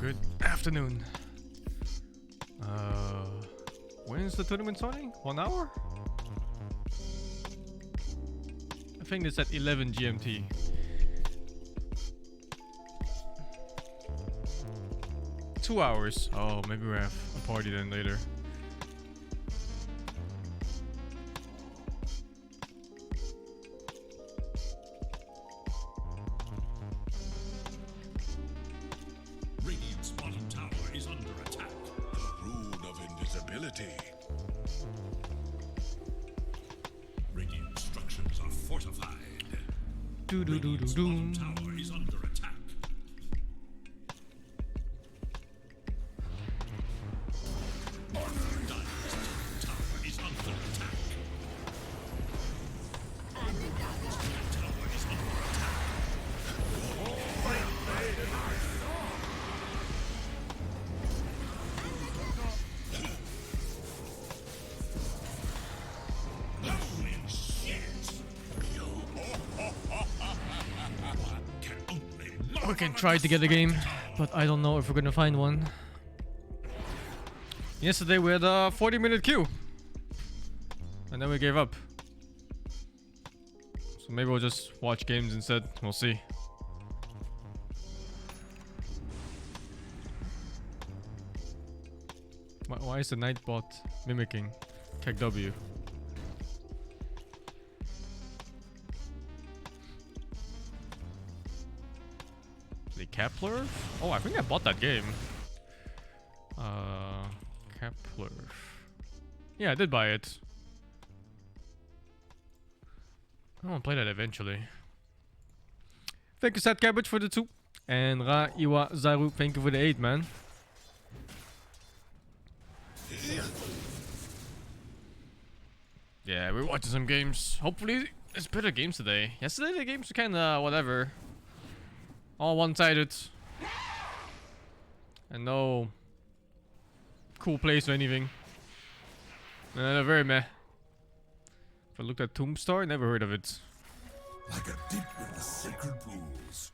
good afternoon. When is the tournament starting? 1 hour? I think it's at 11 GMT. Two hours. Oh, maybe we have a party then later. Radiant's bottom tower is under attack. The rune of invisibility. Radiant structures are fortified. Radiant's bottom tower is under attack. We can try to get a game, but I don't know if we're gonna find one. Yesterday we had a 40-minute queue, and then we gave up. So maybe we'll just watch games instead. We'll see. Why is the Nightbot mimicking Tech W? The Kepler? Oh, I think I bought that game. Kepler. Yeah, I did buy it. I want to play that eventually. Thank you, Sad Cabbage, for the 2. And Ra Iwa Zaru, thank you for the 8, man. Yeah, we're watching some games. Hopefully, it's better games today. Yesterday, the games were kinda whatever. All one-sided. And no cool plays or anything. They're very meh. If I looked at Tombstar, never heard of it. Like a dip in the sacred pools.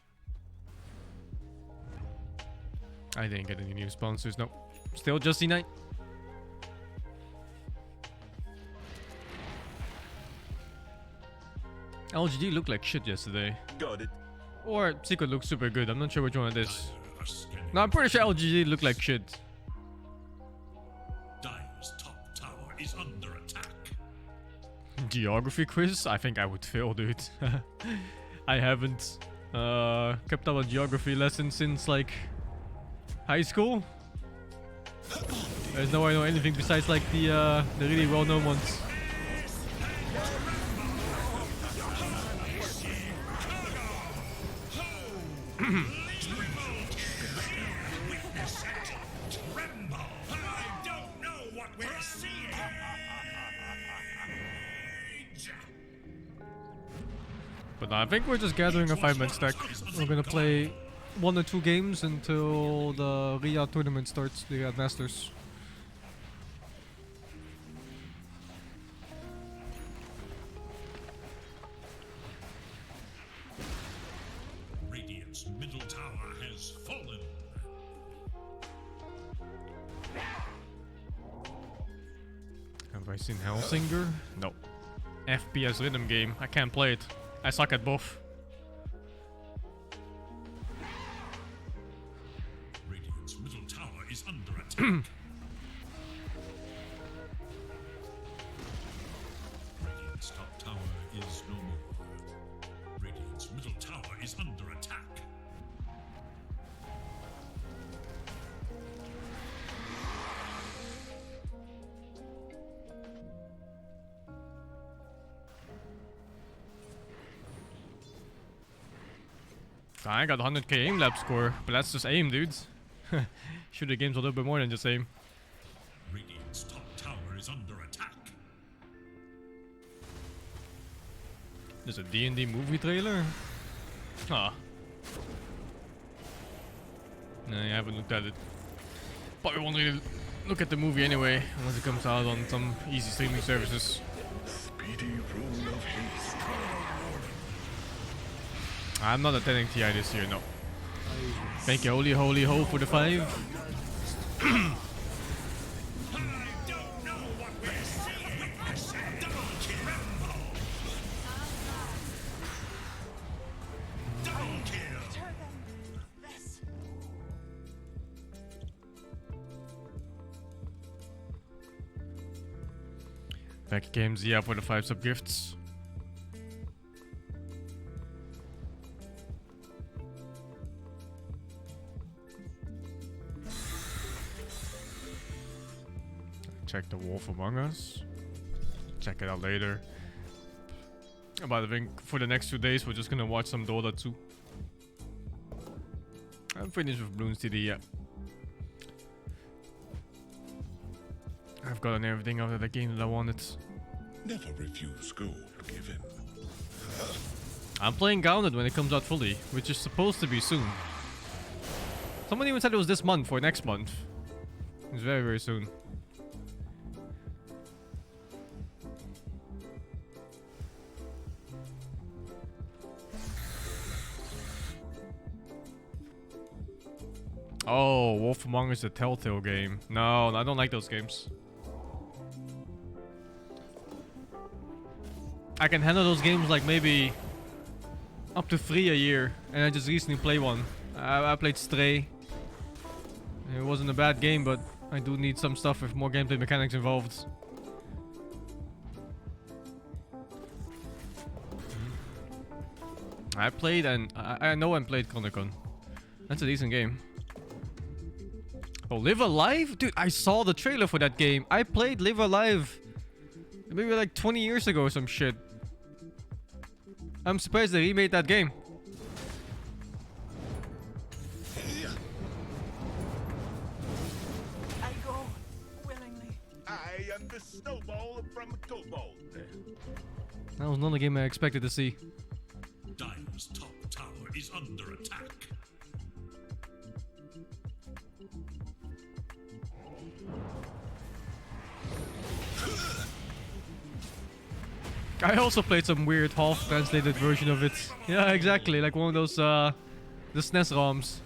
I didn't get any new sponsors, no. Still just C9. LGD looked like shit yesterday. Got it. Or Secret looks super good. I'm not sure which one it is. No, I'm pretty sure LGD looked like shit. Dire's top tower is under attack. Geography quiz? I think I would fail, dude. I haven't kept up on geography lessons since like high school. There's no way I know anything besides like the really well-known ones. But no, I think we're just gathering a 5-man stack. We're gonna play 1 or 2 games until the Riyadh tournament starts, the Riyadh Masters. Radiant's middle tower has fallen. Have I seen Hellsinger? No. FPS rhythm game. I can't play it. I suck at both. Radiant's middle tower is under attack. Radiant's top tower is no more. Radiant's middle tower is under attack. I got 100k aim lab score, but that's just aim, dudes. Shoot the game's a little bit more than just aim. Radiant's top tower is under attack. There's a D&D movie trailer? Ah. No, I haven't looked at it. But we won't really look at the movie anyway, unless it comes out on some easy streaming services. Speedy rune of haste. I'm not attending TI this year, no. Thank you, holy, holy, ho, for the 5. Thank you, Games, yeah, for the 5 sub gifts. Check the Wolf Among Us. Check it out later. But I think for the next 2 days, we're just gonna watch some Dota 2. I'm finished with Bloons TD, yeah. I've gotten everything out of the game that I wanted. Never refuse gold given. I'm playing Grounded when it comes out fully, which is supposed to be soon. Someone even said it was this month or next month. It's very, very soon. Oh, Wolf Among Us is a Telltale game. No, I don't like those games. I can handle those games like maybe up to 3 a year, and I just recently played one. I played Stray. It wasn't a bad game, but I do need some stuff with more gameplay mechanics involved. I played, and I know I played Chronicon. That's a decent game. Oh, Live Alive? Dude, I saw the trailer for that game. I played Live Alive maybe like 20 years ago or some shit. I'm surprised they remade that game. I go willingly. I am the snowball from Kobold. That was not a game I expected to see. Dire's top tower is under attack. I also played some weird half-translated version of it. Yeah, exactly. Like one of those, the SNES ROMs.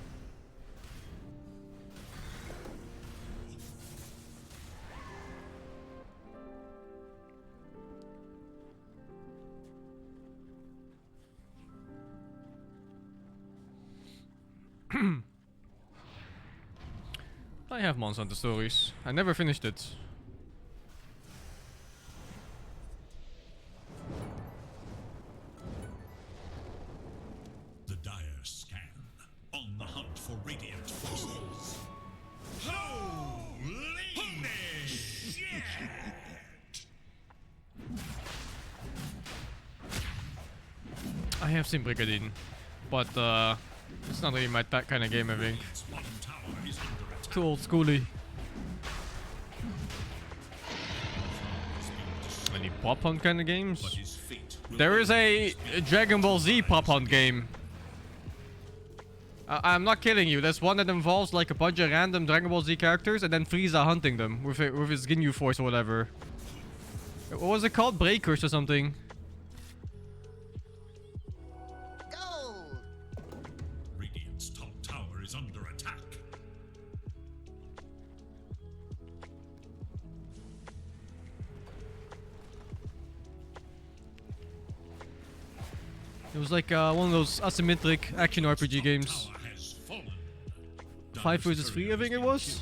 I have Monster Hunter Stories. I never finished it. The Dire scan. On the hunt for Radiant forces. Holy shit! I have seen Brigadine, but it's not really my kind of game, I think. Its bottom tower is under attack. Too old schooly. Any pop hunt kind of But games? his fate will There is a Dragon Ball Z pop hunt game. I'm not kidding you. There's one that involves like a bunch of random Dragon Ball Z characters and then Frieza hunting them with his Ginyu Force or whatever. What was it called? Breakers or something? Gold. Radiant's top tower is under attack. It was like one of those asymmetric action RPG games. Tower has fallen. 5 versus 3, I think it was.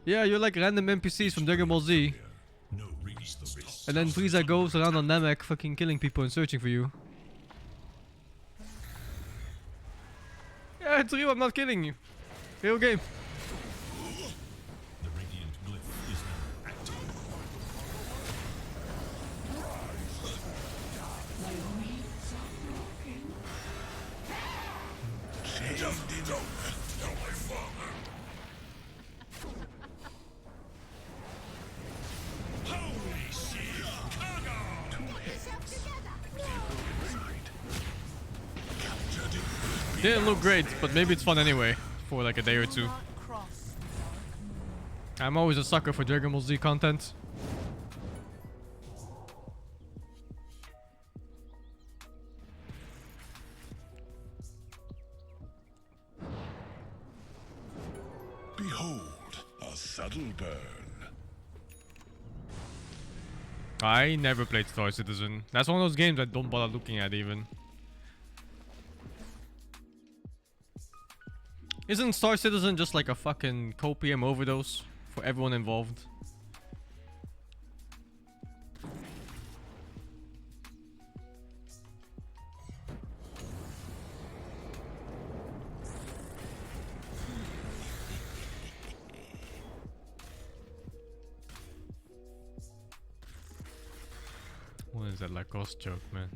Yeah, you're like random NPCs from Dragon Ball Z. No reach the top. And then Frieza goes around on Namek fucking killing people and searching for you. Yeah, it's real, I'm not kidding you. Real game. The Radiant glyph is now active. Just don't tell my father. Holy shit! Didn't look great, but maybe it's fun anyway. For like a day or two. Not cross. I'm always a sucker for Dragon Ball Z content. subtle burn. I never played Star Citizen. That's one of those games I don't bother looking at even. Isn't Star Citizen just like a fucking copium overdose for everyone involved? What is that Lacoste joke, man?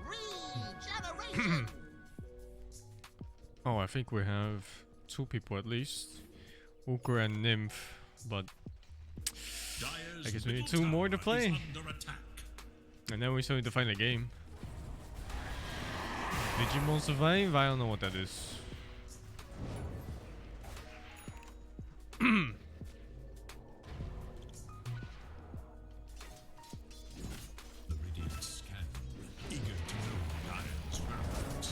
Regeneration! Oh, I think we have 2 people at least. Uker and Nymph, but I guess we need 2 more to play. And then we still need to find a game. Digimon Survive? I don't know what that is. The Radiant scan, eager to know Dire's whereabouts.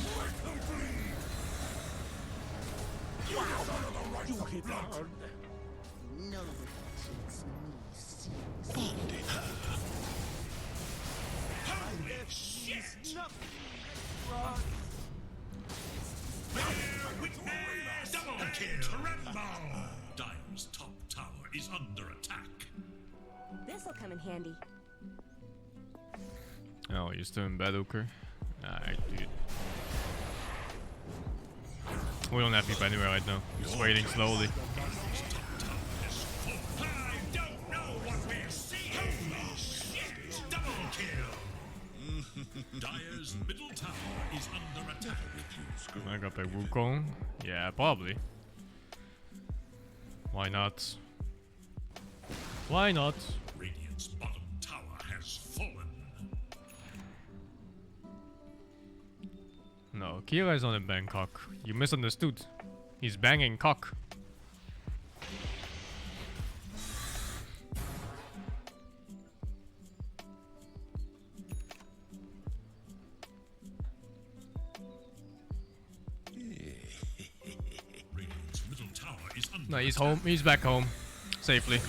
No retreats me sees. Holy shit! Bear witness! Double kill! Tremble! Dire's top tower is under attack. This'll come in handy. Oh, you're still in bed, Uker? Alright, dude. We don't have people anywhere right now. Just waiting slowly. I don't know what we're seeing! Holy shit! Double kill! Dire's middle tower is under attack. I got by Wukong. Yeah, probably. Why not? Why not? Radiant's bottom tower has fallen. No, Kira is not in Bangkok. You misunderstood. He's banging cock. Radiant's middle tower is under No, he's attack. home. He's back home. Safely.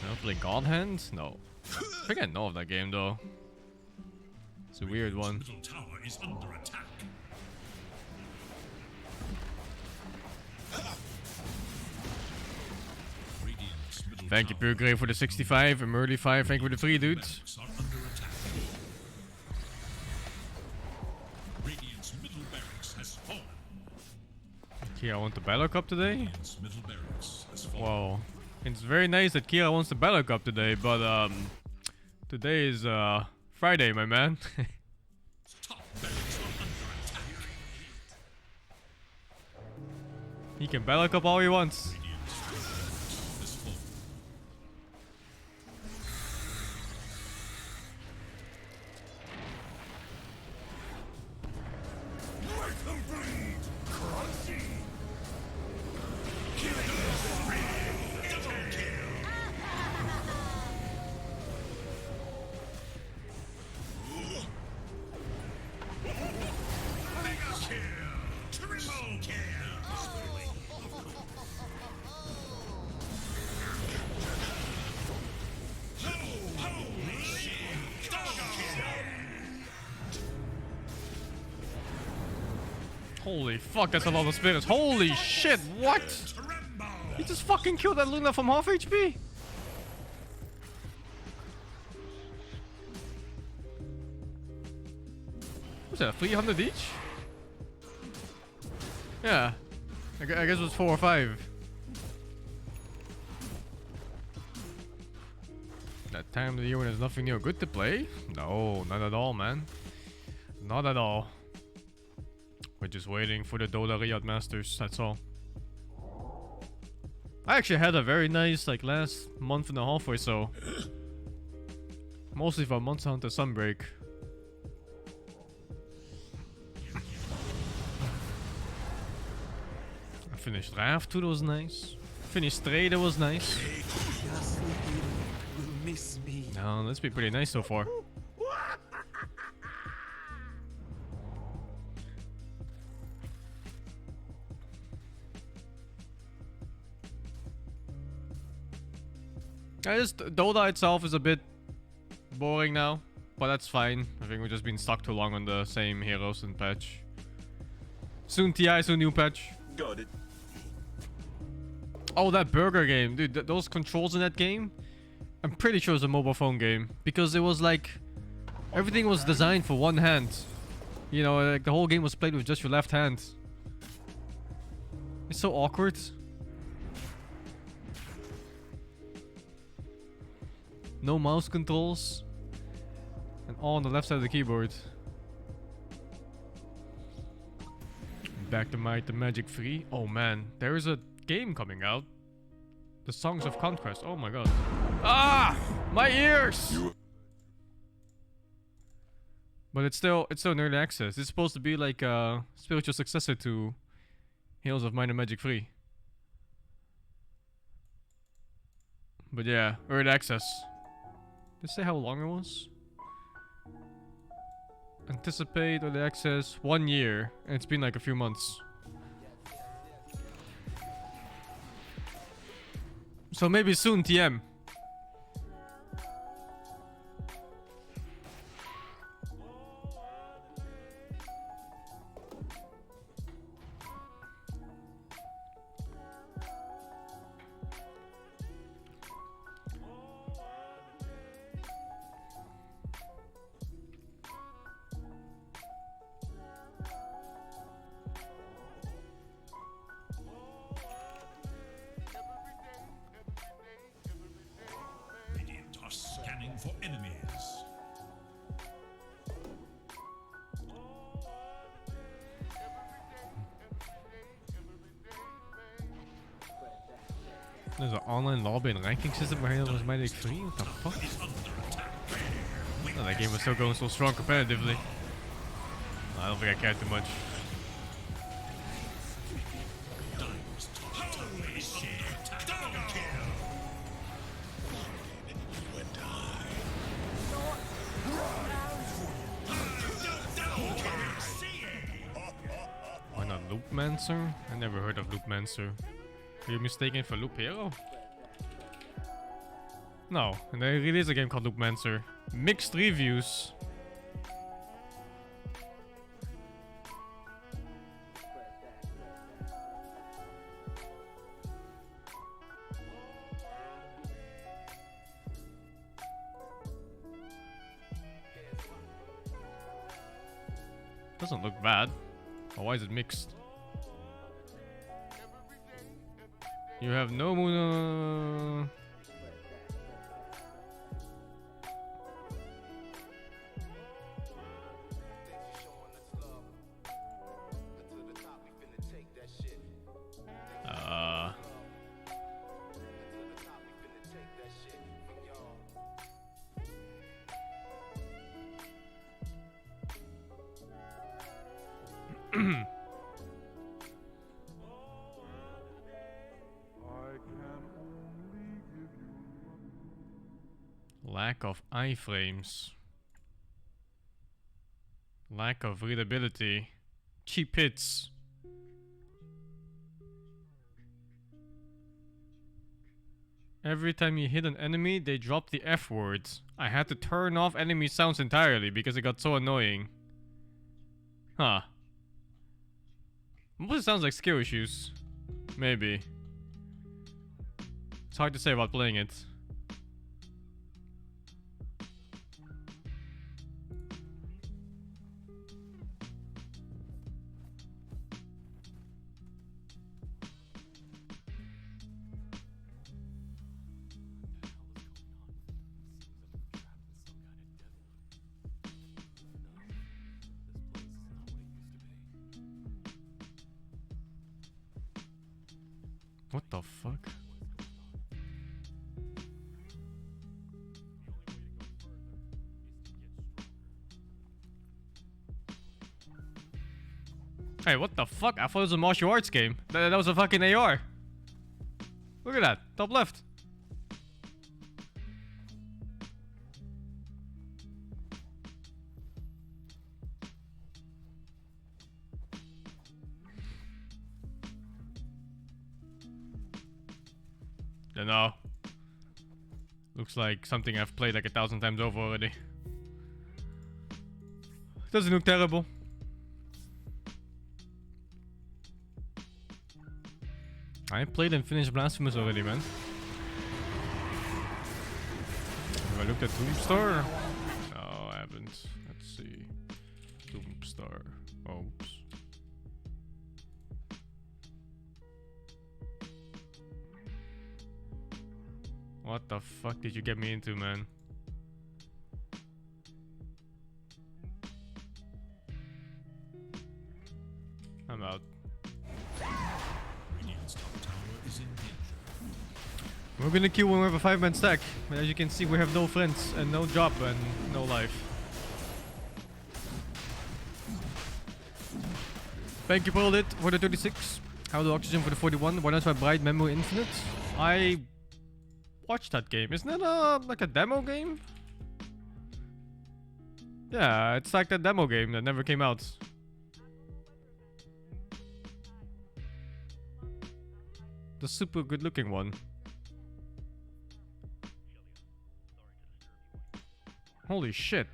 I'll play God Hand? No. I think I know of that game though. It's a weird one. Middle tower is under attack. Radiant's middle Thank you, tower Pure for the 65. And Early 5. Thank you for the 3 dudes. barracks are under attack. Radiant's middle barracks has fallen. Kira want the Battle Cup today? Radiant's middle barracks has fallen. Wow. It's very nice that Kira wants the Battle Cup today, but today is Friday, my man. Top barracks are under attack. He can Battle Cup all he wants. Radiant's top has fallen. Let them bleed! Crunchy! Triple kill. Holy shit! Double kill. Holy fuck, that's a lot of spirits. Holy shit, what? Tremble. He just fucking killed that Luna from half HP? What's that, 300 each? Yeah. I guess it was 4 or 5. That time of the year when there's nothing new or good to play? No, not at all, man. Not at all. We're just waiting for the Dota Riyadh Masters, that's all. I actually had a very nice, like, last month and a half or so. Mostly from Monster Hunter Sunbreak. I finished Raft 2, that was nice. Finished Stray, that was nice. will miss me. No, that's been pretty nice so far. Just Dota itself is a bit boring now, but that's fine. I think we've just been stuck too long on the same heroes and patch. Soon TI, soon new patch. Got it. Oh, that burger game. Dude, those controls in that game, I'm pretty sure it's a mobile phone game. Because it was like, everything was designed for one hand. You know, like the whole game was played with just your left hand. It's so awkward. No mouse controls. And all on the left side of the keyboard. Back to Might the Magic 3. Oh man, there is a game coming out. The Songs of Conquest. Oh my god. Ah! My ears! But it's still in early access. It's supposed to be like a spiritual successor to Heroes of Might and Magic 3. But yeah, early access. Did it say how long it was? Anticipate early access 1 year, and it's been like a few months. So maybe soon TM. Radiant are scanning for enemies. There's an online lobby and ranking system where Heroes of Might and Magic 3? What the fuck? Is under attack. Oh, that game was still going so strong competitively. I don't think I cared too much. Holy shit! Double kill! Why not Loopmancer? I never heard of Loopmancer. Are you mistaken for Loop Hero? No, and there really is a game called Loopmancer. Mixed reviews. Doesn't look bad. Or why is it mixed? You have no moon. Lack of iframes. Lack of readability. Cheap hits. Every time you hit an enemy, they drop the F word. I had to turn off enemy sounds entirely because it got so annoying. Huh. Mostly sounds like skill issues. Maybe. It's hard to say about playing it. What the fuck? Hey, what the fuck? I thought it was a martial arts game. That was a fucking AR. Look at that. Top left. Don't know. Looks like something I've played like 1,000 times over already. Doesn't look terrible. I played and finished Blasphemous already, man. Have I looked at Tombstar? No, I haven't. Let's see. Tombstar. Oops. What the fuck did you get me into, man? I'm out. Radiant's top tower is in danger. We're gonna kill when we have a 5-man stack. But as you can see, we have no friends and no job and no life. Thank you, Pearlit, for the 36. How do Oxygen for the 41? Why not try Bright Memory Infinite? I watched that game. Isn't it like a demo game? Yeah, it's like that demo game that never came out. The super good looking one. Holy shit.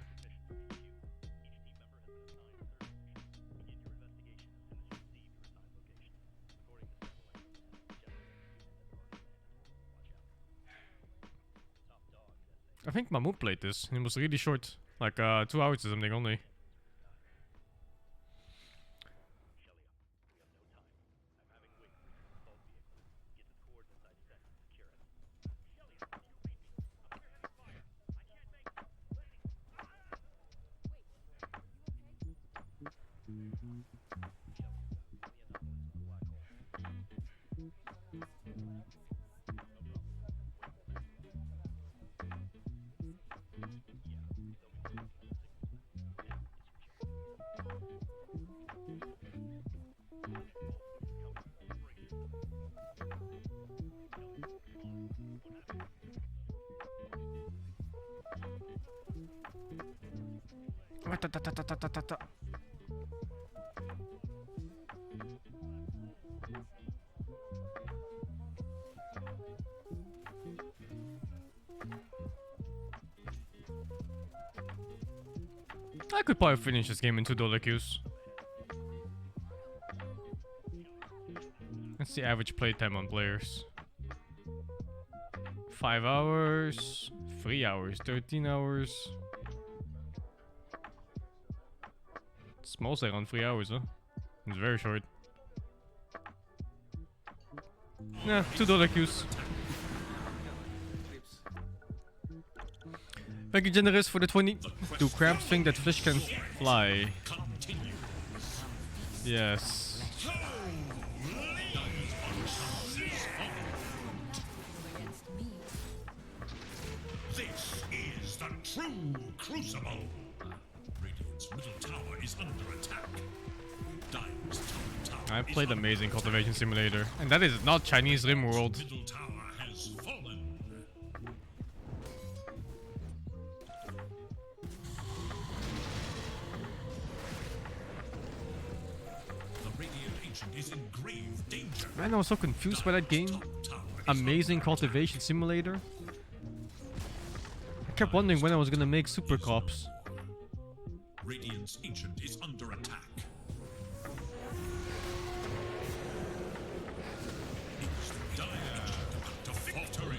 I think Mahmoud played this. It was really short. Like 2 hours or something only. I could probably finish this game in $2 queues. That's the average playtime on players. 5 hours, 3 hours, 13 hours. It's mostly around 3 hours, huh? It's very short. Nah, $2 queues. Thank you, Generous, for the 20. Do crabs think that fish can fly? Yes. This is the true crucible. Radiant's middle tower is under attack. Dire's top tower I played Amazing Cultivation Simulator, and that is not Chinese RimWorld. middle tower has fallen. The Radiant Ancient is in grave danger. Man, I was so confused by that game. Top tower is Amazing under Cultivation Simulator. I kept wondering when I was gonna make Super Cops. Radiant's Ancient is under attack. Is Dire to victory?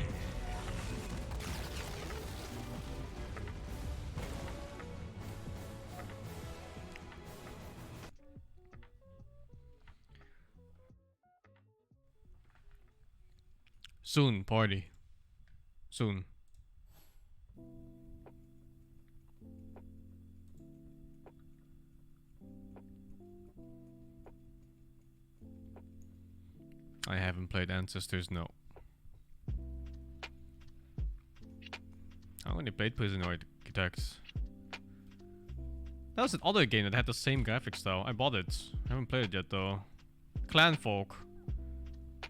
Soon, party. Soon. I haven't played Ancestors, no. I only played Prison Architects. That was another game that had the same graphic style. I bought it. I haven't played it yet though. Clanfolk.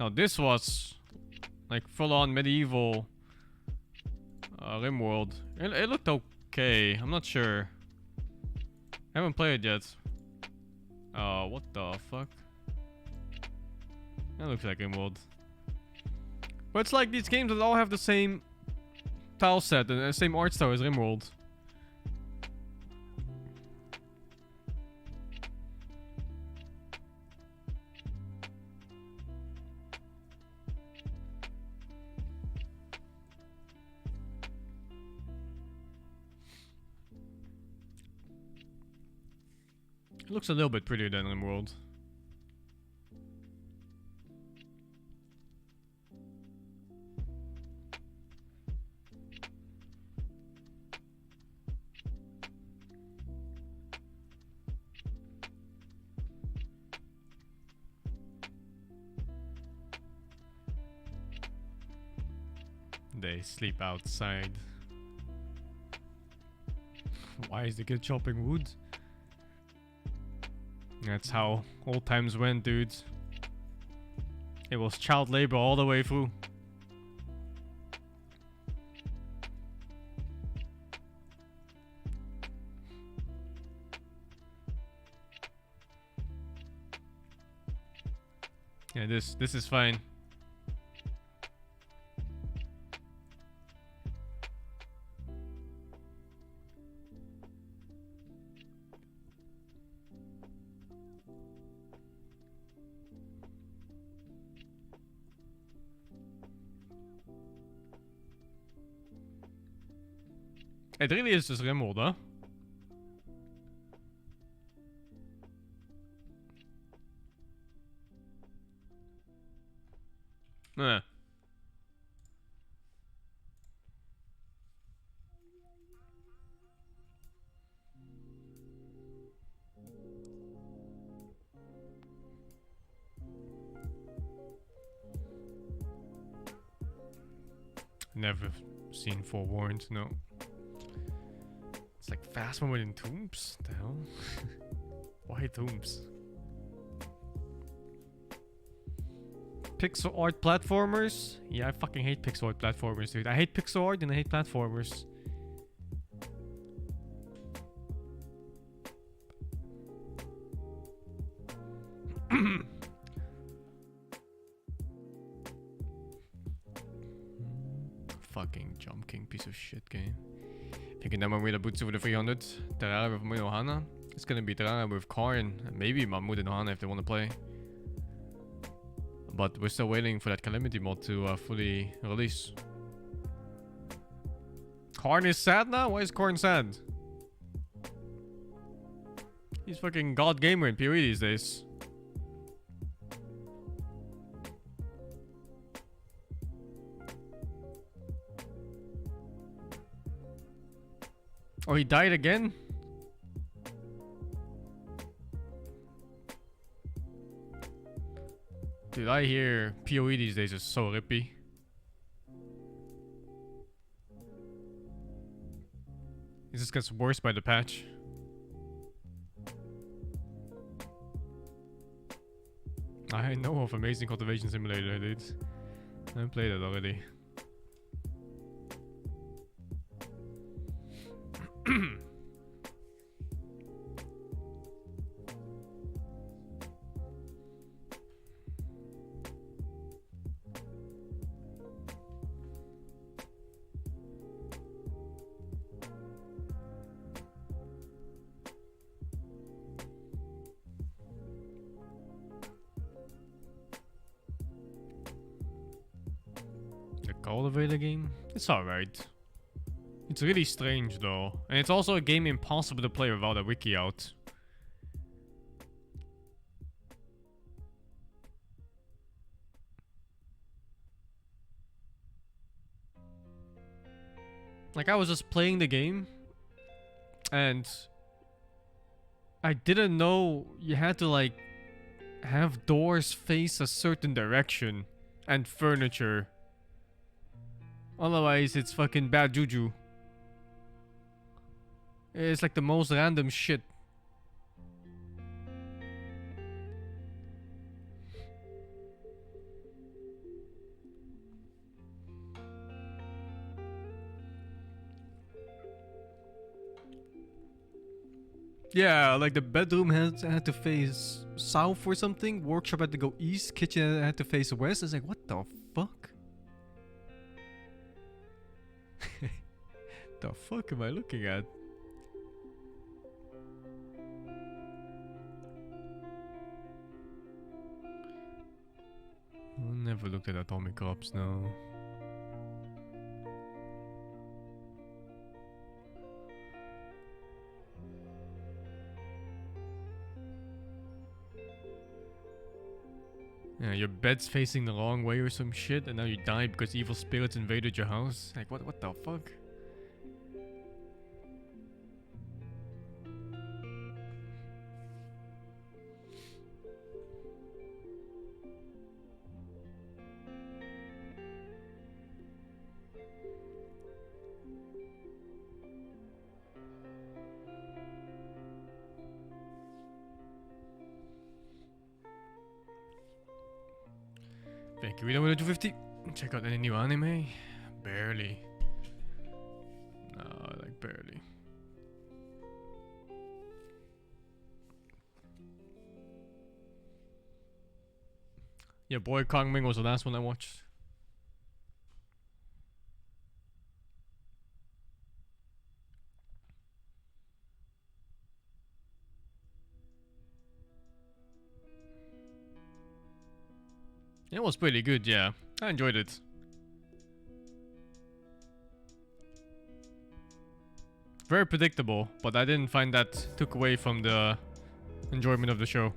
Now this was like full-on medieval RimWorld. It looked okay. I'm not sure. I haven't played it yet. Oh, what the fuck? That looks like RimWorld. But it's like these games that all have the same tile set and the same art style as Rimworld. It looks a little bit prettier than Rimworld. They sleep outside. Why is the kid chopping wood? That's how old times went, dudes. It was child labor all the way through. Yeah, this is fine. It really is just Rimworld, huh? Eh. Never seen Forewarned, no. It's like fast moving tombs? The hell? Why tombs? Pixel art platformers? Yeah, I fucking hate pixel art platformers, dude. I hate pixel art and I hate platformers. Fucking Jump King piece of shit game. Thinking that when we boots over the 300, Terraria with Mahmoud and Ohana. It's gonna be Terraria with Karn, and maybe Mahmoud and Ohana if they want to play. But we're still waiting for that Calamity mod to fully release. Karn is sad now? Why is Karn sad? He's fucking god gamer in PoE these days. Oh, he died again? Dude, I hear PoE these days is so rippy. It just gets worse by the patch. I know of Amazing Cultivation Simulator, dude. I played it already. The Cultivator game? It's alright. It's really strange though. And it's also a game impossible to play without a wiki out. Like I was just playing the game and I didn't know you had to like have doors face a certain direction and furniture. Otherwise it's fucking bad juju. It's like the most random shit. Yeah, like the bedroom had to face south or something. Workshop had to go east. Kitchen had to face west. It's like, what the fuck? the fuck am I looking at? I never looked at Atomic Ops, no. Yeah, your bed's facing the wrong way or some shit, and now you die because evil spirits invaded your house. Like, what the fuck? Thank you, Riyadh 250. Check out any new anime? Barely. No, like barely. Yeah, Boy Kongming was the last one I watched. It was pretty good, yeah. I enjoyed it. Very predictable, but I didn't find that took away from the enjoyment of the show.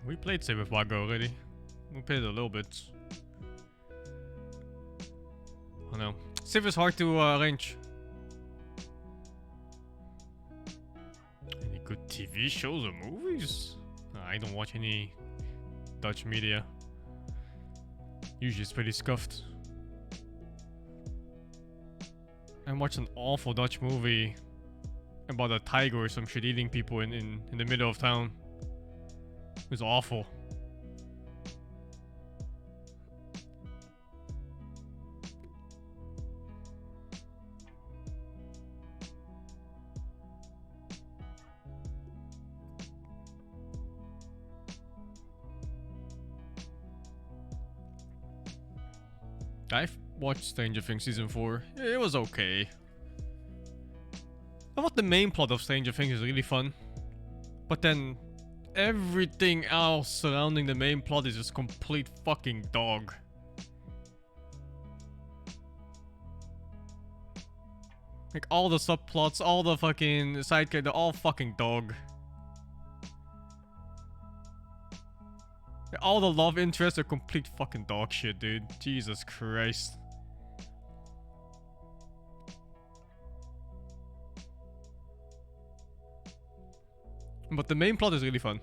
We played Save with Wago already. We played it a little bit. Oh no. Civ is hard to arrange. Any good TV shows or movies? I don't watch any Dutch media. Usually it's pretty scuffed. I watched an awful Dutch movie about a tiger or some shit eating people in the middle of town. It was awful. I've watched Stranger Things Season 4. It was okay. I thought the main plot of Stranger Things is really fun. But then everything else surrounding the main plot is just complete fucking dog. Like all the subplots, all the fucking side characters, they're all fucking dog. All the love interests are complete fucking dog shit, dude. Jesus Christ. But the main plot is really fun.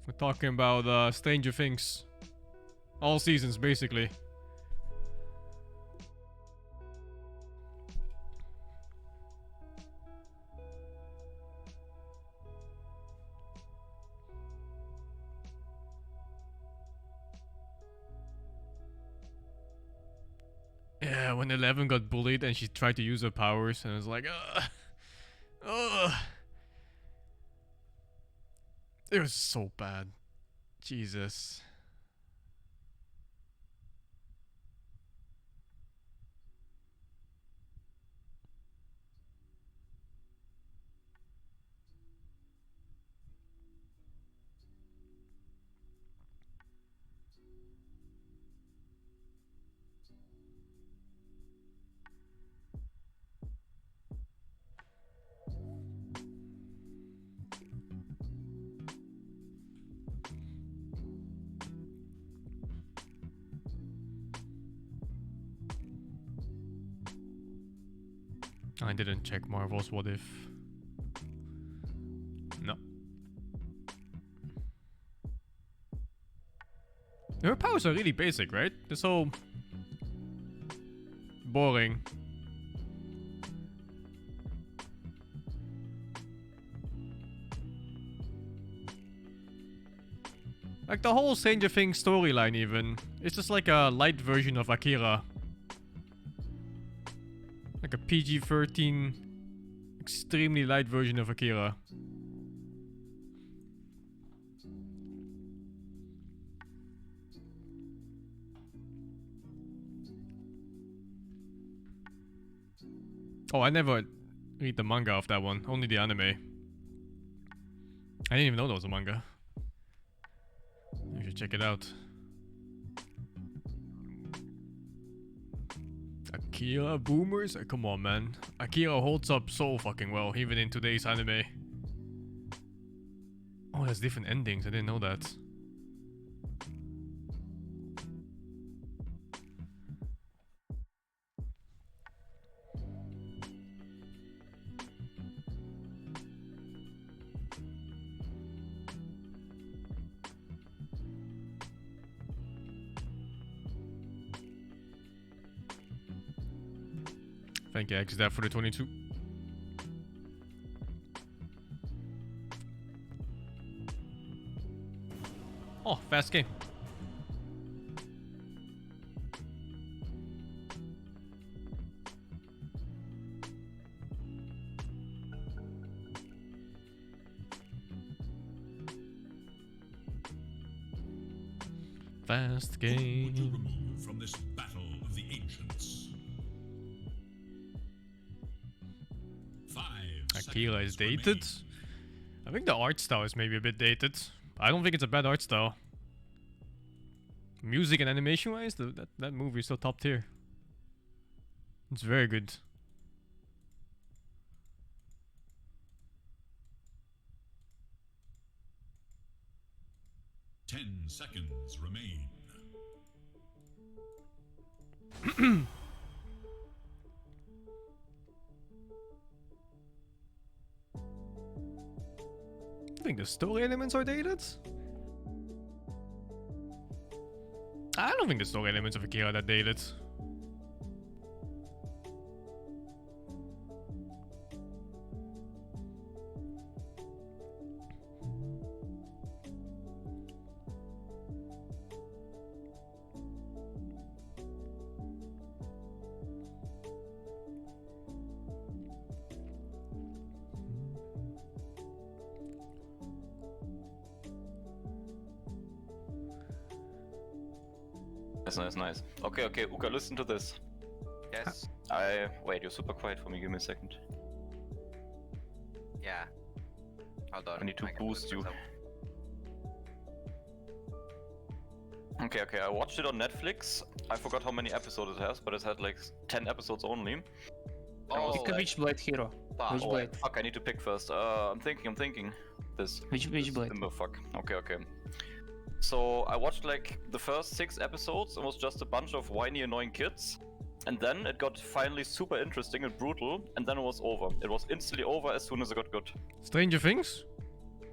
We're talking about Stranger Things. All seasons, basically. Yeah, when Eleven got bullied and she tried to use her powers, and I was like, ugh. It was so bad. Jesus. I didn't check Marvel's What If. No. Her powers are really basic, right? They're so boring. Like the whole Stranger Things storyline even. It's just like a light version of Akira. Like a PG-13 extremely light version of Akira. Oh, I never read the manga of that one, only the anime. I didn't even know there was a manga. You should check it out. Akira boomers? Come on, man. Akira holds up so fucking well, even in today's anime. Oh, there's different endings. I didn't know that. Thank you, X, that for the 22. Oh, fast game. Fast Who would you game. remove from this battle of the ancients? 5 Akira is seconds dated. remain. I think the art style is maybe a bit dated. I don't think it's a bad art style. Music and animation wise, that movie is still top tier. It's very good. Ten seconds remain. I think the story elements are dated. I don't think the story elements of Akira are that dated. Nice. Okay, Uka, listen to this. Yes. Wait, you're super quiet for me, give me a second. Yeah. Hold on. I need to can boost do it you. myself. Okay, I watched it on Netflix. I forgot how many episodes it has, but it had like 10 episodes only. Oh, Pick Pick a Witchblade hero. fuck. Witchblade. Fuck, I need to pick first. I'm thinking. This. Witchblade. Limbo, fuck. Okay. So I watched like the first 6 episodes. It was just a bunch of whiny, annoying kids. And then it got finally super interesting and brutal. And then it was over. It was instantly over as soon as it got good. Stranger Things?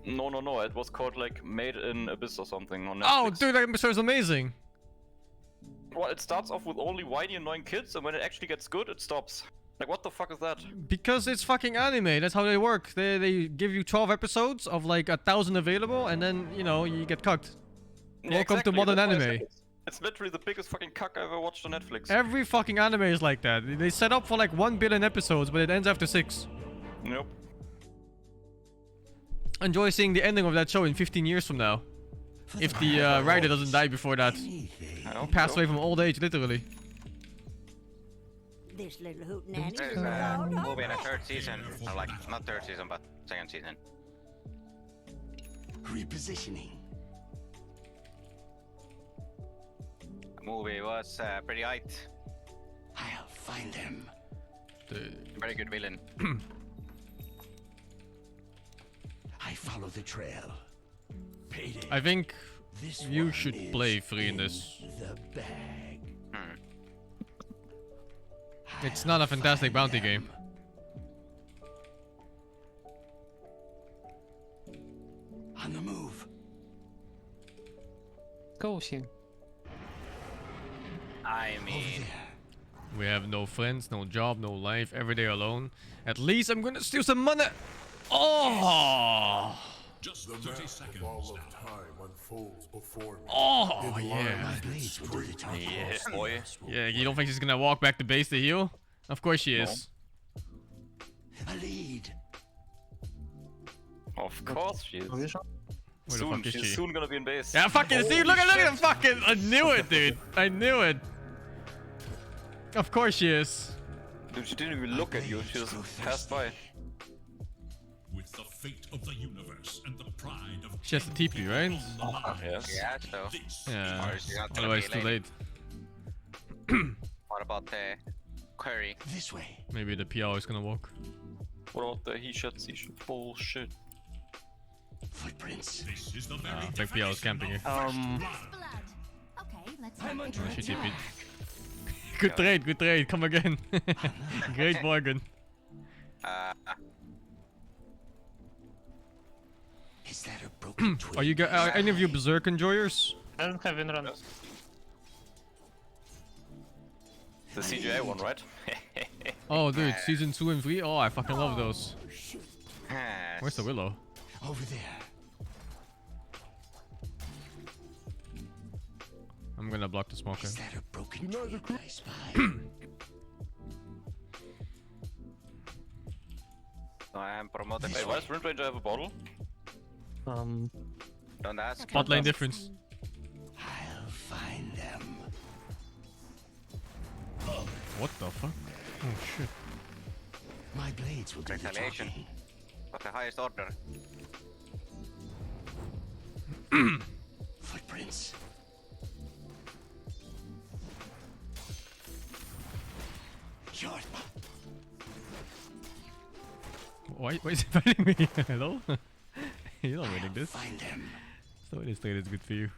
No. It was called like Made in Abyss or something on Netflix. Oh, dude, that episode is amazing. Well, it starts off with only whiny, annoying kids, and when it actually gets good, it stops. Like, what the fuck is that? Because it's fucking anime. That's how they work. They give you 12 episodes of like 1,000 available, and then, you know, you get cucked. Yeah, Welcome to exactly, modern that's why I said anime. it's literally the biggest fucking cuck I ever watched on Netflix. Every fucking anime is like that. They set up for like 1 billion episodes, but it ends after 6. Nope. Enjoy seeing the ending of that show in 15 years from now. If the writer doesn't die before that. I know. Pass away from old age, literally. This little hootenanny. There's a movie in the third season. Or like, not third season, but second season. Repositioning. The movie was pretty hyped. I'll find him. Very good villain. I follow the trail. Payday. I think This you one should is play free in this. The bag. It's not a fantastic Find bounty them. game. On the move. Go, Xing. I mean, We have no friends, no job, no life, every day alone. At least I'm gonna steal some money. Oh, Just The 30 map of seconds all now. of time unfolds before me. oh In yeah. line blades will do the talking. Yeah, boy. Yeah, you don't think she's gonna walk back to base to heal? Of course she is. A lead. Of course she is. Where the Soon, fuck is she's she? soon gonna be in base. Yeah, fucking see, look at him fucking. I knew it, dude. I knew it. Of course she is. Dude, she didn't even look at you, she just passed by. With the fate of the universe and the pride of She has the TP, right? Yes. yeah, so. this. Yeah. Or is she not gonna Otherwise, be too late. What about the query? This way. Maybe the PR is gonna walk. What about the he should see should bullshit? Footprints. This is the very I think PR is camping here. Blood. Okay, let's not Oh, she TP. Good trade, come again. Great bargain. Is that a broken twig? Are you are any of you Berserk enjoyers? I don't have Winrun. The CGI one, right? Oh, dude, season 2 and 3. Oh, I fucking love those. Where's the Willow? Over there. I'm gonna block the smoker. Is that a broken twig I spy? I am promoted. Hey, why does Wind Ranger have a bottle? Don't ask. Bot lane difference. I'll find them. What the fuck? Oh shit. My blades will do the Retaliation. talking. Of the highest order. Footprints. Short. Why is he fighting me? Hello? You're not winning this. Find them. So this trade is good for you.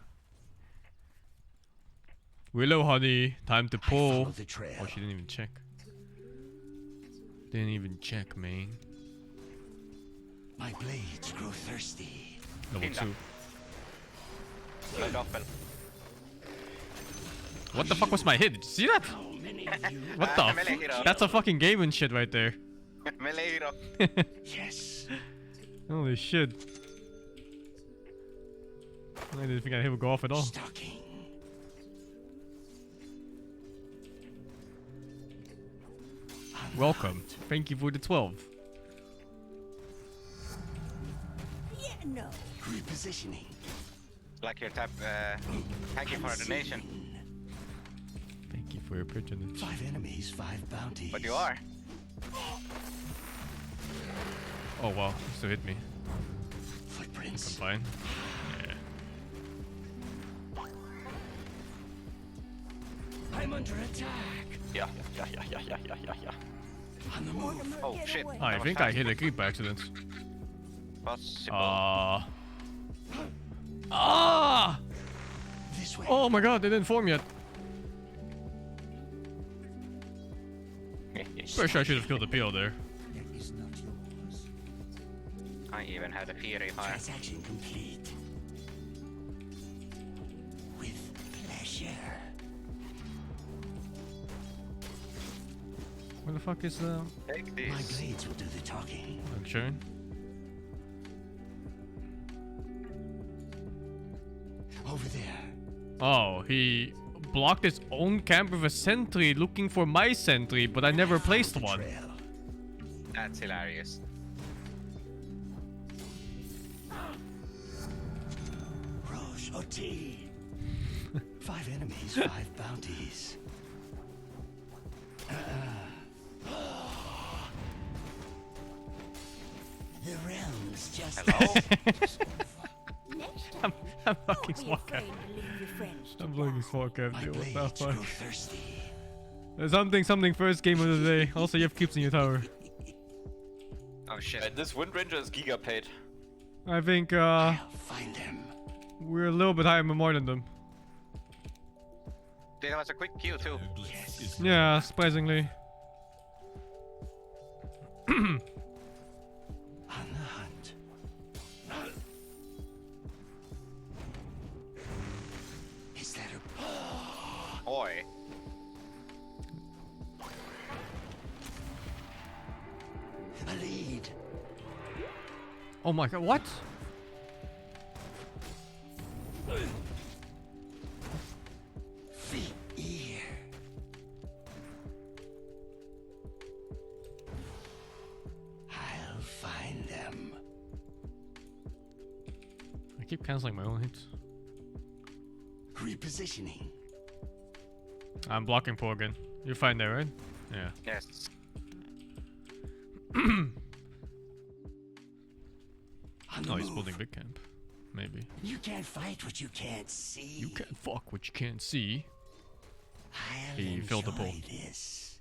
Willow, honey, time to pull. Follow the trail. Oh, she didn't even check. Didn't even check, man. My blades grow thirsty. Level 2. Blood open. What the fuck was my hit? Did you see that? What the melee hero. That's a fucking game and shit right there. Melee hero. Yes. Holy shit. I didn't think I'd ever go off at all. Stalking. Welcome. Thank you for the 12. Yeah, no. Repositioning. Like your tap. Thank you for a donation. Thank you for your patronage. 5 enemies, 5 bounties. But you are. Oh wow, you still hit me. Footprints. Fine. Yeah. I'm under attack. Yeah. On the move. Oh shit. I think I hit a creep by accident. Possible. This way. Oh my god, they didn't form yet. Pretty sure I should have killed the PO there. That is not yours. I even had a fury fire. Transaction complete. With pleasure. Where the fuck is the Take My this. blades will do the talking. Sharon? Over there. Oh, he blocked his own camp with a sentry looking for my sentry, but I never placed Follow the one. trail. That's hilarious. Roche Oti. 5 enemies, 5 bounties. The realms just Hello? Next time, I'm don't fucking be small afraid cap. to leave your friends to I'm fucking die. small cap, my dude. What blades the grow fuck? thirsty. Something first game of the day. Also, you have keeps in your tower. Oh shit. And this Wind Ranger is giga paid. I think I'll find them. we're a little bit higher more than them. There was a quick kill too. Glyph is Yeah, surprisingly. On the hunt. boy. A lead. Oh my god, what? Feet ear. I'll find them. I keep canceling my own hits. Repositioning. I'm blocking for again. You're fine there, right? Yeah. Yes. On the Oh, he's move. building big camp. Maybe. You can't fight what you can't see. You can't fuck what you can't see. I'll He filled the pool. enjoy this.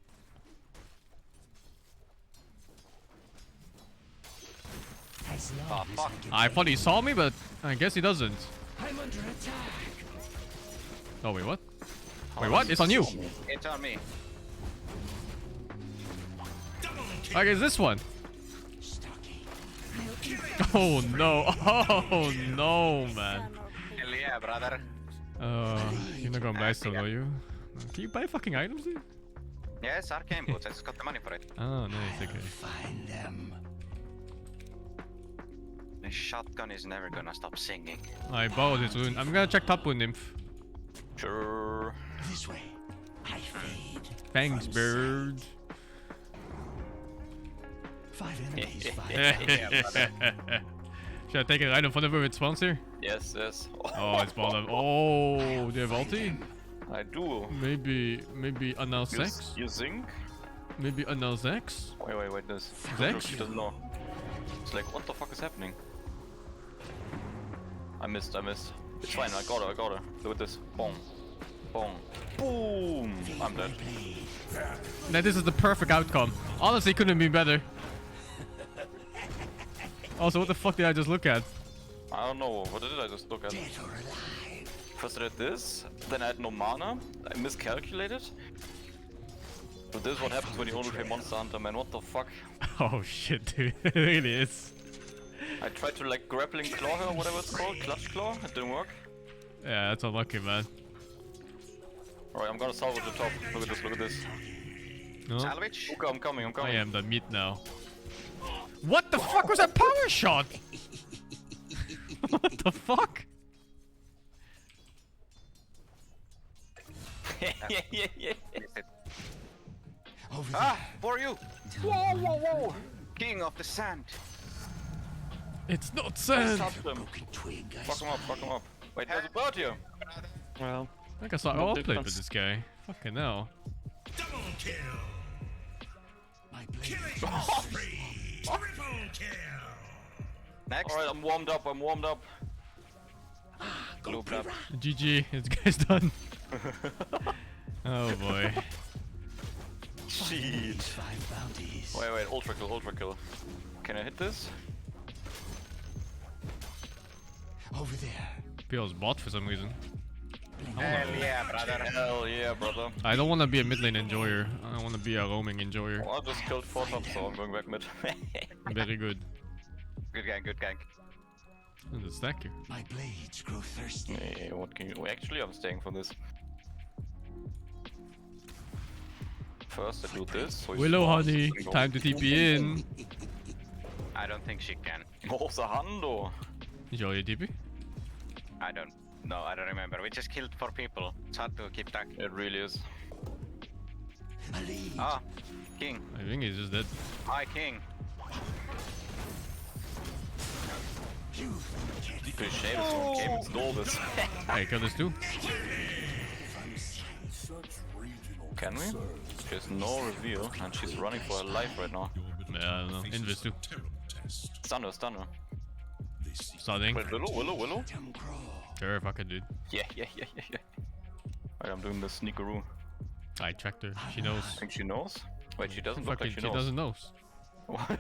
As long as fuck. I can I take thought he saw me, but I guess he doesn't. I'm under attack. Oh, wait, what? Wait, what? It's on you. It's on me. Okay, it's this one. Stalking. Oh no. Oh no, man. Hell yeah, brother. You're not going to buy stuff, are you? Can you buy fucking items, dude? Yes, arcane boots. I just got the money for it. Oh, nice, okay. Find them. The shotgun is never gonna stop singing. I bought this rune. I'm gonna check top with nymph. Sure. This way. I fade. Thanks, from bird. sight. 5 enemies. 5 Yeah, brother. Should I take it right in front of her with sponsor? Yes, yes. Oh, it's bottom. Oh, do you have ulti? I do. Maybe anal You, sex? you think? Maybe anal sex? Wait, this. Zex? She doesn't know. It's like, what the fuck is happening? I missed. It's fine, I got her. Look at this. Boom. Boom! I'm dead. Now this is the perfect outcome. Honestly, couldn't be better. Also, what the fuck did I just look at? I don't know, what did I just look at? Dead or alive. First I did this, then I had no mana, I miscalculated. But this is what happens when you only play Monster Hunter, man, what the fuck? Oh shit, dude. It really is. I tried to like grappling claw her, or whatever it's called, clutch claw, it didn't work. Yeah, that's unlucky, man. Alright, I'm gonna salvage the top, look at this. No? Salvage? Okay, I'm coming. I am the meat now. What the fuck was that power shot? What the fuck? Yeah. Over there. Ah, for you! Whoa! King of the sand. It's not sand. Touch them. Broken twig. I Fuck him up. Wait, there's a bird here. Well, I think I saw No all played with difference. this guy. Fucking hell. Double kill. My blade. Killing spree. Triple kill. Next. Alright, I'm warmed up. Looped up. GG, this guy's done. Oh boy. Shit. 5 bounties. Wait, ultra kill. Can I hit this? Over there. Feels bot for some reason. Hell yeah, brother. Hell yeah, brother. I don't want to be a mid lane enjoyer. I want to be a roaming enjoyer. Well, I just killed 4 tops, so I'm going back mid. Very good. Good gang. There's a stack here. My blades grow thirsty. Hey, what can you... Well, actually, I'm staying for this. First, I do this. So he's Willow, fast honey. and go- Time to TP in. I don't think she can. Großer Hando. Is you already TP? I don't remember. We just killed 4 people. It's hard to keep track. It really is. A lead. Ah, King. I think he's just dead. Hi, King. You can't Pretty shame it's one game, it's Dolbus. Hey, kill this too. Can we? There's no reveal, and she's running for her life right now. Yeah, I don't know. Invis too. Terrible test. Stunner. Starting. Wait, Willow? them grow. Sure, fuck it, dude. Yeah. Alright, I'm doing the sneakeroo. I tracked her. She knows. I think she knows. Wait, she doesn't look Fucking, like she she knows. doesn't know.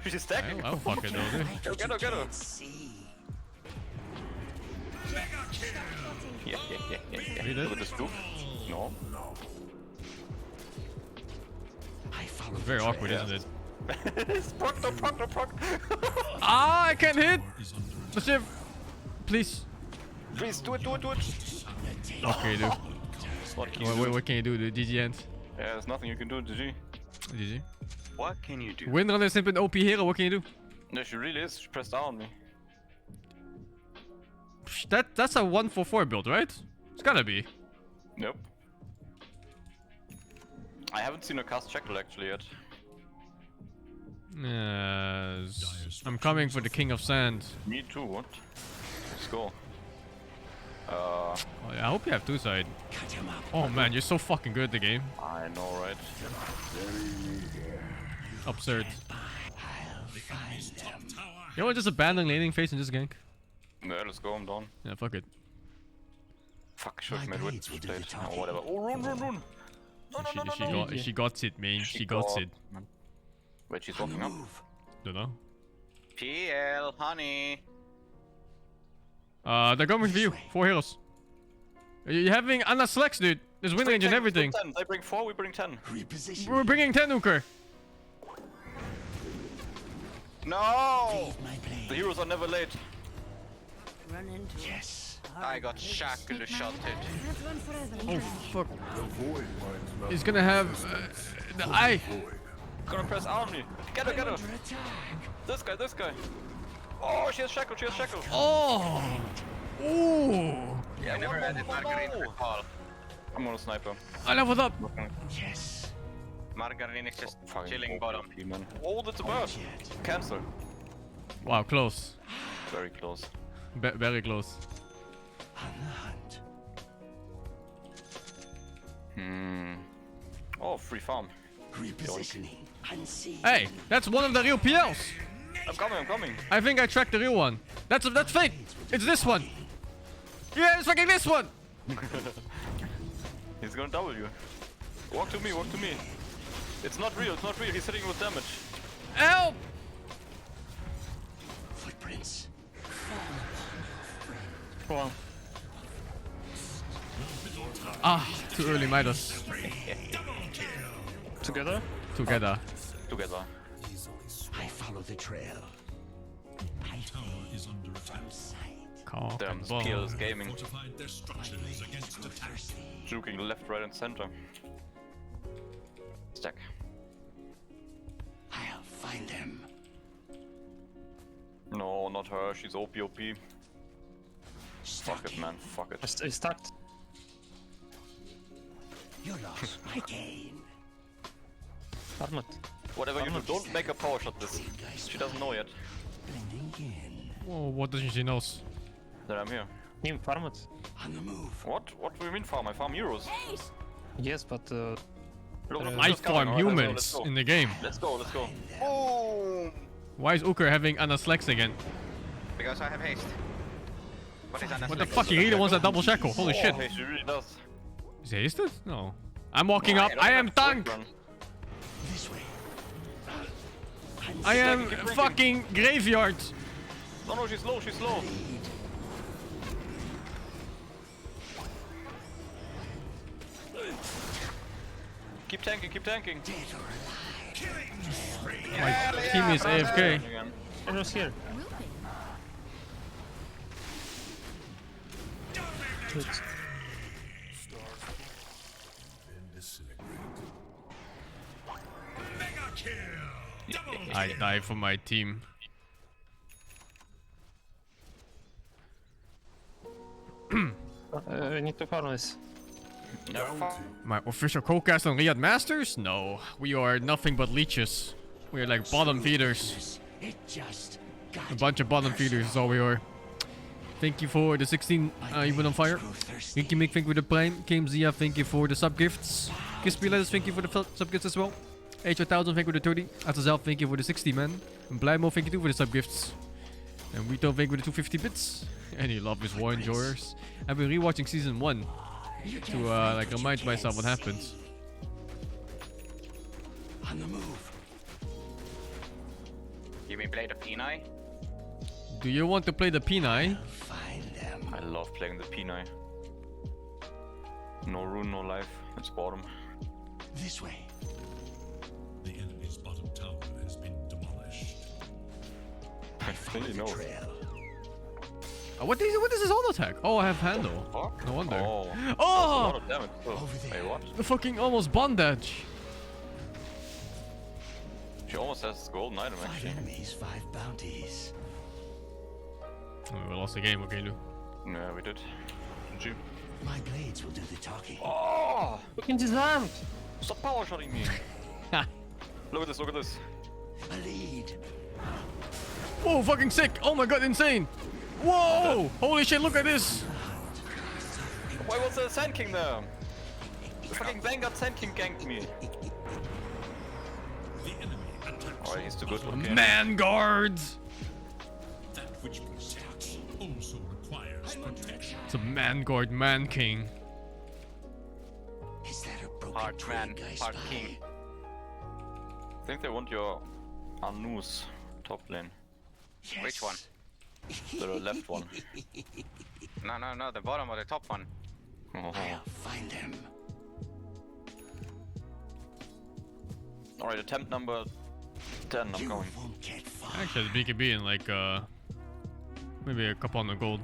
She's I stacking. don't fucking know, dude. Get her. Can't see. Yeah. Read it. Look at this dude. No. I follow It's very the awkward, trail. isn't it? It's proc. Ah, I can't hit! The shiv! Please. Please, do it. Okay, dude. What can you do? What can you do? The GG end. Yeah, there's nothing you can do, GG. GG. What can you do? Windrunner is an OP hero. What can you do? No, she really is. She pressed down on me. That's a 1-4-4 build, right? It's gotta be. Nope. I haven't seen her cast Shackle actually yet. Yes. I'm coming for the King of Sand. Me too, what? Let's go. Oh, yeah, I hope you have two side. Oh man, you're so fucking good at the game. I know, right? Absurd. Enemy's top tower You know what? Just abandon laning phase and just gank. Yeah, let's go, I'm done. Yeah, fuck it. Fuck, should have made witness plate. Or whatever. Oh, run! She got it, man. She got it. Wait, she's walking up. Don't know. PL, honey. They're coming for you. 4 heroes. You're having Anna Slex, dude. There's wind range and everything. They bring 4, we bring 10. Reposition. We're bringing 10 Nuker. No! My blade. The heroes are never late. Run into it. Yes. I got shackled shotted. Can't run forever. Oh, fuck. The void minds not He's gonna have the eye. void. Gonna press army. Get her, get her. This guy. Oh, she has shackle, Oh. Ooh. Yeah, I never added Margarine no. for Paul. I'm gonna snipe her. I leveled up. Yes. Margarine is just Fucking chilling bottom. OP, man. Oh, that's a bird. Cancel. Wow, close. Very close. Very close. On the hunt. Oh, free farm. Repositioning. Unseen. Hey, that's one of the real PLs. I'm coming. I think I tracked the real one. That's fake. It's this one. Yeah, it's fucking this one. He's gonna W. Walk to me. It's not real, he's hitting with damage. Help! Footprints. Ah, too early, Midas. Together. Together. I follow the trail. tower is under attack. Cock Damn, and this ball. PL is gaming. Fortified their structures against attack. Juking left, right, and center. Stack. I'll find them. No, not her, she's OP. Fuck it, man, fuck it. I stacked. You lost my gain. Farm it. Whatever you do, don't make a power shot this. She doesn't know yet Blending in. Whoa, what doesn't she know? that I'm here. Nim, farm it. On the move. What? What do you mean farm? I farm heroes. Yes, but Look, I who's coming, farm alright, humans in the game. Let's go. Boom! Why is Uker having Anna Slex again? Because I have haste. What is Anna's What the leg? fuck? He really wants that double shackle. Holy shit. Hey, she really does. Is he hasted? No. I'm walking up. I am tank. This way. I am fucking graveyard. No, she's low. Keep tanking. My team is AFK. Again. everyone's here. Will be. Good. Mega kill! Double I die for my team. I need to farm this. My official co-cast on Riyadh Masters? No. We are nothing but leeches. We are like bottom feeders. It just got A bunch of bottom feeders is all we are. Thank you for the 16 even on fire. Ricky Mick, thank you for the prime. Game Zia, thank you for the sub gifts. Kispy Letters, thank you for the sub gifts as well. H1000, thank you for the 30. Azazel, thank you for the 60, man. And Blymo, thank you too for the sub gifts. And Rito, thank you for the 250 bits. Any love is war enjoyers. I've been rewatching season 1 to like remind myself what happened. on the move. You mean Blade of Kenai? Do you want to play the Pinai? Find them. I love playing the P9. No rune, no life. It's bottom. This way. The enemy's bottom tower has been demolished. I follow Really the know. trail. What is his own attack? Oh, I have handle. Fuck. No wonder. Oh. Oh! damn it. Oh, wait, what? The fucking almost bondage. She almost has golden item 5 actually. enemies, 5 bounties. Oh, we lost the game, okay, Lu. Yeah, we did. GG. My blades will do the talking. Oh! Fucking disarmed! Stop power shotting me! Look at this, look at this. A lead. Whoa, fucking sick. Oh my god, insane. Whoa! Holy shit, look at this. Why was the Sand King there? The fucking Vanguard Sand King ganked me. The enemy attacks. Oh, he's too good. Okay. Man guards. That which protects also requires protection. It's a man guard, man king. Is that a broken Part man, twig I part spy? king. I think they want your Anus top lane. Yes. Which one? The left one. No, the bottom or the top one. Oh. I'll find them. Alright, attempt number 10, I'm You going. won't get far. Actually, it's BKB in like maybe a couple on the gold.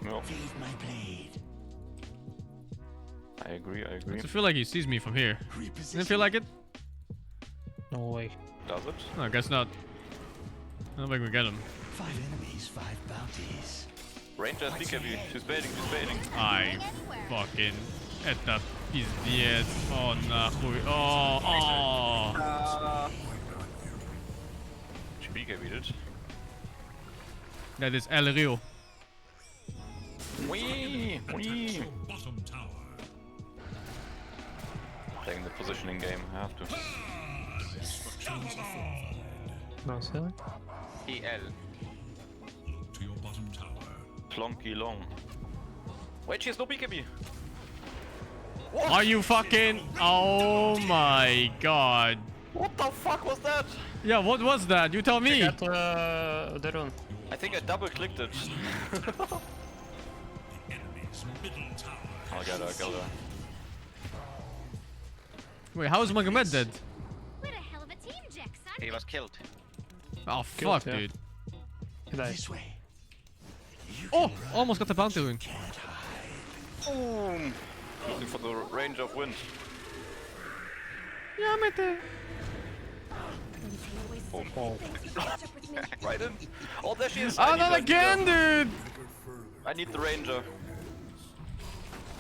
No, Feed my blade. I agree, I agree. I feel like he sees me from here. Reposition. Didn't feel like it? No way. Does it? No, I guess not. I don't think we get him. 5 enemies, 5 bounties. Ranger is BKB. She's baiting, she's baiting. I fucking это пиздец. Oh нахуй. Oh. She BKB'd it. That is El Rio. Wee! Wee! Your bottom tower. Playing the positioning game, I have to. No, silly. EL. Look to your bottom tower. Plonky long. Wait, she has no BKB! Are you fucking? Oh my god. What the fuck was that? Yeah, what was that? You tell me. Got the rune. I think I double clicked it. Enemy's middle tower. I'll get her, I'll get her. Wait, how is Magomed dead? What a hell of a team, Jackson. He was killed. Oh Killed, fuck, yeah. dude. He died. This way. You Oh, can run, almost got the bounty rune. can't hide. Boom! Looking for the range of wind. Yeah, mate. Oh. Right in. Oh, there she is! Oh, I need not her. again, dude. I need the ranger.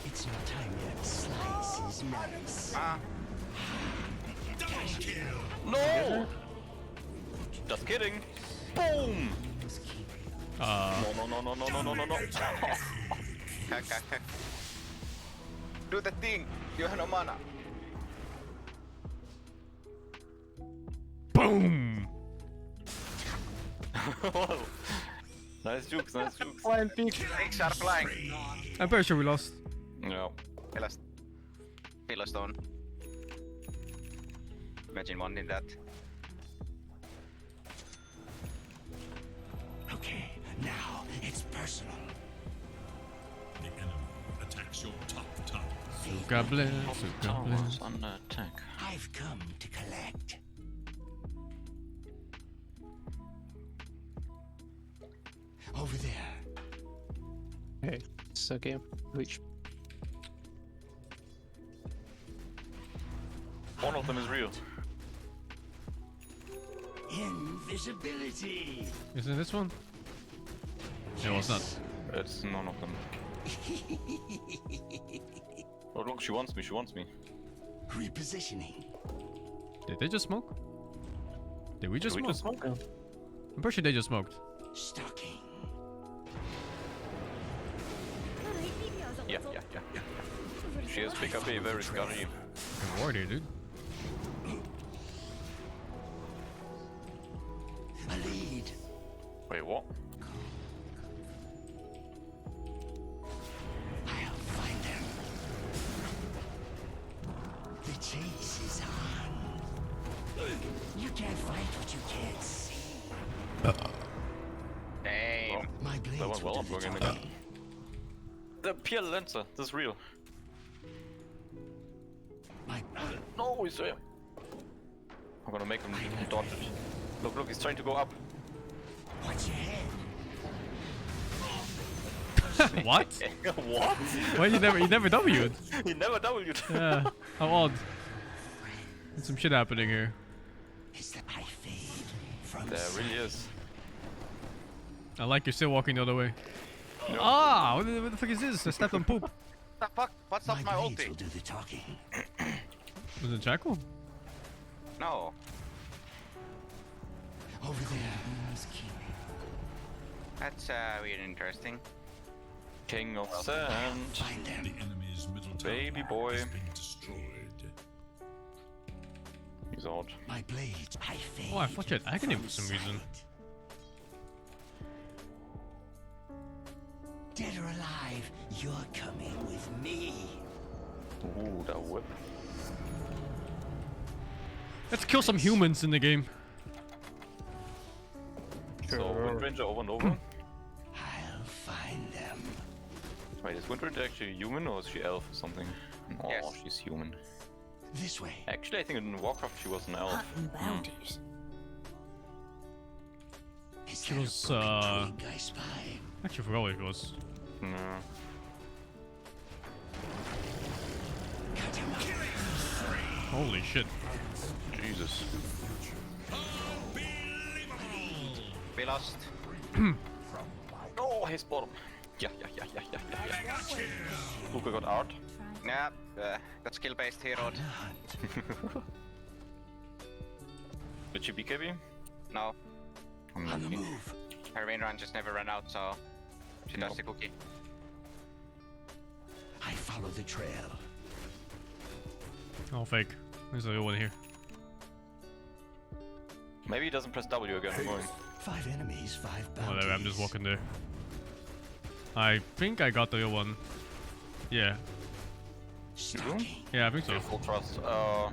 It's your time yet. Slice is nice. Double kill. No! Just kidding. Boom! No. Hack. Do the thing. You have no mana. Boom. Nice jukes, nice jukes. Flying peak. Pigs are flying. I'm pretty sure we lost. Yeah. Pillowstone. Imagine wanting that. Okay, now it's personal. The enemy attacks your top tower. Goblin, goblin. Towers under attack. I've come to collect. Over there. Hey, it's okay. Which? One of them is real. Invisibility. Isn't this one? No, it's not. It's none of them. Oh look, she wants me, she wants me. Repositioning. Did they just smoke? Did we just Did we smoke? just I'm pretty sure they just smoked. Stalking. Yeah. She has pick up a very scary. Fucking warrior, dude. A lead. Wait, what? I'll find them. The chase is on. You can't fight what you can't see. Damn. My blades That went well, will I'm do the looking talking. again. The PL Lancer, this is real. My No, he's there. I'm gonna make him dodge it. Look, he's trying to go up. watch your head. What? What? Why you never W'd? He never W'd. Yeah. How odd. There's some shit happening here. Is that I fade from There really is. I like you're still walking the other way. Ah! What the fuck is this? I stepped on poop. What the fuck? What's up my blades ulti? will do the talking. Was it Jackal? No. Over there. Moon's keep. That's weird and interesting. King of Sand. Find them. The enemy's middle tower Baby boy. has been destroyed. He's out. My blades. I fade. Oh, I thought you had agony from for some reason. sight. Dead or alive, you're coming with me. Ooh, that whip. Let's kill some humans in the game. So, Wind Ranger over and over. I'll find them. Wait, is Wind Ranger actually human or is she elf or something? Oh, Yes. she's human. This way. Actually, I think in Warcraft she was an elf. Hunting bounties. Is She that a was, broken twig I spy? Actually, I forgot what it was. No. Cut him up. Holy shit. Jesus. We lost. Oh, his bottom. Yeah. Luca got art. Yeah, got skill based hero. Did she BKB? No. I'm On the lucky. move. Her main run just never ran out, so she does the cookie. I follow the trail. Oh, fake. There's a real one here. Maybe he doesn't press W again. I'm going. 5 enemies, 5 bounties. Whatever, I'm just walking there. I think I got the real one. Yeah. Stalking. Yeah, I think so. Full trust. Oh,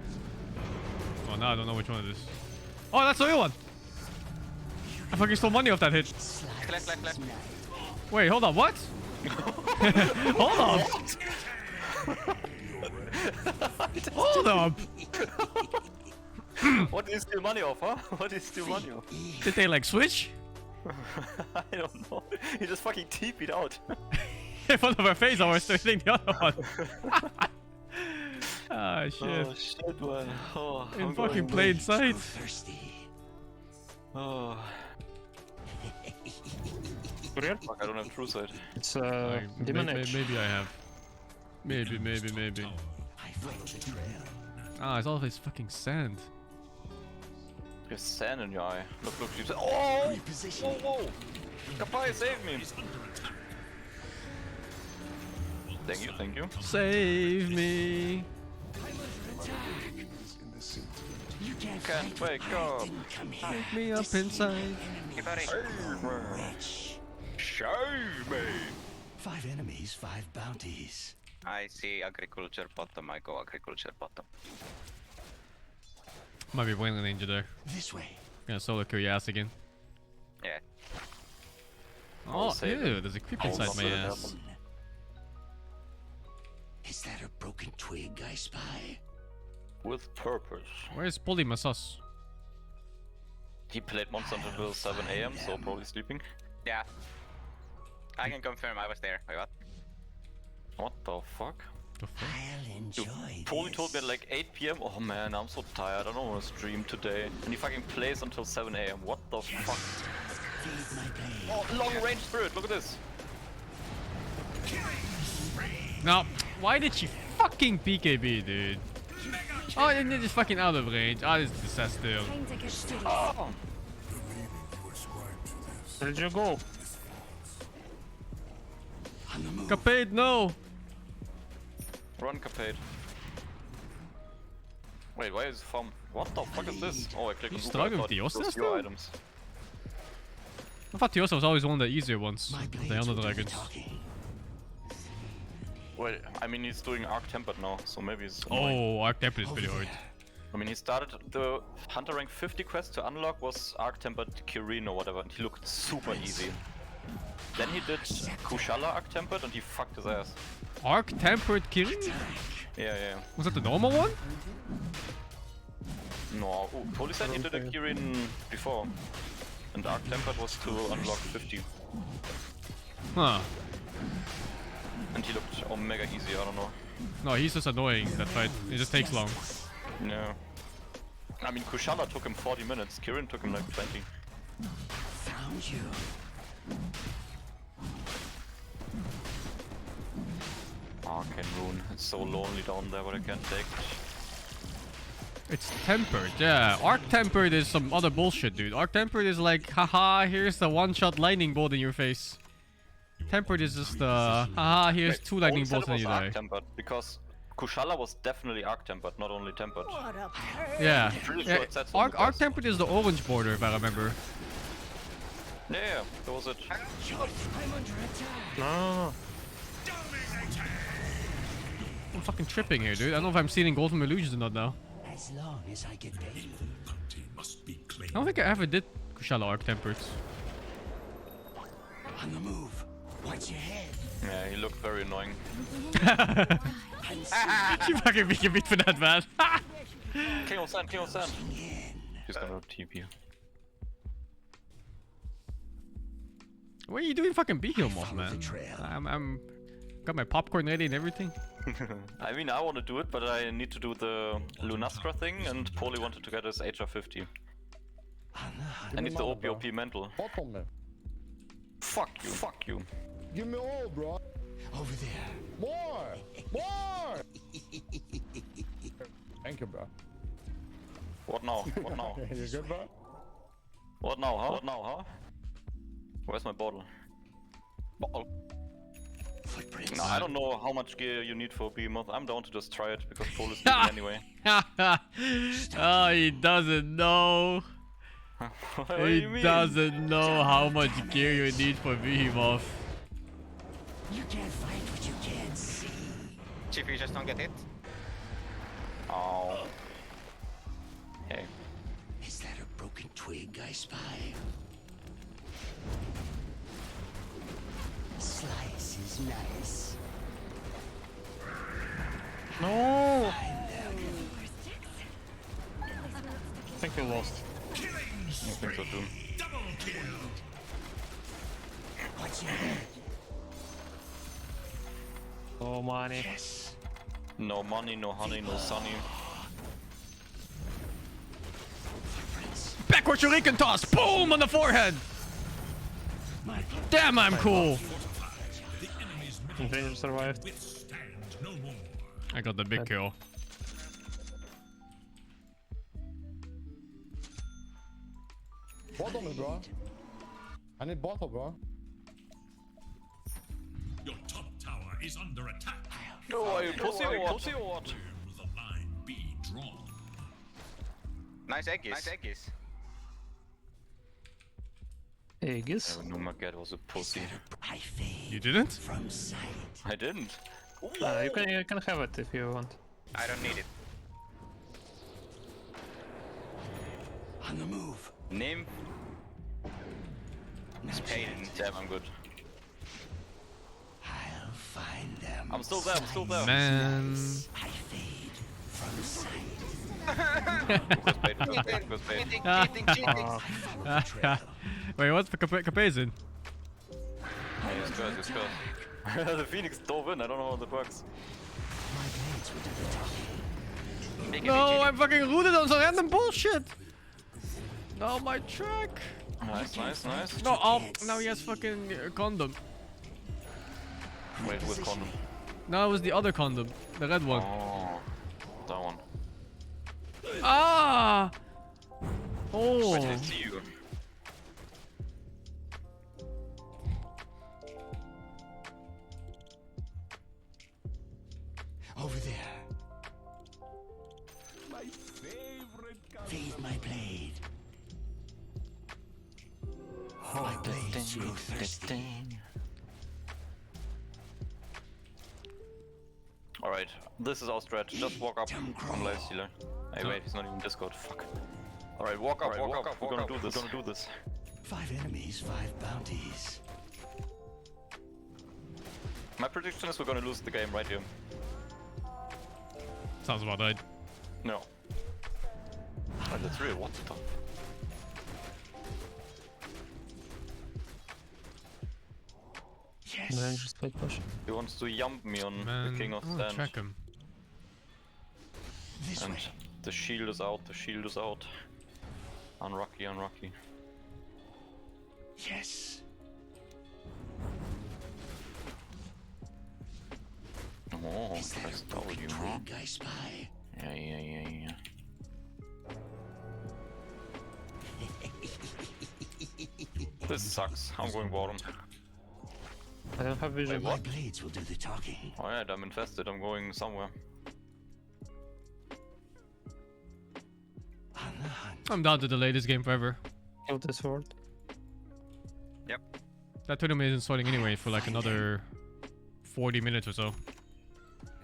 now I don't know which one it is. Oh, that's the real one! I fucking stole money off that hit. Left. Wait, hold on, what? Hold on! Hold up! What did he steal money off, huh? What did he steal money off? Did they like switch? I don't know. He just fucking TP'd out. In front of her face, I was stealing the other one. Ah, shit. Oh shit, man. Oh, In I'm fucking going. plain sight. Thirsty. Oh. Fuck, I don't have true sight. It's Maybe I have. Maybe. I follow the trail. Ah, it's all this fucking sand. There's sand in your eye. Look, she's. Oh! Repositioning. Whoa! Kapai, save me! Thank you. Save me. You can't Can't fight wake with I up. didn't come here. Pick me up inside. Hey, buddy. Rich. Shave me! 5 enemies, 5 bounties. I see agriculture bottom, I go agriculture bottom. Might be Wayland Ninja there. This way. Gonna solo kill your ass again. Yeah. Oh, save ew, there's a creep I'll inside my not let it ass. happen. Is that a broken twig I spy? With purpose. Where's Polymasus? He played Monster until 7 AM, so probably sleeping. Yeah. I can confirm I was there. Wait, what? What the fuck? The fuck? I'll enjoy Totally this. told me at like 8 PM. Oh man, I'm so tired. I don't want to stream today. And he fucking plays until 7 AM. What the fuck? Feed my blade. Oh, long range spirit. Look at this. Now, why did she fucking BKB, dude? Oh, and they're just fucking out of range. Ah, this is disaster. Time to get serious. Oh, Where did you go? On the move. Capade, no! run Capade. Wait, why is from? What the fuck is this? Oh, I clicked You on Google. struggling I with the thought Yosta those still? were items. I thought Tiosa was always one of the easier ones. My of the blades Elder will do the Dragons. talking. Wait, I mean he's doing Arc Tempered now, so maybe he's. annoying. Oh, Arc Temple is pretty Over hard. there. I mean he started the Hunter rank 50 quest to unlock was Arc Tempered Kirin or whatever, and he looked super easy. Then he did Kushala Arc Tempered and he fucked his ass. Arc Tempered Kirin? Yeah. Was that the normal one? No, Poli said he did a Kirin before. And Arc Tempered was to unlock 50. Huh. And he looked omega easy, I don't know. No, he's just annoying, that fight. It just takes long. Yeah. I mean, Kushala took him 40 minutes, Kirin took him like 20. Found you. Arcane Rune, it's so lonely down there, but I can't take it. It's tempered, yeah. Arc tempered is some other bullshit, dude. Arc tempered is like, haha, here's the one-shot lightning bolt in your face. Tempered is just haha, here's Wait, two lightning Owen said bolts it and was you arc die. tempered because Kushala was definitely arc tempered, not only tempered. What a pain. Yeah. Pretty sure Yeah, it said so in arc the arc test. tempered is the orange border, if I remember. Yeah, that was it. I'm under attack. No. I'm fucking tripping here, dude. I don't know if I'm stealing gold from illusions or not now. As long as I get paid. Bounty must be claimed. I don't think I ever did Kushala arc tempered. On the move. Watch your head. Yeah, he looked very annoying. You fucking make a beat for that, man. King of Sand, King of Sand. He's gonna TP. What are you doing fucking B-heal mob, man? trail. I'm got my popcorn ready and everything. I mean, I want to do it, but I need to do the Lunastra thing, and Poli wanted to get his HR50. I need the OP mental. Bottom man. Fuck you, fuck you. Give me all, bro. Over there. More! More! Thank you, bro. What now? What now? You good, bro? What now, huh? What now, huh? Where's my bottle? Bottle. Footprints. No, I don't know how much gear you need for Behemoth. I'm down to just try it because Pol is leaving anyway. Oh, he doesn't know. What do He you mean? doesn't know how much gear you need for Behemoth. You can't fight what you can't see. Chief, you just don't get hit. Oh. Hey. Is that a broken twig I spy? Slice is nice. No. I think we lost. I think so too. Double kill. Watch your head. Oh, money. Yes. No money, no honey, no sunny. Footprints. Backward shuriken toss! Boom on the forehead! My Damn, I'm cool! The enemy's Invader survived. withstand no more. I got the big kill. Bottom me, bro. I need bottom, bro. Your top tower is under attack. No, are you pussy or what? Pussy or what? Where will the line be drawn? Nice Aegis. Nice Aegis. Aegis. No, my god was a pussy. I fade You didn't? from sight. I didn't. You can have it if you want. I don't need it. On the move. Name? Not Pain. yet. Damn, I'm good. I'll find them. I'm still there, I'm still there. Man. I fade from sight. Lucas paid, Lucas paid, Lucas paid. Uh, Wait, what's for Capazin? Hey, it's good, it's good. The Phoenix dove in, I don't know how that works. My blades will do the talking. No, I'm fucking rooted on some random bullshit! No, my track! Nice, nice, nice. No, oh, now he has fucking condom. Wait, with condom. No, it was the other condom. The red one. Oh, that one. Ah! Oh! Wait, I see you. Over there. My favorite color. Feed my blade. My blades grow thirsty. Alright, this is our stretch. Just walk up. Dumb I'm live stealer. Hey, wait, he's not even Discord. Fuck. Alright, walk up, walk up. We're gonna do this. We're gonna do this. 5 enemies, 5 bounties. My prediction is we're gonna lose the game right here. Sounds about right. No. Alright, that's real. What the fuck? And then just play push. He wants to jump me on Man, the king of I wanna sand. track him. This And way. the shield is out, the shield is out. Unlucky, unlucky. Yes. Oh, Is that press a broken W, huh? twig I spy? Yeah. This sucks. I'm going bottom. I don't have vision. My blades will do the talking. Alright, I'm infested. I'm going somewhere. On the hunt. I'm down to delay this game forever. Kill this sword. Yep. That tournament isn't starting anyway for like another 40 minutes or so.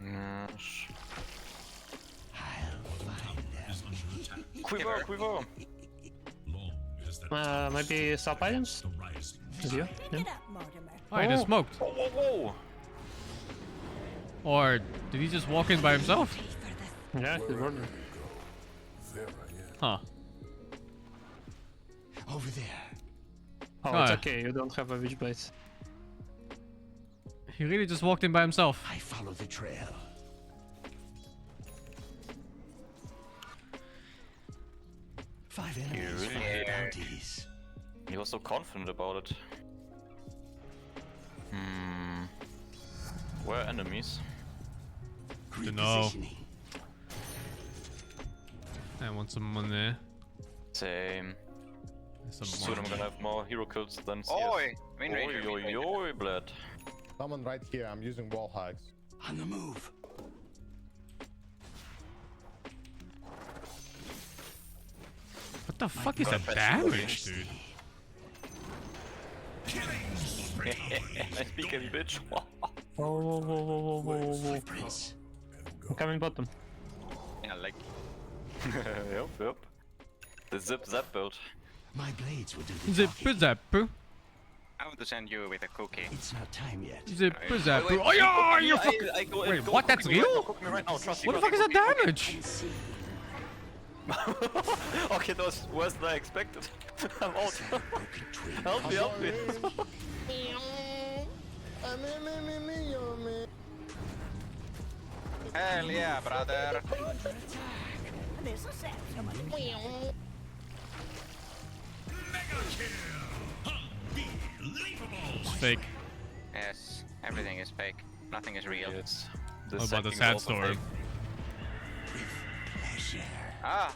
Yes. I'll find them. Is under attack. Quiver, quiver! Long as that Maybe stop items? the rising. Is you? Yeah. Get up, Mortimer. Oh, he just smoked. Whoa, whoa, whoa! Or did he just walk in by himself? Yeah, he's wondering. Huh. Over there. Oh, it's Ah. okay, you don't have a witch blade. He really just walked in by himself. I follow the trail. Five enemies, really five care. bounties. He was so confident about it. Where are enemies? Dunno. Repositioning. I want some money. Same. Some Soon I'm money. gonna have more hero kills than CS. Oi! Wind Ranger, Oi, Wind oi, Ranger. oi, blood. Someone right here. I'm using wall hacks. On the move. What the fuck is that damage, dude? Nice peek, heavy bitch. Whoa. Footprints. I'm coming bottom. Yeah, like Yep. The zip-zap build. My blades will do the Zip talking. zapper. I want to send you with a cookie. It's not time yet. Zip zapper. Wait, Oh yeah, you fucking. I go in, Wait, go, what? cook That's me right real? now, cook me right now, trust me, What the fuck is that damage? See. Okay, that was worse than I expected. I'm out. Broken twig. Help me, help me. Hell yeah, brother! This'll set someone. Mega kill! Unbelievable! It's fake. Yes, everything is fake. Nothing is real. It's What about the second sad also story? fake. Pleasure. Ah!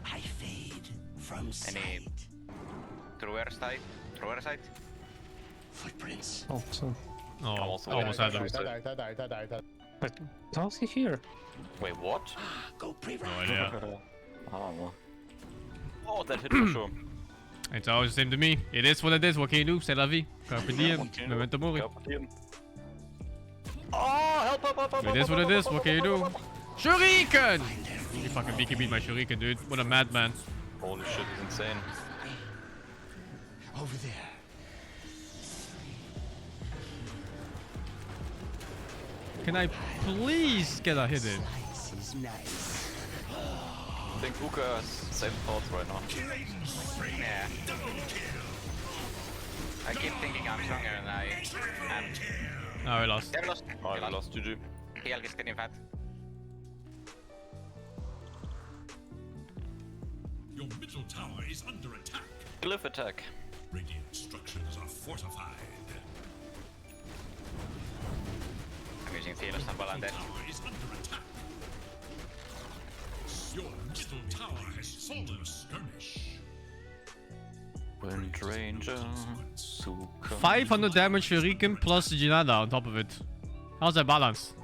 I fade from sight. Truer side? Truer side? Footprints. Oh, so. Oh, Almost almost had him. died. But how's he here? Wait, what? Go pre-roll. No idea. Oh, oh, that hit for sure. It's always the same to me. It is what it is. What can you do? C'est la vie. Carpe diem. Memento mori. Oh, help! It is what it is. What can you do? Shuriken! He fucking Viki beat my Shuriken, dude. What a madman. Holy shit, he's insane. Over there. Can I please get a hit in? Slice is nice. I think Uka has same thoughts right now. Yeah. I keep thinking I'm stronger than I am. No, we lost. Yeah, we lost. Oh, I lost GG. Helg is getting fat. Your middle tower is under attack. Glyph attack. Radiant structures are fortified. I'm using Thelos and Balan there. Tower is under attack. Your middle tower has fallen a skirmish. Wind Ranger. Suka. 500 damage Shuriken plus Jinada on top of it. How's that balance?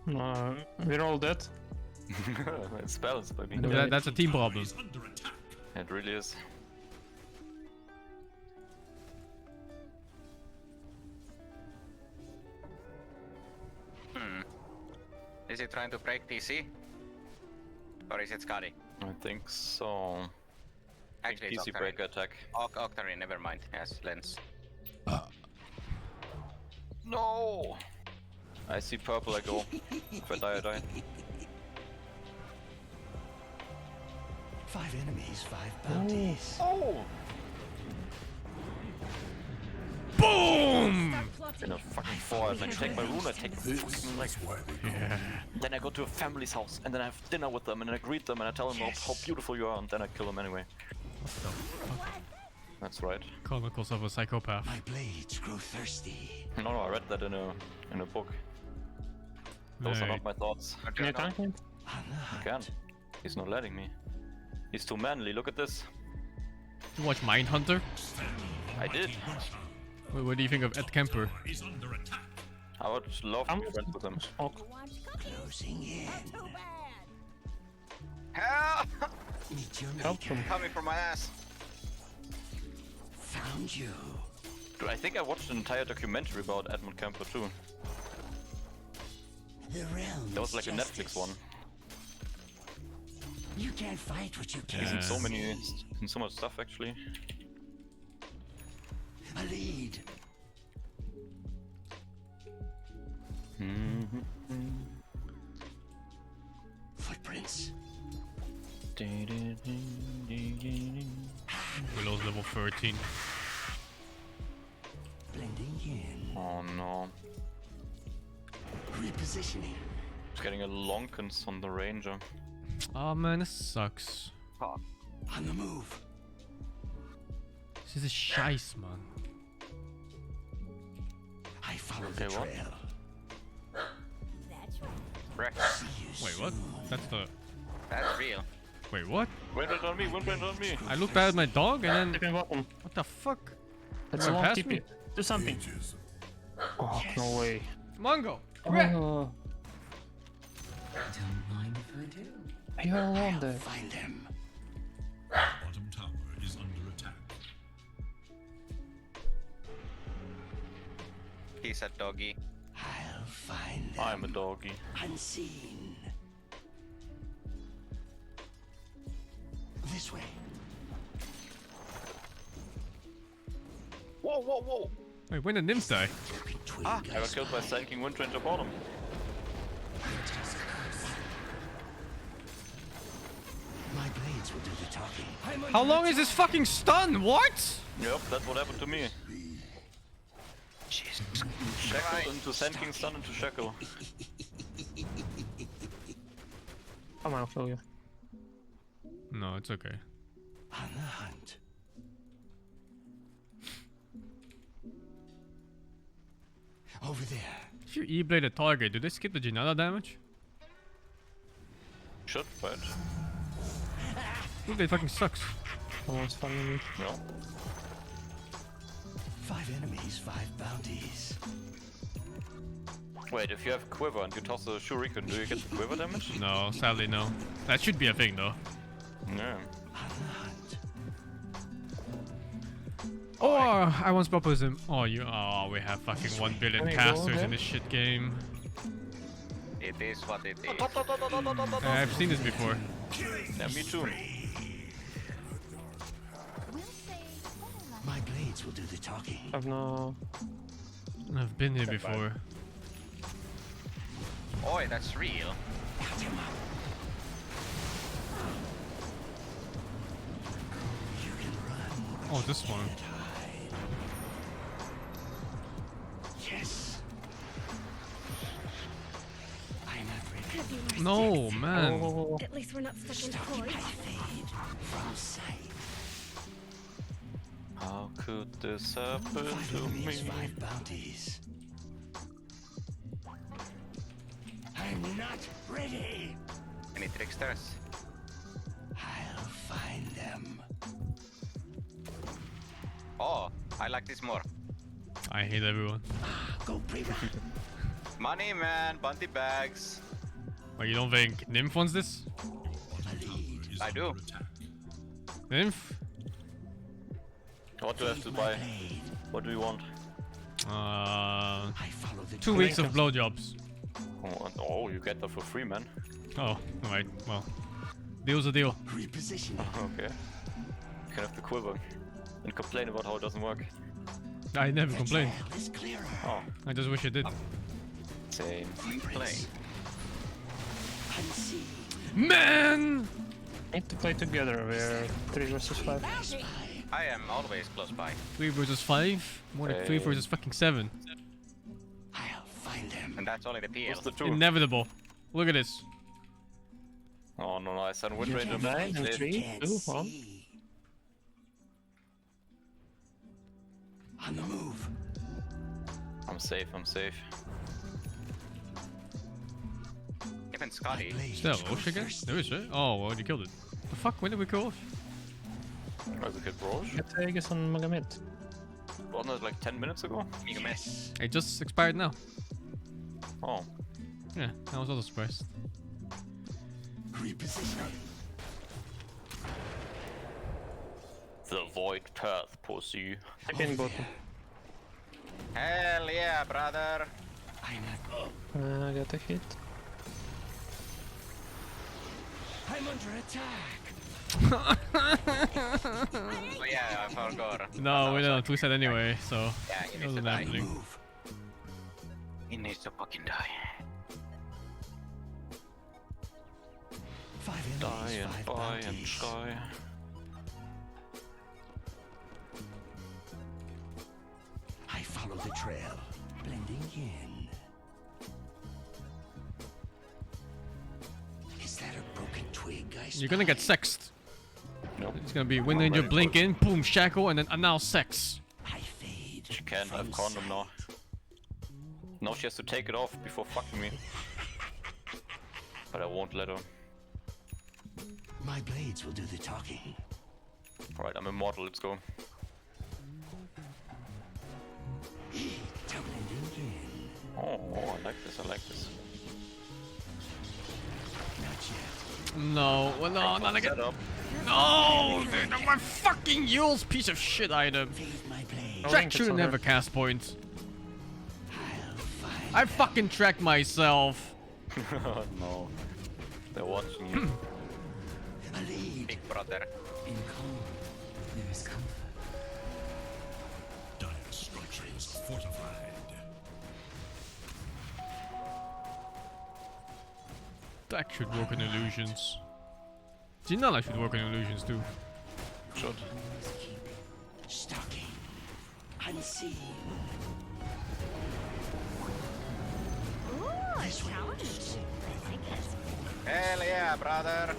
We're all dead. It's balanced by me. That's a team problem. Is under attack. It really is. Is he trying to break PC? Or is it Skadi? I think so. Actually, it's PC Octarine. break attack. Octarine, never mind. Yes, Lens. No! I see purple, I go. If I die, I die. Five enemies, five bounties. Oh! Boom! In a fucking forest, I take my rune, I take a fucking leg. Yeah. Then I go to a family's house, and then I have dinner with them, and then I greet them, and I tell them how beautiful you are, and then I kill them anyway. What the fuck? That's right. Chronicles of a Psychopath. My blades grow thirsty. No, I read that in a book. Those are not my thoughts. Can you tank him? I can't. He's not letting me. He's too manly. Look at this. You watch Mindhunter? I did. Wait, what do you think of Ed Kemper? Is under attack. I would love to be friends with him. Oh, Closing in. Too bad. Help! Meet your help maker. him. Coming from my ass. Found you. Dude, I think I watched an entire documentary about Edmund Kemper too. The realm. That was like a Netflix one. You can't fight what you He's can't. in so much stuff actually. A lead. Footprints. Willow's level 13. Blending in. Oh no. Repositioning. He's getting a Lonkins on the Ranger. Oh man, this sucks. On the move. This is a scheiß, man. I follow Okay, the what? trail. That's right. Wreck. Wait, what? That's the... That's real. Wait, what? Windbrand on me, windbrand on me. I looked bad at my dog and then... Second bottom. What the fuck? That's You a went long past me? TP. Do something. Oh, no way. Mongo! Oh, Don't mind if I do. you're alone there. Find them. Bottom tower is under attack. He's a doggy. I'll find them. I'm a doggy. Unseen. This way. Whoa, whoa, whoa! Wait, when did Nims die? Between I got killed by Sanking Windranger bottom. My blades will do the talking. How long is this fucking stun? What? Yep, that's what happened to me. Jesus. Shackle into Sanking stun into Shackle. Come on, I'll kill you. No, it's okay. On the hunt. Over there. If you E-blade a target, do they skip the Janata damage? Should, but E-blade fucking sucks. Someone's following me. no. 5 enemies, 5 bounties. Wait, if you have Quiver and you toss a Shuriken, do you get the Quiver damage? No, sadly no. That should be a thing though. Yeah. On the hunt. Oh, I once proposed him. Oh, you. Oh, we have fucking 1 billion Can we go casters there? in this shit game. It is what it is. I've seen this before. Yeah, me too. We'll say My blades will do the talking. I've no... I've been here before. Oi, that's real. Got him up. You can run. Oh, this one. Can't hide. Yes. I'm not ready. could be worse. No, Jax. man. Oh, At least we're not stuck in Stalking cords. my fade from sight. How could this happen 5 to enemies, me? 5 bounties. I'm not ready. Any tricksters? I'll find them. Oh, I like this more. I hate everyone. Go pre-run. Money, man. Bounty bags. Wait, you don't think Nymph wants this? A lead. Is I under do. attack. Nymph? What do I have to buy? Blade. What do you want? I follow the 2 weeks of blowjobs. Oh, you get that for free, man. Oh, alright, well. Deal's a deal. repositioning. Okay. You can have the Quiver and complain about how it doesn't work. I never complained. Trail is clearer. Oh, I just wish I did. same. Play. Unseen. Man! need to play together. We're 3 versus 5. Bounty. I am always close by. 3 versus 5? More like 3 versus fucking 7. I'll find them. And that's only the PL. What's the two? Inevitable. Look at this. Oh no, I sent Wind You Ranger. can't 9 fight and what you 3, can't 2, 1. see. On the move. I'm safe, I'm safe. Even Scotty. Is there a Roche again? There is, right? Oh, well, you killed it. The fuck? When did we kill off? Where's the kid Roche? Get Aegis on Magomed. Wasn't it like 10 minutes ago? You miss. It just expired now. Oh. Yeah, I was also surprised. Reposition. The Void Path, pussy. Again, bottom. Hell yeah, brother. I got a hit. I'm under attack. Oh yeah, I forgot. No, we don't 2-set anyway, so Yeah, it he needs to wasn't die. happening. Move. He needs to fucking die. 5 Die enemies, and 5 buy and bounties. die. I follow the trail, blending in. Is that a broken twig I You're gonna get spy? sexed. Nope. It's gonna be Wind Ranger, blink in, boom, shackle, and then now sex. I fade. She can't have from condom sight. now. Now she has to take it off before fucking me. But I won't let her. My blades will do the talking. Alright, I'm immortal, let's go. Blending in. Oh, I like this, I like this. Not yet. No, well, no, not again. Set up. No, dude, my fucking Yule's piece of shit item. Fade my blade. Oh, Track Link, it's shouldn't on have her. a cast point. I'll find I fucking tracked myself. No. They're watching you. a lead. Big brother. In calm, there is comfort. Dire structures fortified. That should work in illusions. Ginala should work in illusions too. Should. Stalking. Unseen. Ooh, a challenge. I like it. Hell yeah, brother.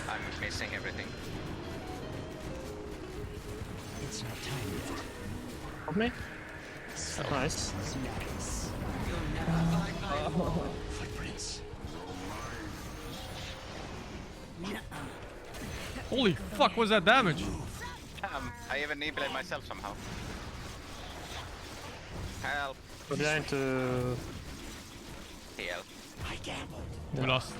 I'm missing everything. It's not time yet. Help me. Nice. Nice. Footprints. Holy fuck, was that damage? I even neebulate myself somehow. Help. We're trying to. TL. I gambled. We lost.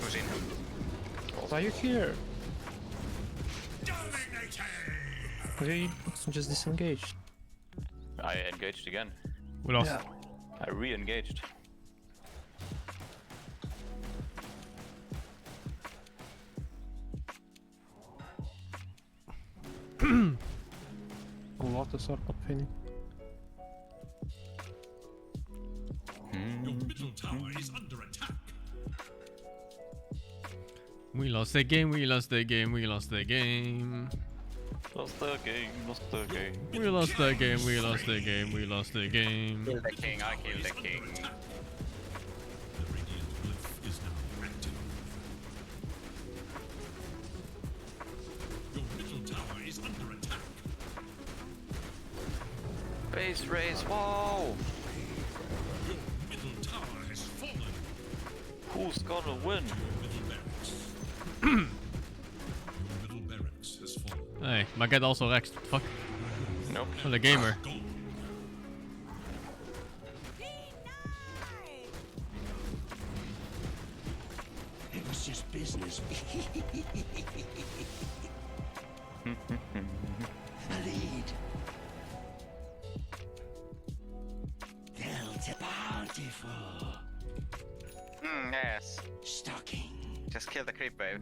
Who's in? Why are you here? Dominating! Okay, just disengaged. I engaged again. We lost. Yeah. I re-engaged. A lot of sort of feeling. Your middle tower is under attack. We lost the game, we lost the game, we lost the game. Lost the game, lost the game. We lost the game, we lost the game, we lost the game. Kill the king, I kill the king. The radiant glyph is now active. Your middle tower is under attack. Base race, whoa! Your middle tower has fallen. Who's gonna win? Middle barracks. Your middle barracks has fallen. Hey, my guy also Rex. Fuck. Nope. I'm the gamer. Gold. It was just business. A lead. Delta bountiful. Yes. Stalking. Just kill the creep wave.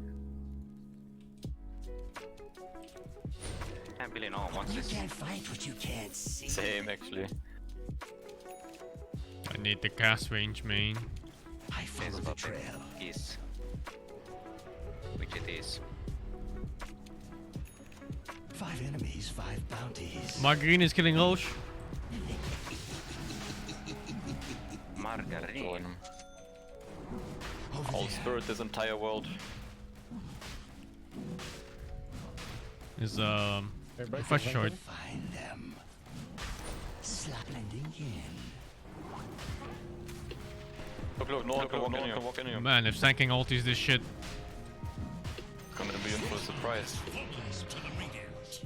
Can't really know what's You this. can't fight what you can't see. Same actually. I need the cast range, main. I This follow is the what trail. it is. Which it is. 5 enemies, 5 bounties. Margarine is killing Roche. Margarine. Join him. Over I'll there. spirit this entire world. Is Hey, break fresh the short. Find them. Slap blending in. Look, no one can walk in here. Man, if Sanking ultis this shit. I'm gonna be in for a surprise. Falls to the radiant.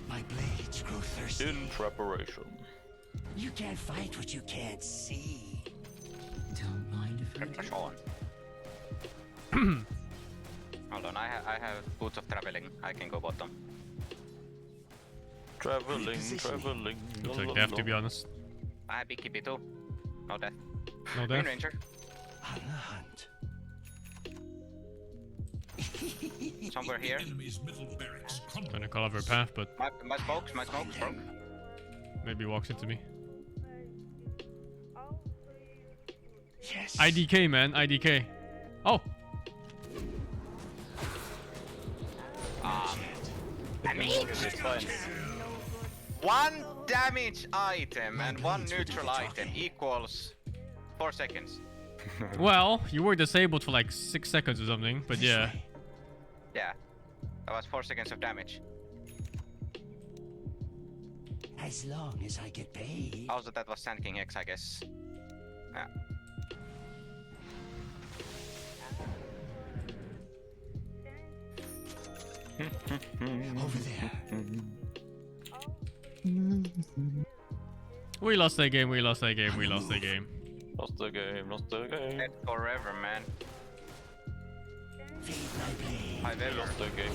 My blades grow thirsty. In preparation. You can't fight what you can't see. Don't mind if I do. Sean. Hold on, I have boots of traveling. I can go bottom. Traveling. Looks like death, to be honest. I have BKB too. No death. No Green death. Ranger. On the hunt. Somewhere here. Enemy's middle barracks crumble. Trying to call over path, but My smokes broke. maybe walks into me. Yes. IDK, man. IDK. Oh! It's fine. One damage item and one neutral item equals 4 seconds. Well, you were disabled for like 6 seconds or something, but yeah. Yeah. That was 4 seconds of damage. As long as I get paid. Also, that was Sand King X, I guess. Yeah. Over there. We lost that game, we lost that game, we lost that game. Lost the game. Dead forever, man. Feed my blade. I've ever. Lost the game.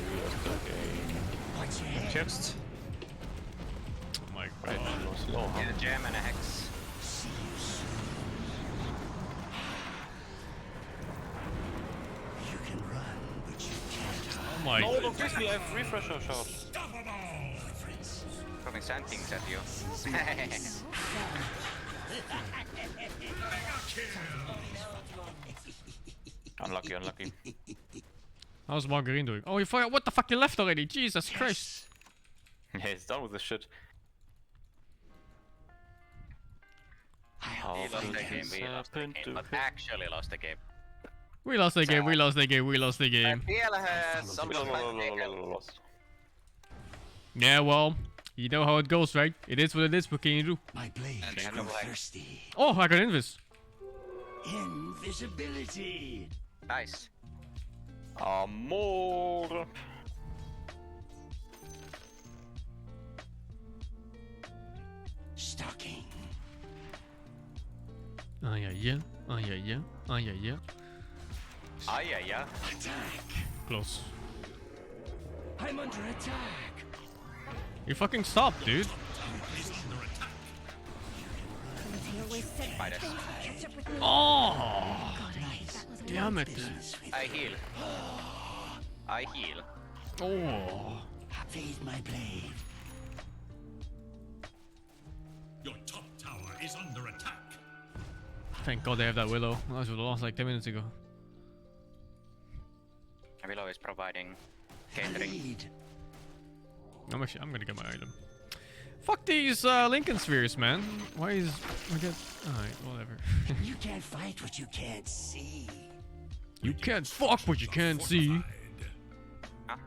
Watch your head. Chest. Oh my Right, god. it was low, huh? Get a gem and a hex. See you soon. You can run, but you can't hide. Oh my. No, don't kiss me. I have refresher shot. Friends. Throwing Sand Kings at you. Unlucky. How's Margarine doing? Oh, you forgot. What the fuck? You left already? Jesus Christ. Yeah, he's done with this shit. I'll We lost find the them. game, we lost the game, but actually lost the game. We lost the game, we lost the game, we lost the game. FPL has some Lost. Yeah, well, you know how it goes, right? It is what it is. What can you do? My blades And they have grow no legs. thirsty. Oh, I got invis. Invisibility. Nice. Amor. Stalking. Ah, yeah, yeah. Ah, yeah, yeah. Ah, yeah, yeah. Yeah. Attack. Close. I'm under attack. You fucking stop, dude. Fight us. Catch up with me. Oh, Nice. damn it. Peace with I heal. I heal. Oh. Feed my blade. Your top tower is under attack. Thank God they have that Willow. I was lost like 10 minutes ago. Willow is providing The catering. lead. I'm gonna get my item. Fuck these Lincoln spheres, man. Why is I get? Alright, whatever. You can't fight what you can't see. You can't fuck what you can't see. Fortified. Huh?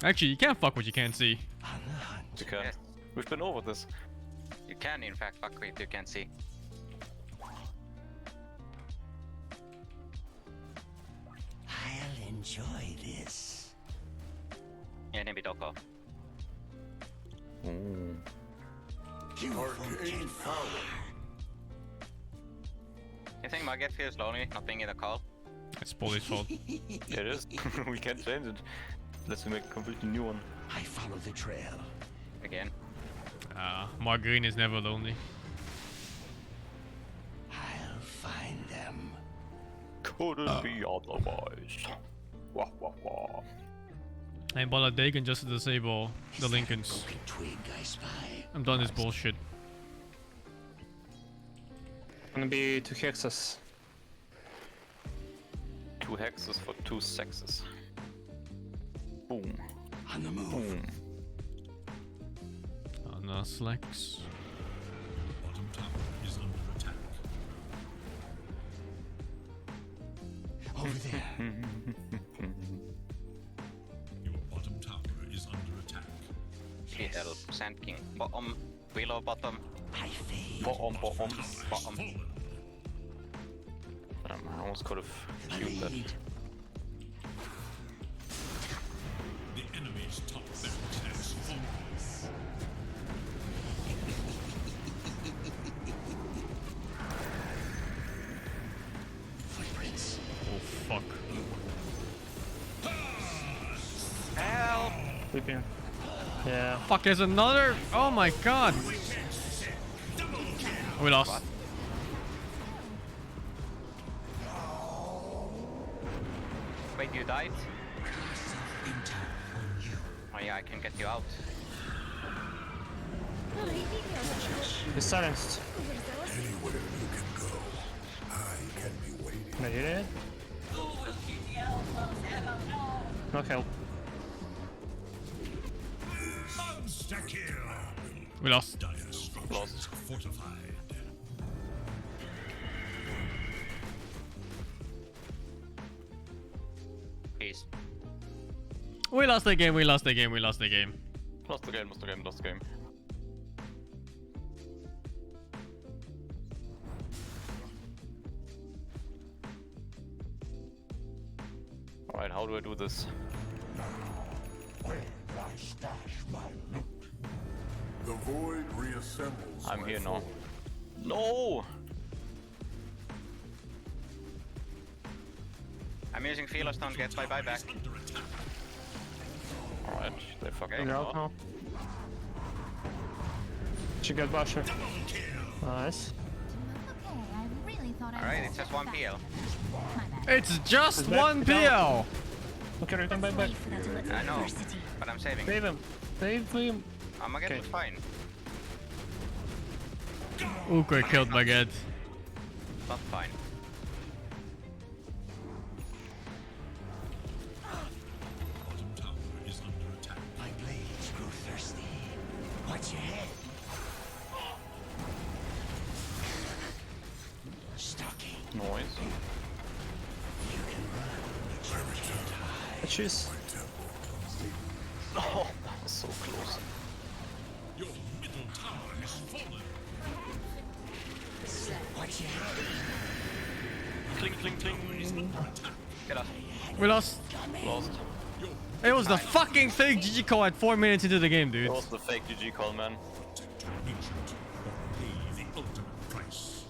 Actually, you can't fuck what you can't see. On the hunt. You can. Yes. We've been over this. You can in fact fuck with you can see. I'll enjoy this. Enemy Doko. You forget far. You think Marget feels lonely not being in the call? It's Polish fault. It is. We can't change it. Let's make a completely new one. I follow the trail. Again. Margarine is never lonely. I'll find them. Couldn't be otherwise. Wah wah wah. Hey, but they can just disable the Lincolns. Broken twig I spy. I'm done this bullshit. Gonna be 2 hexes. 2 hexes for 2 sexes. Boom. On the move. Boom. Slacks. Bottom tower is under attack. Over there. Your bottom tower is under attack. Help, Sand King. Bottom, below bottom. I fade. Bottom. Bottom. Fallen. I almost could have killed that. Lead. The enemy's top barracks has fallen. Footprints. Oh fuck. Help! Sleeping. Yeah. Fuck, there's another. Oh my god. We lost. Wait, you died? Intel on you. Oh yeah, I can get you out. He's silenced. Anywhere you can go, I can be waiting. Can I hit it? No help. Monster kill. We lost. Dire structures fortified. Peace. We lost the game. We lost the game. We lost the game. Lost the game. Alright, how do I do this? The void reassembles. I'm here now. No! I'm using Philostone, get my buyback. Alright, they fucking You're out now. She got Basher. Nice. Okay, I really thought I Alright, it says 1 PL. My bad. It's just Is that 1 down? PL. Okay, return back back. Wait for that to look I know, adversity. but I'm saving. Save him. Save him. I'm gonna get Okay. fine. Ukwe killed my god. Not fine. Bottom tower is under attack. My blades grow thirsty. Watch your head. Stalking. noise. You can run, but you can't hide. Cheers. Oh, that was so close. Your middle tower has fallen. Watch your head. Cling, cling, cling. Get us. We lost. Lost. It was the fucking fake GG call at 4 minutes into the game, dude. It was the fake GG call, man. Ancient, or pay the ultimate price.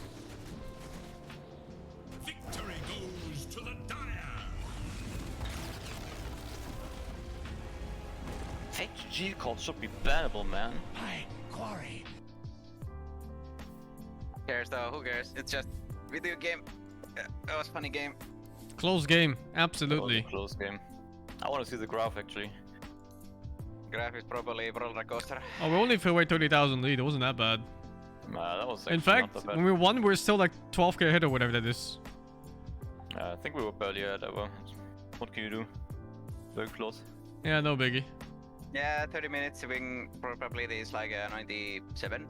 Victory goes to the dire. Fake GG call should be bannable, man. My quarry. Who cares though? Who cares? It's just video game. That was a funny game. Close game. That was a Absolutely. close game. I want to see the graph actually. Graph is probably roller coaster. Oh, we only fell away 30,000 lead. It wasn't that bad. That was actually In fact, not that bad. when we won, we're still like 12k ahead or whatever that is. I think we were barely at ever. What can you do? Very close. Yeah, no biggie. Yeah, 30 minutes to win probability is like 97.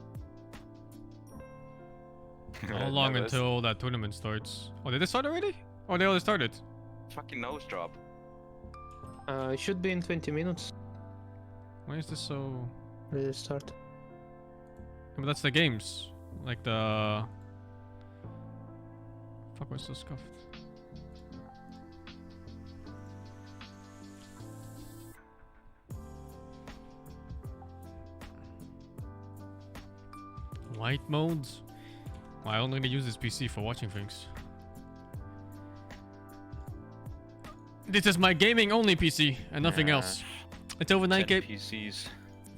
How long Never is. until that tournament starts? Oh, did it start already? Oh, they already started. Fucking nose drop. It should be in 20 minutes. Why is this so... Ready to start. Yeah, but that's the games. Like the... Fuck, what's so scuffed? Light modes? Well, I only use this PC for watching things. This is my gaming only PC and nothing Yeah. else. It's over 9k. PCs.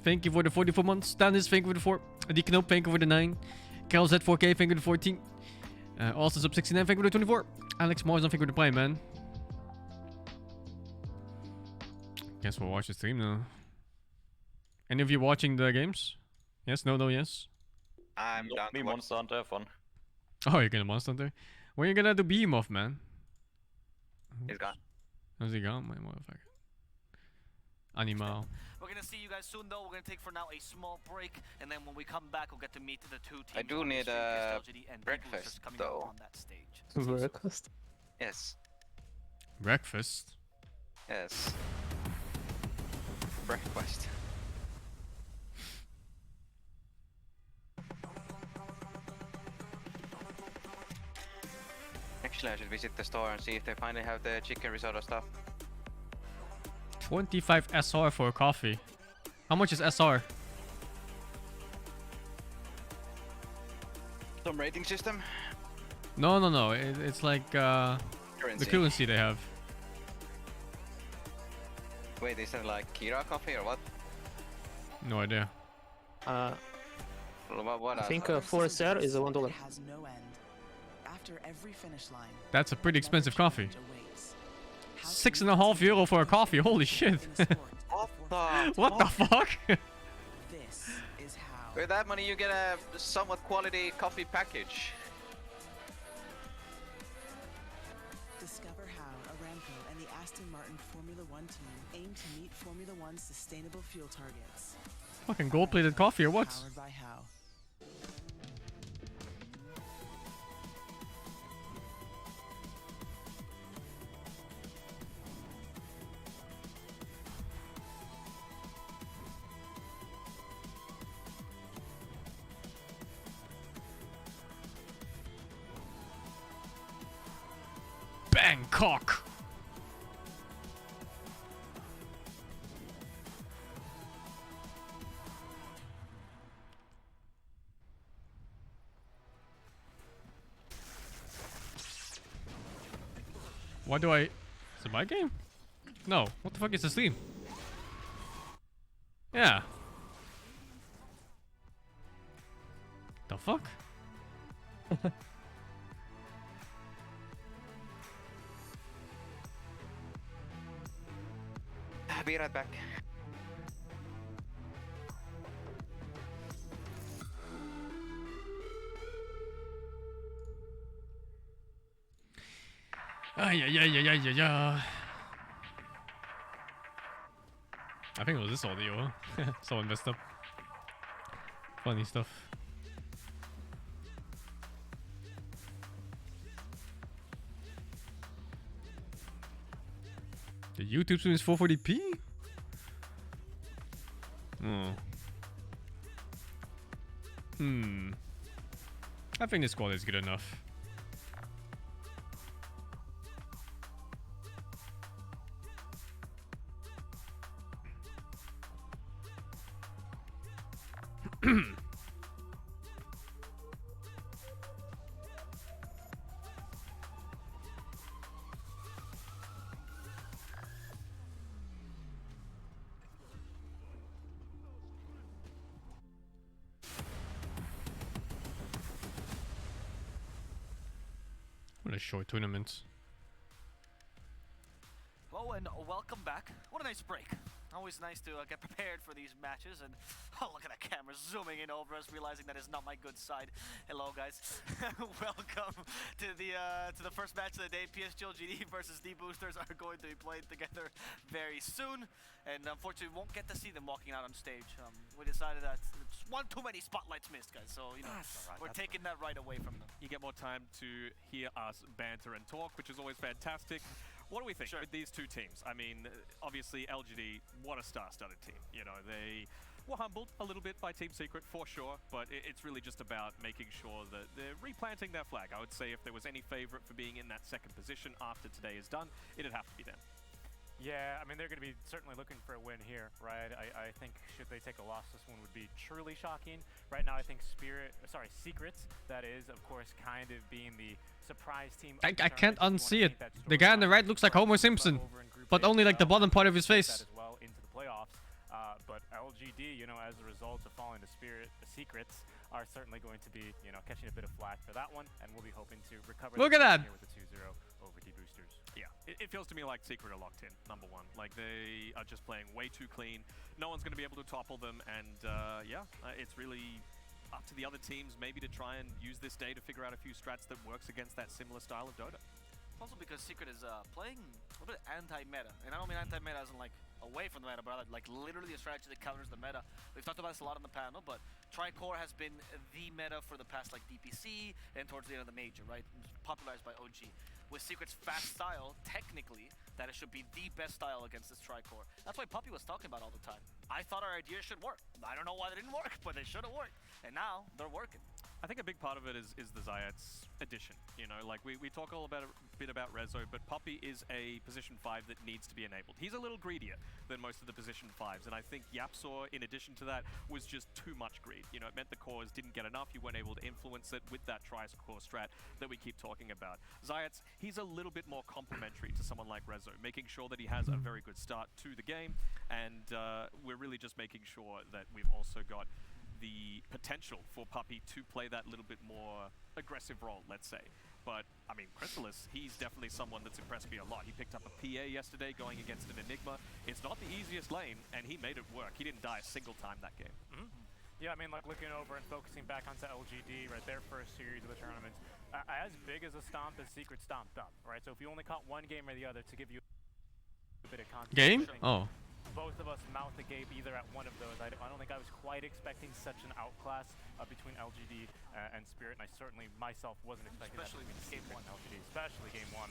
Thank you for the 44 months. Stanis, thank you for the 4. Adiknope, thank you for the 9. Carol Z 4k, thank you for the 14. Also sub 69, thank you for the 24. Alex Morrison, thank you for the play, man. Guess we'll watch the stream now. Any of you watching the games? Yes, no, yes. I'm Nope, down me to watch. Monster Hunter have fun. Oh, you're gonna Monster Hunter? When you gonna do Behemoth, man? He's gone. How's he gone, my motherfucker? Animal. We're gonna see you guys soon, though. We're gonna take for now a small break, and then when we come back, we'll get to meet the two teams. I do on the need stream, SLGD and breakfast, D-Boosters coming though. up on that stage. Breakfast. Yes. Breakfast? Yes. Breakfast. Actually, I should visit the store and see if they finally have the chicken risotto stuff. 25 SR for a coffee. How much is SR? Some rating system? No. It's like the currency they have. Wait, is that like Kira coffee or what? No idea. What I else? think 4SR is $1. Has no end. After every finish line, That's a pretty expensive coffee. awaits. How €6.50 for a coffee. Holy shit. What the fuck? This is how. With that money, you get a somewhat quality coffee package. Discover how Aramco and the Aston Martin Formula One team aim to meet Formula One's sustainable fuel targets. Fucking gold-plated coffee or what? Powered by how. Bangkok. Why do I... Is it my game? No. What the fuck is the stream? Yeah. The fuck? I'll be right back. Yeah. I think it was this audio, huh? Someone messed up. Funny stuff. The YouTube stream is 440p? Oh. I think this quality is good enough. What a short tournament. Hello and welcome back. What a nice break. Always nice to get prepared for these matches, and oh, look at that camera zooming in over us, realizing that is not my good side. Hello, guys. Welcome to the first match of the day. PSGLGD versus D-Boosters are going to be playing together very soon, and unfortunately, we won't get to see them walking out on stage. We decided that it's one too many spotlights missed, guys. So you know, we're taking that right away from them. You get more time to hear us banter and talk, which is always fantastic. What do we think with these two teams? I mean, obviously LGD, what a star-studded team. You know, they were humbled a little bit by Team Secret, for sure, but it's really just about making sure that they're replanting their flag. I would say if there was any favorite for being in that second position after today is done, it'd have to be them. Yeah, I mean, they're going to be certainly looking for a win here, right? I think should they take a loss, this one would be truly shocking. Right now, I think Secrets, that is, of course, kind of being the surprise team. I can't unsee it. The guy on the right looks like Homer Simpson, but only like the bottom part of his face. As well into the playoffs. But LGD, you know, as a result of falling to Secrets, are certainly going to be, you know, catching a bit of flack for that one, and we'll be hoping to recover. Look at that! Here with the 2-0 over D-boosters. Yeah, it feels to me like Secret are locked in, number one. Like, they are just playing way too clean. No one's going to be able to topple them, and it's really up to the other teams maybe to try and use this day to figure out a few strats that works against that similar style of Dota. Also because Secret is playing a little bit anti-meta, and I don't mean anti-meta as in like away from the meta, but like literally a strategy that counters the meta. We've talked about this a lot on the panel, but Tricore has been the meta for the past like DPC and towards the end of the major, right? Popularized by OG. With Secret's fast style, technically, that it should be the best style against this Tricore. That's why Puppy was talking about all the time. I thought our idea should work. I don't know why they didn't work, but they should have worked. And now, they're working. I think a big part of it is the Zayat's addition. You know, like we talk all about a bit about Rezo, but Puppy is a position 5 that needs to be enabled. He's a little greedier than most of the position 5s, and I think Yapsor, in addition to that, was just too much greed. You know, it meant the cores didn't get enough. You weren't able to influence it with that tri-core strat that we keep talking about. Zayat's, he's a little bit more complementary to someone like Rezo, making sure that he has a very good start to the game, and we're really just making sure that we've also got the potential for Puppy to play that little bit more aggressive role, let's say. But, I mean, Chrysalis, he's definitely someone that's impressed me a lot. He picked up a PA yesterday going against an Enigma. It's not the easiest lane, and he made it work. He didn't die a single time that game. Yeah, I mean, like looking over and focusing back onto LGD, right, their first series of the tournament, as big as a stomp as Secret stomped up, right? So if you only caught one game or the other to give you a bit of context. Game? Oh. Both of us mouthed the gape either at one of those. I don't think I was quite expecting such an outclass between LGD and Spirit, and I certainly myself wasn't expecting especially that between game 1 LGD, especially game 1.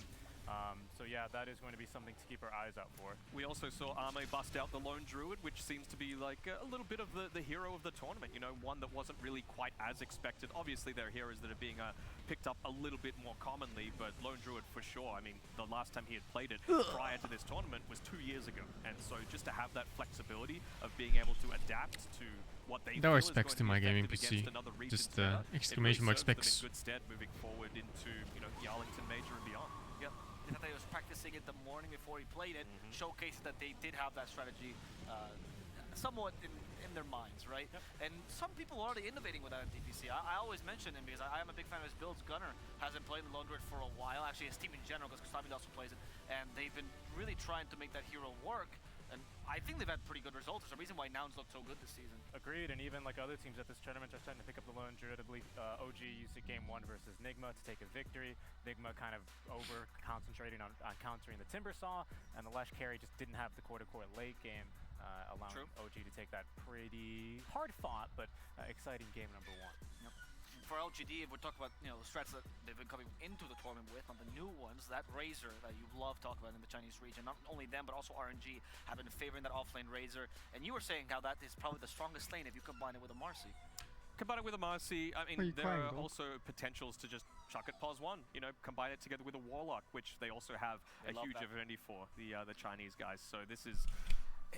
So yeah, that is going to be something to keep our eyes out for. We also saw Ame bust out the Lone Druid, which seems to be like a little bit of the hero of the tournament, you know, one that wasn't really quite as expected. Obviously, there are heroes that are being picked up a little bit more commonly, but Lone Druid for sure. I mean, the last time he had played it prior to this tournament was 2 years ago, and so just to have that flexibility of being able to adapt to what they No feel is respects to going my be gaming effective PC. against another Just region's meta, exclamation it mark really serves specs. them in good stead moving forward into, you know, the Arlington Major and beyond. Yep. He was practicing it the morning before he played it, showcasing that they did have that strategy somewhat in their minds, right? Yep. And some people are already innovating with that in DPC. I always mention him because I am a big fan of his builds. Gunner hasn't played the Lone Druid for a while, actually his team in general, because Kustami also plays it, and they've been really trying to make that hero work. And I think they've had pretty good results. There's a reason why Nouns look so good this season. Agreed, and even like other teams at this tournament are starting to pick up the Lone Druid. I believe OG used it game 1 versus Nigma to take a victory. Nigma kind of over-concentrating on countering the Timbersaw, and the Lash carry just didn't have the core-to-core late game, allowing OG to take that pretty hard-fought but exciting game number 1. Yep. For LGD, if we talk about, you know, the strats that they've been coming into the tournament with, on the new ones, that Razor that you love talking about in the Chinese region, not only them but also RNG have been favoring that offlane Razor, and you were saying how that is probably the strongest lane if you combine it with a Marcy. Combine it with a Marcy, I mean, there are also potentials to just chuck it pos 1, you know, combine it together with a Warlock, which they also have a huge affinity for, the Chinese guys, so this is...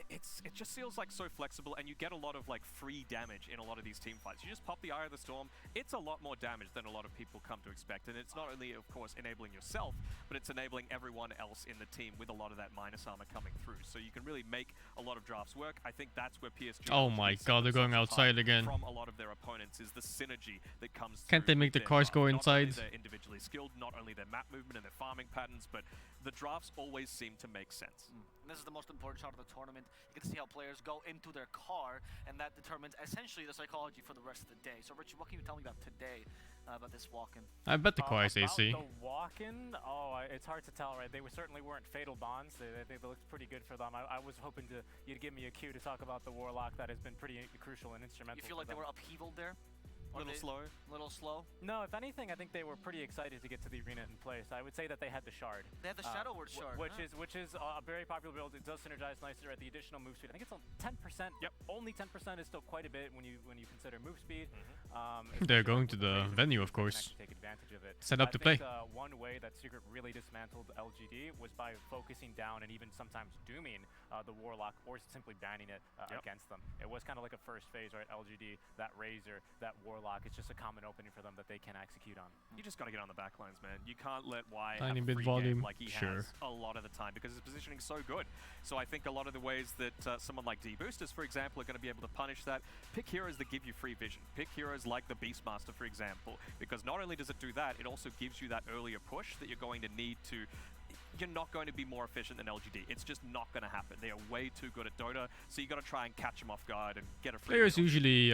It just feels like so flexible, and you get a lot of like free damage in a lot of these team fights. You just pop the Eye of the Storm, it's a lot more damage than a lot of people come to expect, and it's not only, of course, enabling yourself, but it's enabling everyone else in the team with a lot of that minus armor coming through. So you can really make a lot of drafts work. I think that's where PSG... Oh my god, they're going outside again. From a lot of their opponents is the synergy that comes Can't they make the cars go inside? Not only they're individually skilled, not only their map movement and their farming patterns, but the drafts always seem to make sense. And this is the most important shot of the tournament. You can see how players go into their car, and that determines essentially the psychology for the rest of the day. So, Richie, what can you tell me about today, about this walk-in? I bet the car is AC. The walk-in? Oh, it's hard to tell, right? They certainly weren't fatal bonds. They looked pretty good for them. I was hoping you'd give me a cue to talk about the Warlock that has been pretty crucial and instrumental. You feel like they were upheavaled there? Little slow? No, if anything, I think they were pretty excited to get to the arena in place. I would say that they had the Shard. They had the Shadow Word Shard. Which is a very popular build. It does synergize nicely at the additional move speed. I think it's on 10%. Yep. Only 10% is still quite a bit when you consider move speed. They're going to the venue, of course. Take advantage of it. it. Set up I to think, play. One way that Secret really dismantled LGD was by focusing down and even sometimes dooming the Warlock or simply banning it against them. It was kind of like a first phase, right? LGD, that Razor, that Warlock, it's just a common opening for them that they can execute on. You just got to get on the back lines, man. You can't let Y Tiny have a bit free volume, game like he sure. has a lot of the time because his positioning's so good. So I think a lot of the ways that someone like D-Boosters, for example, are going to be able to punish that. Pick heroes that give you free vision. Pick heroes like the Beastmaster, for example, because not only does it do that, it also gives you that earlier push that you're going to need to. You're not going to be more efficient than LGD. It's just not going to happen. They are way too good at Dota, so you got to try and catch them off guard and get a free Players kill. usually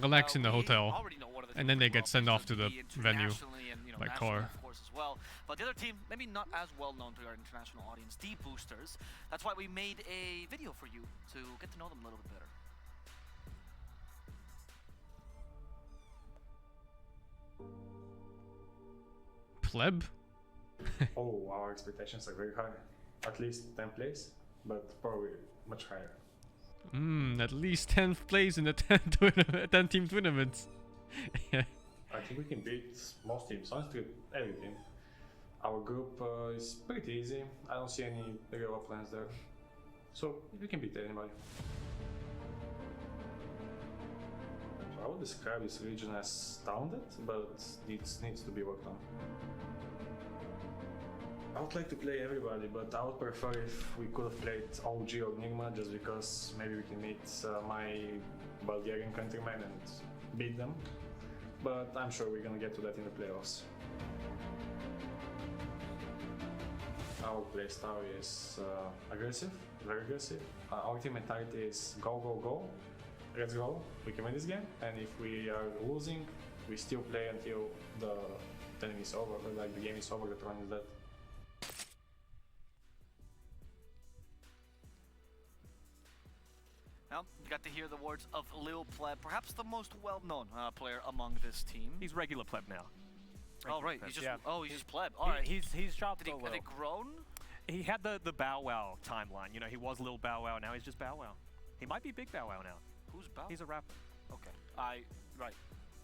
relax in the We hotel, already know one of the and teams then they pretty get well, sent off to because the we venue internationally and, by nationally, car. of course, as well. But the other team, maybe not as well known to our international audience, D-Boosters. That's why we made a video for you to get to know them a little bit better. Pleb? Oh, our expectations are very high. At least 10th place, but probably much higher. At least 10th place in the 10 team tournaments. Yeah. I think we can beat most teams, honestly, every team. Our group is pretty easy. I don't see any real offlines there. So we can beat anybody. So I would describe this region as talented, but it needs to be worked on. I would like to play everybody, but I would prefer if we could have played OG or Nigma, just because maybe we can meet my Bulgarian countrymen and beat them. But I'm sure we're gonna get to that in the playoffs. Our playstyle is aggressive, very aggressive. Our team mentality is go, go, go. Let's go, we can win this game. And if we are losing, we still play until the enemy is over, but like the game is over, the turn is dead. Well, you got to hear the words of Lil Pleb, perhaps the most well-known player among this team. He's regular Pleb now. Oh right, he's just he's just Pleb. All He- right, He's dropped Did a he, little. had it grown? He had the Bow Wow timeline. You know, he was Lil Bow Wow, now he's just Bow Wow. He might be Big Bow Wow now. Who's Bow? He's a rapper. Okay, right.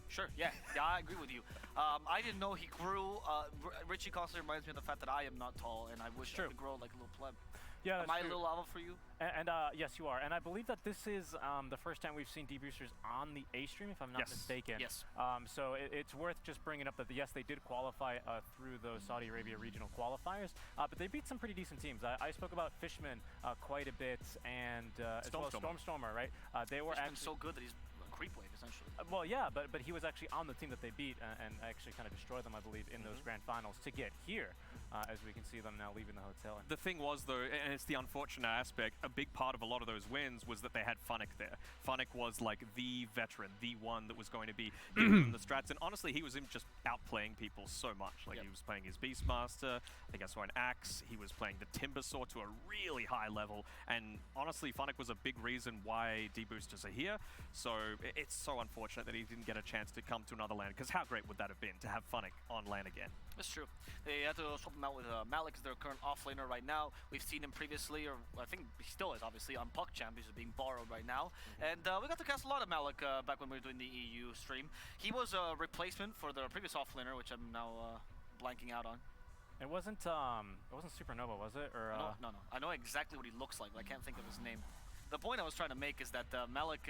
Sure, yeah, I agree with you. I didn't know he grew. Richie constantly reminds me of the fact that I am not tall, and I wish I could grow like a little Pleb. Yeah, Am I a little lava for you? And yes, you are. And I believe that this is the first time we've seen D-Boosters on the A stream, if I'm not mistaken. Yes. So it's worth just bringing up that, yes, they did qualify through those Saudi Arabia regional qualifiers, but they beat some pretty decent teams. I spoke about Fishman quite a bit, and as well as Stormstormer, right? They were Fishman's actually so good that he's a creep wave, essentially. well, yeah, but he was actually on the team that they beat and actually kind of destroyed them, I believe, in those grand finals to get here, as we can see them now leaving the hotel. The thing was, though, and it's the unfortunate aspect, a big part of a lot of those wins was that they had Funnick there. Funnick was like the veteran, the one that was going to be in the strats, and honestly, he was just outplaying people so much. Like, he was playing his Beastmaster, I think I saw an Axe, he was playing the Timber Sword to a really high level, and honestly, Funnick was a big reason why D-Boosters are here, so it's so unfortunate that he didn't get a chance to come to another LAN, because how great would that have been to have Funnick on LAN again? That's true. They had to swap him out with Malik as their current offlaner right now. We've seen him previously, or I think he still is, obviously, on Puck Champ. He's being borrowed right now. And we got to cast a lot of Malik back when we were doing the EU stream. He was a replacement for the previous offlaner, which I'm now blanking out on. It wasn't Supernova, was it? Or No. I know exactly what he looks like, but I can't think of his name. The point I was trying to make is that Malik,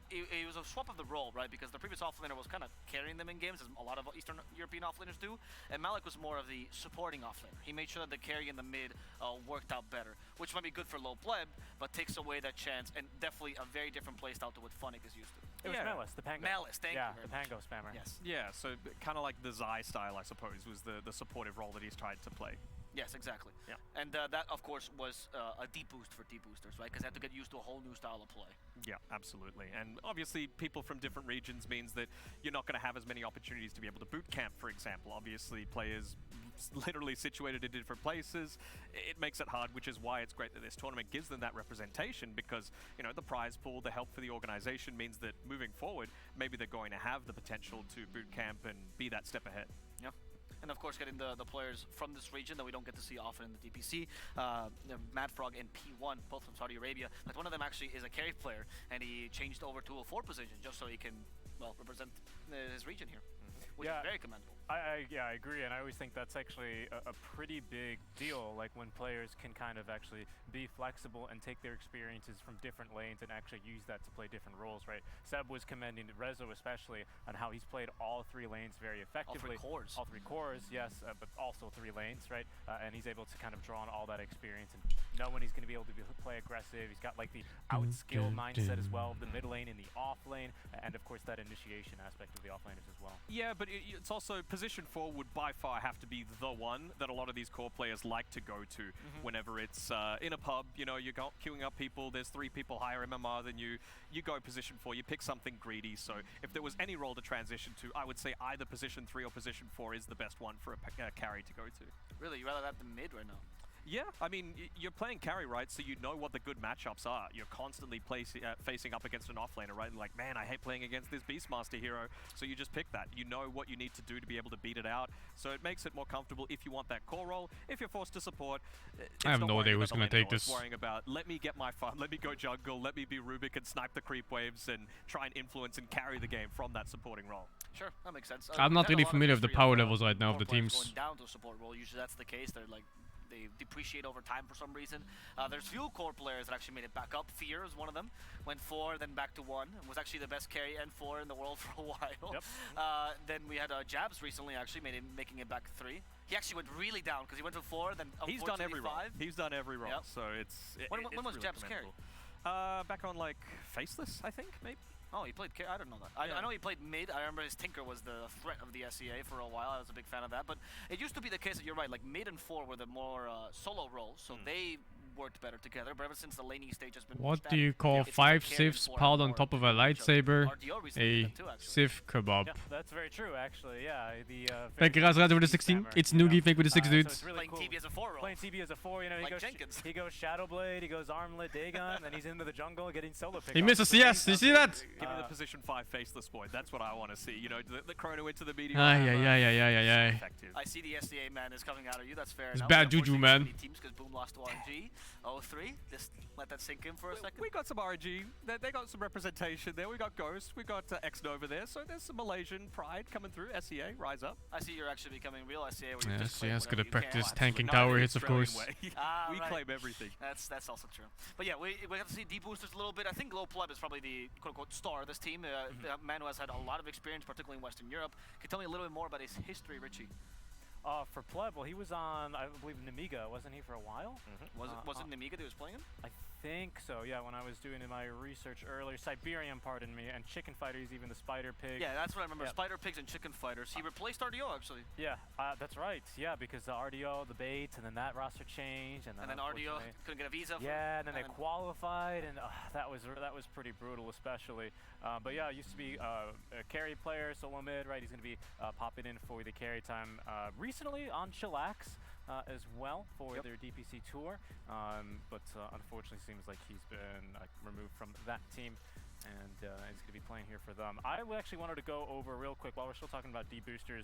it was a swap of the role, right? Because the previous offlaner was kind of carrying them in games, as a lot of Eastern European offlaners do, and Malik was more of the supporting offlaner. He made sure that the carry in the mid worked out better, which might be good for low pleb, but takes away that chance, and definitely a very different playstyle to what Funnick is used to. It was Malice, the Pango. Malice, thank you very the Pango spammer. Yes. Yeah, so kind of like the Zai style, I suppose, was the supportive role that he's tried to play. Yes, exactly. Yeah. And that, of course, was a deep boost for D-Boosters, right? Because they had to get used to a whole new style of play. Yeah, absolutely. And obviously, people from different regions means that you're not going to have as many opportunities to be able to boot camp, for example. Obviously, players literally situated in different places. It makes it hard, which is why it's great that this tournament gives them that representation, because, you know, the prize pool, the help for the organization means that moving forward, maybe they're going to have the potential to boot camp and be that step ahead. Yeah. And of course, getting the players from this region that we don't get to see often in the DPC, Mad Frog and P1, both from Saudi Arabia. Like, one of them actually is a carry player, and he changed over to a 4 position just so he can, well, represent his region here. which is very commendable. I agree, and I always think that's actually a pretty big deal, like when players can kind of actually be flexible and take their experiences from different lanes and actually use that to play different roles, right? Seb was commending Rezo especially on how he's played all 3 lanes very effectively. All three cores, yes, but also 3 lanes, right? And he's able to kind of draw on all that experience and know when he's going to be able to play aggressive. He's got like the outskill mindset as well, the mid lane and the off lane, and of course that initiation aspect of the off laners as well. Yeah, but it's also position 4 would by far have to be the one that a lot of these core players like to go to whenever it's in a pub. You know, you're queuing up people, there's 3 people higher MMR than you, you go position 4, you pick something greedy. So if there was any role to transition to, I would say either position 3 or position 4 is the best one for a carry to go to. Really, you rather that than mid right now? Yeah, I mean, you're playing carry, right? So you know what the good matchups are. You're constantly facing up against an offlaner, right? Like, man, I hate playing against this Beastmaster hero. So you just pick that. You know what you need to do to be able to beat it out. So it makes it more comfortable if you want that core role. If you're forced to support, I have no idea who's going to take this. It's worrying about, let me get my farm, let me go jungle, let me be Rubik and snipe the creep waves and try and influence and carry the game from that supporting role. Sure, that makes sense. I'm not really familiar with the power levels right now of the teams. Going down to support role, usually that's the case. They're like, they depreciate over time for some reason. There's few core players that actually made it back up. Fear is one of them. Went 4, then back to 1. Was actually the best carry and 4 in the world for a while. Yep. Then we had Jabs recently actually making it back 3. He actually went really down because he went to 4, then he's done every 5. role. He's done every role. Yep. So it's when was really Jabs carry? Back on like Faceless, I think, maybe. Oh, he played I don't know that. I know he played mid. I remember his Tinker was the threat of the SEA for a while. I was a big fan of that. But it used to be the case that you're right, like mid and 4 were the more solo roles, so they worked better together. But ever since the laning stage has been what do you call 5 sieves piled on top of a lightsaber? A sieve kebab. Yeah, that's very true, actually. Yeah, the thank you guys with the 16. It's Noogie, thank you with the 6 dudes. So really playing cool. TB as a 4 role. Playing TB as a 4, you know, like he goes Shadowblade, he goes Armlet, Dagon, and he's into the jungle getting solo pick. He missed a CS, you see that? Give me the position 5 Faceless boy. That's what I want to see. You know, the chrono into the medium. Yeah. I see the SEA man is coming out of you. That's fair It's enough. bad juju, man. Teams because Boom lost to RNG. 0-3. Just let that sink in for a second. We got some RNG. They got some representation there. We got Ghost. We got X-Nova there. So there's some Malaysian pride coming through. SEA, rise up. I see you're actually becoming real SEA. Yeah, SEA's gonna practice tanking tower hits, of course. We claim everything. That's also true. But yeah, we have to see D-boosters a little bit. I think Low Pleb is probably the quote-unquote star of this team. The man who has had a lot of experience, particularly in Western Europe. Can you tell me a little bit more about his history, Richie? For Pleb, well, he was on, I believe, Nemiga, wasn't he, for a while? Was it Nemiga that he was playing in? I think so, yeah, when I was doing my research earlier. Siberian, pardon me, and Chicken Fighters, even the Spider Pig. Yeah, that's what I remember, Spider Pigs and Chicken Fighters. He replaced RDO, actually. Yeah, that's right, yeah, because the RDO, the bait, and then that roster changed, and then RDO couldn't get a visa. Yeah, and then they qualified, and that was pretty brutal, especially. But yeah, used to be a carry player, solo mid, right? He's going to be popping in for the carry time recently on Chillax. As well for their DPC tour, but unfortunately seems like he's been removed from that team, and he's going to be playing here for them. I actually wanted to go over real quick while we're still talking about D-boosters,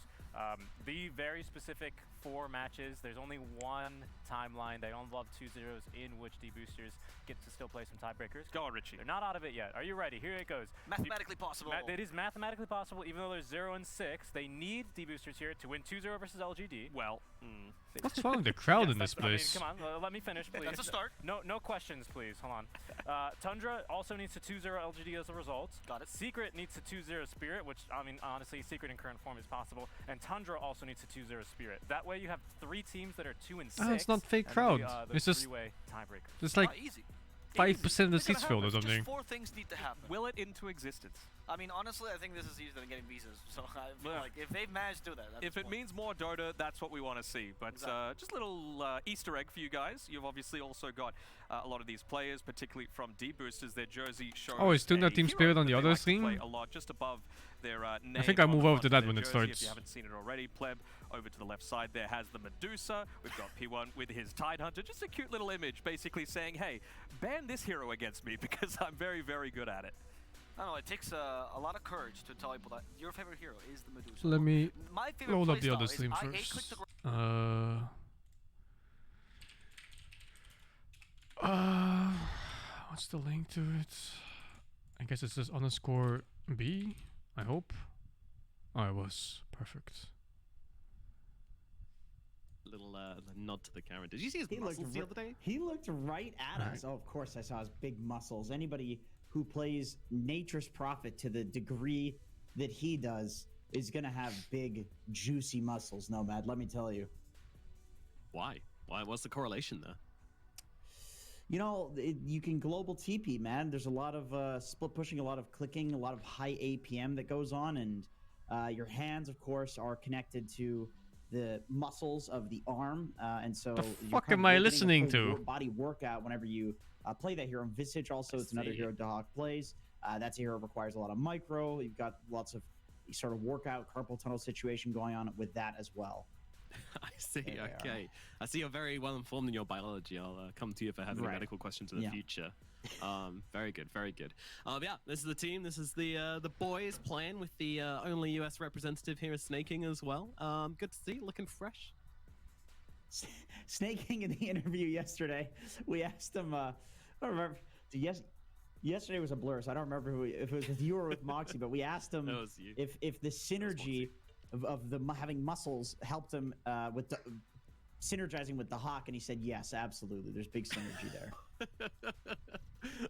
the very specific 4 matches. There's only one timeline. They don't love 2 zeros in which D-boosters get to still play some tiebreakers. Go on, Richie. They're not out of it yet. Are you ready? Here it goes. Mathematically possible. It is mathematically possible, even though there's 0 and 6. They need D-boosters here to win 2-0 versus LGD. Well, what's wrong with the crowd in this place? I mean, come on, let me finish, please. That's a start. No questions, please. Hold on. Tundra also needs to 2-0 LGD as a result. Got it. Secret needs to 2-0 Spirit, which, I mean, honestly, Secret in current form is possible. And Tundra also needs to 2-0 Spirit. That way you have 3 teams that are 2 and 6. Oh, it's not fake crowd. It's just tiebreaker. It's like 5% of the seats filled or something. Just 4 things need to happen. Will it into existence? I mean, honestly, I think this is easier than getting visas. So, like, if they've managed to do that, if it means more Dota, that's what we want to see. But just a little Easter egg for you guys. You've obviously also got a lot of these players, particularly from D-boosters. Their jersey shows. Oh, is Tuna Team Spirit on the other screen? A lot just above their name. I think I move over to that when it starts. If you haven't seen it already, Pleb, over to the left side there has the Medusa. We've got P1 with his Tidehunter. Just a cute little image, basically saying, hey, ban this hero against me because I'm very, very good at it. I don't know, it takes a lot of courage to tell people that your favorite hero is the Medusa. Let me My favorite load up the other playstyle stream is first. What's the link to it? I guess it says _B, I hope. Oh, it was perfect. Little nod to the camera. Did you see his muscles the other day? He looked right at us. Oh, of course I saw his big muscles. Anybody who plays Nature's Prophet to the degree that he does is gonna have big, juicy muscles, Nomad. Let me tell you. Why? What's the correlation there? You know, you can global TP, man. There's a lot of split pushing, a lot of clicking, a lot of high APM that goes on, and your hands, of course, are connected to the muscles of the arm, and so The fuck am I listening to? Body workout whenever you play that hero. Visage also, it's another hero Dahak plays. That's a hero that requires a lot of micro. You've got lots of sort of workout carpal tunnel situation going on with that as well. I see. Okay. I see you're very well informed in your biology. I'll come to you if I have any medical questions in the future. Very good. Very good. Yeah, this is the team. This is the boys playing with the only US representative here is SingSing as well. Good to see. Looking fresh. SingSing in the interview yesterday, we asked him. I don't remember. Yesterday was a blur, so I don't remember if it was with you or with Moxie. But we asked him if the synergy of the having muscles helped him with the synergizing with the Hawk, and he said yes, absolutely. There's big synergy there.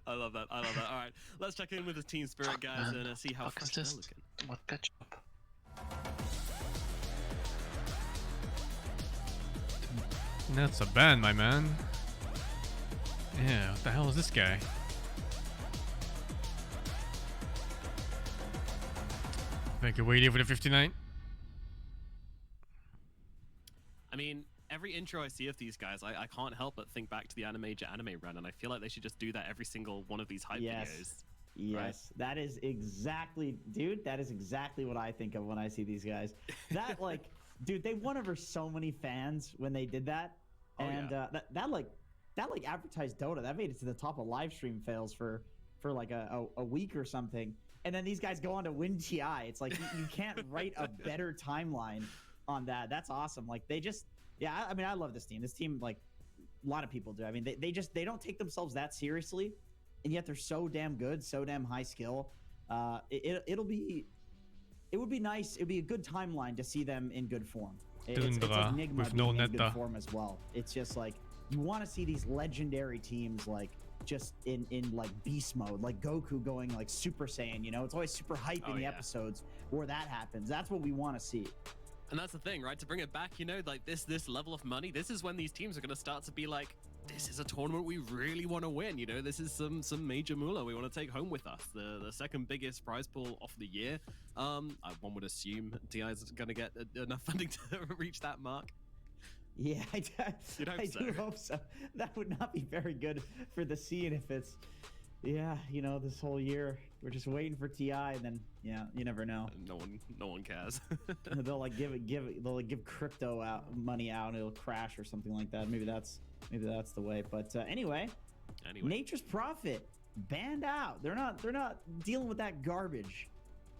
I love that. All right, let's check in with the team spirit guys and see how fresh they're looking. What pitch? That's a ban, my man. Yeah, what the hell is this guy? Make a wait for the 59. I mean, every intro I see of these guys, I can't help but think back to the anime run, and I feel like they should just do that every single one of these hype videos. Yes, right? that is exactly, dude. That is exactly what I think of when I see these guys. That like, dude, they won over so many fans when they did that, and that advertised Dota. That made it to the top of live stream fails for like a week or something. And then these guys go on to win TI. It's like you can't write a better timeline on that. That's awesome. Like they just, I mean, I love this team. This team, like a lot of people do. I mean, they don't take themselves that seriously, and yet they're so damn good, so damn high skill. It would be nice. It'd be a good timeline to see them in good form. It's Enigma with no being in good netta form as well. It's just like you want to see these legendary teams like just in like beast mode, like Goku going like Super Saiyan. You know, it's always super hype in the episodes where that happens. That's what we want to see. And that's the thing, right? To bring it back, you know, like this level of money, this is when these teams are going to start to be like, this is a tournament we really want to win. You know, this is some major moolah we want to take home with us. The second biggest prize pool of the year. One would assume TI is going to get enough funding to reach that mark. Yeah, I do hope so. That would not be very good for the scene if it's, you know, this whole year we're just waiting for TI, and then you never know. No one cares. They'll like give crypto money out, and it'll crash or something like that. Maybe that's the way. But anyway, Nature's Prophet banned out. They're not dealing with that garbage.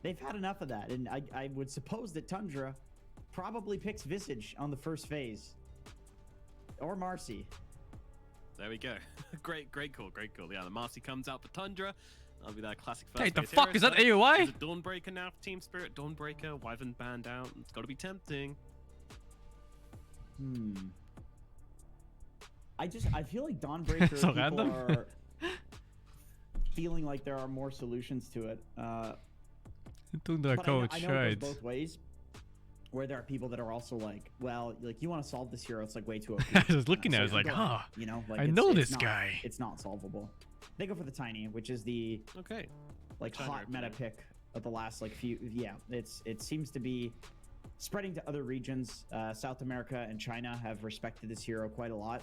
They've had enough of that, and I would suppose that Tundra probably picks Visage on the first phase. Or Marcy. There we go. Great call. Yeah, the Marcy comes out for Tundra. That'll be that classic first. Hey, the fuck is that AOI? Is it Dawnbreaker now for Team Spirit? Dawnbreaker, Wyvern banned out. It's got to be tempting. I feel like Dawnbreaker So people random. are feeling like there are more solutions to it. Tundra But coach, I know it right? goes both ways. Where there are people that are also like, well, like you want to solve this hero, it's like way too OP. I was looking at it, I was like, go huh, ahead, you know, like I it's know not- this guy. It's not solvable. They go for the Tiny, which is the like China hot meta opening. pick of the last like few. Yeah, it seems to be spreading to other regions. South America and China have respected this hero quite a lot,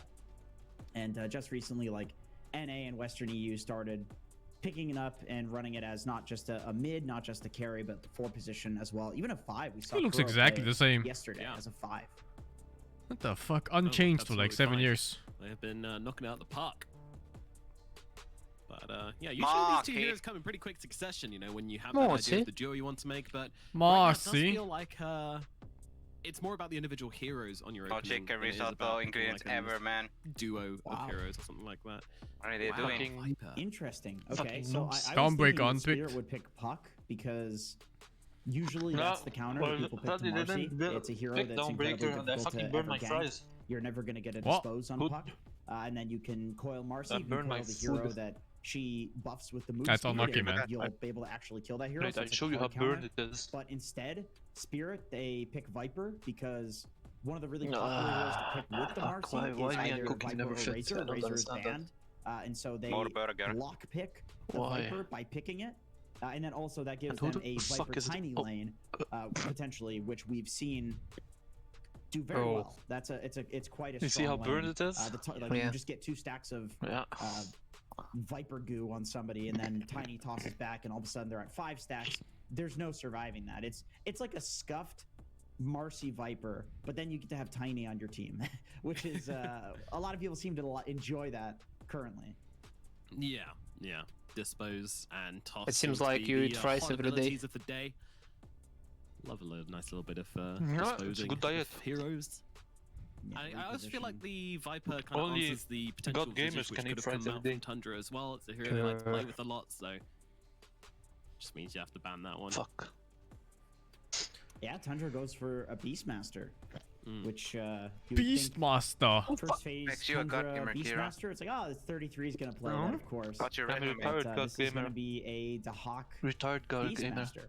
and just recently, like NA and Western EU started picking it up and running it as not just a mid, not just a carry, but 4 position as well. Even a 5. We saw He looks Kuro exactly play the same. yesterday as a 5. What the fuck? Unchanged for like 7 absolutely fine. years. They have been knocking out the park. But yeah, usually these two heroes come in pretty quick succession, you know, when you have that idea of the duo you want to make. But right now it does Marcy. feel like it's more about the individual heroes on your opening. chicken than it is risotto about picking, ingredients like, a ever, man. duo Wow. of heroes or something like that. What are they doing? Interesting. Okay, Fucking so nuts. I was Dawnbreaker thinking that unpicked. Spirit would pick Puck because Usually that's the counter that people pick to Marcy. It's a hero that's incredibly difficult to ever gank. You're never going to get a dispose on puck. And then you can coil Marcy, you can coil the hero that she buffs with the move. That's unlucky, man. You'll be able to actually kill that hero. Right, So I'll it's a show you how hard counter. burned it is. But instead, Spirit, they pick Viper because one of the really popular heroes to pick with the Marcy is either Viper or Razor. Razor is banned. And so they lock pick the Viper by picking it. And then also that gives them a Viper tiny lane, potentially, which we've seen do very well. It's quite a strong You see how lane. burned it is? You just get 2 stacks of Viper goo on somebody, and then Tiny tosses back, and all of a sudden they're at 5 stacks. There's no surviving that. It's like a scuffed Marcy Viper, but then you get to have Tiny on your team, which is a lot of people seem to enjoy that currently. Yeah. Dispose and toss. It seems like you eat rice every day. Of the day. Love a nice little bit of it's a disposing good diet. of heroes. Yeah, I also feel like the Viper kind of Only answers the potential God visage gamers which can could eat have fries come out every from day. Tundra as well. It's a hero they like to play with a lot, so just means you have to ban that one. Fuck. Yeah, Tundra goes for a Beastmaster, which Beastmaster. First phase Makes you a God Tundra gamer, Kira. Beastmaster. It's like, oh, this 33 is gonna play that, of course. Got your I'm a resume. retired God This is gonna gamer. be a Dahak Retired God gamer. Beastmaster.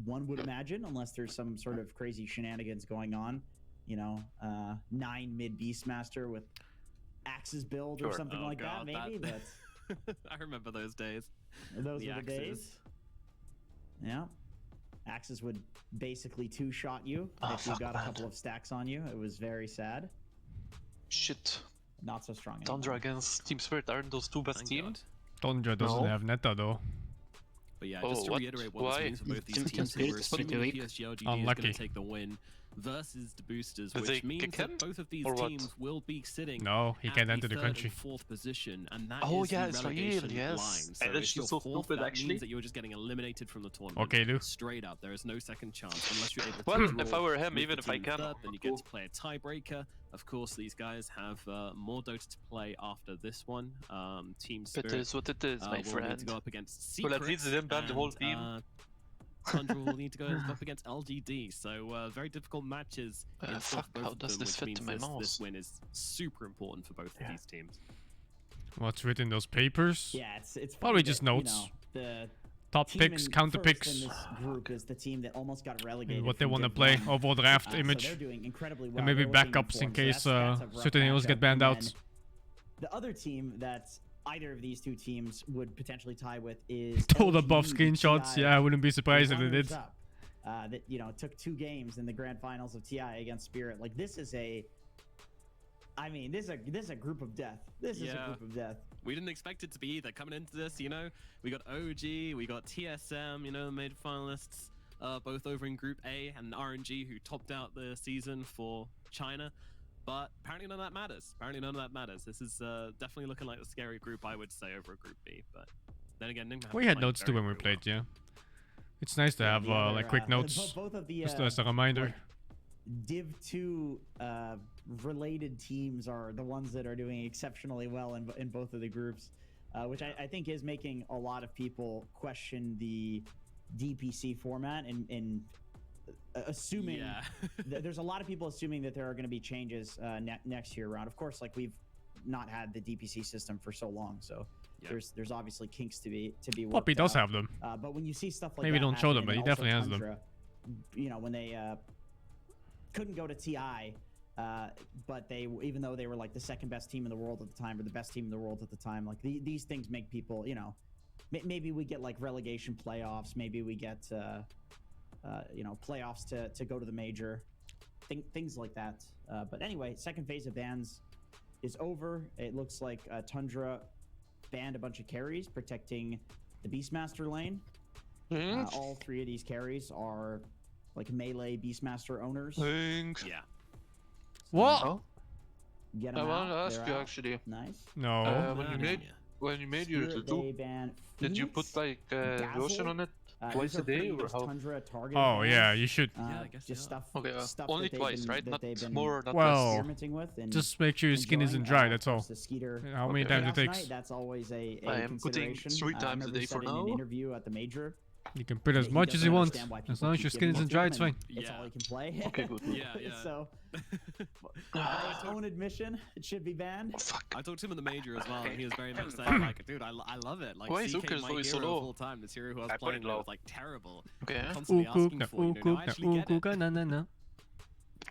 One would imagine, unless there's some sort of crazy shenanigans going on, 9 mid Beastmaster with Axe's build or something like that, maybe. But I remember those days. those The were the days. Axes. Yeah. Axes would basically 2-shot you if you got a couple of stacks on you. It was very sad. Shit. Not so strong anymore. Tundra against Team Spirit, aren't those 2 best Thank teams? Tundra doesn't have Neta though. But yeah, just to what? reiterate what Why? this means for both these Team teams, Spirit we're is pretty assuming weak. PSG LGD is Unlucky. going to take the win versus the Boosters, Did they which means kick that him? both of these Or what? teams will be sitting No, he at can't enter the 3rd country. and 4th position, and that Oh, is yeah, the Israel, relegation yes. line. So And that's if you're just so 4th, stupid, that actually. means that you're just getting eliminated from the tournament. Okay, dude. Straight up, there is no second chance unless you're able to Well, draw if I were him, with even the if I team can, third, then you get to play a tiebreaker. Of course, these guys have more Dota to play after this one. Team Spirit It is what it is, my will need to friend. go up against Well, at Secrets, least they didn't ban the whole and, team. Tundra will need to go up against LGD, so very difficult matches in store Fuck, for both how of does them, this which fit means to my this mouse? win is super important for both of these teams. What's written in those papers? Yeah, it's Probably funny just that, notes. The Top team picks, in counter first picks. in this group is the team that almost got relegated. What they from want to Div play. 1. Overall draft So image. they're doing incredibly well. And maybe They're looking in backups in form, so case that's a rough certain heroes matchup. get banned And out. then the other team that either of these two teams would potentially tie with is All the buff LGD, screenshots. TI, Yeah, I wouldn't be surprised if they did. runners-up, that took 2 games in the grand finals of TI against Spirit. Like this is a group of death. This is a group of death. We didn't expect it to be either. Coming into this, we got OG, we got TSM, the main finalists, both over in Group A, and RNG, who topped out the season for China. But apparently none of that matters. This is definitely looking like a scary group, I would say, over a Group B. But then again, Ningma We had notes too when we played, yeah. It's nice to have like quick notes, Both of the just as a reminder. like, Div 2 related teams are the ones that are doing exceptionally well in both of the groups, which I think is making a lot of people question the DPC format and assuming there's a lot of people assuming that there are going to be changes next year around. Of course, like we've not had the DPC system for so long, so there's obviously kinks to be worked Poppy does out. have them. But when you see stuff like Maybe that don't show them, happen, but he and also definitely has them. Tundra, when they couldn't go to TI, but they, even though they were like the second best team in the world at the time or the best team in the world at the time, like these things make people, maybe we get like relegation playoffs, maybe we get playoffs to go to the major, things like that. But anyway, second phase of bans is over. It looks like Tundra banned a bunch of carries protecting the Beastmaster lane. All 3 of these carries are like melee Beastmaster owners. Yeah. What? Get I them want to out. ask They're you out. actually. Nice. No. When you made your Spirit, tutu, they banned did you Phoenix, put like Dazzle, lotion on it those twice are a day pretty or just how? Tundra target Oh bans. yeah, you should. I guess just stuff. Okay, Stuff only that they've twice, been, right? that Not they've been more, not Well, experimenting with. And just make sure your skin isn't enjoying. dry. Of That's all. course, the Skeeter How many times it chaos takes? night, that's always a I am putting consideration. 3 I times a remember day said for in an now. interview at the major You can put as He much as doesn't you want. understand why As people long as keep your giving skin's it in to dry, him, it's and fine. It's all he can play. Okay, good. Yeah. So, by his own admission, it should be banned. I talked to him in the major as well, and he was very much saying like, dude, I love it. Like, Why is CK Uker my always so hero low? full time. This hero who I was I put playing it with low. was like terrible. Okay. Constantly asking na for, now I actually get it. na na na.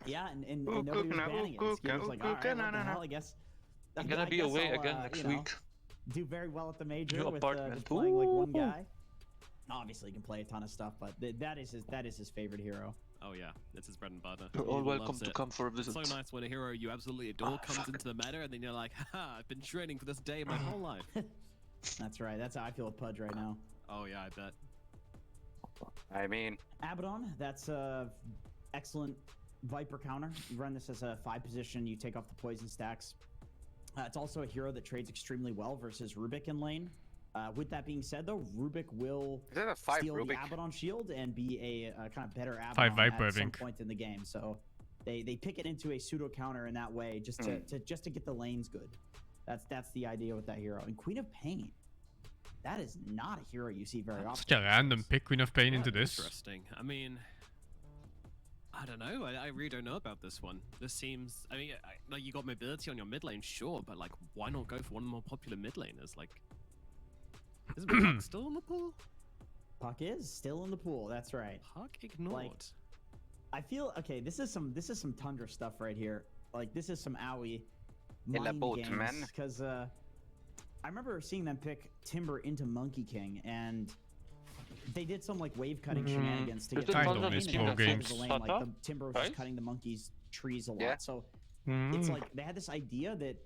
Yeah, and nobody was banning it. Ski was like, all right, what the hell, I guess. I'm gonna be away again next week. Do very well at the major New with apartment. just playing like one guy. Obviously, he can play a ton of stuff, but that is his favorite hero. Oh yeah, it's his bread and butter. You're He all welcome loves to it. come for a visit. So nice when a hero you absolutely adore comes into the meta, and then you're like, haha, I've been training for this day my whole life. That's right. That's how I feel with Pudge right now. Oh yeah, I bet. I mean, Abaddon, that's a excellent Viper counter. You run this as a 5 position, you take off the poison stacks. It's also a hero that trades extremely well versus Rubik in lane. With that being said, though, Rubik will is that a 5 steal Rubik? the Abaddon shield and be a kind of better 5 Abaddon Viper, I at some think. point in the game. So they pick it into a pseudo counter in that way, just to get the lanes good. That's the idea with that hero. And Queen of Pain, that is not a hero you see very often. Such a random pick, Queen of Pain into this. Interesting. I mean, I don't know. I really don't know about this one. This seems. I mean, like you got mobility on your mid lane, sure, but like, why not go for one of the more popular mid laners? Like, isn't Puck still in the pool? Puck is still in the pool. That's right. Puck ignored. Like, I feel okay. This is some Tundra stuff right here. Like this is some owie mind games because I remember seeing them pick Timber into Monkey King, and they did some like wave cutting shenanigans to get I don't miss pro games. the lane. Like the Timber was just cutting the monkey's trees a lot. So it's like they had this idea that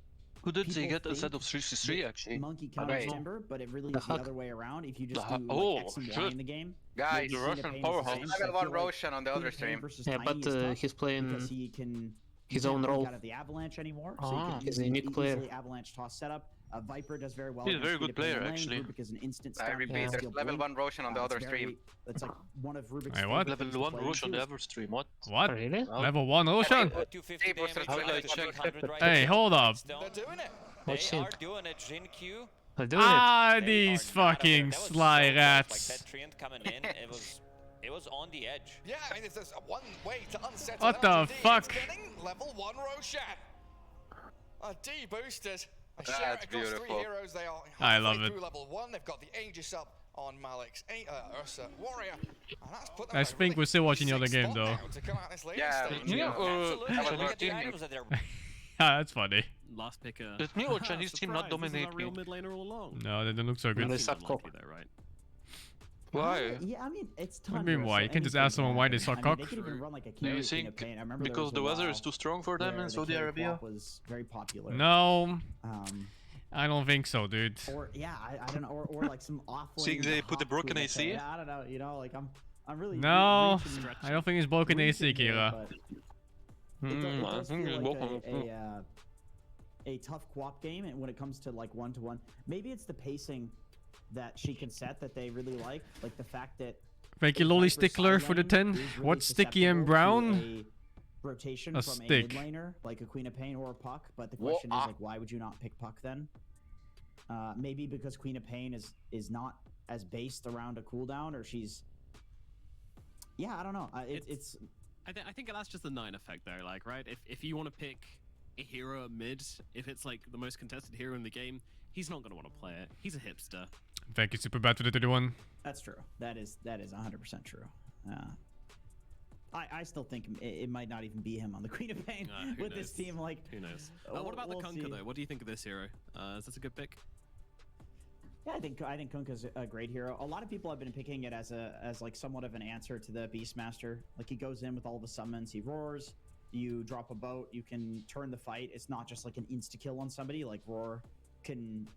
Who did they people get a set of 3-3 actually? monkey counters Timber, but it really is the other way around. If you just do Oh, like X and Y in the game, guys, the Russian Pain is the powerhouse. same. Level So I 1 feel like Roshan on the other Queen of Pain stream. versus Yeah, Tiny but is tough he's playing because he can his can't own break role. out of the avalanche anymore, so Ah. he He's can a unique player. easily avalanche toss setup. Viper does very well. He's a against very Queen good of Pain player, in lane. actually. Rubik is an instant I stun. repeat, He can there's steal level blink. 1 Roshan on the other It's stream. It's like one of Rubik's Hey, what? favorite things to Level 1 play Rosh on the into. other stream, what? What? Really? Level 1 Ocean? 250 damage, How did I check? Hey, hold up. They're doing it. What's They it? are doing it. Jin Q. They're doing it. Ah, They these are not up there. fucking That was sly so close. rats. Like that treant coming in, it was on the edge. Yeah, I mean, there's one way to unsettle What the LGD. fuck? It's getting level 1 Roshan. D-boosted. I That's share it across 3 beautiful. heroes. They are I love halfway it. through level 1. They've got the Aegis up on Malik's Ursa Warrior. And that's put them I at a think really we're still watching the other sick game spot though. now to come out this later Yeah, stage. Yeah, Absolutely. Level Look at the 13. items that they're Ah, that's funny. Last picker. Let me or Chinese team not Surprise, this is dominate our real me. mid laner all along. No, they don't look so good. They Seems suck unlikely cock. though, right? Why? Yeah, I mean, it's What do Tundra. you mean why? so You can't just anything ask someone can why they happen. suck I mean, cock. they could even run like a Do carry you Queen think of Pain. I remember there because was the a weather while is too strong for them where in the Saudi carry Arabia? quap was very popular. No, Um, I don't think so, dude. or yeah, I don't know, or like some off. Think they put a broken AC? Yeah, I don't know. You know, like I'm really No, reaching- I don't think it's broken AC, reaching there, Kira. but it does I think feel it's like broken. a tough quap game, and when it comes to like 1-to-1, maybe it's the pacing that she can set that they really like the fact that. Thank you, if Lolly Viper's Stickler, side for the lane 10. is really What's Sticky and susceptible to Brown? a rotation A from stick. a mid laner, like a Queen of Pain or a Puck, but the question is like, why would you not pick Puck then? Maybe because Queen of Pain is not as based around a cooldown, or she's. Yeah, I don't know. It's. I think that's just the 9 effect though, like, right? If you want to pick a hero mid, if it's like the most contested hero in the game, he's not going to want to play it. He's a hipster. Thank you, Super Bad, for the 31. That's true. That is 100% true. I still think it might not even be him on the Queen of Pain Who with this knows? team. Like, Who knows? What about the we'll Kunkka see. though? What do you think of this hero? Is this a good pick? Yeah, I think Kunkka's a great hero. A lot of people have been picking it as like somewhat of an answer to the Beastmaster. Like he goes in with all the summons, he roars. You drop a boat, you can turn the fight. It's not just like an insta kill on somebody like Roar can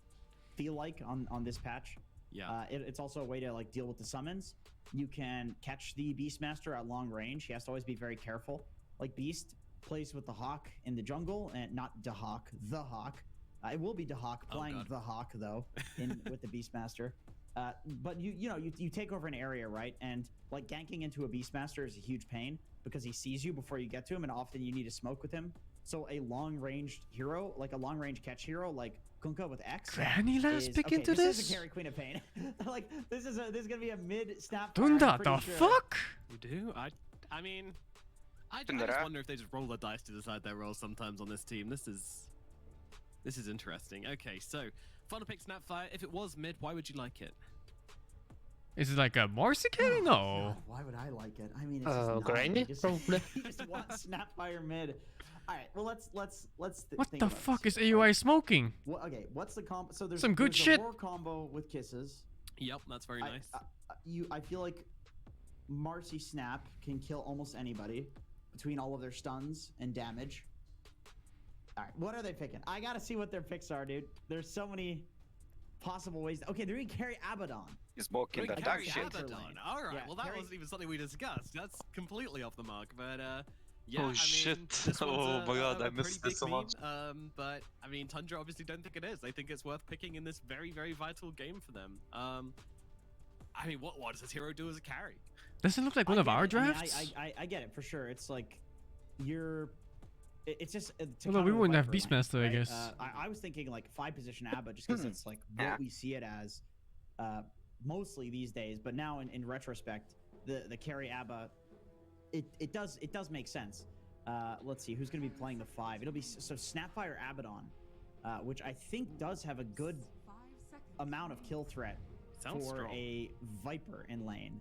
feel like on this patch. Yeah. It's also a way to like deal with the summons. You can catch the Beastmaster at long range. He has to always be very careful. Like Beast plays with the Hawk in the jungle, and not Dahawk, the Hawk. It will be Dahawk playing the Hawk though, with the Beastmaster. But you take over an area, right? And like ganking into a Beastmaster is a huge pain because he sees you before you get to him, and often you need to smoke with him. So a long-ranged hero, like a long-range catch hero, like Kunkka with X. Granny last pick into this this? is a carry Queen of Pain. Like this is gonna be a mid snap. Dunda, the fuck? You do? I mean, I just wonder if they just roll the dice to decide their roles sometimes on this team. This is interesting. Okay, so final pick Snapfire. If it was mid, why would you like it? Is it like a Marcy carry? No. God, why would I like it? I mean, it's just Granny, probably. You just want Snapfire mid. All right, well let's What think the about fuck this. is AUI smoking? Well, okay, what's the combo? So there's Some good there's shit. A war combo with kisses. Yep, that's very nice. I feel like Marcy Snap can kill almost anybody between all of their stuns and damage. All right, what are they picking? I gotta see what their picks are, dude. There's so many possible ways. Okay, they're gonna carry Abaddon. He's walking the Carry dark shit. Abaddon. All right, Yeah, well that carry- wasn't even something we discussed. That's completely off the mark. But yeah, I Oh mean, shit. this one's Oh my god, a I pretty missed big this so meme, much. But I mean, Tundra obviously don't think it is. They think it's worth picking in this very, very vital game for them. I mean, what does this hero do as a carry? Doesn't look like one of our drafts. I get it for sure. It's like it's just. Although we wouldn't have Viper lane, Beastmaster, I right? guess. I was thinking like 5-position Abba just because it's like what we see it as, mostly these days. But now in retrospect, the carry Abba, it does make sense. Let's see who's gonna be playing the 5. It'll be so Snapfire Abaddon, which I think does have a good amount of kill threat Sounds for strong. a Viper in lane.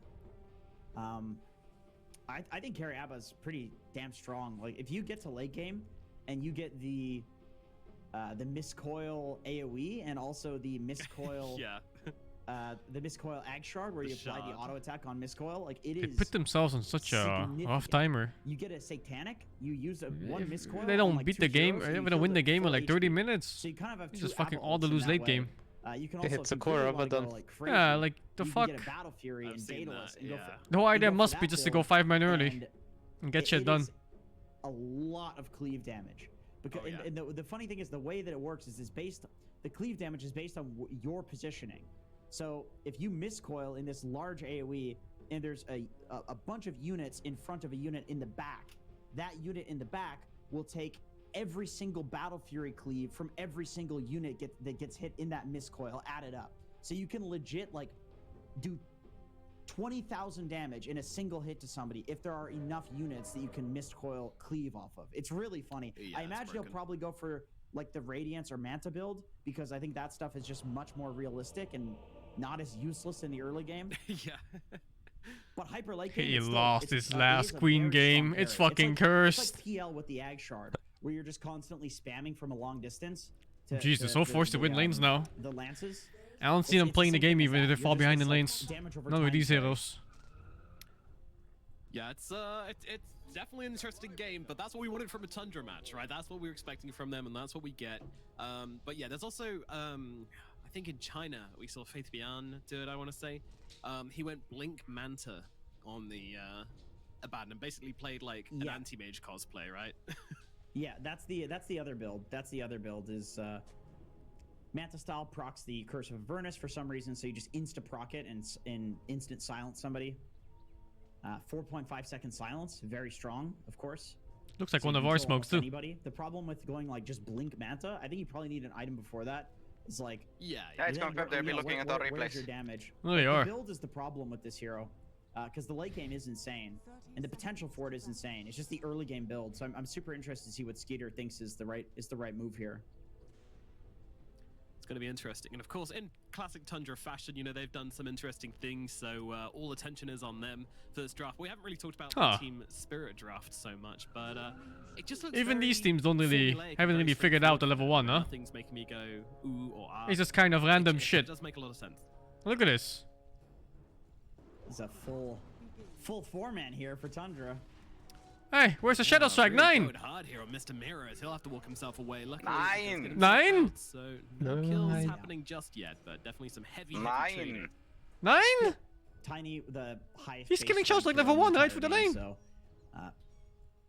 I think carry Abba is pretty damn strong. Like if you get to late game and you get the miscoil AoE and also the miscoil Yeah. the miscoil ag shard where The you apply the shard. auto attack on miscoil, like it They is put themselves on such a rough significant. timer. You get a satanic, you use one miscoil. They on, don't like, beat 2 the game. heroes, They're and you gonna kill win the game in full like 30 HP. minutes. So you kind of have It's two just fucking Abba all the ults in lose that late way. game. You can They also hit if you Sakura really wanna Abaddon. go, like, crazy, Yeah, like the you fuck. can get a Battle Fury I've and seen Daedalus that, and go yeah. for The whole you idea go for must that be just to build, go 5 man early and and get it shit done. is a lot of cleave damage. Because Oh, yeah. and the funny thing is the way that it works is the cleave damage is based on your positioning. So if you miscoil in this large AoE and there's a bunch of units in front of a unit in the back, that unit in the back will take every single Battle Fury cleave from every single unit that gets hit in that miscoil added up. So you can legit like do 20,000 damage in a single hit to somebody if there are enough units that you can miscoil cleave off of. It's really funny. Yeah, I it's imagine he'll broken. probably go for like the Radiance or Manta build because I think that stuff is just much more realistic and not as useless in the early game. Yeah. But hyper late game, He it's still- lost it's- his it last is a queen very game. strong It's carry. fucking It's cursed. like PL with the Ag Shard, where you're just constantly spamming from a long distance. To, Jesus, so forced to win lanes now. The lances. I don't see them It's playing the same game thing as even if that. they You're fall just behind this, in like, lanes. damage over None of time these carry. heroes. Yeah, it's definitely an interesting game, but that's what we wanted from a Tundra match, right? That's what we were expecting from them, and that's what we get. But yeah, there's also, I think in China, we saw Faith Bian do it, I want to say. He went Blink Manta on the Abaddon and basically played like an Yeah. anti-mage cosplay, right? Yeah, that's the other build. That's the other build is Manta style procs the Curse of Avernus for some reason, so you just insta-proc it and instant silence somebody. 4.5 second silence, very strong, of course. Looks like So one you of can our kill smokes almost too. Anybody. The problem with going like just blink Manta, I think you probably need an item before that. It's like yeah, it's confirmed they'll be looking at our where's replays. your damage? Well, they The are. build is the problem with this hero, because the late game is insane, and the potential for it is insane. It's just the early game build, so I'm super interested to see what Skeeter thinks is the right move here. It's going to be interesting. And of course, in classic Tundra fashion, you know, they've done some interesting things, so all attention is on them for this draft. We haven't really talked about Huh. the Team Spirit draft so much, but it just looks Even these very teams don't really formulaic, haven't very really figured out the straightforward. level 1, huh? Nothing's making me go ooh or ah. It's just kind of random It shit. does make a lot of sense. Look at this. It's a full 4-man here for Tundra. Hey, where's the Shadow Strike? Really 9! going hard here on Mr. Mirrors. He'll have to walk himself away. Luckily, Nine. it's gonna be 9? out, so no kills Nine. happening just yet, but definitely some heavy trading. 9. 9? Tiny, the highest. He's base killing shots strength like level in the 1 right entire through the game, lane. So,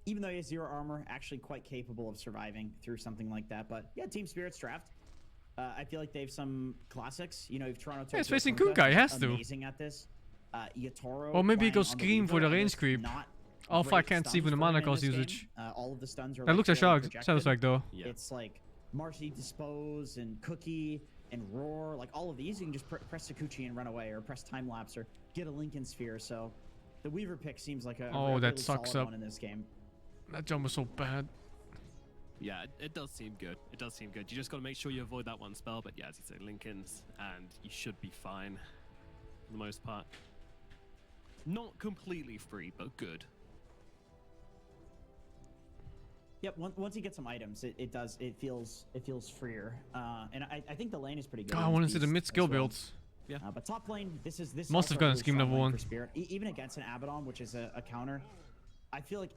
even though he has 0 armor, actually quite capable of surviving through something like that. But yeah, Team Spirit's draft. I feel like they have some classics. You know, if Toronto. Yeah, it's Tokyo facing Kunkka, Kunkka, he has to. Amazing at this. Yatoro. Or maybe he playing goes on the Scream for Weaver the is range creep. not Alpha great can't see stuns even the for him mana in cost this game. usage. All of the stuns are. That like, looks like fairly Shadow projected. Strike though. Yeah. It's like Marcy Dispose and Cookie and Roar, like all of these, you can just press Sakuchi and run away, or press Time Lapse, or get a Lincoln Sphere. So the Weaver pick seems like a Oh, really that sucks solid up. one in this game. That jump was so bad. Yeah, it does seem good. It does seem good. You just got to make sure you avoid that one spell. But yeah, as you say, Lincolns, and you should be fine for the most part. Not completely free, but good. Yep. Once you get some items, it feels freer. And I think the lane is pretty good. God, I want to see the mid skill builds. Yeah. But top lane, this is Must have also gotten a really scheme strong level lane 1. for Spirit. Even against an Abaddon, which is a counter, I feel like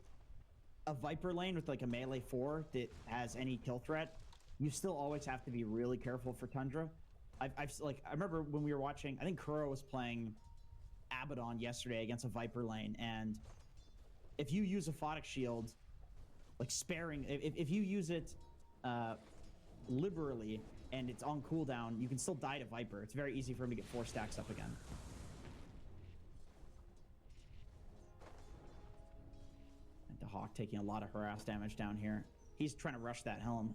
a Viper lane with like a melee 4 that has any kill threat, you still always have to be really careful for Tundra. I remember when we were watching, I think Kuro was playing Abaddon yesterday against a Viper lane, and if you use a Photic Shield, like sparing, if you use it liberally and it's on cooldown, you can still die to Viper. It's very easy for him to get 4 stacks up again. And the Hawk taking a lot of harass damage down here. He's trying to rush that helm.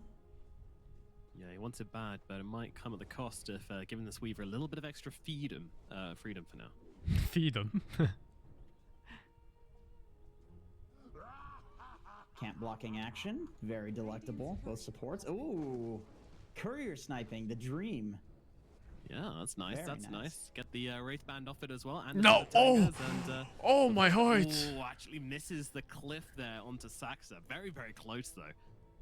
Yeah, he wants it bad, but it might come at the cost of giving this Weaver a little bit of extra freedom for now. Feed him. Camp blocking action, very delectable. Both supports. Ooh, courier sniping, the dream. Yeah, that's nice. Very That's nice. nice. Get the Wraith Band off it as well. And No! the Oh! Tigers and, Oh, my heart! Oh, actually misses the cliff there onto Saxa. Very, very close though.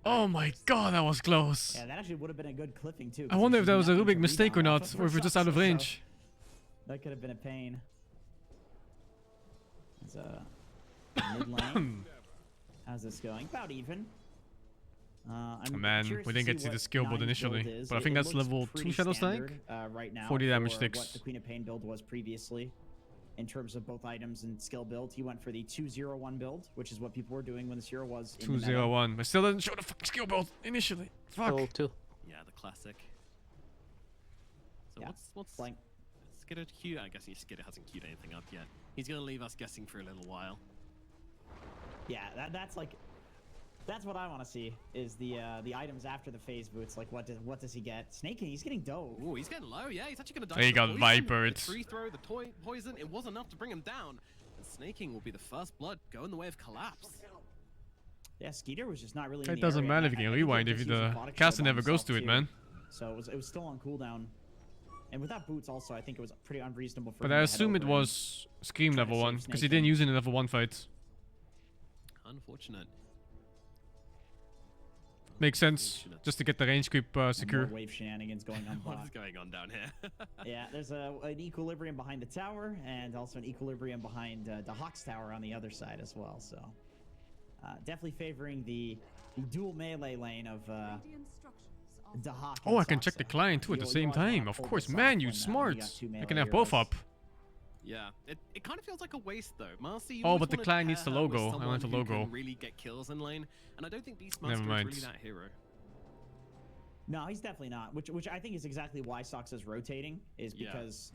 Oh my god, that was close. Yeah, that actually would have been a good clipping too. I wonder if that was a nothing Rubik to mistake or rebound not, off of or if for we're just out of Saxa, so range. that could have been a pain. It's mid lane. How's this going? About even. I'm Man, curious we to didn't get to see what the skill build Nine's build initially, is. but I think It that's looks level 2 pretty Shadow standard, Snake. right now 40 damage for sticks. what the Queen of Pain build was previously, in terms of both items and skill build. He went for the 201 build, which is what people were doing when this hero was in the meta. 201, but still didn't show the fucking skill build initially. Fuck. Yeah, the classic. So Yeah. what's Blank. Skidder queued? I guess Skidder hasn't queued anything up yet. He's gonna leave us guessing for a little while. Yeah, that's what I want to see is the items after the phase boots. Like what does he get? Snaking, he's getting dove. Oh, he's getting low. Yeah, he's actually gonna die. He to the got poison, Vipered. The free throw, the poison. It was enough to bring him down. And Snaking will be the first blood go in the way of collapse. Yeah, Skeeter was just not really. In It the doesn't area. matter if you I can think he rewind was if using the Photic caster Shield on never goes himself, to it, too. man. So it was still on cooldown. And without boots, also, I think it was pretty unreasonable for. But him I to head assume it over and was Scream try to level save 1, because he Snake didn't in. use it in level 1 fights. Unfortunate. Makes sense, just to get the range creep More secure. wave shenanigans going on. What bot. is going on down here? Yeah, there's an equilibrium behind the tower, and also an equilibrium behind the Hawk's tower on the other side as well. So, definitely favoring the dual melee lane of the Hawk. Oh, I and can check Saxa. the client too at the You same always wanna time. Of pull course, this man, off you when, smart. you got two I melee can have both heroes. up. Yeah, it kind of feels like a waste though. Marcy, you Oh, always but the wanna client needs pair the her with logo. I someone want the who logo. can really get kills in lane, and I don't think Beastmaster Never is mind. really that hero. No, he's definitely not. Which I think is exactly why Sox is rotating, is Yeah. because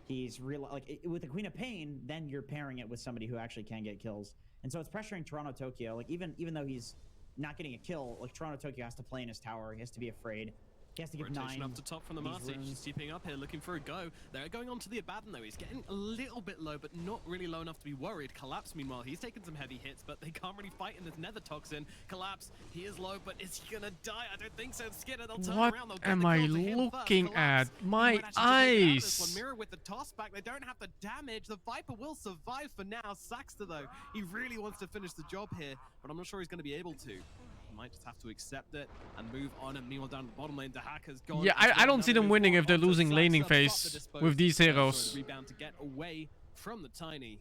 he's real. Like with the Queen of Pain, then you're pairing it with somebody who actually can get kills, and so it's pressuring Toronto Tokyo. Like even though he's not getting a kill, like Toronto Tokyo has to play in his tower. He has to be afraid. He has to give Rotation 9 up to top from the these Marcy. runes. She's keeping up here, looking for a go. They're going on to the Abaddon though. He's getting a little bit low, but not really low enough to be worried. Collapse, meanwhile, he's taken some heavy hits, but they can't really fight in this Nether Toxin. Collapse, he is low, but is he gonna die? I don't think so. Skinner, they'll turn What around. They'll get am the I kill to him looking first. at? Collapse, he My might actually just make it out of this eyes. one. Mirror with the toss back. They don't have the damage. The Viper will survive for now. Saxter though, he really wants to finish the job here, but I'm not sure he's gonna be able to. Might just have to accept it and move on. And meanwhile, down the bottom lane, the hack has gone. Yeah, I don't see them winning if they're losing laning Saxa, phase spot the dispose. with these Sorry, heroes. the rebound to get away from the Tiny.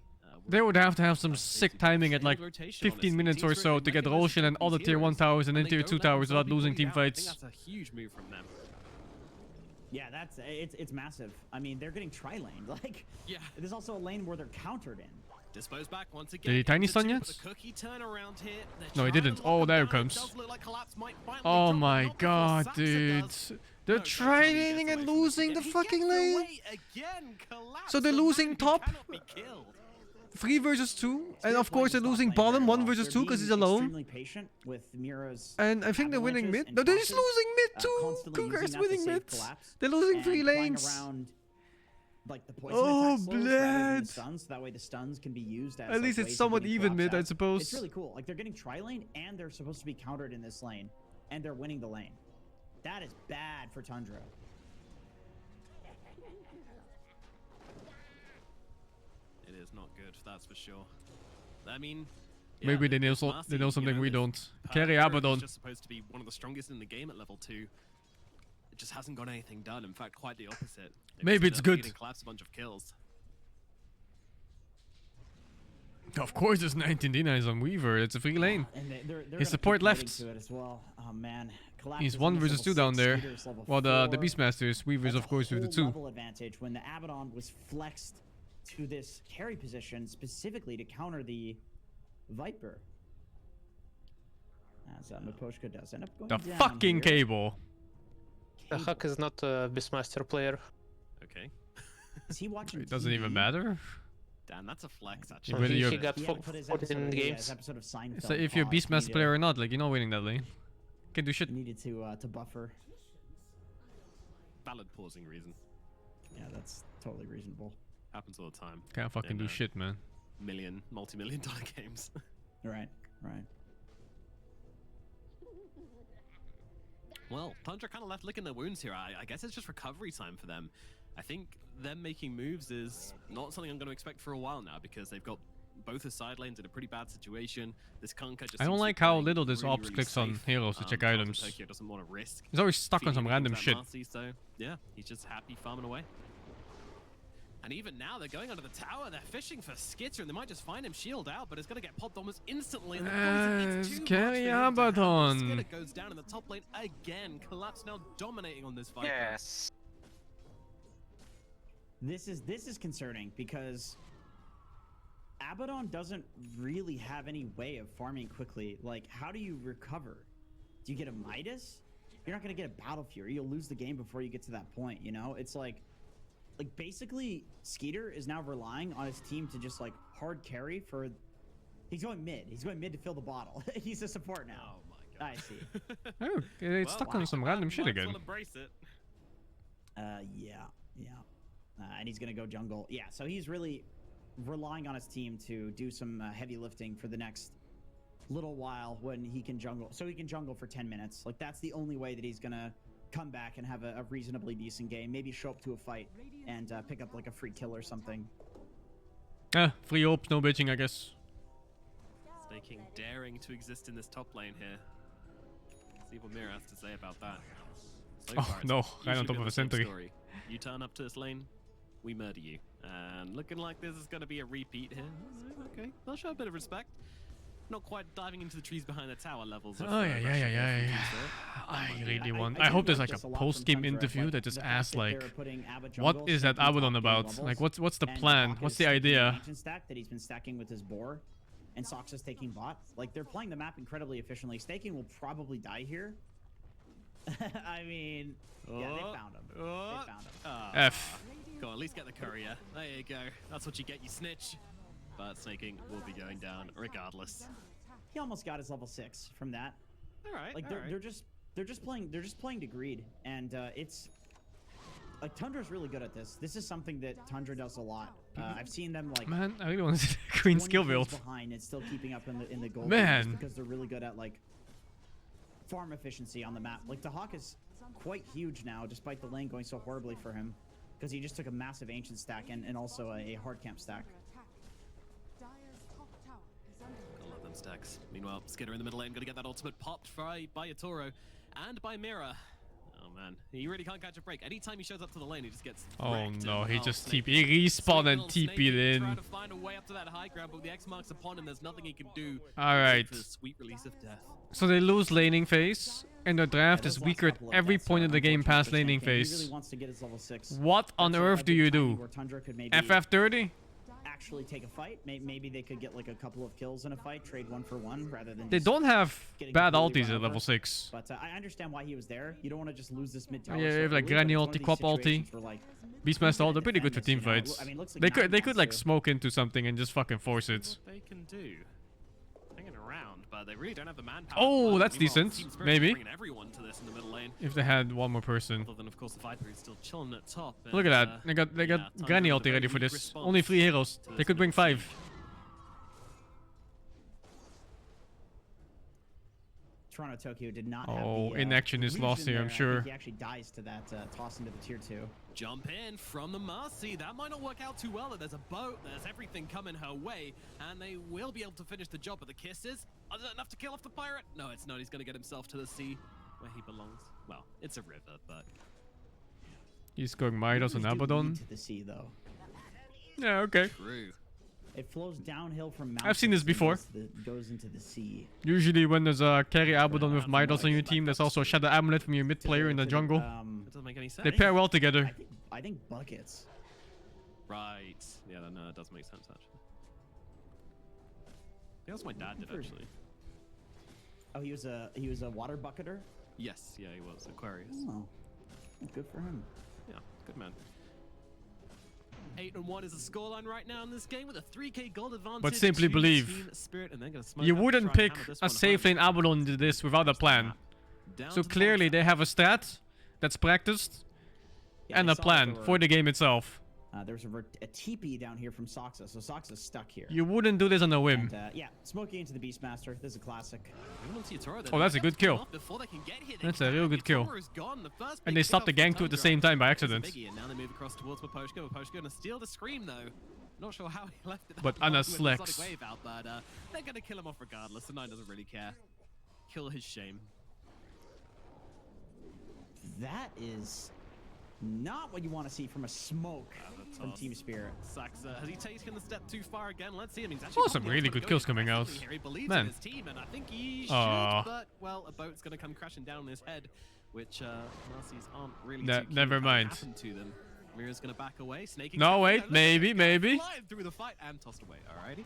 They would have to have some sick timing at like 15 minutes or so to get Roshan and all the tier 1 towers and then tier 2 towers without losing team I think fights. that's a huge move from them. Yeah, it's massive. I mean, they're getting tri-laned. Like, yeah, there's also a lane where they're countered in. Dispose back once again. Did he tiny into stun two, yet? but the Cookie turn around here. They're No, he trying to didn't. lock Oh, him there it down. comes. Does look like Collapse might finally Oh drop, my not before god, Saxa dude. does. They're No, trying and losing the fucking lane. Again, Collapse. So they're the man losing who top? cannot be killed. 3 versus 2, and of course they're losing bottom 1 versus 2 because he's alone. Extremely patient with Mira's And I think they're winning avalanches mid. and No, they're just tosses, losing mid too. constantly using Congrats that to winning save mid. collapse They're losing and 3 playing lanes. around, like, the poison Oh, attack slows rather than the bled. stuns, so that way the stuns can be used as At least like, it's ways of somewhat getting even collapse mid, I out. suppose. It's really cool. Like, they're getting tri-lane and they're supposed to be countered in this lane, and they're winning the lane. That is bad for Tundra. It is not good, that's for sure. I mean, yeah, Maybe they know, this Marcy, they know you something know, we this don't. Perker Carry is Abaddon. just supposed to be one of the strongest in the game at level 2. It just hasn't got anything done. In fact, quite the opposite. They've Maybe just, it's good. beaten Collapse a bunch of kills. Of course, it's 19 denies on Weaver. It's a free lane. And they're His gonna support keep committing left. to it as well. Oh man, Collapse He's is 1 almost versus 2 level down 6, there. Skeeter's level While the 4. Beastmasters, Weaver's That's of course a with the whole 2. level advantage when the Abaddon was flexed to this carry position specifically to counter the Viper. As Miposhka does end up going The down fucking here. cable. The Huck is not a Beastmaster player. Okay. Is he watching It doesn't even TV? matter. Damn, that's a flex, Yeah, actually. whether He you're, got He had to put his 14 episode, games. his episode of Seinfeld so if you're a pause. Beastmaster player or not, like, you're not winning that lane. Can do shit. He needed to buffer. Valid pausing reason. Yeah, that's totally reasonable. Happens all the time. Can't fucking in, do shit, man. Multi-million dollar games. Right, right. Well, Tundra kind of left licking their wounds here. I guess it's just recovery time for them. I think them making moves is not something I'm going to expect for a while now because they've got both the side lanes in a pretty bad situation. This Kunkka just I don't seems to like be how playing little this really, ops really clicks on safe. heroes to check Charles items. Tokyo doesn't want to risk. He's always stuck on some feeding random into that shit. Marcy, so yeah, he's just happy farming away. And even now, they're going under the tower. They're fishing for Skitter, and they might just find him shield out, but it's going to get popped almost instantly. And the poison is too much carry for him to handle. Abaddon. Skitter goes down in the top lane again. Collapse now dominating on this fight. Yes. This is concerning because Abaddon doesn't really have any way of farming quickly. Like, how do you recover? Do you get a Midas? You're not going to get a Battle Fury. You'll lose the game before you get to that point, you know? It's like basically Skeeter is now relying on his team to just like hard carry for. He's going mid. He's going mid to fill the bottle. He's a support now. Oh my god. I see. Oh, it's stuck on some random shit again. Well, embrace it. Yeah. And he's gonna go jungle. Yeah, so he's really relying on his team to do some heavy lifting for the next little while when he can jungle. So he can jungle for 10 minutes. Like, that's the only way that he's gonna come back and have a reasonably decent game. Maybe show up to a fight and pick up like a free kill or something. Free ops, no bitching, I guess. Staking daring to exist in this top lane here. See what Mira has to say about that. So Oh, far, it's no, usually right on top been of the a same sentry. story. You turn up to this lane, we murder you. And looking like this is going to be a repeat here. Okay, they'll show a bit of respect. Not quite diving into the trees behind the tower levels. Oh, yeah. I really want. I hope there's like a post-game interview that just asks like, what is that Abaddon about? Like, what's the plan? What's the idea? Stack that he's been stacking with his boar, and Sox is taking bot. Like, they're playing the map incredibly efficiently. Staking will probably die here. I mean, yeah, they found him. They found him. F. Go on, at least get the courier. There you go. That's what you get, you snitch. But Snaking will be going down regardless. He almost got his level 6 from that. All right. Like, they're just playing to greed, and it's like Tundra's really good at this. This is something that Tundra does a lot. I've seen them like. Man, I really want to see the Queen skill build. Behind and still keeping up in the gold. Man, because they're really good at like farm efficiency on the map. Like, the Hawk is quite huge now, despite the lane going so horribly for him, because he just took a massive ancient stack and also a hard camp stack. I love them stacks. Meanwhile, Skitter in the middle lane, gonna get that ultimate popped by Yatoro and by Mira. Oh man, he really can't catch a break. Anytime he shows up to the lane, he just gets oh wrecked. no, And, he just Snake TP respawn and TP'd in. trying to find a way up to that high ground, but with the X marks upon him, there's nothing he can do. Alright. For the sweet release of death. So they lose laning phase, and the draft is weaker at every point of the game past laning He really phase. wants to get his level 6. What on earth do you do? Where Tundra could maybe FF30? actually take a fight. Maybe they could get like a couple of kills in a fight, trade 1 for 1 rather than. They just don't have getting bad completely ultis run at level over. 6. But I understand why he was there. You don't want to just lose this mid tower. Yeah, so you have like early, but Granny it's one ulti, of these Quap ulti, situations where, like, Beastmaster ult. They're pretty good for defend team this, you know? fights. I mean, looks like They Nine could like wants to- smoke into something and just fucking force it. What they can do. Hanging around, but they really don't have the manpower. Oh, Well, that's meanwhile, decent. Team Spirit's Maybe. bringing everyone to this in the middle lane. If they had one more person. Other than, of course, the Viper is still chilling at top. Look at that. They got Tundra Granny with a ulti very ready for weak this. Only response 3 heroes. to They this could bring mid 5. siege. Toronto Tokyo did not have Oh, the, inaction is lost illusion here, I'm there. I sure. think he actually dies to that toss into the tier 2. Jump in from the Marcy. That might not work out too well. There's a boat. There's everything coming her way. And they will be able to finish the job with the kisses. Is that enough to kill off the pirate? No, it's not. He's going to get himself to the sea where he belongs. Well, it's a river, but... He's going Midas and Abaddon. To the sea, though. Yeah, okay. True. It flows downhill from mountains. I've seen this and before. Goes into the sea. Usually when there's a carry Abaddon with Midas on your team, there's also a Shadow Amulet from your mid player in the jungle. It doesn't make any sense. They pair well together. I think buckets. Right. Yeah, no, it does make sense, actually. Yeah, that's what my dad did, actually. Oh, he was a water bucketer? Yes, yeah, he was. Aquarius. Oh, good for him. Yeah, good man. 8-1 is the scoreline right now in this game with a 3k gold advantage. But simply to believe, Team Spirit, and they're gonna smoke you out to wouldn't try and pick hammer this a one safe home. lane Abaddon into this without a plan. Down So to the clearly they have a stat that's practiced Yeah, and I a saw that plan there were- for the game itself. There was a TP down here from Soxa, so Soxa's stuck here. You wouldn't do this on a whim. And, yeah, smoking into the Beastmaster. This is a classic. Oh, that's a good kill. That's a real good kill. And they stopped the gang too at the same time by accident. And now they move across towards Maposhka. Maposhka gonna steal the scream though. Not sure how he left it. that But long Anna with the slacks. Sonic Wave out, but they're gonna kill him off regardless. The Nine doesn't really care. Kill his shame. That is not what you want to see from a smoke from Team Spirit. Saxa, has he taken the step too far again? Let's see him. He's actually Oh, some really good kills coming out. Here. He believes Man. in his team, and I think he should, Aw. but, well, a boat's going to come crashing down on his head, which Marcy's aren't really Ne- too keen never to have mind. happen to them. Mira's going to back away, snaking. No, through. wait, Look at maybe, this, maybe. flying through the fight and tossed away. Alrighty.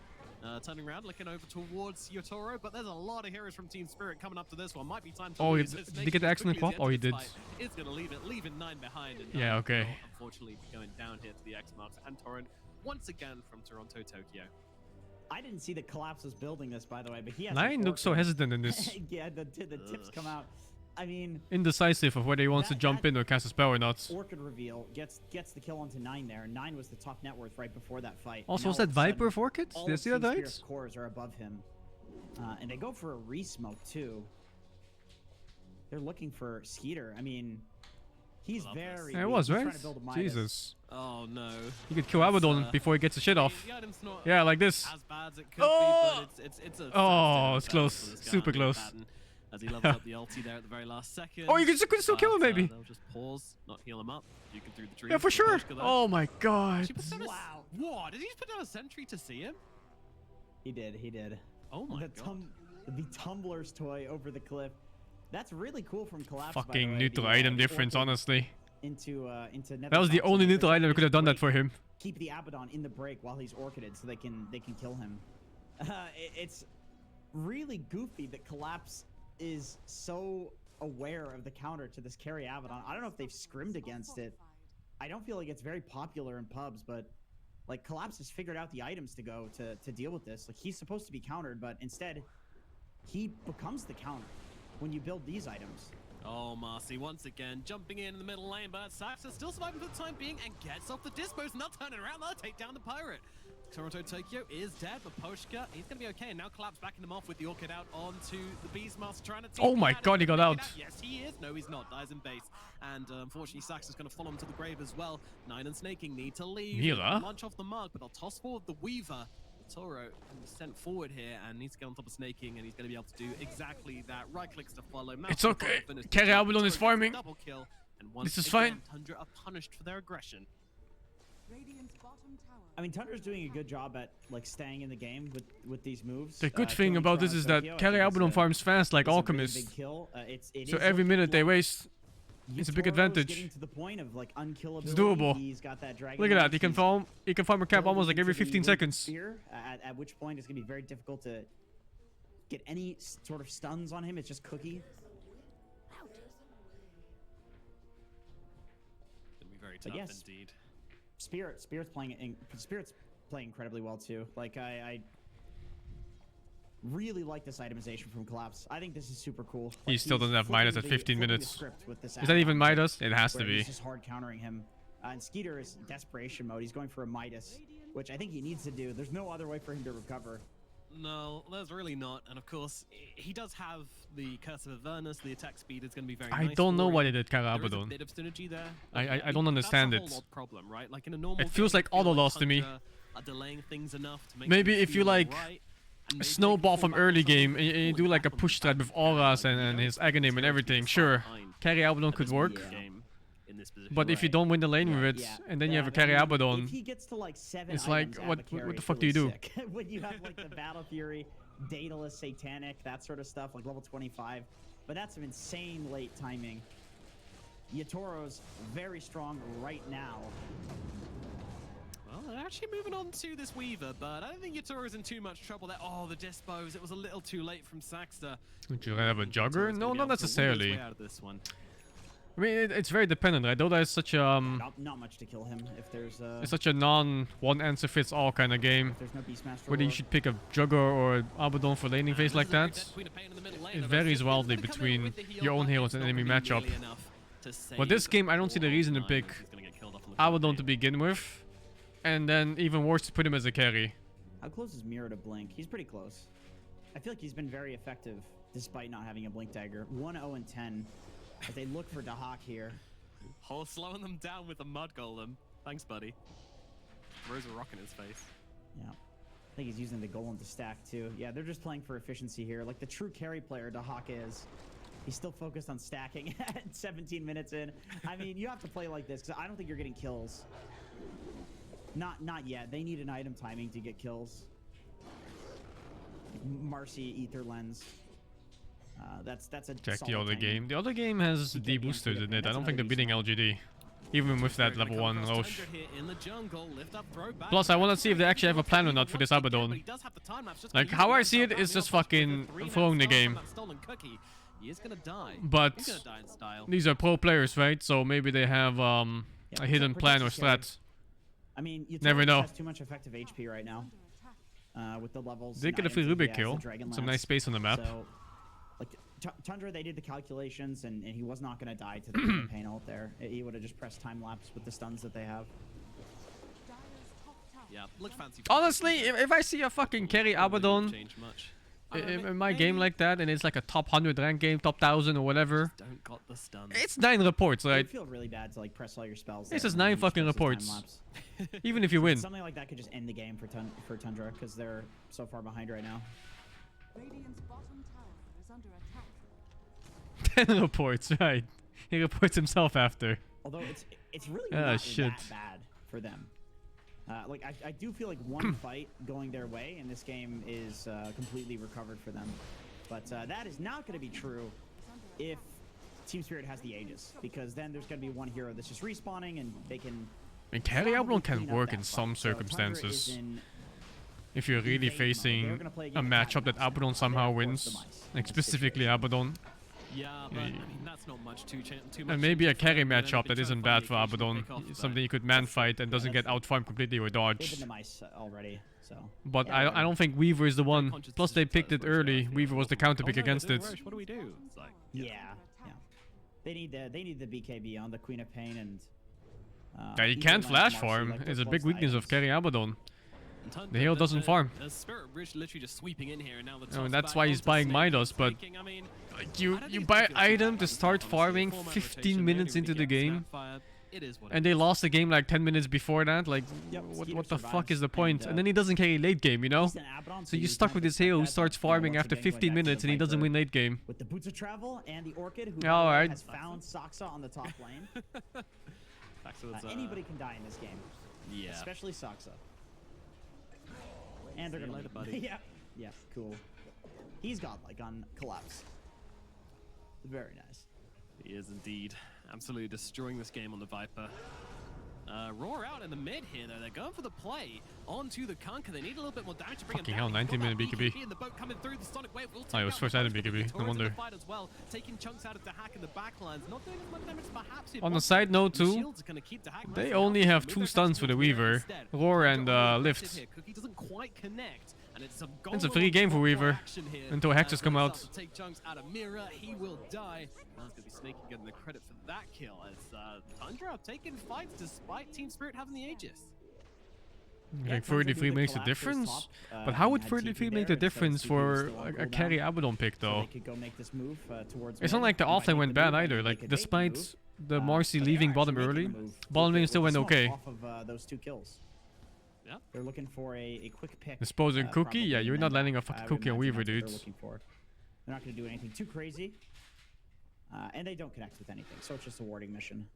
Turning around, looking over towards Yotaro, but there's a lot of heroes from Team Spirit coming up to this one. Might be time to Oh, lose. did he get the excellent quap? Oh, he did. It's going to leaving 9 behind. And Yeah, okay. will unfortunately be going down here to the X marks and Torrent once again from Toronto, Tokyo. I didn't see that Collapse was building this, by the way, but he has. Nine looks so hesitant in this. Yeah, the tips come out. I mean, Indecisive of whether he wants to jump in or cast a spell or not. Orchid reveal gets the kill onto 9 there. 9 was the top net worth right before that fight. Also, Now was all that of a sudden, Viper of Orchids? all Did I of see that Team right? Spirit's cores are above him, and they go for a re-smoke too. They're looking for Skeeter. I mean, he's very. Yeah, it weak. was, He's right? trying to build a Midas. Jesus. Oh no. You could kill Abaddon before he gets the shit off. The item's not Yeah, like this. as bad as it could be, but it's a Oh, it's for close. this guy, Super I mean, close. Batten, as he levels up the ulti there at the very last second. Oh, you can still kill him, But, maybe. they'll just pause, not heal him up. You can through the trees. Yeah, for sure. Maposhka, though. Oh my god. She put down wow. What? Did he just put down a sentry to see him? He did. Oh my god. The Tumbler's toy over the cliff. That's really cool from Collapse. by the Fucking way, neutral the, item the difference, Orchid honestly. Into That was the only neutral item that could have done that for him. Keep the Abaddon in the break while he's Orchided, so they can kill him. It's really goofy that Collapse is so aware of the counter to this carry Abaddon. I don't know if they've scrimmed against it. I don't feel like it's very popular in pubs, but like Collapse has figured out the items to go to deal with this. Like he's supposed to be countered, but instead he becomes the counter when you build these items. Oh, Marcy once again jumping in the middle lane, but Saxa still surviving for the time being and gets off the dispos, and they'll turn it around. They'll take down the pirate. Toronto Tokyo is dead, but Poshka, he's going to be okay. And now Collapse backing him off with the Orchid out onto the Beastmaster trying to... Oh my god, he got out. Yes, he is. No, he's not. Dies in base. And unfortunately, Saxa's going to follow him to the grave as well. Nine and Snaking need to leave. Mira? Launch off the mark, but they'll toss forward the Weaver. Toro sent forward here and needs to get on top of Snaking, and he's going to be able to do exactly that. Right clicks to follow. It's okay. Carry Abaddon is farming. Double kill, and once This is again, fine. Tundra are punished for their aggression. I mean, Tundra's doing a good job at like staying in the game with these moves. The good thing killing about this Toronto is Tokyo, that I Carry think it's Abaddon a- farms fast like it's a really Alchemist. big kill. It So is every looking minute they like waste, It's a big Yatoro's advantage. Getting to the point of like unkillability. It's doable. He's got that dragon. Look at that. Lance. He can farm. He can farm a cap almost like every 15 seconds. Spear, at which point it's gonna be very difficult to get any sort of stuns on him. It's just cookie. It'll be very But tough yes, indeed. Spirit's playing incredibly well too. Like I really like this itemization from Collapse. I think this is super cool. He Like, still he's doesn't have Midas at flipping 15 the minutes. script with this Is that even add-on, Midas? It has to where be. He's just hard countering him. And Skeeter is desperation mode. He's going for a Midas, which I think he needs to do. There's no other way for him to recover. No, there's really not. And of course, he does have the Curse of Avernus. The attack speed is going to be very I nice don't know for why him. they did There is a Abaddon. bit of synergy there. I don't understand that's it. a whole odd problem, right? Like in a normal It feels game, like I feel auto loss to me. Tundra are delaying things enough to make Maybe them if you feel like right, and maybe snowball they can from fall back early on something game and you do like a push strat with auras and his Aghanim and everything, sure. Carry Abaddon could work. game in this position. But if you don't win the lane with it, and then you have a carry If Abaddon, he gets to like 7 it's like, items, what Abacarry, the it's fuck do you really do? sick. When you have like the Battle Fury, Daedalus, Satanic, that sort of stuff, like level 25. But that's some insane late timing. Yatoro's very strong right now. Well, they're actually moving on to this Weaver, but I don't think Yatoro's in too much trouble there. Oh, the dispos. It was a little too late from Saxter. Would you have a jogger? No, not Yatoro's gonna be able to win his necessarily. way out of this one. I mean, it's very dependent, right? Dota is such a Not much to kill him if there's it's such a non-one answer fits all kind of game. there's no Beastmaster. Whether you lore. should pick a jugger or Abaddon for laning phase like that, it varies wildly between your own heroes and enemy matchup. But this game, I don't see the reason to pick Abaddon to begin with, and then even worse to put him as a carry. How close is Mira to Blink? He's pretty close. I feel like he's been very effective despite not having a Blink Dagger. 1-0-10 as they look for Dahak here. Oh, slowing them down with a Mud Golem. Thanks, buddy. Throws a rock in his face. Yeah. I think he's using the Golem to stack too. Yeah, they're just playing for efficiency here. Like the true carry player Dahak is. He's still focused on stacking at 17 minutes in. I mean, you have to play like this because I don't think you're getting kills. Not yet. They need an item timing to get kills. Marcy, Ether Lens. That's a Check the solid other timing. game. The other game has D boosters in it. I don't think they're beating LGD. Even with that level 1 Roche. Plus, I want to see if they actually have a plan or not for this Abaddon. Like, how I see it is just fucking throwing the game. He is gonna die. But He's gonna die in style. these are pro players, right? So maybe they have a hidden plan or strat. I mean, you never know. has too much effective HP right now. With the levels. They and get a free items that he Rubik has, the kill. Dragon Some Lance. nice space on the map. So, like Tundra, they did the calculations, and he was not going to die to the campaign ult there. He would have just pressed time lapse with the stuns that they have. Yeah, look fancy. Honestly, if I see a fucking carry Abaddon Change much. in my game like that, and it's like a top 100 rank game, top 1000 or whatever, Don't got the stun. it's 9 reports, It right? would feel really bad to like press all your spells. This there is and 9 then just fucking press the time reports. lapse. Even if you win. Something like that could just end the game for Tundra because they're so far behind right now. Radiant's bottom tower is under attack. 10 reports, right? He reports himself after. Although it's really Ah, not shit. that bad for them. Like I do feel like one fight going their way in this game is completely recovered for them, but that is not going to be true if Team Spirit has the Aegis, because then there's going to be one hero that's just respawning and they can. I mean, carry Abaddon can clean up work that in fight. some So Tundra is circumstances. in If you're really evade mode. They're facing gonna play a against matchup that Cat Mouse. Abaddon somehow They're forced wins, to mice like in this specifically Abaddon, Yeah, but I mean that's not much too much. and maybe a carry different. matchup that isn't bad for Abaddon, something you could man fight and doesn't get outfarmed completely or They've been dodged. the mice already, so. But Yeah, I don't think Weaver is the one. Plus they picked it early. Weaver was the counter pick against it. What do we do? It's like, Yeah. They need the BKB on the Queen of Pain and. Yeah, you Ether can't Lens, flash Marcy, farm. like, It's they're a big close weakness of items. carry Abaddon. The hero doesn't farm. Spirit Bridge literally just sweeping in here, and now the I mean, top's that's back why he's onto buying Snake. Midas, but Taking, I mean, like, you think buy it's gonna item be to start obviously farming format 15 rotation, minutes they into only the get game, Sapphire. It is what and they lost the game like 10 minutes before that. Like, what the fuck is the point? And then he doesn't carry late game, you know? He's an Abaddon, So you you're stuck kind with of this hero who expect that, starts but, farming once after again, going 15 back to minutes the and he doesn't Viper win late game. With the Boots of Travel and the Orchid, who All right. has found Saksa on the top lane. Anybody can die in this game. Yeah. Especially Saksa. And they're See you gonna later, leave. buddy. Yeah, cool. He's godlike on Collapse. Very nice. He is indeed absolutely destroying this game on the Viper. Roar out in the mid here, though. They're going for the play onto the Kunkka. They need a little bit more damage to bring Fucking him hell, down. 19-minute BKB. And the boat coming through, the Sonic Wave will Oh, take it was out first the item boat, but BKB, the no turrets in wonder. the fight as well, taking chunks out of Dahak in the backlines, not doing as much damage as perhaps he'd On the want. side note The too, shields are gonna keep Dahak they nice and only healthy, have move 2 their stuns for the towards Weaver Weaver. instead. Roar and Aggressive Lift. here. Cookie doesn't quite connect, and it's a It's a golem free game for on Weaver action here. until Hexes come Gonna start out. to take chunks out of Mira. He will die. That's gonna be Snake getting the credit for that kill as Tundra taking fights despite Team Spirit having the Aegis. Like 33 makes a difference? But how would 33 make the difference for a carry Abaddon pick though? It's not like the offlane went bad either. Like despite the Marcy leaving bottom early, bottom lane still went okay. Off of those 2 kills. Yeah. They're looking for a quick pick. Disposing Cookie? probably, Yeah, you're and not then landing a I fucking would Cookie on imagine Weaver, that's what dudes. They're looking for. They're not going to do anything too crazy. And they don't connect with anything, so it's just a warding mission.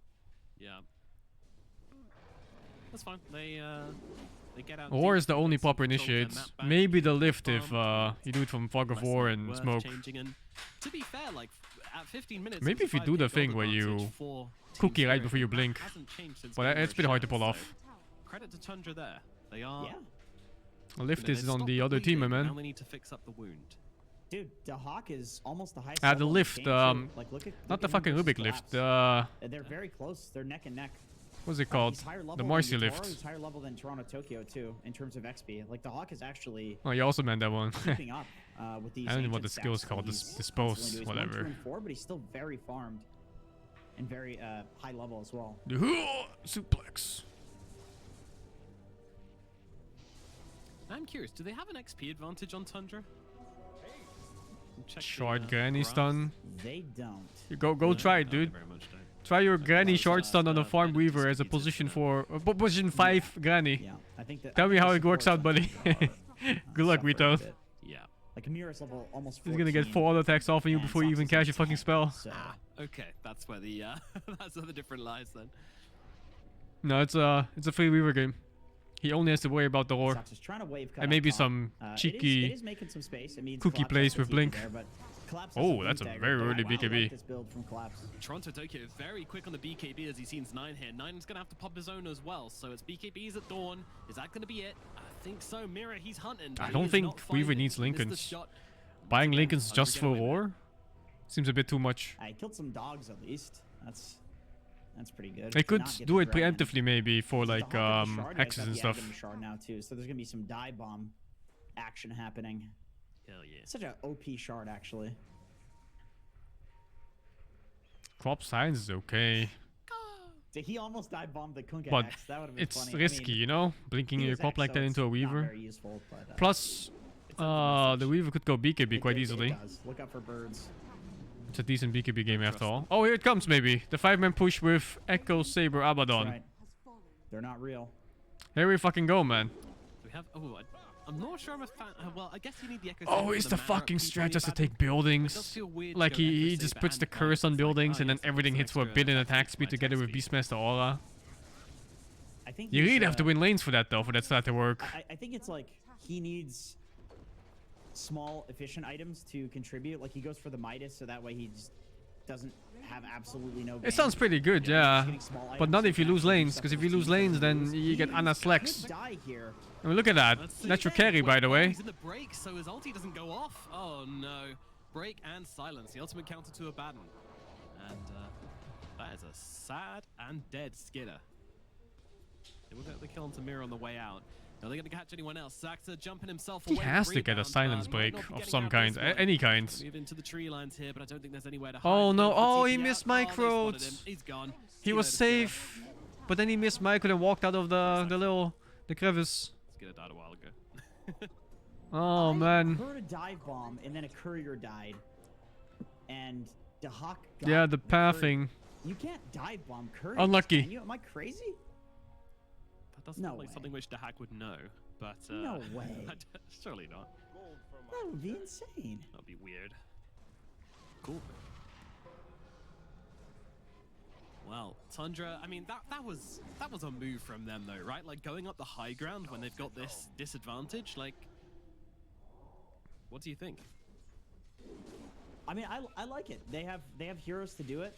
Yeah. That's fine. They get out. War deep, is the only get some proper control of their initiates. map back, Maybe the keep Lift the if farm, you do it from Fog of less War than and worth Smoke. changing. And to be fair, like at 15 minutes. Maybe if you do the thing where you Cookie right before you blink. But it's pretty hard to pull off. Credit to Tundra there. They are. Yeah. Lift is on the other team, Now man. they need to fix up the wound. Dude, Dahak is almost the highest. The level in Lift, game, too. not look the at him fucking versus Rubik Collapse. Lift. They're very close. They're neck and neck. What's it called? He's higher level The than Marcy Yutoro, Lift. He's higher level than Toronto Tokyo too in terms of XP. Like Dahak is actually Oh, you also meant that one. keeping up with these. I don't know what ancient the skill is stats called. that he's Dispose, constantly doing. He's whatever. 1, 2, and 4, but he's still very farmed and very high level as well. Suplex. I'm curious. Do they have an XP advantage on Tundra? Check Short the, granny graph. stun. They don't. You go try it, dude. Very much don't. Try your granny short stun on the farm Weaver as a position 4, position 5 granny. Yeah, I think that. Tell me how it works out, buddy. Good luck, Rito. Yeah. Like Mira's level almost. He's gonna get 4 auto attacks off on you before you even cast your fucking spell. So. Okay, that's where the that's where the different lies then. No, it's a free Weaver game. He only has to worry about the lore. Sox is trying to wave cut And maybe up top. some cheeky it is making some space. It means cookie Collapse plays has with the TP Blink. there, but Collapse has Oh, the that's a Blink very dagger. early Wow, I BKB. like this build from Collapse. Toronto Tokyo very quick on the BKB as he sees 9 here. 9's gonna have to pop his own as well. So it's BKBs at dawn. Is that gonna be it? I think so. Mira, he's hunting. I He don't is think not Weaver finding. needs Missed the Lincolns. shot. Buying Lincolns Tundra just get for away with it. lore seems a bit too much. I killed some dogs at least. That's pretty good. They To could not get do the it dragon. preemptively maybe for The like Hawk and the Shard, hexes got and the stuff. Aghanim Shard now too, so there's gonna be some dive bomb action happening. Hell yeah. Such a OP shard actually. Crop science is okay, He almost dive bombed the Kunkka but X. That would have been it's funny. risky, you know, blinking he your is crop X, like so that it's into a not Weaver. very useful, but, Plus, the Weaver could go BKB quite easily. It does. Look out for birds. It's a decent BKB game after all. Oh, here it comes maybe. The 5-man push with Echo, Saber, Abaddon. Right. They're not real. Here we fucking go, man. We have. Oh, I'm not sure I'm a fan. Well, I guess you need the Echo. Oh, Saber it's for the mana fucking upkeep strat on just to your take Abaddon. It does buildings. feel weird Like to go he Echo just Saber puts the and curse on It's like, buildings and then yes, everything that's hits for a extra bit in attack speed points together with XP. Beastmaster Aura. I think You he's, really have to win lanes for that though, for that stat to work. I think it's like he needs small efficient items to contribute. Like he goes for the Midas, so that way he just doesn't have absolutely no. It sounds pretty good, yeah. But not if you lose lanes, because if you lose lanes, then you get Anna Slex. Die here. I mean, look at that. Natural carry, by the way. He's in the break, so his ulti doesn't go off. Oh no. Break and silence. The ultimate counter to Abaddon. And that is a sad and dead Skidder. They will get the kill onto Mira on the way out. Are they going to catch anyone else? Saxa jumping himself He away. has to get a silence break of some kind, any kind. Move into the tree lines here, but I don't think there's anywhere to hide. Oh no, Going for oh TP he out. missed Oh, they spotted him. micros. He's gone. He was safe, but then he missed micro and walked out of the crevice. Skidder died a while ago. Oh man. I heard a dive bomb and then a courier died, and Dahak. Yeah, the pathing. You can't dive bomb couriers. Unlucky. Can you? Am I crazy? That does No sound like way. something which Dahak would know, but No way. surely not. That would be insane. That'd be weird. Cool. Well, Tundra, I mean that was a move from them though, right? Like going up the high ground when they've got this disadvantage, like what do you think? I mean, I like it. They have heroes to do it.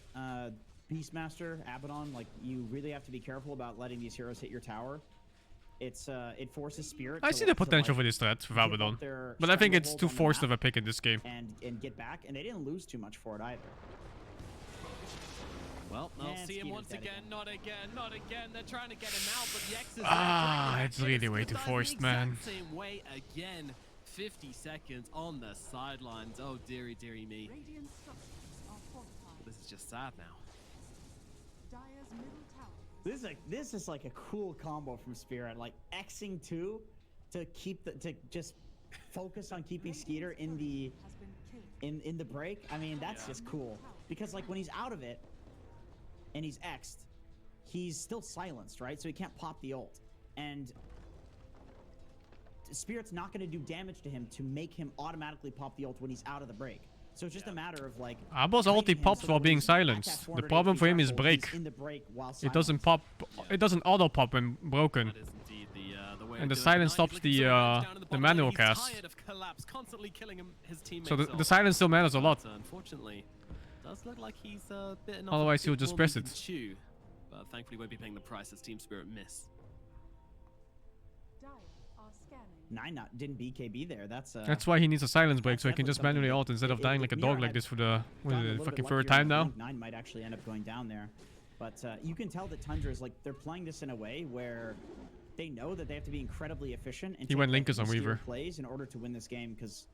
Beastmaster, Abaddon, like you really have to be careful about letting these heroes hit your tower. It's it forces Spirit. I see the potential for this strat with Abaddon, but I think it's too forced of a pick in this game. And get back, and they didn't lose too much for it either. Well, I'll see him once again. Not again, not again. They're trying to get him out, but the X is it's really way too forced, man. Same way again. 50 seconds on the sidelines. Oh, dearie, dearie me. This is just sad now. This is like a cool combo from Spirit, like Xing 2 to just focus on keeping Skeeter in the break. I mean, that's just cool because like when he's out of it and he's X'd, he's still silenced, right? So he can't pop the ult, and Spirit's not going to do damage to him to make him automatically pop the ult when he's out of the break. So it's just a matter of like. Abo's ulti pops while being silenced. The problem for him is break. It doesn't pop. It doesn't auto pop when broken. And the silence stops the manual cast. So the silence still matters a lot. Unfortunately, does look like he's bitten off. Otherwise he'll just press it. But thankfully won't be paying the price as Team Spirit miss. 9 didn't BKB there. That's why he needs a silence break, so he can just manually ult instead of dying like a dog like this for the fucking third time now. 9 might actually end up going down there, but you can tell that Tundra is like they're playing this in a way where they know that they have to be incredibly efficient and he went Linkus on Weaver plays in order to win this game, because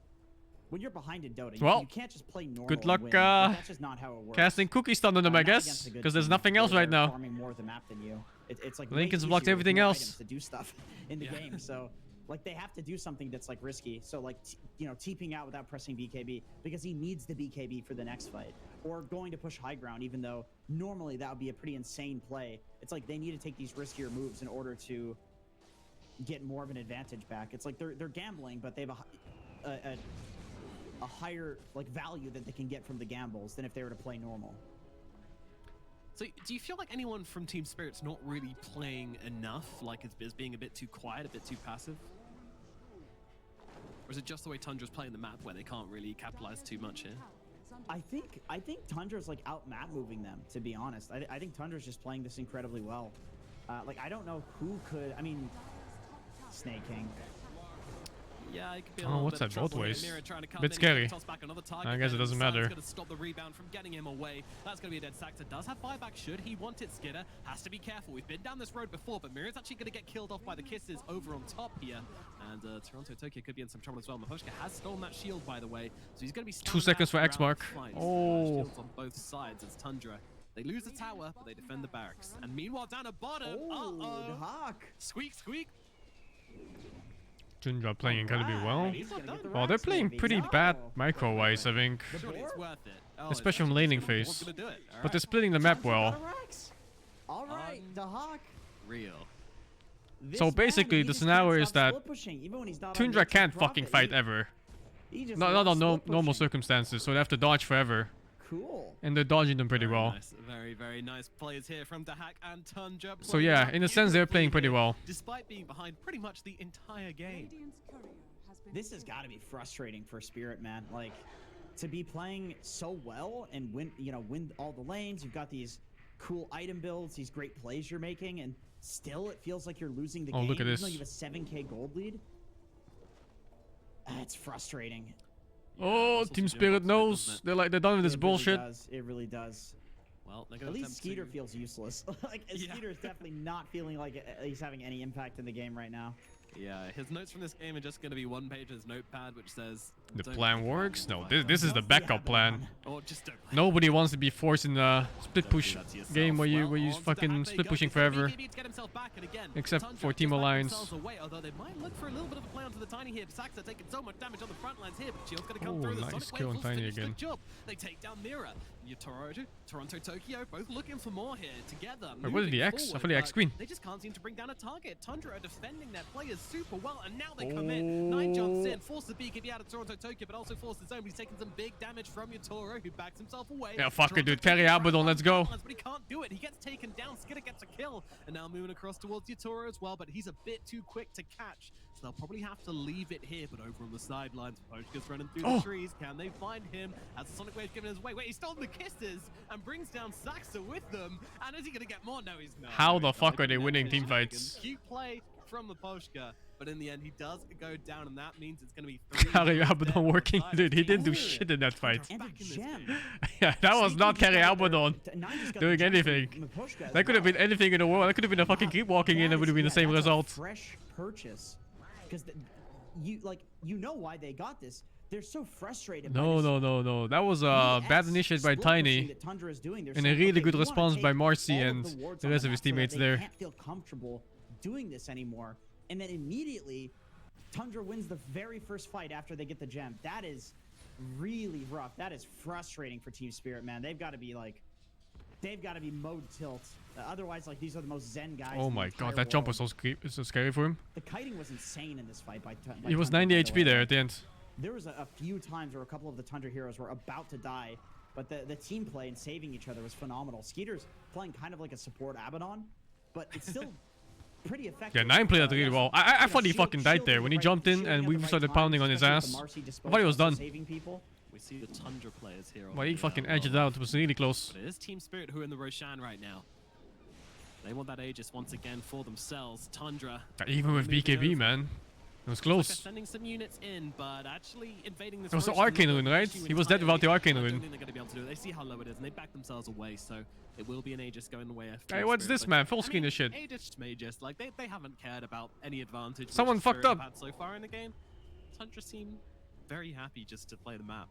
when you're behind in Dota, well, you can't just play normal. good luck that's just not how it works. casting cookie stun on them, I guess, because there's nothing else right now. Farming more of the map than you. It's like Lincoln's blocked everything else to do stuff in the game, so. Like, they have to do something that's, like, risky. So, like, TPing out without pressing BKB because he needs the BKB for the next fight. Or going to push high ground, even though normally that would be a pretty insane play. It's like they need to take these riskier moves in order to get more of an advantage back. It's like they're gambling, but they have a higher, like, value that they can get from the gambles than if they were to play normal. So, do you feel like anyone from Team Spirit's not really playing enough? Like, it's being a bit too quiet, a bit too passive? Or is it just the way Tundra's playing the map where they can't really capitalize too much here? I think Tundra's like out map moving them, to be honest. I think Tundra's just playing this incredibly well. Like, I don't know who could. I mean, Snake King. Yeah, it could be a what's that both ways? Bit scary. I guess it doesn't matter. Going to stop the rebound from getting him away. That's going to be a dead sack. Does have buyback should he want it. Skidder has to be careful. We've been down this road before, but Myriad's actually going to get killed off by the kisses over on top here. And Toronto Tokyo could be in some trouble as well. Mahoshka has stolen that shield, by the way, so he's going to be 2 seconds for X mark. Oh. Shields on both sides as Tundra. They lose the tower, but they defend the barracks. And meanwhile, down at bottom, the Hawk. Squeak, squeak. Tundra playing incredibly well. Oh, they're playing pretty bad micro-wise, I think. Especially from laning phase. But they're splitting the map well. All right, the Hawk. Real. So basically, the scenario is that Tundra can't fucking fight ever. Not on normal circumstances, so they have to dodge forever. Cool. And they're dodging them pretty well. Nice. Very, very nice plays here from Dahak and Tundra. So yeah, in a sense, they're playing pretty well. Despite being behind pretty much the entire game. This has got to be frustrating for Spirit, man. Like, to be playing so well and win all the lanes. You've got these cool item builds, these great plays you're making, and still it feels like you're losing the game. Look at this. Even though you have a 7K gold lead. It's frustrating. Oh, Team Spirit knows. They're done with this bullshit. It really does. Well, at least Skeeter feels useless. Like, Skeeter is definitely not feeling like he's having any impact in the game right now. Yeah, his notes from this game are just going to be one page of his notepad, which says... The plan works? No, this is the backup plan. Or just don't play. Nobody wants to be forced in a split push game where you fucking split pushing forever. Except for Team Alliance. Although they might look for a little bit of a play onto the Tiny here. Saxa taking so much damage on the front lines here, but Shield's going to come through. The nice kill on Tiny again. They take down Mira. Toronto, Tokyo, both looking for more here together. Wait, what is the X? I thought the X Queen. They just can't seem to bring down a target. Tundra are defending their players super well, and now they come in. 9 jumps in, forces the BKB out of Toronto Tokyo, but also forces his own. He's taking some big damage from Yatoro, who backs himself away. Yeah, fuck it, dude. Carry Abaddon, let's go. But he can't do it. He gets taken down. Skidder gets a kill, and now moving across towards Yatoro as well, but he's a bit too quick to catch. So they'll probably have to leave it here, but over on the sidelines, Poshka's running through the trees. Can they find him? As the Sonic Wave giving his way. Wait, he's stolen the kisses and brings down Saxa with them. And is he going to get more? No, he's not. How the fuck are they winning team fights? Cute play from the Poshka, but in the end, he does go down, and that means it's going to be 3. Carry Abaddon working, dude. He didn't do shit in that fight. Yeah, that was not Carry Abaddon doing anything. That could have been anything in the world. That could have been a fucking creep walking in and it would have been the same result. Fresh purchase, because you know why they got this. They're so frustrated. No. That was a bad initiate by Tiny. And a really good response by Marcy and the rest of his teammates there. They can't feel comfortable doing this anymore. And then immediately, Tundra wins the very first fight after they get the gem. That is really rough. That is frustrating for Team Spirit, man. They've got to be mode tilt. Otherwise, like, these are the most zen guys. Oh my god, that jump was so scary for him. The kiting was insane in this fight by He was 90 HP there at the end. There was a few times where a couple of the Tundra heroes were about to die, but the team play and saving each other was phenomenal. Skeeter's playing kind of like a support Abaddon, but it's still pretty effective. Yeah, 9 played that really well. I thought he fucking died there when he jumped in and we started pounding on his ass. I thought he was done. We see the Tundra players here. Well, he fucking edged it out. It was really close. But it is Team Spirit who are in the Roshan right now. They want that Aegis once again for themselves. Tundra. Even with BKB, man. It was close. Sending some units in, but actually invading this. It was the Arcane Rune, right? He was dead without the Arcane I Rune. don't think they're going to be able to do it. They see how low it is, and they back themselves away, so it will be an Aegis going the way of Hey, what's this, man? Full screen this shit. Aegis Mages, like, they haven't cared about any advantage. Someone which fucked Spirit up. have had so far in the game. Tundra seem very happy just to play the map.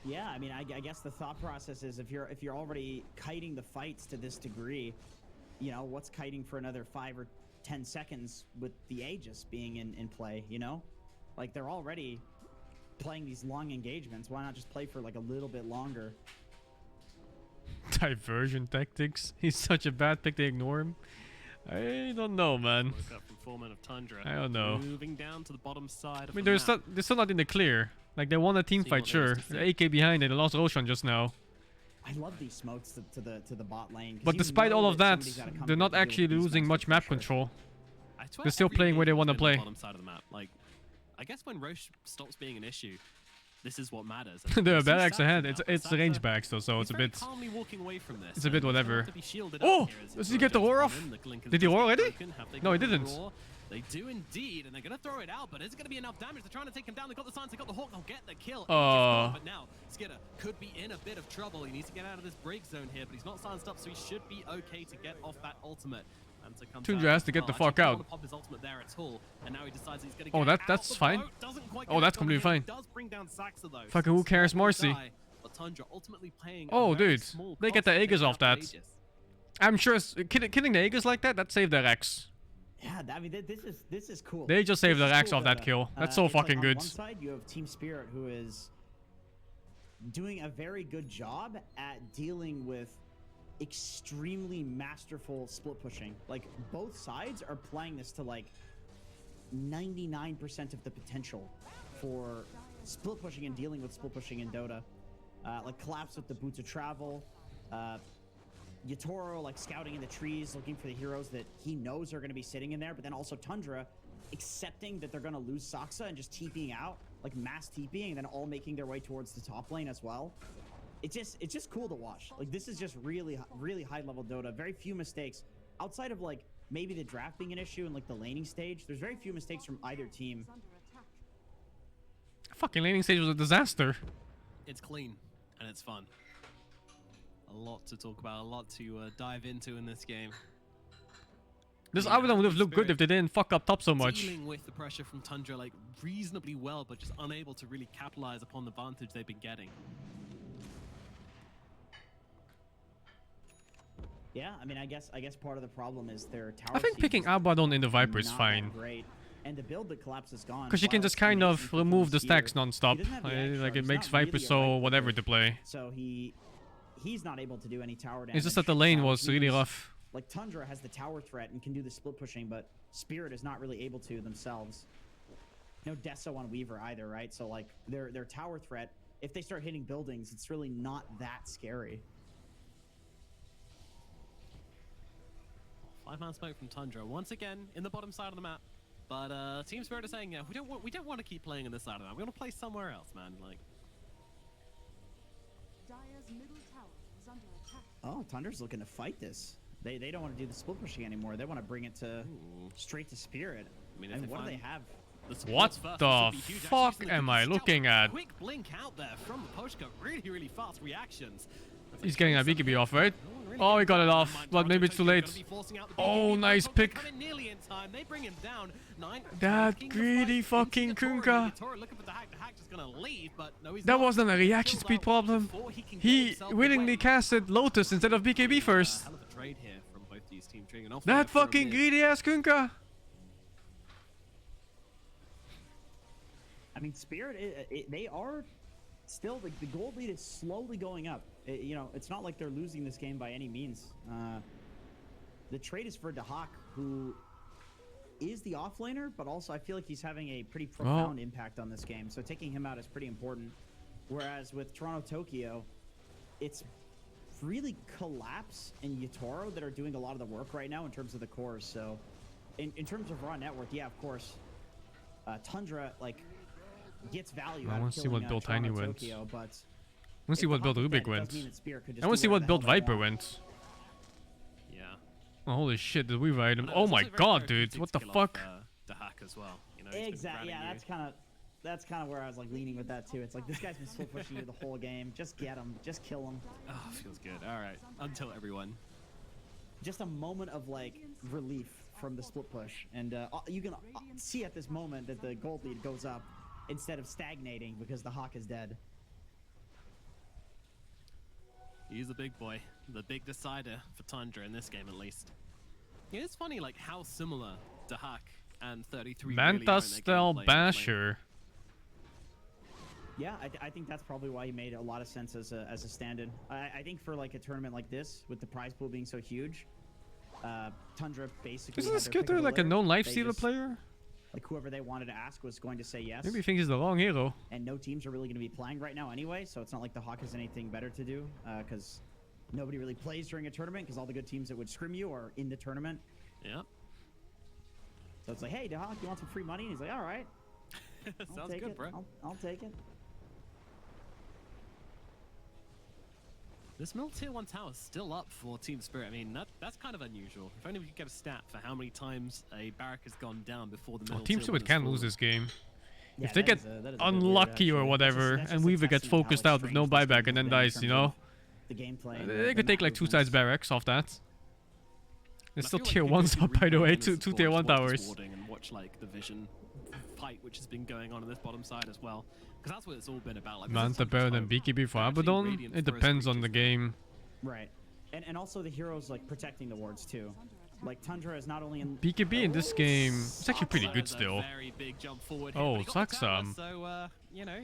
Yeah, I mean, I guess the thought process is if you're already kiting the fights to this degree, you know, what's kiting for another 5 or 10 seconds with the Aegis being in play, you know? Like, they're already playing these long engagements. Why not just play for like a little bit longer? Diversion tactics. He's such a bad pick to ignore him. I don't know, man. Woke up from 4 men of Tundra. I don't know. Moving down to the bottom side. I mean, they're still not in the clear. Like, they won a team fight, sure. The AK behind it, they lost Roshan just now. I love these smokes to the bot lane. But despite all of that, they're not actually losing much map control. They're still playing where they want to play. Bottom side of the map. Like, I guess when Roche stops being an issue, this is what matters. They're barracks ahead. It's the range backs though, so it's a bit. Calmly walking away from this. It's a bit whatever. Oh, does he get the roar off? Did he roar already? No, he didn't. They do indeed, and they're going to throw it out, but is it going to be enough damage? They're trying to take him down. They got the Silence, they got the Hawk, they'll get the kill. But now, Skidder could be in a bit of trouble. He needs to get out of this break zone here, but he's not silenced up, so he should be okay to get off that ultimate. Tundra has to get the fuck out. Pop his ultimate there at all, and now he decides he's going to Oh, that's fine. Oh, that's completely fine. Does bring down Saxa, though. Fucking who cares, Marcy? But Tundra ultimately paying oh, dude, they get the Aegis off that. I'm sure killing the Aegis like that saved their X. Yeah, I mean, this is cool. They just saved their X off that kill. That's so fucking good. On one side, you have Team Spirit, who is doing a very good job at dealing with extremely masterful split pushing. Like, both sides are playing this to like 99% of the potential for split pushing and dealing with split pushing in Dota. Like, Collapse with the Boots of Travel. Yatoro, like, scouting in the trees, looking for the heroes that he knows are going to be sitting in there, but then also Tundra accepting that they're going to lose Saxa and just TPing out, like mass TPing, and then all making their way towards the top lane as well. It's just cool to watch. Like, this is just really high level Dota. Very few mistakes outside of like maybe the draft being an issue and like the laning stage. There's very few mistakes from either team. Fucking laning stage was a disaster. It's clean and it's fun. A lot to talk about, a lot to dive into in this game. This Abaddon would have looked good if they didn't fuck up top so much. Dealing with the pressure from Tundra like reasonably well, but just unable to really capitalize upon the advantage they've been getting. Yeah, I mean, I guess part of the problem is their tower. I think picking Abaddon in the Viper is fine. Great. And the build that Collapse is gone. Because you can just kind of remove the stacks non-stop. Like, it makes Viper so whatever to play. So he's not able to do any tower damage. It's just that the lane was really rough. Like, Tundra has the tower threat and can do the split pushing, but Spirit is not really able to themselves. No Deso on Weaver either, right? So like their tower threat, if they start hitting buildings, it's really not that scary. 5-man smoke from Tundra once again in the bottom side of the map. But Team Spirit are saying, yeah, we don't want to keep playing on this side of the map. We're gonna play somewhere else, man. Like. Dire's middle tower is under attack. Oh, Tundra's looking to fight this. They don't want to do the split pushing anymore. They want to bring it to straight to Spirit. I mean, and what do they have? What the fuck am I looking at? Quick blink out there from the Poshka. Really fast reactions. He's getting a BKB off, right? Oh, he got it off, but maybe it's too late. Oh, nice pick. That greedy fucking Kunkka. That wasn't a reaction speed problem. He willingly casted Lotus instead of BKB first. That fucking greedy ass Kunkka. I mean, Spirit, they are still, the gold lead is slowly going up. You know, it's not like they're losing this game by any means. The trade is for Dahak, who is the offlaner, but also I feel like he's having a pretty profound impact on this game. So taking him out is pretty important. Whereas with Toronto Tokyo, it's really Collapse and Yatoro that are doing a lot of the work right now in terms of the cores. So in terms of raw network, yeah, of course, Tundra, like, gets value. I want to see what build Tiny went. Tokyo, but I want to see what build Rubik went. I want to see what build Viper went. Yeah. Oh, holy shit, did we ride him? Oh my god, dude, what the fuck? Dahak as well. You know, exactly. Yeah, that's kind of where I was like leaning with that too. It's like this guy's been split pushing you the whole game. Just get him. Just kill him. Oh, feels good. All right, until everyone. Just a moment of like relief from the split push, and you can see at this moment that the gold lead goes up instead of stagnating because the Hawk is dead. He's the big boy, the big decider for Tundra in this game at least. Yeah, it's funny like how similar Dahak and 33 Manta style basher. Yeah, I think that's probably why he made a lot of sense as a stand-in. I think for like a tournament like this, with the prize pool being so huge, Tundra basically. Isn't Skitter like a known lifestealer player? Like whoever they wanted to ask was going to say yes. Maybe he thinks he's the wrong hero. And no teams are really going to be playing right now anyway, so it's not like the Hawk has anything better to do, because nobody really plays during a tournament, because all the good teams that would scrim you are in the tournament. Yeah. So it's like, hey, the Hawk, you want some free money? And he's like, all right. Sounds good, bro. I'll take it. This middle tier 1 tower is still up for Team Spirit. I mean, that's kind of unusual. If only we could get a stat for how many times a barrack has gone down before the middle Team Spirit can lose this game. Yeah, if they get unlucky or whatever, and Weaver gets focused out with no buyback and then dies, you know? The gameplay. They could take like 2 sides barracks off that. There's still tier 1s up, by the way, two tier 1 towers. And watch like the vision fight which has been going on this bottom side as well. Because that's what it's all been about. Like, Manta better than BKB for Abaddon? It depends on the game. Right. And also the heroes like protecting the wards too. Like Tundra is not only in BKB in this game, it's actually pretty good still. Oh, Saxam. So you know,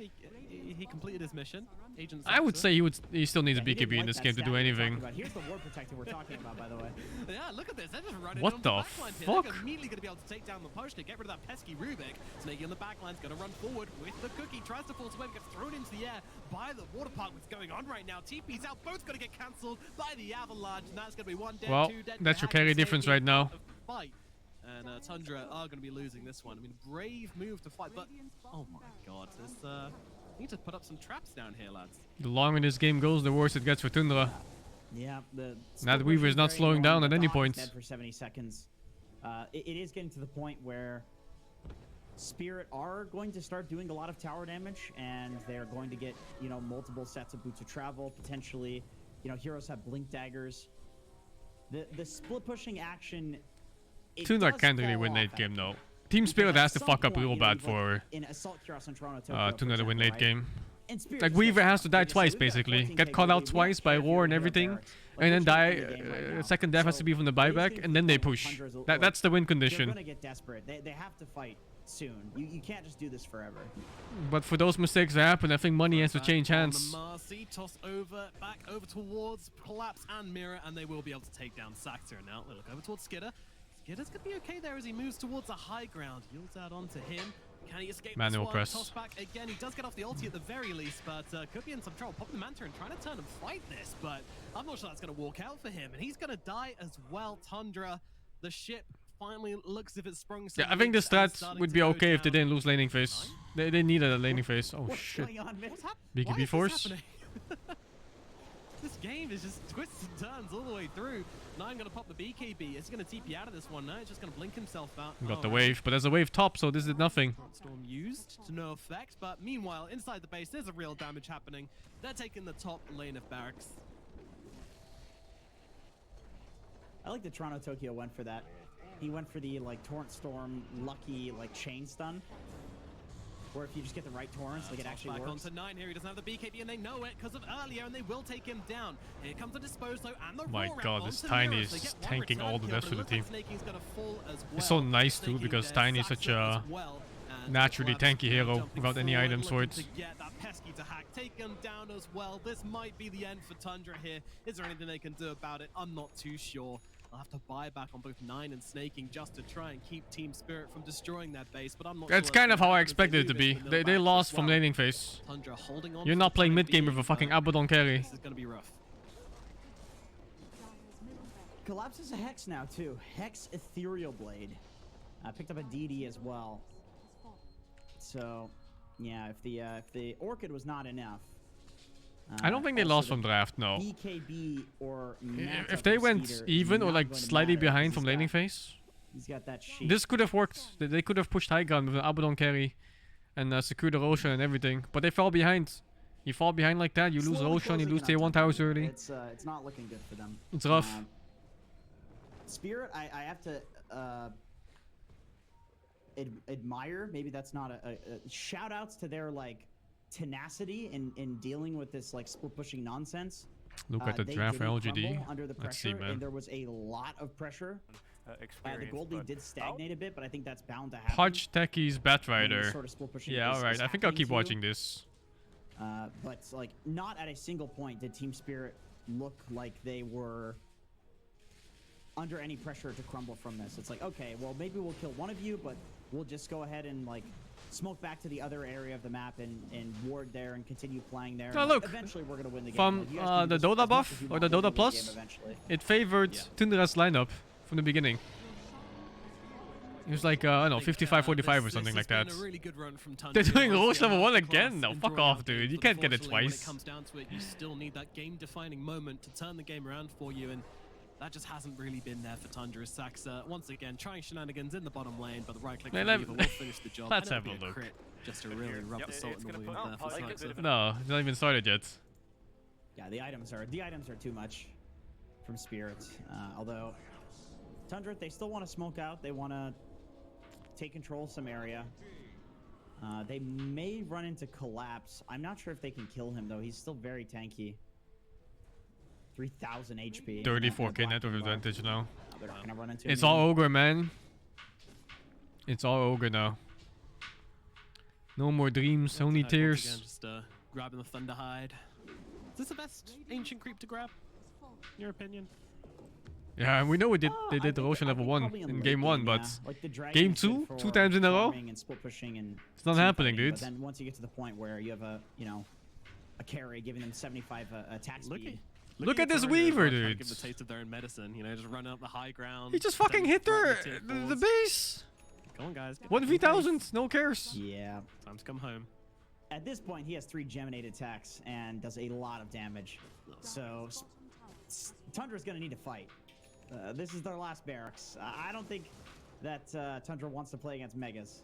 he completed his mission. Agent I would say he still needs a BKB in this game to do anything. Here's the ward protector we're talking about, by the way. Yeah, look at this. They're just running what on the backline here. fuck? They're immediately going to be able to take down the post to get rid of that pesky Rubik. Snakey on the backline's going to run forward with the cookie. Tries to force away, gets thrown into the air by the water park. What's going on right now? TP's out. Both going to get cancelled by the avalanche, and that's going to be 1 dead, Well, 2 dead. that's your carry difference right now. Fight. And Tundra are going to be losing this one. I mean, brave move to fight, but oh my god, this need to put up some traps down here, lads. The longer this game goes, the worse it gets for Tundra. Yeah, That Weaver is not slowing down at any point. Dead for 70 seconds. It is getting to the point where Spirit are going to start doing a lot of tower damage, and they're going to get, you know, multiple sets of boots of travel, potentially. You know, heroes have blink daggers. The split pushing action. Tundra can't really win late game though. Team Spirit has to fuck up real bad for Tundra to win late game. Like Weaver has to die twice basically. Get caught out twice by war and everything, and then die. Second death has to be from the buyback, and then they push. That's the win condition. They're gonna get desperate. They have to fight soon. You can't just do this forever. But for those mistakes to happen, I think money has to change hands. Marcy toss over, back over towards Collapse and Mirror, and they will be able to take down Saxter. Now they look over towards Skidder. Skitter's gonna be okay there as he moves towards the high ground. Yields out onto him. Can he escape Manual this one? press. Toss back again. He does get off the ulti at the very least, but could be in some trouble. Popping the Manta and trying to turn and fight this, but I'm not sure that's going to work out for him. And he's going to die as well. Tundra, the ship finally looks as if it's sprung some Yeah, I think the leaks and is stats starting would to be go okay if they down. didn't lose laning phase. They needed a laning phase. Oh What's shit. going on, man? What's Why BKB is force. this happening? This game is just twists and turns all the way through. Now I'm going to pop the BKB. It's going to TP out of this one. Now it's just going to blink himself out. Got the Alright. wave, but there's a wave top, so this did nothing. Storm used to no effect, but meanwhile, inside the base, there's a real damage happening. They're taking the top lane of barracks. I like that Toronto Tokyo went for that. He went for the like Torrent Storm lucky like chain stun. Or if you just get the right torrents, like it actually back works. onto 9 here. He doesn't have the BKB, and they know it because of earlier, and they will take him down. Here comes the Disposo and the My roar god, out this onto Tiny Mirrors. They is get one tanking return all the kill, deaths but for the it looks team. like Snaking's gonna fall as well. It's so nice too, Snaking because there, Tiny is such Saxa a as well, and naturally Collapse tanky hero jumping without any forward, items for looking it. to get that pesky to hack, take him down as well. This might be the end for Tundra here. Is there anything they can do about it? I'm not too sure. I'll have to buy back on both 9 and Snaking just to try and keep Team Spirit from destroying their base, but I'm not That's sure kind of how I happen if they expected it do to be. this with no They backs lost as from well. laning phase. Tundra holding on You're for not the playing time mid game with being, a fucking but Abaddon carry. This is going to be rough. Collapse is a Hex now too. Hex Ethereal Blade. Picked up a DD as well. So, yeah, if the Orchid was not enough. I don't think they also lost the from draft, no. BKB or Manta If they from went Cedar is even or not like going to slightly matter, 'cause behind from he's laning got- phase, He's got that sheet. this could have worked. They could have pushed high ground with an Abaddon carry and secured the Roshan and everything. But they fell behind. You fall behind like that, you lose Slowly Roshan, you closing lose in tier on 1 Tundra. towers early. It's not looking good for them. It's rough. Spirit, I have to admire. Maybe that's not a shout outs to their like tenacity in dealing with this like split pushing nonsense. Look at the They draft for didn't LGD. crumble under the Let's see, pressure, man. and there was a lot of pressure. The gold lead did stagnate a bit, but I think that's bound to happen. Pudge Techie's Batrider. sort of split pushing Yeah, is alright. I think I'll happening keep to you. watching this. But like, not at a single point did Team Spirit look like they were under any pressure to crumble from this. It's like, okay, well, maybe we'll kill one of you, but we'll just go ahead and like smoke back to the other area of the map and ward there and continue playing there. Oh, and look, eventually we're gonna win the game. from Like, you guys can the do this as Dota much buff as you or the want, we'll Dota win the Plus, game eventually. it favored Tundra's lineup from the beginning. It was like, I don't know, 55-45 or something like that. Really good run from Tundra. They're doing Obviously, Roche level a 1 masterclass again? No, in fuck drawing off, out dude. games, You but can't get it unfortunately, when twice. it comes down to it, you still need that game-defining moment to turn the game around for you, and that just hasn't really been there for Tundra. Saxa, once again, trying shenanigans in the bottom lane, but the right-click Man, from Diva will finish the job. let's and it'll have be a look. crit just to really rub the salt in the wound there for Saxa. No, it's not even started yet. Yeah, the items are too much from Spirits. Although Tundra, they still want to smoke out. They want to take control of some area. They may run into Collapse. I'm not sure if they can kill him though. He's still very tanky. 3,000 HP. 34k net of advantage now. They're not gonna run into It's him all either. ogre, man. It's all ogre now. No more dreams, only Once again, tears. just grabbing the Thunderhide. Is this the best ancient creep to grab? In your opinion? Yeah, and we know they did the Roshan level 1 in game 1, but game 2, 2 times in a row? And split pushing and It's not team happening, fighting, dude. But then once you get to the point where you have a carry giving them 75 attack speed. Look at this Tundra Weaver, trying to dude. give the taste of their own medicine, you know, just run up the high ground. He just fucking hit her the base. Come on, guys. 1v1000, no cares. Yeah. Time to come home. At this point, he has 3 Geminate attacks and does a lot of damage. So Tundra's gonna need to fight. This is their last barracks. I don't think that Tundra wants to play against Megas.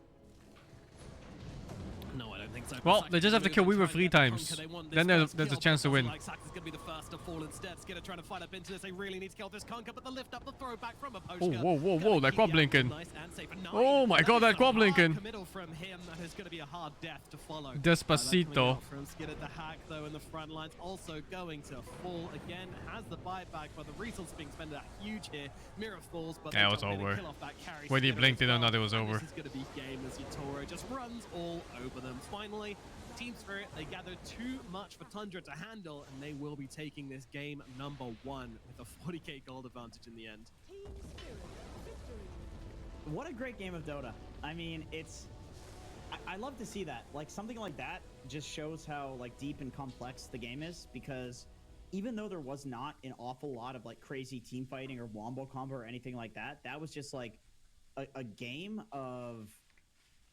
No, I don't think so. Well, Saxa's they just have to gonna kill move and Weaver try 3 and get the times. conquer. They want this Then first there's a kill, chance to but win. like Saxa's gonna be the first to fall instead. Skidder trying to fight up into this. They really need to kill this conquer, but the lift up, the throw back from a Oh, whoa, whoa, whoa, that quad blinking. Nice and safe. And Oh my god, that quad blinking. Committal from him. That is going to be a hard death to follow. Despacito. From Skidder, the hack though in the front lines also going to fall again. Has the buyback, but the resource being spent are huge here. Mirror falls, but Yeah, they it was don't get a over. kill off that carry. When he Skidder blinked, as they don't well. know it was And over. This is going to be game as Yatoro just runs all over them. Finally, Team Spirit, they gather too much for Tundra to handle, and they will be taking this game number 1 with a 40k gold advantage in the end. Team Spirit victory. What a great game of Dota. I mean, it's... I love to see that. Like, something like that just shows how, like, deep and complex the game is, because even though there was not an awful lot of, like, crazy team fighting or wombo combo or anything like that, that was just, like, a game of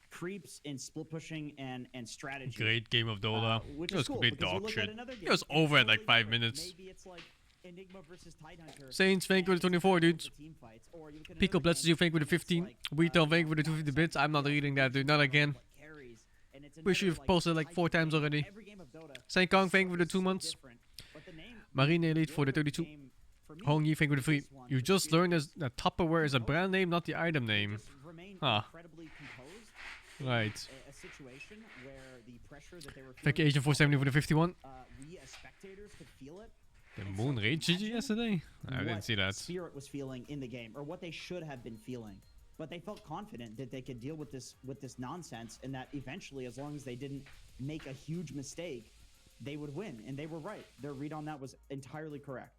creeps and split pushing and strategy. Great game of Dota. Which It is was cool, complete because you dog look shit. at another It game, was and it's over at like totally 5 different. minutes. Maybe it's like Enigma versus Tidehunter. Saints, thank you for the 24, dudes. Pico blesses you, thank you for the 15. Weetel, thank you for the 250 bits. I'm not reading that, dude. Not again. Wish you've posted like 4 times already. Saint Kong, thank you for the 2 months. Marine Elite for the 32. Hong Yi, thank you for the 3. You just learned that Tupperware is a brand name, not the item name. Huh. Right. Thank you, Asian 470 for the 51. We as spectators could feel it. The Moon Raid GG yesterday? I didn't see that. Spirit was feeling in the game, or what they should have been feeling. But they felt confident that they could deal with this nonsense, and that eventually, as long as they didn't make a huge mistake, they would win. And they were right. Their read on that was entirely correct.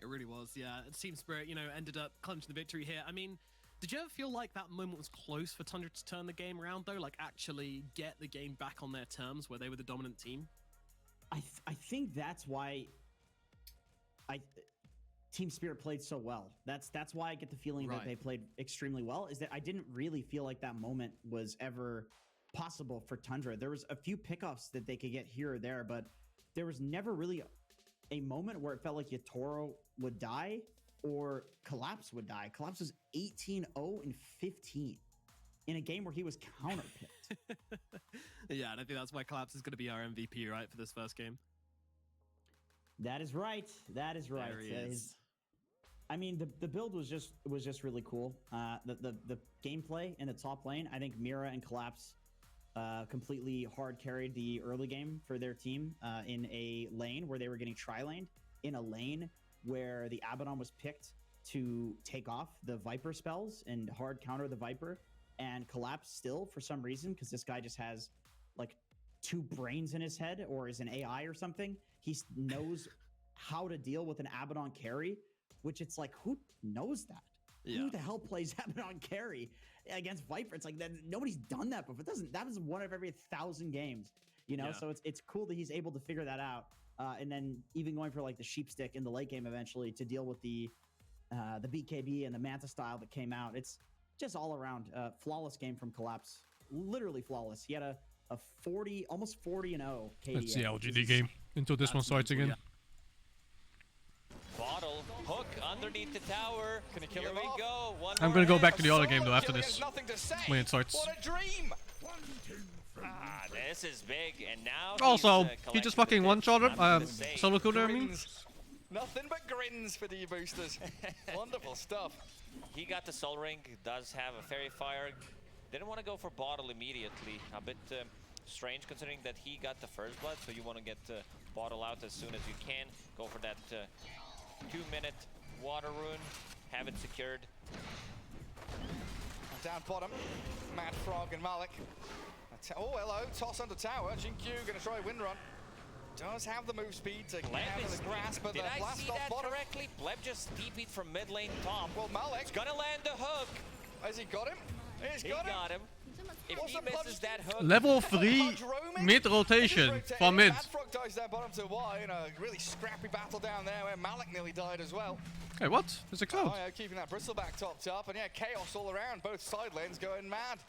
It really was, yeah. Team Spirit, you know, ended up clinching the victory here. I mean, did you ever feel like that moment was close for Tundra to turn the game around, though? Like, actually get the game back on their terms, where they were the dominant team? I think that's why Team Spirit played so well. That's why I get the feeling that they played extremely well, is that I didn't really feel like that moment was ever possible for Tundra. There was a few pickoffs that they could get here or there, but there was never really a moment where it felt like Yatoro would die or Collapse would die. Collapse was 18-0 and 15 in a game where he was counterpicked. Yeah, and I think that's why Collapse is going to be our MVP, right, for this first game. That is right. That is right. There he is. I mean, the build was just really cool. The gameplay in the top lane, I think Mira and Collapse completely hard carried the early game for their team in a lane where they were getting tri-laned, in a lane where the Abaddon was picked to take off the Viper spells and hard counter the Viper, and Collapse still, for some reason, because this guy just has like 2 brains in his head or is an AI or something, he knows how to deal with an Abaddon carry, which it's like, who knows that? Yeah. Who the hell plays Abaddon carry against Viper? It's like that, nobody's done that before. That was one of every 1,000 games, you know? Yeah. So it's cool that he's able to figure that out. And then even going for like the sheep stick in the late game eventually to deal with the BKB and the Manta style that came out. It's just all around flawless game from Collapse. Literally flawless. He had a 40, almost 40-0 KD. Let's see LGD game until this one starts again. Yeah. Bottle, hook underneath the tower. Can he kill Here him we off? go. One I'm more gonna go hit. back to the other game though after Chillin this, has nothing to say. when it starts. What a dream! Ah, this is big, and now Also, he's, he just fucking one-shot him. Solo cooler, I mean. Grins. Nothing but grins for the boosters. Wonderful stuff. He got the Soul Ring, does have a Fairy Fire. Didn't want to go for Bottle immediately. A bit strange considering that he got the first blood, so you want to get Bottle out as soon as you can. Go for that 2-minute water rune, have it secured. Down bottom, Mad Frog and Malik. Oh, hello, toss under tower. Jinkyu gonna try wind run. Does have the move speed to Bleb get is the grasp, but the Did I blast see off that bottom. correctly? Bleb just TP'd from mid lane top. Well, Malik's gonna land the hook. Has he got him? He's He got him. If he misses that hook, Level 3 mid rotation from mid. Mad Frog dies down bottom to Y in a really scrappy battle down there where Malik nearly died as well. Hey, what? There's a cloud. Oh, yeah, keeping that Bristleback topped up, and yeah, chaos all around. Both side lanes going mad.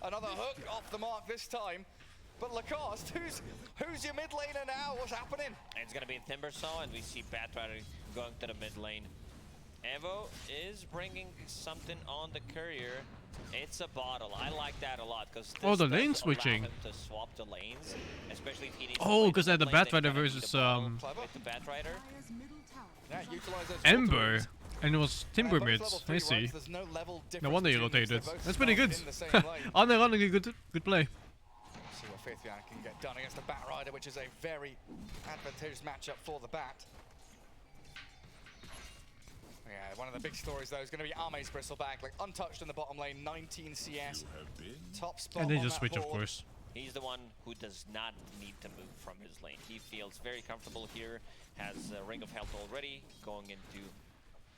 Another hook off the mark this time. But Lacoste, who's your mid laner now? What's happening? And it's gonna be Timbersaw, and we see Batrider going to the mid lane. Evo is bringing something on the courier. It's a bottle. I like that a lot because the lane switching. him to swap the lanes, especially if he needs. Oh, because they had the Batrider versus with the Batrider. Yeah, utilize those Ember, and it was Timber mids. I see. There's no level No wonder he difference between rotated. them, so they're That's both pretty good. in the same lane. Unironically good play. See what Faith Fiana can get done against the Bat Rider, which is a very advantageous matchup for the Bat. Yeah, one of the big stories though is going to be Arme's Bristleback, like untouched in the bottom lane, 19 CS, top spot. And they on just that switch, of board. course. He's the one who does not need to move from his lane. He feels very comfortable here, has a Ring of Health already, going into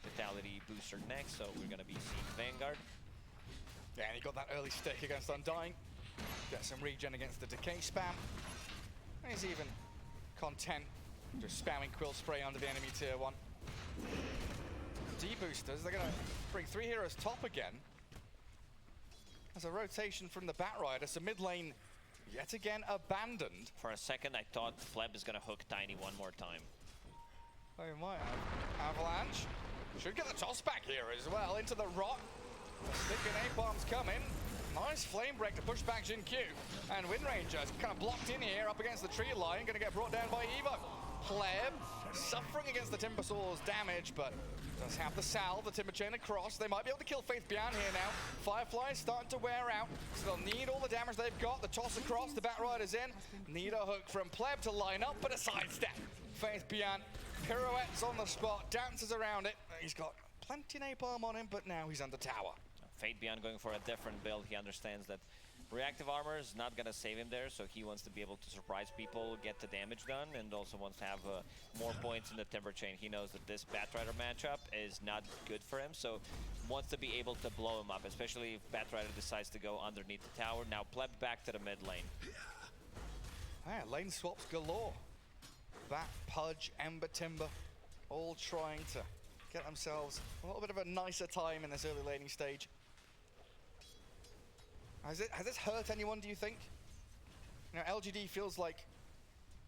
Vitality booster next, so we're going to be seeing Vanguard. Yeah, and he got that early stick against Undying. Get some regen against the decay spam. And he's even content just spamming Quill Spray under the enemy tier 1. D-boosters, they're going to bring 3 heroes top again. There's a rotation from the Batrider, so mid lane yet again abandoned. For a second, I thought Fleb is going to hook Tiny one more time. Oh, he might have. Avalanche should get the toss back here as well into the rock. The stick and A-bombs coming. Nice flame break to push back Jin Q. And Windranger kind of blocked in here up against the tree line, going to get brought down by Evo. Pleb suffering against the Timbersaws damage, but does have the salve, the Timber Chain across. They might be able to kill Faith Beyond here now. Firefly's starting to wear out, so they'll need all the damage they've got. The toss across, the Batrider's in. Need a hook from Pleb to line up, but a sidestep. Faith Beyond pirouettes on the spot, dances around it. He's got plenty of napalm on him, but now he's under tower. Fate Beyond going for a different build. He understands that reactive armor is not going to save him there, so he wants to be able to surprise people, get the damage done, and also wants to have more points in the Timber Chain. He knows that this Batrider matchup is not good for him, so wants to be able to blow him up, especially if Batrider decides to go underneath the tower. Now Pleb back to the mid lane. Yeah, lane swaps galore. Bat, Pudge, Ember, Timber, all trying to get themselves a little bit of a nicer time in this early laning stage. Has this hurt anyone, do you think? You know, LGD feels like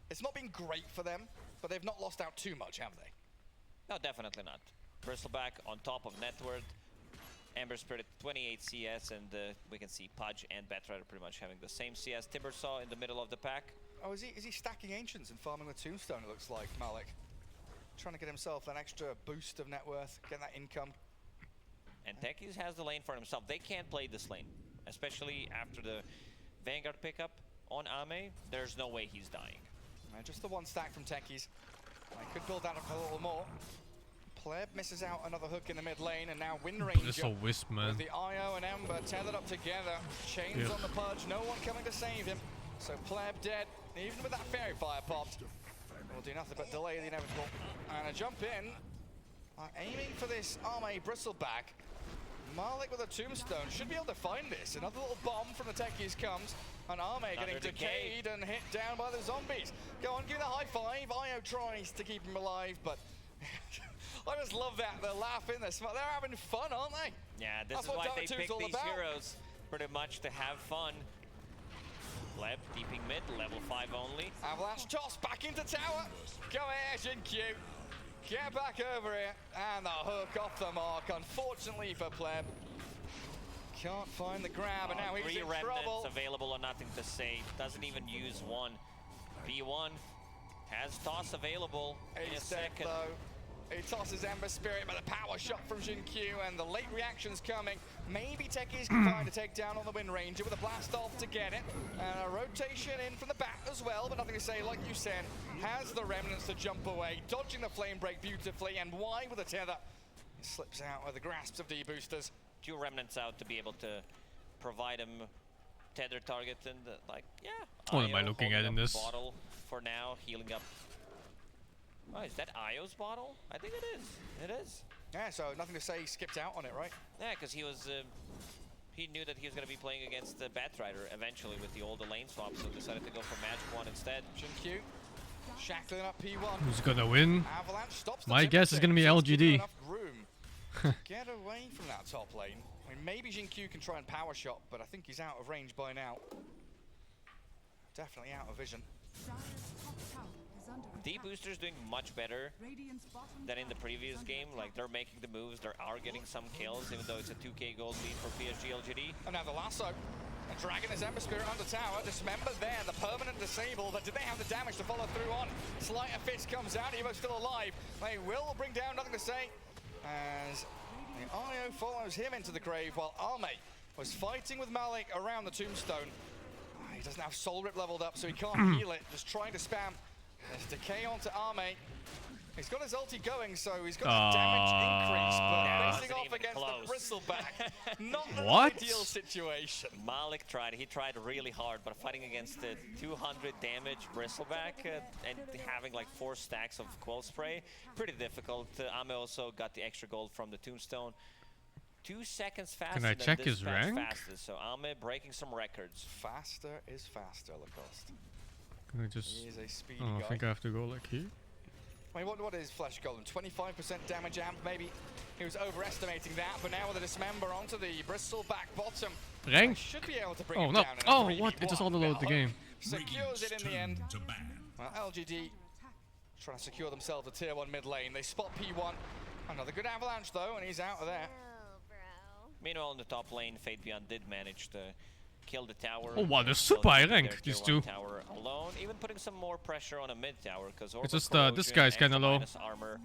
it's not been great for them, but they've not lost out too much, have they? No, definitely not. Bristleback on top of net worth. Ember Spirit 28 CS, and we can see Pudge and Batrider pretty much having the same CS. Timbersaw in the middle of the pack. Oh, is he stacking Ancients and farming with Tombstone, it looks like, Malik. Trying to get himself an extra boost of net worth, get that income. And Techies has the lane for himself. They can't play this lane, especially after the Vanguard pickup on Ame. There's no way he's dying. Just the one stack from Techies. I could build that up a little more. Pleb misses out another hook in the mid lane, and now Windranger This is a wisp, man. with the IO and Ember tethered up together. Chains on the Pudge, no one coming to save him. So Pleb dead, even with that Fairy Fire popped. Will do nothing but delay the inevitable. And a jump in, aiming for this Ame Bristleback. Malik with a Tombstone should be able to find this. Another little bomb from the Techies comes, and Ame getting decayed and hit down by the zombies. Go on, give it a high five. IO tries to keep him alive, but I just love that. They're laughing, they're having fun, aren't they? Yeah, this That's is why Dota they 2's pick all these about. heroes pretty much to have fun. Pleb deeping mid, level 5 only. Avalanche toss back into tower. Go ahead, Jin Q. Get back over here. And the hook off the mark, unfortunately for Pleb. Can't find the grab, and now he's 3 in remnants trouble. available or nothing to say. Doesn't even use one. B1 has toss available in a He's dead second. though. He tosses Ember Spirit, but the power shot from Jin Q, and the late reaction's coming. Maybe Techies can find a takedown on the Windranger with a blast off to get it. And a rotation in from the back as well, but nothing to say, like you said. Has the remnants to jump away, dodging the flame break beautifully, and why with a tether? He slips out with the grasps of D-boosters. 2 remnants out to be able to provide him tether target, and like, yeah. What am I IO looking holding at in up this? Bottle for now, healing up. Oh, is that Io's bottle? I think it is. It is. Yeah, so nothing to say, he skipped out on it, right? Yeah, because he was, he knew that he was going to be playing against the Batrider eventually with the older lane swap, so decided to go for Magic 1 instead. Jin Q, shackling up P1. Who's gonna win? Avalanche stops the My guess is gonna be Timber Chain. LGD. Enough room. Get away from that top lane. I mean, maybe Jin Q can try and power shot, but I think he's out of range by now. Definitely out of vision. D-Booster's doing much better than in the previous game. Like, they're making the moves, they are getting some kills, even though it's a 2k gold lead for PSG LGD. And now the lasso. And dragging his Ember Spirit under tower. Dismember there, the permanent disable, but did they have the damage to follow through on? Sleight of Fist comes out, Evo's still alive. They will bring down, nothing to say, as the IO follows him into the grave, while Ame was fighting with Malik around the Tombstone. He doesn't have Soul Rip leveled up, so he can't heal it. Just trying to spam. There's decay onto Ame. He's got his ulti going, so he's got the damage increase, but facing off against the Bristleback. Not an ideal situation. Malik tried, he tried really hard, but fighting against the 200 damage Bristleback and having like 4 stacks of Quill Spray, pretty difficult. Ame also got the extra gold from the Tombstone. 2 seconds faster Can I than check this his patch rank? fastest, so Ame breaking some records. Faster is faster, Lacoste. Can I just... He is a speedy Oh, I guy. think I have to go like here. I mean, what is Flesh Golem? 25% damage amp, maybe he was overestimating that, but now with the Dismember onto the Bristol back bottom, Rank? should be able to bring Oh, him no. down in a Oh, 3v1. what? It just auto-loaded the Now, game. Secures it in the end. To ban. Well, LGD trying to secure themselves a tier 1 mid lane. They spot P1. Another good avalanche though, and he's out of there. Meanwhile, in the top lane, Fate Beyond did manage to kill the tower. Oh, wow, they're and super still high keeping rank, their these tier 1 two. tower alone, even putting some more pressure on a mid tower, because It's just, this guy's kinda low. armor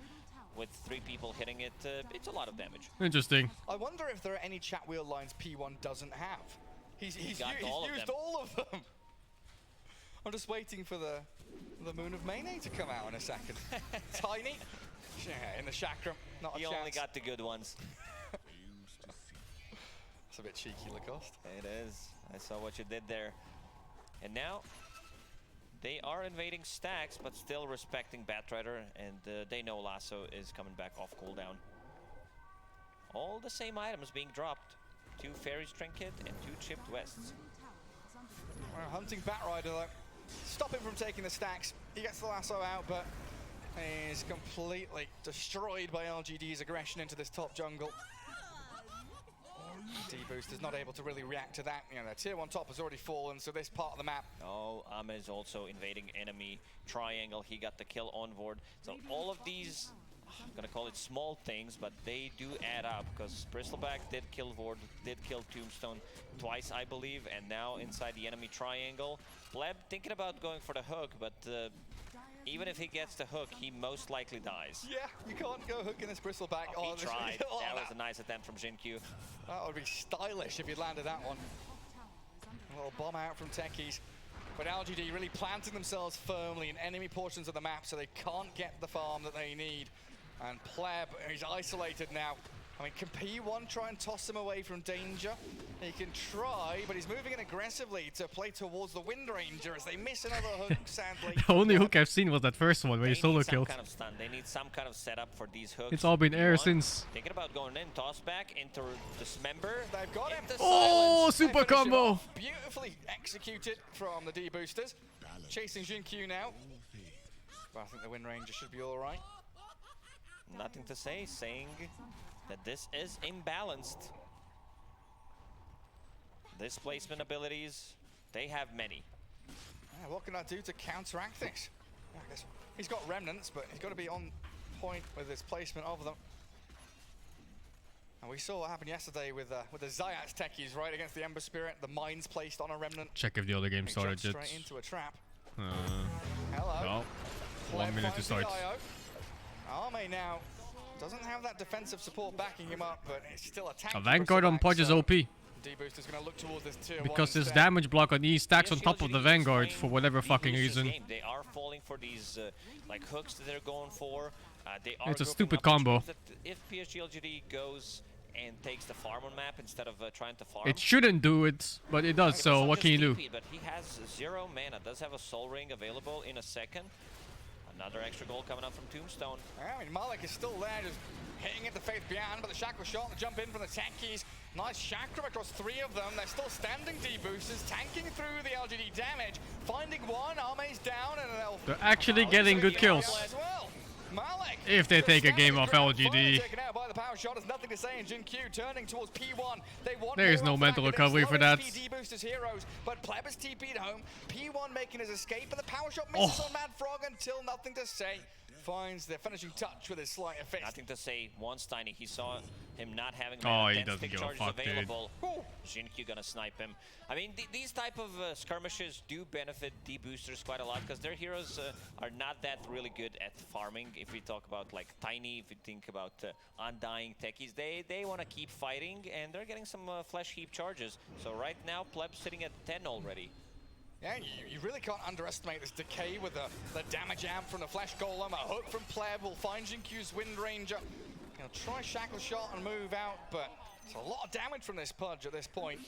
with 3 people hitting it, it's a lot of damage. Interesting. I wonder if there are any chat wheel lines P1 doesn't have. He's used all all of them. I'm just waiting for the Moon of Mayne to come out in a second. Tiny, yeah, in the chakram, not a He chance. only got the good ones. It's a bit cheeky, Lacoste. It is. I saw what you did there. And now, they are invading stacks, but still respecting Batrider, and they know Lasso is coming back off cooldown. All the same items being dropped. 2 Fairies Trinket and 2 Chipped Wests. Well, hunting Batrider though. Stop him from taking the stacks. He gets the lasso out, but he's completely destroyed by LGD's aggression into this top jungle. D-Booster's not able to really react to that. You know, their tier 1 top has already fallen, so this part of the map. Oh, Ame is also invading enemy triangle. He got the kill on board. So all of these, I'm gonna call it small things, but they do add up, because Bristleback did kill Vord, did kill Tombstone twice, I believe, and now inside the enemy triangle. Pleb thinking about going for the hook, but even if he gets the hook, he most likely dies. Yeah, you can't go hooking this Bristleback. Oh, he tried. That was a nice attempt from Jinkyu. That would be stylish if he landed that one. A little bomb out from Techies. But LGD really planting themselves firmly in enemy portions of the map, so they can't get the farm that they need. And Pleb, he's isolated now. I mean, can P1 try and toss him away from danger? He can try, but he's moving in aggressively to play towards the Wind Ranger as they miss another hook, sadly. The only hook I've seen was that first one where he solo killed. Kind of stun. They need some kind of setup for these hooks. It's all been air since. Thinking about going in, toss back into Dismember. They've got him. Oh, super combo! Beautifully executed from the D-Boosters. Chasing Jinkyu now. But I think the Wind Ranger should be alright. Nothing to say, saying that this is imbalanced. Displacement abilities, they have many. Yeah, what can I do to counteract this? Yeah, I guess he's got remnants, but he's got to be on point with his placement of them. And we saw what happened yesterday with the Zayat's techies, right, against the Ember Spirit. The mines placed on a remnant. Check if the other game started yet. Straight into a trap. Hello. No. 1 minute to start. Arme now doesn't have that defensive support backing him up, but it's still attacking. A Vanguard on Podge is OP. D-Booster's gonna look towards this tier 1 Because his instead. damage block on E stacks on top of the Vanguard for whatever fucking reason. Game. They are falling for these like hooks that they're going for. They are It's a grouping stupid up, which combo. means that if PSG LGD goes and takes the farm on map instead of trying to farm. It shouldn't do it, but it does, so what can you do? But he has 0 mana, does have a Soul Ring available in a second. Another extra goal coming up from Tombstone. I mean, Malik is still there, just hitting at the Faith Beyond, but the Shackle shot, the jump in from the Techies. Nice Chakram across 3 of them. They're still standing D-Boosters, tanking through the LGD damage. Finding one, Arme's down, and they'll... They're actually getting good kills. As well. Malik, If they take a game off LGD. taken out by the power shot, there's nothing to say in Jinkyu, turning towards P1. They want There is more no off mental back of recovery this. for that. D-Boosters heroes, but Pleb is TP'd home. P1 making his escape, but the power shot misses on Mad Frog until nothing to say. Finds the finishing touch with his sleight of fist. Nothing to say. Once Tiny, he saw him not having He doesn't give a fuck, dude. available. Jinkyu gonna snipe him. I mean, these type of skirmishes do benefit D-Boosters quite a lot because their heroes are not that really good at farming. If we talk about like Tiny, if we think about Undying Techies, they want to keep fighting and they're getting some flesh heap charges. So right now, Pleb's sitting at 10 already. Yeah, you really can't underestimate this decay with the damage amp from the Flesh Golem. A hook from Pleb will find Jinkyu's Wind Ranger. He'll try Shackle Shot and move out, but it's a lot of damage from this Pudge at this point.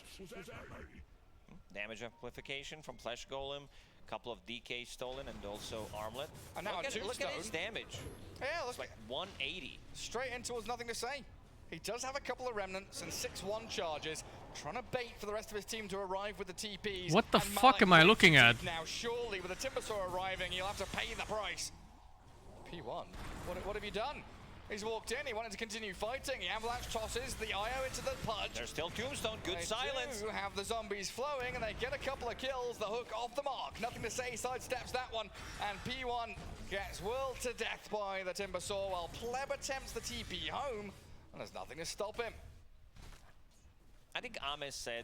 Damage amplification from Flesh Golem. Couple of DK stolen and also Armlet. And now look at his damage. Yeah, looks like 180. Straight in towards nothing to say. He does have a couple of remnants and 6-1 charges, trying to bait for the rest of his team to arrive with the TPs. What the And fuck Malik am I waits looking to at? keep now, surely with the Timbersaw arriving, he'll have to pay the price. P1, what have you done? He's walked in, he wanted to continue fighting. The Avalanche tosses the IO into the Pudge. There's still Tombstone, good They silence. do have the zombies flowing, and they get a couple of kills. The hook off the mark. Nothing to say, sidesteps that one. And P1 gets whirled to death by the Timbersaw, while Pleb attempts the TP home, and there's nothing to stop him. I think Ame said,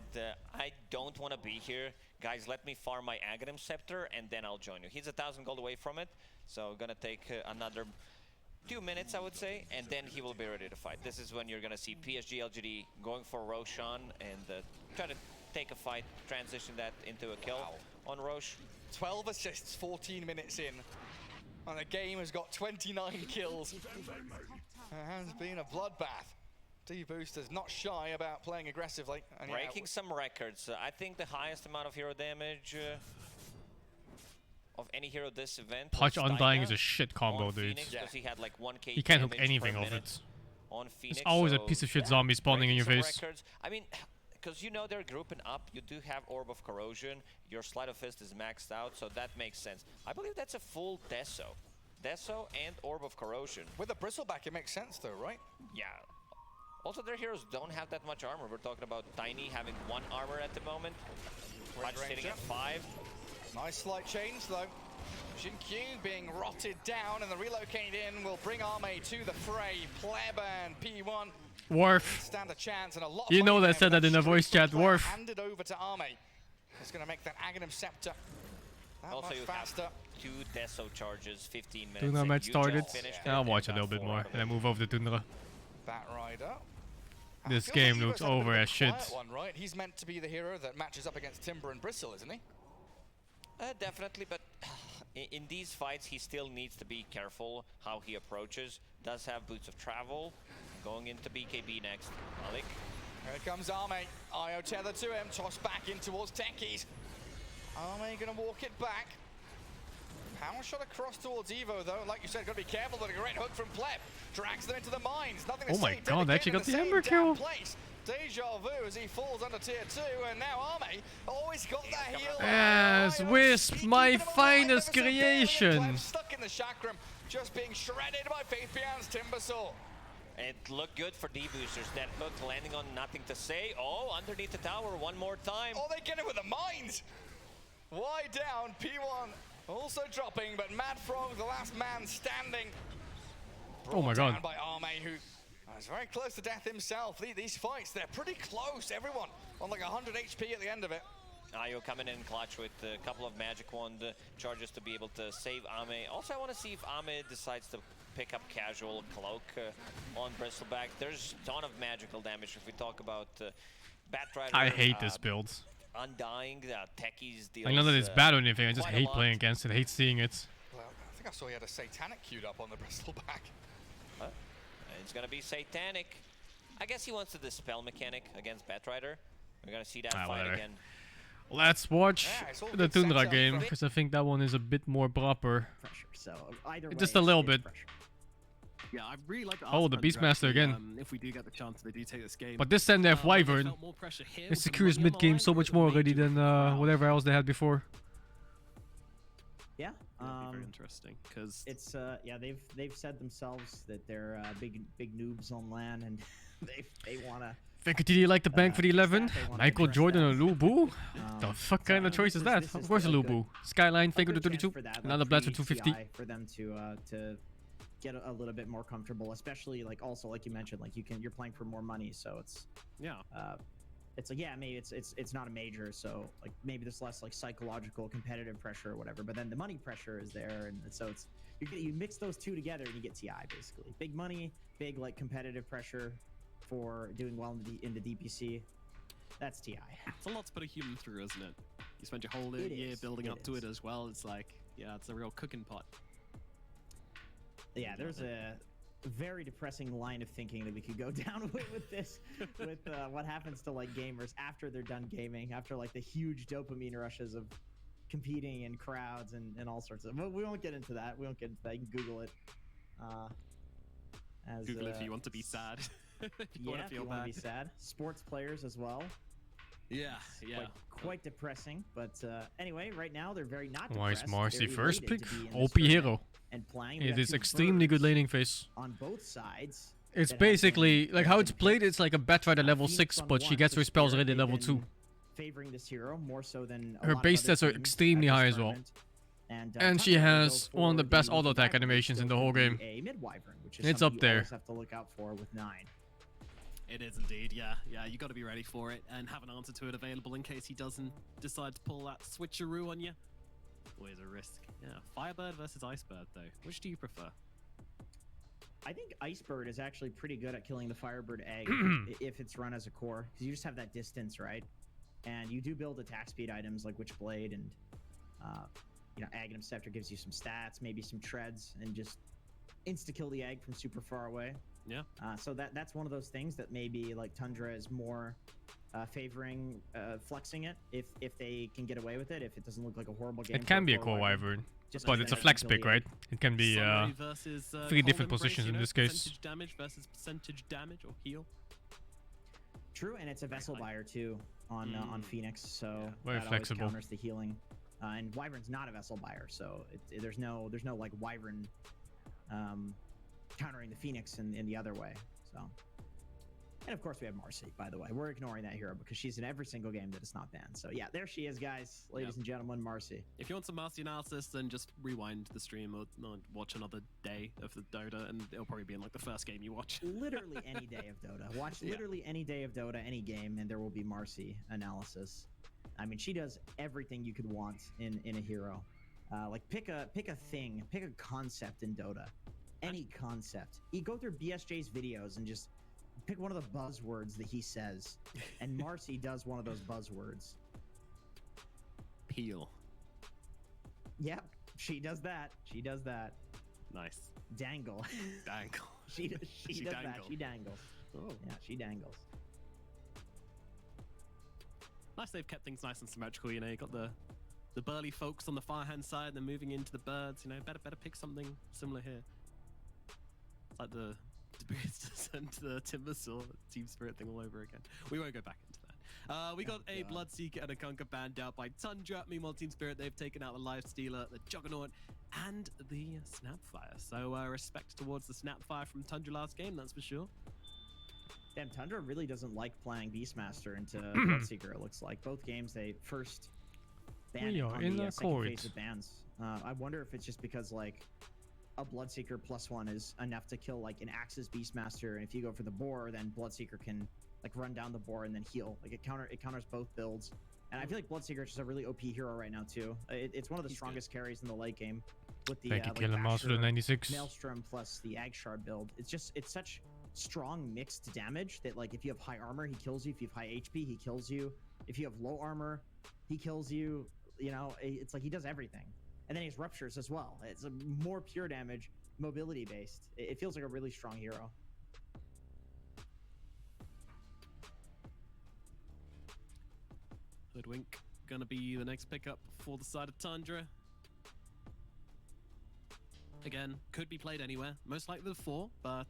I don't want to be here. Guys, let me farm my Aghanim Scepter, and then I'll join you. He's 1,000 gold away from it, so gonna take another 2 minutes, I would say, and then he will be ready to fight. This is when you're gonna see PSG LGD going for Roshan and try to take a fight, transition that into a kill on Rosh. 12 assists, 14 minutes in, and the game has got 29 kills. It has been a bloodbath. D-Boosters not shy about playing aggressively. And Breaking some records. I think the highest amount of hero damage of any hero this event. Pudge Undying is a shit combo, dude. Because he had like 1k You can't hook damage anything per off minute it. on Phoenix. There's always a so piece of shit zombie spawning in your breaking face. some records. I mean, because you know they're grouping up, you do have Orb of Corrosion, your Sleight of Fist is maxed out, so that makes sense. I believe that's a full Deso. Deso and Orb of Corrosion. With a Bristleback, it makes sense though, right? Yeah. Also, their heroes don't have that much armor. We're talking about Tiny having 1 armor at the moment. Pudge sitting at 5. Nice slight change though. Jinkyu being rotted down, and the relocate in will bring Ame to the fray. Pleb and P1 Worf. stand a chance, and a lot of You know money they there said for that in a voice chat, Pleb Worf. handed over to Ame. It's going to make that Aghanim Scepter that Also, much you faster. have 2 Deso charges, 15 minutes. Tundra in. match You started. just finished it, I'll and watch a got little bit 4 more out of and then it. move over to Tundra. Batrider. This I feel game like looks Evo's had a bit of over a as shit. quiet One, right? He's meant to be the hero that matches up against Timber and Bristle, isn't he? Definitely, but in these fights, he still needs to be careful how he approaches. Does have Boots of Travel. Going into BKB next. Malik. Here comes Ame. Io tether to him. Toss back in towards Techies. Ame going to walk it back. Power shot across towards Evo, though. Like you said, got to be careful, but a great hook from Pleb. Drags them into the mines. Nothing to Oh my say. god, they actually got the Ember kill. kill. Deja vu as he falls under tier 2, and now Ame always got that heal. Yes, Wisp, my finest creation. Stuck in the chakram, just being shredded by Faith Beyond's Timbersaw. It looked good for D-Boosters. That hook landing on nothing to say. Oh, underneath the tower one more time. Oh, they get it with the mines. Wide down, P1 also dropping, but Mad Frog, the last man standing. Oh my god. Down by Ame, who is very close to death himself. These fights, they're pretty close. Everyone on like 100 HP at the end of it. Ayo coming in clutch with a couple of Magic Wand charges to be able to save Ame. Also, I want to see if Ame decides to pick up Casual Cloak on Bristleback. There's a ton of magical damage if we talk about Batrider. I hate this build. Undying, Techies deals. I know that it's bad or anything, I just quite a hate lot. playing against it, I hate seeing it. Well, I think I saw he had a Satanic queued up on the Bristleback. It's gonna be Satanic. I guess he wants to dispel mechanic against Batrider. We're gonna see that fight whatever. again. Let's watch it's all the good Tundra setup. game, because I think that one is a bit more proper. So either Just way, a little it's bit. pressure. Yeah, I really like the Oh, the Beastmaster again. If we do get the chance, they do take this game. But this time they have they Wyvern. felt more pressure here It with the secures money on the mid-game line, so or much is it more major already than crowd? whatever else they had before. Yeah. That'd be very interesting because It's yeah, they've said themselves that they're big noobs on LAN, and they wanna. Think did you like the bank for the 11? they wanna Michael address Jordan that. or Lubu? The fuck kind of I choice think is that? this Of is course a a Lubu. Skyline, a Faker to good chance 32. for that, like Another blast for 250. pre-TI for them to get a little bit more comfortable, especially like also like you mentioned, like you're playing for more money, so it's it's like, yeah, maybe it's not a major, so like maybe there's less like psychological competitive pressure or whatever, but then the money pressure is there, and so it's you mix those two together and you get TI basically. Big money, big like competitive pressure for doing well in the DPC. That's TI. It's a lot to put a human through, isn't it? You spend your whole year building up to it as well. It's like, yeah, it's a real cooking pot. Yeah, there's a very depressing line of thinking that we could go down with this, with what happens to like gamers after they're done gaming, after like the huge dopamine rushes of competing in crowds and all sorts of. Well, we won't get into that. We won't get into that. You can Google it. Google if you want to be sad. Yeah, if you want to be sad. Sports players as well. Yeah, yeah. Quite depressing, but anyway, right now they're very not Why is depressed. Marcy They're first elated pick? to be in this OP tournament hero. and playing. We It got is two extremely good birds laning phase. on both sides. It's that have basically been like how it's picked. played. It's like a Batrider level Phoenix 6, on but she one gets for her spells Spirit. ready They've level been 2. Favoring this hero more so than a Her lot base of other stats are teams extremely at this high as well. tournament. And she Tundra will has go one of the for best auto attack Wyvern, which animations in the still whole could be game. A mid-Wyvern, which is It's something up you there. always have to look out for with 9. It is indeed, yeah. Yeah, you got to be ready for it and have an answer to it available in case he doesn't decide to pull that switcheroo on you. Always a risk. Yeah, Firebird versus Icebird, though. Which do you prefer? I think Icebird is actually pretty good at killing the Firebird egg if it's run as a core, because you just have that distance, right? And you do build attack speed items like Witchblade and, Aghanim Scepter gives you some stats, maybe some treads, and just insta-kill the egg from super far away. Yeah. So that's one of those things that maybe like Tundra is more favoring flexing it if they can get away with it, if it doesn't look like a horrible game. It can be a core Wyvern, Just but because it's a then flex you can pick, kill the right? It can be Summary versus, 3 Cold different Embrace, positions you in know, this case. Percentage damage versus percentage damage or heal. True, and it's a vessel buyer too on Phoenix, so Very that flexible. always counters the healing. And Wyvern's not a vessel buyer, so there's no like Wyvern countering the Phoenix in the other way. So, and of course we have Marcy. By the way, we're ignoring that hero because she's in every single game that is not banned. So yeah, there she is, guys, ladies and gentlemen, Marcy. If you want some Marcy analysis, then just rewind the stream or watch another day of the Dota, and it'll probably be in like the first game you watch. Literally any day of Dota. Watch literally any day of Dota, any game, and there will be Marcy analysis. I mean, she does everything you could want in a hero. Like pick a thing, pick a concept in Dota, any concept. You go through BSJ's videos and just pick one of the buzzwords that he says, and Marcy does one of those buzzwords. Peel. Yep, she does that. She does that. Nice. Dangle. Dangle. she does that. dangled. She dangles. Oh. Yeah, she dangles. Nice, they've kept things nice and symmetrical. You know, you got the burly folks on the far hand side, and then moving into the birds. You know, better pick something similar here. It's like the Debris and the Timbersaw Team Spirit thing all over again. We won't go back into that. We got a Bloodseeker and a Conquer banned out by Tundra. Meanwhile, Team Spirit, they've taken out the Lifestealer, the Juggernaut, and the Snapfire. So respect towards the Snapfire from Tundra last game, that's for sure. Damn, Tundra really doesn't like playing Beastmaster into Bloodseeker, it looks like. Both games, they first banned We it are on in the the second court. phase of bans. I wonder if it's just because, like, a Bloodseeker +1 is enough to kill, like, an Axis Beastmaster, and if you go for the boar, then Bloodseeker can, like, run down the boar and then heal. Like, it counters both builds. And I feel like Bloodseeker is just a really OP hero right now, too. It's one of the strongest carries in the late game. With the, Thank you, like, Killer Mouse for the Basher, 96. Maelstrom plus the Agshard build. It's such strong mixed damage that, like, if you have high armor, he kills you. If you have high HP, he kills you. If you have low armor, he kills you. You know, it's like he does everything. And then he has ruptures as well. It's a more pure damage, mobility based. It feels like a really strong hero. Hoodwink gonna be the next pickup for the side of Tundra. Again, could be played anywhere. Most likely the 4, but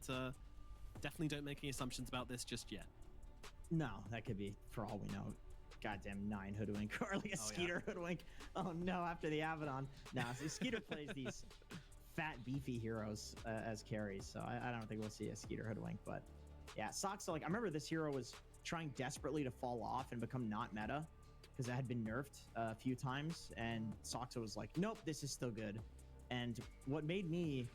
definitely don't make any assumptions about this just yet. No, that could be, for all we know, goddamn 9 Hoodwink or like a Skeeter Hoodwink. Oh no, after the Abaddon. Nah, so Skeeter plays these fat, beefy heroes as carries, so I don't think we'll see a Skeeter Hoodwink. But yeah, Soxa, like, I remember this hero was trying desperately to fall off and become not meta because it had been nerfed a few times, and Soxa was like, nope, this is still good. And what made me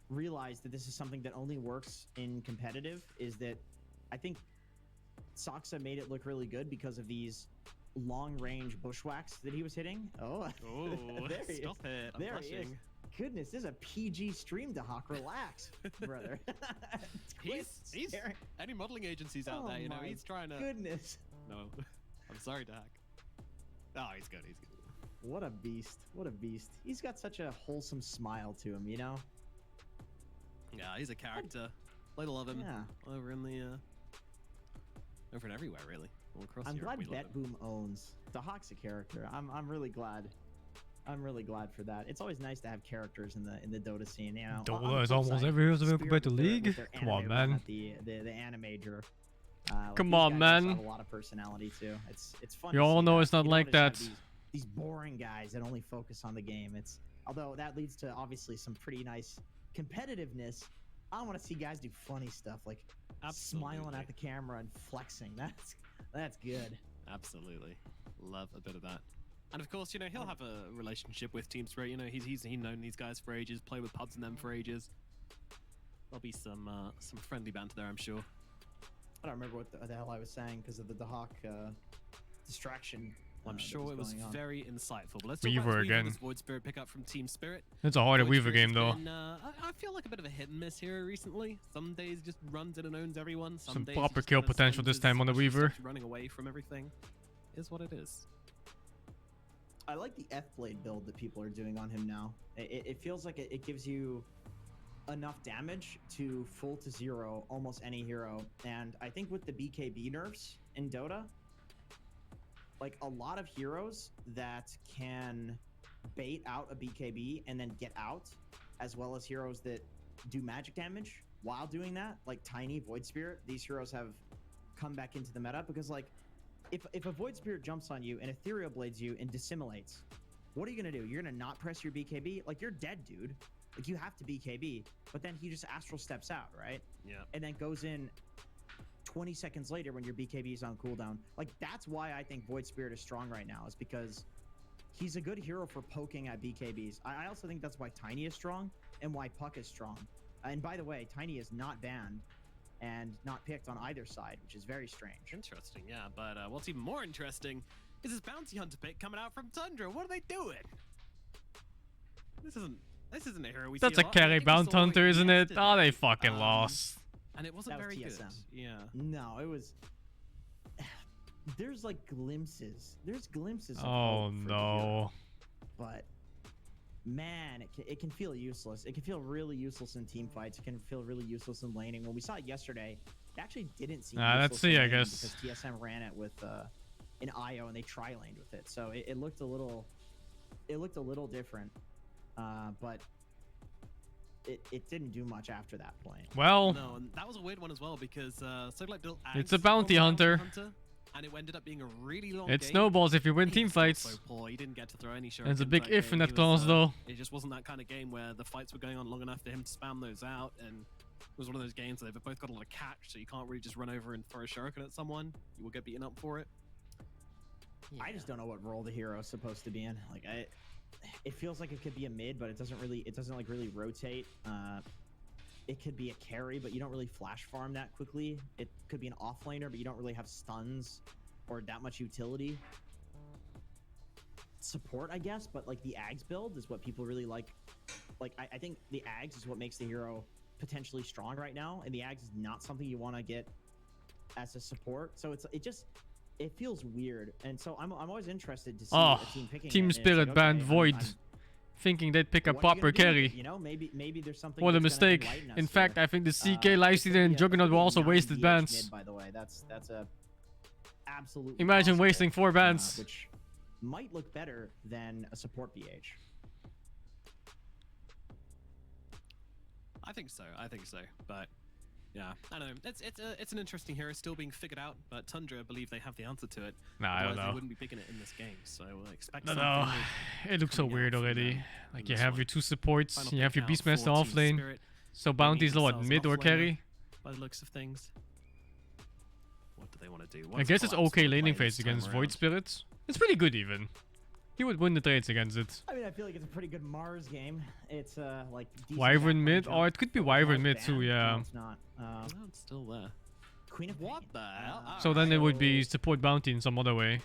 realize that this is something that only works in competitive is that I think Soxa made it look really good because of these long-range bushwhacks that he was hitting. Oh, there he stop is. it. I'm There he is. blushing. Goodness, this is a PG stream to Hawk. Relax, brother. He's any modeling agencies out there, you know, he's trying to. Goodness. No, I'm sorry, Dak. Oh, he's good. He's good. What a beast. What a beast. He's got such a wholesome smile to him, you know? Yeah, he's a character. Little of him. Yeah. Over in the over and everywhere, really. All across I'm Europe, glad we love him. BetBoom owns. The Hawk's a character. I'm really glad I'm really glad for that. It's always nice to have characters in the Dota scene. You know, on Dota the is flip almost side, every hero's Spirit compared to with their- League. with their Come on, anime run man. at the animager. Like, Come these on, guys also man. have a lot of personality too. It's fun. You to all see know that. it's not You like don't just that. have these boring guys that only focus on the game. Although that leads to obviously some pretty nice competitiveness. I want to see guys do funny stuff like smiling at the camera and flexing. That's good. Absolutely. Love a bit of that. And of course, you know, he'll have a relationship with Team Spirit. You know, he's known these guys for ages, played with Puds and them for ages. There'll be some friendly banter there, I'm sure. I don't remember what the hell I was saying because of the Dahak distraction. I'm sure it was very insightful. But let's Weaver talk about again. This Void Spirit pickup from Team Spirit. It's a harder Void Weaver Spirit game, has though. been, I feel like a bit of a hit and miss here recently. Some days just runs in and owns everyone. Some days proper just kill kinda potential this spends time on the his Weaver. steps running away from everything is what it is. I like the F-Blade build that people are doing on him now. It feels like it gives you enough damage to full to zero almost any hero. And I think with the BKB nerfs in Dota, like a lot of heroes that can bait out a BKB and then get out, as well as heroes that do magic damage while doing that, like Tiny, Void Spirit, these heroes have come back into the meta because like if a Void Spirit jumps on you and Ethereal Blades you and dissimulators, what are you gonna do? You're gonna not press your BKB? Like, you're dead, dude. Like, you have to BKB, but then he just Astral steps out, right? Yeah. And then goes in 20 seconds later when your BKB is on cooldown. Like, that's why I think Void Spirit is strong right now, is because he's a good hero for poking at BKBs. I also think that's why Tiny is strong and why Puck is strong. And by the way, Tiny is not banned and not picked on either side, which is very strange. Interesting, yeah. But what's even more interesting is this Bounty Hunter pick coming out from Tundra. What are they doing? This isn't a hero we That's see a lot. carry I think we bounty saw it hunter, isn't it? yesterday. Oh, they fucking lost. And it wasn't That was very good. TSM. Yeah. No, it was. There's like glimpses. There's glimpses. Of Oh hope for the no. hero, but man, it can feel useless. It can feel really useless in team fights. It can feel really useless in laning. When we saw it yesterday, it actually didn't seem. Let's useless see, in I laning guess. because TSM ran it with an IO and they tri-laned with it, so it looked a little. It looked a little different, but. It didn't do much after that point. Well, No, and that was a weird one as well because Soglat built it's a Ags bounty on hunter. and it ended up being a really long It game. snowballs if you win He team was still fights. So poor. He didn't get to throw any There's a shurikens big that if in game. that He clause, was, though. It just wasn't that kind of game where the fights were going on long enough for him to spam those out, and it was one of those games where they've both got a lot of catch, so you can't really just run over and throw a shuriken at someone. You will get beaten up for it. I just don't know what role the hero is supposed to be in. Like, it feels like it could be a mid, but it doesn't like really rotate. It could be a carry, but you don't really flash farm that quickly. It could be an offlaner, but you don't really have stuns or that much utility. Support, I guess, but like the Ags build is what people really like. Like, I think the Ags is what makes the hero potentially strong right now, and the Ags is not something you want to get as a support. So it feels weird, and so I'm always interested to see a team picking Team it, and it's Spirit like, banned okay, Void, I'm thinking they'd pick a what are you proper gonna do with carry. it? You know, maybe there's something. What a that's gonna mistake. enlighten us In here. fact, I think the CK This Lifestealer could and be Juggernaut a were also 9 wasted VH bans. Mid, by the way, that's a absolutely. Imagine possible, wasting 4 bans. which might look better than a support VH. I think so. But yeah, I don't know. It's an interesting hero still being figured out, but Tundra believe they have the answer to it. Nah, I don't Otherwise know. They wouldn't be picking it in this game, so expect No, something. no. It looks so coming out weird from already. them Like, in you this have one. your 2 supports, Final you have your pick out Beastmaster for off Team lane. Spirit. So They Bounty's need what, themselves mid an or offlaner carry? By the looks of things. What do they want to do? I guess it's okay laning phase against Void Spirits. It's pretty good even. He would win the trades against it. I mean, I feel like it's a pretty good Mars game. It's like decent Wyvern backline mid? jump. Oh, it could be Mars Wyvern mid banned? too, yeah. No, it's not. No, it's still there. Queen of What the hell? So then it would be support Bounty in some other way.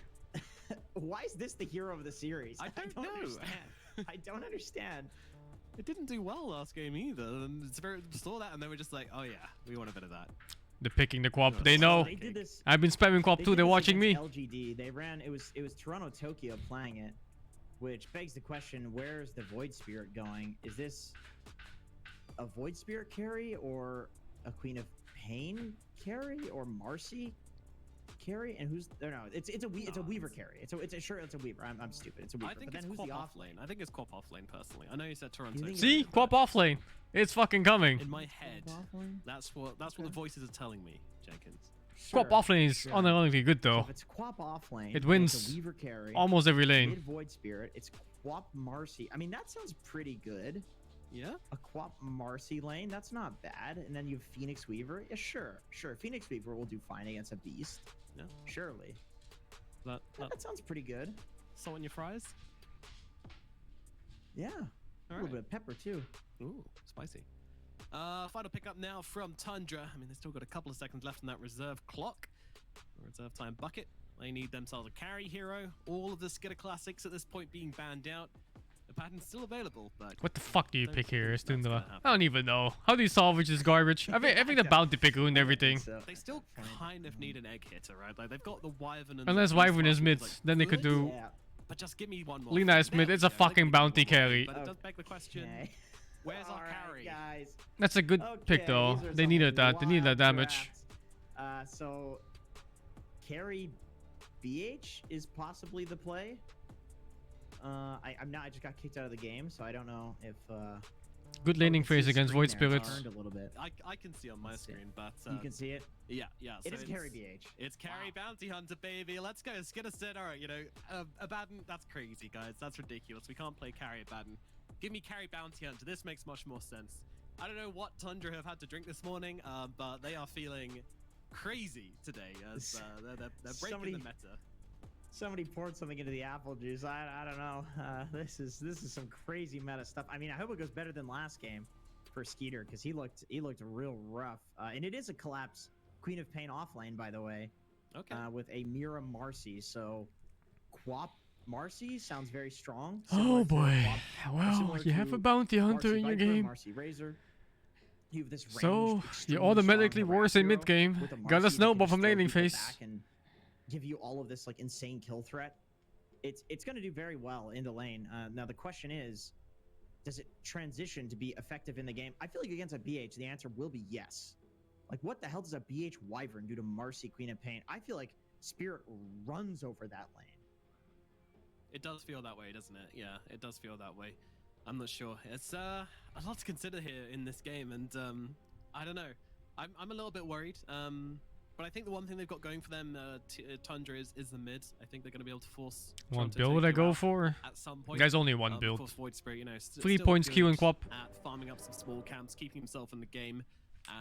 Why is this the hero of the series? I don't know. Understand. I don't understand. It didn't do well last game either. And Spirit saw that and they were just like, oh yeah, we want a bit of that. They're picking the Quap. They know. They did this. I've been spamming Quap too. did They're this watching me. against LGD. They ran. It was Toronto Tokyo playing it, which begs the question: where is the Void Spirit going? Is this a Void Spirit carry or a Queen of Pain carry or Marcy carry and who's no? It's a Weaver carry. It's a Weaver. I'm stupid. It's a Weaver. I think but it's then who's Quap the off lane. I think it's Quap off lane personally. I know you said Toronto. think See, Quap off lane. It's fucking coming. In my head, that's what the voices are telling me, Jenkins. Quap off lane is unironically good So though. if it's Quap off lane, It and wins it's a Weaver carry, almost every lane. Mid Void Spirit. It's Quap Marcy. I mean, that sounds pretty good. Yeah. A Quap Marcy lane, that's not bad. And then you have Phoenix Weaver. Yeah, sure. Phoenix Weaver will do fine against a beast. Yeah. Surely. That sounds pretty good. Salt on your fries? Yeah. A little bit of pepper too. Ooh, spicy. Final pickup now from Tundra. I mean, they've still got a couple of seconds left on that reserve clock. Reserve time bucket. They need themselves a carry hero. All of the Skitter classics at this point being banned out. The pattern's still available, but... What the fuck do you pick here, Stundra? I don't even know. How do you salvage this garbage? I think the bounty pick ruined everything. They still kind of need an egg hitter, right? Like, they've got the Wyvern and... Unless Wyvern is mid, then they could do... But just give me one more. Lina is mid, it's a fucking bounty carry. But it does beg the question, where's our carry? Guys. That's a good pick though. They needed that. They needed that damage. So carry BH is possibly the play. I'm not. I just got kicked out of the game, so I don't know if. Good laning phase against Void Spirits. Turned a little bit. I can see on my screen, but you can see it. Yeah. It So is carry BH. It's carry bounty hunter, baby. Let's go. Skitter said, all right, you know, Abaddon. That's crazy, guys. That's ridiculous. We can't play carry Abaddon. Give me carry bounty hunter. This makes much more sense. I don't know what Tundra have had to drink this morning, but they are feeling crazy today as they're breaking the meta. Somebody poured something into the apple juice. I don't know. This is some crazy meta stuff. I mean, I hope it goes better than last game for Skeeter because he looked real rough. And it is a collapse Queen of Pain off lane, by the way. Okay. With a Mira Marcy. So Quap Marcy sounds very strong. Oh boy. Well, you have a bounty hunter Marcy in your Viper, game. Marcy Razor. You have this So ranged, you extremely automatically strong worse in hero mid game. with a Got Marcy a that snowball can from just throw laning people phase. back and give you all of this like insane kill threat. It's going to do very well in the lane. Now the question is, does it transition to be effective in the game? I feel like against a BH, the answer will be yes. Like what the hell does a BH Wyvern do to Marcy Queen of Pain? I feel like Spirit runs over that lane. It does feel that way, doesn't it? Yeah, it does feel that way. I'm not sure. It's a lot to consider here in this game, and I don't know. I'm a little bit worried. But I think the one thing they've got going for them, Tundra, is the mid. I think they're going to be able to force. One Toronto build I Tokyo go out for? at some point. Guys, only one Of build. course, Void Spirit, you know, 3 still points Q and good Quap. at farming up some small camps, keeping himself in the game.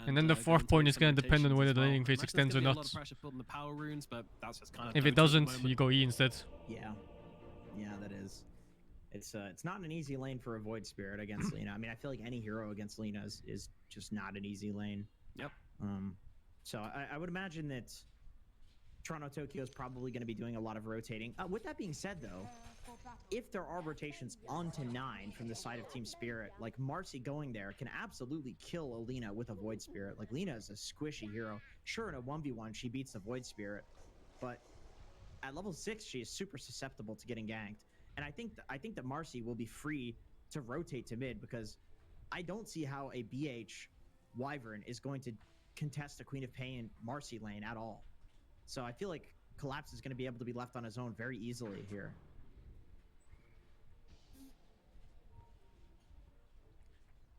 And then the going fourth to point make is some going to depend on rotations whether as the well. laning phase Imagine extends there's or gonna be not. A lot of pressure building the power runes, but that's just kind of. If it doesn't, you go E instead. Yeah, that is. It's not an easy lane for a Void Spirit against Lina. I mean, I feel like any hero against Lina is just not an easy lane. Yep. So I would imagine that Toronto Tokyo is probably going to be doing a lot of rotating. With that being said, though, if there are rotations onto 9 from the side of Team Spirit, like Marcy going there can absolutely kill Alina with a Void Spirit. Like Lina is a squishy hero. Sure, in a 1v1 she beats the Void Spirit, but at level 6 she is super susceptible to getting ganked. And I think that Marcy will be free to rotate to mid because I don't see how a BH Wyvern is going to contest a Queen of Pain Marcy lane at all. So I feel like Collapse is going to be able to be left on his own very easily here.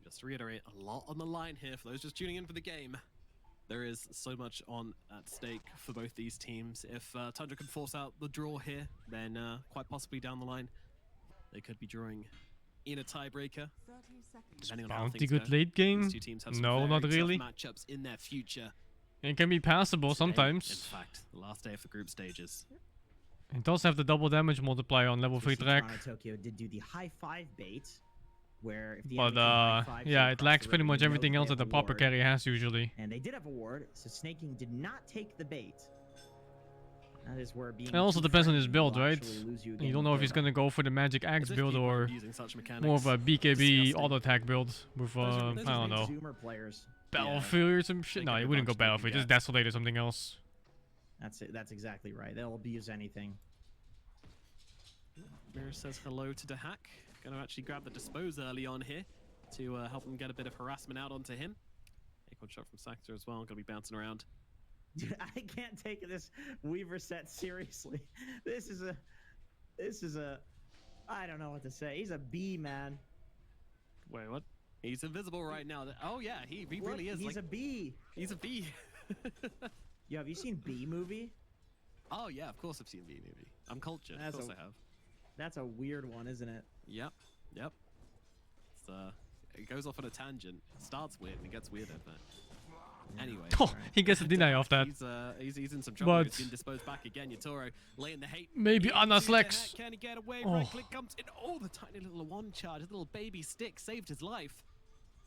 Just to reiterate, a lot on the line here for those just tuning in for the game. There is so much at stake for both these teams. If Tundra can force out the draw here, then quite possibly down the line, they could be drawing in a tiebreaker. Depending on how Bounty things good go. late game? These two teams have some No, very not tough really. matchups in their future. It can be passable Today, sometimes. In fact, the last day of the group stages. It does have the double damage multiplier on level 3 track. Toronto Tokyo did do the high 5 bait, where if the But enemy can high five, yeah, so it lacks across the pretty road, much we know everything that else they that the have a proper ward. carry has usually. And they did have a ward, so Snaking did not take the bait. That is where being It also too depends on his friendly build, will right? actually lose you You again don't know if he's further. gonna go for the Magic Axe if build people or are using such more of a BKB Disgusting. auto attack build with Those are I don't know, Zoomer players. Battlefield or some shit. They No, can he do wouldn't go much they can Battlefield, just get. Desolate or something else. That's it. That's exactly right. They'll abuse anything. Mirror says hello to Dahak. Going to actually grab the Dispose early on here to help him get a bit of harassment out onto him. Acorn shot from Sakta as well. Going to be bouncing around. Dude, I can't take this Weaver set seriously. This is a, I don't know what to say. He's a B, man. Wait, what? He's invisible right now. Oh yeah, he really is. He's like, a B. He's a B. Yo, have you seen B movie? Oh yeah, of course I've seen B movie. I'm cultured. Of course I have. That's a weird one, isn't it? Yep. It's, it goes off on a tangent. It starts weird and it gets weirder, but anyway. Oh, he gets a deny off that. He's in some trouble. But He's been disposed back again. Yatoro laying the hate. maybe Anna's legs. Can he get away? Oh. Right click comes in. Oh, the tiny little one charge. His little baby stick saved his life.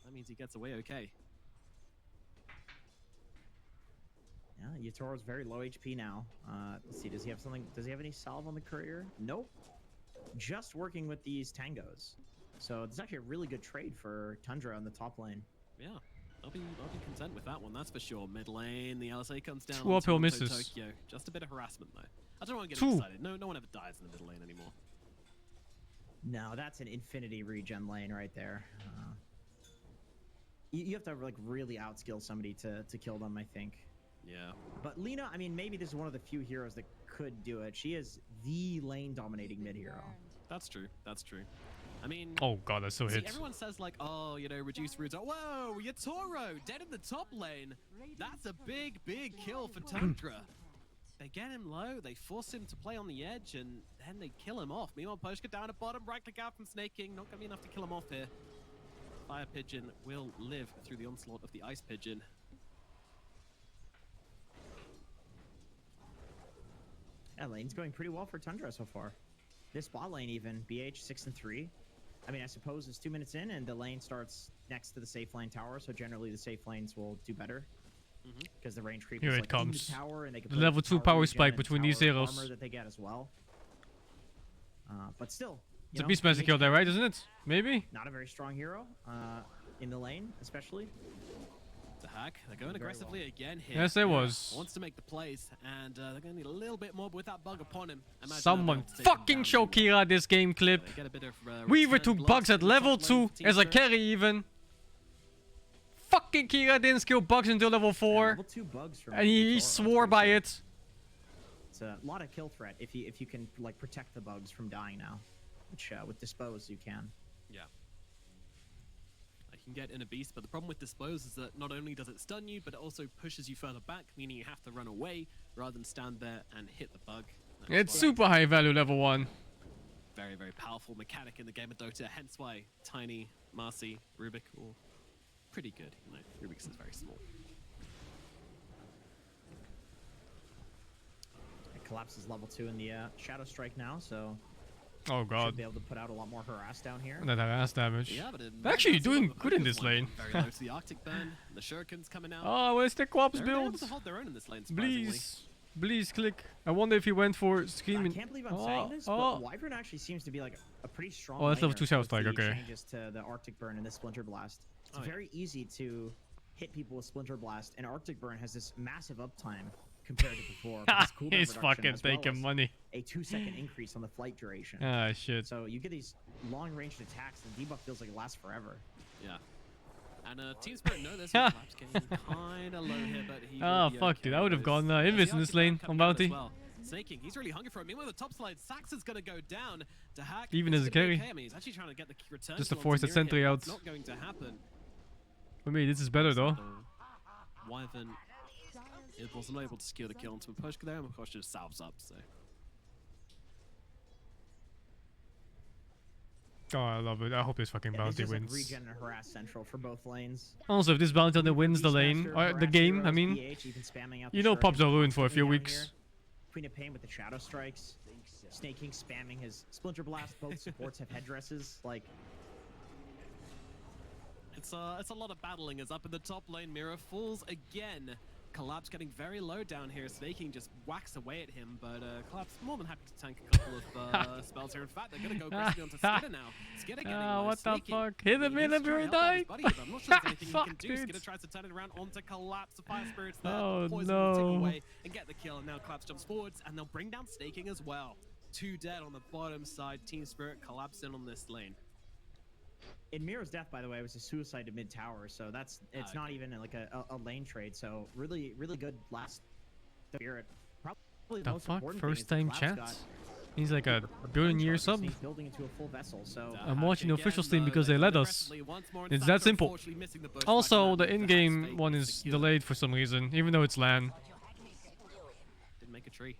That means he gets away okay. Yeah, Yatoro's very low HP now. Let's see, does he have something? Does he have any salve on the courier? Nope. Just working with these tangos. So it's actually a really good trade for Tundra on the top lane. Yeah. I'll be content with that one, that's for sure. Mid lane, the LSA comes down. Two uphill Toronto, misses. Tokyo. Just a bit of harassment though. I don't want to get Two. excited. No one ever dies in the middle lane anymore. No, that's an infinity regen lane right there. You have to like really outskill somebody to kill them, I think. Yeah. But Lina, I mean, maybe this is one of the few heroes that could do it. She is the lane dominating mid hero. That's true. That's true. I mean, Oh god, that still see, hits. everyone says like, oh, you know, reduce roots. Whoa, Yatoro dead in the top lane. That's a big kill for Tundra. They get him low, they force him to play on the edge, and then they kill him off. Meanwhile, Poshka down at bottom, right click out from Snaking. Not gonna be enough to kill him off here. Fire Pigeon will live through the onslaught of the Ice Pigeon. Yeah, lane's going pretty well for Tundra so far. This bot lane even, BH 6 and 3. I mean, I suppose it's 2 minutes in and the lane starts next to the safe lane tower, so generally the safe lanes will do better. Because the range creep Here is it like comes. in the tower and they can The put level 2 power regen spike and between these tower heroes. armor that they get as well. But still, It's a you know, Beastmaster BH kill there, right? Isn't it? Maybe? not a very strong hero in the lane, especially. The hack, they're going Very aggressively well. again here. Yes, it was. Wants to make the plays, and they're going to need a little bit more, but with that bug upon him, I imagine Someone they'll be able to take him fucking down show anyway. Kira this game clip. They get a bit of, Weaver return took blood bugs at from the level top lane 2 for Team as a Spirit. carry even. Fucking Kira didn't skill bugs until level 4. Level 2 bugs from And he Yatoro, swore that's by pretty it. It's a lot of kill threat if you can like protect the bugs from dying now, which with dispose you can. Yeah. I can get in a beast, but the problem with dispose is that not only does it stun you, but it also pushes you further back, meaning you have to run away rather than stand there and hit the bug. That's It's why- super high value level 1. very powerful mechanic in the game of Dota, hence why Tiny, Marcy, Rubik are pretty good. You know, Rubik's is very small. It collapses level 2 in the Shadow Strike now, so Oh should god. be able to put out a lot more harass down here. That harass damage. Yeah, but They're actually that's doing a good in focus this one. lane. Very low to the Arctic burn. The Shuriken's coming out. Oh, where's the Quaps They're able build? to hold their own in this lane, surprisingly. Please click. I wonder if he went for I screaming. can't believe I'm saying this, but Wyvern actually seems to be like a pretty strong. Oh, that's level laner 2 Shadow with Strike, the okay. Changes to the Arctic Burn and the Splinter Blast. It's Oh, yeah. very easy to hit people with Splinter Blast, and Arctic Burn has this massive uptime compared to before. with its cooldown He's reduction fucking as well taking as money. A 2-second increase on the flight duration. Ah, shit. So you get these long-ranged attacks, and debuff feels like it lasts forever. Yeah. And Team Spirit know this. Collapse getting kind of low here, but he. Ah, will be fuck, okay. dude. I would have There's- gone there's Invis the in this Arctic lane Burn on coming out as bounty. well. Snaking, he's really hungry for it. Meanwhile, the top slide, Saxon's going to go down to hack. Even It's as a gonna be carry. okay. I mean, he's actually trying to get the return. Just to kill force onto the sentry Mirakin, but out. It's not going to happen. For me, this is better though. Wyvern, it wasn't able to secure the kill onto Poshka there, and of course just salves up. So Oh, I love it. I hope this fucking Yeah, bounty this is wins. like regen and harass central for both lanes. Also, if this bounty hunter wins the lane, Beastmaster, or the harass game, I heroes, mean, PH, even spamming out you the know Shuriken Pops are ruined for a constantly few down weeks. here. Queen of Pain with the Shadow Strikes. Snaking spamming his Splinter Blast. Both supports have headdresses. Like, it's a lot of battling as up in the top lane. Mirror falls again. Collapse getting very low down here. Snaking just whacks away at him, but Collapse more than happy to tank a couple of spells here. In fact, they're going to go aggressively onto Skidder now. Skidder getting low. what the Snaking, fuck? Hit him in before he died. buddy, but I'm not sure there's anything Fuck, he can do. dude. Skidder tries to turn it around onto Collapse. The Fire Spirits there. Oh, the poison no. will tick away and get the kill. And now Collapse jumps forwards, and they'll bring down Snaking as well. 2 dead on the bottom side. Team Spirit collapse in on this lane. in Mirror's death, by the way, was a suicide to mid tower, so it's not even like a lane trade. So really good last Spirit. Probably The most fuck? important First thing time is Cloud's got chats? He's like a billion-year sub. He's building into a full vessel, so I'm watching the official stream because they let us. It's that simple. Also, the in-game one is delayed for some reason, even though it's LAN. Didn't make a tree.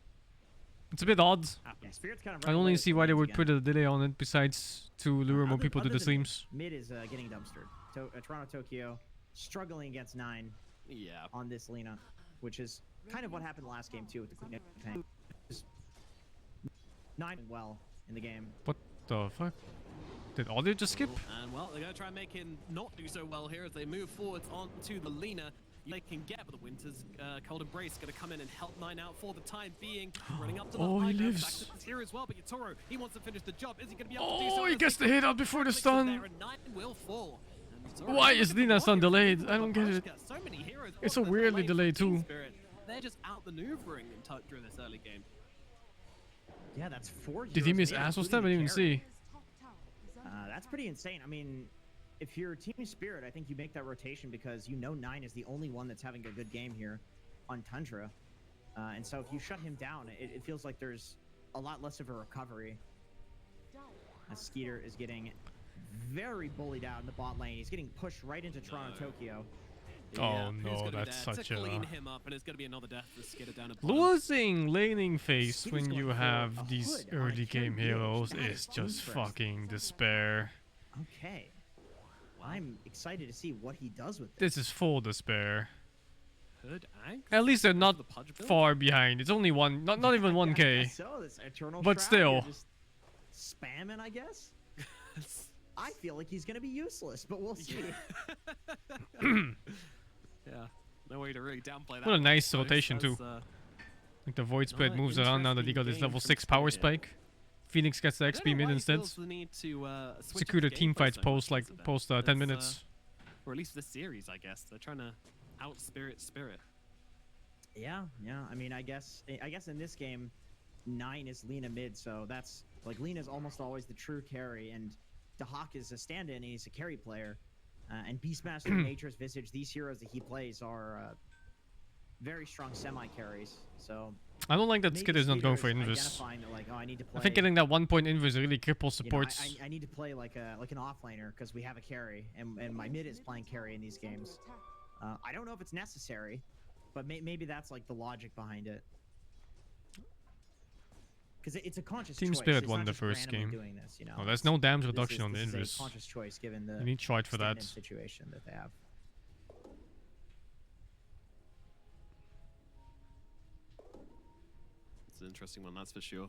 It's a bit odd. Yeah, Spirit's kind of I don't running really away see with why they lanes would again. put a delay on it, besides to lure more people to the Other than streams. Mid is getting dumpstered. Toronto, Tokyo, struggling against 9. Yeah. On this Lina, which is kind of what happened last game too with the Queen Pang. 9 well in the game. What the fuck? Did audio just skip? And well, they're going to try and make him not do so well here as they move forwards onto the Lina. They can get, but the Winter's Cold Embrace going to come in and help 9 out for the time being. Running up to the Oh, high he ground. lives. Saxon's here as well, but Yatoro, he wants to finish the job. Is he going to be able to do so? Oh, he gets the hit out before the There, stun. and 9 will fall. And Yatoro Why is Lina's stun delayed? I don't get it. So many heroes. It's so weirdly delayed too. They're just outmaneuvering in during this early game. Yeah, that's 4 Did he miss Asshole Step? I didn't even see. That's pretty insane. I mean, if you're Team Spirit, I think you make that rotation because you know 9 is the only one that's having a good game here on Tundra. And so if you shut him down, it feels like there's a lot less of a recovery. As Skeeter is getting very bullied out in the bot lane. He's getting pushed right into Toronto, Tokyo. Oh no, that's such a... Clean him up, and it's going to be another death to Skitter down at Losing laning phase when you have these early game heroes is just fucking despair. Okay. I'm excited to see what he does with this. This is full despair. Hood Ag? At least they're not far behind. It's only one, not even 1k. So this Eternal But Shroud, still. you're just spamming, I guess. I feel like he's gonna be useless, but we'll see. Yeah, no way to really downplay that. What a nice one. rotation too. Like the Void Spread moves around now that he got his level 6 power spike. Phoenix gets the XP mid instead. Secure the team fights post 10 minutes. Or at least this series, I guess. They're trying to out-spirit Spirit. Yeah. I mean, I guess in this game, 9 is Lina mid, so that's like Lina's almost always the true carry, and Dahak is a stand-in, and he's a carry player. And Beastmaster, Nature's Visage, these heroes that he plays are very strong semi-carries. So I don't like that Skitter's not going for invis. Like, oh, I need to play, I think getting that 1 point invis really cripples you know, supports. I need to play like an offlaner because we have a carry, and my mid is playing carry in these games. I don't know if it's necessary, but maybe that's like the logic behind it. Because it's a conscious Team choice. Spirit It's won not the just first randomly game. doing this, you know? Oh, there's no damage This reduction on the is a invis. conscious choice given the You need tried for that. stand-in situation that they have. It's an interesting one, that's for sure.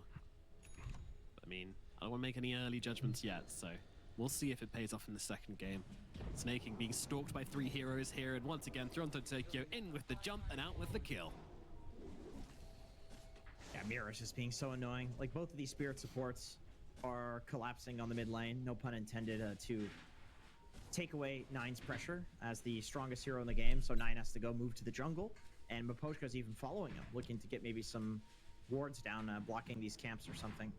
I mean, I don't want to make any early judgments yet, so we'll see if it pays off in the second game. Snaking being stalked by 3 heroes here, and once again, Toronto Tokyo in with the jump and out with the kill. Yeah, Mira's just being so annoying. Like, both of these Spirit supports are collapsing on the mid lane, no pun intended, to take away 9's pressure as the strongest hero in the game, so 9 has to go move to the jungle, and Mapochka's even following him, looking to get maybe some wards down, blocking these camps or something.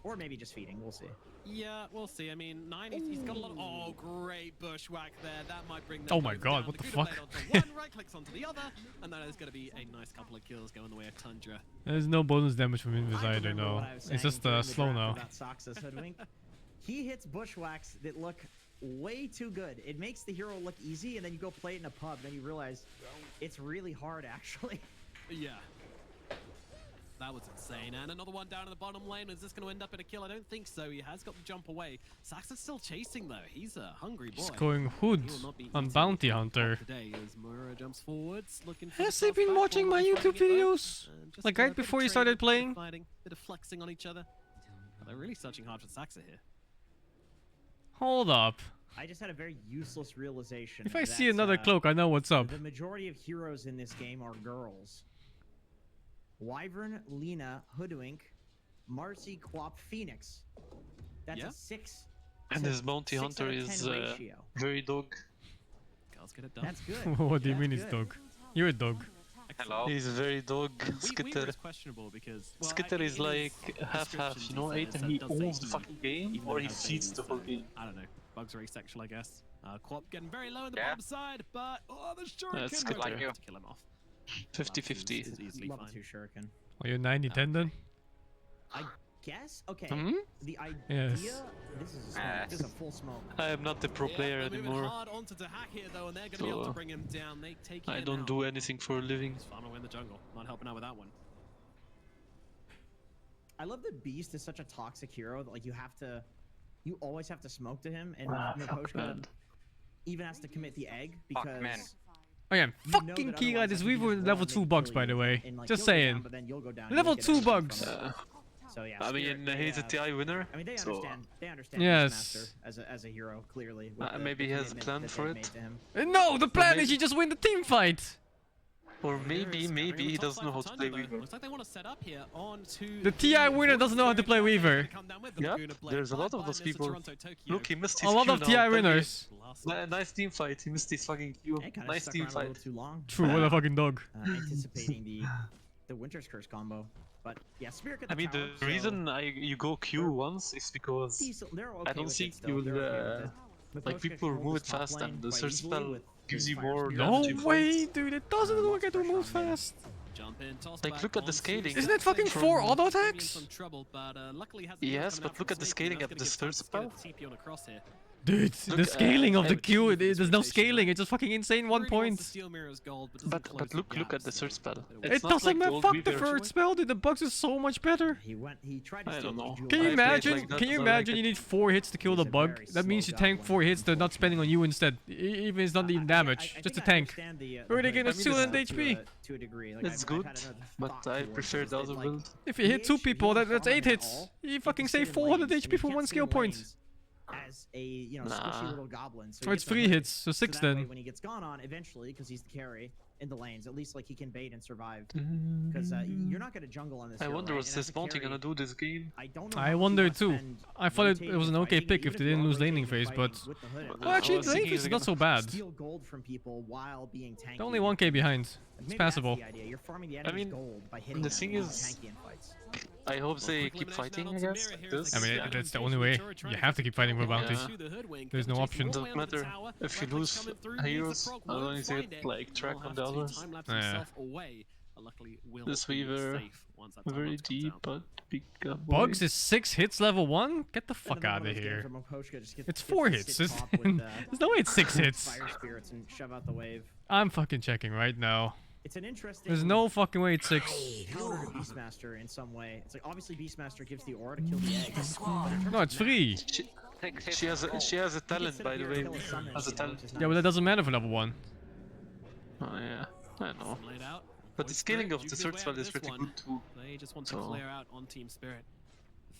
Or maybe just feeding, we'll see. Yeah, we'll see. I mean, 9, he's got a lot of... Oh, great bushwhack there. That might bring Oh my god, what the fuck? One, right clicks onto the other, and then there's going to be a nice couple of kills going the way of Tundra. There's no bonus damage from invis either, no. It's just slow now. He hits bushwhacks that look way too good. It makes the hero look easy, and then you go play it in a pub, then you realize it's really hard, actually. Yeah. That was insane. And another one down in the bottom lane. Is this going to end up in a kill? I don't think so. He has got the jump away. Saxon's still chasing, though. He's a hungry boy. He's going hood on Bounty Hunter. Today as Mura jumps forwards, looking for Has he been watching my YouTube videos? Like right before you started playing? Fighting, bit of flexing on each other. They're really searching hard for Saxa here. Hold up. I just had a very useless realization. If I see another cloak, I know what's up. The majority of heroes in this game are girls. Wyvern, Lina, Hoodwink, Marcy, Quap, Phoenix. That's a 6. And this Bounty Hunter is very dog. Girls get it done. That's good. What do you mean it's dog? You're a dog. Hello. He's very dog. Skitter. Questionable because Skitter is like half-half, you know. Either he owns the fucking game or he feeds the whole game. I don't know. Bugs are asexual, I guess. Quap getting very low on the bottom side, but the shuriken Skitter. to kill him off. 50-50. Level 2 shuriken. Are you 90-10 then? I guess. Okay. Hmm? The idea. Yes. This is a smoke. This is a full smoke. I am not the pro player anymore. Hard onto Dahak here though, and they're going to be able to bring him down. They take I him don't out. do anything for a living. Farmer win the jungle. Not helping out with that one. I love that Beast is such a toxic hero that like you always have to smoke to him, and Miposhka even has to commit the egg because. man. Oh yeah, fucking Kira, this Weaver with level 2 bugs, by the way. Just saying. Level 2 bugs! So yeah, I mean, he's a TI winner. I mean, they so understand. They understand yes. Master as a hero clearly. Maybe he has a plan for it. No, the plan is you just win the team fight. Or maybe he doesn't know how to play Weaver. Looks like they want to set up here onto The TI winner doesn't know how to play Weaver. Yeah, there's a lot of those people. Look, he missed his A lot Q of now, TI winners. Nice team fight. He missed his fucking Q. Nice team fight. Too long. True, what a fucking dog. Anticipating the Winter's Curse combo. But yeah, Spirit at the I mean, tower, the reason you go Q once is because I don't think you will. Like people will move it fast, and the search spell gives you more. No way, dude! It doesn't look like it moves fast. Like look at the scaling. Isn't it fucking 4 auto attacks? Yes, but look at the scaling of this third spell. Dude, the scaling of the Q, there's no scaling, it's just fucking insane 1 point. But look at the search spell. It doesn't matter, fuck the third spell, dude, the bugs is so much better. He tried to I don't know. Can you imagine you need 4 hits to kill the bug? That means you tank 4 hits, they're not spending on you instead. Even if it's not even damage, just a tank. Where are they getting 200 HP? To a degree. That's good, but I prefer the other build. If you hit 2 people, that's 8 hits. You fucking save 400 HP for 1 skill point. As a squishy little goblin. So Oh, it's 3 hits, so 6 then. When he gets gone on, eventually, because he's the carry in the lanes, at least like he can bait and survive. Because you're not gonna jungle on this. I hero, wonder right? what's this bounty gonna do this game. I don't know. I wonder too. I thought it was an okay pick if they didn't lose laning phase, but well, actually, the laning phase is not so bad. Steal gold from people while being tanky. They're only 1k behind. It's passable. You're farming the I mean, gold by hitting the thing is, I hope they keep fighting, I guess. Like this. I mean, that's the only way. You have to keep fighting for bounties. There's no option. Doesn't matter if you lose heroes, as long as you get like track on the others. Yeah. This Weaver, very deep, but big Bugs is 6 hits level 1? Get the fuck out of here. It's 4 hits. There's no way it's 6 hits. Fire spirits and shove out the wave. I'm fucking checking right now. It's an interesting. There's no fucking way it's 6. Counter to Beastmaster in some way. It's like obviously Beastmaster gives the aura to kill the eggs. No, it's free. She has a talent, by the way. Has a talent. Yeah, but that doesn't matter for level 1. Oh yeah, I know. But the scaling of the search spell is pretty good too. They just want to clear out on Team Spirit.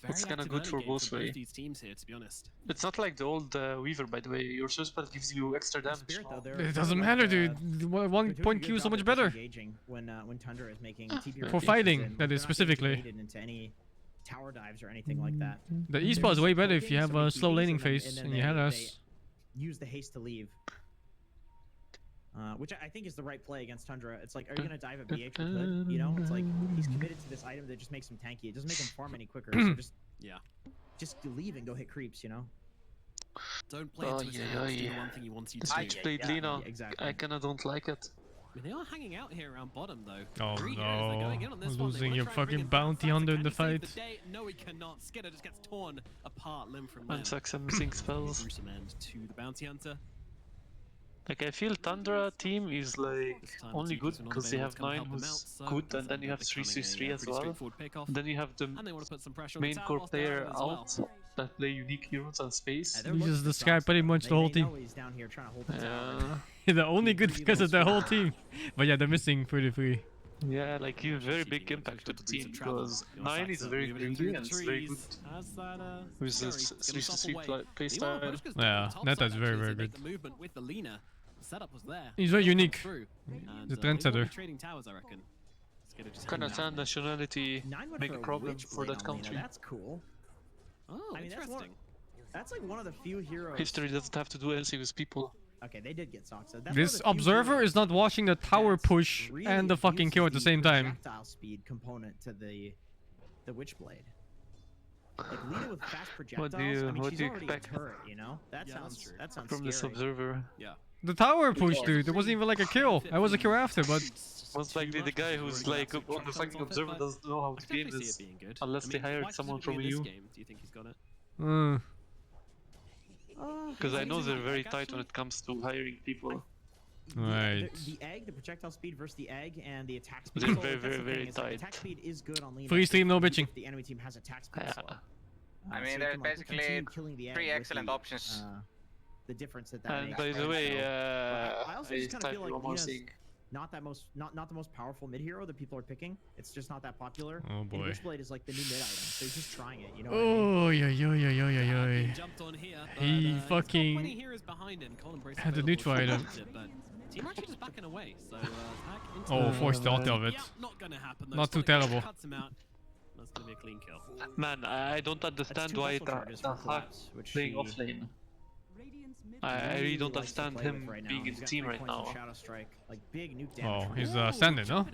It's kind of good for both ways. These teams here, to be honest. It's not like the old Weaver, by the way. Your search spell gives you extra damage. It doesn't matter, dude. 1 point Q is so much better. When Tundra is making For fighting, that is specifically. Into any tower dives or anything like that. The e-spot is way better if you have a slow laning phase and you had us. Use the haste to leave. Which I think is the right play against Tundra. It's like, are you gonna dive a BH with Hood? You know, it's like he's committed to this item that just makes him tanky. It doesn't make him farm any quicker. So just leave and go hit creeps. You know. Don't play into his hands. Do the one thing he wants you to do. I played Lina. I kinda don't like it. I mean, they are hanging out here around bottom though. Oh Three heroes, they're going in on no, this losing one. your fucking bounty hunter in the fight. No, he cannot. Skidder just gets torn apart limb from limb. And sucks some missing spells. Gruesome end to the bounty hunter. Like I feel Tundra team is like only good because they have 9 who's good, and then you have 3/3 as well. Then you have the main core player out that play unique heroes and space. He just this guy pretty much the whole team. They're only good because of the whole team. But yeah, they're missing pretty free. Yeah, like you have very big impact to the team because 9 is very greedy and it's very good with this 3/3 playstyle. Yeah, Neta is very, very good. The setup was there. He's very unique. The trendsetter. Canadian nationality make a problem for that country. That's cool. Oh, interesting. That's like one of the few heroes. History doesn't have to do anything with people. Okay, they did get Soxa. This observer is not watching the tower push and the fucking kill at the same time. Projectile speed component to the Witchblade. Like Lina with fast projectiles. What do you I mean, she's already expect a turret, you know? That sounds from scary. this observer? Yeah. The tower push, dude. There wasn't even like a kill. I was a kill after, but Most likely the guy who's like on the fucking observer doesn't know how to game this. Unless they hired someone from EU. Do you think he's got it? Because I know they're very tight when it comes to hiring people. Right. The egg, the projectile speed versus the egg, and the attack speed. They're So, very, like, that's very, the thing, very is, like, tight. attack speed is good on Lena. Free stream, no bitching. If the enemy team has attack speed slow. I mean, so you there's can, like, basically continue killing the egg 3 with excellent the, options. The difference that And makes. by the right? way, But I also just kind of feel like one more Lena's thing. not the most powerful mid hero that people are picking. It's just not that popular. Oh, And boy. Witchblade is like the new mid item, so he's just trying it. You know what I mean? Oh, yeah. Jumped on here, He he's got fucking 20 heroes behind him. Colin Brace had the available neutral to item. use it, but Team actually just backing away. So back into Oh, the- forced the out of it. Yeah, not gonna happen. though. Not too Sonic terrible. Cuts him out. That's gonna be a clean kill. Man, I don't understand two why vessel the charges for Hack collapse, which playing he- offlane. I really don't likes to understand play with him right now. being in He's got team 3 right points of now. Shadow Strike, like big nuke Oh, damage. he's ascended, no?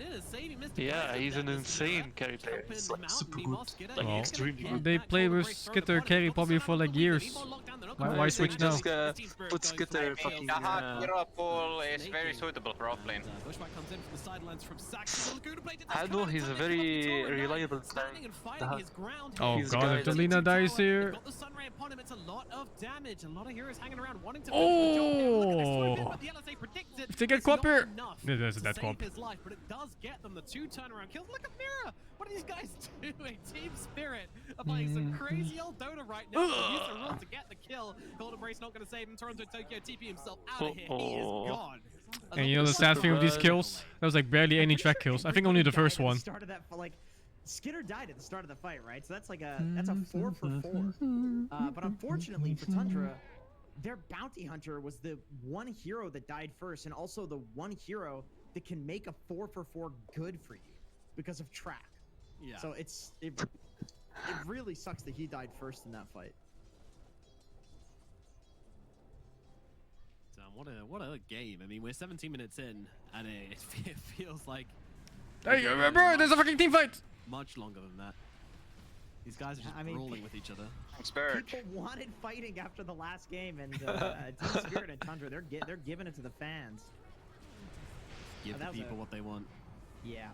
Yeah, he's an insane carry player. He's like super good. Like Well, extremely good. they played with Skitter carry probably for like years. Why switch now? Just put Skitter fucking. The hard hero pool is very suitable for offlane. I know he's a very reliable player. Oh He's god, guy if that- Delina dies here. Got the sunray upon him. It's a lot of damage. A lot of heroes hanging around wanting to Oh! If they get Quap here. There's a dead Quap. his life, but it does get them the 2 turnaround kills. Look at Mira! What are these guys doing? Team Spirit are playing some crazy old Dota right now. They use the rule to get the kill. Golden Brace not going to save him. Toronto Tokyo TP himself out of here. He is gone. And you know the sad thing with these kills? There was like barely any track kills. I think only the first one. Started that like Skitter died at the start of the fight, right? So that's like a 4 for 4. But unfortunately for Tundra, their bounty hunter was the one hero that died first, and also the one hero that can make a 4 for 4 good for you because of track. Yeah. So it really sucks that he died first in that fight. What a game. I mean, we're 17 minutes in, and it feels like... Hey, remember, there's a fucking team fight! Much longer than that. These guys are just I mean, brawling with each other. People wanted fighting after the last game, and Team Spirit and Tundra, they're giving it to the fans. Give the people what they want. Yeah.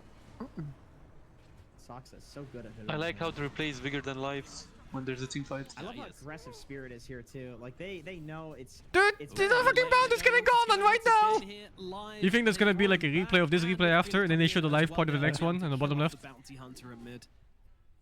Soxa's so good at it. I like how the replay is bigger than life when there's a team fight. I love how aggressive Spirit is here too. Like they know it's. Dude, it's the fucking bound is getting gone on right now! You think there's gonna be like a replay of this replay after, and then they show the live part of the next one on the bottom left? Bounty hunter in mid.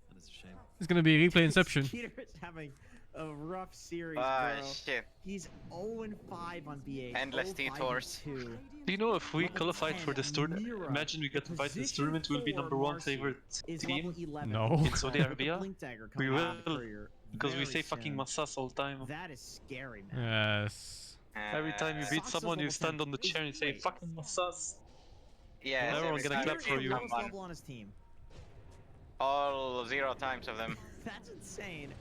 That is a shame. It's gonna be replay Inception. Skeeter is having a rough series, Ah, bro. shit. He's 0-5 on BH. Endless 0-5 detours. and 2. Do you know if we qualified for this tournament? Imagine we get to fight this tournament, we'll be #1 favorite team No. in Saudi Arabia. Blink Dagger We coming out of the will, courier because we very say fucking soon. Massas all the time. That is scary, man. Yes. Every time you beat Soxa's someone, you level stand 10. on the chair and you say fucking Massas. Yes, Everyone's every gonna time clap for you. Lowest level on his team. All 0 times of them. That's insane.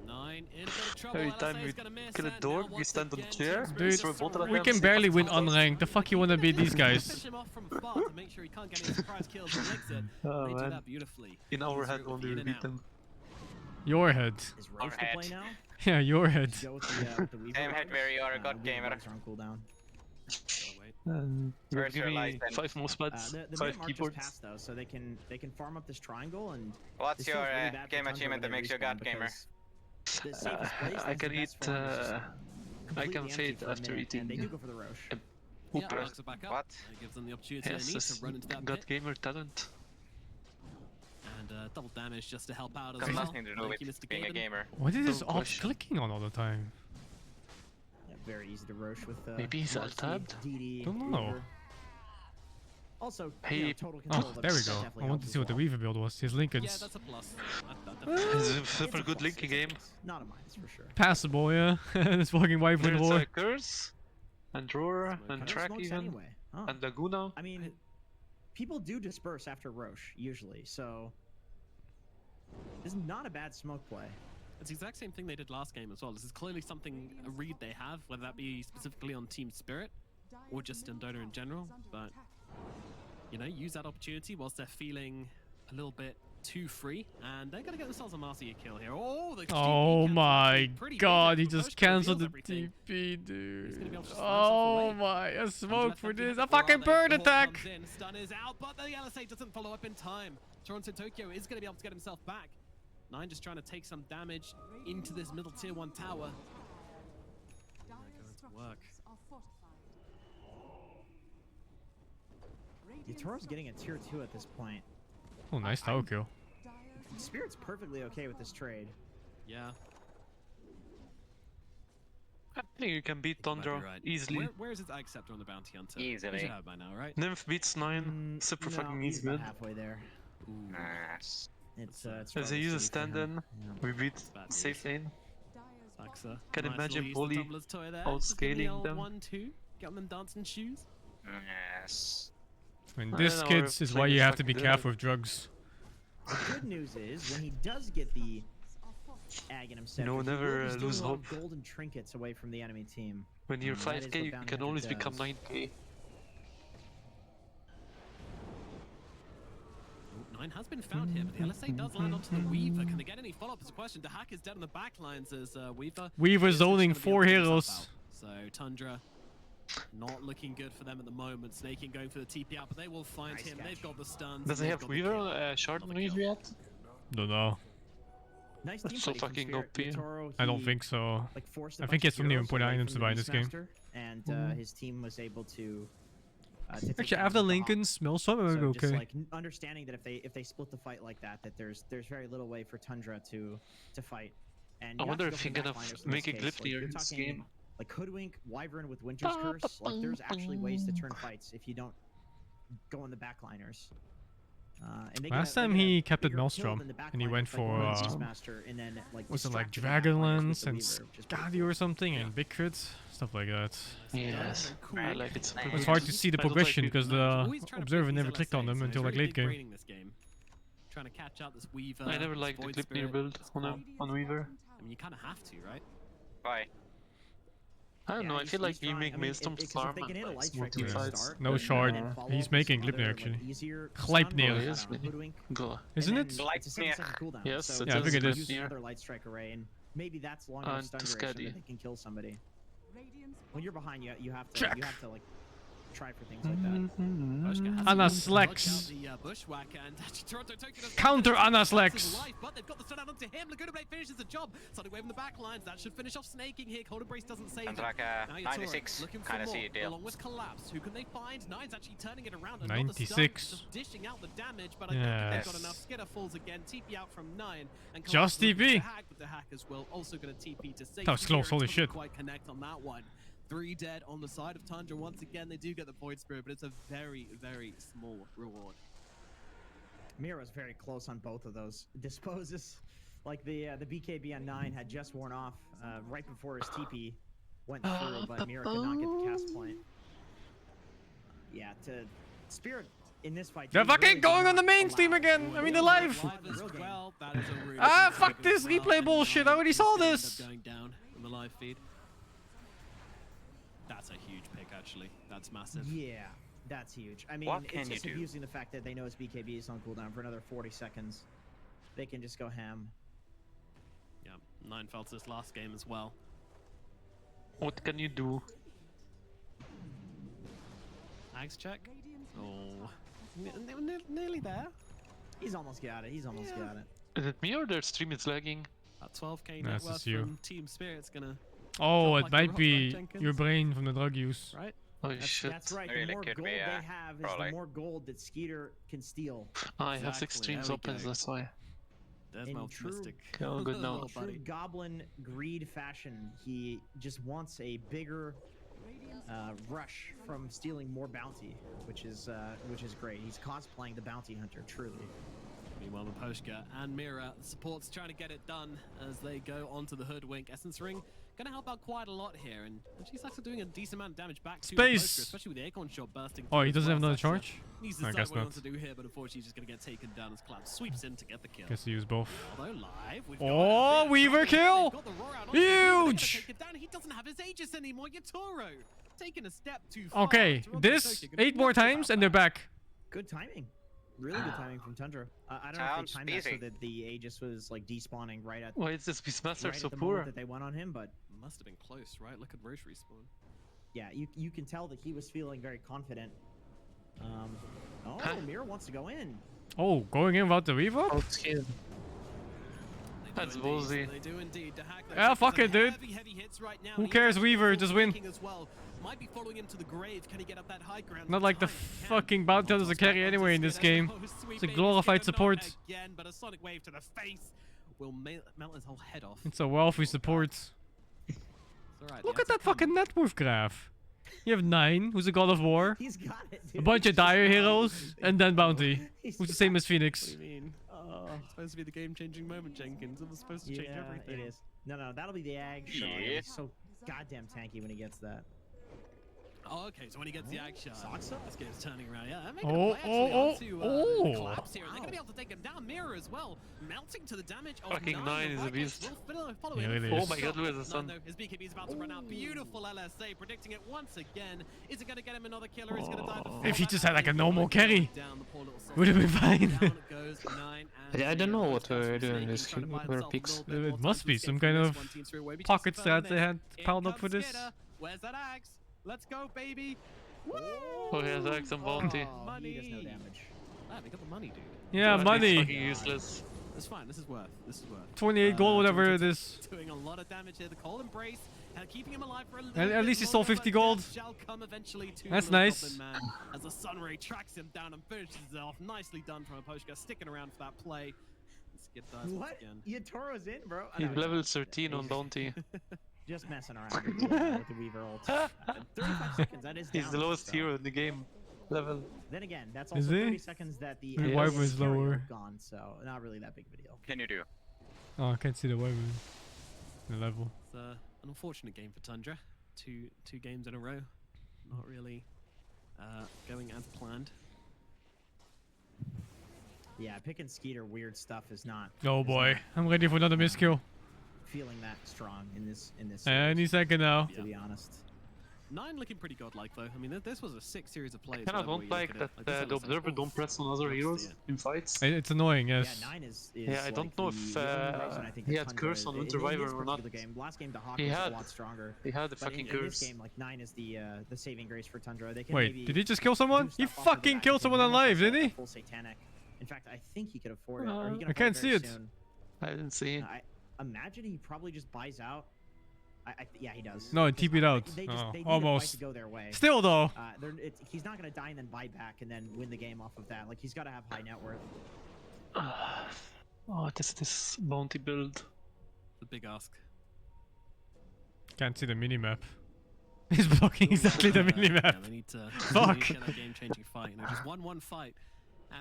9 in a bit of trouble. Every LSA time is you gonna miss, kill a and door, now you once stand on the again, chair, Team Dude, Spirit throw a bottle at we them, can say barely fucking win Massas. unranked. The fuck you wanna beat these guys? Push him off from afar to make sure he can't get any surprise kills and exit. Oh, They do man. that beautifully. In our Team head Spirit with only the we in and beat out. them. Your head. Is Roche to play now? Yeah, your head. Go with the Weaver Same head Roche? where you are a god Weaver gamer. Roches are on cooldown. Where's Give your me license? 5 mouse pads, The 5 mid mark just keyboards. passed though, so they can farm up this triangle and. What's this your feels really bad for game Tundra achievement when that they makes you a respawn god gamer? because the safest place I and can the eat. best farm is just I completely can empty fade for a after minute, eating. and they do go for the Roche. Yeah, Hooper. Alex are back up. What? It gives them the opportunity Yes, they need this to run into that God pit. gamer talent. And double damage just to help out as Got well. nothing to do Thank with you, Mr. being a Gaben. gamer. What is this Don't alt question. clicking on all the time? Yeah, very easy to Roche with. Maybe he's Marcy, alt-tabbed? DD, Don't know. Weaver. Also, Hey. you know, total control Oh, of the there we map go. definitely I wanted helps to as see what the well. Weaver build was. His Yeah, Lincolns. that's a plus. That It's a It's super a good plus, linky it's a game. plus. Not a minus for sure. Passable, yeah. This fucking Wyvern There's war. Curse, and Roar, and No Track smokes even, anyway. Huh. and Laguna. I mean, people do disperse after Roche usually, so this is not a bad smoke play. It's the exact same thing they did last game as well. This is clearly something, a read they have, whether that be specifically on Team Spirit or just in Dota in general. But, you know, use that opportunity whilst they're feeling a little bit 2 free, and they're gonna get themselves a Marcia kill here. Oh, the Oh my god, he just canceled the everything. TP, dude. be able to just Oh my, a smoke for this. A fucking bird attack! Stun is out, but the LSA doesn't follow up in time. Toronto Tokyo is going to be able to get himself back. 9 just trying to take some damage into this middle tier 1 tower. Going to work. Yatoro's getting a tier 2 at this point. Oh, nice tower kill. Spirit's perfectly okay with this trade. Yeah. I think you can beat Tundra easily. Where is it acceptor on the bounty hunter? Easily. You should have by now, right? Nymph beats 9. Super fucking he's easy. about halfway there. Nice. It's As they use a stand-in, we beat safe lane. Saxa. Can imagine Bully outscaling outscaling them. 1-2, getting them dancing shoes. Yes. I mean, I this, know, kids, we're is why playing you a have to be fucking careful with drugs. The good news is, when he does get the Aghanim scepter, No, he never will be lose stealing hope. golden trinkets away from the enemy team. When you're That is 5k, what you Bounty can Hunter always does. become 9k. 9 has been found here, but the LSA does land onto the Weaver. Can they get any follow-up is a question. The hack is dead on the back lines as Weaver is zoning just gonna 4 be able to get heroes. himself out. So Tundra not looking good for them at the moment. Snaking going for the TP out, but they will find him. They've got the stuns. Does he have Weaver shard on Weaver yet? Don't know. Nice That's team so fighting from fucking Spirit. OP. Yatoro, I don't he, think so. like, forced a I bunch think of it's only heroes important away items to from buy the in this game. Beastmaster, and his team was able to take Actually, down after the Lincoln Hawk. smells some, I'm So just okay. like understanding that if they split the fight like that, there's very little way for Tundra to fight. And I you have wonder to if go he for can backliners in make a this glyph case. Like, near you're this talking, game. like Hoodwink, Wyvern with Winter's Curse. Like there's actually ways to turn fights if you don't go on the backliners. And they Last get a- time they get a he kept it bigger kill Maelstrom, than the and he backliners, went like going for on Beastmaster and then like was it like distracting the backliners with Dragonlance the and Weaver, which is pretty Scadio or something, and big crits, stuff like that. Yes, I like it. It's hard to see the I don't like progression Weaver. because the observer never clicked on them until like late game. This game. Trying to catch out this Weaver. I never this liked the Void clip near Spirit, build this on Claw. on Weaver. I mean, you kind of have to, right? Bye. I don't know, I he's- feel like he's we trying. make I mean, Maelstrom because if farm they can hit a and light like strike smooth from the fights. start, No and shard. then follow He's up with making some Glipnir other, actually. like, easier Gleipnir. stun, Yes, like, Hoodwink, Go. Isn't and it? then it's a 7-second cooldown. Yes, so it Yeah, I is. think it use is. another light strike array, and maybe that's long enough And stun to duration that Skadi. they can kill somebody. When you're behind, you have to Check. like try for things like that. Anna's Lex. Counter Anna's Lex. But they've got the stun out onto him. Laguna Blade finishes the job. Starting away from the back lines. That should finish off snaking here. Cold Embrace doesn't save And it. like Now Yatoro 96, looking for kind of more, see a deal. along with Collapse. Who can they find? Nine's actually turning it around. Another 96. stun, just dishing out the damage, but I don't think they've got Yes. enough. Skidder falls again. TP out from 9. And Just Collapse looking TP. to hack, but the hack as well. Also going to TP to safety. That was close, here. holy It doesn't shit. quite connect on that one. 3 dead on the side of Tundra. Once again, they do get the Void Spirit, but it's a very, very small reward. Mira's very close on both of those. Disposes, like the BKB on 9 had just worn off right before his TP went through, but Mira could not get the cast point. Yeah, to Spirit in this fight. They're he really fucking did going on the not main allow stream again. I mean the live. Live as well. That is a really Ah, good fuck pick as this well, replay and bullshit. Nine I already is saw gonna end up this. Going down on the live feed. That's a huge pick, actually. That's massive. Yeah, that's huge. I mean, What it's can you just do? abusing the fact that they know his BKB is on cooldown for another 40 seconds. They can just go ham. Yeah, 9 felt this last game as well. What can you do? Ags check. Oh, nearly there. He's almost got it. He's almost got it. Is it me or their stream is lagging? That 12k Nah, net it's worth just you. from Team Spirit's gonna. Oh, drop it like a might rock, be right, Jenkins? your brain from the drug use. Right? Oh That's, shit. that's right. Really The more could gold be, they yeah, have is probably. the more gold that Skeeter can steal. I have 6 Exactly, streams there we open, go. that's why. There's In my true- optimistic. Okay, all good now. little True buddy. goblin greed fashion, he just wants a bigger rush from stealing more bounty, which is great. He's cosplaying the bounty hunter, truly. Meanwhile, Maposhka and Mira, the support's trying to get it done as they go onto the Hoodwink. Essence Ring gonna help out quite a lot here, and she's actually doing a decent amount of damage back to Space! Maposhka, especially with the Acorn shot bursting. Oh, through he as doesn't have well. another Saxa charge? needs to I decide guess what he wants not. to do here, but unfortunately he's just gonna get taken down as Cloud sweeps in to get the kill. Guess he used both. Although live, we've Oh, got Weaver kill! They've got the roar out onto the Weaver, they're gonna Huge! take it down. He doesn't have his Aegis anymore. Yatoro taking a step too far. Okay, Toronto this Tokyo gonna be 8 more nuts about times and that. they're back. Good timing. Really good timing from Tundra. I don't know if they timed that so that the Aegis was like despawning right at. Why is this Beastmaster right so at the poor? moment that they went on him, but Must have been close, right? Look at Roche respawn. yeah, you can tell that he was feeling very confident. Oh, Mira wants to go in. Oh, going in without the Weaver? That's ballsy. They do indeed. Yeah, fuck it, dude. Heavy hits right now. Who cares, Weaver? Just win. As well. Might be following him to the grave. Can he get up that high ground? Not like the fucking Bounty Hunters a carry anyway in this game. It's a glorified support. Again, but a sonic wave to the face will melt his whole head off. It's a wealthy support. Look at that fucking net worth graph. You have 9, who's a god of war. He's got it, dude. A bunch of dire heroes, and then Bounty, who's the same as Phoenix. What do you mean? It's supposed to be the game-changing moment, Jenkins. It was supposed to change everything. It is. No, that'll be the Ag shot. Yeah. He's so goddamn tanky when he gets that. Oh, okay, so when he gets the Ag shot, Saksa? this game's turning around. Yeah, making a play actually onto Collapse here. They're going to be able to take him down. Mirror as well, melting to the damage of Fucking 9 is a beast. Follow Yeah, in. it Oh is. my god, look at the sun. No, his BKB is about to run out. Beautiful LSA, predicting it once again. Is it going to get him another killer? Is it going to die before If he that? just had like a normal carry, Down the poor little would have been fine. Down it goes, 9 and I don't know what we're doing this game. Where picks. It must be some kind of pocket strat they had piled up for this. Where's that axe? Let's go, baby. Woo! Oh, he has Axe and Bounty. Money. He does no damage. Ah, we got the money, dude. Yeah, Fucking money. useless. It's fine. This is worth. 28 gold, whatever it is. Doing a lot of damage here. The cold embrace, keeping him alive for a little At least he stole 50 gold. Shall come eventually to That's the nice. Goblin Man as the Sunray tracks him down and finishes it off. Nicely done from Aposhka, sticking around for that play. Let's get dies once What? again. Yatoro's in, bro. He's level 13 on Bounty. Just messing around with the Weaver ult. 35 seconds, that is down. He's the lowest hero in the game. Level. Then again, that's Is also he? 30 seconds that the The Wyvern is lower. gone, so not really that big of a deal. Can you do? Oh, I can't see the Wyvern. The level. It's an unfortunate game for Tundra. Two games in a row. Not really going as planned. Yeah, picking Skeeter weird stuff is not. Oh boy, I'm ready for another miskill. Feeling that strong in this. Any second now. To be honest. 9 looking pretty godlike though. I mean, this was a 6 series of plays. I kind of don't like that the Observer don't press on other heroes in fights. It's annoying, yes. Yeah, 9 is Yeah, I don't know if he had curse on Winter Wyvern or not. Last game, the Hawk He was had. a lot stronger. He had the But fucking in curse. this game, like 9 is the saving grace for Tundra. They can Wait, maybe did he just kill someone? do He stuff off of the fucking back killed if someone want alive, to didn't he? Full satanic. In fact, I think he could afford it. Or he can I afford can't very see it. soon. I didn't see. I imagine he probably just buys out. Yeah, he does. No, it TP'd out. They Oh, need almost. A fight to go their way. Still though. He's not gonna die and then buy back and then win the game off of that. Like he's got to have high net worth. Oh, this Bounty build. The big ask. Can't see the minimap. He's blocking exactly the minimap. Yeah, they need to Fuck. get a game-changing fight. You know, just 1-1 fight,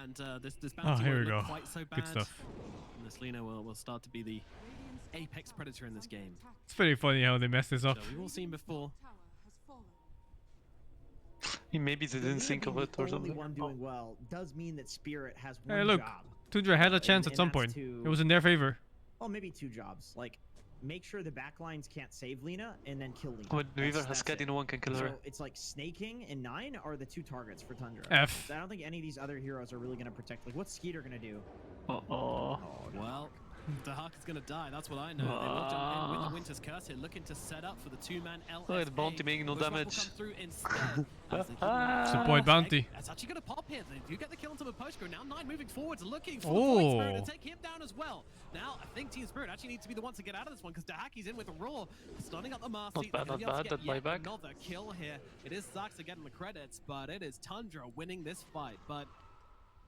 and this Oh, bounty here won't we look go. quite so bad. Good stuff. And this Lina will start to be the apex predator in this game. It's pretty funny how they messed this up. So we've all seen before. Maybe they didn't think of it or The only something. one doing well does mean that Spirit has one Hey, look. job. Tundra had a chance at and some that's point. to- It was in their favor. Well, maybe 2 jobs. Like, make sure the backlines can't save Lina, and then kill Lina. When Weaver has That's Caddy, it. no one can kill her. So it's like Snaking and 9 are the 2 targets for Tundra. F. So I don't think any of these other heroes are really going to protect. Like, what's Skeeter going to do? Uh-oh. Well, the Hawk is going to die, that's what I know. They will jump in with the Winter's Curse here, looking to set up for the 2-man LSA. Look at the Bounty making no Bushwhack will damage. come through instead, as they keep on- Support Bounty. That's actually going to pop here. They do get the kill onto the Postgro. Now 9 moving forwards, looking for Oh. the Void Spirit to take him down as well. Now, I think Team Spirit actually needs to be the ones to get out of this one, because Dahaki's in with a Roar, stunning up the Mars Not seat. bad, They're gonna not be able to bad, get that yet buyback. another kill here. It is Zaxa getting the credits, but it is Tundra winning this fight. But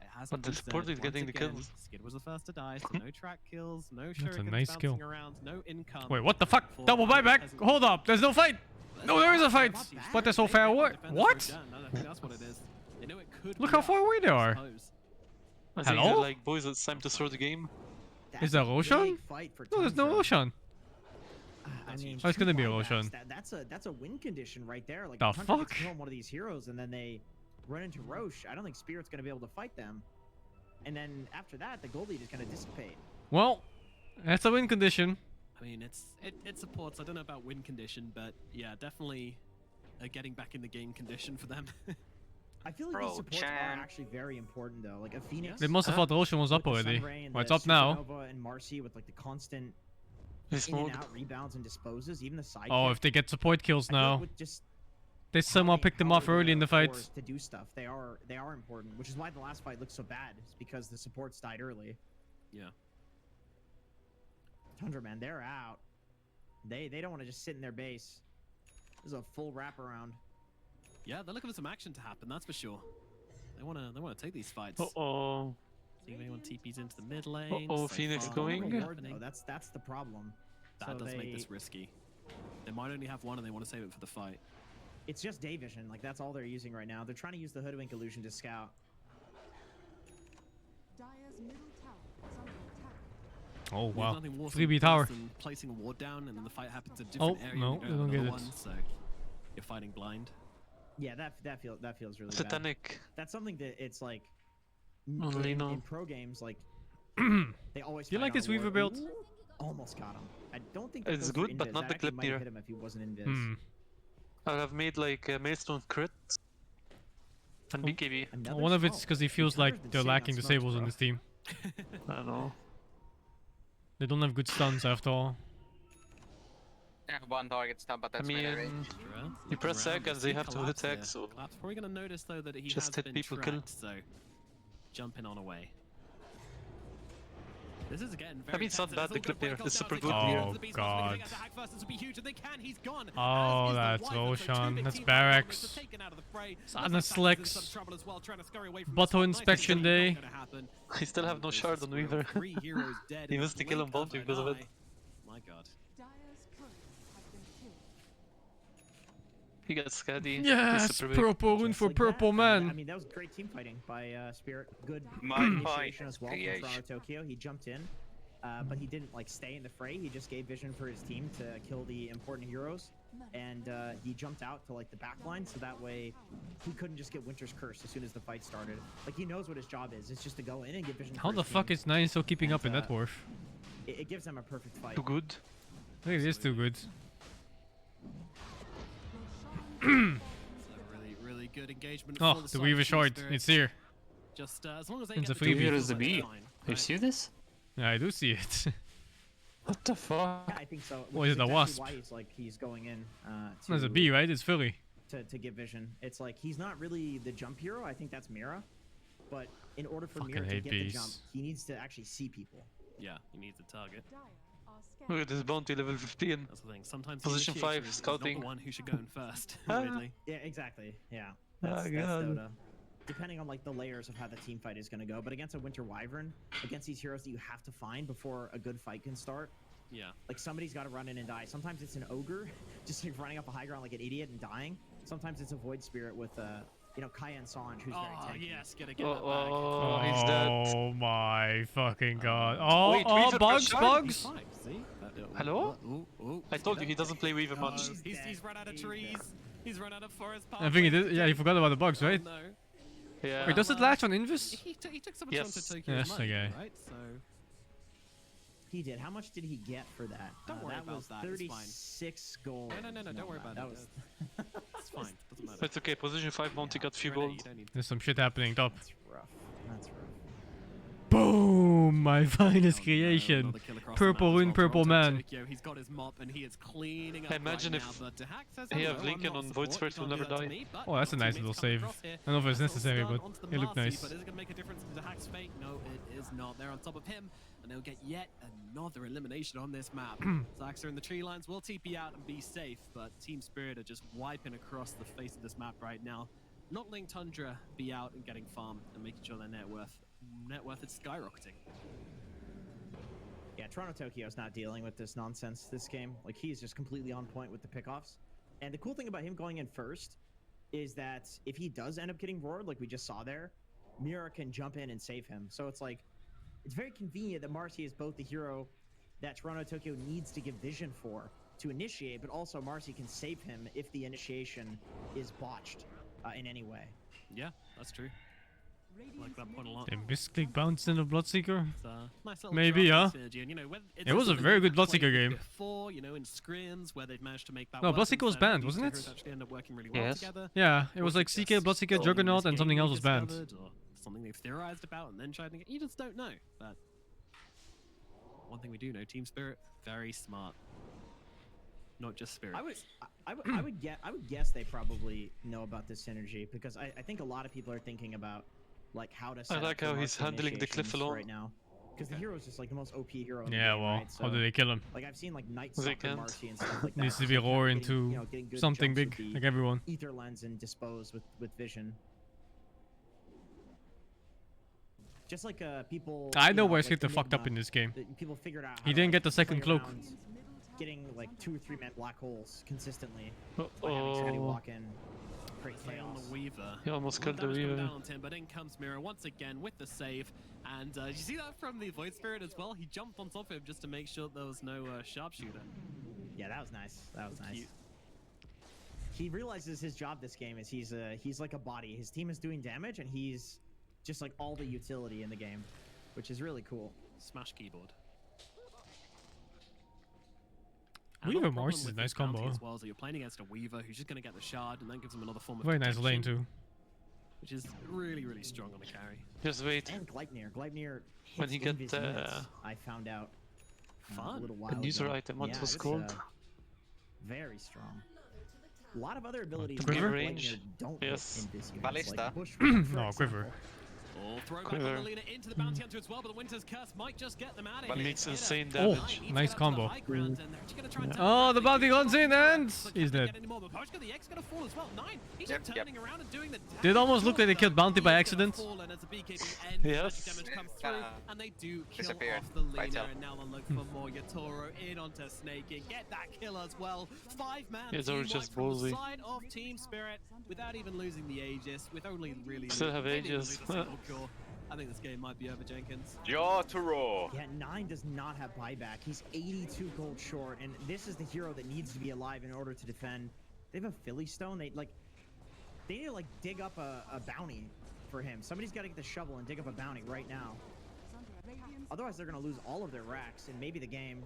it hasn't But the been support said is getting once the again. kills. Skid was the first to die, so no track kills, no That's a shurikens nice bouncing kill. around, no income. Wait, what the fuck? for Double buyback? Hold up, there's no fight! No, there is a fight! But they're so far away. What? That's what it is. They know it could Look be how far away they are. I think Hello? they're like, boys, it's time to start the game. Is that Roshan? No, there's no Roshan. I mean, Oh, it's gonna be a 2 Roshan. buybacks, that's a win condition right there. Like, The if Tundra gets fuck? to kill one of these heroes and then they run into Roche, I don't think Spirit's going to be able to fight them. And then after that, the gold lead is going to dissipate. Well, that's a win condition. I mean, it supports. I don't know about win condition, but yeah, definitely getting back in the game condition for them. I feel like these supports are actually very important though. Like a Phoenix. They must have thought the Ocean was up already. Well, it's up now. Supernova and Marcy with like the constant He's in and moved. out rebounds and disposes. Even the side. Oh, if they get support kills now. Just they somehow picked them off early in the fight. To do stuff, they are important, which is why the last fight looked so bad. It's because the supports died early. Yeah. Tundra, man, they're out. They don't want to just sit in their base. This is a full wraparound. Yeah, they're looking for some action to happen. That's for sure. They wanna take these fights. Uh-oh. See if anyone TPs into the mid lane. Uh-oh, Phoenix going. No, that's the problem. That does make this risky. They might only have one and they want to save it for the fight. It's just day vision. Like, that's all they're using right now. They're trying to use the Hoodwink illusion to scout. Dire's middle tower is under attack. Oh, wow. Nothing worse 3B tower. than placing a ward down and then the fight happens in a different area. No, and they you don't have get another it. one, so you're fighting blind. Yeah, that feels really Satanic. bad. That's something that it's like in pro games, like they always. Do you fight like this on Weaver ward. build? Ooh, almost got him. I don't think It's good, but not the clip near. near. Hit him if he wasn't invis. I have made like a Maelstrom crit and BKB. One of it's because he feels like they're lacking disables on this team. I don't know. They don't have good stuns after all. Yeah, one target stun, but that's melee range. You press sec and they have to attack, so Collapse. Probably gonna notice though that he just has hit been people tracked, so jumping on away. This is getting very I mean, it's not bad, the clip here. It's super good Oh, here. God. Oh, Oh, that's Roshan. That's Barracks. Sadness Slicks. Bottle inspection day. I still have no shard on Weaver. He missed the kill on both because of it. My god. Dire's turret has been killed. He got scatty. Yes, purple rune for purple man. I mean, that was great team fighting by Spirit. Good My initiation as well from creation. Toronto Tokyo. He jumped in, but he didn't like stay in the fray. He just gave vision for his team to kill the important heroes, and he jumped out to like the back line, so that way he couldn't just get Winter's Curse as soon as the fight started. Like, he knows what his job is. It's just to go in and get vision. How for the his fuck team. is 9 still keeping up in that dwarf? It gives them a perfect fight. Too good. I think it is too good. Really good engagement. Oh, for the side Weaver of short. Spirit. It's here. Just as long as they It's get a the freebie. two Here's kills, the that's bee. fine, You right? see this? Yeah, I do see it. What the fuck? Yeah, I think so. Or which is it a exactly wasp? Why he's going in. There's a bee, right? It's Philly. To get vision. It's like he's not really the jump hero. I think that's Mira. But in order for Fucking Mira to hate get the bees. jump, he needs to actually see people. Yeah, he needs a target. Dire are Look scared. at this bounty level 15. That's the thing. Sometimes the Position initiator 5, is scouting. not the one who should go in first. Ah. Weirdly. Yeah, exactly. Yeah. Ah, That's God. Dota. Depending on like the layers of how the team fight is going to go, but against a Winter Wyvern, against these heroes that you have to find before a good fight can start, Yeah. like somebody's got to run in and die. Sometimes it's an ogre, just like running up a high ground like an idiot and dying. Sometimes it's a void spirit with Kaya and Sanj, who's very Oh tanky. yes, gotta get that back. Oh, he's dead. Oh my fucking god. Oh, Wait, oh, Weaver bugs, shard? bugs. Fine, see? Hello? Ooh, I told you he doesn't play Weaver much. He's run out of trees. He's run out of forest paths. I think he did. Yeah, he forgot about the bugs, right? No. Yeah. Wait, does it latch on Invis? He took some Yes. of Tokyo's Yes, money, okay. right? So He did. How much did he get for that? Don't worry that about was that, it's fine. 36 gold. No, don't worry about that it. was it's fine. Doesn't matter. It's okay, position 5 bounty got few Right now, gold. you don't need- There's some shit happening top. That's rough. That's rough. Boom! My finest Oh, no, creation. another kill across the Purple map as rune, well. purple Toronto man. Tokyo, he's got his mop and he is cleaning up Imagine right if now, but Dahak says, he "Hello, have I'm Lincoln not on support, Void you Spirit can't will do never that to die." me," but Oh, that's a your nice teammates little coming save. across here. I don't know if it's That's all necessary, done but onto the it looked Marcy, nice. But is it gonna make a difference to Dahak's fate? No, it is not. They're on top of him, and they'll get yet another elimination on this map. Zaxxer in the tree lines will TP out and be safe, but Team Spirit are just wiping across the face of this map right now. Not letting Tundra be out and getting farm and making sure their net worth is skyrocketing. Yeah, Toronto Tokyo's not dealing with this nonsense this game. Like, he's just completely on point with the pickoffs. And the cool thing about him going in first is that if he does end up getting roared, like we just saw there, Mira can jump in and save him. So it's like, it's very convenient that Marcy is both the hero that Toronto Tokyo needs to give vision for to initiate, but also Marcy can save him if the initiation is botched in any way. Yeah, that's true. I like that point a lot. The Misclick bounced in the Bloodseeker? It's, nice little Maybe, drop huh? synergy, and, you know, It was a very good Bloodseeker game. Before, you know, in scrims where they've managed to make that No, work Bloodseeker was instead, banned, these wasn't two it? heroes actually end up working really well together. Yeah, it was like Or CK, just Bloodseeker, something Juggernaut, this and something game else was banned. discovered, or something they've theorized about and then tried to get. You just don't know. But one thing we do know, Team Spirit, very smart. Not just Spirit. I would guess they probably know about this synergy because I think a lot of people are thinking about like how to set I like up how for he's market handling the cliff initiations alone. right now. Because the hero is just like the most OP hero in the Yeah, game, well, right? how do they kill him? Like I've seen like Night They Stalker can't. Marcy and stuff like that. Needs to be Like, roar getting, into you know, getting good something jumps big, with like the everyone. Ether lens and dispose with vision. Just like people. I you know know, where like Skipper fucked up Enigma, in this game. People figured out. How He to, didn't like, get the second play cloak. around Getting like 2 or 3 man black holes consistently. Oh, By having somebody walk in. Create Play on chaos. the Weaver. He almost Well, killed the damage coming Weaver. down on Tim, but in comes Mira once again with the save. And you see that from the Void Spirit as well? He jumped on top of him just to make sure there was no sharpshooter. Yeah, that was nice. That was nice. Cute. He realizes his job this game is he's like a body. His team is doing damage, and he's just like all the utility in the game, which is really cool. Smash keyboard. Weaver Morse is a nice combo. As well, so you're playing against a Weaver who's just going to get the shard and then gives him another form of Very nice lane protection, too. which is really, really strong on the carry. Just wait. And Gleipnir. Gleipnir When hits he get, invis units, I found out a little while A user ago. item, what Yeah, was it's, called? very strong. A lot of other abilities Quiver? that Range? Gleipnir don't Yes. hit in this unit. Ballista? Like Bush, for No, example. Quiver. Oh, throw back Quiver. on Melina into the bounty hunter as well, but the Winter's Curse might just get them out of But here. makes Hit insane her. damage. Needs to Nice get up to the combo. high ground, and they're actually gonna try and turn Oh, around. the bounty runs in and But he's can they dead. get any more? But Poshka, the X gonna fall as well. 9. He's Yep, just turning around and doing the Did almost look like they killed Bounty by accident. And as the BKB ends, Yes. damage comes through, and they do kill Disappeared. off the Right Lina, up. and now they'll look for more. Yatoro in onto Snaking, get that kill as well. 5-man Yatoru team just wipe from the ballsy. side of Team Spirit without even losing the Aegis, with only really Still have maybe even Aegis. lose a single core. I think this game might be over, Jenkins. Yatoro! Yeah, 9 does not have buyback. He's 82 gold short, and this is the hero that needs to be alive in order to defend. They have a Philly Stone. They need to like dig up a bounty for him. Somebody's got to get the shovel and dig up a bounty right now. Otherwise, they're gonna lose all of their racks and maybe the game.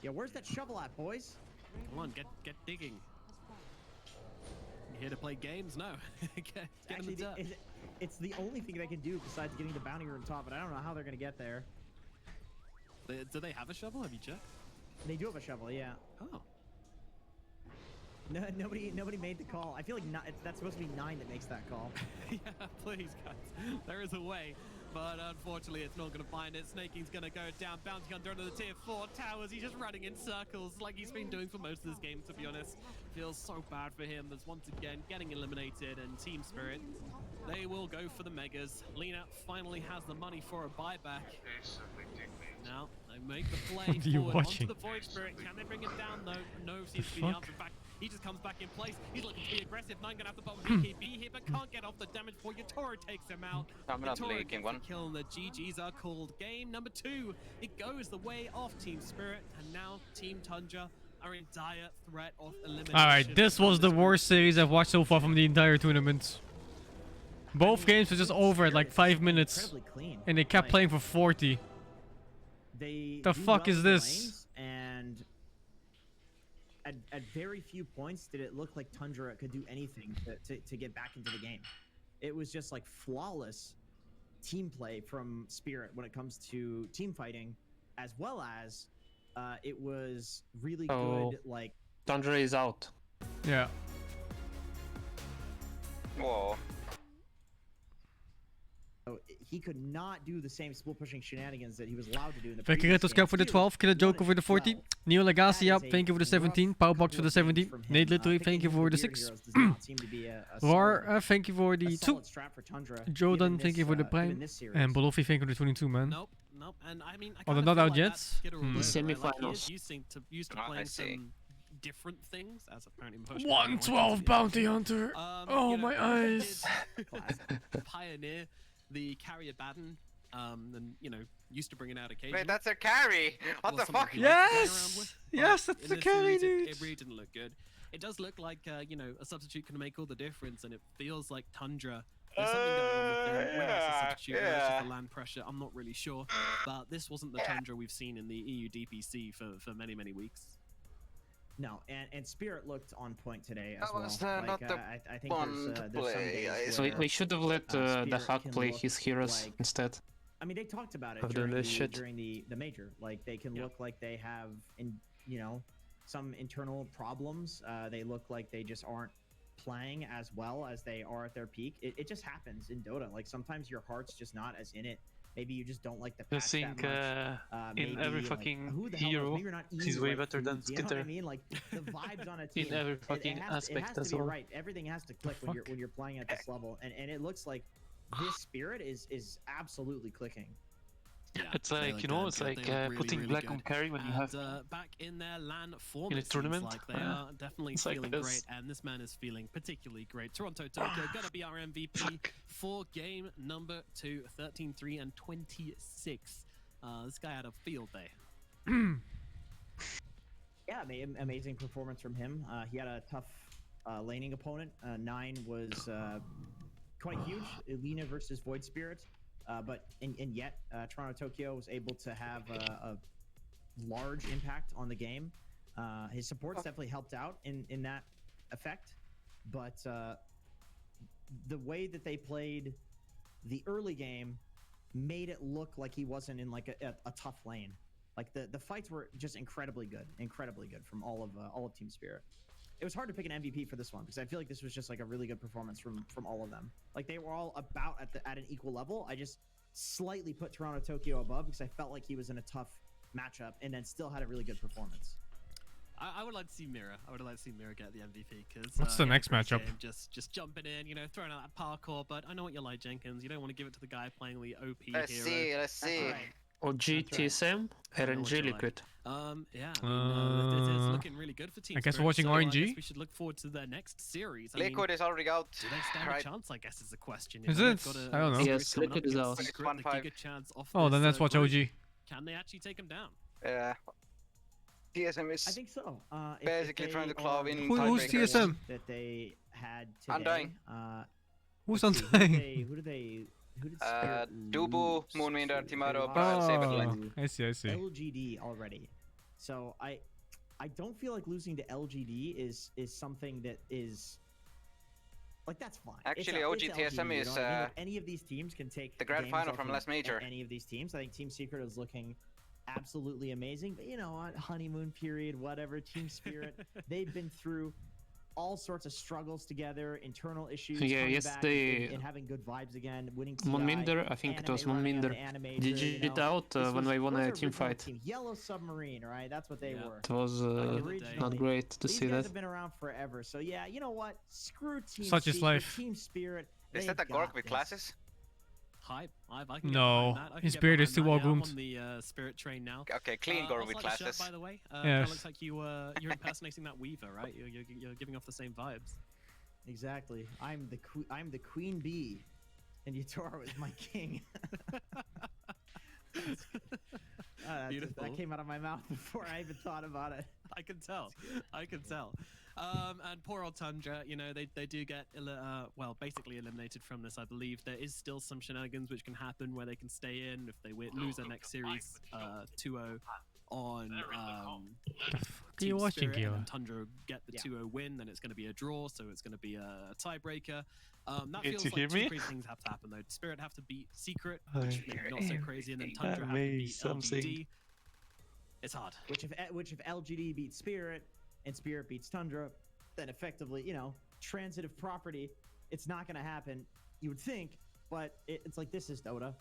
Yeah, where's that shovel at, boys? Come on, get digging. You here to play games? No. get Actually, in the dirt. it's the only thing they can do besides getting the bounty room top, but I don't know how they're gonna get there. Do they have a shovel? Have you checked? They do have a shovel, yeah. Oh. No, nobody made the call. I feel like that's supposed to be 9 that makes that call. Yeah, please, guys. There is a way, but unfortunately, it's not going to find it. Snaking's going to go down, Bounty Hunter under the tier 4 towers. He's just running in circles like he's been doing for most of this game, to be honest. Feels so bad for him. There's once again getting eliminated, and Team Spirit, they will go for the megas. Lina finally has the money for a buyback. Now, they make the play What are you forward watching? onto the Void Spirit. Can they bring it down, though? No seems to be the fuck? answer. In fact, he just comes back in place. He's looking to be aggressive. 9 gonna have the bottom BKB here, but can't get off the damage before Yatoro takes him out. I'm not Yatoro leaking gets one. the kill, and the GGs are called. Game number 2. It goes the way of Team Spirit, and now Team Tundra are in dire threat of elimination. Alright, this was the worst series I've watched so far from the entire tournament. Both games were just over at like 5 minutes. Incredibly clean. And they kept Like, playing for 40. They The do fuck well is in the this? lanes, and at very few points did it look like Tundra could do anything to get back into the game. It was just like flawless team play from Spirit when it comes to team fighting, as well as it was really good like Tundra is out. Yeah. Whoa. so he could not do the same split pushing shenanigans that he was allowed to do in the Thank you, previous Retos game. Cap for the Still, 12. Killer he won Joker it for the 40. 12. Neo That Legacia, is a thank you for the 17. rough Powerbox couple for the of 17. games from him. Nate Literally, Picking thank you him for with the Gear 6. Heroes does not seem to be a Var, solid- thank you for the a 2. solid strat for Tundra, Jordan, given thank you this, for the given Prime. this series. And Bolofi, thank you for the 22, man. Nope, and I mean, I Oh, they're kinda not feel out like yet? that's Skittle Hmm. Road, right? Like, he Semifinals. is used to Ah, I playing see. some different things, as apparently Motion 112 Bounty Hunter. Oh, you know, my he eyes. did pioneer the carrier Baden, and you know, used to bring it out occasionally. Wait, that's a carry! What the fuck? Yes! Yes, that's In the this carry, series, dude. It really didn't look good. It does look like, you know, a substitute can make all the difference, and it feels like Tundra There's something going on with them. Whether it's a substitute, whether it's just the land pressure, I'm not really sure. But this wasn't the Tundra we've seen in the EU DPC for many, many weeks. No, and Spirit looked on point today as That well. was Like, not the I think there's some days So where, we should have let the Spirit Hack can play look his heroes like- instead. I mean, they talked about it Of during doing this shit. the major. Like, they can look like they have, some internal problems. They look like they just aren't playing as well as they are at their peak. It just happens in Dota. Like, sometimes your heart's just not as in it. Maybe you just don't like the I patch think that much. in every like, fucking who the hell knows? hero, Maybe you're not he's eating way the right better than foods, you know what I Skitter. mean? Like, the vibes on a team. In every it fucking has aspect to as be well. right. Everything has to click when you're playing at this level, and it looks like this Spirit is absolutely clicking. Yeah, It's they like, look you know, good. it's They like look really, putting really black good. on carry when you have back in their LAN form, in a it seems tournament. like they are definitely It's like feeling this. great, and this man is feeling particularly great. Toronto Tokyo gonna be our MVP for game number 2, 13-3 and 26. This guy had a field day. Yeah, amazing performance from him. He had a tough laning opponent. 9 was quite huge. Elena versus Void Spirit. But yet, Toronto Tokyo was able to have a large impact on the game. His supports definitely helped out in that effect. But the way that they played the early game made it look like he wasn't in like a tough lane. Like the fights were just incredibly good from all of Team Spirit. It was hard to pick an MVP for this one because I feel like this was just like a really good performance from all of them. Like they were all about at an equal level. I just slightly put Toronto Tokyo above because I felt like he was in a tough matchup and then still had a really good performance. I would like to see Mira. I would like to see Mira get the MVP because What's the next matchup? Just jumping in, throwing out that parkour. But I know what you're like, Jenkins. You don't want to give it to the guy playing the OP Let's hero. see. OG TSM, RNG Liquid. Yeah, it's looking really good for Team I guess Spirit, watching so RNG? I guess we should look forward to their next series. Liquid is already out. Do they stand Right. a chance? I guess is the question. Is They've it? got I don't know. series Yes, coming up Liquid is against out. Secret, It's the 1-5. Giga chance off Oh, then this, let's watch group. OG. Can they actually take him down? Yeah. TSM is I think so. basically trying to claw in Who's tiebreakers. TSM? That they had today. Undying. Who's let's see, Undying? Who did Spirit Dubu, lose Moonwinder, to? Timaro, They lost Saberlight. I see. LGD already. So I don't feel like losing to LGD is something that is like that's fine. Actually, it's OG LGD, TSM you is, know what I mean? Like, any of these teams can take the grand games final off from of last major. Any of these teams, I think Team Secret is looking absolutely amazing. But you know what, honeymoon period, whatever. Team Spirit, they've been through all sorts of struggles together, internal issues. Yeah, coming yesterday, back and having good vibes again, winning TI, Moonwinder, I think it was Anime running on Moonwinder, the Animator, GG'd you know. out This when we won those a are team original fight. team. Yellow Submarine, right? That's what they were. It was Originally. not great to These see guys that. have been around forever, so yeah, you know what? Screw Team Such is Secret, life. Team Spirit. Is they've that a got Gork with this. classes? Hype. I can No, get behind that. I can his get beard is behind too that. well I'm groomed. on the Spirit train now. Okay, clean Gork I with like the shirt, classes. by the way. Yes. It looks like you're impersonating that Weaver, right? You're giving off the same vibes. Exactly. I'm the queen bee, and Yutoro is my king. Beautiful. That came out of my mouth before I even thought about it. I can tell. And poor old Tundra, they do get basically eliminated from this. I believe there is still some shenanigans which can happen where they can stay in if they lose their next series 2-0 on Are Team you watching, Spirit, and Gila? then Tundra get the 2-0 win, then it's going to be a draw, so it's going to be a tiebreaker. That Did feels you like hear two me? crazy things have to happen though. Spirit have to beat Secret, which maybe not so crazy, and then Tundra have to Amazing beat something. LGD. It's hard. Which if LGD beats Spirit and Spirit beats Tundra, then effectively, transitive property, it's not going to happen. You would think, but it's like this is Dota.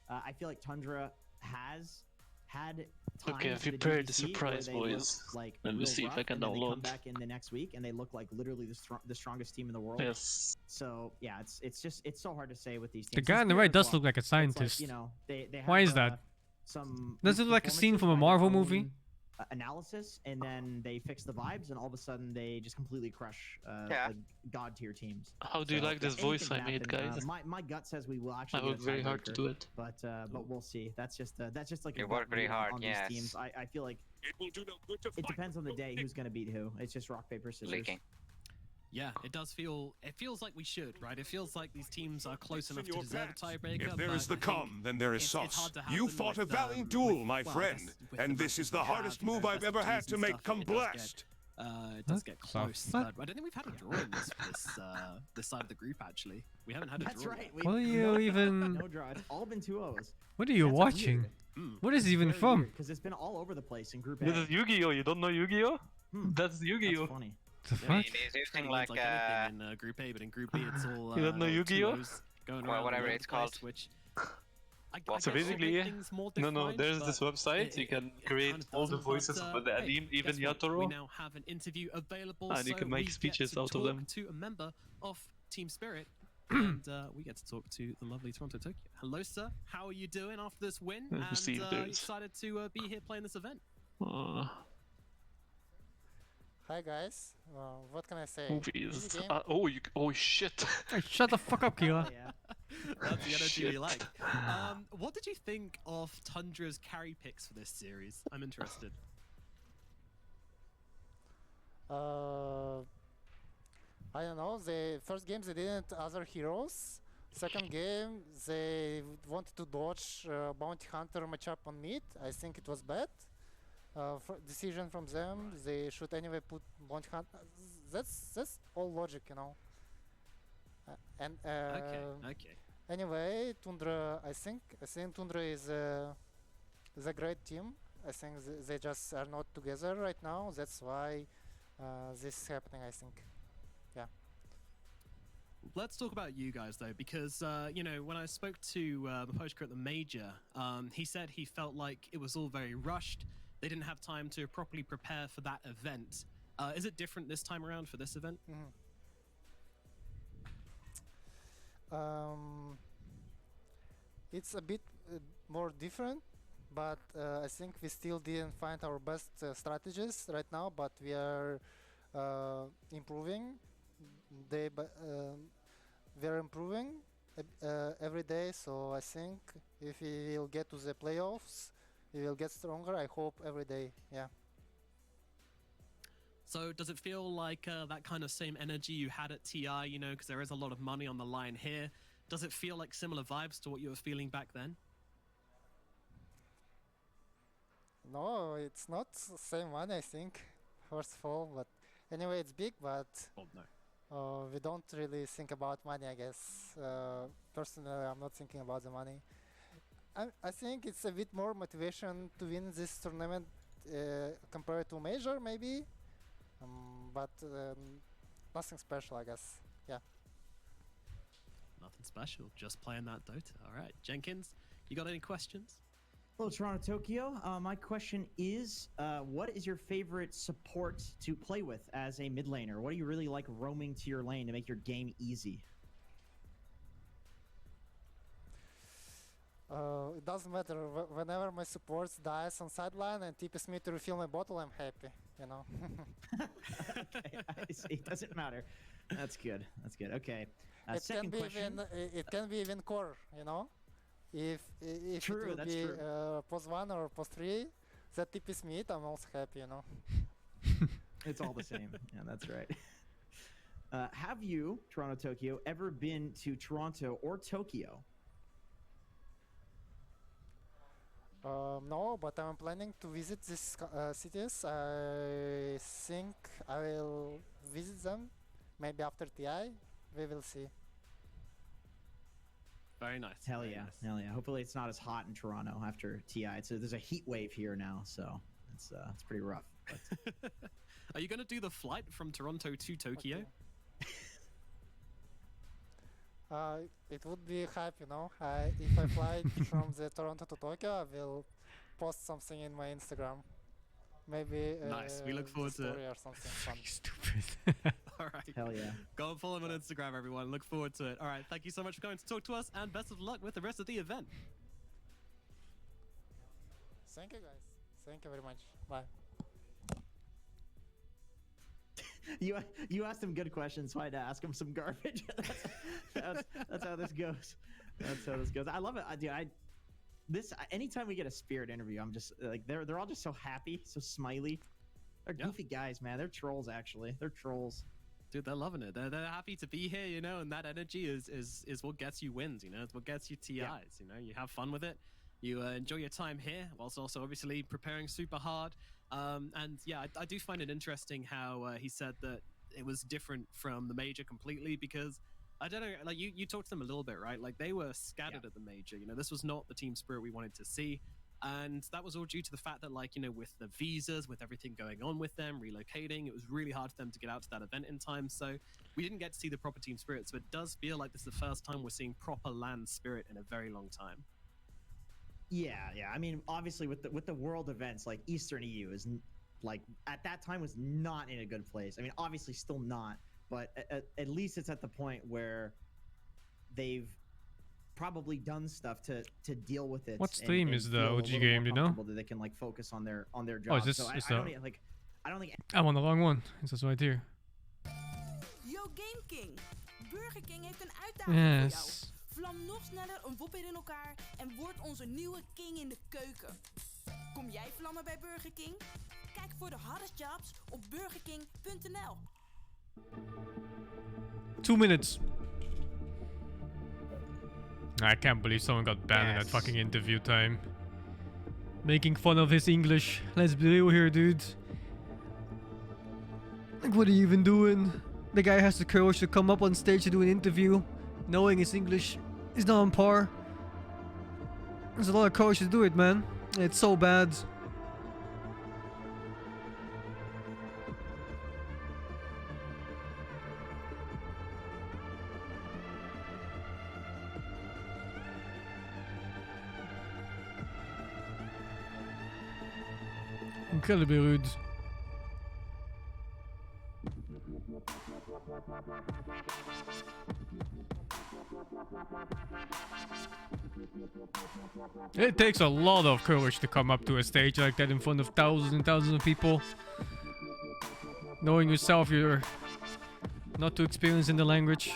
I feel like Tundra has had time. Okay, I've prepared the surprise, boys. Let me see if I can They come download. back in the next week and they look like literally the strongest team in the world. Yes. So yeah, it's so hard to say with these teams. The guy on the Spirit right as does well. look like a It's like, scientist. they Why have, is that? Some Does it weak look like a scene from a performances by Marvel their movie? own, analysis, and then they fix the vibes, and all of a sudden they just completely crush like god tier teams. How do you like this anything voice can I made, happen. guys? My gut says we will actually. I get a worked very hard to tiebreaker, do it. but we'll see. That's just like You a gut work very read on- hard, on yes. these teams. I feel like it depends on the day who's gonna beat who. It's just rock paper scissors. Leaking. Yeah, it does feel. It feels like we should, right? It feels like these teams are close enough to deserve a tiebreaker. If there is the but I think calm, then there is it's sauce. hard to have You them fought a with, valiant duel, with- my well, I friend, guess with and the this is matches the we hardest have, you know, move I've best ever of had twos to and make stuff, come it does get, blessed. It does get That's close, tough. but I don't think we've had a draw in this side of the group actually. We haven't had a That's draw. right. yet. What are you even? No draw. It's all been 2-0s. What are you That's watching? weird. What is it even from? Because it's been all over the place in Group A. This is Yu-Gi-Oh! You don't know Yu-Gi-Oh? That's Yu-Gi-Oh! That's funny. The Yeah, fuck? He's using Kinda like anything in Group A, but in Group B it's all You don't know Yu-Gi-Oh? 2-0s going Well, around whatever all over it's the place, called. Which I So guess will basically, make things more no, defined, there's but this website. You can create kind of all the doesn't, voices but, of the hey, anime, even guess what? We Yatoro. now have an interview available, And you so can make we speeches get to out of talk them. to a member of Team Spirit, and we get to talk to the lovely Toronto Tokyo. Hello, sir. How are you doing after this win? Let's And see if there's- excited to be here playing this event. Hi guys, what can I say? Movies. Easy game. Oh shit. Hey, shut the fuck up, Kira. That's the energy we Shit. like. What did you think of Tundra's carry picks for this series? I'm interested. I don't know. The first game they didn't other heroes. Second game they wanted to dodge bounty hunter matchup on mid. I think it was bad. Decision from them. They should anyway put bounty hunter. That's all logic, you know. Okay. Anyway, Tundra. I think Tundra is a great team. I think they just are not together right now. That's why this is happening. I think. Yeah. Let's talk about you guys though, because you know, when I spoke to Maposhka at the major, he said he felt like it was all very rushed. They didn't have time to properly prepare for that event. Is it different this time around for this event? It's a bit more different, but I think we still didn't find our best strategies right now. But we are improving. We are improving every day. So I think if we will get to the playoffs, we will get stronger. I hope every day. Yeah. So does it feel like that kind of same energy you had at TI, you know, because there is a lot of money on the line here. Does it feel like similar vibes to what you were feeling back then? No, it's not the same one, I think, first of all. But anyway, it's big, but we don't really think about money, I guess. Personally, I'm not thinking about the money. I think it's a bit more motivation to win this tournament compared to major, maybe. But nothing special, I guess. Yeah. Nothing special, just playing that Dota. All right, Jenkins, you got any questions? Hello, Toronto Tokyo. My question is, what is your favorite support to play with as a mid laner? What do you really like roaming to your lane to make your game easy? It doesn't matter. Whenever my supports dies on sideline and TPs me to refill my bottle, I'm happy. You know. Okay, I see. It doesn't matter. That's good. That's good. Okay. Second question. It can be even core. You know, if True, it will that's be true. post 1 or post 3, that TPs me, I'm also happy. You know. It's all the same. Yeah, that's right. Have you, Toronto Tokyo, ever been to Toronto or Tokyo? No, but I'm planning to visit these cities. I think I will visit them maybe after TI. We will see. Very nice. Hell very yeah. nice. Hell yeah. Hopefully it's not as hot in Toronto after TI. There's a heat wave here now, so it's pretty rough. But Are you going to do the flight from Toronto to Tokyo? It would be hype, you know. If I fly from the Toronto to Tokyo, I will post something in my Instagram. Maybe Nice. We look forward to it. story or something fun. Stupid. All right. Hell yeah. Go and follow him on Instagram, everyone. Look forward to it. All right. Thank you so much for coming to talk to us, and best of luck with the rest of the event. Thank you, guys. Thank you very much. Bye. You asked him good questions, so I had to ask him some garbage. that's how this goes. That's how this goes. I love it. Anytime we get a Spirit interview, I'm just like they're all just so happy, so smiley. They're goofy guys, man. They're trolls, actually. They're trolls. dude, they're loving it. They're happy to be here, you know, and that energy is what gets you wins, you know, it's what gets you TIs, you know, you have fun with it, you enjoy your time here, whilst also obviously preparing super hard. And yeah, I do find it interesting how he said that it was different from the major completely, because I don't know, like you talked to them a little bit, right? Like they were scattered at the major, you know, this was not the team spirit we wanted to see. And that was all due to the fact that, like, you know, with the visas, with everything going on with them, relocating, it was really hard for them to get out to that event in time. So we didn't get to see the proper team spirit. So it does feel like this is the first time we're seeing proper LAN spirit in a very long time. Yeah. I mean, obviously with the world events, like Eastern EU is like at that time was not in a good place. I mean, obviously still not, but at least it's at the point where they've probably done stuff to deal with it. What stream is the feel a OG little game, more you know? comfortable that they can like focus on their job. Oh, is this so I don't think I'm on the wrong one. This is right here. Yo Game King. Burger King heeft een uitdaging voor jou. Yes. Vlam nog sneller een wopper in elkaar en word onze nieuwe king in de keuken. Kom jij vlammen bij Burger King? Kijk voor de hardest jobs op burgerking.nl. 2 minutes. I can't believe someone got banned in that fucking interview time. Making fun of his English. Let's be real here, dude. Like, what are you even doing? The guy has the courage to come up on stage to do an interview, knowing his English is not on par. There's a lot of courage to do it, man. It's so bad. Incredibly rude. It takes a lot of courage to come up to a stage like that in front of thousands and thousands of people. Knowing yourself you're not too experienced in the language.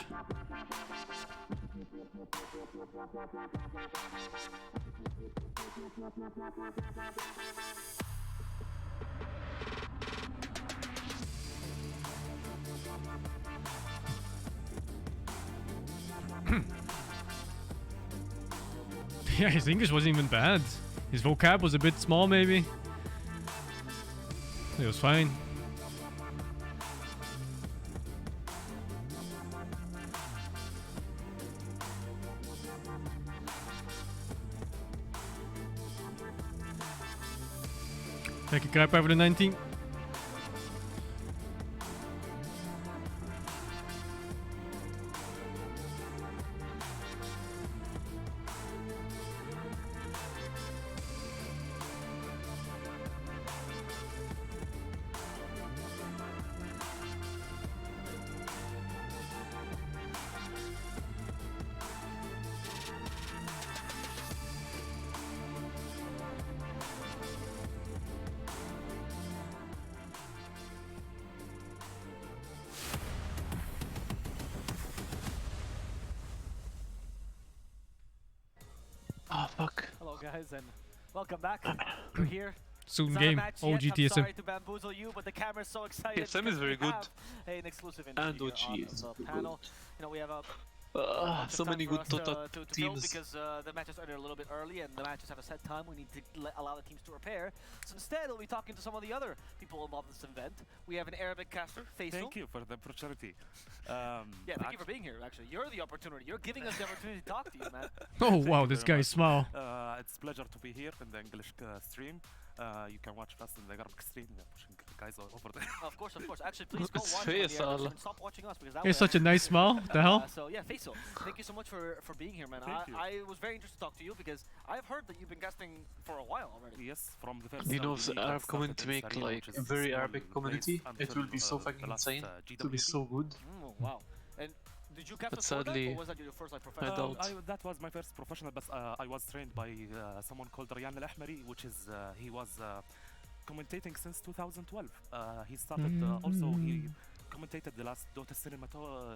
Yeah, his English wasn't even bad. His vocab was a bit small, maybe. It was fine. Thank you, Crap, over the 19. Oh fuck. Hello guys and welcome back. We're here. Soon It's game. not a match OG yet. I'm TSM. sorry to bamboozle you, but the camera's so excited. TSM is because very we good. have an exclusive And interview OG here is on the very panel. good. You know, we have a So many good Dota to teams. because the matches are a little bit early and the matches have a set time. We need to allow the teams to prepare. So instead, we'll be talking to some of the other people involved in this event. We have an Arabic caster, Faisal. Thank you for the opportunity. Yeah, thank you for being here. Actually, you're the opportunity. You're giving us the opportunity to talk to you, man. Oh wow, this guy's smile. It's a pleasure to be here in the English stream. You can watch us in the Arabic stream. They're pushing guys all over there. Of course, of course. Actually, please go It's watch it on the Faisal. Arabic stream and stop watching us because that He's way- such a nice smile. What the hell? So yeah, Faisal, thank you so much for being here, man. Thank you. I was very interested to talk to you because I've heard that you've been casting for a while already. Yes, from the first You know, if we the Arab started community in make Sarina, like which a is very small Arabic place community, it until, will be so fucking the last, insane. It will be GWP. so good. Wow. And did you cast But before that, sadly, or was that your first like professional? doubt. That was my first professional, but I was trained by someone called Riyadh Al-Ahmari, which is he was commentating since 2012. He started also he commentated the last Dota Cinema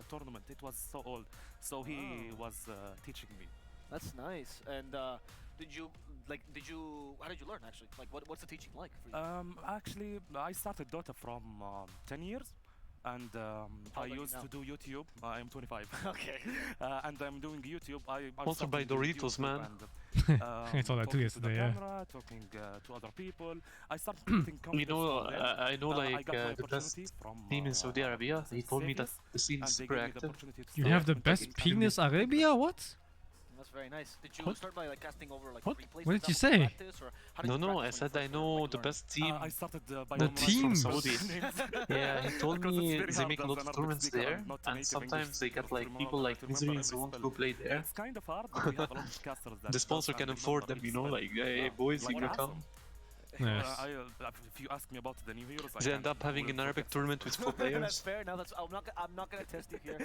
tournament. It was so old, so he was teaching me. That's nice. And did you how did you learn actually? Like what's the teaching like for you? Actually, I started Dota from 10 years. and I used to do YouTube. I'm 25. Okay. And I'm doing YouTube. I Sponsored by started doing Doritos, YouTube man. I saw that too talking yesterday, to the yeah. camera, talking to other people. I started getting You know, confidence from them. I know I like got my the best opportunity from team in Saudi Arabia. He told me that Savius, the scene and is they super gave me the active. opportunity to You start have the and best taking penis Arabia? What? That's very nice. Did you What? start by like casting over like What? replays? What for did you example, say? practice, or how did No, you no, I practice said when I you know first the learned? best team. I started by The memorizing team some Saudi. names. Yeah, he told Because it's me very they hard make a as lot an of Arabic tournaments speaker there, and not and native sometimes English they get speaker like to people like remember Misery and every so on spell. who play there. It's kind of hard, but we have a lot of casters that The sponsor does can and afford remember them, you each know, spell. like, hey boys, Like you can come. Asim. Yes. If you ask me about the new heroes, I They can't end up having will an Arabic forget tournament with 4 That's players. fair. Now that's I'm not gonna test you here.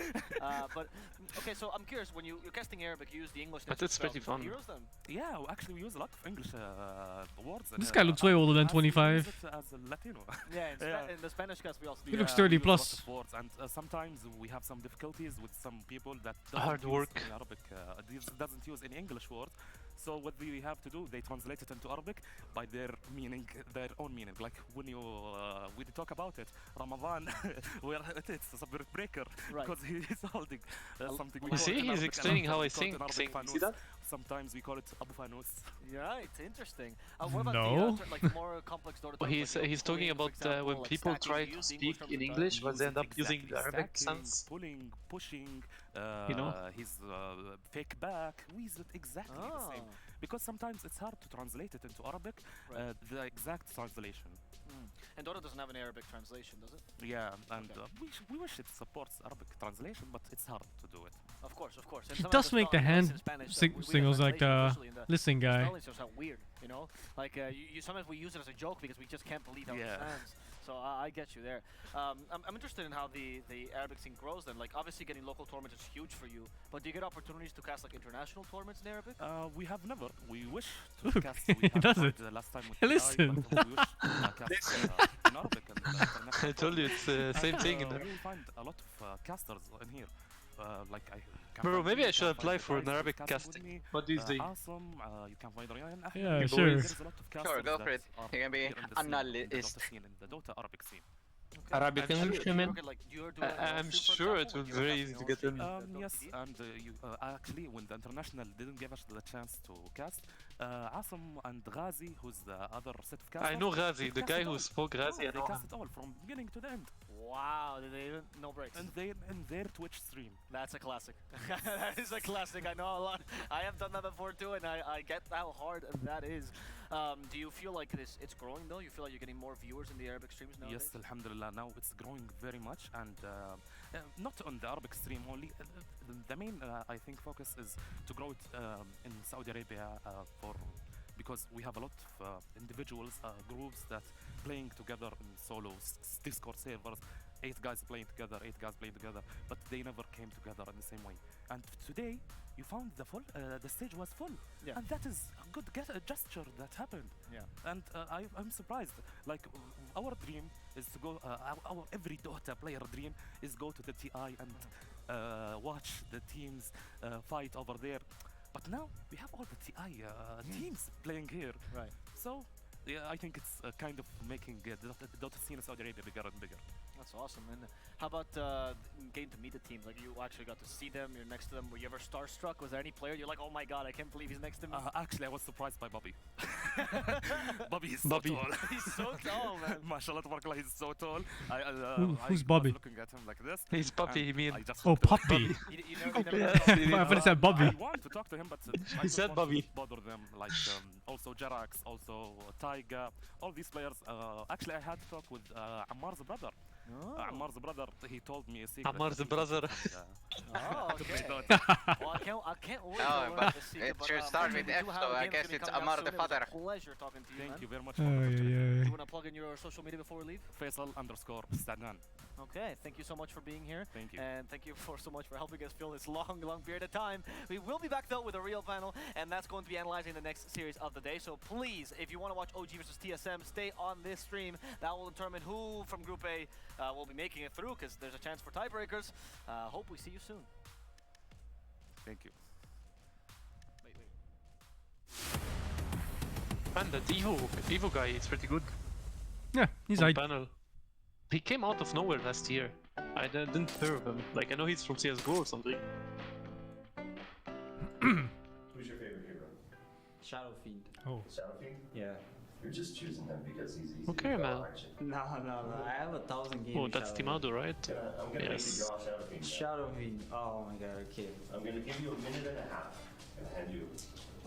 But okay, so I'm curious. When you're casting Arabic, you use the English. But it's pretty fun. Heroes then. Yeah, well, actually we use a lot of English words. This guy looks way older than 25. As a Latino. Yeah, in the Spanish cast we also. He looks we 30 use a plus. lot of words, and sometimes we have some difficulties with some people that Hard doesn't work. use any Arabic. Doesn't use any English word. So what we have to do, they translate it into Arabic by their meaning, their own meaning. Like when you we talk about it, Ramadan, where it's a birth breaker because he is holding something. We You call see, it in he's Arabic, explaining how I we call it in sing. Arabic See fanus. that? Sometimes we call it Abu Fanus. Yeah, it's interesting. What about No. the like the more complex Dota? Well, he's talking about when people try to speak in English, but they end up using the Arabic Stacking, sense. pulling, pushing, You know? his fake back. We use it exactly the same. Because sometimes it's hard to translate it into Arabic, the exact translation. And Dota doesn't have an Arabic translation, does it? Yeah, and we wish it supports Arabic translation, but it's hard to do it. Of course, of course. And He some of does the make the spell- hand in Spanish, we get signals like translation, especially in the listening guy. spelling just sound weird, you know? Like you sometimes we use it as a joke because we just can't believe how it sounds. So I get you there. I'm interested in how the Arabic scene grows then. Like obviously getting local tournaments is huge for you, but do you get opportunities to cast like international tournaments in Arabic? We have never. We wish to Look, cast. he We have does tried it. Last time with Listen. TI, but we wish to cast in Arabic and international. I told you it's the same thing. You will find a lot of casters in here. Like I can Bro, find maybe you, I should can find apply the for an guys Arabic who's casting casting. with me. What do you think? Awesome. You can find Ryan. Yeah, sure. There's a lot of casters Sure, go for that it. are You can be here in the scene, in the analyst. Dota scene, in the Dota Arabic scene. Arabic I'm English, sure, you mean? I'm sure it was very easy to get in. Yes, and actually, when the international didn't give us the chance to cast, Asim and Ghazi, who's the other set of casters. I know Ghazi, the cast guy it who all. spoke Ghazi. I They know cast him. it all from beginning to the end. Wow, they no breaks. And they in their Twitch stream. That's a classic. That is a classic. I know a lot. I have done that before too, and I get how hard that is. Do you feel like it's growing though? You feel like you're getting more viewers in the Arabic streams nowadays? Yes, alhamdulillah. Now it's growing very much, and not on the Arabic stream only. The main, I think, focus is to grow it in Saudi Arabia because we have a lot of individuals, groups that playing together in solos, Discord servers. 8 guys playing together, 8 guys playing together, but they never came together in the same way. And today, you found the stage was full, and that is a good gesture that happened. Yeah. And I'm surprised. Like our dream is to go. Our every Dota player dream is go to the TI and watch the teams fight over there. But now we have all the TI teams playing here. Right. So yeah, I think it's kind of making the Dota scene in Saudi Arabia bigger and bigger. That's awesome. And how about getting to meet the team? Like you actually got to see them, you're next to them. Were you ever starstruck? Was there any player you're like, oh my god, I can't believe he's next to me? Actually, I was surprised by Bobby. Bobby is so tall. He's so tall, man. MashaAllah, tabarakallah, he's so tall. Who's I Bobby? was looking at him like this. He's Puppy, and you mean? I just Oh, looked at Puppy. Bobby. I thought it said Bobby. I want to talk to him, but He said don't want Bobby. to bother them. Like also Jarax, also Taiga, all these players. Actually, I had to talk with Ammar's brother. Ammar's brother, he told me a secret. Ammar's brother. Oh, okay. Well, I can't wait to Oh, learn but this secret, it should but, start we with do F, have so a I game guess that's it's coming out Ammar the soon. It was father. a pleasure talking to you, Thank man. you very much for the opportunity. Do you want to plug in your social media before we leave? Faisal_Stadnan. Okay, thank you so much for being here. Thank you. And thank you so much for helping us fill this long period of time. We will be back though with a real panel, and that's going to be analyzing the next series of the day. So please, if you want to watch OG versus TSM, stay on this stream. That will determine who from Group A will be making it through, because there's a chance for tiebreakers. Hope we see you soon. Thank you. Man, that Evo guy is pretty good. Yeah, he's on like panel. He came out of nowhere last year. I didn't hear of him. Like, I know he's from CSGO or something. Who's your favorite hero? Shadow Fiend. Oh. Shadowfiend? Yeah. You're just choosing him because he's easy. Okay, to draw, man. aren't you? No. I have 1,000 games. Oh, that's Timado, right? I'm gonna make you draw Shadowfiend. Shadow Fiend. Oh my god, okay. I'm gonna give you a minute and a half and hand you a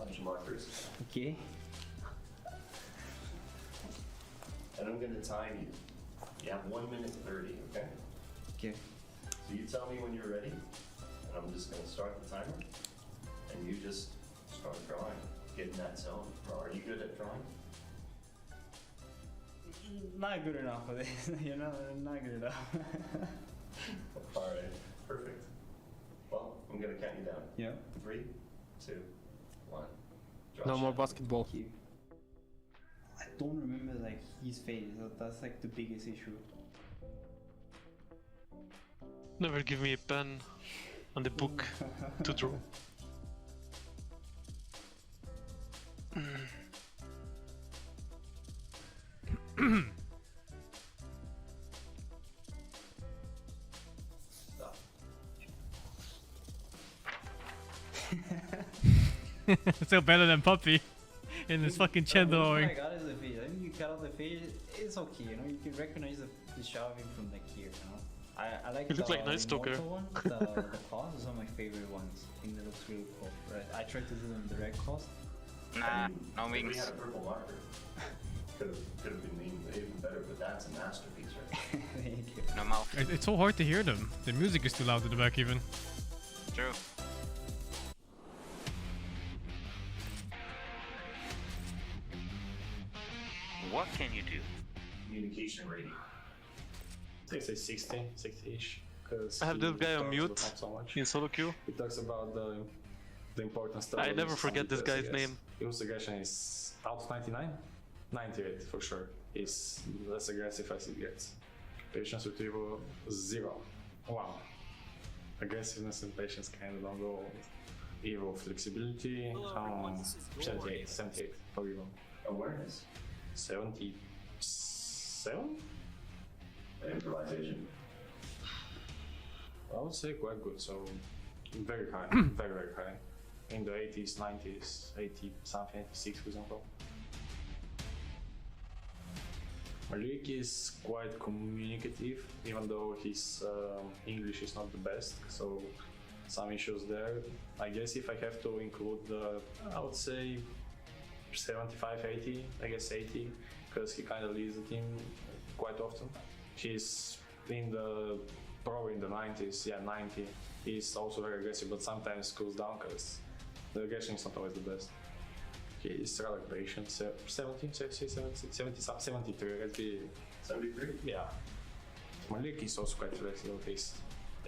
bunch of markers. Okay. And I'm gonna time you. You have 1 minute 30, okay? Okay. So you tell me when you're ready, and I'm just gonna start the timer, and you just start drawing. Get in that zone. Are you good at drawing? Not good enough for this, you know, not good enough. Alright, perfect. Well, I'm gonna count you down. Yeah. 3, 2, 1. No more basketball. I don't remember like his face. That's like the biggest issue. Never give me a pen and a book to draw. Still better than Puppy in this fucking chat drawing. I got is the face. I mean, you cut out the face, it's okay, you know, you can recognize the Shadow Fiend from like here, you know. I like You look the like Night Stalker. immortal one, the claws is one of my favorite ones. I think that looks really cool. Right, I tried to do them direct claws. Nah, no We wings. had a purple marker. Could have been even better, but that's a masterpiece, right? Thank you. No mouth. It's so hard to hear them. The music is too loud in the back even. True. What can you do? Communication rating. I say 60, 60-ish. I have this guy on mute in solo queue. He talks about the important stuff. I never forget this guy's name. His aggression is out of 99? 98 for sure. He's less aggressive as it gets. Patience retrieval 0. 1. Aggressiveness and patience kind of don't go. Evo flexibility 78 for Evo. Awareness 77? Improvisation. I would say quite good, so very high, very high. In the 80s, 90s, 80 something, 86 for example. Malik is quite communicative, even though his English is not the best, so some issues there. I guess if I have to include I would say 75, 80, I guess 80, because he kind of leads the team quite often. He's in the probably in the 90s, yeah, 90. He's also very aggressive, but sometimes cools down because the aggression is not always the best. He's rather patient, 70, 73, let's be... 73? Yeah. Malik is also quite flexible, he's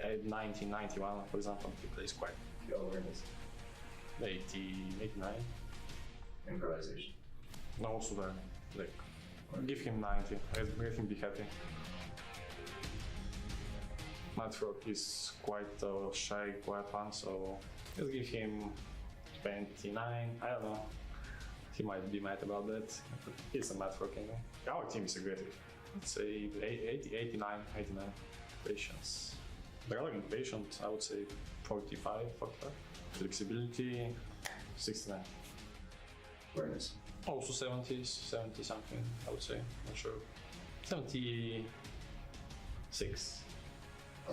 at 90, 91, for example, he plays quite... Awareness 80, 89. Improvisation. No, also there, like, give him 90, let him be happy. Matrock is quite shy, quiet one, so let's give him 29, I don't know. He might be mad about that, but he's a Matrock anyway. Our team is aggressive. Let's say 80, 89. Patience. Rather than patient, I would say 45. Flexibility, 69. Awareness. Also 70 something, I would say, not sure. 76.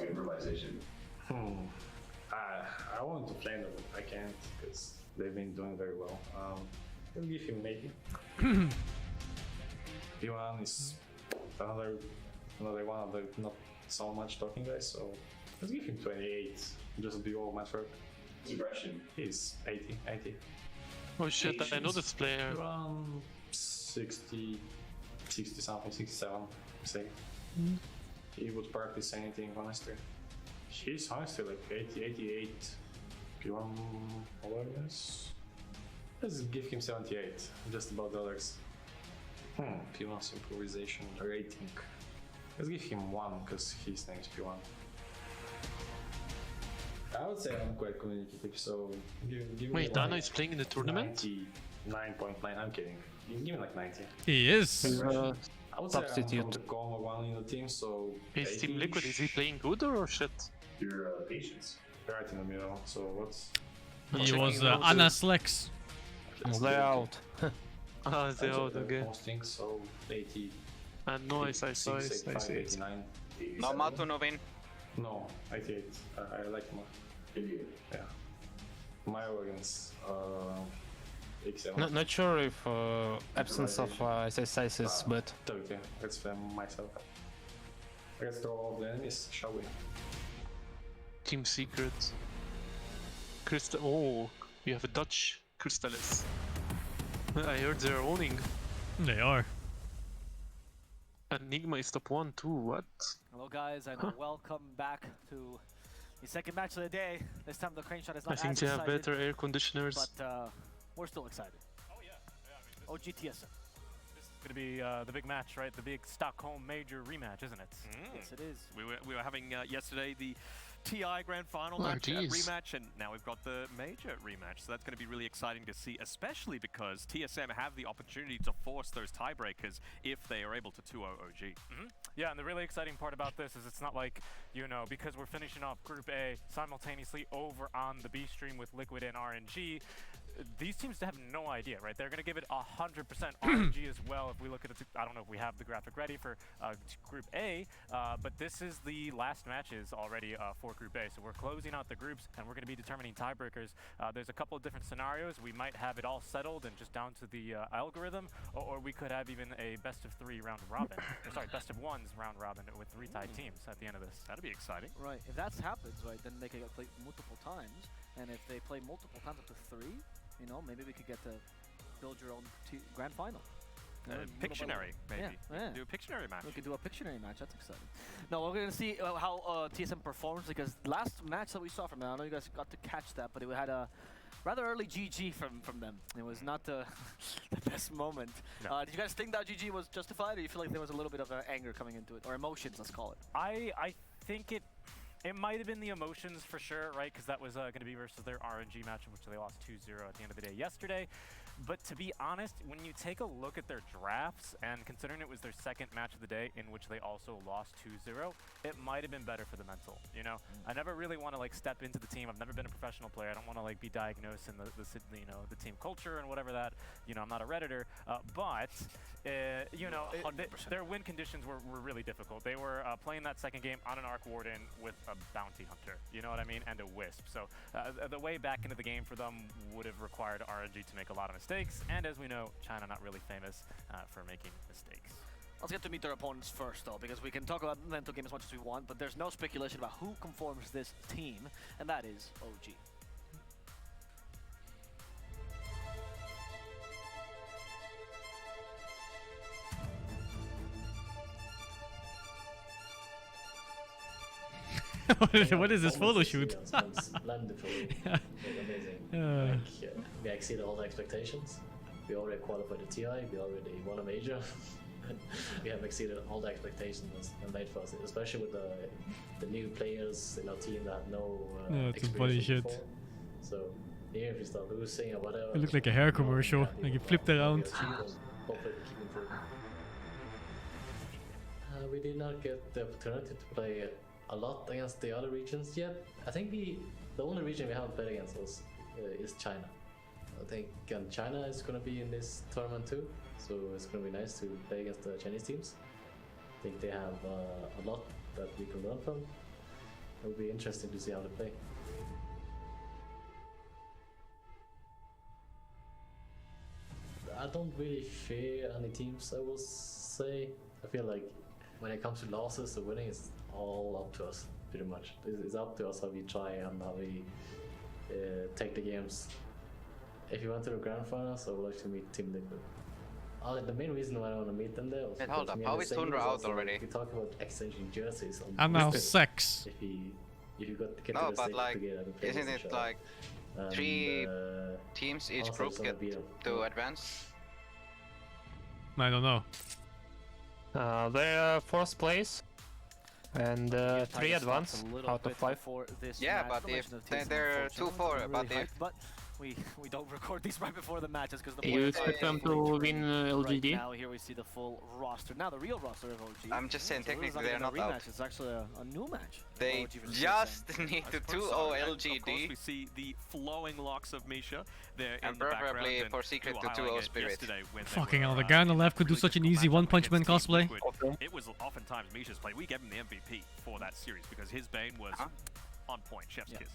Improvisation. I want to flame them, but I can't because they've been doing very well. I'll give him maybe. P1 is another one of the not so much talking guys, so let's give him 28. Just be all matter. Aggression. He's 80. Oh shit, I know this player. Around 60 something, 67, say. He would practice anything, honestly. He's honestly like 80, 88. P1 awareness. Let's give him 78, just about the others. P1's improvisation rating. Let's give him 1, because his name is P1. I would say I'm quite communicative, so give Wait, me Dana is playing in the tournament? 99.9, I'm kidding. Give me like 90. He is. I would say I'm Substitute. from the calmer one in the team, so... Is Team Liquid, is he playing good or shit? Your patience. Right in the middle, so what's... He was Anna's Lex. They're out. Ah, they out again. Most things, so 80... And no, I saw it. 89. No Matu, no win. No, 88. I like more. Yeah. My organs, X7. Not sure if absence of SSIs, but... Okay, let's flame myself. Let's throw all the enemies, shall we? Team Secret. Crystal. Oh, we have a Dutch Crystallis. I heard they're owning. They are. Enigma is top 1 too, what? Hello guys, and welcome back to the second match of the day. This time the crane shot is not I think as they have excited, better air conditioners. but we're still excited. Oh yeah, yeah. I mean, OG TSM. this is gonna be the big match, right? The big Stockholm major rematch, isn't it? Yes, it is. We were having yesterday the TI Grand Final match, rematch, and now we've got the major rematch. So that's going to be really exciting to see, especially because TSM have the opportunity to force those tiebreakers if they are able to 2-0 OG. Yeah, and the really exciting part about this is it's not like, you know, because we're finishing off Group A simultaneously over on the B stream with Liquid and RNG, these teams have no idea, right? They're going to give it 100% RNG as well. If we look at it, I don't know if we have the graphic ready for Group A, but this is the last matches already for Group A. So we're closing out the groups, and we're going to be determining tiebreakers. There's a couple of different scenarios. We might have it all settled and just down to the algorithm, or we could have even a best of 3 round robin. Or sorry, best of 1s round robin with 3 tied teams at the end of this. That'd be exciting. Right, if that happens, right, then they can play multiple times, and if they play multiple times up to 3, you know, maybe we could get to build your own grand final. Pictionary, maybe. Yeah. Do a Pictionary match. We could do a Pictionary match. That's exciting. No, we're going to see how TSM performs, because last match that we saw from them, I know you guys got to catch that, but it had a rather early GG from them. It was not the best moment. No. Did you guys think that GG was justified, or do you feel like there was a little bit of anger coming into it, or emotions, let's call it? I think it might have been the emotions for sure, right? Because that was going to be versus their RNG match, in which they lost 2-0 at the end of the day yesterday. But to be honest, when you take a look at their drafts, and considering it was their second match of the day in which they also lost 2-0, it might have been better for the mental, you know? I never really want to like step into the team. I've never been a professional player. I don't want to like be diagnosed in the team culture and whatever that, you know, I'm not a Redditor, but you know, their win conditions were really difficult. They were playing that second game on an Arc Warden with a Bounty Hunter, you know what I mean, and a Wisp. So the way back into the game for them would have required RNG to make a lot of mistakes, and as we know, China not really famous for making mistakes. Let's get to meet their opponents first, though, because we can talk about the mental game as much as we want, but there's no speculation about who conforms this team, and that is OG. What is this photo shoot? Wonderfully, amazing. We exceeded all the expectations. We already qualified the TI. We already won a major. We have exceeded all the expectations and made for us, especially with the new players in our team that have no it's some funny shit. before. So here, if we start losing or whatever, It looked like a hair commercial. Like it flipped around. Hopefully, keep improving. We did not get the opportunity to play a lot against the other regions yet. I think the only region we haven't played against is China. I think China is going to be in this tournament too, so it's going to be nice to play against the Chinese teams. I think they have a lot that we can learn from. It will be interesting to see how they play. I don't really fear any teams, I will say. I feel like when it comes to losses or winning, it's all up to us, pretty much. It's up to us how we try and how we take the games. If you went to the grand finals, I would like to meet Team Liquid. The main reason why I want to meet them there was Wait, hold up, how is Tundra out already? We talk about exchanging jerseys. I'm now 6. If you get No, to the but stage like, together, we play isn't against it each other. like 3 teams each also group it's get gonna be to advance? I don't know. They're 4th place, and 3 advance out of 5. Yeah, but if they're 2-4, but if we don't record these right before the matches because the You expect them to win LGD? Right now, here we see the full roster. Now the real roster of OG. I'm just saying, So this is technically they're not not a rematch. out. It's actually a new match. They OG versus just SingSing. need to I suppose 2-0 so. And of course, LGD. we see the flowing locks of Misha there And in the background. preferably and for Secret we to were 2-0 highlighting it Spirit. yesterday when they Fucking were, hell, the guy on the left could do really such an difficult easy matchup One Punch against Man Team cosplay. Liquid. It was oftentimes Misha's play. We gave him the MVP for that series because his Bane was on point, chef's kiss.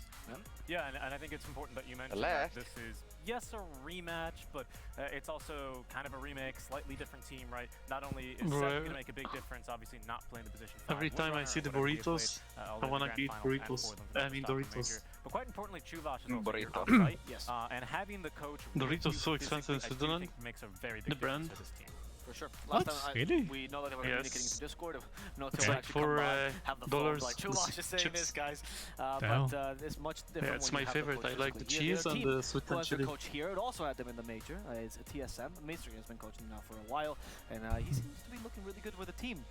Yeah, and I think it's important that you mentioned left. that this is, yes, a rematch, but it's also kind of a remake, slightly different team, right? Not only is Seth going to make a big difference, obviously not playing the position 5. Every time I see the burritos, I want to eat burritos. I mean Doritos. But quite importantly, Chuvash is also Burrito. here, right? Yes. And having the coach Doritos so expensive in physically, I do Switzerland. think makes a very The big difference brand. for this team. For sure. What? Last time Really? we know that they were communicating through Discord. No It's till like actually come by, $4 have the dollars phone, like Chuvash is saying chips. this, guys. Damn. But it's much different. Yeah, it's when my you have the favorite. coach I like the physically here. cheese Their and team the sweet who and has the chili. coach here. It also had them in the major. It's a TSM. Mainstream has been coaching now for a while, and he seems to be looking really good with the team.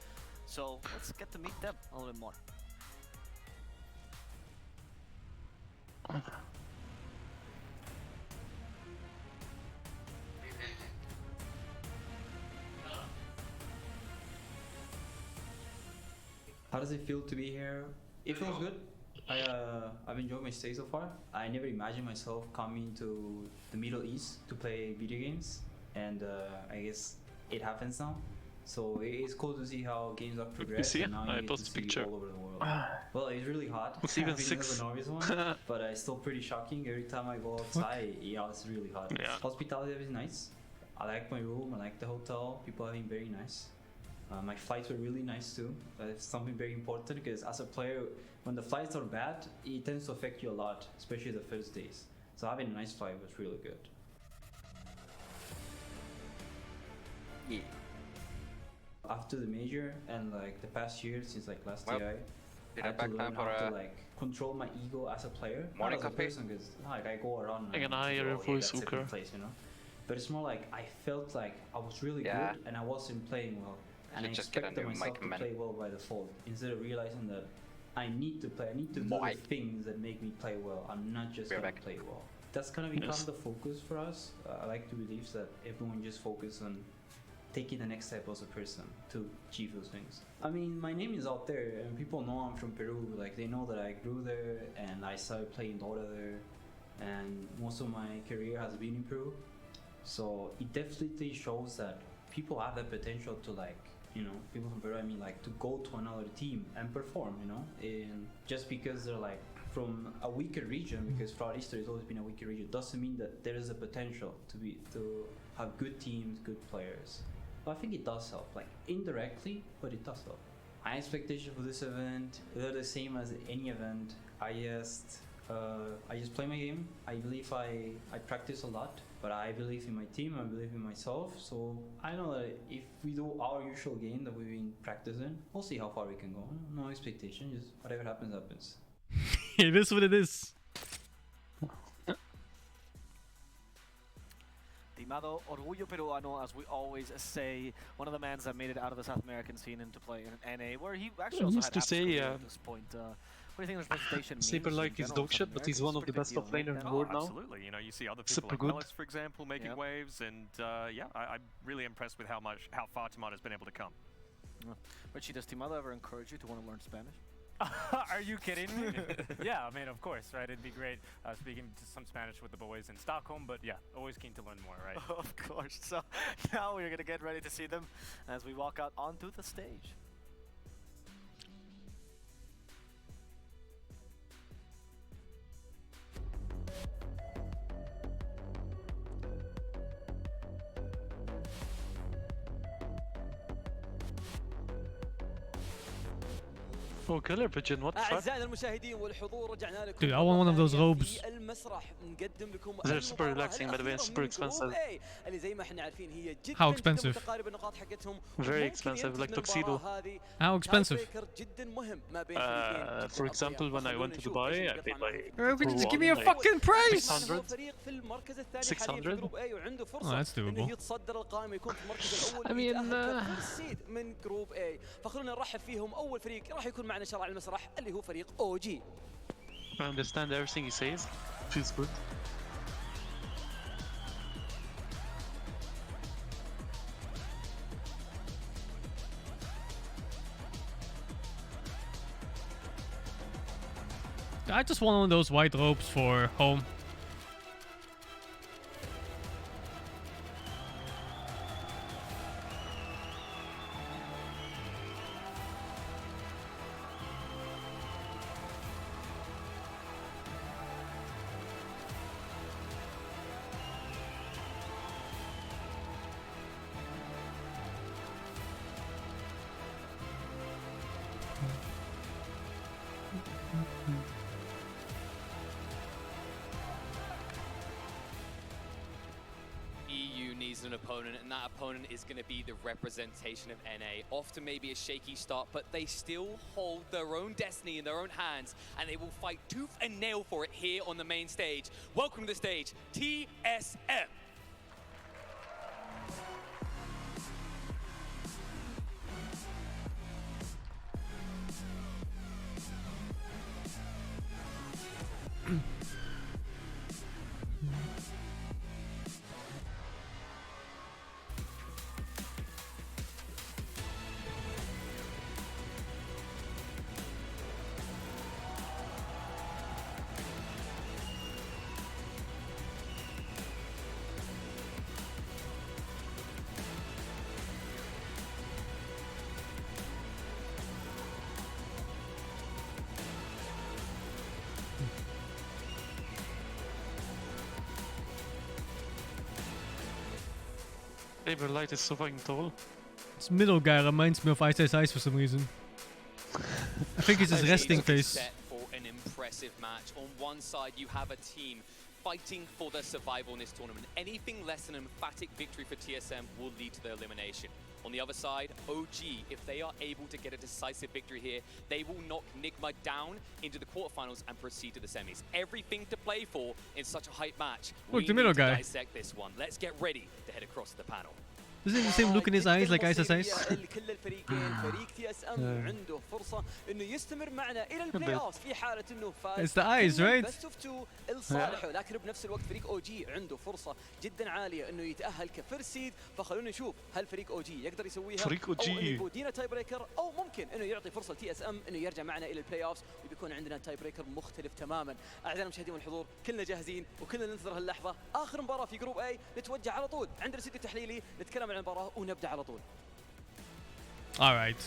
So let's get to meet them a little bit more. How does it feel to be here? It feels good. I've enjoyed my stay so far. I never imagined myself coming to the Middle East to play video games, and I guess it happens now. So it's cool to see how games have progressed. see? And now I you get post to a see picture. all over the world. Well, it's really hot. It's even I've been 6. a novice one, but it's still pretty shocking. Every time I go outside, yeah, it's really hot. Yeah. Hospitality is nice. I like my room. I like the hotel. People have been very nice. My flights were really nice too. That's something very important because as a player, when the flights are bad, it tends to affect you a lot, especially the first days. So having a nice flight was really good. Yeah. After the major and like the past year since like last Well, year, did I I had to back learn time how for to a like control my ego as a player, morning not as a coffee? person, because like I go around I can and hire go, a "Okay, that's voice second hooker." place, you know. But it's more like I felt like I was really Yeah. good and I wasn't playing well, and I should just get a expected new myself mic, to man. play well by default instead of realizing that I need to play. I need to do the things that make me play well. I'm not just We're gonna back. play well. That's gonna become Yes. the focus for us. I like to believe that everyone just focus on taking the next step as a person to achieve those things. I mean, my name is out there and people know I'm from Peru. Like they know that I grew there and I started playing Dota there, and most of my career has been in Peru. So it definitely shows that people have the potential to like, you know, people from Peru, I mean like to go to another team and perform, you know, and just because they're like from a weaker region, because throughout history it's always been a weaker region, doesn't mean that there is a potential to have good teams, good players. But I think it does help, like indirectly, but it does help. My expectation for this event, they're the same as any event. I just play my game. I believe I practice a lot, but I believe in my team, I believe in myself. So I know that if we do our usual game that we've been practicing, we'll see how far we can go. No expectation, just whatever happens, happens. It is what it is. Timado Orgullo Peruano, as we always say, one of the men that made it out of the South American scene into play in NA, where he actually also used had to say, apps at this point. What do you think his reputation means? Saber like in is general dog in shit, South but he's America? one It's of the a pretty best big deal, offlaners in right? the world now. Absolutely. You know, you see other people Super like good. Mellis, for example, making waves, and yeah, I'm really impressed with how far Timado has been able to come. Richie, does Timado ever encourage you to want to learn Spanish? Are you kidding me? Yeah, I mean, of course, right? It'd be great speaking some Spanish with the boys in Stockholm, but yeah, always keen to learn more, right? Of course. So now we're going to get ready to see them as we walk out onto the stage. Oh, killer pigeon, what the fuck? أعزائنا المشاهدين والحضور رجعنا لكم. Dude, I want one of those robes. في المسرح نقدم لكم They're super relaxing, by the way, and super expensive. اللي زي ما احنا عارفين هي جدا How expensive? متقارب النقاط حقتهم. Very expensive, like tuxedo. How expensive? جدا مهم ما بين For example, when I went to Dubai, I paid like Bro, could you just give me a like fucking price? 600. فريق في المركز الثاني 600. حاليا في جروب A وعنده Oh, فرصة that's انه doable. يتصدر القائمة يكون في المركز الأول I mean, ويتأهل كفرص سيد من جروب A. فخلونا نرحب فيهم. أول فريق راح يكون معنا شرع المسرح اللي هو فريق OG. I understand everything he says. Feels good. I just want one of those white ropes for home. EU needs an opponent, and that opponent is going to be the representation of NA. Often maybe a shaky start, but they still hold their own destiny in their own hands, and they will fight tooth and nail for it here on the main stage. Welcome to the stage, TSM. Saber Light is so fucking tall. This middle guy reminds me of Ice Ice Ice for some reason. I think it's his resting face. Set for an impressive match. On one side, you have a team fighting for their survival in this tournament. Anything less than an emphatic victory for TSM will lead to their elimination. On the other side, OG, if they are able to get a decisive victory here, they will knock Nigma down into the quarterfinals and proceed to the semis. Everything to play for in such a hype match. Look, the middle guy. Dissect this one. Let's get ready to head across to the panel. Doesn't he have the same look in his eyes like Ice Ice Ice? كل الفريقين فريق تي اس ام عنده فرصه انه يستمر معنا الى البلاي اوف في حاله انه فاز. It's the eyes, right? بس شفتوا لصالحه، لكن بنفس الوقت فريق او جي عنده فرصه جدا عاليه انه يتاهل كفيرست سيد، فخلونا نشوف هل فريق او جي يقدر يسويها فريق OG. او انه يفوتينا تاي بريكر، او ممكن انه يعطي فرصه تي اس ام انه يرجع معنا الى البلاي اوفز وبيكون عندنا تاي بريكر مختلف تماما. اعزائنا المشاهدين والحضور كلنا جاهزين وكلنا ننتظر هاللحظه. اخر مباراه في جروب اي، نتوجه على طول عند الاستوديو التحليلي نتكلم عن المباراه ونبدا على طول. Alright.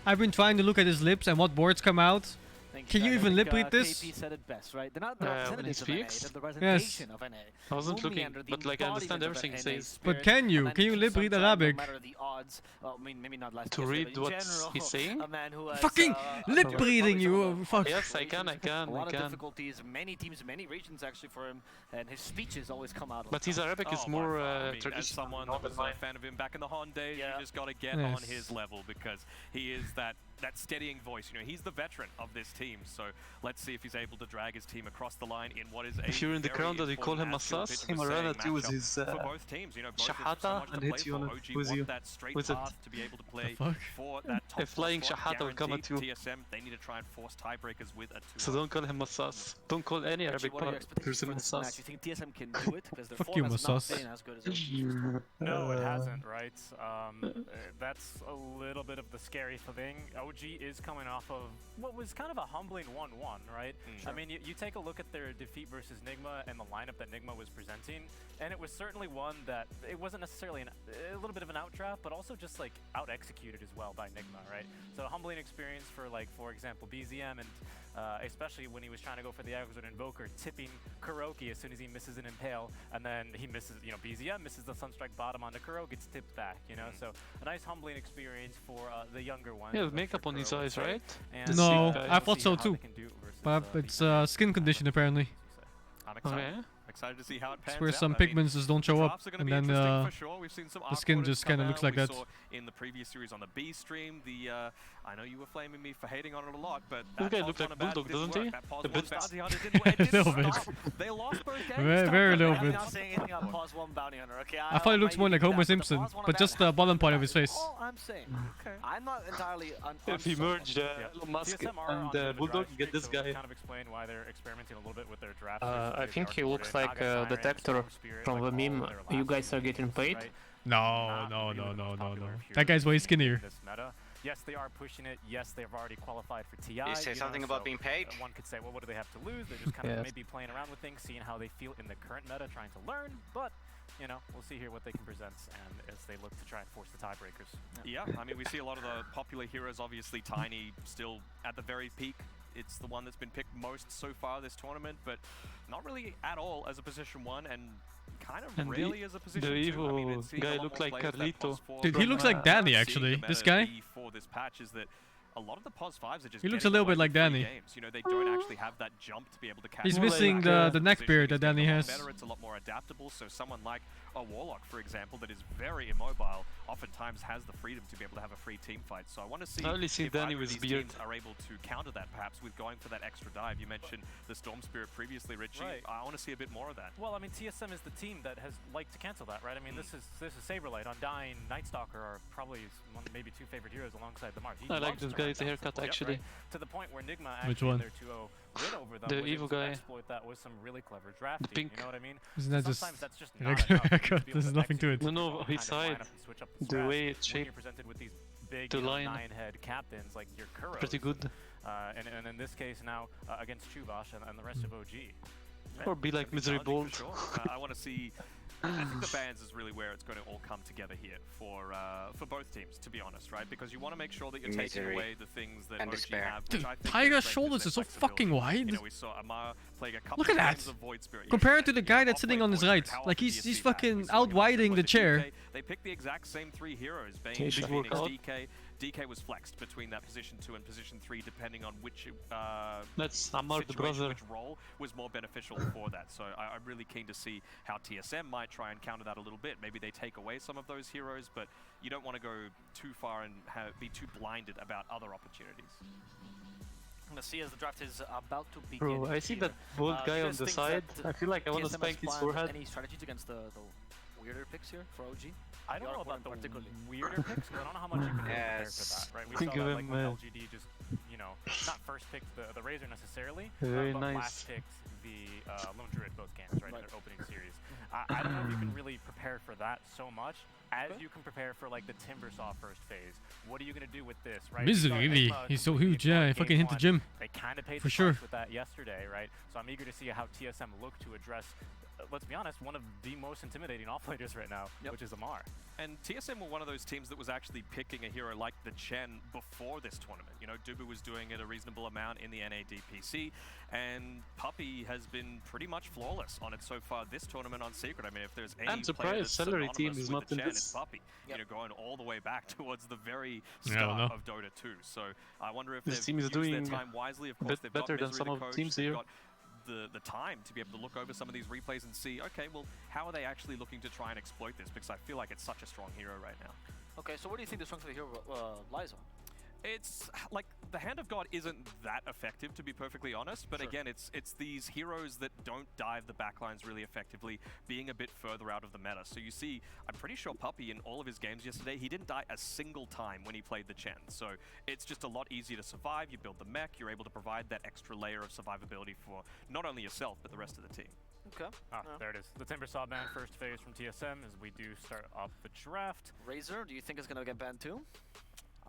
I've been trying to look at his lips and what boards come out. Can you even lip read this? KP said it best, right? They're not the representatives of NA, they're the Yes. representation of NA. I wasn't Only looking, under the but like I understand embodiment of everything NA he says. But spirit, can you? and then Can you lip read sometimes, Arabic? No matter the odds, well, I mean, maybe not last To year, read but in what general, he's saying? a man who has, Fucking lip reading, you fuck. Yes, I can, a lot of difficulties, many teams, many regions actually for him, and his speeches always come out. But his Arabic is more I mean, as traditional. someone that was a fan of him back in the Hon days, you just got to get on his level because he is that steadying voice. You know, he's the veteran of this team. So let's see if he's able to drag his team across the line in what is a If you're in the very crowd that you call him important Massas, matchup, him pitch of a Arana saying too with matchup his for both teams. You know, both have so Shahata much to and play hit you for. on OG with want it. that straight With it. path to be able to play for that top A flying spot Shahata will come at you. guaranteed. TSM, they need to try and force tiebreakers with a 2. So don't call him Massas. Don't call any Arabic person Massas. You think TSM can do it? Because their Fuck you, form has not Massas. been as good as OG. No, it hasn't, right? That's a little bit of the scary thing. OG is coming off of what was kind of a humbling 1-1, right? I mean, you take a look at their defeat versus Nigma and the lineup that Nigma was presenting, and it was certainly one that it wasn't necessarily a little bit of an outdraft, but also just like out-executed as well by Nigma, right? So a humbling experience for, like, for example, BZM, and especially when he was trying to go for the Exit Invoker, tipping Kuroki as soon as he misses an Impale, and then he misses, you know, BZM misses the Sunstrike bottom onto Kuro, gets tipped back, you know? So a nice humbling experience for the younger one. Yeah, makeup on his eyes, right? No, I thought so too. But it's skin condition apparently. I'm excited. Excited to see how it pans It's where out. some I mean, pigments just don't show up, drops are gonna and be then interesting for sure. We've seen some the skin arc just footage kind of come looks out. like We that. saw in the previous series on the B stream, I know you were flaming me for hating on it a lot, but This that guy pause looks like one about Bulldog, didn't doesn't he? work. That pause A one bit. bounty hunter didn't work. It didn't Little bit. stop. They lost both games. Very little I'm bit. not saying anything about pause one bounty hunter, okay? I thought he looks more like Homer Simpson, but just the bottom part of his face. All I'm saying, I'm not entirely If he merged Elon Musk and Bulldog, get this guy. Kind of explain why they're experimenting a little bit with their draft. I think he looks like a detector from the meme. You guys are getting paid? No. That guy's way skinnier. yes, they are pushing it. Yes, they've already qualified for TI. You say something about being paid? One could say, well, what do they have to lose? They're just kind of maybe playing around with things, seeing how they feel in the current meta, trying to learn. But you know, we'll see here what they can present and as they look to try and force the tiebreakers. Yeah, I mean, we see a lot of the popular heroes, obviously Tiny still at the very peak. It's the one that's been picked most so far this tournament, but not really at all as a position 1 and kind of And rarely as a position 2. the I evil mean, it's seeing a guy lot looked more like players that Carlito. +4 Dude, he looks like Danny, seeing actually. the This meta guy. be for this patch is that a lot of the POS 5s are just He looks getting a little away bit like with free Danny. games. You know, they don't actually have that jump to be able to catch. He's them. missing the neck beard that Danny has. Better, it's a lot more adaptable. So someone like a Warlock, for example, that is very immobile, oftentimes has the freedom to be able to have a free team fight. So I want to see I only see if Danny either with of these beard. teams are able to counter that, perhaps with going for that extra dive. You mentioned the Storm Spirit previously, Richie. Right. I want to see a bit more of that. Well, I mean, TSM is the team that has liked to cancel that, right? I mean, this is Saberlight, Undying, Nightstalker are probably one, maybe 2 favorite heroes alongside the Mars. I like this guy's haircut actually. Right? To the point where Nigma Which actually one? in their 2-0 win over them The was evil able to guy. exploit that with some really clever drafting. pink. You know what I mean? Isn't that just Sometimes that's just regular not enough haircut? to be able There's to nothing to it. execute No, your own his kind of side, lineup and switch up the strats way it when shaped you're presented with these big, the line. 9-head captains like your Kuros. Pretty good. And in this case now against Chuvash and the rest of OG. Or be like Misery Bolt. Sure. I want to see. I think the bans is really where it's going to all come together here for both teams, to be honest, right? Because you want to make sure that you're taking Misery away the things that and OG despair. have. Dude, Which I think Tiger's their strength shoulders is are so their fucking flexibility. wide. You know, we saw Amar playing a couple Look at of that. games of Void Spirit. Compared to the guy that's I'll sitting play on his Void right. Spirit. How Like often do you he's see that? fucking We saw him out-widing the with chair. DK. They picked the exact same 3 heroes, Bane, Big Phoenix, workout. DK. DK was flexed between that position 2 and position 3, depending on which That's Amar the situation, brother. which role was more beneficial for that. So I'm really keen to see how TSM might try and counter that a little bit. Maybe they take away some of those heroes, but you don't want to go too far and be too blinded about other opportunities. I'm gonna see as the draft is about to begin. Bro, I see that bald guy on the side. I feel like I want to TSM has spank his planned forehead. Any strategies against the weirder picks here for OG? I don't know about the particularly. weirder picks, but I don't know how much you can really prepare for that, right? We Think saw of that like him, when LGD just, you know, not first picked the Razor necessarily, Very but nice. last picked the Lone Druid both games, right, in their opening series. I don't know if you can really prepare for that so much as you can prepare for like the Timbersaw first phase. What are you gonna do with this, right? Misery, really. He's so huge, yeah. I fucking hit the gym. They kind of paid For the sure. price with that yesterday, right? So I'm eager to see how TSM look to address, let's be honest, one of the most intimidating offlaners right now, which is Amar. And TSM were one of those teams that was actually picking a hero like the Chen before this tournament. You know, Dubu was doing it a reasonable amount in the NADPC, and Puppey has been pretty much flawless on it so far this tournament on Secret. I mean, if there's any I'm surprised player that's Celery team synonymous is with not the in Chen, this. it's Puppey. You know, going all the way back towards the very Yeah, I don't start know. of Dota 2. So I wonder if This they've team is used doing their time wisely. Of a course, bit they've better got than Misery some the of the coach, teams they've here. got the time to be able to look over some of these replays and see, okay, well, how are they actually looking to try and exploit this? Because I feel like it's such a strong hero right now. Okay, so where do you think the strength of the hero lies on? It's like the Hand of God isn't that effective, to be perfectly honest, but again, it's these heroes that don't dive the backlines really effectively, being a bit further out of the meta. So you see, I'm pretty sure Puppey in all of his games yesterday, he didn't die a single time when he played the Chen. So it's just a lot easier to survive. You build the mech, you're able to provide that extra layer of survivability for not only yourself, but the rest of the team. Okay. There it is. The Timbersaw ban first phase from TSM as we do start off the draft. Razor, do you think it's gonna get banned too?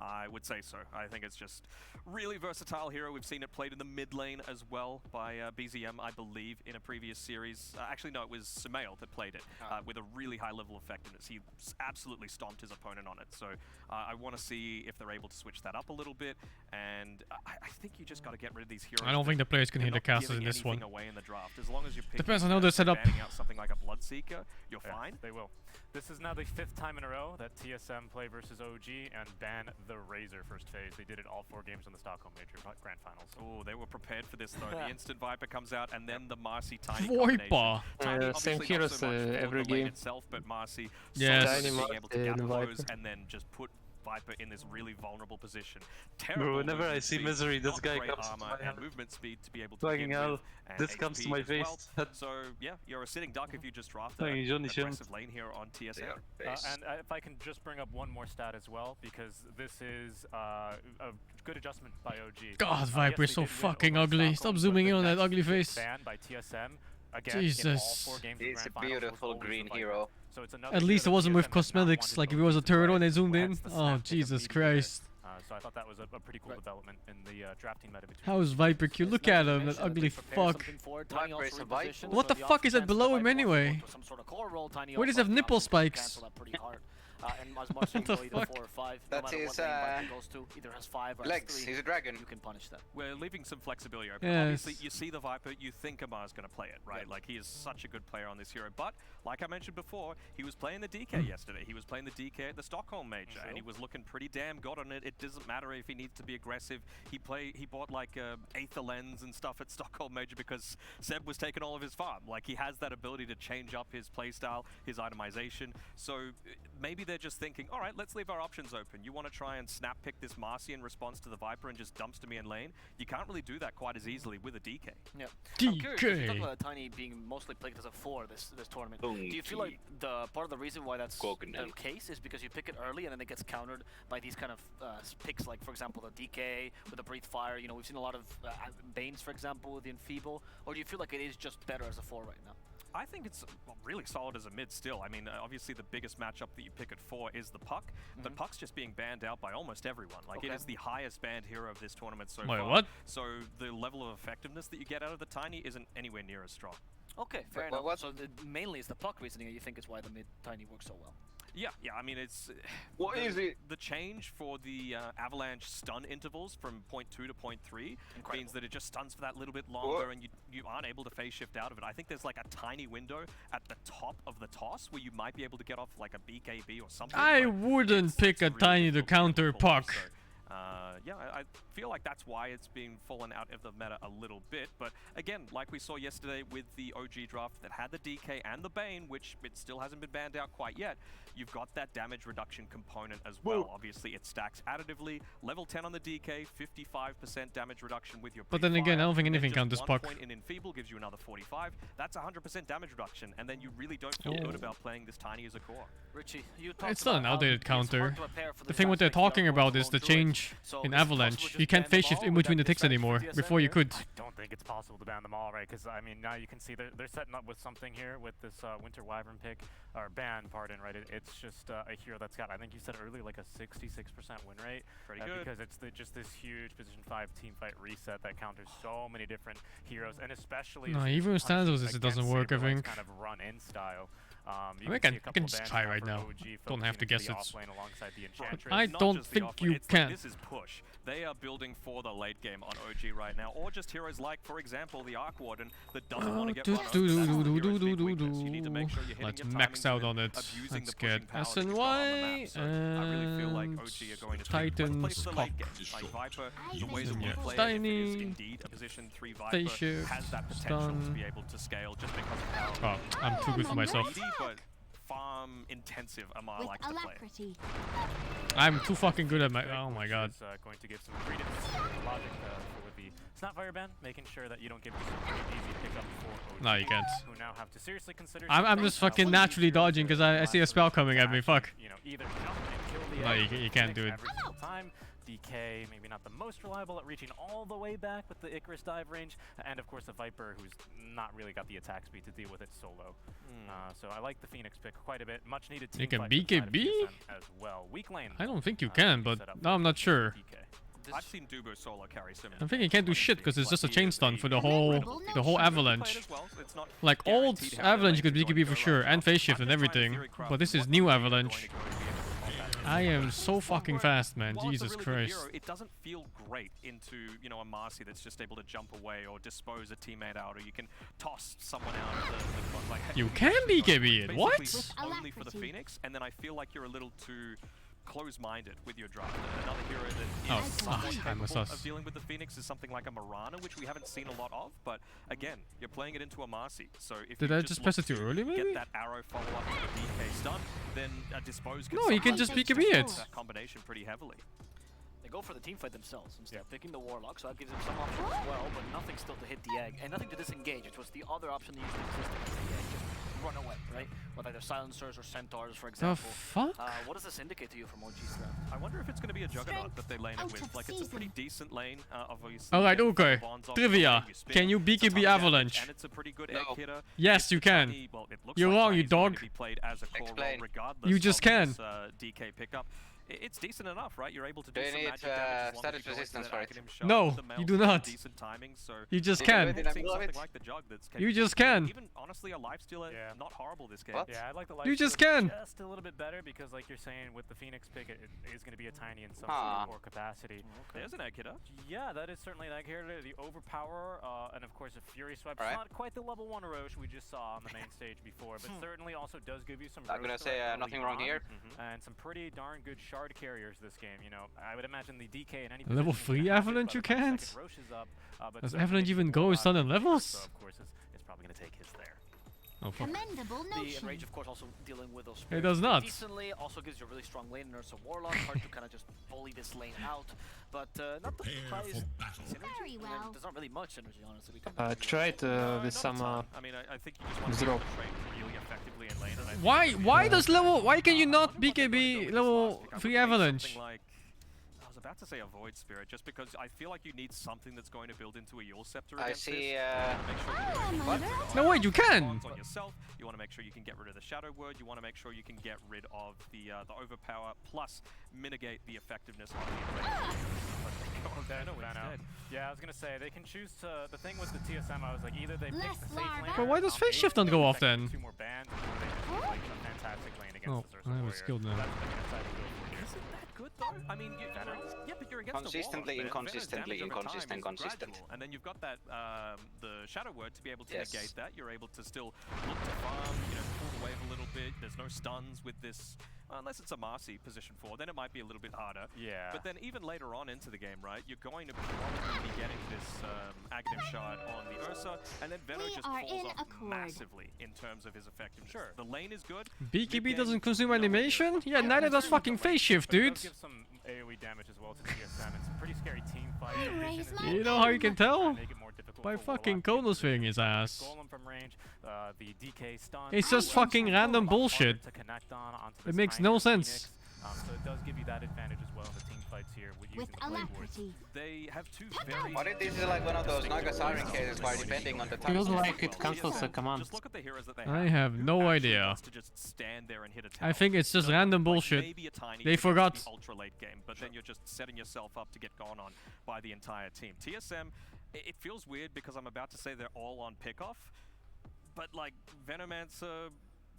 I would say so. I think it's just really versatile hero. We've seen it played in the mid lane as well by BZM, I believe, in a previous series. Actually, no, it was Sumail that played it with a really high level of effectiveness. He absolutely stomped his opponent on it. So I want to see if they're able to switch that up a little bit. And I think you just got to get rid of these heroes. I don't think the players can hit the not casters giving in this anything one. away in the draft. As long as you're picking Depends on how they're set up. banning out something like a Bloodseeker, you're fine. They will. This is now the 5th time in a row that TSM play versus OG and ban the Razor first phase. They did it all 4 games in the Stockholm Major Grand Finals. Oh, they were prepared for this though. The instant Viper comes out, and then the Marcy Tiny Viper. combination. Tiny, Same obviously heroes not so much for every the lane game. itself, but Marcy Yes. so good at Tiny being able to gap and close Viper. and then just put Viper in this really vulnerable position. Bro, Terrible whenever I movement see speed, Misery, this not guy great comes to armor my and hand. movement speed to be able to Fucking begin hell, with, and this comes HP to my as face. well. So yeah, you're a sitting duck if you just draft a Fucking Johnny aggressive lane here on TSM. And if I can just bring up one more stat as well, because this is a good adjustment by OG. God, Yes, Viper is they so did win fucking over ugly. Stockholm, Stop but zooming the in on that next ugly 5th face. ban by TSM. Again, in all Jesus. 4 games of He's a Grand Finals was beautiful always green the Viper. hero. So it's another At least it hero wasn't TSM with has not cosmetics, wanted like to if it was a lose, right? turtle and they zoomed Well, in. hence the Oh, snap pick Jesus immediately there. Christ. I thought that was a pretty cool development in the drafting meta between. How's Viper Q? Look at him, that ugly fuck. What the fuck is that below him anyway? Where does he have nipple spikes? And as much as you the go either fuck? 4 or 5, no That's matter his, what lane Viper goes to, either has 5 or has legs. 3, He's a dragon. you can punish that. We're leaving some flexibility open. Yes. Obviously, you see the Viper, you think Amar's going to play it, right? Like, he is such a good player on this hero. But, like I mentioned before, he was playing the DK yesterday. He was playing the DK at the Stockholm Major, and he was looking pretty damn good on it. It doesn't matter if he needs to be aggressive. He bought, like, Aether Lens and stuff at Stockholm Major because Seb was taking all of his farm. Like, he has that ability to change up his playstyle, his itemization. So, maybe they're just thinking, all right, let's leave our options open. You want to try and snap pick this Marcy in response to the Viper and just dumpster me in lane? You can't really do that quite as easily with a DK. Yeah. I'm curious, you talk about Tiny being mostly played as a 4 this tournament. Do you feel like the part of the reason why that's the case is because you pick it early and then it gets countered by these kind of picks, like for example the DK with the Breathe Fire? You know, we've seen a lot of Banes, for example, with the Enfeeble. Or do you feel like it is just better as a 4 right now? I think it's really solid as a mid still. I mean, obviously the biggest matchup that you pick at 4 is the Puck, but Puck's just being banned out by almost everyone. Like, it is the highest banned hero of this tournament so far. What? So the level of effectiveness that you get out of the Tiny isn't anywhere near as strong. Okay, fair enough. So mainly it's the Puck reasoning you think is why the mid Tiny works so well. Yeah, I mean, it's... What is it? The change for the Avalanche stun intervals from 0.2 to 0.3 means that it just stuns for that little bit longer and you aren't able to phase shift out of it. I think there's like a tiny window at the top of the toss where you might be able to get off like a BKB or something. I wouldn't pick a Tiny to counter Puck. Yeah, I feel like that's why it's been fallen out of the meta a little bit. But again, like we saw yesterday with the OG draft that had the DK and the Bane, which it still hasn't been banned out quite yet, you've got that damage reduction component as well. Obviously, it stacks additively. Level 10 on the DK, 55% damage reduction with your But then again, I don't think anything counters Puck. 1 point in Enfeeble gives you another 45. That's 100% damage reduction, and then you really don't feel good about playing this Tiny as a core. Richie, It's not an outdated counter. The thing what they're talking about is the change in Avalanche. You can't phase shift in between the ticks anymore. Before you could. I don't think it's possible to ban them all, right? Because I mean, now you can see they're setting up with something here with this Winter Wyvern pick or ban, pardon, right? It's just a hero that's got, I think you said earlier, like a 66% win rate. Pretty good. Because it's just this huge position 5 team fight reset that counters so many different heroes, and especially no, even with Stanzos it doesn't work. I think. Kind of run-in style. I can just try right now. Don't have to guess it. I don't think you can. This is push. They are building for the late game on OG right now, or just heroes like, for example, the Arc Warden that doesn't want to get run over. Let's max out on it. Let's get SNY and Titans Puck. Tiny, phase shift, stun. Oh, I'm too good for myself. But farm intensive Amar likes to play. I'm too fucking good at my. Oh my god. Going to give some credence to the logic for the Snapfire ban, making sure that you don't give yourself an easy pickup for OG, no, you can't. Who now have to seriously consider. I'm just fucking naturally dodging because I see a spell coming at me. Fuck. You know, either jump and kill the no, you can't do it. Every single time. DK, maybe not the most reliable at reaching all the way back with the Icarus dive range, and of course the Viper, who's not really got the attack speed to deal with it solo. So I like the Phoenix pick quite a bit. Much needed team. You can fight BKB as well. Weak lane. I don't think you can, but no, I'm not sure. I've seen Dubo solo carry similar. I think he can't do shit because it's just a chain stun for the whole Avalanche. Like old Avalanche you could BKB for sure and phase shift and everything, but this is new Avalanche. I am so fucking fast, man. Jesus Christ. Hero, it doesn't feel great into, you know, a Marcy that's just able to jump away or dispose a teammate out, or you can toss someone out of the like, you can BKB it. What? Only for the Phoenix, and then I feel like you're a little too close-minded with your draft. Another hero that is somewhat capable of dealing with the Phoenix is something like a Marana, which we haven't seen a lot of, but again, you're playing it into a Marcy. So if did I just press it too early, maybe? Get that arrow follow-up to the DK stun, then Dispose can no, you can just BKB it. That combination pretty heavily. They go for the team fight themselves instead, picking the Warlock, so that gives them some options as well, but nothing still to hit the egg, and nothing to disengage, which was the other option they used to exist against the egg. Just run away, right? With either silencers or centaurs, for example. The fuck? What does this indicate to you from OG's draft? I wonder if it's going to be a Juggernaut that they lane it with. Like, it's a pretty decent lane, obviously. Alright, okay. Trivia. Can you BKB Avalanche? And it's a pretty good egg hitter. Yes, you can. You're wrong, you dog. Explain. You just can. DK pickup. it's decent enough, right? You're able to do Do you some need magic damage as long as status you go into resistance that for it? Academ shot. No, The you Maelstrom do with not. Decent timing, so You just Did can. you do it in seeing the middle of something it? like the jug that's You capable just of doing- can. Even honestly, a life stealer, not horrible this game. What? Yeah, I like the life You steal just can. just a little bit better because, like you're saying, with the Phoenix pick, it is going to be a tiny in some Ah. sort of core capacity. There's an egg hitter. Yeah, that is certainly an egg hitter. The overpower, and of course a fury swipe. Alright. It's not quite the level 1 Roche we just saw on the main stage before, but certainly also does give you some. I'm gonna roast say threat early nothing wrong on, here. and some pretty darn good shard carriers this game. You know, I would imagine the DK in any Level position is 3 gonna have it Avalanche by you the time can't? second Roche is up, but Does certainly Avalanche the even full go with out Sun and so levels? of course is probably going to take his there. Oh fuck. Commendable The notion. Enrage, of course, also dealing with those It spirits does not. decently. Also gives you a really strong lane and Nurse of Warlock. Hard to kind of just bully this lane out. But not the surprise synergy. Very well. There's not really much synergy, honestly. Try it with some I mean, I think you just want to be drop. able to trade really effectively in lane. And I think Why can you not BKB level 3 Avalanche? something like, I was about to say a Void Spirit, just because I feel like you need something that's going to build into a Yule Scepter I against see, this. Make sure you're what? doing No, wait, you can. bonds on yourself. You want to make sure you can get rid of the Shadow Word. You want to make sure you can get rid of the Overpower, plus mitigate the effectiveness of the Enrage. But they go Venom instead. Yeah, I was gonna say they can choose to. The thing with the TSM, I was like, either they pick Less the safe larva. lane. But why does phase shift not go off then? 2 more bands, or they just do, like a fantastic lane against Oh, the Xerxes I have a warrior. skill now. That's what they're gonna decide to go for here. Isn't that good though? I mean, yeah, but you're against Consistently, a Warlock. inconsistently, Venom's damage over time inconsistent, is consistent. gradual. And then you've got that the Shadow Word to be able to Yes. negate that. You're able to still look to farm, you know, pull the wave a little bit. There's no stuns with this. Unless it's a Marcy position 4, then it might be a little bit harder. Yeah. But then even later on into the game, right, you're going to probably be getting this Aghanim shard on the Ursa, and then Venom We just are falls in off accord. massively in terms of his effectiveness. Sure. The lane is good. BKB Mid-game, doesn't consume no animation? idea. Yeah, neither does fucking phase shift, But it dude. does give some AoE damage as well to TSM. It's a pretty scary team fight. The vision Raise is my really You know how you can tell? make it more difficult By for fucking Warlock. Konoswing his ass. Golem from range, the DK stun. It's just fucking random bullshit. To connect on onto It this makes tiny no Phoenix. sense. So it does give you that advantage as well in the team fights here with With using the blade wards. alacrity. They have two very... What if this is like one of those Naga Siren cases where depending on the time... Feels like it cancels the command. Just look at the heroes that they I have. have Who no actually idea. wants to just stand there and hit a I tower? think it's just You know, random like bullshit. maybe a tiny They against forgot. the ultra late game, but then you're just setting yourself up to get gone on by the entire team. TSM, it feels weird because I'm about to say they're all on pickoff, but like Venomancer,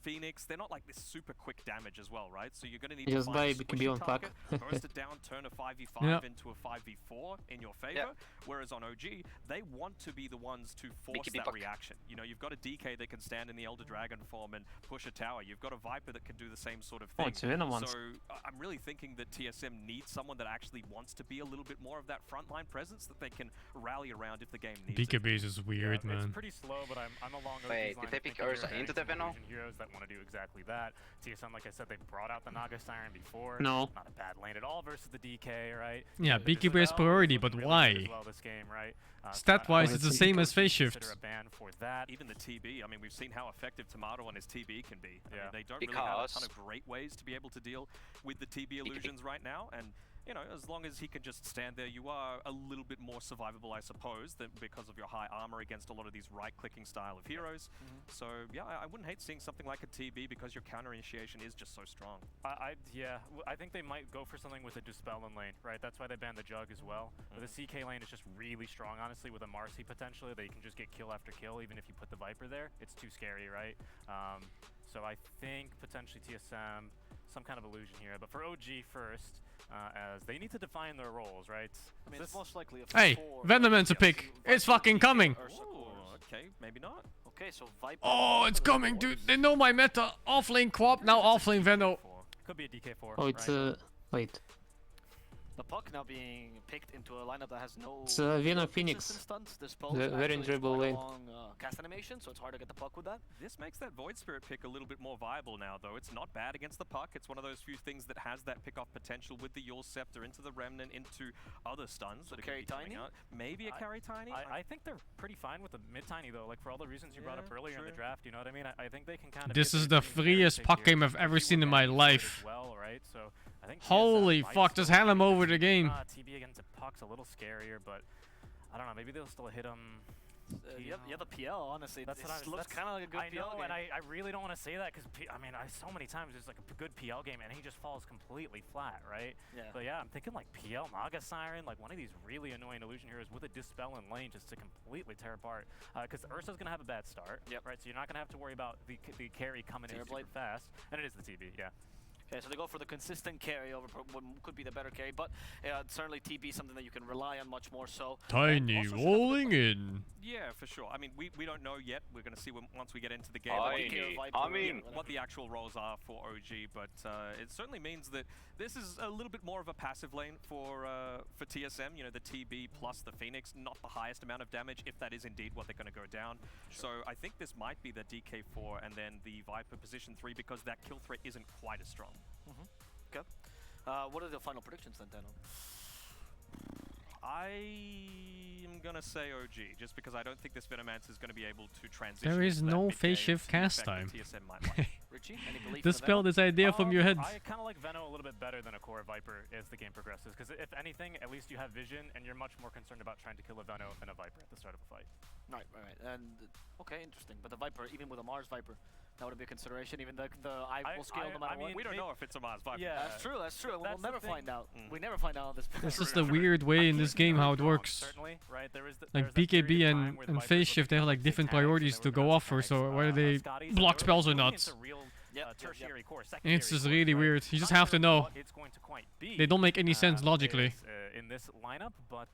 Phoenix, they're not like this super quick damage as well, right? So you're going to need Just to buy find a BKB squishy on target, pack. burst it down, turn a 5v5 Yeah. into a 5v4 in your favor. Whereas on OG, they want to be the ones to force BKB that pack. reaction. You know, you've got a DK that can stand in the Elder Dragon form and push a tower. You've got a Viper that can do the same sort of Oh, thing. it's Venom ones. So I'm really thinking that TSM needs someone that actually wants to be a little bit more of that frontline presence that they can rally around if the game needs it. BKB is just weird, It's man. pretty slow, but I'm along those Wait, lines. did they pick thinking Ursa you're into getting the some Venom? fusion heroes that want to do exactly that. TSM, like I said, they brought out the Naga Siren before. No. Not a bad lane at all versus the DK, right? Yeah, The BKB is Dispel priority, was but looking why? really good as well this game, right? Stat-wise, I it's the would same think as phase consider shift. a ban for that. Even the TB, I mean, we've seen how effective Tomato on his TB can be. I mean, they don't really have a ton Because- of great ways to be able to deal with the TB illusions right now, and you know, as long as he can just stand there, you are a little bit more survivable, I suppose, than because of your high armor against a lot of these right-clicking style of heroes. So yeah, I wouldn't hate seeing something like a TB because your counter initiation is just so strong. I think they might go for something with a Dispel in lane, right? That's why they banned the Jug as well. But the CK lane is just really strong, honestly, with a Marcy potentially, that you can just get kill after kill, even if you put the Viper there. It's too scary, right? So I think potentially TSM, some kind of illusion here. But for OG first, as they need to define their roles, right? I mean, it's most likely a Hey, 4. Venomman's a pick. It's fucking coming. Oh, okay, maybe not. Okay, so Viper. Oh, it's coming, dude. They know my meta. Offlane Quap, now offlane Veno. Could be a DK4. Oh, it's wait. The puck now being picked into a lineup that has no. It's Venom consistent Phoenix. Stunts. This pulse The very actually has enjoyable quite a lane. long cast animation, so it's hard to get the puck with that. This makes that Void Spirit pick a little bit more viable now, though. It's not bad against the puck. It's one of those few things that has that pick-off potential with the Yule Scepter into the Remnant, into other stuns that are carry going to be coming tiny? out. Maybe a carry tiny? I think they're pretty fine with the mid-tiny, though. Like, for all the reasons you brought up earlier in the draft, you know what I mean? I think they can kind of... This is the freest puck game I've ever seen in my life. Well, right? So I think Holy fuck, just hand him over the game. TB against the puck's a little scarier, but I don't know. Maybe they'll still hit him. Yeah, the PL, honestly. That's what I was, looks kind of like a good I PL know, game. and I really don't want to say that because I mean, so many times there's like a good PL game and he just falls completely flat, right? Yeah. But yeah, I'm thinking like PL Naga Siren, like one of these really annoying illusion heroes with a dispel in lane just to completely tear apart. Because Ursa's gonna have a bad start, right? So you're not gonna have to worry about the carry coming in super fast, and it is the TB, yeah. Okay, so they go for the consistent carry over what could be the better carry, but certainly TB something that you can rely on much more so. Tiny rolling in. Yeah, for sure. I mean, we don't know yet. We're going to see once we get into the game what the actual roles are for OG, but it certainly means that this is a little bit more of a passive lane for TSM. You know, the TB plus the Phoenix, not the highest amount of damage, if that is indeed what they're going to go down. Sure. So I think this might be the DK4 and then the Viper position 3 because that kill threat isn't quite as strong. Okay. What are the final predictions then, Dano? I am gonna say OG, just because I don't think this Venomancer is gonna be able to transition. There is into that no mid phase game shift to cast affect time. the TSM might like. Richie, any belief Dispel this idea from your head. I kind of like Veno a little bit better than a core Viper as the game progresses, because if anything, at least you have vision, and you're much more concerned about trying to kill a Veno than a Viper at the start of a fight. Right. And okay, interesting. But the Viper, even with a Mars Viper, that would be a consideration. Even the I will scale no matter what. We don't know if it's a Mars Viper. Yeah, that's true. We'll never find out. We never find out on this. It's just a weird way in this game how it works. Certainly, right? Like BKB and phase shift, they have like different priorities to go off for, so whether they block spells or not. Tertiary core, It's just really weird. You just have to know. They don't make any sense logically. In this lineup, but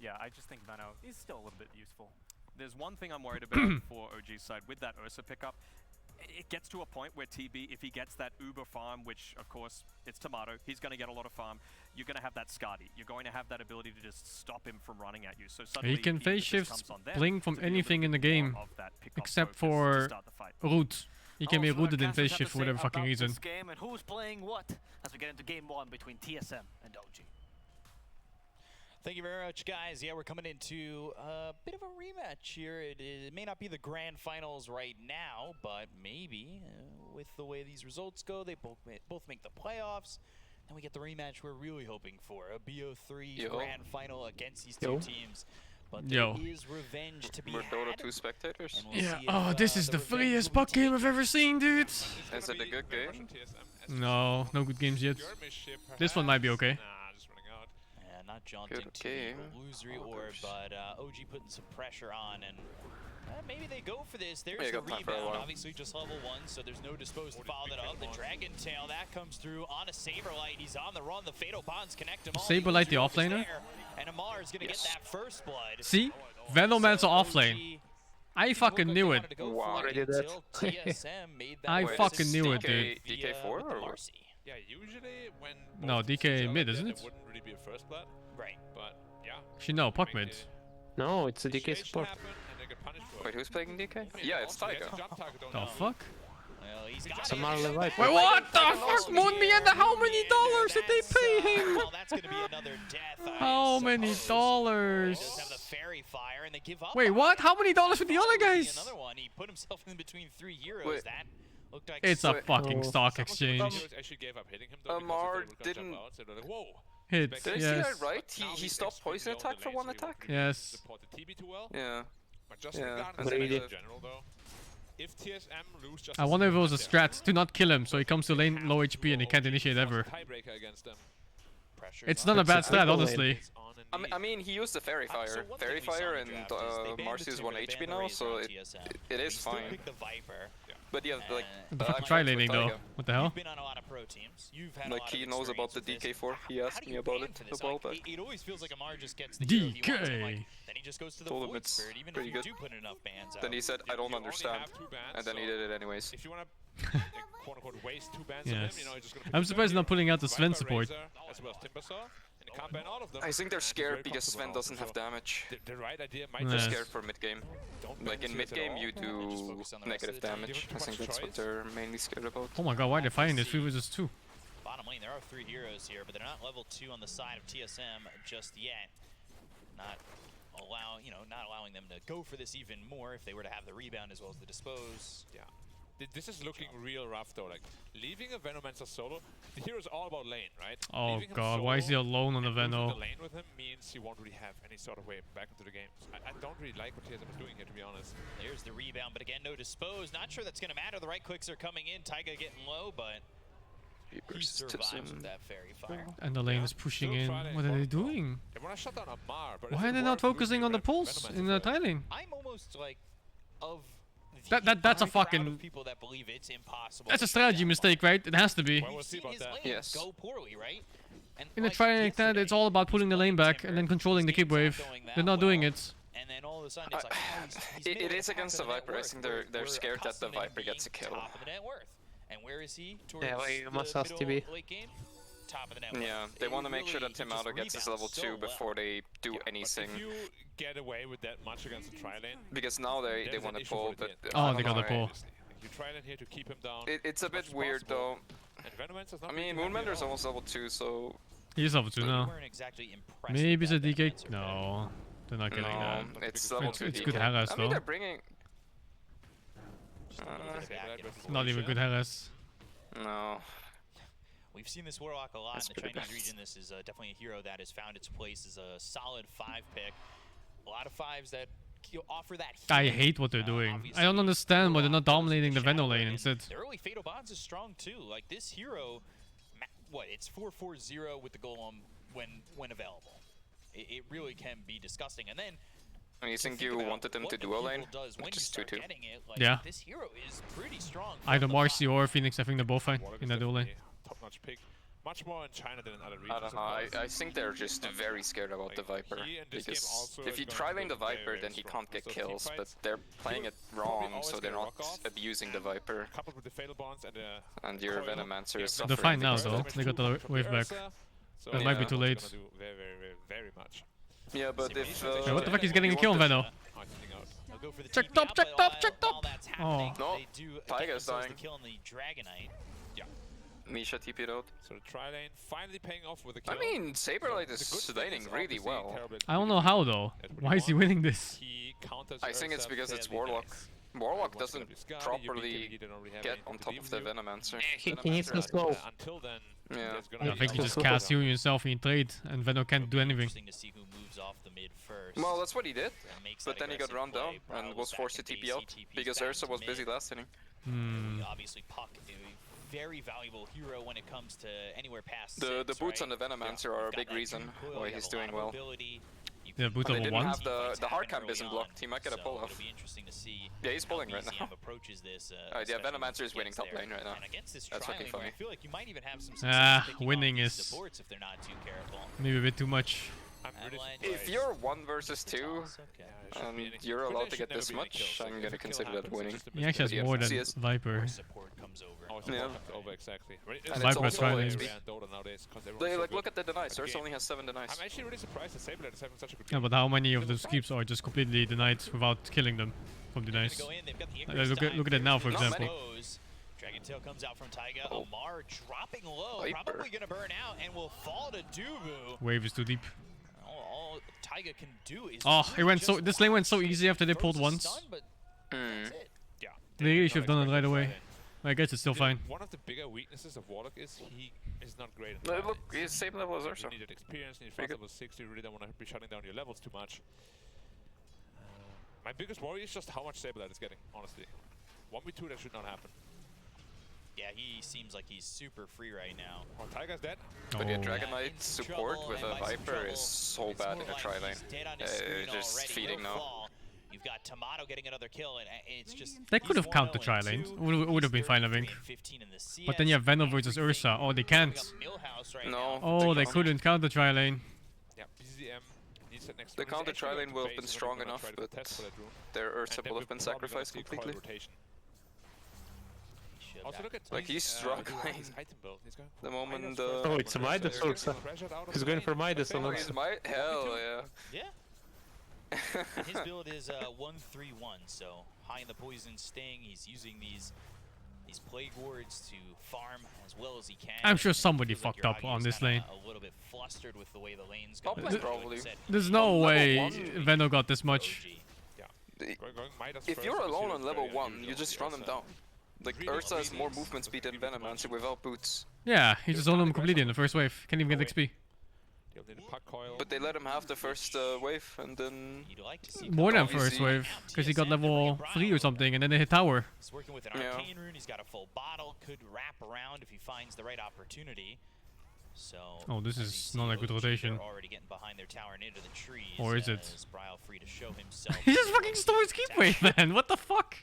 yeah, I just think Veno is still a little bit useful. There's one thing I'm worried about for OG's side with that Ursa pickup. It gets to a point where TB, if he gets that uber farm, which of course it's Tomato, he's going to get a lot of farm. You're going to have that Skadi. You're going to have that ability to just stop him from running at you. So suddenly He can phase shift Blink from anything in the game, except for root. He can be rooted in phase shift for whatever fucking reason. This game and who's playing what as we get into game 1 between TSM and OG. Thank you very much, guys. Yeah, we're coming into a bit of a rematch here. It may not be the grand finals right now, but maybe with the way these results go, they both make the playoffs, and we get the rematch we're really hoping for, a BO3 grand final against these two teams. But there is revenge to be had. Dota 2 spectators. Yeah. Oh, this is the freest puck game I've ever seen, dude. Is it a good game? No good games yet. This one might be okay. Not jaunting to illusory orb, but OG putting some pressure on, and maybe they go for this. There's the rebound, obviously just level 1, so there's no disposed to follow that up. The Dragon Tail, that comes through on a Saberlight. He's on the run. The Fatal Bonds connect him all. Saberlight the offlaner? And Amar is going to get that first blood. See? Venomancer offlane. I fucking knew it. Wow. I fucking knew it, dude. DK4 or what? Yeah, usually when no, DK mid, isn't it? Wouldn't really be a first blood. Right. But yeah. Actually, no, puck mid. No, it's a DK support. Wait, who's playing DK? Yeah, it's Tiger. The fuck? Well, he's got Wait, what the fuck? Moonmienda, how many dollars did they pay him? Well, that's gonna be another death. How many dollars? He does have the fairy fire, and they give up. Wait, what? How many dollars for the other guys? Another one. He put himself in between 3 heroes. Wait. That looked like it's a fucking stock exchange. Actually gave up hitting him though, Amar didn't hit. Did I see that right? He stopped poison attack for one attack? Yes. Yeah. But just if TSM lose just I wonder if it was a strat to not kill him, so he comes to lane low HP and he can't initiate ever. Tiebreaker against them. It's not a bad strat, honestly. I mean, he used the Fairy Fire. Fairy Fire and Marcy's 1 HP now, so it is fine. But yeah, like... What the fuck you try laning though? What the hell? You've been on a lot of pro teams. You've had like, he knows about the DK4. He asked me about it a while back. It always feels like Amar just gets the hero he wants, and like, then he just goes to the Told him Void it's Spirit, even if pretty you good. do put enough bans out. Then he said, I don't understand. And then he did it anyways. If you want to quote-unquote waste 2 bans on him, you know, you're just gonna I'm surprised he's not pulling out the Sven support. As well as Timbersaw. And you can't ban all of them. I think they're scared because Sven doesn't have damage. The right idea might They're be scared for mid-game. Like in mid-game you do negative damage. I think that's what they're mainly scared about. Oh my god, why are they fighting this 3 vs 2? Bottom lane, there are 3 heroes here, but they're not level 2 on the side of TSM just yet. Not allowing them to go for this even more if they were to have the rebound as well as the dispose. Yeah. This is looking real rough though. Like leaving a Venomancer solo, the hero is all about lane, right? Oh Leaving him god, why is he solo alone on the and losing Veno? the lane with him means he won't really have any sort of way back into the game. So I don't really like what TSM is doing here, to be honest. There's the rebound, but again, no dispose. Not sure that's going to matter. The right clicks are coming in. Taiga getting low, but he survives with that fairy fire. And the lane is pushing in. What are they doing? They want to shut down Amar, but Why are they not focusing on the pulse in the Thai lane? I'm almost like of That's a fucking. people that believe it's impossible. That's a strategy mistake, right? It has to be. We'll see about that. Yes. Go poorly, right? And In a trial like that, it's all about pulling the lane back and then controlling the keep wave. They're not doing it. And then all of a sudden it's like, it is against the Viper. I think they're scared that the Viper gets a kill. Top of the net worth. And where is he? Towards Yeah, well, you must the ask middle TB. late game? Top of the net worth. Yeah, they want to make sure that Timado gets his level 2 before they do anything. If you get away with that much against the tri lane, Because now they want to pull, but Oh, they got the pull. you try lane here to keep him down. It's a bit weird though. And Venomancer's not I mean, really happy at Moonbender's all. almost level 2, so He's level 2 now. weren't exactly impressed Maybe it's a with that DK. No, they're not getting no, that. it's level 2 It's DK. good Harris I mean, though. they're bringing. Not even good Harris. No. We've seen this Warlock a lot That's in the pretty Chinese bad. region. This is definitely a hero that has found its place as a solid 5 pick. A lot of 5s that offer that I healing. hate what they're doing. I don't understand why they're not dominating the Veno lane instead. The early Fatal Bonds is strong too. Like this hero, what? It's 4-4-0 with the Golem when available. It really can be disgusting. And then And you think you wanted them to duo lane? Just 2-2. Yeah. This hero is pretty strong. Either Marcy or Phoenix, I think they're both fine in that dual lane. Top-notch pick. Much more in China than in other regions. I don't know, I think they're just very scared about the Viper. he in this game Because also if is you going try to lane be the Viper, very, then very he strong. can't get So kills, but teamfights, they're playing it wrong, so they're not abusing the Viper. Coupled with the Fatal Bonds and And your Venomancer is They're suffering. fine now because of though. it. They got the wave back. So That might be too late. Gonna do very, very, very, very much. Yeah, but if... Yeah, what the fuck, he's getting a kill on Veno. Checked up, checked up, checked up! Oh. No, Tiger's dying. The kill on the Dragonite. Yeah. Misha TP'd out. So the tri-lane finally paying off with a kill. I mean, Saberlight is laning really well. I don't know how though. Why is he winning this? I think it's because it's Warlock. Warlock doesn't properly get on top of the Venomancer. He needs to slow. Until then, Yeah. I think you just cast you yourself in trade and Veno can't do anything. Interesting to see who moves off the mid first. Well, that's what he did, makes but that then he got aggressive run down play, and Bravo was back forced to into TP out TPs because back Ursa to was mid. busy last inning. Obviously, Puck, a very valuable hero when it comes to anywhere past The six, boots right? on the Venomancer are a big reason why he's doing well. Yeah, boot They level didn't 1. have the hard camp isn't blocked. He might get a pull off. It'll be interesting to see Yeah, he's pulling right now. approaches this. Yeah, especially Venomancer is winning against top their- lane right now. and against this That's fucking tri-lane where funny. I feel like you might even have some Ah, success picking off winning these is supports if they're not too careful. maybe a bit too much. If you're 1 versus 2, and you're allowed to get this much, I'm gonna consider that winning. He actually has But yeah, more than CS Viper. Yeah. exactly. And Viper it's also try like, lanes. they like look at the denies. Ursa only has 7 denies. I'm actually really surprised that Saberlight is having such a good Yeah, game. but how many of those keeps are just completely denied without killing them from denies? Look at it now, for example. Dragon Tail comes out from Taiga. Oh. Amar dropping low, Viper. probably gonna burn out and will fall to Dubu. Wave is too deep. All Taiga can do is Oh, it really went so. just This lane went so watch. easy after they pulled Throws a once. stun, but Hmm. that's it. Yeah. They really should have done it right away. I guess it's still fine. One of the bigger weaknesses of Warlock is he is not great. No, look, he's same level as Ursa. You needed experience, you need Pretty fast level 60, you really don't want to be shutting down your levels too much. My biggest worry is just how much Saberlight is getting, honestly. 1v2, that should not happen. Yeah, he seems like he's super free right now. Oh, Tiger's dead. But yeah, Oh. Dragonite support with a Viper is so bad in a tri-lane. Just feeding now. You've got Tomato getting another kill, and it's just... They could have counted the tri-lane. Would have been fine, I think. But then you have Venom versus Ursa. Oh, they can't. No. Oh, they couldn't count the tri-lane. Yeah, BZM needs that next The one. He's counter actually tri-lane going will to have been base, strong gonna enough, try to but test for that rune. their Ursa And then will we're have been probably gonna sacrificed see coil completely. rotation. Also look at Like, he's struggling. his item build. He's going The moment Oh, it's a Midas Ursa. He's going for Midas Oh, alone. he's my hell yeah. Yeah. And his build is 1-3-1, so high in the poison sting. He's using these plague wards to farm as well as he can. I'm sure somebody Feels like fucked up Yuragi on is this kinda lane. A little bit flustered with the way the lane's Top going. lane Like probably. you said, There's no way one. Veno got this much. Going Midas If first you're because he alone was on level very 1, unusual you just on run the him Ursa. down. Like, Ursa has more movement speed than Venomancer without boots. Yeah, he just zoned him completely in the first wave. Can't even get XP. But they let him have the first wave, and then... More than first wave, because he got level 3 or something, and then they hit tower. He's working with an arcane rune, he's got a full bottle, could wrap around if he finds the right opportunity. So, oh, this is not a good rotation. Already getting behind their tower and into the trees, or is it? Free to show himself. He just fucking stole his keep wave, man. What the fuck?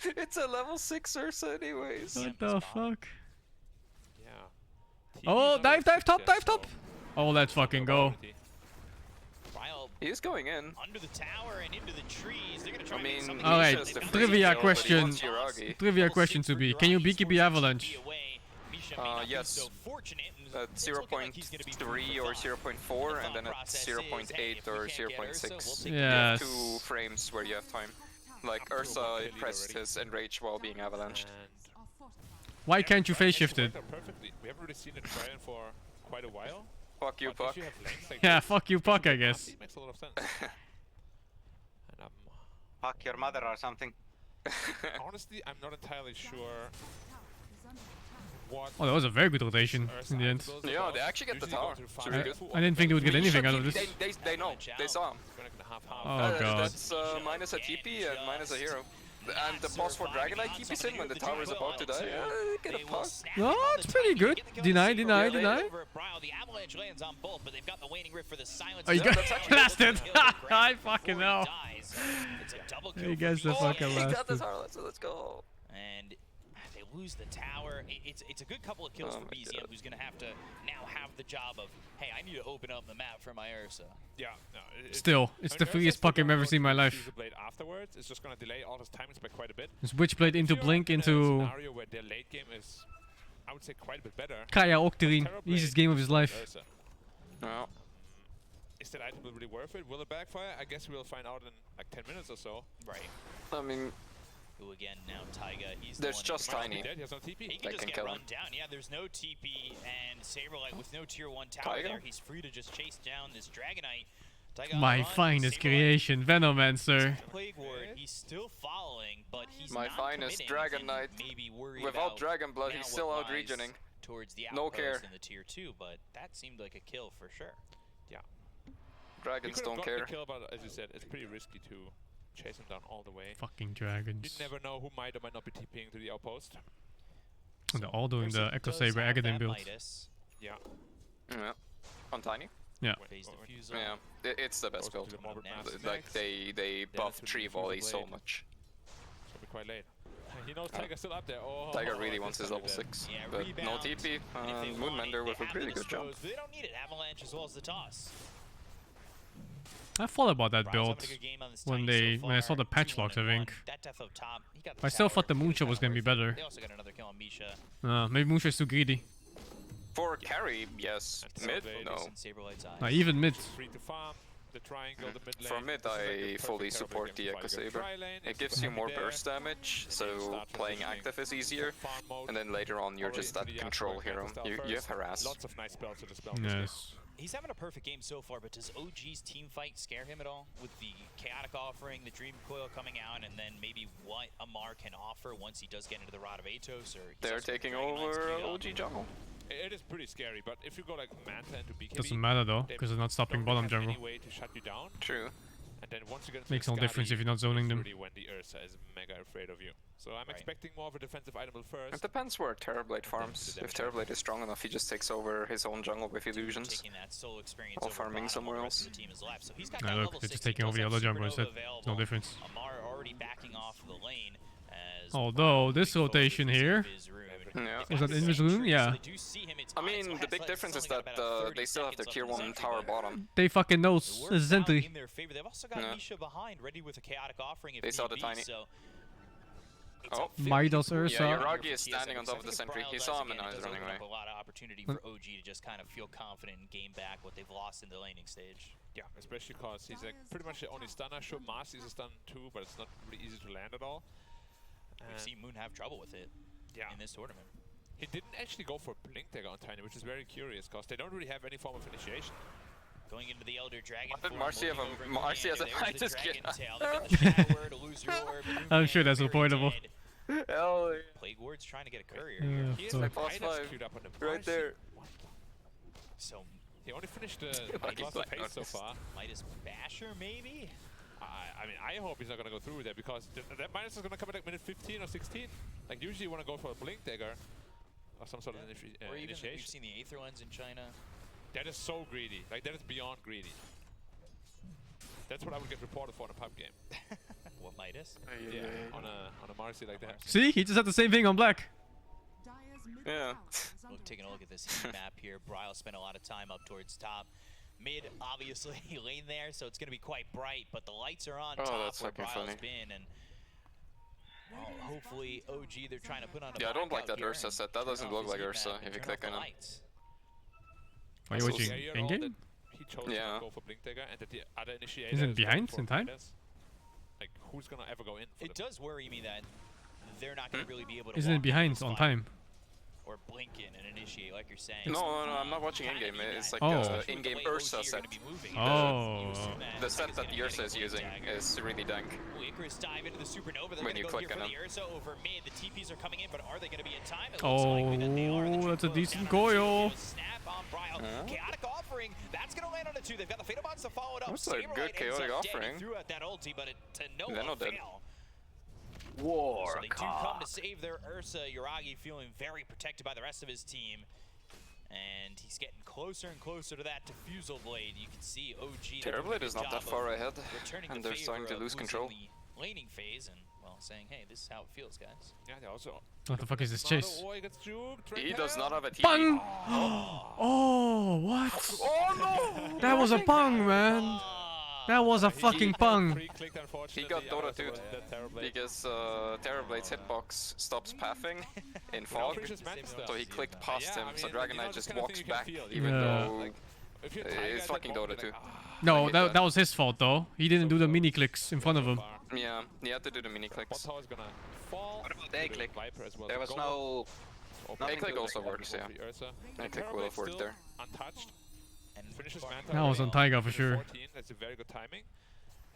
It's a level 6 Ursa anyways. What the fuck? Yeah. Oh, dive top, dive top. Oh, let's fucking go. He is going in. Under the tower and into the trees. They're gonna try alright, trivia question. Trivia question to be. Can you BKB Avalanche? Yes. At 0.3 or 0.4, and then at 0.8 or 0.6. Yes. 2 frames where you have time. Like Ursa pressed his enrage while being avalanched. Why can't you phase shift it? Perfectly. We haven't really seen it try for quite a while. Fuck you, Puck. Yeah, fuck you, Puck, I guess. It makes a lot of sense. And fuck your mother or something. honestly, I'm not entirely sure what... Oh, that was a very good rotation in the end. Yeah, they actually get the tower. I didn't think they would get anything out of this. They know. They saw him. Oh god. That's minus a TP and minus a hero. And the boss for Dragonite TP's in when the tower is about to die. Get a puck. No, it's pretty good. Deny. The avalanche lands on both, but they've got the waning rift for the silence. Oh, you got blasted. I fucking know. You guys are fucking He got blasted. this tower, so let's go. And they lose the tower. It's a good couple of kills for BZM, who's going to have the job of, hey, I need to open up the map for my Ursa. Yeah, no. Still, it's the freest puck I've ever seen in my life. Blade afterwards, it's just going to delay all his timings by quite a bit. Switchblade into Blink into... scenario where their late game is, I would say, quite a bit better. Kaya Octarine, easiest game of his life. No. Is that item really worth it? Will it backfire? I guess we'll find out in like 10 minutes or so. Right. I mean... Who again now, Taiga, he's There's just Tiny. He has no TP. He can just get run down. Yeah, there's no TP, and Saberlight with no tier 1 tower there, he's free to just chase down this Dragonite. Taiga My finest creation, Venomancer. Plague Ward, he's still following, but he's My not finest Dragonite. Without Dragon Blood, he's still out regening. Towards the no care. In the tier 2, but that seemed like a kill for sure. Yeah. Dragons don't care. The kill, but as you said, it's pretty risky to chase him down all the way. Fucking dragons. You never know who might or might not be TPing to the outpost. And they're all doing the Echo Saber Agadin build. Yeah. Yeah. On Tiny? Yeah. Yeah. It's the best build. Like, they buff tree volley so much. It's gonna be quite late. He knows Tiger's still up there. Oh, Tiger really wants his level 6. Yeah, but no TP. Moonmender with a really good jump. They don't need it. Avalanche as well as the toss. I thought about that build when I saw the patch logs, I think. I still thought the Moonshot was gonna be better. They also got another kill on Misha. Maybe Moonshot's too greedy. For carry, yes. Mid, no. Even mid. Free to farm. The triangle, the mid lane. For mid, I fully support the Echo Saber. It gives you more burst damage, so playing active is easier. And then later on, you're just that control hero. You have harass. Lots of nice spells to dispel. Yes. He's having a perfect game so far, but does OG's team fight scare him at all? With the Chaotic offering, the Dream Coil coming out, and then maybe what Amar can offer once he does get into the Rod of Atos? Or they're taking over OG jungle. It is pretty scary, but if you go like Manta into BKB... Doesn't matter though, because they're not stopping bottom jungle. Way to shut you down. True. And then once you get Makes no difference if you're not zoning them. Really when the Ursa is mega afraid of you. So I'm expecting more of a defensive item first. It depends where Terrorblade farms. If Terrorblade is strong enough, he just takes over his own jungle with illusions. While farming somewhere else. Nah, look, they're just taking over the other jungle instead. No difference. Amar already backing off the lane. Although this rotation here, yeah. Was that in this room? Yeah. I mean, the big difference is that they still have their tier 1 tower bottom. They fucking know Zentry. They've also got Misha behind, ready with a Chaotic offering if they saw the Tiny. Oh, Midas Ursa. Yeah, Yoragi is standing on top of the sentry. He saw him and now he's running away. A lot of opportunity for OG to just kind of feel confident and gain back what they've lost in the laning stage. Yeah, especially because he's like pretty much the only stunner. Sure, Mars is a stun too, but it's not really easy to land at all. We've seen Moon have trouble with it in this tournament. He didn't actually go for Blink Dagger on Tiny, which is very curious because they don't really have any form of initiation. Going into the Elder Dragon. What did Marcy have a Marcy has a Titus kid? I'm sure that's avoidable. Hell yeah. Plague Ward's trying to get a courier Yeah, here. He is fuck. like Plus Midas 5. queued up on the Right Marcy. there. So He only finished the Fucking lost the black pace so notice. far. Midas Basher, maybe? I mean, I hope he's not gonna go through with that because that Midas is gonna come at like minute 15 or 16. Like usually you wanna go for a Blink Dagger or some sort of Or even initiation. we've seen the Aether Lens in China. That is so greedy. Like that is beyond greedy. That's what I would get reported for in a pub game. What, Midas? Yeah, on a Marcy like that. See, he just had the same thing on black. Yeah. Look, taking a look at this heat map here. Bryle spent a lot of time up towards top. Mid, obviously, lane there, so it's going to be quite bright, but the lights are on top that's where fucking Bryle's funny. been, and well, hopefully OG, they're trying to put on a Yeah, I don't like blackout that here Ursa and set. That turn doesn't off look his like heat Ursa map and if you turn click off the on him. lights. Are you Also, watching yeah, in all game? that he chose Yeah. to go for Blink Dagger and that the other initiator Isn't is behind going in for time? Midas. Like, who's gonna ever go in for It the does worry me that they're not going to really be able to Isn't it walk behind into on this fight time? or blink in and initiate, like you're saying. No, I'm not watching in-game. It's like Oh. in-game Ursa set. Oh. The set that the Ursa is using is really dank. Will Icarus dive into the supernova? They're When going to you go click here on for him. the Ursa over mid. The TPs are coming in, but are they going to be in time? It looks Oh, likely that they are. The that's a Triple decent down on two, coil. Snap on Bryle. Chaotic offering. That's going to land on the 2. They've got the Fatal Bonds to follow it up. That's a Saberlight good ends chaotic up dead. He offering. threw out that ulti, but to no They're not dead. avail. War So they do come to save their Ursa. Yuragi feeling very protected by the rest of his team. And he's getting closer and closer to that Diffusal Blade. You can see OG. Terrorblade is not that far ahead, returning and the they're starting to favor lose of control. losing the laning phase and, well, saying, hey, this is how it feels, guys. Yeah, they also. What the fuck is this chase? Oh, he gets juked. He does not have a TP. Bang! Oh, what? Oh no! That was a bang, man. That was a fucking bang. He got Dota 2 because Terrorblade's hitbox stops pathing in fog, so he clicked past him, so Dragon Knight just walks back even though it's fucking Dota 2. No, that was his fault though. He didn't do the mini clicks in front of him. Yeah, he had to do the mini clicks. What about A-click? There was no... A-click also works, yeah. A-click will have worked there. Untouched. And finishes Manta That was on Taiga for sure. 14. That's a very good timing.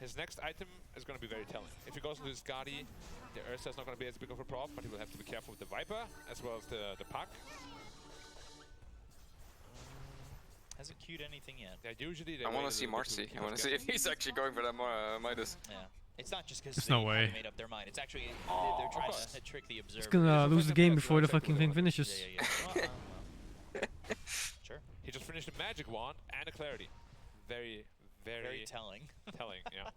His next item is going to be very telling. If he goes into his Skadi, the Ursa is not going to be as big of a prop, but he will have to be careful with the Viper as well as the Puck. Hasn't queued anything yet. Yeah, usually I want to see Marcy. I want to see if he's actually going for that Midas. Yeah. It's not just because There's they no way. made up their mind. It's actually they're trying to trick the observer. He's gonna lose the game before the fucking thing finishes. Sure. He just finished a Magic Wand and a Clarity. Very telling. Telling, yeah.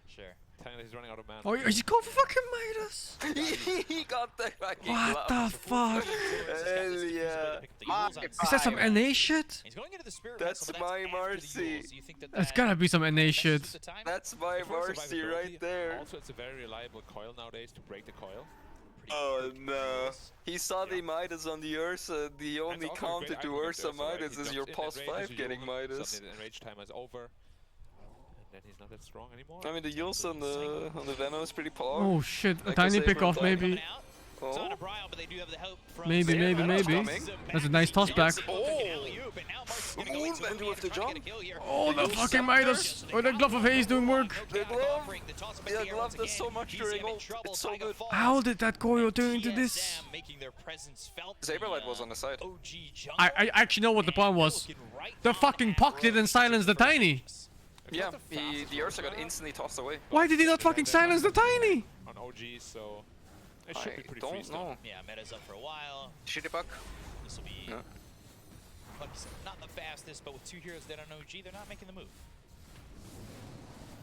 Sure. Telling that he's running out of mana. Oh, is he going for fucking Midas? He got the fucking What the fuck? Hell yeah. Is that some NA shit? He's going into the spirit That's my Marcy. That's gotta be some NA shit. That's my Marcy right there. Also, it's a very reliable coil nowadays to break the coil. Oh no. He saw the Midas on the Ursa. The only counter to Ursa Midas is your pulse 5 getting Midas. Suddenly the enrage time is over. And then he's not that strong anymore. I mean the Yules on the Venom is pretty poor. Oh shit, a Like tiny Saber pick off Black. maybe. Oh. Maybe. That's a nice toss back. Oh! Movement with the jump. Oh, the fucking Midas. Oh, the glove of haze doing work. The glove. Yeah, glove does so much during ult. It's so good. How did that Goyo turn into this? Saberlight was on the side. I actually know what the plan was. The fucking Puck didn't silence the tiny. Yeah, the Ursa got instantly tossed away. Why did he not fucking silence the tiny? On OG, so it should be pretty free don't still. know. Yeah, meta's up for a while. Shitty Puck. This will be like you said, not the fastest, but with 2 heroes dead on OG, they're not making the move.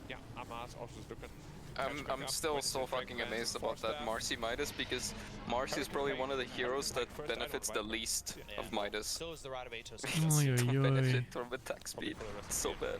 Yeah, Amas also is looking. I'm still so fucking amazed about that Marcy Midas because Marcy is probably one of the heroes that benefits the least of Midas. So is the Rod of Atos. Oy, oy, oy. Benefit from attack speed. It's so bad.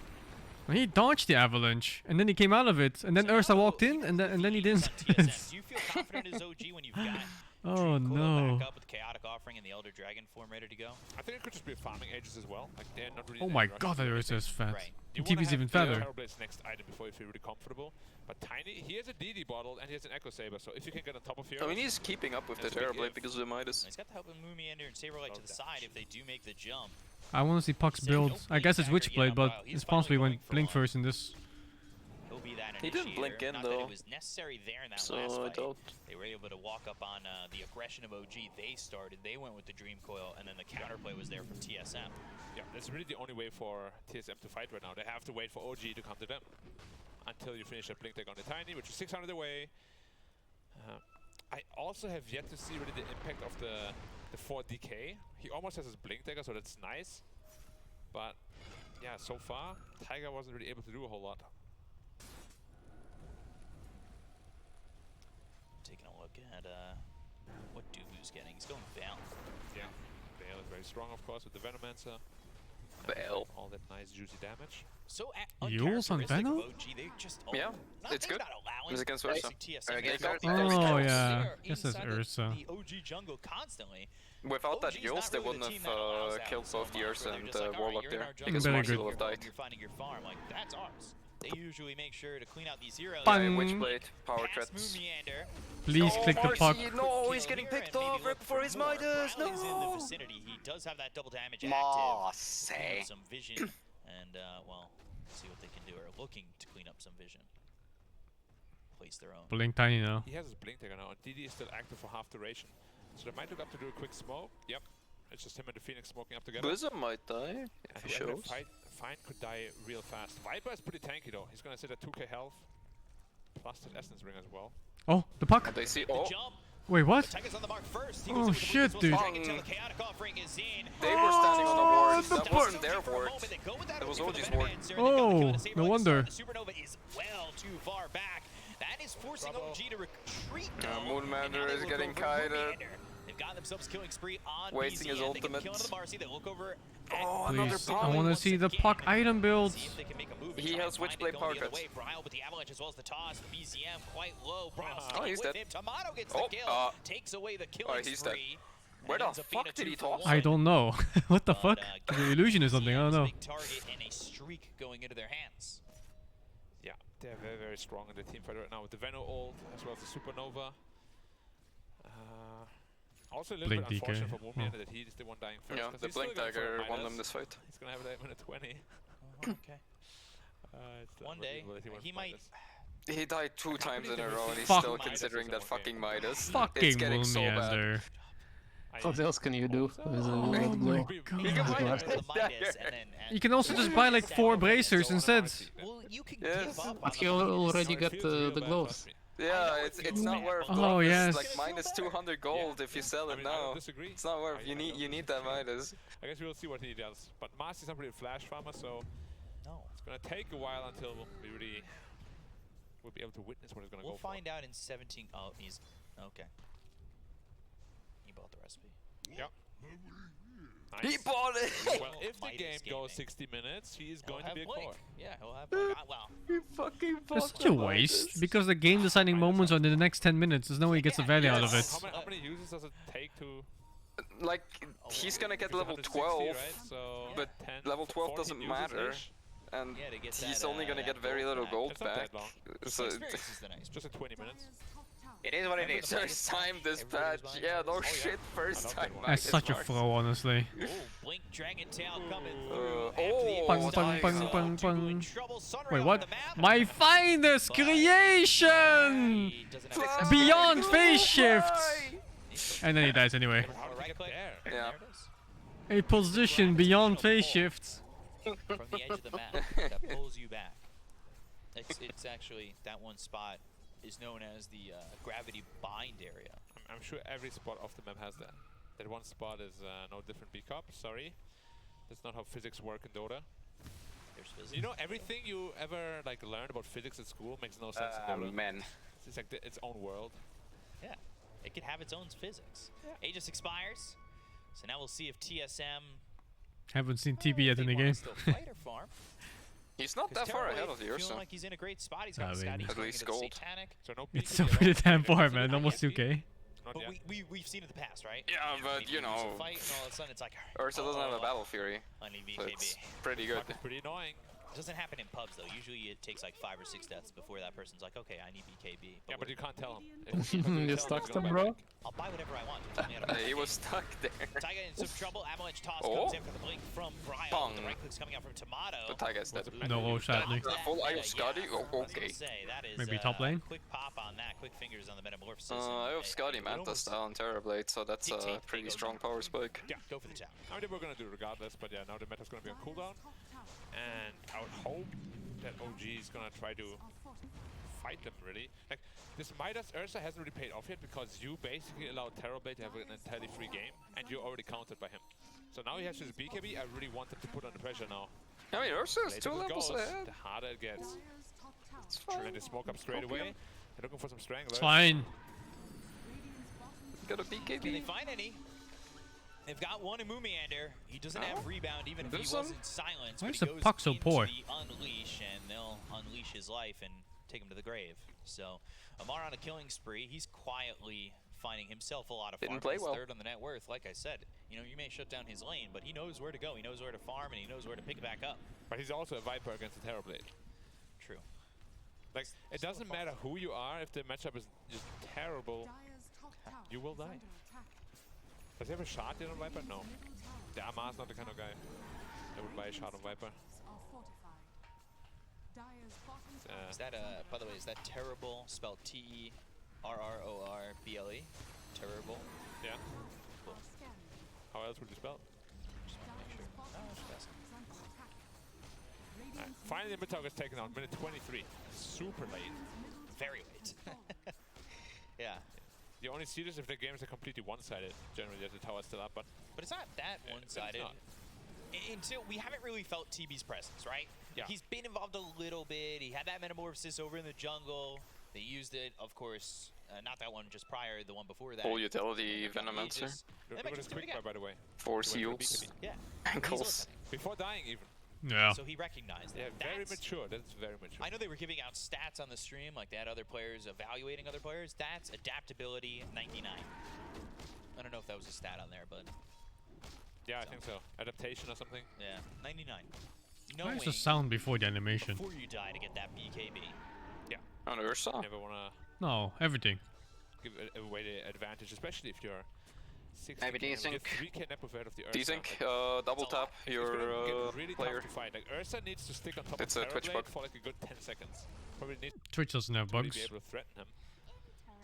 He dodged the avalanche, and then he came out of it, and then Ursa walked in, and then he didn't. Do you feel confident as OG when you've got Oh no. back up with Chaotic Offering and the Elder Dragon form ready to go? I think it could just be farming ages as well. Like they're not really. Oh my god, that Ursa is fat. Right. You And TP's even fatter. Terrorblade's next item before you feel really comfortable. But Tiny, he has a DD bottle and he has an Echo Saber, so if you can get on top of here. I mean, he's keeping up with the Terrorblade because of the Midas. He's got the help of Moomiander and Saberlight to the side if they do make the jump. I want to see Puck's build. I guess it's Witchblade, but it's possibly went Blink first in this. He'll be that He didn't blink in Not though. that it was necessary there in that So last I fight. don't. They were able to walk up on the aggression of OG. They started. They went with the Dream Coil, and then the counterplay was there from TSM. Yeah, that's really the only way for TSM to fight right now. They have to wait for OG to come to them until you finish a blink tag on the Tiny, which is 600 away. I also have yet to see really the impact of the 4 DK. He almost has his blink dagger, so that's nice. But yeah, so far, Tiger wasn't really able to do a whole lot. Taking a look at what Dubu's getting. He's going Veil. Yeah, Veil is very strong, of course, with the Venomancer. Veil. All that nice, juicy damage. So Yules on Venom? Yeah, it's good. It's against Ursa. Oh yeah, this is Ursa. The OG jungle constantly. Without that Yules, they wouldn't have killed both the Ursa and the Warlock there. Because Marcy will have died. You're finding your farm, like that's ours. They usually make sure to clean out these heroes. Witchblade, power threats. Please click the puck. No, he's getting picked off right before his Midas. No. In the vicinity. He does have that double damage Mossy. active. Some vision, and well, see what they can do. Are looking to clean up some vision. Place their own. Blink Tiny now. He has his blink dagger now, and DD is still active for half duration. So they might look up to do a quick smoke. Yep. It's just him and the Phoenix smoking up together. Blizzard might die, if he shows. Fine could die real fast. Viper is pretty tanky though. He's gonna sit at 2k health. Plus that Essence Ring as well. Oh, the puck. And they see, oh. Wait, what? Oh shit, dude. They were standing on the ward. That wasn't their ward. That was OG's ward. Oh, no wonder. Supernova is well too far back. That is forcing OG to retreat. Moonmander is getting kited. They've got themselves killing spree on Wasting his BZN. ultimate. They can kill another Marcy. They look over Oh, another Please, puck. I want to see the puck item builds. He has Witchblade power traps. With the avalanche as well as the toss, the BZM quite low. Oh, he's dead. Tomato gets the kill, takes away the killing he's dead. spree. Where the fuck did he toss? I don't know. What the fuck? The illusion or something, I don't know. Big target and a streak going into their hands. Yeah, they're very, very strong in the team fight right now with the Veno ult as well as the Supernova. Also a little Blink bit unfortunate DK. for Moonman that he is the one dying first. Yeah, the Blink Dagger won them this fight. He's gonna have that minute 20. Okay. One day, he might... He died 2 times in a row and he's still considering that fucking Midas. It's getting so bad. What else can you do with a Oh red my glow? god. You can also just buy like 4 bracers instead. Yes. But he already got the gloves. Yeah, it's not worth. Oh yes. It's like minus 200 gold if you sell it now. It's not worth. You need that Midas. I guess we'll see what he does. But Mars is not really a flash farmer, so it's gonna take a while until we really will be able to witness what it's gonna go for. We'll find out in 17. Oh, he's okay. He bought the recipe. Yep. Nice. He bought it! Well, if the game goes 60 minutes, he is going to be a core. Yeah, he'll have Blink. Wow. He fucking bought That's such a waste, because the game deciding moments are in the next 10 minutes. There's no way he gets the value out of it. How many uses does it take to... Like, he's gonna get level 12, right? So but 10, level 12 doesn't matter. And he's only gonna get very little gold back. So it's just 20 minutes. It is what it is. First time this patch, yeah, no shit, first time. That's such a throw, honestly. Blink Dragon Tail coming Pung, pung, pung, pung, pung. Wait, what? My finest creation! Beyond phase shift! And then he dies anyway. Yeah. A position beyond phase shifts. From the edge of the map that pulls you back. It's actually that one spot is known as the gravity bind area. I'm sure every spot off the map has that. That one spot is no different B-Cup, sorry. That's not how physics work in Dota. There's physics. You know, everything you ever like learned about physics at school makes no sense in Dota. Man. It's like its own world. Yeah, it can have its own physics. Aegis expires, so now we'll see if TSM... Haven't seen TB yet in the game. He's not that far ahead of yours, so. Like he's in a great spot. He's got Scotty. At least gold. So no It's so pretty damn far, man. Almost 2k. But we've seen it in the past, right? Yeah, but you know, fight and all of a sudden it's like, Ursa doesn't have a battle fury. I need So BKB. it's pretty good. Pretty annoying. Doesn't happen in pubs though. Usually it takes like 5 or 6 deaths before that person's like, okay, I need BKB. Yeah, but you can't tell him. You stuck them, bro? I'll buy whatever I want. Tell me how to play He the was game. stuck there. Taiga in some trouble. Avalanche toss Oh. comes in for the blink from Brian. Bong. The right click's coming out from Tomato. The Taiga is dead. No, sadly. Full eye of Scotty? Oh, okay. That is, Maybe top lane? Quick pop on that. Quick fingers on the metamorphosis. I have Scotty Manta style on Terrorblade, so that's a pretty strong power spike. Yeah, go for the tower. I mean, they were gonna do it regardless, but yeah, now the meta's gonna be on cooldown. And I would hope that OG is gonna try to fight them, really. Like, this Midas Ursa hasn't really paid off yet because you basically allowed Terrorblade to have an entirely free game, and you're already countered by him. So now he has his BKB, I really want him to put on the pressure now. I mean, Ursa is Later 2 it levels goes, ahead. the harder it gets. It's fine. Trying to smoke up straight away. They're looking for some stranglers. It's fine. Got a BKB. Can they find any? They've got one in Moomiander. He doesn't have rebound, even if he There's was some. in silence. Why is but the he goes puck so into poor? the unleash, and they'll unleash his life and take him to the grave. So Amar on a killing spree. He's quietly finding himself a lot of farm. Didn't play He's well. third on the net worth. Like I said, you know, you may shut down his lane, but he knows where to go. He knows where to farm, and he knows where to pick it back up. But he's also a Viper against the Terrorblade. True. Like, it doesn't matter who you are, if the matchup is just terrible, you will die. Does he have a shot yet on Viper? No. The Amar's not the kind of guy that would buy a shot on Viper. Is that by the way, is that terrible spelled Terrorble? Terrible. Yeah. Cool. How else would you spell? Just want to make sure. Oh, just asking. Right. Finally, the mid-tower gets taken out. Minute 23. Super late. Very late. Yeah. You only see this if the games are completely one-sided. Generally, the tower's still up, but it's not that one-sided. Until we haven't really felt TB's presence, right? Yeah. He's been involved a little bit. He had that metamorphosis over in the jungle. They used it, of course. Not that one, just prior. The one before that. Full utility Venomancer. look at his quick by the way. 4 seals. Yeah. Ankles. Before dying, even. Yeah. So he recognized that. Yeah, very mature. That's very mature. I know they were giving out stats on the stream, like they had other players evaluating other players. That's adaptability 99. I don't know if that was a stat on there, but yeah, I think so. Adaptation or something. Yeah, 99. Why is the sound before the animation? Before you die to get that BKB. Yeah. On Ursa? You never wanna No, everything. give away the advantage, especially if you're 60. Maybe desync. 3k net worth ahead of the Ursa. Desync, double tap your really player. tough to fight. Like Ursa needs to stick on top It's of a Twitch Terrorblade bug. for like a good 10 seconds. Probably needs Twitch doesn't have to be bugs. able to threaten him.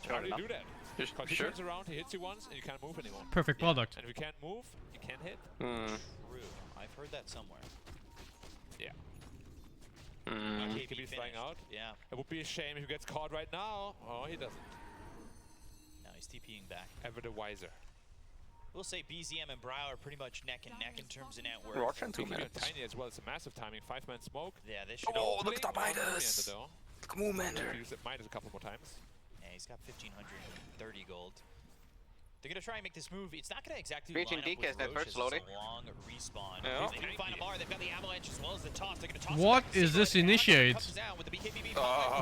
Fair How do you enough. do that? Because he Sure. turns around, he hits you once, and you can't move anymore. Perfect product. And if you can't move, you can't hit. Hmm. True. I've heard that somewhere. Yeah. Hmm. He could be flying out. Yeah. It would be a shame if he gets caught right now. Oh, he doesn't. Now he's TPing back. Ever the wiser. We'll say BZM and Brow are pretty much neck and neck in terms of net worth. Roger in 2 He can be minutes. tiny as well. It's a massive timing. 5-man smoke. Yeah, this should. Oh, look at the Blink on Midas! Moomiander, though. Look at Moomander. He used Midas a couple more times. Yeah, he's got 1,530 gold. They're gonna try and make this move. It's not gonna exactly Reaching line up DK with that Roche, first as loading. It's a long respawn. Yeah. They do find a bar. They've got the avalanche as well as the toss. They're gonna toss. What it back to is this Sealer, and Avalanche initiate? comes down with the BKB.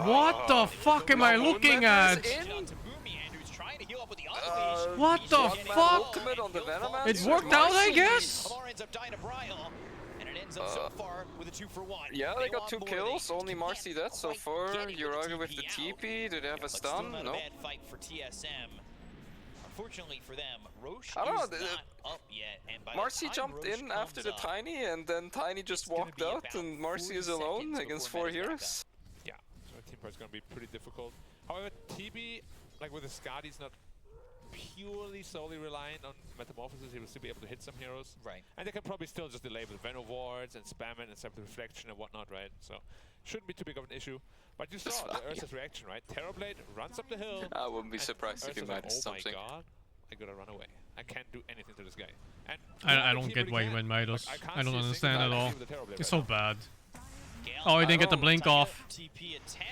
What the fuck am I looking at? Who's trying to heal up with the unleash. What the fuck? Ultimate on the Venomancer. It worked out, I guess. Amar ends up dying to Bryle, and it ends up so far with a 2-for-1. Yeah, they got 2 want more. kills. Only Marcy dead so far. get it You're with arguing with the TP TP. Do they have a But still stun? not a No. bad fight for TSM. Unfortunately for them, Roche I don't know, is not up yet, and by Marcy the time jumped Roche in after the comes up, Tiny, and then Tiny just walked be out, about and Marcy 40 is alone seconds against before 4 Meta's back heroes. Yeah, so the team fight is going to be pretty difficult. However, TB, like with the Skadi, is not purely solely reliant on Metamorphosis. He will still be able to hit some heroes. Right. And they can probably still just delay with Venom wards and spam it and set the reflection and whatnot, right? So, shouldn't be too big of an issue. But you saw the Ursa's reaction, right? Terrorblade runs up the hill. I wouldn't be surprised if he Ursa's like, Midas oh my something. god, I gotta run away. I can't do anything to this guy. And I don't get why he went Midas. I don't understand at all. It's so bad. Oh, he didn't get the blink off.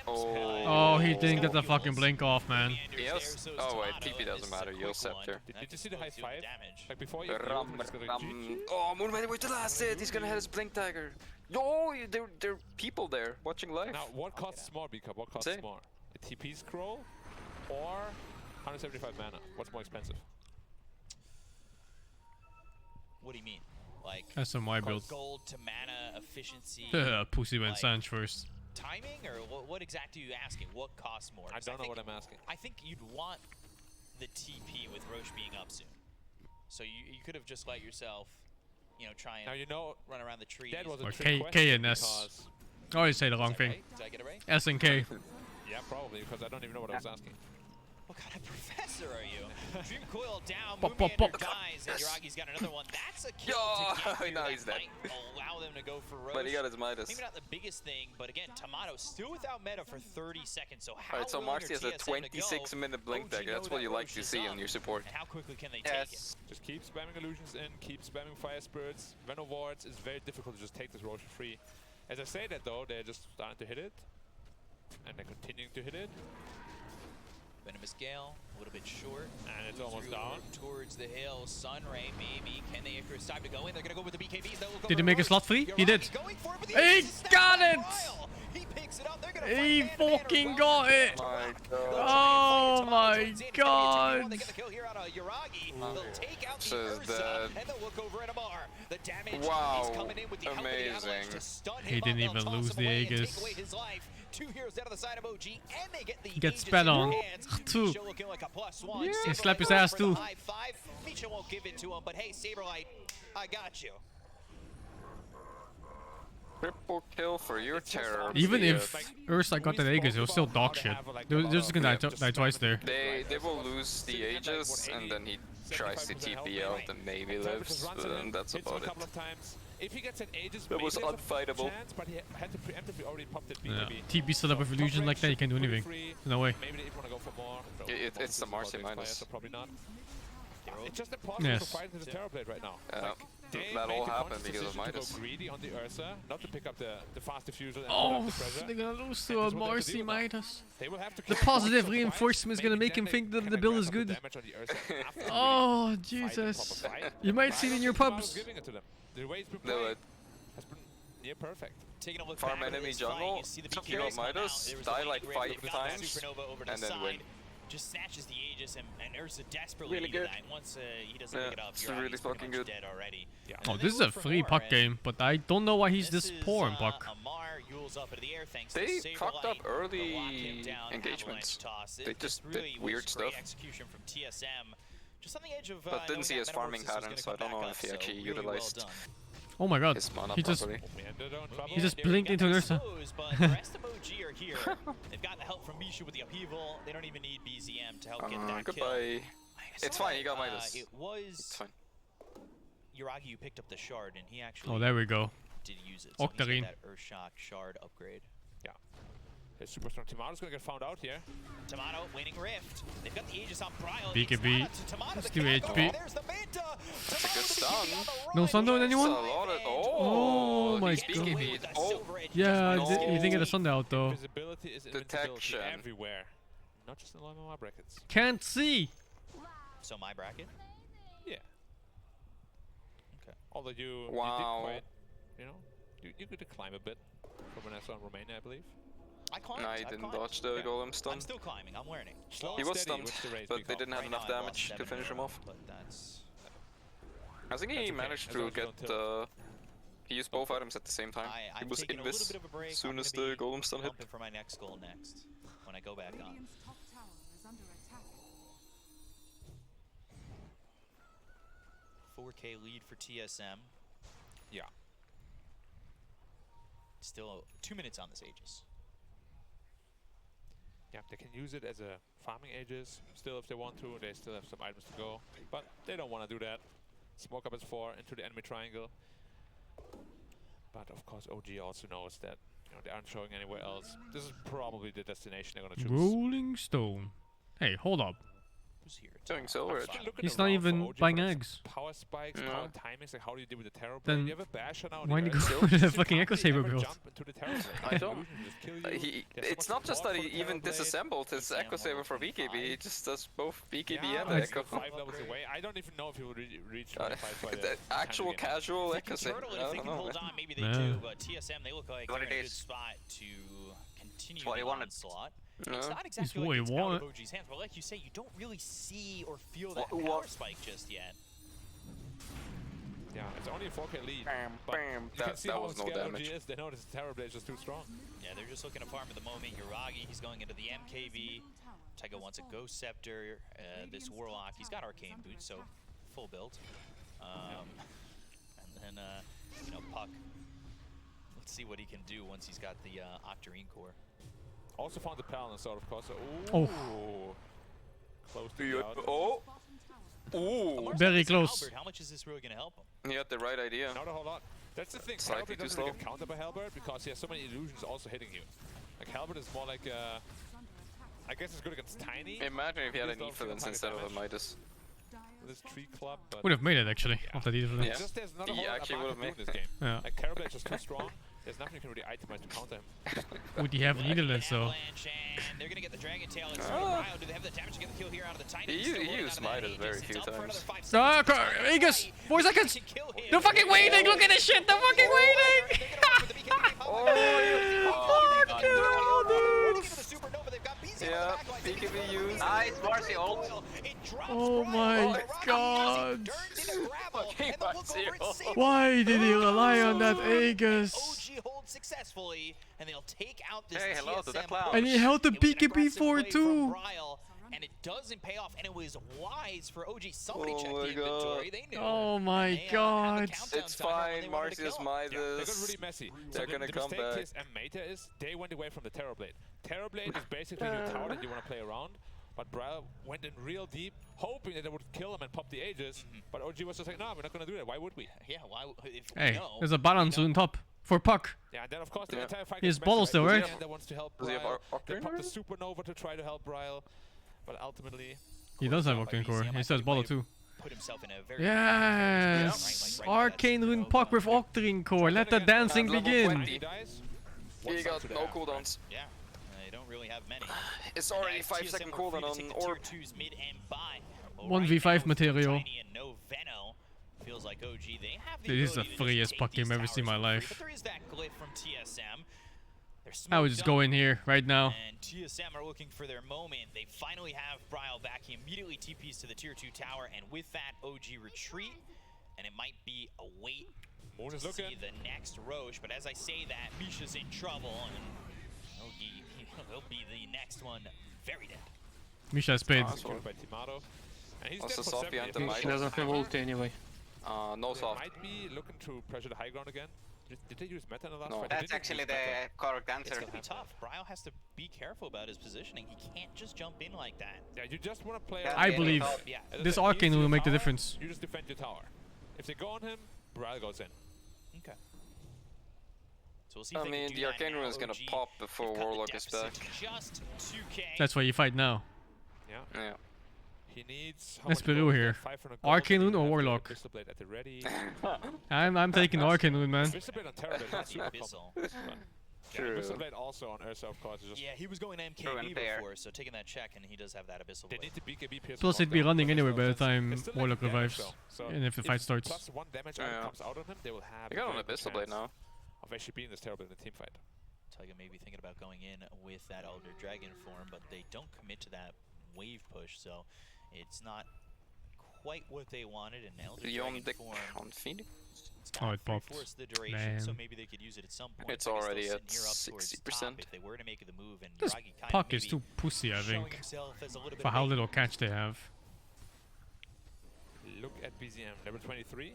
Oh, he didn't get the fucking blink off, man. Yes. Oh wait, TP doesn't matter. You'll Scepter. Did you see the high five? Like before you Ram, ram. Oh, Moonman with the last hit. He's gonna hit his Blink Tiger. No, there are people there watching live. Now, what costs more, B-Cup? What costs Same. more? A TP scroll or 175 mana? What's more expensive? What do you mean? Like SMY build. gold to mana efficiency. Pussy went like, Sanch first. Timing, or what exactly are you asking? What costs more? I don't know what I'm asking. I think you'd want the TP with Roche being up soon. So you could have just let yourself, try and run around the tree. That was a Or trick K and question S. I always say the wrong thing. Right? Did I get it right? S and K. Yeah, probably, because I don't even know what I was asking. What kind of professor are you? Dream coil down, Pop, Moomiander pop, pop. dies, and Yuragi's got another one. That's a kill Yo, to get through. now That he's dead. might allow them to go for Roche. But he got his Midas. Maybe not the biggest thing, but again, Tomato still without meta for 30 seconds. So how Alright, so willing Marcy are has a TSM to go? 26-minute blink OG dagger. That's know what you that like Roche to is see up, on your support. And how quickly can they take it? Just keep spamming illusions in, keep spamming fire spirits. Venom wards is very difficult to just take this Roche for free. As I say that though, they're just starting to hit it. And they're continuing to hit it. Venomous Gale, a little bit short. And it's almost down. Towards the hill. Sunray, maybe. Can they Icarus time to go in? They're going to go with the BKBs. Did he make a slot free? He did. He got it! He picks it up. They're He fucking got it! Oh my god! They get the kill here out of Yuragi. They'll take out the This is Ursa, and they'll look over at Amar. The damage is coming in with the help of the Avalanche to stun him He up. didn't They'll even toss lose him the away and take Aegis. away his life. 2 heroes down to the side of OG, and they get the Get Aegis spat in their on. hands. Two. Misha looking like a +1. Yeah. Saberlight Slap his goes ass for the too. high five. Misha won't give it to him, but hey, Saberlight, I got you. Triple kill for your terror. Even if Ursa got the Aegis, it was still dog shit. They're just gonna die twice there. They will lose the Aegis, and then he tries to TP out and maybe lives, and that's about it. If he gets an Aegis, That was maybe there's a unfightable. chance, but he had to preemptively already pop that Yeah. BKB. TP set up with illusion like that, you can't do anything. No way. Maybe if you want to go for more. It's the Marcy minus. So probably not. Yeah, it's just impossible to fight into the Terrorblade right now. They that made all the happened conscious because of decision to Midas. go greedy on the Ursa, not to pick up the fast diffuser and Oh, put up the pressure. they're gonna lose And to this a is what they have to Marcy deal with now. Midas. They will have to The kill positive Marcy reinforcement is gonna maybe make him then think they that the can build grab is up the good. damage on the Ursa after the Oh, fight Jesus. and proper fight. You might see it in your But I was pubs. giving it to them. The way it's been Do played it. has been near perfect. Taking a look Farm back at enemy this fight, jungle, you see the kill BKBs come out. Midas, There was die a like wave 5 rip, got the times, Supernova over to and the then side. win. Just snatches the Aegis, and Ursa desperately Really needed good. that. And once he doesn't Yeah, pick it up, it's Yuragi's really pretty fucking much good. dead already. Oh, this is a free puck game, but I don't know why he's this poor in puck. Amar yules up into the air thanks They to fucked up Saberlight. early They'll lock him down, engagements. Avalanche toss. They It just really did weird was great stuff. execution from TSM. Just on the edge of But knowing didn't see that his farming Metamorphosis was pattern, gonna so I come don't know back if he up, actually so really well utilized done. Oh my god. his mana He just properly. He just blinked into an Ursa. But the rest of OG are here. They've gotten the help from Misha with the upheaval. They don't even need BZM to help get that kill. Goodbye. It's fine, he got Midas. It was It's fine. Yuragi who picked up the shard, and he actually Oh, there we go. did use it. So he's got Octarine. that Earthshock shard upgrade. Yeah. His super strong Tomato's gonna get found out here. Tomato winning Rift. They've got the Aegis on Bryle. BKB. Let's do HP. There's the Manta. It's a good stun. No sundown It's a anyone? lot of, Oh my these BKBs. god. Oh, Yeah, No. you didn't get a sundown out though. Invisibility is invincibility Detection. everywhere. Not just in my brackets. Can't see. So my bracket? Yeah. Okay. Although you did Wow. quite, you could climb a bit from when I saw in Romania, I believe. I climbed. No, he I've didn't climbed. dodge the golem stun. I'm still climbing. I'm learning. Slow He and was steady stunned, with the raise but we they got. didn't have Right enough now I lost damage to 7 finish in a him row, off. But that's I think he That's okay, managed as to long as you get don't tilt. he used both items at the same time. He I'm was taking a little invis bit of a break. as soon I'm as gonna the be golem stun hit. pumping for my next goal next when I go back on. 4K lead for TSM. Yeah. Still 2 minutes on this Aegis. Yeah, they can use it as a farming Aegis. Still, if they want to, they still have some items to go. But they don't want to do that. Smoke up as 4 into the enemy triangle. But of course, OG also knows that they aren't showing anywhere else. This is probably the destination they're gonna choose. Rolling Stone. Hey, hold up. Who's here? Doing silver. He's not even buying eggs. Power spikes, No. power timings, like how do you deal with the terror? Then you have a basher now. why the did he earth, go so with the you fucking can't Echo Saber ever build? jump into the terror blade. I don't. Illusion just kill you. There's so It's much not just support that for he the even terror blade. disassembled his Echo Saber for BKB, he just does both BKB Yeah, and but Echo. it's 5 levels away. I don't even know if he will reach Uh, 25 by the the time actual we get in. casual They Echo can Saber. turtle it I if they don't can know. hold on. Maybe they Yeah. do, but TSM, they look like What they're it in a good is. spot to continue what the he wanted. onslaught. Yeah. It's not exactly what like he it's out of want. OG's hands, but like you say, you don't really see or feel that What- power spike just yet. Yeah, it's only only a 4K lead. But bam. you can see That how was no scared damage. OG is. They know this Terrorblade is just too strong. Yeah, they're just looking to farm at the moment. Yuragi, he's going into the MKV. Taiga wants a Ghost Scepter. This Warlock, he's got Arcane Boots, so full build. And then, you know, Puck. Let's see what he can do once he's got the Octarine Core. Also found the Paladin sword, of course. Oh. Close to the out. Oh. Ooh. Very close. Halberd, how much is this really going to help him? He had the right idea. Not a whole lot. That's the thing. Slightly Halberd too doesn't slow. really get countered by Halberd because he has so many illusions also hitting you. Like Halberd is more like I guess it's good against Tiny. Imagine if he had an These don't Evelynn feel instead of a damage. Midas. This tree club, but Would have made it actually, after the Yeah. Evelynn. just there's not a He whole lot actually Amaka would have can do in made this game. Yeah. Like Terrorblade is just too strong. There's nothing you can really itemize to counter him. Would he have Evelynn though? Avalanche, and they're going to get the Dragon Tail. It's Ryo. Do they have the damage to get the kill here out of the Tiny? He used Midas very few times. Aegis! 4 seconds! They're fucking waiting! Look at this shit! They're fucking waiting! Yeah, BKB used. Nice, Marcy ult. Oh my god! Fucking Marcio. Why did he rely on that Aegis? OG holds successfully, and they'll take out this Hey, hello to the TSM. cloud. And he held the It was an BKB aggressive for play too! from Ryle, and it doesn't pay off, and it was wise for OG. Somebody Oh checked my the inventory. God. They knew. Oh my And they, had the god! countdown It's timer when they fine, wanted to Marcius kill him. Midas. Yeah, they got really messy. They're So gonna the come mistake back. TSM made here is they went away from the Terrorblade. Terrorblade is basically your tower that you want to play around. But Bryle went in real deep, hoping that they would kill him and pop the Aegis. But OG was just like, no, we're not going to do that. Why would we? Yeah, why? If Hey, we know, there's a balance on top. For Puck. Yeah, and then of course the Yeah. entire fight He has gets balls messy, though, right? And that wants to help Does he have Bryle. They Octarine popped the already? Supernova to try to help Bryle. But ultimately... He does have Octarine Octane Core. He still has Bolo too. put himself in a very Yes! right by that Arcane Rune Supernova. Puck with Octarine Core. Let the dancing At level begin. 20. Dies, He got no cooldowns. Yeah, they don't really have many. It's already 5-second cooldown on Orb. 1v5 material. Tiny and no Veno. Feels like OG. They have the Dude, this is the ability to just freest take puck these game I've ever seen in my towers for free, life. But there is that glyph from TSM. They're I would smoked just up, go in here right now. and TSM are looking for their moment. They finally have Bryle back. He immediately TPs to the tier 2 tower, and with that, OG retreat. And it might be a wait Moon is to looking. see the next Roche. But as I say that, Misha's in trouble, and he'll be the next one very dead. Misha has paid. Killed by Timato. And he's Also dead for soft 70. behind the They mic. He doesn't have ulti anyway. No soft. might be looking to pressure the high ground again. Did they use meta in the last No. fight? They That's didn't actually use the meta. correct It's answer. going to be tough. Bryle has to be careful about his positioning. He can't just jump in like that. Yeah, you just want to play. Yeah, I yeah, believe Yeah, this he's Arcane your will make the tower, difference. You just defend your tower. If they go on him, Bryle goes in. Okay. So we'll see if I they can mean, do the that Arcane now. Rune is gonna OG, pop before they've cut the Warlock is deficit back. to Just 2K. That's why you fight now. Yeah. Yeah. He needs. Let's be real here. Arcane Rune or Warlock? Pistol Blade at the ready. I'm taking Arcane Rune, man. Pistol Blade on Terrorblade, not super Abyssal. common. True. Pistol Blade also on Ursa, of course. Is just Yeah, he was going True and MKB fair. before, so taking that check, and he does have that Abyssal they blade. need to BKB pierce. Plus, it'd be lockdown, running but anyway there's by no the time sense. They still Warlock have damage, revives. though. So And if the fight starts. Plus one damage item Yeah. comes out on him, they will have. They got a on very good Abyssal Blade chance now. Of actually being this terrible in the team fight. Taiga may be thinking about going in with that Elder Dragon form, but they don't commit to that wave push, so it's not quite what they wanted. An Elder Beyond the Dragon form. on Phoenix. Oh, it popped. Three-fourths the duration, so Man. maybe they could use it at some point. It's Taiga's still already sitting at here up towards 60%. top if they were to make the move, and This Yuragi kind Puck of is too pussy, I showing think. himself as a little bit For of how a- little catch they have. Look at BZM, level 23.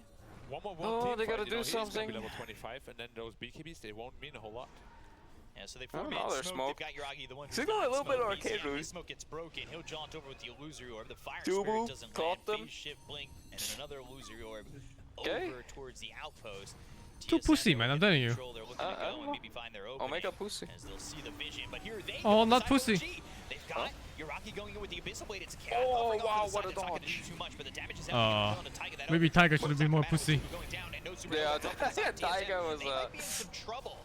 One more Oh, team they gotta fight, do he's gonna be something. level 25, and then those BKBs, they won't mean a whole lot. Yeah, so they I don't form know, in there's smoke. smoke. They've got Yuragi, the one who's Signal not a little bit smoke. of Arcane BZM, Rune. his smoke gets broken. He'll jaunt over with the Illusory Orb. The Fire Double, Spirit doesn't land. caught them. Phase shift blink, and then another Illusory Orb Okay. over towards the outpost. Too TSM, pussy, they're man, I'm in telling you. control. They're looking to go and maybe find their opening Omega pussy. as they'll see the vision. But here they Oh, go not inside pussy. OG. They've got Yuragi going in with the Abyssal Blade. It's a cat Oh, buffering off wow, to the what side. a That's not gonna dodge. do too much, but the damage is out. That Maybe over. Tiger should have been more pussy. Going down, and no super Yeah, Bowl comes out. Tiger was. They might be in some trouble.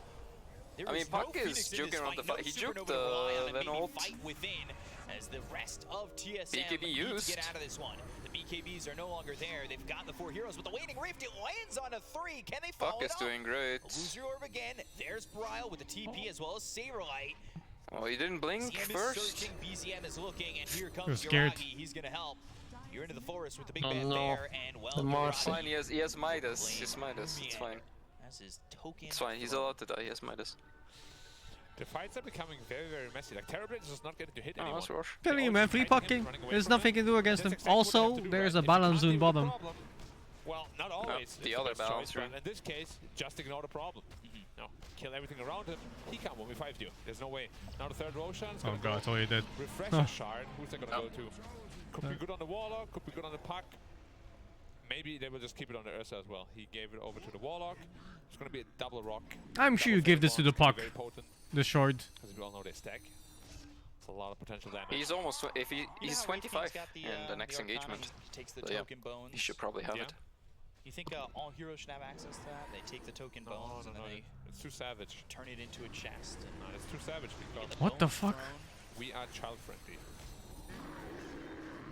There I mean, is no Puck is Phoenix in juking this around the fight, fight. He no juked Supernova to rely on, and Venom maybe ult. fight within as the rest of TSM BKB need used. to get out of this one. The BKBs are no longer there. They've got the 4 heroes, but the Waning Rift, it lands on a 3. Can they follow Puck it is up? doing great. Illusory Orb again. There's Bryle with the TP as well as Saberlight. Oh, he didn't blink BZM is first. searching, BZM is looking, and here He was comes scared. Yuragi. He's going to help. You're into the forest with the big Oh, bad no. bear and well. The Mars. Fine, he has Midas. He's Midas. It's fine. That's his token. It's fine. He's allowed to die. He has Midas. The fights are becoming very, very messy. Like Terrorblade is just not getting to hit Oh, anyone. that's Rosh. Telling you, man, free pucking. There's nothing you can do against him. Also, there's a balance zone bottom. Well, not always. The it's other best balance choice, room. but in this case, just ignore the problem. No, kill everything around him. He can't 1v5 you. There's no way. Now the third Roshan is Oh gonna god, I go told you that. refresh Huh. a shard. Who's that gonna go to? Could be good on the Warlock, could be good on the Puck. Maybe they will just keep it on the Ursa as well. He gave it over to the Warlock. It's gonna be a double rock. I'm sure you give this to the puck. The shard. Because we all know they stack. It's a lot of potential damage. He's almost. If he's 25 got the, in the next Arcana, engagement. he takes the So, yeah, token bones. he should probably have it. You think all heroes should have access to that? They take the token bones and then they it's too savage. turn it into a chest. And No, it's too savage. Because What the fuck? we are child friendly.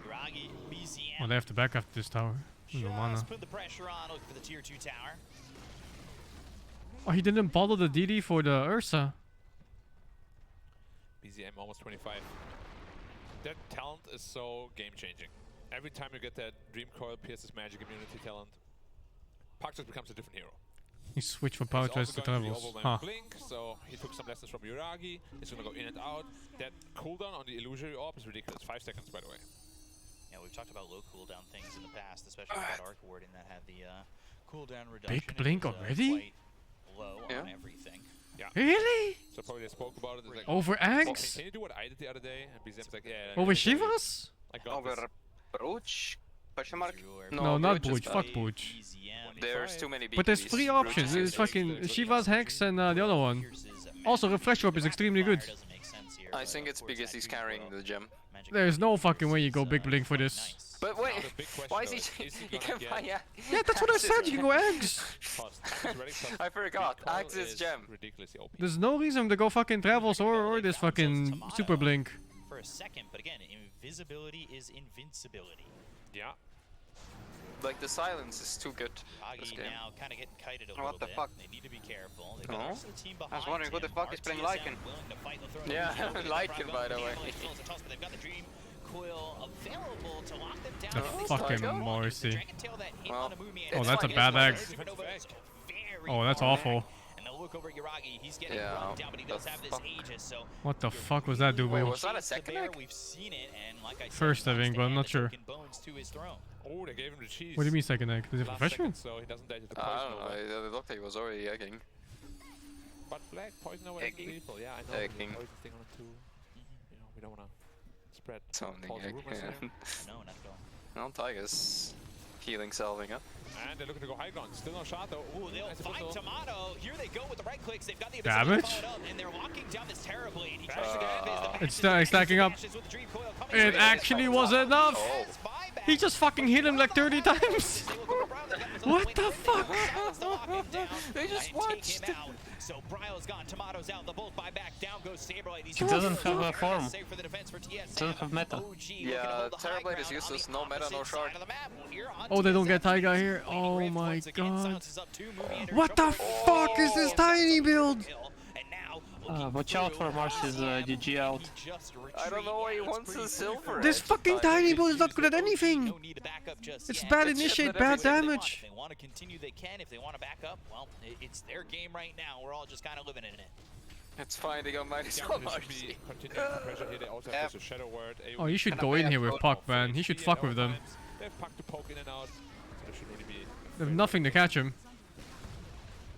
Groggy, BCM. Oh, they have to back after this tower. No mana. Just put the pressure on, looking for the tier 2 tower. Oh, he didn't bother the DD for the Ursa. BZM almost 25. That talent is so game changing. Every time you get that Dream Coil, Pierce's Magic Immunity talent, Puck just becomes a different hero. He switched from power He's to also going to travels. the Huh. overwhelming Blink, so he took some lessons from Yuragi. He's going to go in and out. That cooldown on the Illusory Orb is ridiculous. 5 seconds, by the way. Yeah, we've talked about low cooldown things in the past, especially with that Arc Warden that had the cooldown reduction. Big blink It was, already? quite low on everything. Yeah. Really? So probably they spoke about it. It's like, Over well, Axe? can you do what I did the other day? And BZM's like, yeah. Over Shivas? I got Over this. Brooch? Question mark? No, not Brooch is Booch. Fuck bad. Booch. There's too many But there's BKBs. 3 Brooch options. is It's useless. fucking Shiva's Hex and the other one. Also, Refresh Orb is extremely good. I think it's because he's carrying the gem. There's no fucking way you go big blink for this. But wait, why is he? He can buy Yeah, that's what I said. You can go eggs. I forgot. Axe is gem. There's no reason to go fucking travels or this fucking super blink. For a second, but again, invisibility is invincibility. Yeah. Like the silence is too good. This game. Now kind of getting kited a What little the bit. fuck? They need to be careful. They got Oh. most of the team I was behind wondering who the him. fuck is playing RTSM Lycan. willing to fight. They'll throw it Yeah, over the top. Lycan, by the way. Avalanche fills the toss, but they've got the Dream Coil available to lock them down. The At least fucking Dragon Morrissey. Tail that hit Well, on Amumi, Oh, and that's a it's bad fine. egg. Very Oh, that's far awful. back. And they'll look over at Yuragi. He's getting Yeah, run down, but he does the have this fuck? Aegis, so What the fuck was that, dude? Wait, was that a second there, egg? we've seen it, and like I said, First, I once think, they but I'm add not the sure. token bones to his throne. Oh, they gave him the cheese. What do you mean second egg? Does it Last refresh second, him? so he doesn't die to the I poison don't over. know. It looked like he was already egging. But Black poison over is Egging. lethal. Yeah, I know. Egging. The poison thing on it too. You know, we don't want to spread Sounding false egg. rumors Yeah. here. No, not at all. Well, Tigers healing, salving up. And they're looking to go high ground. Still no shot though. Ooh, they'll nice find pistol. Tomato. Here they go with the right clicks. They've got the ability Damage? to follow it up, and they're locking down this Terrorblade. He tries to get the It's stacking up. It actually was enough. Oh. He just fucking hit him like 30 times. What the fuck? They just watched. So Bryo's gone, Tomato's out, the Bolt buy back, down goes Saberlight. He's He doesn't have a form. Safe for the defense for TSM. Doesn't have meta. Yeah, Terrorblade is useless. No meta, no shard. Oh, they don't get Taiga here. Oh my god. What the fuck is this tiny build? Watch out for Marcy's GG out. I don't know why he wants the silver. This edge. fucking tiny build is not good at anything. It's bad It's initiate, shit bad at everything. damage. If they want to continue, they can. If they want to back up, well, it's their game right now. We're all just kind of living in it. It's fine, they got minus Yeah, one this should be RC. continuing the pressure here. They also have this Shadow Word. Oh, you should go in here with Puck, man. He should fuck with them. They have Puck to poke in and out. So there should really be. They have nothing to catch him.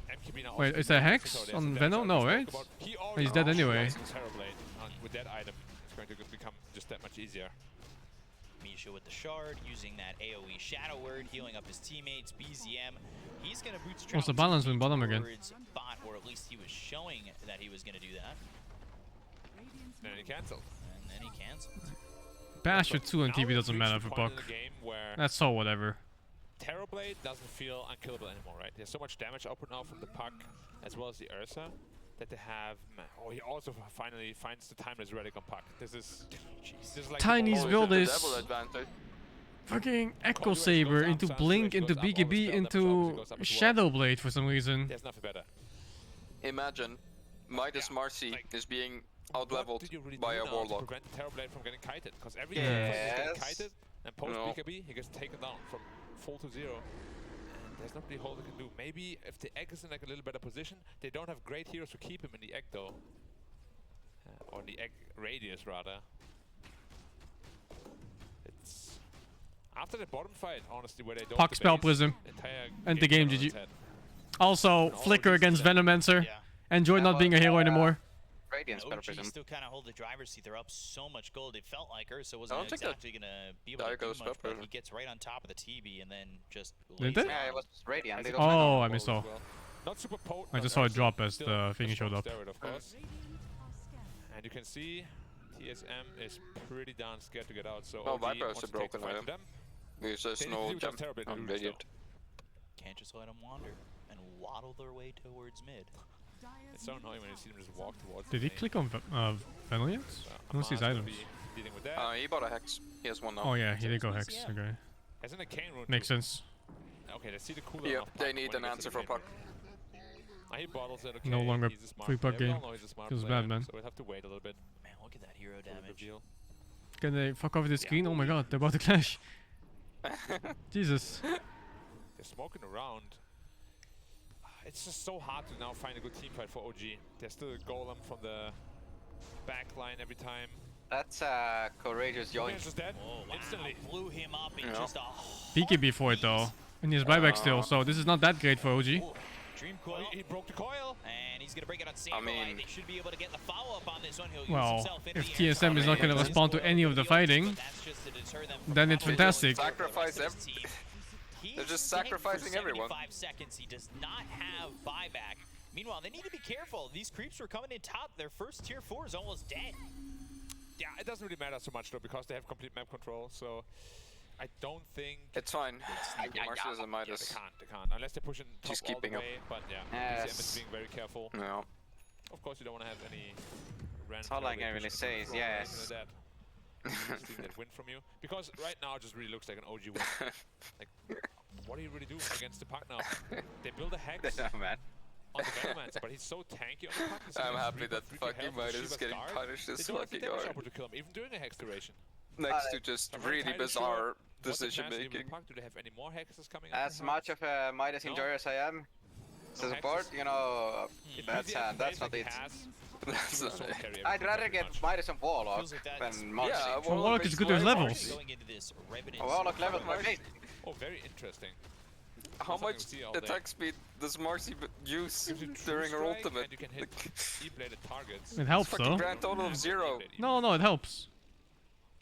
MKB now Wait, also is there doing Hex so there's on a Venom? dash No, out we right? spoke about. He He's already dead anyway. lost his Terrorblade. With that item, it's going to become just that much easier. Misha with the shard, using that AoE Shadow Word, healing up his teammates. BZM, he's going to bootstrap. What's the balance in bottom again? towards Bot, or at least he was showing that he was going to do that. And he cancelled. And then he canceled. Bastard 2 on Now TV we've doesn't reached matter the for point Puck. in the game where That's so whatever. Terrorblade doesn't feel unkillable anymore, right? There's so much damage output now from the Puck as well as the Ursa that they have. Oh, he also finally finds the timeless relic on Puck. This is like Tiny's build is Double advantage. fucking Echo Saber into Blink into BKB into Shadow Blade for some reason. There's nothing better. Imagine Midas Marcy is being What out-leveled did you really by do a now to Warlock. prevent Terrorblade from getting kited? Because every Yes. time is getting kited, And post BKB, he gets taken down from full to 0. And there's not really all they can do. Maybe if the egg is in like a little better position, they don't have great heroes to keep him in the egg though. Or the egg radius rather. It's after the bottom fight, honestly, where they don't Puck spell Prism. End the game, GG. Also, Flicker against Venomancer. Enjoy not being a hero anymore. Radiance OG still kind of hold the driver's seat. They're up so much gold. It felt like Ursa wasn't exactly going to be able to do much, but he gets right on top of the TB and then just Didn't it? Yeah, it was Radiant. Oh, I missed all. Not super potent. I just saw it drop as the thing showed up. Of course. And you can see TSM is pretty darn scared to get out. So oh, OG Vipers are broken on him. There's just no jump on Radiant. Can't just let him wander and waddle their way towards mid. It's so annoying when you see them just walk towards. Did he click on Venomancer? I don't see his items. With He bought a Hex. He has one now. Oh yeah, he did go Hex. Okay. Hasn't a Cane rune Makes sense. Okay, let's see the cooldown. Yep, they need an answer for Puck. He bottles it, okay. No longer free Puck game. Feels bad, man. So we'll have to wait a little bit. Man, look at that hero damage. Can they fuck off the screen? Oh my god, they're about to clash. Jesus. They're smoking around. It's just so hard to now find a good team fight for OG. There's still a golem from the back line every time. That's courageous yoink. Just dead. Oh, wow. Instantly. Blew him up in just a... BKB for it though. And he has buyback still, so this is not that great for OG. Dream coil. He broke the coil. And he's going to break it on Samurai. They should be able to get the follow-up on this one. He'll use Well, himself in if the air. TSM is not going to respond to any of the fighting, then it's fantastic. Sacrifice They're just sacrificing everyone. 5 seconds. He does not have buyback. Meanwhile, they need to be careful. These creeps were coming in top. Their first tier 4 is almost dead. Yeah, it doesn't really matter so much though because they have complete map control. So I don't think it's fine. Marshall and Midas. They can't unless they're pushing top He's keeping all up. the way. But yeah, TSM is being very careful. Yeah. Of course, you don't want to have any. That's all I can really say is yes. That win from you because right now it just really looks like an OG win. Like, what do you really do against the Puck now? They build a hex on the Venomancer, but he's so tanky on the Puck. I'm happy that fucking Midas is getting punished this fucking hard. To kill him, even during a hex duration. Next to just really bizarre decision making. Do they have any more hexes coming? As much of a Midas enjoyer as I am, to support, you know, that's not it. That's not it. I'd rather get Midas on Warlock than Moxie. Yeah, well, Warlock is good with levels. Warlock levels my face. Oh, very interesting. How much attack speed does Marcy use during her ultimate? You can hit E-bladed targets. It helps though. Grand total of 0. No, it helps.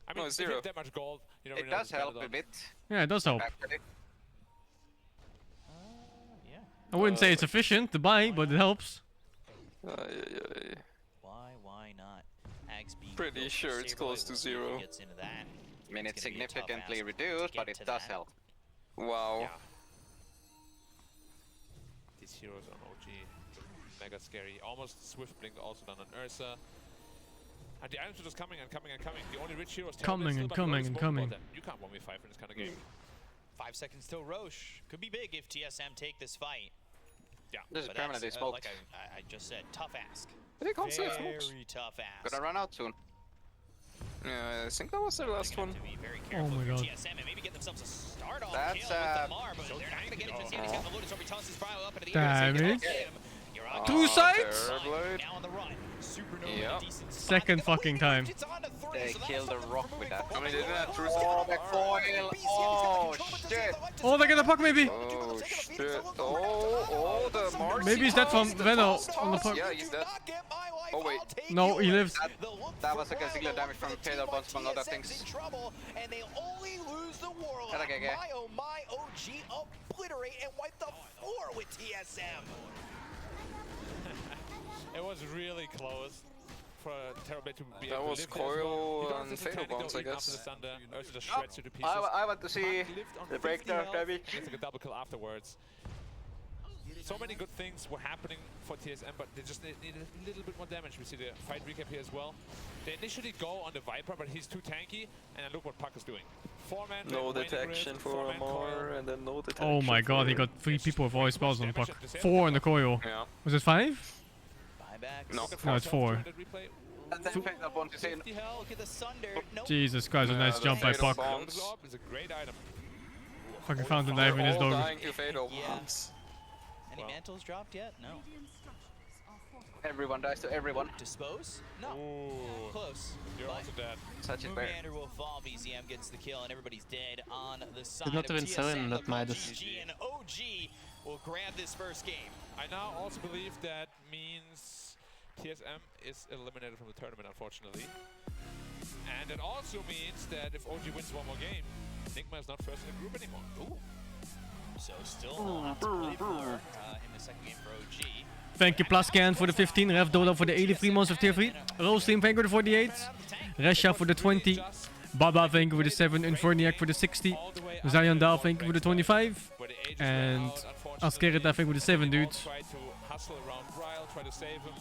I mean, no, 0. That much gold, you know, it does help a bit. Yeah, it does help. Yeah. I wouldn't say it's efficient to buy, but it helps. Why not? Pretty sure it's close to 0. I mean, it's significantly reduced, but it does help. Wow. Yeah. These heroes on OG, mega scary. Almost Swift Blink also done on Ursa. And the items are just coming and coming and coming. The only rich heroes coming and coming and coming. You can't 1v5 in this kind of game. 5 seconds till Roche. Could be big if TSM take this fight. Yeah. This is permanently smoked. Like I just said, tough ask. They can't save smokes. Very tough ask. Gonna run out soon. Yeah, I think that was their last one. Oh my god. TSM and maybe get themselves a start off That's kill with the Mar, but they're not gonna get it just yet. He's got the Lotus, so he tosses his pile up into the Damage. air. 2 sides? Now on the run. Supernova Yep. decent spot. Second fucking time. They killed the rock with that. I mean, they didn't have true Oh, the foil! Oh, shit! Oh, they get a puck maybe. Oh shit! Oh, the Marcy. Maybe he's dead from Veno on the puck. Yeah, he's dead. Oh wait. No, he lives. That was like a singular damage from Taylor Bonds among other things. And they only lose the Warlock. My oh my, OG obliterate and wipe the floor with TSM. It was really close for Terrorblade to be that able was to live coil well. and Fatal Bombs, I guess. Just shreds you to pieces. I want to see the breakdown damage. It's like a double kill afterwards. So many good things were happening for TSM, but they just needed a little bit more damage. We see the fight recap here as well. They initially go on the Viper, but he's too tanky, and then look what Puck is doing. 4-man no detection for more, and then no detection. Oh my god, he got 3 people with voice spells on puck. 4 in the coil. Yeah. Was it 5? Buybacks. No. No, it's 4. And then Fatal Bones is in. Jesus Christ, a nice jump by Puck. Is a great item. Fucking found the knife in his door. Dying to Fatal Bones. Any mantles dropped yet? No. Everyone dies to everyone. Dispose? No. Close. You're also dead. Such is better. Commander will fall. BZM gets the kill, and everybody's dead on the side. He's not of even selling TSM. that Midas. OG and OG will grab this first game. I now also believe that means TSM is eliminated from the tournament, unfortunately. And it also means that if OG wins one more game, Nigma is not first in the group anymore. Ooh. So still a lot to play for in the second game for OG. Thank you, Plascan, for the 15. Rev Dota for the 83 months of tier 3. Rollstream, thank you for the 48. Resha for the 20. Baba, thank you for the 7. Inferniac for the 60. Zion Dal, thank you for the 25. And Askerit, I think, with the 7, dude. Try to hustle around Ryle, try to save him.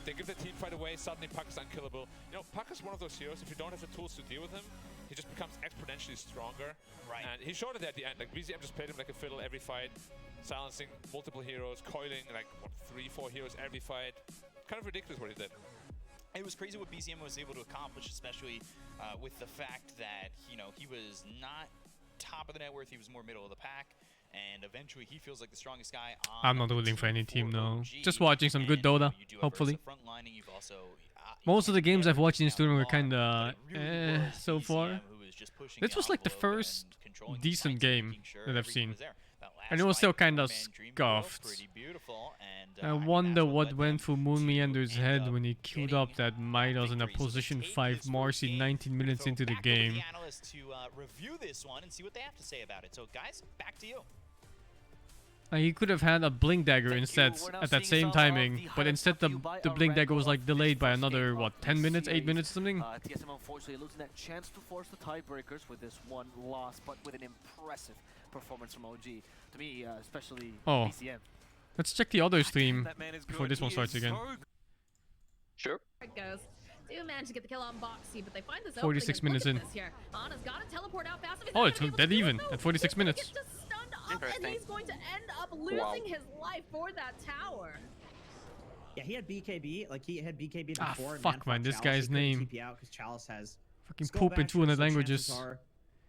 They give the team fight away, suddenly Puck is unkillable. You know, Puck is one of those heroes, if you don't have the tools to deal with him, he just becomes exponentially stronger. Right. And he showed it at the end. Like, BZM just played him like a fiddle every fight, silencing multiple heroes, coiling like, what, 3-4 heroes every fight. Kind of ridiculous what he did. It was crazy what BZM was able to accomplish, especially with the fact that, you know, he was not top of the net worth, he was more middle of the pack. And eventually he feels like the strongest guy on I'm not rooting for any team, no. Just watching some good Dota, hopefully. Most of the games I've watched in this tournament were kinda so far. This was like the first decent game that I've seen. And it was still kinda scuffed. I wonder what went through Moon Meander's head when he queued up that Midas in a position 5 Marcy 19 minutes into the game. To review this one and see what they have to say about it. So guys, back to you. He could have had a Blink Dagger instead at that same timing, but instead the Blink Dagger was like delayed by another, what, 10 minutes, 8 minutes or something? TSM unfortunately losing that chance to force the tiebreakers with this one loss, but with an impressive performance from OG. To me, especially BCM. Let's check the other stream before this one starts again. Sure. It goes. Do manage to get the kill on Boxy, but they find this 46 minutes in. Anna's got to teleport out fast. Oh, it's dead even at 46 minutes. And he's going to end up losing his life for that tower. Yeah, he had BKB. Like, he had BKB before. Fuck, man, this guy's name. TP out because Chalice has fucking poop in 200 languages.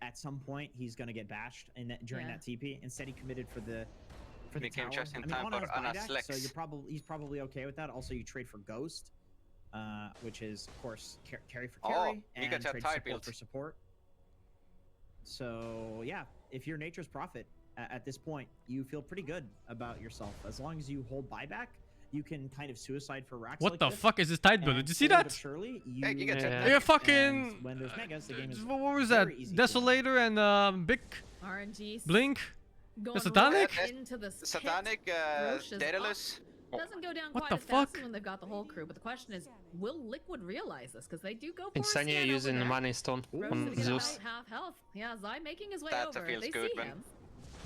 At some point, he's gonna get bashed during that TP. Instead, he committed for the tower. Just in I mean, time for Anna's buyback, legs. so he's probably okay with that. Also, you trade for Ghost, which is of course carry for carry, and trade support for support. So yeah, if you're Nature's Prophet at this point, you feel pretty good about yourself. As long as you hold buyback, you can kind of suicide for racks. What like the this, fuck is this tide builder? Did you see that? Surely, Yeah, fucking. when there's megas, the game is what was that? Desolator and Big RNG. Blink. The The Satanic. Into the Satanic, Daedalus. Doesn't go down What quite the as fast fuck? when they've got the whole crew, but the question is, will Liquid realize this? Because they do go for Insania using the Money Stone on Zeus. half health. Yeah, Zai making his way That over. feels They good, see man. him.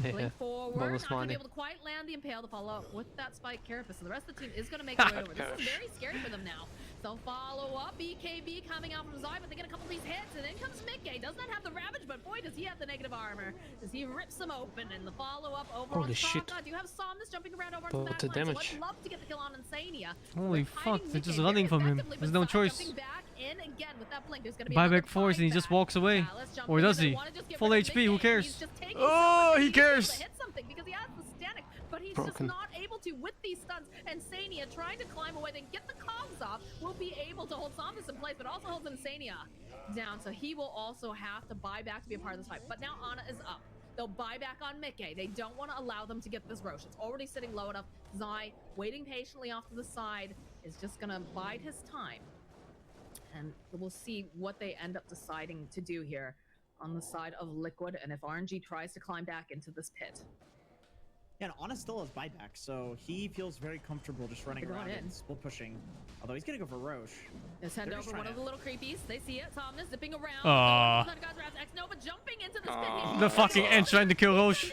Yeah, Blink forward, bonus not gonna money. be able to quite land the Impale to follow up with that Spike Carapace, and the rest of the team is gonna make their way over. This is very scary for them now. So follow up, BKB coming out from Zai, but they get a couple of these hits, and then comes Mickey. Does not have the Ravage, but boy, does he have the negative armor. As he rips them open, and the follow-up over Holy on shit. Sokka. Do you have Somnus jumping around over But onto the the back line? damage. So I'd love to get the kill on Insania. Holy fuck, they're just running from him. There's no choice. Back in again with that blink. There's gonna be Buyback force and he just walks away. Or does he? Full HP, who cares? Oh, he cares. Hit something because he has the static, but he's Broken. just not able to with these stuns. And Sania trying to climb away, then get the cogs off, will be able to hold Somnus in place, but also holds Insania down. So he will also have to buy back to be a part of this fight. But now Ana is up. They'll buy back on Mickey. They don't want to allow them to get this Roche. It's already sitting low enough. Zai, waiting patiently off to the side, is just gonna bide his time. And we'll see what they end up deciding to do here on the side of Liquid, and if RNG tries to climb back into this pit. Yeah, and Ana still has buyback, so he feels very comfortable just running They're going around in. and split pushing. Although he's gonna go for Roche. Let's head They're over just one trying of the little creepies. They see it. Somnus zipping around. Aw. X-Nova jumping into this pit. The fucking Ent trying to kill Roche.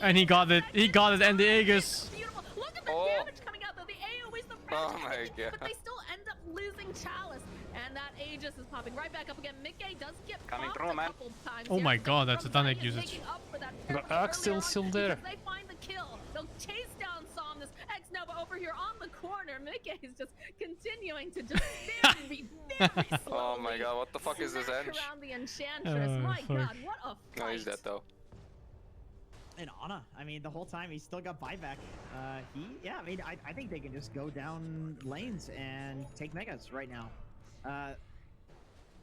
And he got it. He got it, and the Aegis. Look at the damage coming out though. The AoE's the Oh my god. but they still end up losing Chalice. And that Aegis is popping right back up again. Mickey does get Coming popped through, a man. couple times Oh here. my god, that's a From Satanic Zai usage. making up for that But terribly Ark early still on there. because they find the kill. They'll chase down Somnus. X-Nova over here on the corner. Mickey is just continuing to just very slowly. Oh my god, what the fuck is this smack Ench? around the Enchantress. My god, what a fight. No, he's dead though. And Ana, I mean, the whole time he's still got buyback. I mean, I think they can just go down lanes and take megas right now.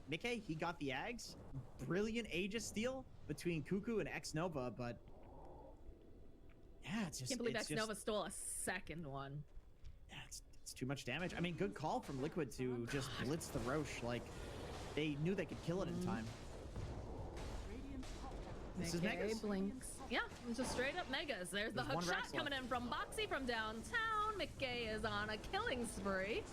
Mickey, he got the Ags. Brilliant Aegis steal between Cuckoo and X-Nova, but yeah, it's just. Can't believe X-Nova stole a second one. Yeah, it's too much damage. I mean, good call from Liquid to just blitz the Roche. Like, they knew they could kill it in time. This is Megas. Blinks. Yeah, it's just straight up Megas. There's the hook shot coming in from Boxy from downtown. Mickey is on a killing spree.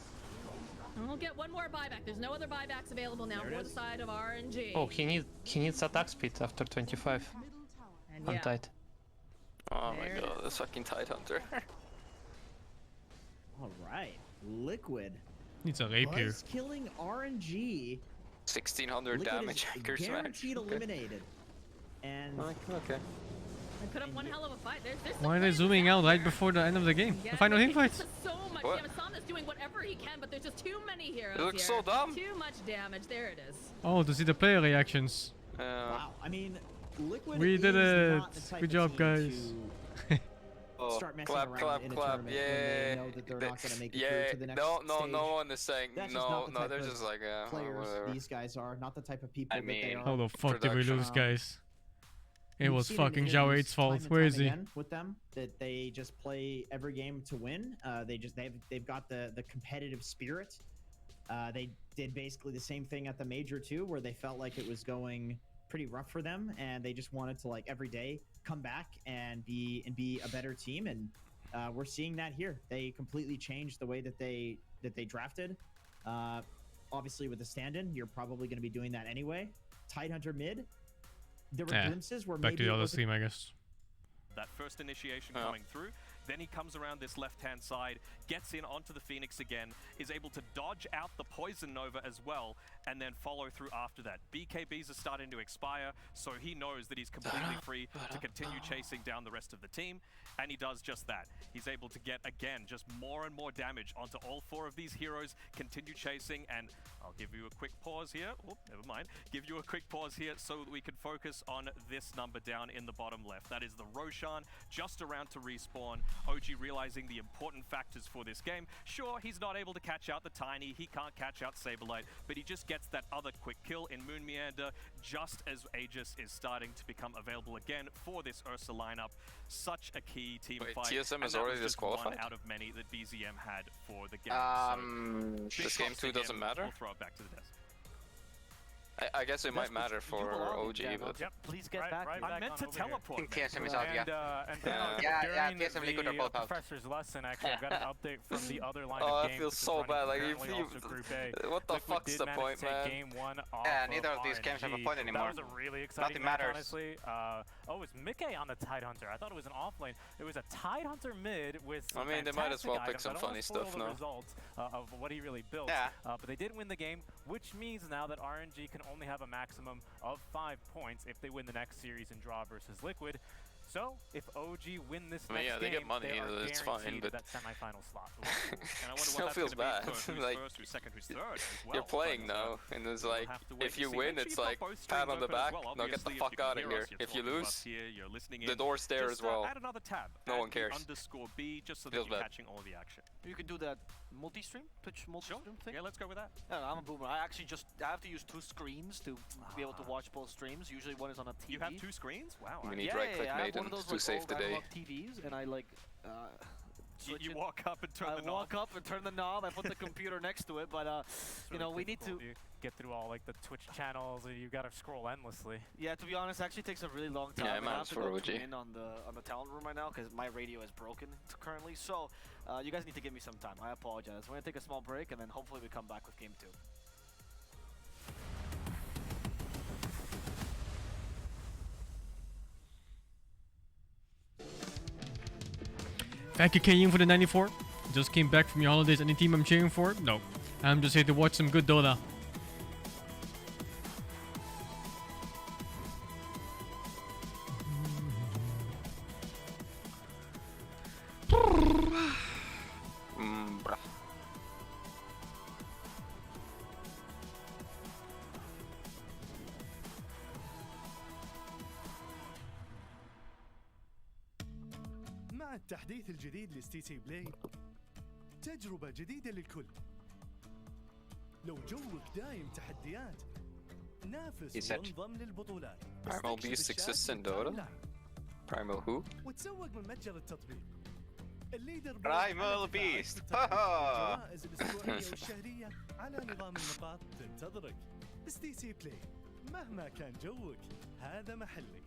And we'll get one more buyback. There's no other buybacks available now for the side of RNG. Oh, he needs attack speed after 25. And On tight. Oh my god, this fucking Tidehunter. All right, Liquid. Needs a rapier. Buzz killing RNG. 1600 Liquid damage. is guaranteed eliminated. And okay. They put up one hell of a fight. There's Why are they zooming out right before the end of the game? The final team fight. So much damage. Somnus doing whatever he can, but there's just too many heroes. It looks here. so dumb. Too much damage. There it is. Oh, to see the player reactions. wow, I mean, Liquid We did is it. not the type Good of job, team guys. to start messing clap, around clap, in a clap. tournament when they know that they're not going to make it through to the next stage. No one is saying That's just no, not the no. type They're of just like, yeah, players whatever. these guys are, not the type of people that they are. How the fuck did we lose, guys? It We've was seen in fucking games Zhao 8's fault. time and Where time is he? again with them, that they just play every game to win. They've got the competitive spirit. They did basically the same thing at the major too, where they felt like it was going pretty rough for them, and they just wanted to like every day come back and be a better team. And we're seeing that here. They completely changed the way that they drafted. Obviously, with the stand-in, you're probably going to be doing that anyway. Tidehunter mid. There were glimpses where back maybe to the other team, I guess. That first initiation coming through. Then he comes around this left-hand side, gets in onto the Phoenix again, is able to dodge out the Poison Nova as well, and then follow through after that. BKBs are starting to expire, so he knows that he's completely free to continue chasing down the rest of the team, and he does just that. He's able to get, again, just more and more damage onto all four of these heroes, continue chasing, and I'll give you a quick pause here. Oh, never mind. Give you a quick pause here so that we can focus on this number down in the bottom left. That is the Roshan, just around to respawn. OG realizing the important factors for this game. Sure, he's not able to catch out the Tiny, he can't catch out Saberlight, but he just gets that other quick kill in Moon Meander just as Aegis is starting to become available again for this Ursa lineup. Such a key team fight. TSM is already disqualified? One out of many that BZM had for the game. So this game 2 doesn't matter? We'll throw it back to the desk. I guess it might matter for OG, but... Yep, please get back. I meant to teleport. I think TSM is out, yeah. During TSM Liquid are the both out. Professor's lesson, actually, I got an update from the other line Oh, of I games. feel so bad. Like, if you... What the Liquid fuck's did the manage point, to take man? Game 1 off Yeah, neither of these RNG. games have a point anymore. That was a really exciting Nothing match, matters. honestly. Oh, it's Mickey on the Tidehunter. I thought it was an off lane. It was a Tidehunter mid with some I mean, they might as well pick items. some I don't funny wanna spoil stuff the now. results of what he really built. Yeah. But they did win the game, which means now that RNG can only have a maximum of 5 points if they win the next series and draw versus Liquid. So, if OG win this I mean, next yeah, they game, get money, they are it's fine, guaranteed but... that semi-final slot. And I wonder Still what that's feels gonna bad. be for who's Like, first, who's second, who's third as well. you're playing now, and it's like, have to wait if to you see. win, Make sure it's you've got like, both pat streams on the open as back, well. now get the Obviously, fuck if you out can of hear here. us, you're If you talking to us lose, here, you're listening the in. door's there Just, as well. add another tab. No add one cares. _B, just so that Feels you're bad. catching all of the action. You can do that multi-stream, Twitch multi-stream thing. Yeah, let's go with that. I'm a boomer. I actually I have to use 2 screens to be able to watch both streams. Usually one is on a TV. You have 2 screens? Wow. We need yeah, right-click I have one maiden of those to like save old the day. analog TVs, and I like You walk up and turn the knob. I walk up and turn the knob. I put the computer next to it, but you know, we need to You get through all like the Twitch channels, and you gotta scroll endlessly. Yeah, to be honest, it actually takes a really long time. Yeah, and I have mine's to for go OG. tune in on the talent room right now because my radio is broken currently. So you guys need to give me some time. I apologize. We're gonna take a small break and then hopefully we come back with game 2. Thank you, Kaying, for the 94. Just came back from your holidays. Any team I'm cheering for? No. I'm just here to watch some good Dota. Bruh. مع التحديث الجديد لستي سي بلاي تجربة جديدة للكل. لو جوك دايم تحديات نافس وانضم للبطولات. Primal Beast exists in Dota? Primal who? وتسوق من متجر التطبيق. الليدر Primal Beast. الجوائز الأسبوعية والشهرية على نظام النقاط تنتظرك. ستي سي بلاي مهما كان جوك هذا محلك.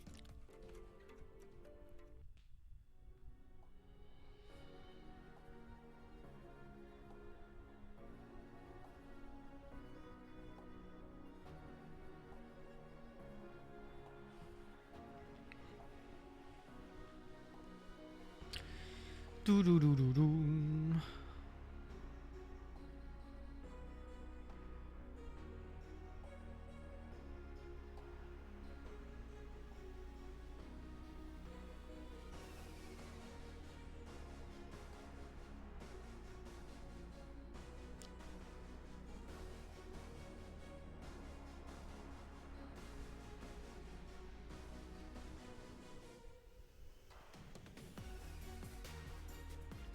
Do do do do do.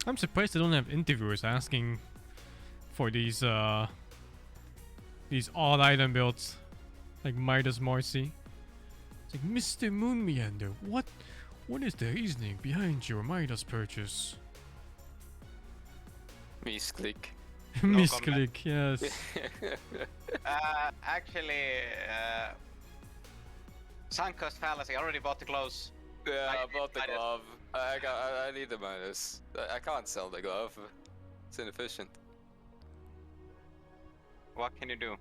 I'm surprised they don't have interviewers asking for these odd item builds like Midas Marcy. It's like, Mr. Moon Meander, what is the reasoning behind your Midas purchase? Misclick. Misclick, yes. Actually, sunk cost fallacy. I already bought the clothes. Yeah, I bought the glove. I need the minus. I can't sell the glove. It's inefficient. What can you do?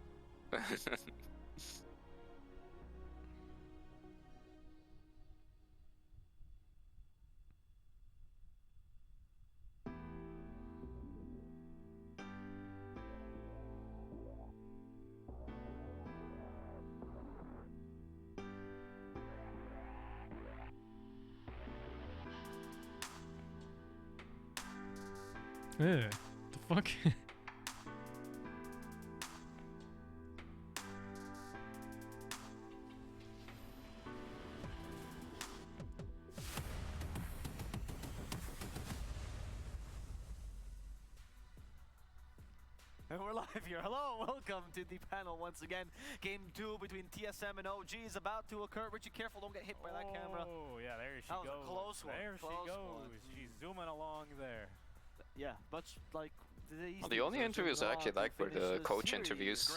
The fuck? And we're live here. Hello, welcome to the panel once again. Game 2 between TSM and OG is about to occur. Richie, careful, don't get hit by that camera. Oh, yeah, there she That goes. was a close one. There Close she goes. one. She's zooming along there. Yeah, much like The only interviews I actually like were the coach interviews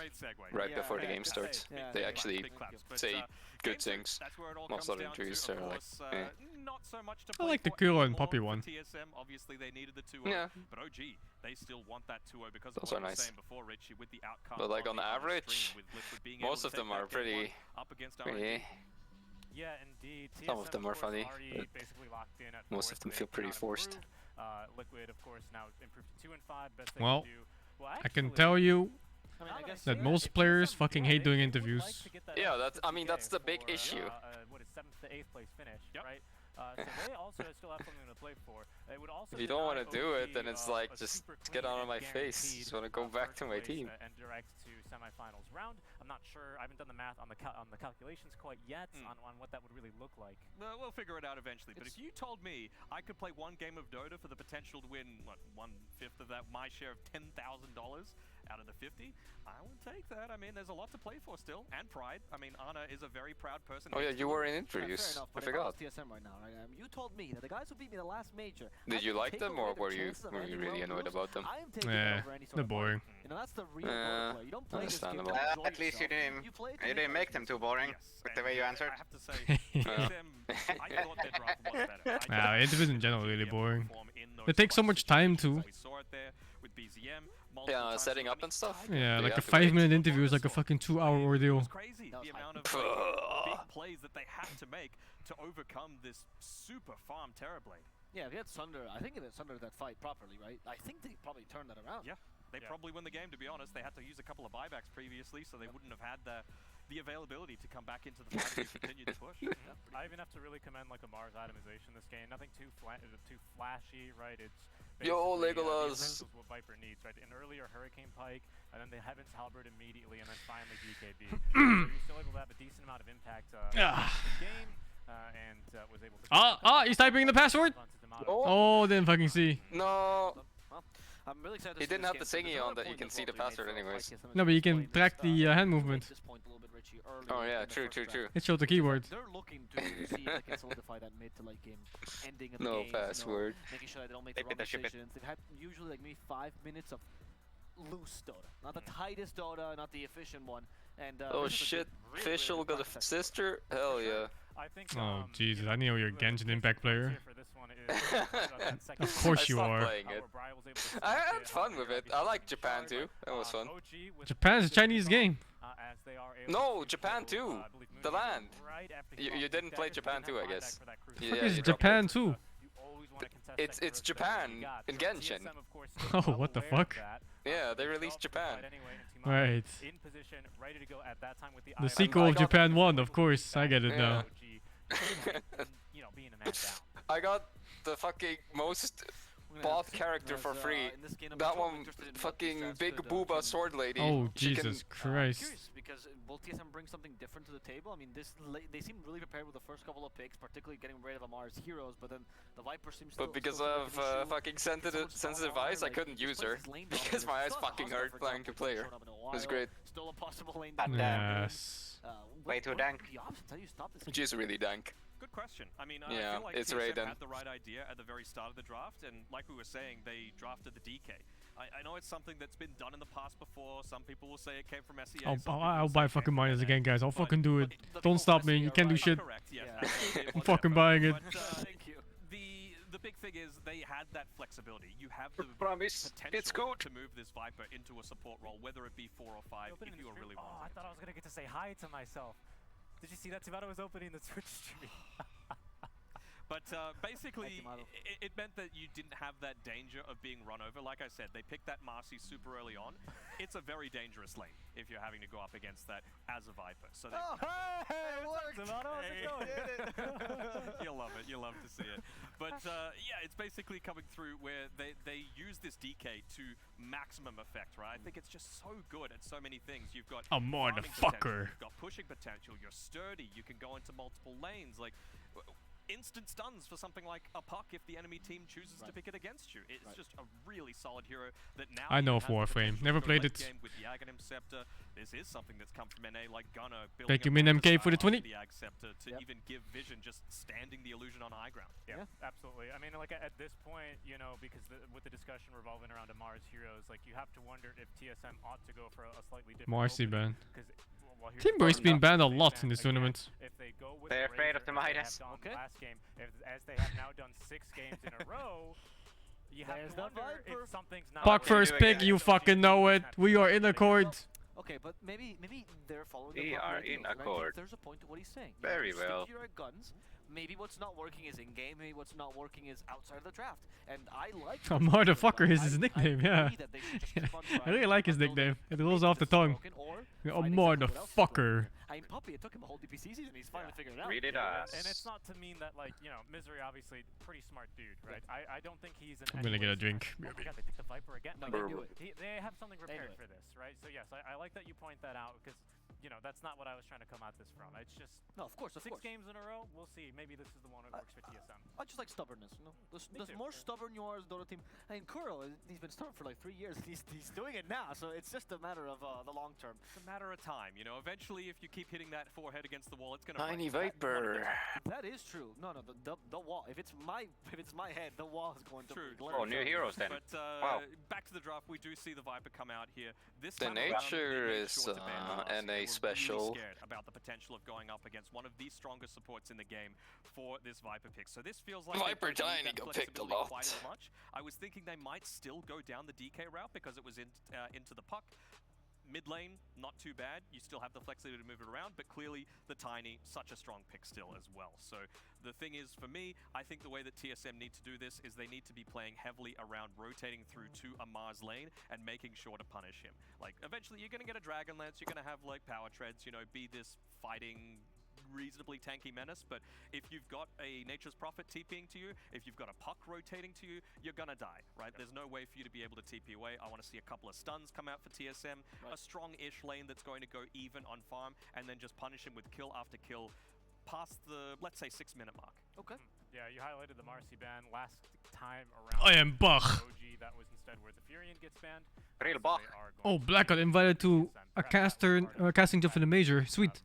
right before the game starts. They actually say good things. Most other interviews are like, eh. I like the Kuro and Poppy one. TSM, obviously they needed the 2-0, Yeah. but OG, they still want that 2-0 because Those of what are I was nice. saying before, Richie, with the outcome. But like of on the average, with Liquid being most able of to them take are that game pretty one up against eh. Yeah, indeed. Some of them are funny, already but basically locked in at most of them feel pretty forced. Liquid, of course, now improved to 2-5. Best they Well, can do. Well, I can actually, tell you I guess that yeah, most if players TSM fucking hate doing interviews. Yeah, that's the big issue. What is 7th to 8th place finish, right? So they also still have something to play for. It would also If you don't want to deny do OG, it, then it's like, just get out of my face. Just want to go back to my team. And direct to semifinals round. I'm not sure. I haven't done the math on the calculations quite yet on what that would really look like. Well, we'll figure it out eventually. But if you told me I could play one game of Dota for the potential to win, what, 1/5 of that, my share of $10,000 out of the 50, I would take that. I mean, there's a lot to play for still, and pride. I mean, Anna is a very proud person. Oh yeah, you were in fair interviews. enough, I but if I was forgot. TSM right now, right? You told me that the guys who beat me the last major. Did you like take them, away or their were you chances of ending really world annoyed rules. about them? I am taking Yeah, over any sort they're of fight. boring. You know, that's the real Dota play. You don't play this game to Understandable. enjoy At least you yourself. didn't. You didn't make them too boring with the way you answered. I have to say, TSM, I thought their draft was better. Nah, interviews in general are really boring. They take so much time too. We saw it there with BZM. Yeah, setting up and stuff. Yeah, They like a have to wait. 5-minute interview is like a fucking 2-hour ordeal. Crazy the amount of big plays that they had to make to overcome this super farm Terrorblade. Yeah, if you had Sunder, I think if it Sunder that fight properly, right? I think they probably turned that around. Yeah, they probably win the game, to be honest. They had to use a couple of buybacks previously, so they wouldn't have had the availability to come back into the fight and continue to push. I even have to really commend like a Mars itemization this game. Nothing too flashy, right? It's Yo, Legolas! That's what Viper needs, right? An earlier Hurricane Pike, and then the Heaven's Halberd immediately, and then finally DKB. So you're still able to have a decent amount of impact in the game, and was able to... He's typing the password! Oh, didn't fucking see. No! Well, I'm really excited to He see didn't this have the game, thingy on that you can see the password anyways. No, but you can track the hand movement. Oh yeah, true. It showed the keyword. They're looking to see if they can solidify that mid to late game ending of the No game. password. Making sure that they don't make the wrong decisions. They've had usually like maybe 5 minutes of loose Dota. Not the tightest Dota, not the efficient one. And oh shit, Fischl got a sister? Hell yeah. I think, oh Jesus, I know you're a Genshin Impact player. Of course you are. Playing it. I had fun with it. I like Japan too. That was fun. Japan's a Chinese game. No, Japan too. The land. You didn't play Japan too, I guess. What is Japan too? It's Japan in Genshin. Oh, what the fuck? Yeah, they released Japan. Right. The sequel of Japan 1, of course. I get it now. I got the fucking most bought character for free. That one, fucking big booba sword lady. Oh Jesus Christ! Because will TSM bring something different to the table? I mean, they seem really prepared with the first couple of picks, particularly getting rid of Amar's heroes. But then the Viper seems. But because of fucking sensitive eyes, I couldn't use her because my eyes fucking hurt trying to play her. It was great. Still a possible lane. Yes. Way too dank. She's really dank. Good question. I mean, yeah, I feel like it's TSM had the right idea at the very start of the draft, and like we were saying, they drafted the DK. I know it's something that's been done in the past before. Some people will say it came from SEA. I'll buy fucking miners again, guys. I'll fucking do it. Don't stop me. You can't do shit. I'm fucking buying it. Thank you. The big thing is they had that flexibility. You have the potential to move this Viper into a support role, whether it be 4 or 5, if you really want. Oh, I thought I was gonna get to say hi to myself. Did you see that? Tivado was opening the Twitch stream. But basically, it meant that you didn't have that danger of being run over. Like I said, they picked that Marcy super early on. It's a very dangerous lane if you're having to go up against that as a Viper. So they You'll love it. You'll love to see it. But yeah, it's basically coming through where they use this DK to maximum effect, right? I think it's just so good at so many things. You've got a motherfucker. You've got pushing potential. You're sturdy. You can go into multiple lanes. Like instant stuns for something like a puck if the enemy team chooses to pick it against you. It's just a really solid hero that now I know of Warframe. Never played it. With the Aghanim Scepter. This is something that's come from NA like Gunner. Thank you, Min MK, for the 20. The Ag Scepter to even give vision just standing the illusion on high ground. Yeah, absolutely. I mean, like at this point, you know, because with the discussion revolving around Amar's heroes, like you have to wonder if TSM ought to go for a slightly different Marcy ban. Well, Timber's been banned a lot in this tournament. If they go with They're afraid of the Midas. Last game, as they have now done 6 games in a row, you have to wonder if something's not. Puck first pick, you fucking know it. We are in accord. Okay, but maybe they're following. We are in accord. There's a point to what he's saying. Very well. Stick to your guns. Maybe what's not working is in game. Maybe what's not working is outside of the draft. And I like. A motherfucker is his nickname. Yeah. I really like his nickname. It rolls off the tongue. A motherfucker. I mean, Puppy, it took him a whole DPC season. He's finally figured it out. Really does. And it's not to mean that, like, you know, Misery obviously pretty smart dude, right? I don't think he's an. I'm gonna get a drink. Oh my God, they picked the Viper again. No, they have something prepared for this, right? So yes, I like that you point that out because. You know, that's not what I was trying to come at this from. It's just no, of course, 6 games in a row. We'll see. Maybe this is the one that works for TSM. I just like stubbornness. You know, the more stubborn you are as a Dota team. I mean, Kuro, he's been stubborn for like 3 years. He's doing it now, so it's just a matter of the long term. It's a matter of time. You know, eventually, if you keep hitting that forehead against the wall, it's gonna. Tiny Viper. That is true. No, the wall. If it's my head, the wall is going to. True. Oh, new heroes then. But wow. Back to the draft, we do see the Viper come out here. This the nature is NA special. Really about the potential of going up against one of the strongest supports in the game for this Viper pick. So this feels like Viper Tiny got picked a lot. Quite as much. I was thinking they might still go down the DK route because it was into the puck. Mid lane, not too bad. You still have the flexibility to move it around, but clearly the Tiny, such a strong pick still as well. So the thing is, for me, I think the way that TSM need to do this is they need to be playing heavily around rotating through to Amar's lane and making sure to punish him. Like, eventually you're going to get a Dragon Lance, you're going to have, like, power treads, you know, be this fighting reasonably tanky menace, but if you've got a Nature's Prophet TPing to you, if you've got a puck rotating to you, you're gonna die, right? There's no way for you to be able to TP away. I want to see a couple of stuns come out for TSM, a strong-ish lane that's going to go even on farm, and then just punish him with kill after kill past the, let's say, 6-minute mark. Okay. Yeah, you highlighted the Marcy ban last time around. I am Bach. OG, that was instead where the Furion gets banned. Real Bach. Oh, Black got invited to a casting job for the major. Sweet.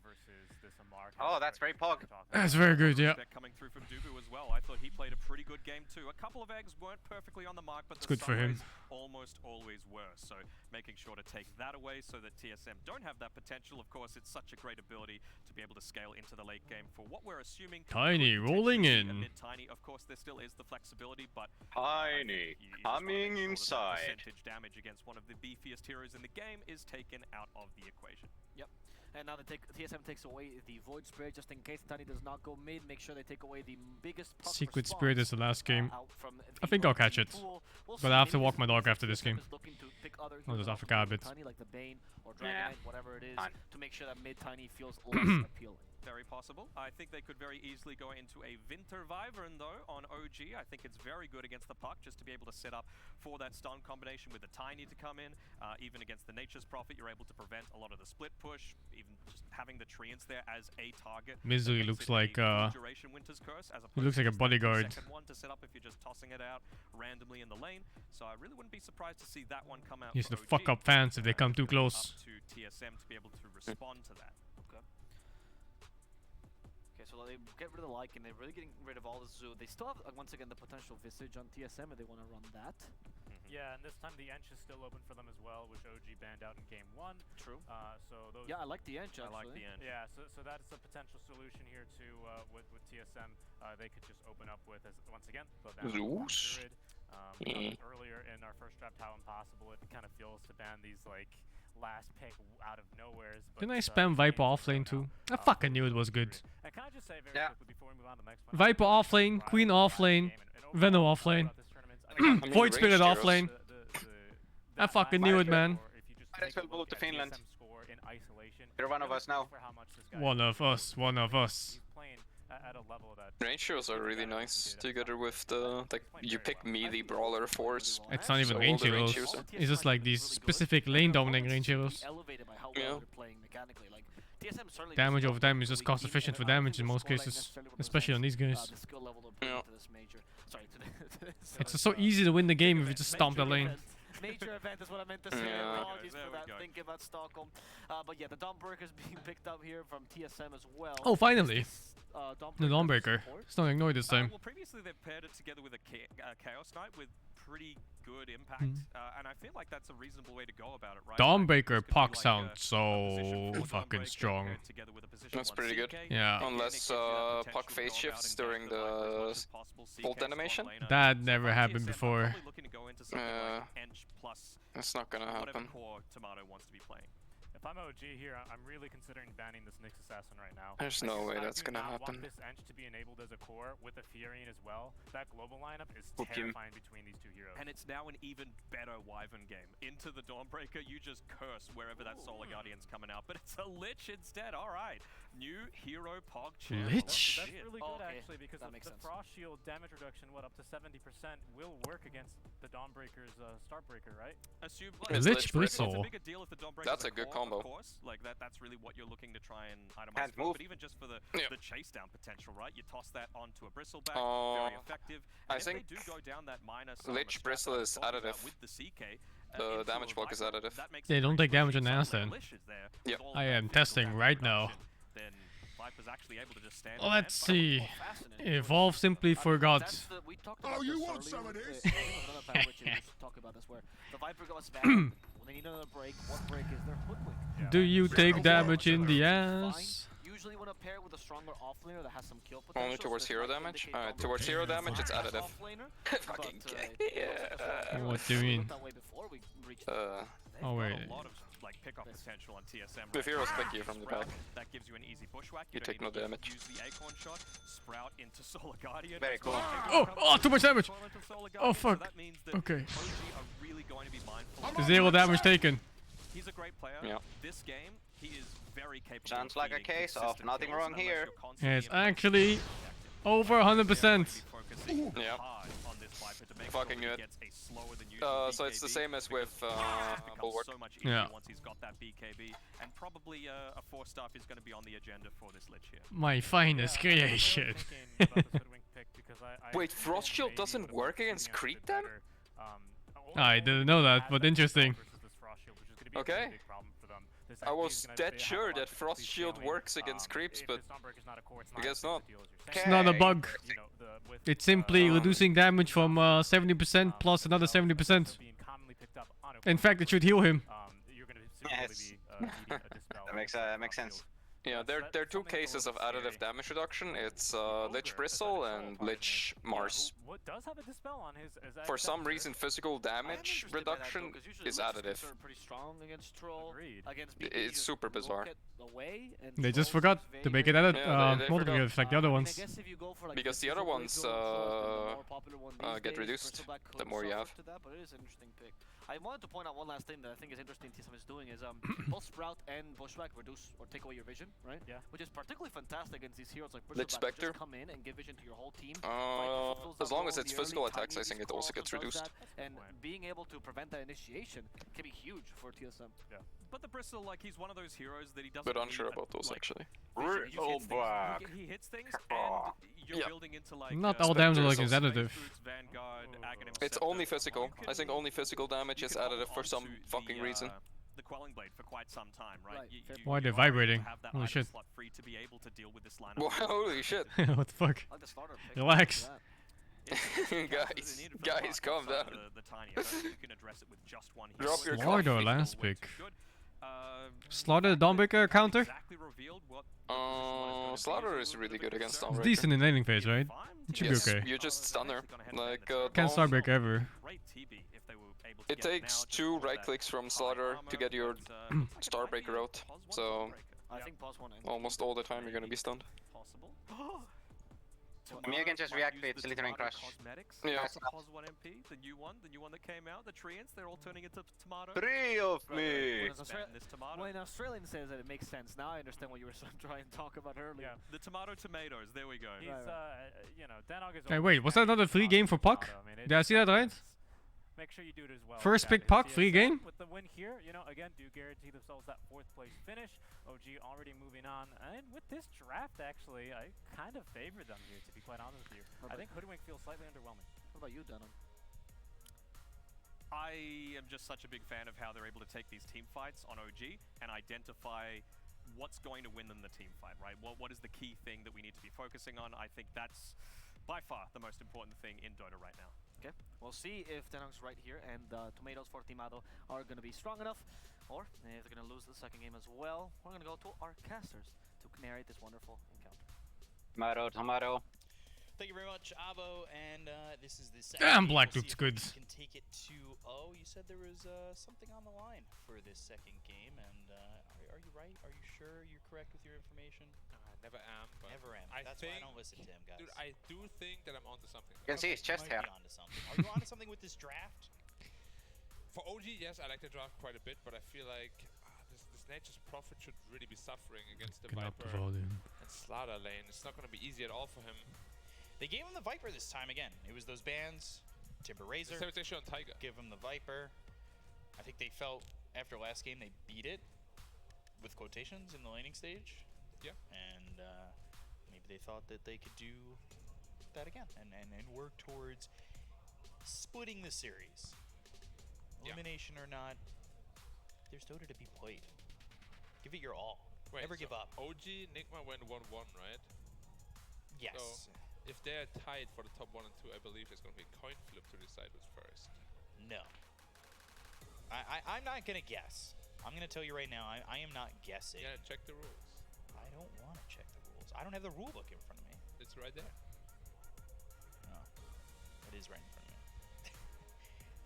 Oh, that's very pog. That's very good, yeah. Coming through from Dubu as well. I thought he played a pretty good game too. A couple of eggs weren't perfectly on the mark, but it's good for him. Almost always were. So making sure to take that away so that TSM don't have that potential. Of course, it's such a great ability to be able to scale into the late game for what we're assuming. Tiny rolling in. Tiny, of course, there still is the flexibility, but Tiny coming inside. Percentage damage against one of the beefiest heroes in the game is taken out of the equation. Yep. And now TSM takes away the Void Spirit just in case Tiny does not go mid. Make sure they take away the biggest puck Secret response, Spirit is the last game. I think I'll I'll catch it. But I have to walk my dog after this game. I'll just have to grab it. Tiny, like the Bane or Dragonite, whatever it is, to make sure that mid Tiny feels less appealing. Very possible. I think they could very easily go into a Winter Wyvern though on OG. I think it's very good against the puck just to be able to set up for that stun combination with the Tiny to come in. Even against the Nature's Prophet, you're able to prevent a lot of the split push. Even just having the Treants there as a target. Misery looks like duration Winter's Curse as he looks like a bodyguard. Second one to set up if you're just tossing it out randomly in the lane. So I really wouldn't be surprised to see that one come out. He's the fuck up fans if they come too close. Up to TSM to be able to respond to that. Okay, so they get rid of the Lycan, they're really getting rid of all the Zoo. They still have, once again, the potential Visage on TSM if they want to run that. Yeah, and this time the Ench is still open for them as well, which OG banned out in game 1. True. So those. Yeah, I like the Ench actually. I like the Ench. Yeah, so that's a potential solution here too with TSM. They could just open up with, once again, Zeus. Earlier in our first draft, how impossible it kind of feels to ban these like last pick out of nowheres. Didn't I spam Viper offlane too? I fucking knew it was good. And can I just say very quickly before we move on to the next one? Viper offlane, Queen offlane, Venom offlane, Void Spirit offlane. I fucking knew it, man. Might as well move to Finland. You're one of us now. One of us, one of us. At a level that Range heroes are really nice together with the like you pick melee brawler force. It's not even range heroes. It's just like these specific lane dominating range heroes. Yeah. Damage over time is just cost efficient for damage in most cases, especially on these guys. Yeah. It's just so easy to win the game if you just stomp the lane. Major event is what I meant to say. Apologies for that. Thinking about Stockholm. But yeah, the Dawnbreaker is being picked up here from TSM as well. Oh, finally! The Dawnbreaker. It's not ignored this time. Well, previously they've paired it together with a Chaos Knight with pretty good impact, and I feel like that's a reasonable way to go about it, right? Dawnbreaker puck sounds so fucking strong. That's pretty good. Yeah. Unless puck phase shifts during the bolt animation. That never happened before. It's not gonna happen. Tomato wants to be playing. If I'm OG here, I'm really considering banning this Nyx Assassin right now. There's no way that's gonna happen. I want this Ench to be enabled as a core with a Furion as well. That global lineup is terrifying between these two heroes. And it's now an even better Wyvern game. Into the Dawnbreaker, you just curse wherever that Solar Guardian's coming out. But it's a Lich instead, alright. New hero Pog champ. Lich? That's really good actually, because the Frost Shield damage reduction, what, up to 70% will work against the Dawnbreaker's Starbreaker, right? Assume Lich Bristle. It's a bigger deal if the Dawnbreaker's that's a good combo. Of course, like that's really what you're looking to try and itemize for. But even just for the chase down potential, right? You toss that onto a Bristleback, very effective. And I think if they do go down that minus Lich Bristle is additive. With the CK, the damage block is additive. They don't take damage on the ass then. Yep. I am testing right now. Then Viper's actually able to just stand. Let's see. Evolve simply forgot. Oh, you want some of this? Talk about this where the Viper goes back. When they need another break, what break is their Hoodwink? Do you take damage in the ass? Usually when a pair with a stronger offlaner that has some kill potential. Only towards hero damage? Towards hero damage, it's additive. Fucking Yeah. What do you mean? Oh wait. Like pick-off potential on TSM. The heroes pick you from the back. That gives you an easy bushwhack. You take no damage. Use the Acorn shot, sprout into Solar Guardian. Very cool. Oh, too much damage. Oh fuck. Okay. 0 damage taken. He's a great player. Yeah. This game, he is very capable. Sounds like a case of nothing wrong here. It's actually over 100%. Yeah. Fucking good. So it's the same as with Bulwark. So much Yeah. once he's got that BKB, and probably a 4-star is going to be on the agenda for this Lich here. My finest creation. Wait, Frost Shield doesn't work against Creep then? I didn't know that, but interesting. Okay. I was dead sure that Frost Shield works against creeps, but I guess not. It's not a bug. It's simply reducing damage from 70% plus another 70%. In fact, it should heal him. Yes. That makes sense. Yeah, there are two cases of additive damage reduction. It's Lich Bristle and Lich Mars. What does have a dispel on his? For some reason, physical damage reduction is additive. It's super bizarre. They just forgot to make it edit multiplicative like the other ones. Because the other ones get reduced the more you have. I wanted to point out one last thing that I think is interesting TSM is doing is both Sprout and Bushwhack reduce or take away your vision, right? Yeah. Which is particularly fantastic against these heroes like Lich Spectre. Just come in and give vision to your whole team. As long as it's physical attacks, I think it also gets reduced. And being able to prevent that initiation can be huge for TSM. Yeah. But the Bristle, like, he's one of those heroes that he doesn't. But unsure about those actually. He hits things, and you're building into like. Not all damage like is additive. It's only physical. I think only physical damage is additive for some fucking reason. The Quelling Blade for quite some time, right? Why they're vibrating? Holy shit. Free to be able to deal with this lineup. Holy shit. What the fuck? Relax. Guys, calm down. Drop your Slaughter last pick. Slaughter the Dawnbreaker counter? Slaughter is really good against Dawnbreaker. It's decent in laning phase, right? It should be okay. You just stun her. Like, Can't Starbreak ever. It takes 2 right clicks from Slaughter to get your Starbreaker out. So, I think pause one. almost all the time you're gonna be stunned. You can just reactivate Slithering Crush. Yeah. Pause 1 MP, the new one that came out, the Treants, they're all turning into tomato. 3 of me! When an Australian says that, it makes sense. Now I understand what you were trying to talk about earlier. Yeah, the tomatoes, there we go. He's, you know, Danog is. Hey, wait, was that another free game for Puck? Did I see that right? Make sure you do it as well. First pick Puck, free game? With the win here, you know, again, do guarantee themselves that 4th place finish. OG already moving on. And with this draft, actually, I kind of favor them here, to be quite honest with you. I think Hoodwink feels slightly underwhelming. What about you, Dunham? I am just such a big fan of how they're able to take these team fights on OG and identify what's going to win them the team fight, right? What is the key thing that we need to be focusing on? I think that's by far the most important thing in Dota right now. Okay, we'll see if Denong's right here and Tomatoes for Timado are going to be strong enough, or if they're going to lose the second game as well. We're going to go to our casters to narrate this wonderful encounter. Tomato. Thank you very much, Avo, and this is the second game. Black Loop's good. You can take it to... Oh, you said there was something on the line for this second game, and are you right? Are you sure you're correct with your information? Never am. But Never am. That's why I don't listen to him, guys. Dude, I do think that I'm onto something. You can see his chest hair. Are you onto something with this draft? For OG, yes, I like the draft quite a bit, but I feel like this Nature's Prophet should really be suffering against the Viper and Slaughter lane. It's not going to be easy at all for him. They gave him the Viper this time again. It was those bans, Timber Razor. Same on Tiger. Give him the Viper. I think they felt after last game they beat it with quotations in the laning stage. Yeah. And maybe they thought that they could do that again and work towards splitting the series. Elimination or not, there's Dota to be played. Give it your all. Wait, Never give up. OG, Nigma went 1-1, right? Yes. So if they're tied for the top 1 and 2, I believe there's going to be a coin flip to decide who's first. No. I'm not going to guess. I'm going to tell you right now, I am not guessing. You gotta check the rules. I don't want to check the rules. I don't have the rule book in front of me. It's right there. No. It is right in front of me.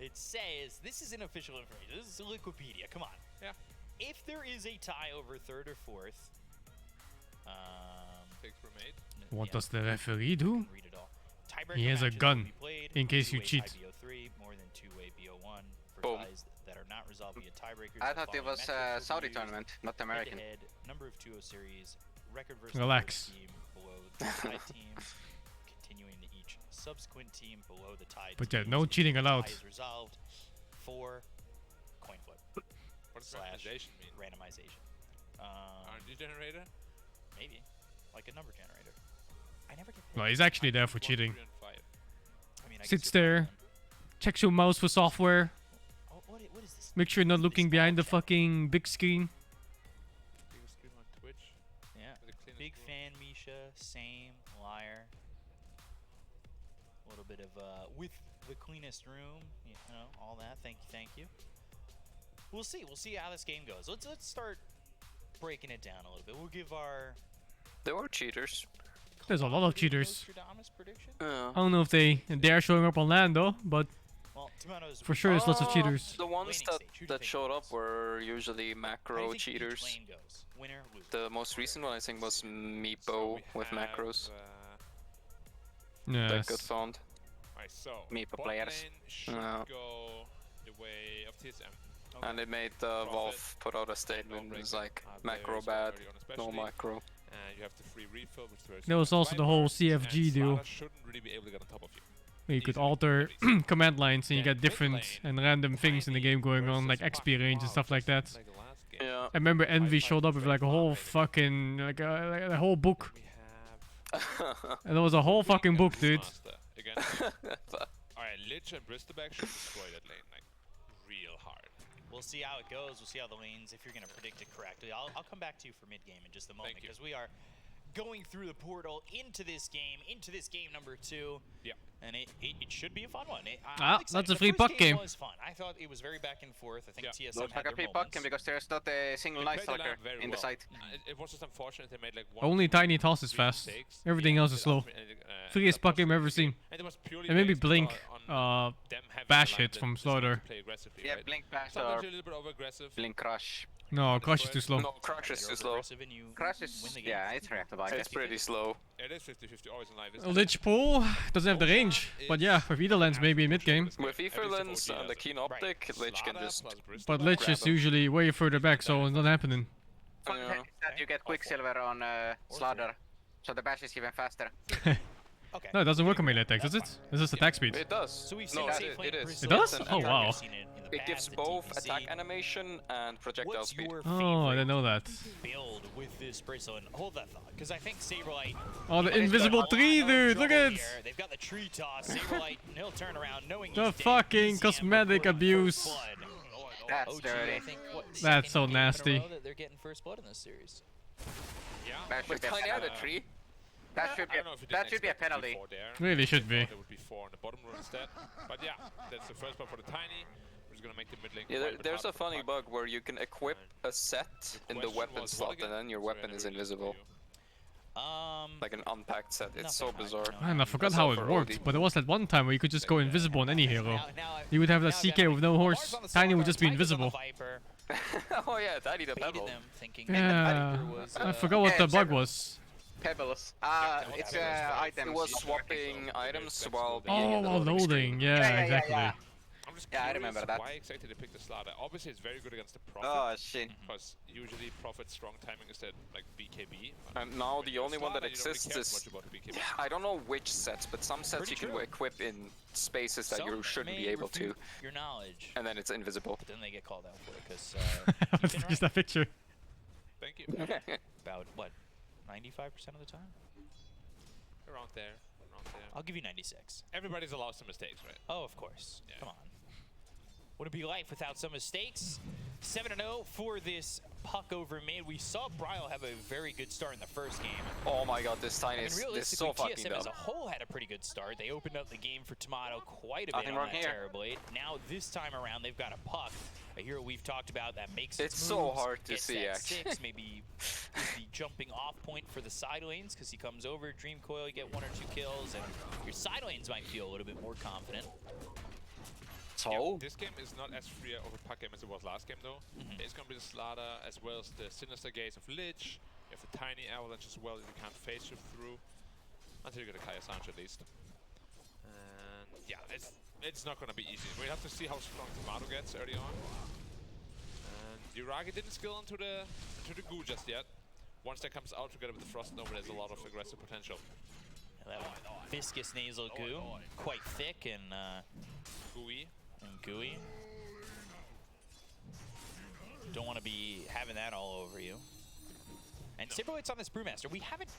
It says, this is unofficial information. This is Wikipedia. Come on. Yeah. If there is a tie over 3rd or 4th, picks were made. What does the referee do? Read it all. He has a gun in case you cheat. BO3, more than 2-way BO1 for Boom. ties that are not resolved. resolved via tiebreakers. I thought it was a Saudi tournament, not American. Head-to-head, number of 2-0 series, record versus Relax. the team below the tied team, continuing to each subsequent team below the tied But yeah, teams. no cheating allowed. Tie is resolved for coin flip. What does slash randomization mean? Randomization. RNG generator? Maybe. Like a number generator. I never get No, he's actually there for cheating. I mean, I Sits guess there, checks your mouse for software. Oh, what is this? Make sure you're not looking behind the fucking big screen. Biggest stream on Twitch. Yeah. The cleanest Big room. fan, Misha. Same. Liar. A little bit of with the cleanest room. You know, all that. Thank you. We'll see. We'll see how this game goes. Let's start breaking it down a little bit. We'll give our. There were cheaters. There's a lot of cheaters. Nostradamus prediction. I don't know if they're showing up on land though, but Well, for sure there's lots of cheaters. The ones that showed up were usually macro cheaters. Winner, loser. The most recent one I think was Meepo with macros. Yes. That got found. Alright, so Meepo bot players. lane should No. go the way of TSM. And it made Valve put out a statement. It was like macro bad, no macro. And you have the free refill, which is There was also the whole CFG deal. shouldn't really be able to get on top of you. Where you could alter command lines and you get different and random things in the game going on, like XP range and stuff like that. Yeah. I remember Envy showed up with like a whole fucking like a whole book. And there was a whole fucking book, dude. Alright, Lich and Bristleback should destroy that lane like real hard. We'll see how it goes. We'll see how the lanes, if you're going to predict it correctly. I'll come back to you for mid-game in just a moment because we are going through the portal into this game number 2. Yeah. And it should be a fun one. That's a free puck game. It was fun. I thought it was very back and forth. I think TSM Looks had like a their free puck moments. because there's not a single night stalker in the site. It was just unfortunate they made like one. Only Tiny Toss is fast. Everything else is slow. Freest puck game I've ever seen. And maybe Blink bash hits from Slaughter. Yeah, Blink bash Sometimes or you're a little bit over-aggressive. Blink crush. No, Crush is too slow. No, Crush is too slow. Crush is, yeah, it's reactable. I guess. It's pretty slow. It is 50-50 always in life. isn't it? Lich Pool doesn't have the range, but yeah, with either lens maybe in mid game. With ether lens and the keen optic, Lich can just. But Lich is usually way further back, so it's not happening. Fun fact is that you get Quicksilver on Slaughter, so the bash is even faster. No, it doesn't work on melee attacks, does it? It's just attack speed. It does. So we've No, seen it is. It does? It's an Oh attack. wow. It gives both attack animation and projectile speed. Oh, I didn't know that. Build with this Bristle, and hold that thought, because I think Saberlight. Oh, the invisible tree, dude! Look at it! They've got the tree toss. Saberlight, he'll turn around knowing The he's dead. fucking cosmetic abuse. That's OG, dirty. I think, what, That's so second game in a nasty. row that they're getting first blood in this series. Yeah. That should With be a Tiny had a penalty. tree. That should be I don't know if it that didn't should be a expect penalty. 3-4 there. Really should be. There would be 4 on the bottom row instead. But yeah, that's the first one for the Tiny, which is going to make the mid lane Yeah, quite a bit there's a harder to funny puck. bug where you can equip a set in the question weapon was slot Mulligan. and then your So weapon really is really invisible. Like an unpacked set. It's so bizarre. Man, I forgot That's how all it for worked, OD. but there was that one time where you could just go invisible on any hero. You would have that CK with no horse. Tiny would just be invisible. Oh yeah, Tiny the Pebble. Yeah, I forgot what the bug was. Pebbles. It's items. It was swapping items while being Oh, in the while loading screen. loading. Yeah, exactly. I'm just Yeah, I curious remember that. why exactly they picked the Slaughter. Obviously, it's very good against the Prophet. Oh shit. Because usually Prophet's strong timing is that like BKB. And now the only one that Slaughter, you don't really exists care is... much about the BKB. I don't know which sets, but some sets Pretty you can true. equip in spaces that you shouldn't be able to. Your knowledge. And then it's invisible. But then they get called out for it because Just that picture. Thank you. about what, 95% of the time? Around there. I'll give you 96. Everybody's allowed some mistakes, right? Oh, of course. Come on. Wouldn't be life without some mistakes. 7-0 for this puck over mid. We saw Bryle have a very good start in the first game. Oh my god, this Tiny I mean, is realistically, so fucking TSM dumb. as a whole had a pretty good start. They opened up the game for Tomato quite a bit Nothing on wrong that here. Terrorblade. Now, this time around, they've got a puck. A hero we've talked about that makes It's so moves, hard to gets see, that actually. 6, maybe is the jumping off point for the side lanes because he comes over, Dream Coil, you get 1 or 2 kills, and your side lanes might feel a little bit more confident. So? Yeah, this game is not as free of a puck game as it was last game, though. It's going to be the Slaughter as well as the Sinister Gaze of Lich. You have the Tiny Avalanche as well that you can't phase shift through. Until you get a Kaya Sanch at least. And yeah, it's not going to be easy. We have to see how strong Tomato gets early on. Yuragi didn't skill into the goo just yet. Once that comes out together with the Frost Nova, there's a lot of aggressive potential. That viscous nasal goo, quite thick and gooey. Don't want to be having that all over you. And Saberlight's on this Brewmaster. We haven't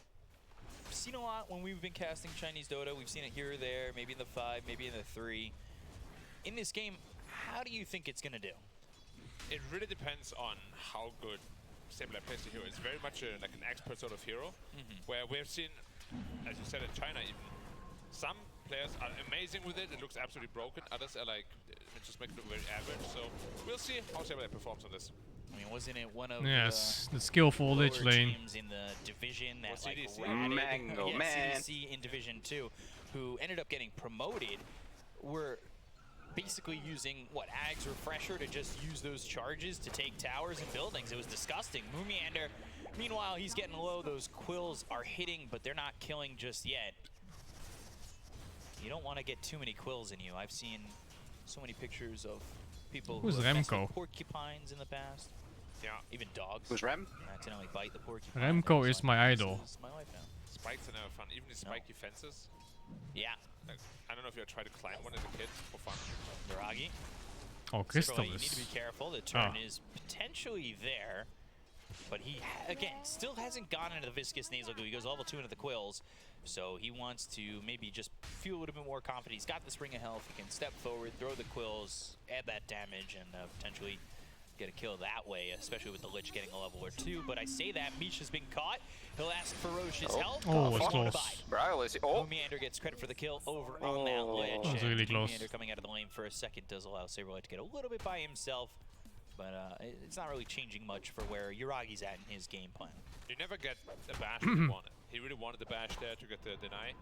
seen a lot when we've been casting Chinese Dota. We've seen it here or there, maybe in the 5, maybe in the 3. In this game, how do you think it's going to do? It really depends on how good Saberlight plays the hero. It's very much like an expert sort of hero, where we've seen, as you said, in China even, some players are amazing with it. It looks absolutely broken. Others are like, just make it look very average. So we'll see how Saberlight performs on this. I mean, wasn't it one of the skillful lich lane teams in the division that CDC. CDC in Division 2, who ended up getting promoted, were basically using Ag's Refresher to just use those charges to take towers and buildings. It was disgusting. Moomiander, meanwhile, he's getting low. Those quills are hitting, but they're not killing just yet. You don't want to get too many quills in you. I've seen so many pictures of people who have messed with porcupines in the past. Yeah. Even dogs. Who's Rem? Accidentally bite the porcupine. Remco is my idol. This is my life now. Spikes are never fun. Even the spiky fences. Yeah. Like, I don't know if you tried to climb one as a kid for fun. Yuragi. Oh, Crystal You need to be careful. The turn is potentially there. But he, again, still hasn't gone into the viscous nasal goo. He goes level 2 into the quills. So he wants to maybe just feel a little bit more confident. He's got the Spring of Health. He can step forward, throw the quills, add that damage, and potentially get a kill that way, especially with the Lich getting a level or 2. But I say that, Misha's been caught. He'll ask Ferocious help. Oh, it's close. Moomiander gets credit for the kill over on that Lich. That was really close. Moomiander coming out of the lane for a second does allow Saberlight to get a little bit by himself. But it's not really changing much for where Yuragi's at in his game plan. You never get a bash if you want it. He really wanted the bash there to get the deny.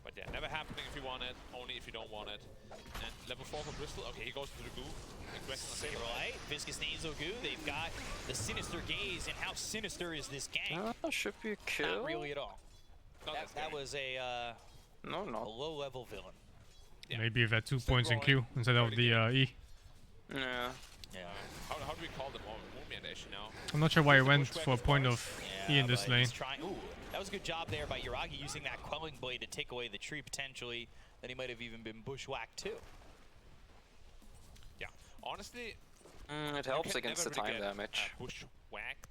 But yeah, never happening if you want it, only if you don't want it. And level 4 for Bristol. Okay, he goes to the goo. Saberlight, Viscous Nasal Goo. They've got the Sinister Gaze, and how sinister is this gang? Should be a kill. Not really at all. That was a low-level villain. Yeah. Maybe if had 2 points in Q instead of the E. Yeah. How do we call them all? Moomiander now. I'm not sure why he went for a point of E in this lane. Ooh, that was a good job there by Yuragi using that Quelling Blade to take away the tree potentially. Then he might have even been bushwhacked too. Yeah, honestly, it helps against the time damage. Bushwhacked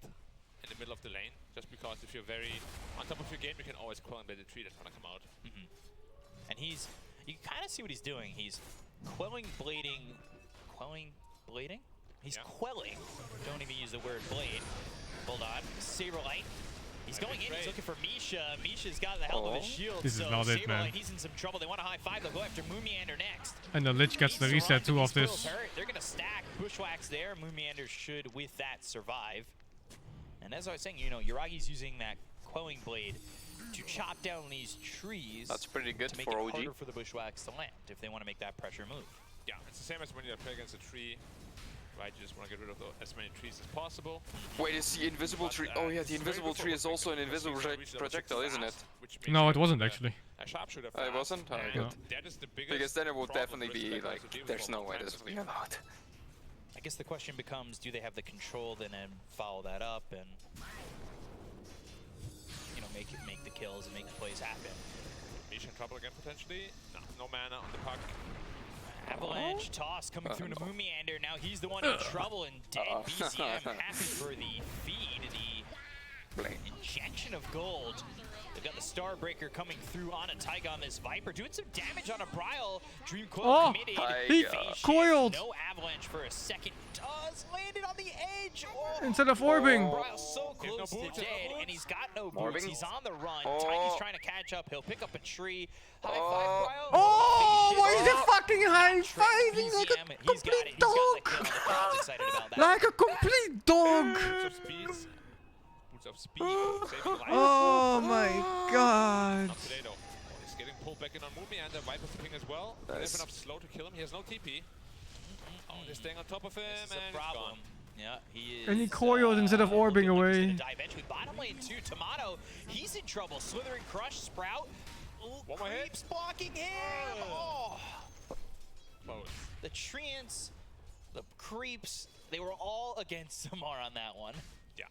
in the middle of the lane, just because if you're very on top of your game, you can always Quelling Blade the tree that's gonna come out. And you can kind of see what he's doing. He's Quelling Blading. He's quelling. Don't even use the word blade. Hold on. Saberlight. He's going in. He's looking for Misha. Misha's got the hell of a shield. This is not it, man. He's in some trouble. They want a high 5. They'll go after Moomiander next. And the Lich gets the reset too of this. They're going to stack bushwhacks there. Moomiander should, with that, survive. And as I was saying, you know, Yuragi's using that quelling blade to chop down these trees. That's pretty good to make for it OG. harder for the bushwhacks to land if they want to make that pressure move. Yeah, it's the same as when you play against a tree. Right, you just want to get rid of as many trees as possible. Wait, is the invisible tree? Oh yeah, the invisible tree is also an invisible projectile, isn't it? No, it wasn't actually. It wasn't? Oh, good. That is the biggest because then it would definitely be like, there's no way this will be allowed. I guess the question becomes, do they have the control then and follow that up and, you know, make the kills and make the plays happen? Misha in trouble again potentially. No mana on the puck. Avalanche toss coming through to Moomiander. Now he's the one in trouble and dead. BZM happy for the feed, the injection of gold. They've got the Starbreaker coming through on a Taiga on this Viper, doing some damage on a Brile. Dream Coil committed. He coiled. No Avalanche for a second. Does landed on the edge. Instead of orbing. Brile's so close to dead, and he's got no boots. He's on the run. Taiga's trying to catch up. He'll pick up a tree. High five, Brile. Oh, why is he fucking high-fiving like a complete dog? Like a complete dog. Of speed, oh my god. Not today though. He's getting pulled back in on Moomiander. Viper's ping as well. Nice. Enough slow to kill him. He has no TP. Oh, they're staying on top of him and problem. Yeah, he is. And he coiled instead of orbing away. Eventually, bottom lane 2, Tomato. He's in trouble. Slithering Crush, Sprout. One more hit. Keeps blocking him. Oh. The treants, the creeps, They were all against Samar on that one. Yeah.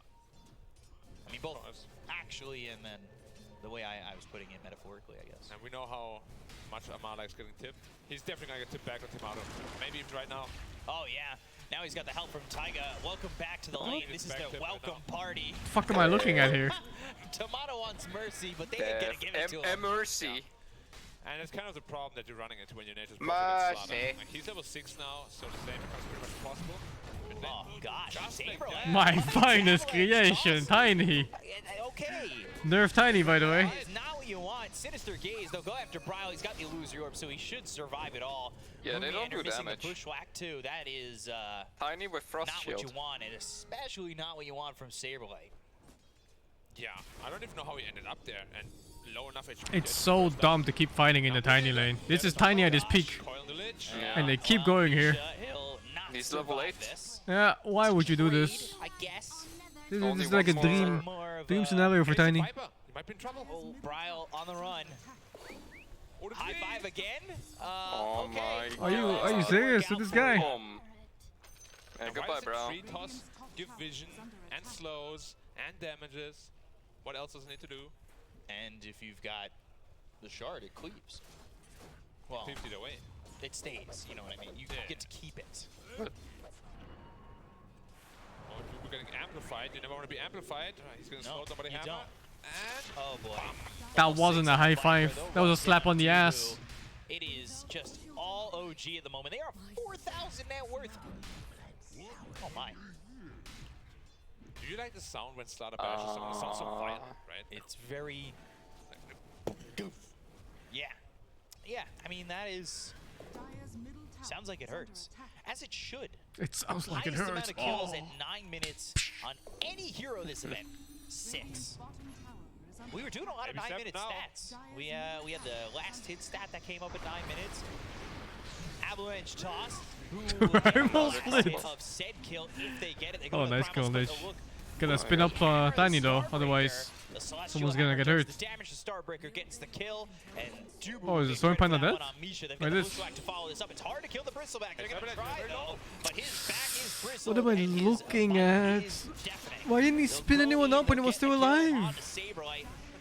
I mean, both actually, and then the way I was putting it metaphorically, I guess. And we know how much Amar likes getting tipped. He's definitely gonna get tipped back on Timato. Maybe even right now. Oh yeah. Now he's got the help from Taiga. Welcome back to the lane. This is their welcome party. The fuck am I looking at here? Tomato wants mercy, but they ain't gonna give it to him. Mercy. And it's kind of the problem that you're running into when your nature's like, he's level 6 now, so the same becomes pretty much impossible. Oh gosh, My finest creation, Tiny. Okay. Nerf Tiny, by the way. That is not what you want. Sinister Gaze, they'll go after Brile. He's got the Illusory Orb, so he should survive it all. Yeah, they don't do damage. The Bushwhack too. That is Tiny with Frost not Shield. what you want, and especially not what you want from Saberlight. Yeah, I don't even know how he ended up there, and low enough HP. It's so dumb to keep fighting in the Tiny lane. This is Tiny at his peak. And they keep going here. He's level 8. Yeah, why would you do this? I guess. This is like a dream scenario for Tiny. You might be in trouble. Oh, Brile on the run. High five again? Oh okay. my god. Are you serious with this guy? Yeah, goodbye, bro. Free toss, give vision, and slows, and damages. What else does it need to do? And if you've got the shard, it cleaves. Well, cleaves either way. It stays, you know what I mean? You get to keep it. Well, if you're getting amplified, you never want to be amplified. He's going to slow somebody hammer. And oh boy. That wasn't a high five. That was a slap on the ass. It is just all OG at the moment. They are 4,000 net worth. Oh my. Do you like the sound when Slaughter bashes someone? It sounds so violent, right? It's very... Yeah. Yeah, I mean, that is... Sounds like it hurts. As it should. It sounds like it Highest hurts. amount of kills at 9 minutes on any hero this event. 6. We were doing a lot of 9-minute stats. We had the last hit stat that came up at 9 minutes. Avalanche toss. Almost split. Of said kill if they get it. They Oh, nice kill, Lich. Gonna spin up Tiny though, otherwise someone's gonna get hurt. The damage to Starbreaker gets the kill, and oh, is the Storm Panda dead? Like this. To follow this up. It's hard to kill the Bristleback. They're gonna try though, but his back is bristled. What am I looking at? Why didn't he spin anyone up when he was still alive?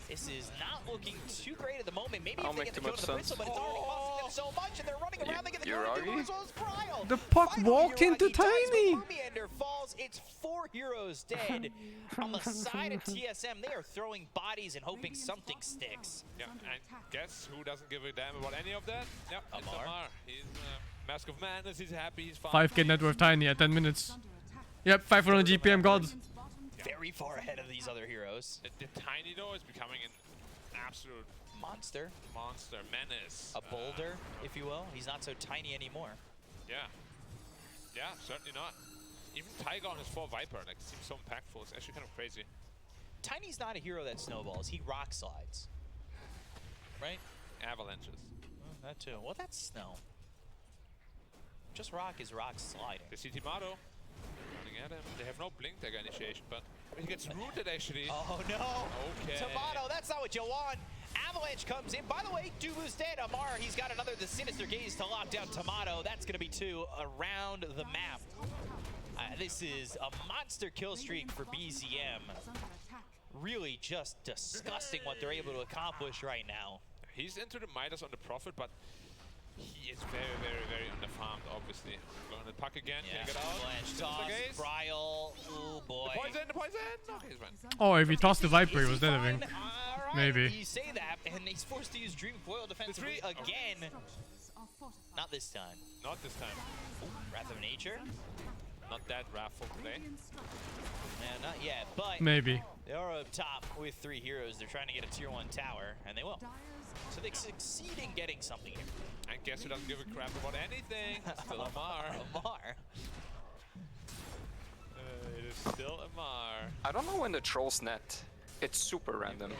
This is not looking too great at the moment. Maybe I'll if they get the kill to the Bristle, but it's already costing them so much, and they're running around. They get the kill as well as Brile. The puck walked into Tiny. Rumiander falls. It's 4 heroes dead. On the side of TSM, they are throwing bodies and hoping something sticks. Yeah, and guess who doesn't give a damn about any of that? Yep, it's Amar. He's Mask of Madness. He's happy. He's fine. 5k net worth Tiny at 10 minutes. Yep, 500 GPM god. Very far ahead of these other heroes. The Tiny though is becoming an absolute monster, menace, a boulder, if you will. He's not so tiny anymore. Yeah, certainly not. Even Taiga on his 4 Viper like seems so impactful. It's actually kind of crazy. Tiny's not a hero that snowballs. He rock slides, right? Avalanches. That too. Well, that's snow. Just rock is rock sliding. They see Timato. At him. They have no blink dagger initiation, but he gets rooted actually. Oh no! Okay. Tomato, that's not what you want. Avalanche comes in. By the way, Dubu's dead. Amar, he's got another the Sinister Gaze to lock down Tomato. That's going to be 2 around the map. This is a monster kill streak for BZM. Really just disgusting what they're able to accomplish right now. He's into the Midas on the Prophet, but he is very, very, very underfarmed, obviously. Going to puck again, can't get out. Avalanche toss, Brile, oh boy. The poison! Okay, he's fine. Oh, if he tossed the Viper, he was dead, I think. Right, maybe. You say that, and he's forced to use Dream Coil defensively again. Not this time. Not this time. Ooh, Wrath of Nature. Not that wrathful today. Nah, not yet, but maybe. They are up top with 3 heroes. They're trying to get a tier 1 tower, and they will. So they succeed in getting something here. And guess who doesn't give a crap about anything? Still Amar. Amar. It is still Amar. I don't know when the trolls net. It's super random.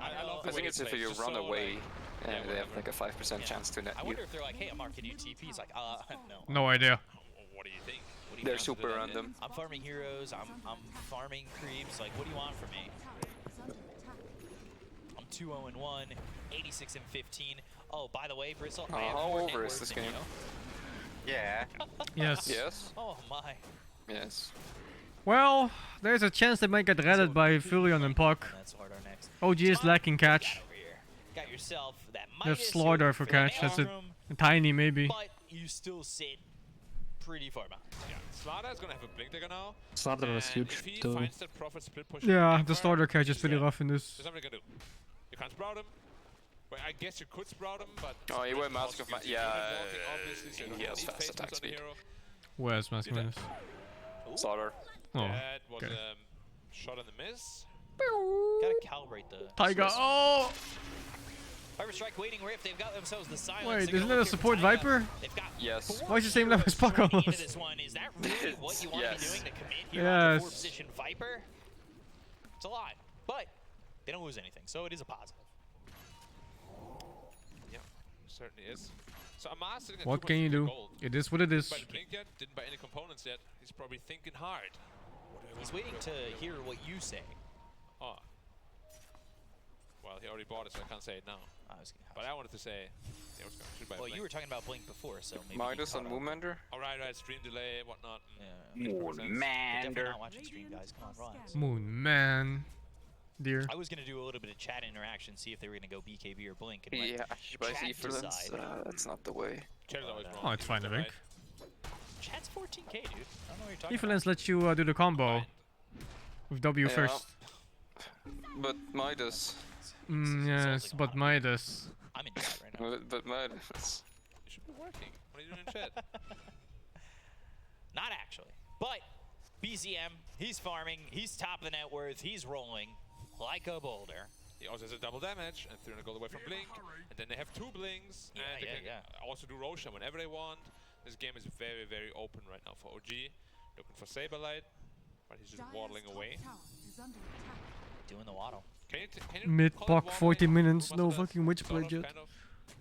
I think it's if you run away and they have like a 5% chance to net I you. wonder if they're like, hey Amar, can you TP? He's like, no. No idea. What do you think? They're super random. I'm farming heroes, I'm farming creeps, like what do you want from me? I'm 2-0-1, 86-15. Oh, by the way, Bristle, I have how more over net is worth this than game? Yeah. Yes. Yes. Oh my. Yes. Well, there's a chance they might get redded by Furion and Puck. OG is lacking catch. Got yourself that They have Slaughter for catch. That's it. Tiny maybe. But you still sit pretty far behind. Yeah, Slaughter is gonna have a blink dagger now. Slaughter was huge If he too. finds that Prophet split push Yeah, the starter catch is pretty rough in this. there's nothing you can do. You can't sprout him. Well, I guess you could sprout him, but... Oh, he went Mask of yeah, obviously, so you he don't has need fast phase attack boost on the speed. hero. Where's Mask Minus? Slaughter. Oh, That was okay. shot on the miss. Gotta calibrate the Tiger. Swiss. Oh! Viper Strike waiting Rift. They've got themselves the silence. Wait, isn't that a support Viper? Yes. Why is the same level as Puck almost? This one. Is that really what you want to be doing to commit here Yes. on the 4th position Viper? It's a lot, but they don't lose anything, so it is a positive. Yeah, certainly is. So Amar sitting at What can you 2.3 do? gold. It is what it is. Didn't buy the blink yet, didn't buy any components yet. He's probably thinking hard. He's waiting to hear what you say. Oh. Well, he already bought it, so I can't say it now. But I wanted to say, yeah, I was going to buy a Well, blink. you were talking about Blink before, so maybe. Midas on Moonmender? Alright, stream delay, whatnot. Yeah. Moonmender. Definitely not watching stream, guys. Come on, rise. Moon man. Dear. I was gonna do a little bit of chat interaction, see if they were gonna go BKB or Blink. And Yeah, but chat Evelyn's, decide. that's not the way. Chat's always wrong. Oh, it's fine, I think. Chat's 14k, dude. I don't know what you're talking Evelyn's lets you do the combo. With W Yeah. first. But Midas. Yes, but Midas. I'm in chat right now. But Midas. You should be working. What are you doing in chat? Not actually. But BZM, he's farming, he's top of the net worth, he's rolling like a boulder. He also has a double damage and 300 gold away from Blink. And then they have 2 blinks. Yeah, and they can also do Roshan whenever they want. This game is very, very open right now for OG. Looking for Saberlight, but he's just waddling away. Doing the waddle. Can you Mid call it Puck waddling? 40 minutes, What's no that? fucking Witchblade yet. Kind of?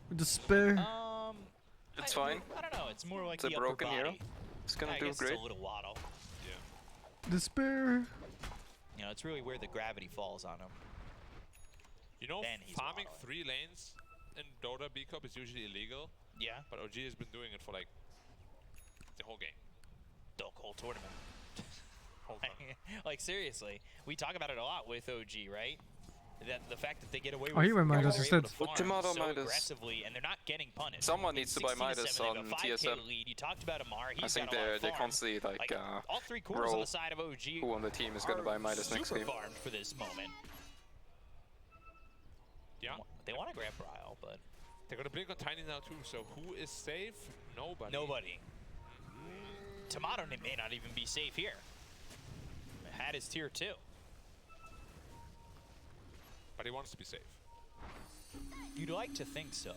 With despair. It's fine. I don't know, it's more like It's a the upper broken body. hero. It's gonna I do guess great. It's a little waddle. Yeah. Despair. You know, it's really where the gravity falls on him. You know, Then he's farming waddling. 3 lanes in Dota B Cup is usually illegal. Yeah. But OG has been doing it for like the whole game. The whole tournament. Whole time. Like seriously, we talk about it a lot with OG, right? That the fact that they get away Oh, with he went Midas they're instead. able to farm Ultimato so Midas. aggressively, and they're not getting punished. Someone In needs to buy 16 Midas 7, on they have a 5K TSM. lead. You talked about Amar. He's I think got a lot of they farm. constantly like all 3 quarters on roll the side of OG. who on the team is gonna are buy Midas next super game. farmed for this moment. Yeah. They want to grab Bryle, but They're gonna blink on Tiny now too, so who is safe? Nobody. nobody. Tomato may not even be safe here. Hat is tier 2. But he wants to be safe. You'd like to think so.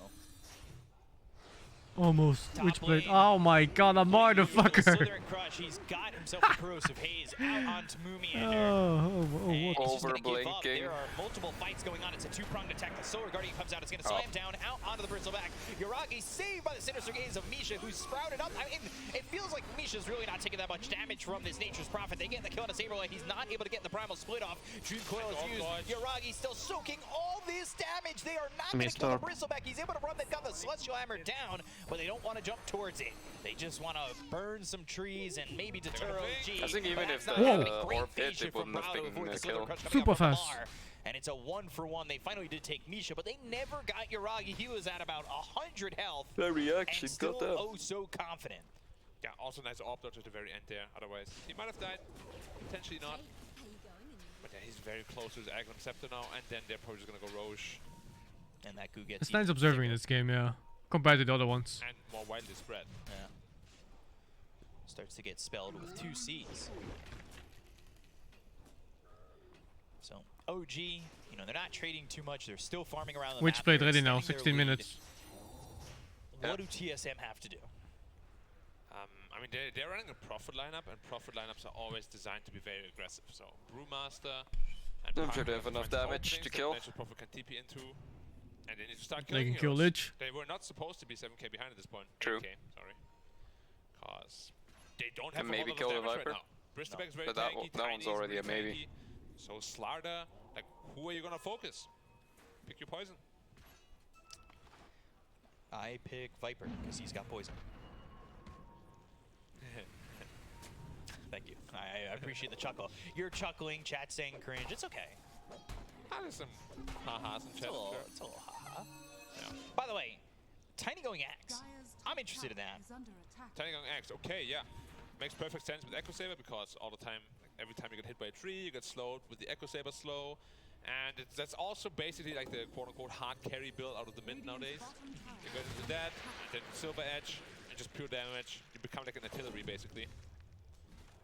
Almost. Top Witchblade. lane. Oh my god, I'm motherfucker. Slithering Crush, he's got himself a corrosive haze out onto Moomiander. What? He's just gonna give up. Overblinking. There are multiple fights going on. It's a 2-pronged attack. The Solar Guardian comes out. It's going to slam down out onto the Bristleback. Yuragi saved by the sinister gaze of Misha, who's sprouted up. I mean, it feels like Misha's really not taking that much damage from this Nature's Prophet. They get the kill on a Saberlight. He's not able to get the Primal Split off. Dream Coil is used. Yuragi still soaking all this damage. They are not going to kill the Bristleback. He's able to run. They've got the Celestial Hammer down, but they don't want to jump towards it. They just want to burn some trees and maybe deter OG. I think even if the Great orb hit, vision it from wouldn't have Bravo to been avoid a the Slither kill. Crush coming Super out from fast. Mar. And it's a 1-for-1. They finally did take Misha, but they never got Yuragi. He was at about 100 health. Very and actually still got that. oh so confident. Yeah, also nice orb dodge at the very end there. Otherwise, he might have died. Potentially not. But yeah, he's very close to his Aggron Scepter now, and then they're probably just gonna go Roche. And that Goo gets It's nice observing this game, yeah. Compared to the other ones. And more widely spread. Yeah. Starts to get spelled with 2 C's. So, OG, you know, they're not trading too much. They're still farming around the map. Witchblade They're ready now, extending 16 their lead. minutes. What do TSM have to do? I mean, they're running a Prophet lineup, and Prophet lineups are always designed to be very aggressive. So, Brewmaster and I'm sure they Parker have enough find damage openings to that kill. Nature's Prophet can TP into, and they need to start They killing can kill heroes. Lich. They were not supposed to be 7k behind at this point. True. 8k, sorry. Because they don't have And a maybe lot kill of the damage Viper. right now. Bristleback's very But that tanky, that one's Tiny's already a really maybe. tanky. So Slarda, like, who are you gonna focus? Pick your poison. I pick Viper because he's got poison. Thank you. I appreciate the chuckle. You're chuckling, chat saying cringe. It's okay. There's some ha-has in chat. It's a little ha-ha. Yeah. By the way, Tiny going Axe. I'm interested in that. Tiny going Axe, okay, yeah. Makes perfect sense with Echo Saber because all the time, every time you get hit by a tree, you get slowed with the Echo Saber slow. And that's also basically like the quote-unquote hard carry build out of the mid nowadays. You go into that, then Silver Edge, and just pure damage. You become like an artillery basically.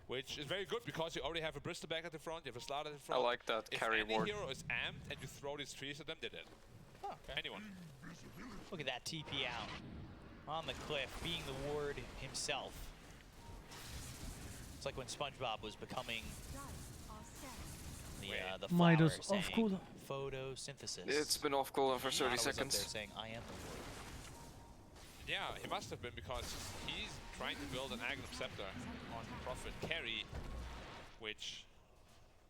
Which is very good because you already have a Bristol back at the front, you have a Slot at the front. I like that carry ward. If any hero is amped and you throw these trees at them, they're dead. Oh, okay. Anyone. Look at that TP out on the cliff, being the ward himself. It's like when SpongeBob was becoming the flower, Midas saying off cooldown. Photosynthesis. It's been off cooldown for 30 Nada was up seconds. there saying, I am the ward. Yeah, he must have been because he's trying to build an Agnum Scepter on Prophet Carry, which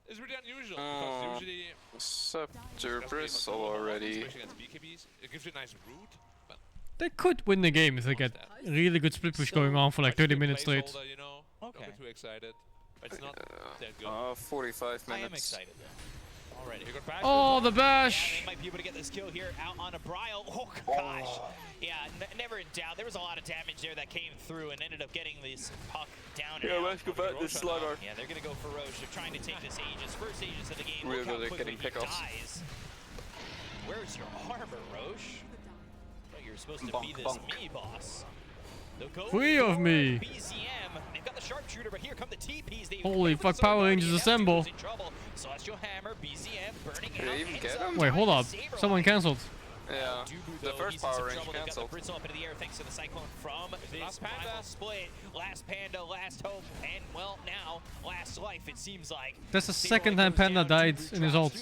is really unusual because usually Scepter Bristle already. especially against BKBs, it gives you a nice root. But They could win the game if they get really good split push going on for like 30 minutes straight. You know, okay. Don't get too excited. But it's not that good. 45 minutes. I am excited though. Already. Oh, the bash! Yeah, they might be able to get this kill here out on a Brile. Oh gosh. Yeah, never in doubt. There was a lot of damage there that came through and ended up getting this puck down. Yeah, let's go back this Slaughter. Yeah, they're gonna go for Roche. They're trying to take this Aegis. First Aegis of the game. Really Look how good at quickly getting he pickoffs. dies. Where's your armor, Roche? Oh, you're supposed to be Bonk, this bonk. mini boss. They'll go Free of for me. BZM. They've got the sharpshooter, but here come the TPs. They Holy fuck, Power Rangers assemble. in trouble. Celestial Hammer, BZM burning Did out. they even get him? Wait, hold up. Someone cancelled. Yeah, the first Power Range cancelled. Brittle up into the air thanks to the Cyclone from this rival split. Last Panda, last hope, and well now, last life it seems like. That's the second time Panda died in his ult.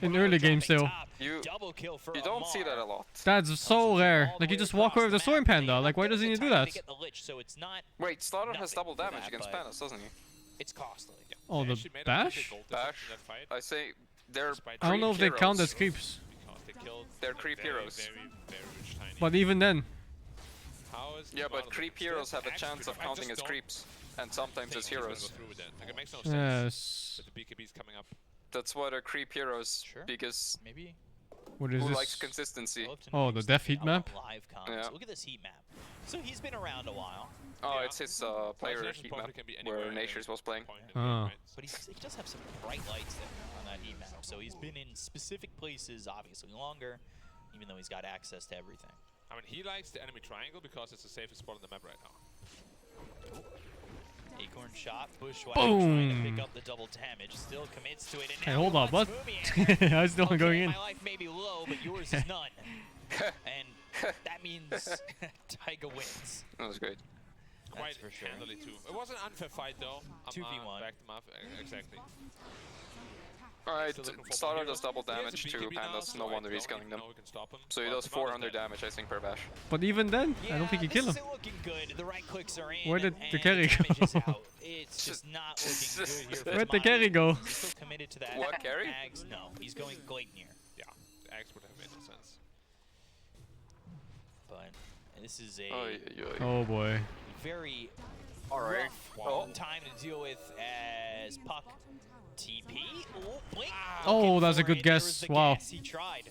In early game still. You don't see that a lot. That's so rare. Like you just walk away with the Storm Panda. Like why doesn't he do that? Wait, Slaughter has double damage against Pandas, doesn't he? It's costly. Oh, the bash? Bash? I say they're I don't know if they creep count heroes. as creeps. They're creep heroes. very rich Tiny. But even then. Yeah, but creep heroes have a chance of counting as creeps, and sometimes as heroes. Like, it makes no Yes. sense with the BKBs coming up. That's why they're creep heroes, because maybe. What is who this? likes consistency? Oh, the death heat map? Live comms. Yeah. Look at this heat map. So he's been around a while. Oh, it's his player heat map, where Natures was playing. Oh. But he does have some bright lights there on that heat map. So he's been in specific places, obviously longer, even though he's got access to everything. I mean, he likes the enemy triangle because it's the safest spot on the map right now. Acorn shot, Bushwhacker trying to pick up the double damage, still commits to it. And Hey, now hold up, what? I was still going in. My life may be low, but yours is none. And that means Taiga wins. That was great. Quite for sure. handily too. It was an unfair fight though. 2v1. Backed him up, exactly. Alright, Slaughter does double damage to Pandas, no wonder he's killing them. So he does 400 damage, I think, per bash. But even then, I don't think he killed him. This isn't looking good. The right clicks are in. Where did the and carry damage is go? out. It's just not looking good here for Where'd the Maya. carry go? He's still committed to that. What, carry? Ags, no, he's going Gleipnir. Yeah, the Axe would have made no sense. But this is a Oh boy. very Alright. rough time to deal with as Puck TP. Oh, blink. Oh, that's a good There was guess. the Wow. guess. He tried.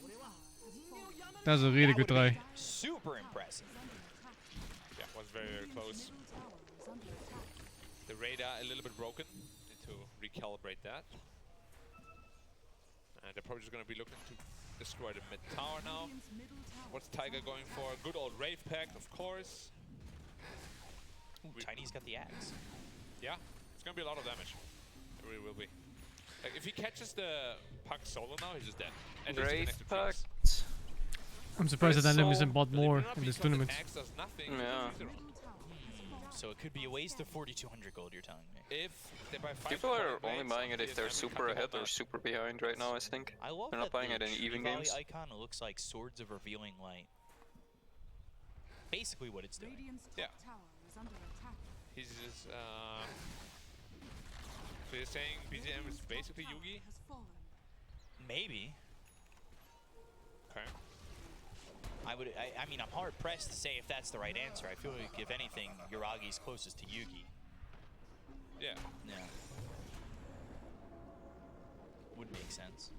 That's a really good try. Super impressive. Yeah, was very, very close. The radar a little bit broken. Need to recalibrate that. And they're probably just going to be looking to destroy the mid tower now. What's Tiger going for? Good old Rave Pact, of course. Ooh, Tiny's got the axe. Yeah, it's going to be a lot of damage. It really will be. Like, if he catches the Puck solo now, he's just dead. And it's Rave connected trees. Pact. I'm surprised that enemies didn't bought more in this tournament. Axe does nothing. Yeah. So it could be a waste of 4,200 gold, you're telling me. If they buy 5 People are blades, only buying it if they're TSM super can't ahead hold or that. super behind right now, I think. I love They're not that buying it the in even Tree games. Valley icon looks like Swords of Revealing Light. Basically what it's doing. Yeah. He's just, so you're saying BZM is basically Yugi? Maybe. Okay. I mean, I'm hard pressed to say if that's the right answer. I feel like if anything, Yuragi's closest to Yugi. Yeah. Yeah. Would make sense.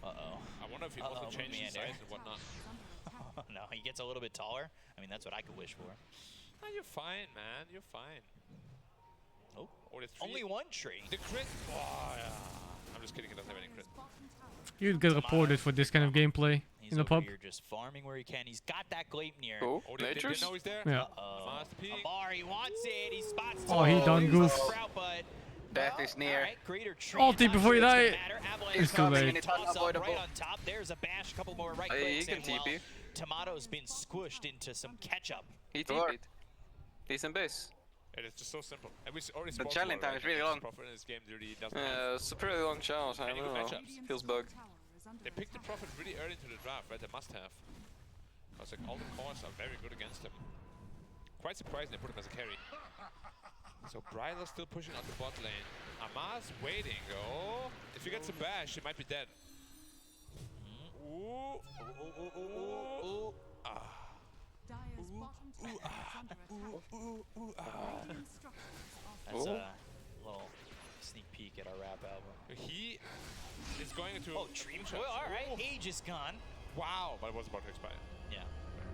Uh-oh. I wonder if he wants to change his size and whatnot. No, he gets a little bit taller. I mean, that's what I could wish for. No, you're fine, man. You're fine. Oh, there's only one tree. The crit. Oh, yeah. I'm just kidding. It doesn't have any crit. You'd get reported for this kind of gameplay in the pub. He's just farming where he can. He's got that Gleipnir. Oh, they didn't know he's there? Yeah. Amar, he wants it. He spots it. Oh, he done goof. Death is near. Ulti before you die. It's too coming late. and it's unavoidable. Right on top. There's a bash. Couple more right He clicks. can And, well, TP. Tomato's been squished into some ketchup. He TP'd. Decent base. It is just so simple. And we already The challenge time is really long. Prophet in this game really doesn't It's a pretty long challenge. I don't know. Feels bugged. They picked the Prophet really early into the draft, right? They must have. Because like, all the cores are very good against him. Quite surprising they put him as a carry. So Bryler's still pushing out the bot lane. Amar's waiting. Oh, if he gets a bash, he might be dead. Ooh. Ooh. Ah. That's a little sneak peek at our rap album. He is going into. Oh, Dream. Well, all right, Age is gone. Wow, but it was about to expire. Yeah.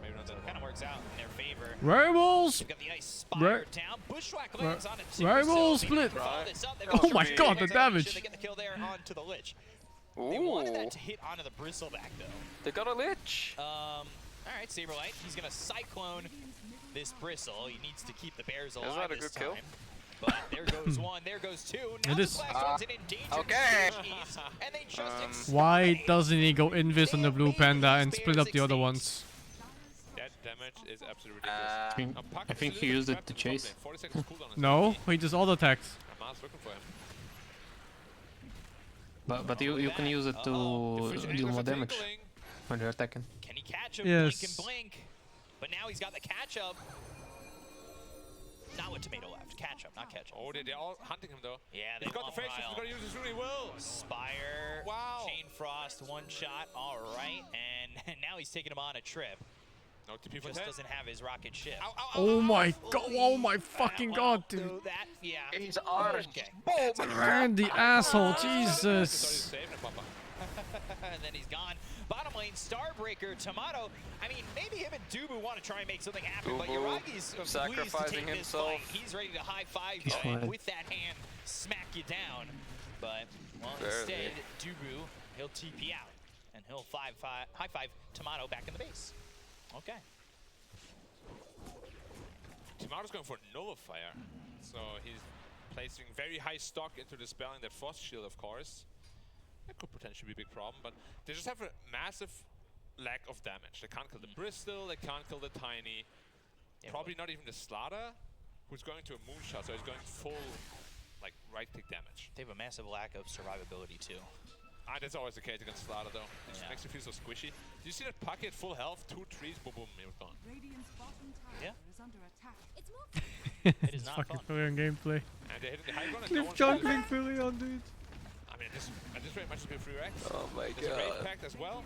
Maybe not So that it kind of works out in their favor. Werewolves! They've got the nice spire down. Bushwhack lands on it too. Werewolf So split! follow this up. They've Oh got my three god, the hits. damage! They get the kill there onto the Lich. They wanted that to hit onto the Bristleback though. They got a Lich! All right, Saberlight. He's gonna cyclone this Bristle. He needs to keep the bears alive. Is that a this good kill? time. But there goes one, there goes two. Now It the is. Black One's an endangered Okay. species, and they just Why doesn't he go invis on the blue panda and split up the other ones? That damage is absolutely ridiculous. I think he used it to chase. 40 seconds cooldown is No, he just auto attacked. Amar's looking for him. But you can use it to deal more damage when you're attacking. Can he catch him? Yes. Blink and blink. But now he's got the catch up. Not with Tomato left. Catch up, not catch up. Oh, they're all hunting him though. Yeah, they He's got the face. He's gonna use this really well. Spire. Wow. Chain Frost, one shot. All right, and now he's taking him on a trip. No TP for Just 10. doesn't have his rocket ship. Oh my god, oh my fucking god, dude. So that, yeah. He's ours. Okay. Randy asshole, Jesus. And then he's gone. Bottom lane, Starbreaker, Tomato. I mean, maybe him and Dubu want to try and make something happen, but Yuragi's pleased to take this fight. He's ready to high-five you and with that hand, smack you down. But, well, instead, Dubu, he'll TP out, and he'll high-five Tomato back in the base. Okay. Tomato's going for Nullifier. So he's placing very high stock into dispelling that Frost Shield, of course. That could potentially be a big problem, but they just have a massive lack of damage. They can't kill the Bristol, they can't kill the Tiny. Probably not even the Slaughter, who's going to a Moonshot, so he's going full, like, right-click damage. They have a massive lack of survivability, too. That's always the case against Slaughter, though. It just makes you feel so squishy. Did you see that Pocket full health? 2 trees, boom, boom, he was gone. Yeah. It is not fucking Furion gameplay. And they hit the high ground and no Cliff one's juggling Furion, dude. I mean, at this rate, might just be a free Rex. Oh my There's a Raid god. Pact as well.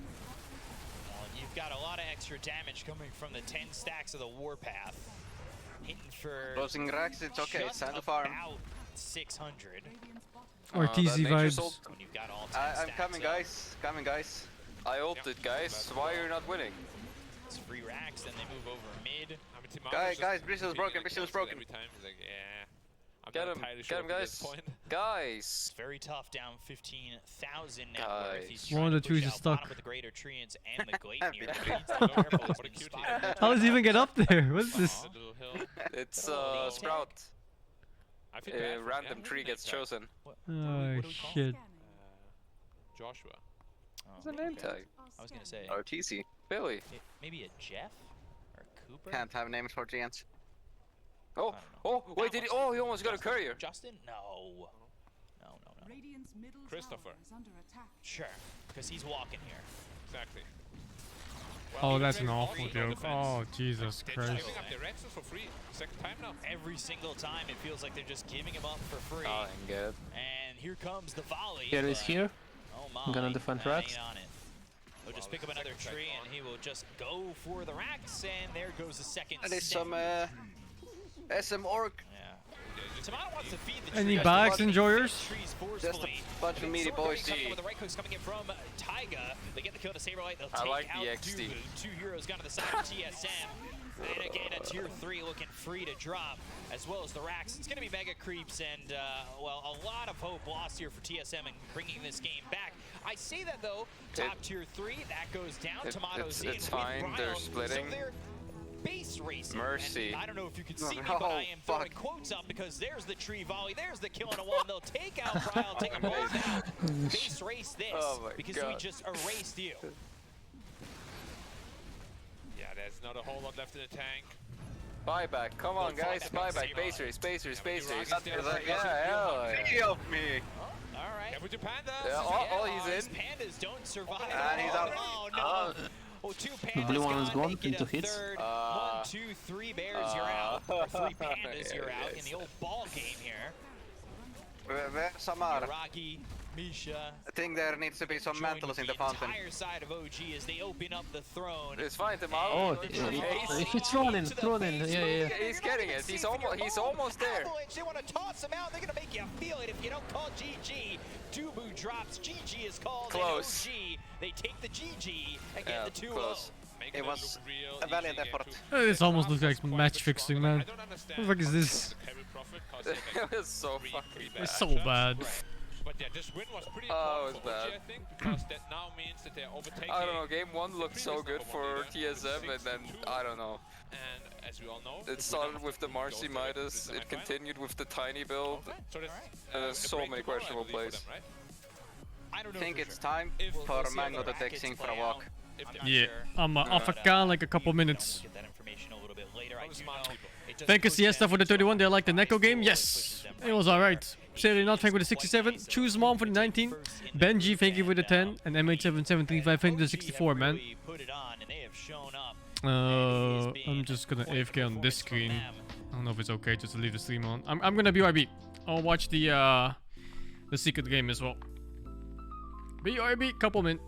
Well, you've got a lot of extra damage coming from the 10 stacks of the Warpath. Hitting for Closing racks, it's okay, it's time to farm. About 600. Or TZ vibes. When you've got all 10 I'm stacks coming, up. guys. Coming, guys. I ulted, guys. Why are you not winning? It's free racks, then they move over mid. I mean, Timano's Guys, Bristol's broken, Bristol's broken. Every time he's like, yeah. I'm Get not him, entirely get sure him, at this guys. point. Guys. It's very tough, down 15,000 net worth. He's One trying of to the push trees is out stuck. bottom with the Greater Treants and the Gleipnir. He needs to be careful. He's been spotted. How does he even get up there? What is this? It's Sprout. I feel A bad for random him. tree gets chosen. Oh shit. Joshua. It's a name tag. I was going to say. Or TC. Billy. Maybe a Jeff? Or a Cooper? Can't have names for GNs. Oh, oh, wait, did he? Oh, he almost got a courier. Justin? No. No. Christopher. Sure, because he's walking here. Exactly. Oh, that's an awful joke. Oh, Jesus They're Christ. giving up their Rexes for free. Second time now. Every single time it feels like they're just giving him up for free. Oh, good. And here comes the volley. Here is here. Oh my. I'm gonna defend that racks. ain't on it. He'll just pick up another tree and he will just go for the racks, and there goes the second. And there's step. some SM Orc. Tomato wants to feed the Any trees. bags enjoyers? Just a bunch of meaty boys. With the right clicks coming in from Taiga. They get the kill to Saberlight. They'll I take like out the XD. Dubu. 2 heroes gone to the side of TSM. And again, a tier 3 looking free to drop, as well as the racks. It's going to be mega creeps and, well, a lot of hope lost here for TSM in bringing this game back. I say that, though, top tier 3, that goes down. Tomatoes in it's with fine, Bryle. they're splitting. So they're base racing. Mercy. And I don't know if you can see me, but I am throwing quotes up because there's the tree volley, there's the kill on a one. They'll take out Bryle, take them both down. Base race this, because we just erased you. Yeah, there's not a whole lot left in the tank. Buyback, come on guys, buyback, base race, base race, base race. Yeah, help me. All right. Careful to Panda. Yeah, he's in. Pandas don't survive. And he's out. Oh no. Oh, 2 pandas blue one is gone. gone Make it into a hits. third. 1, 2, 3 bears, you're out. Or 3 pandas, you're out in the old ball game here. Where's Samar? Rocky, Misha. I think there needs to be some mantles in the fountain. Entire side of OG as they open up the throne. It's fine, Tomato. Oh, if it's rolling, yeah. He's getting it. He's almost there. Avalanche, they want to toss him out. They're going to make you feel it if you don't call GG. Dubu drops. GG is called. Close. And OG, they take the GG and get the 2-0. Close. It was a valiant effort. This almost looks like match fixing, man. What the fuck is this? It was so fucking bad. It's so bad. But yeah, this win was pretty Oh, it important was for OG, bad. I think, because that now means that they're overtaking. I don't know, game 1 looked so good for TSM, and then, I don't know. And as we all know, It started with the Marcy Midas, it continued with the tiny build, so and there's so many questionable plays. I think it's time for Mango to take Sing for a walk. Yeah, I'm off in like a couple minutes. Get that information a little bit later. I do know it does Thank you, push Siesta, them for the into 31. They like the Neko game? Yes, it was alright. Sadly not, thank you for the 67. Choose Mom for the 19. Benji, thank you for the 10. And MH7735, thank you for the 64, man. put it on, and they have shown up. I'm just gonna AFK on this screen. I don't know if it's okay just to leave the stream on. I'm gonna BRB. I'll watch the secret game as well. BRB, couple min.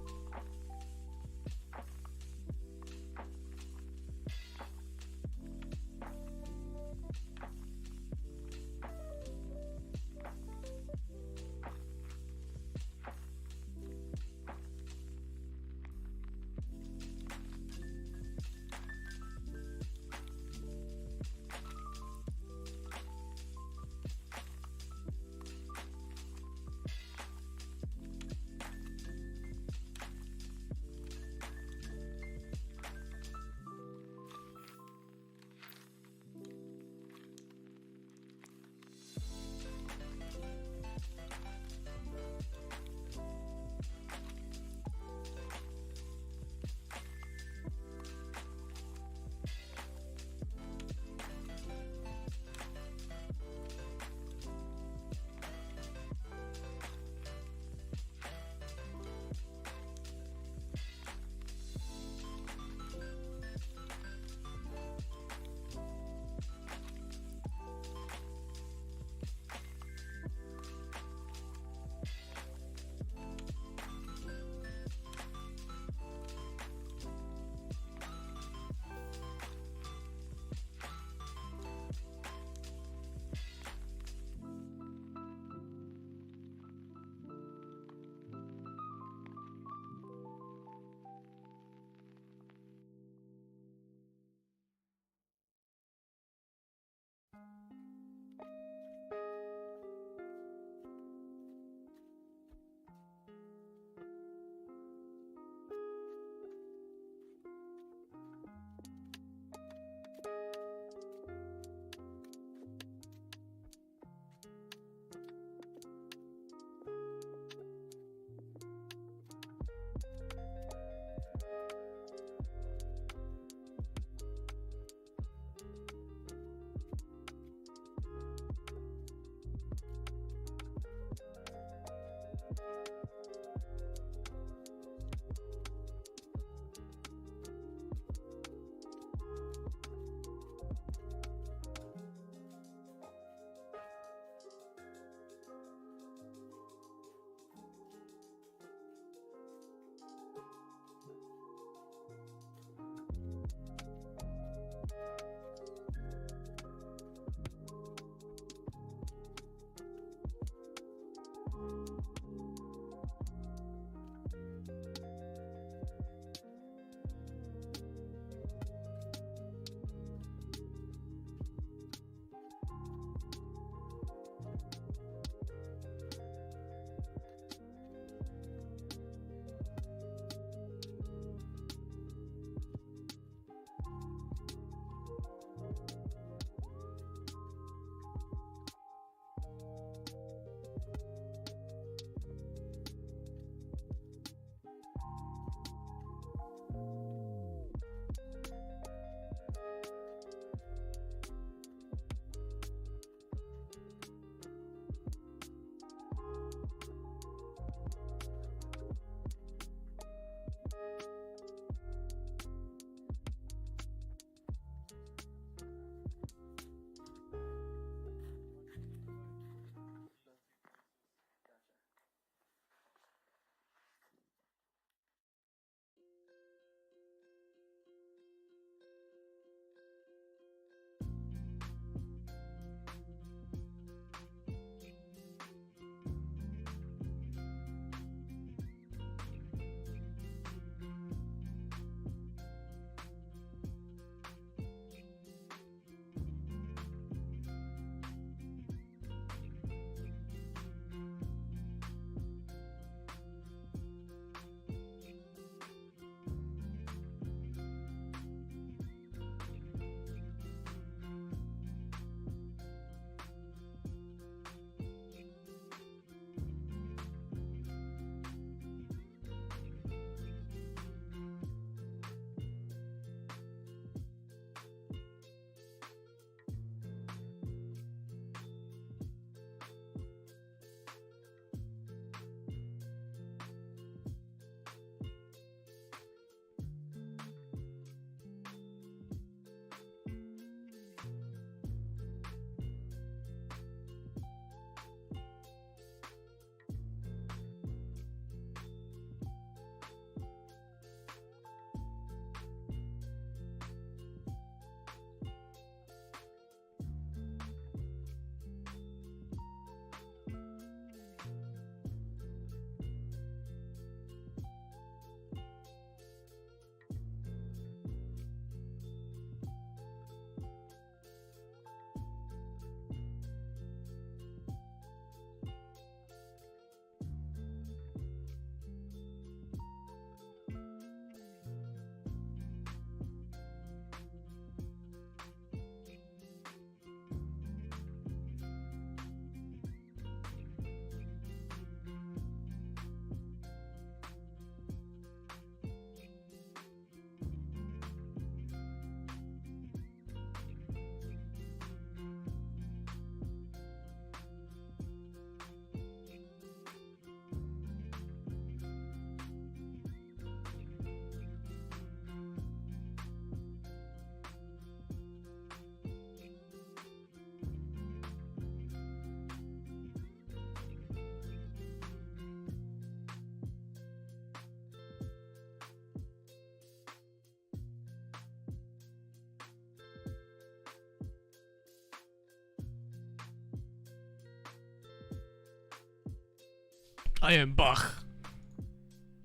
I am Bach.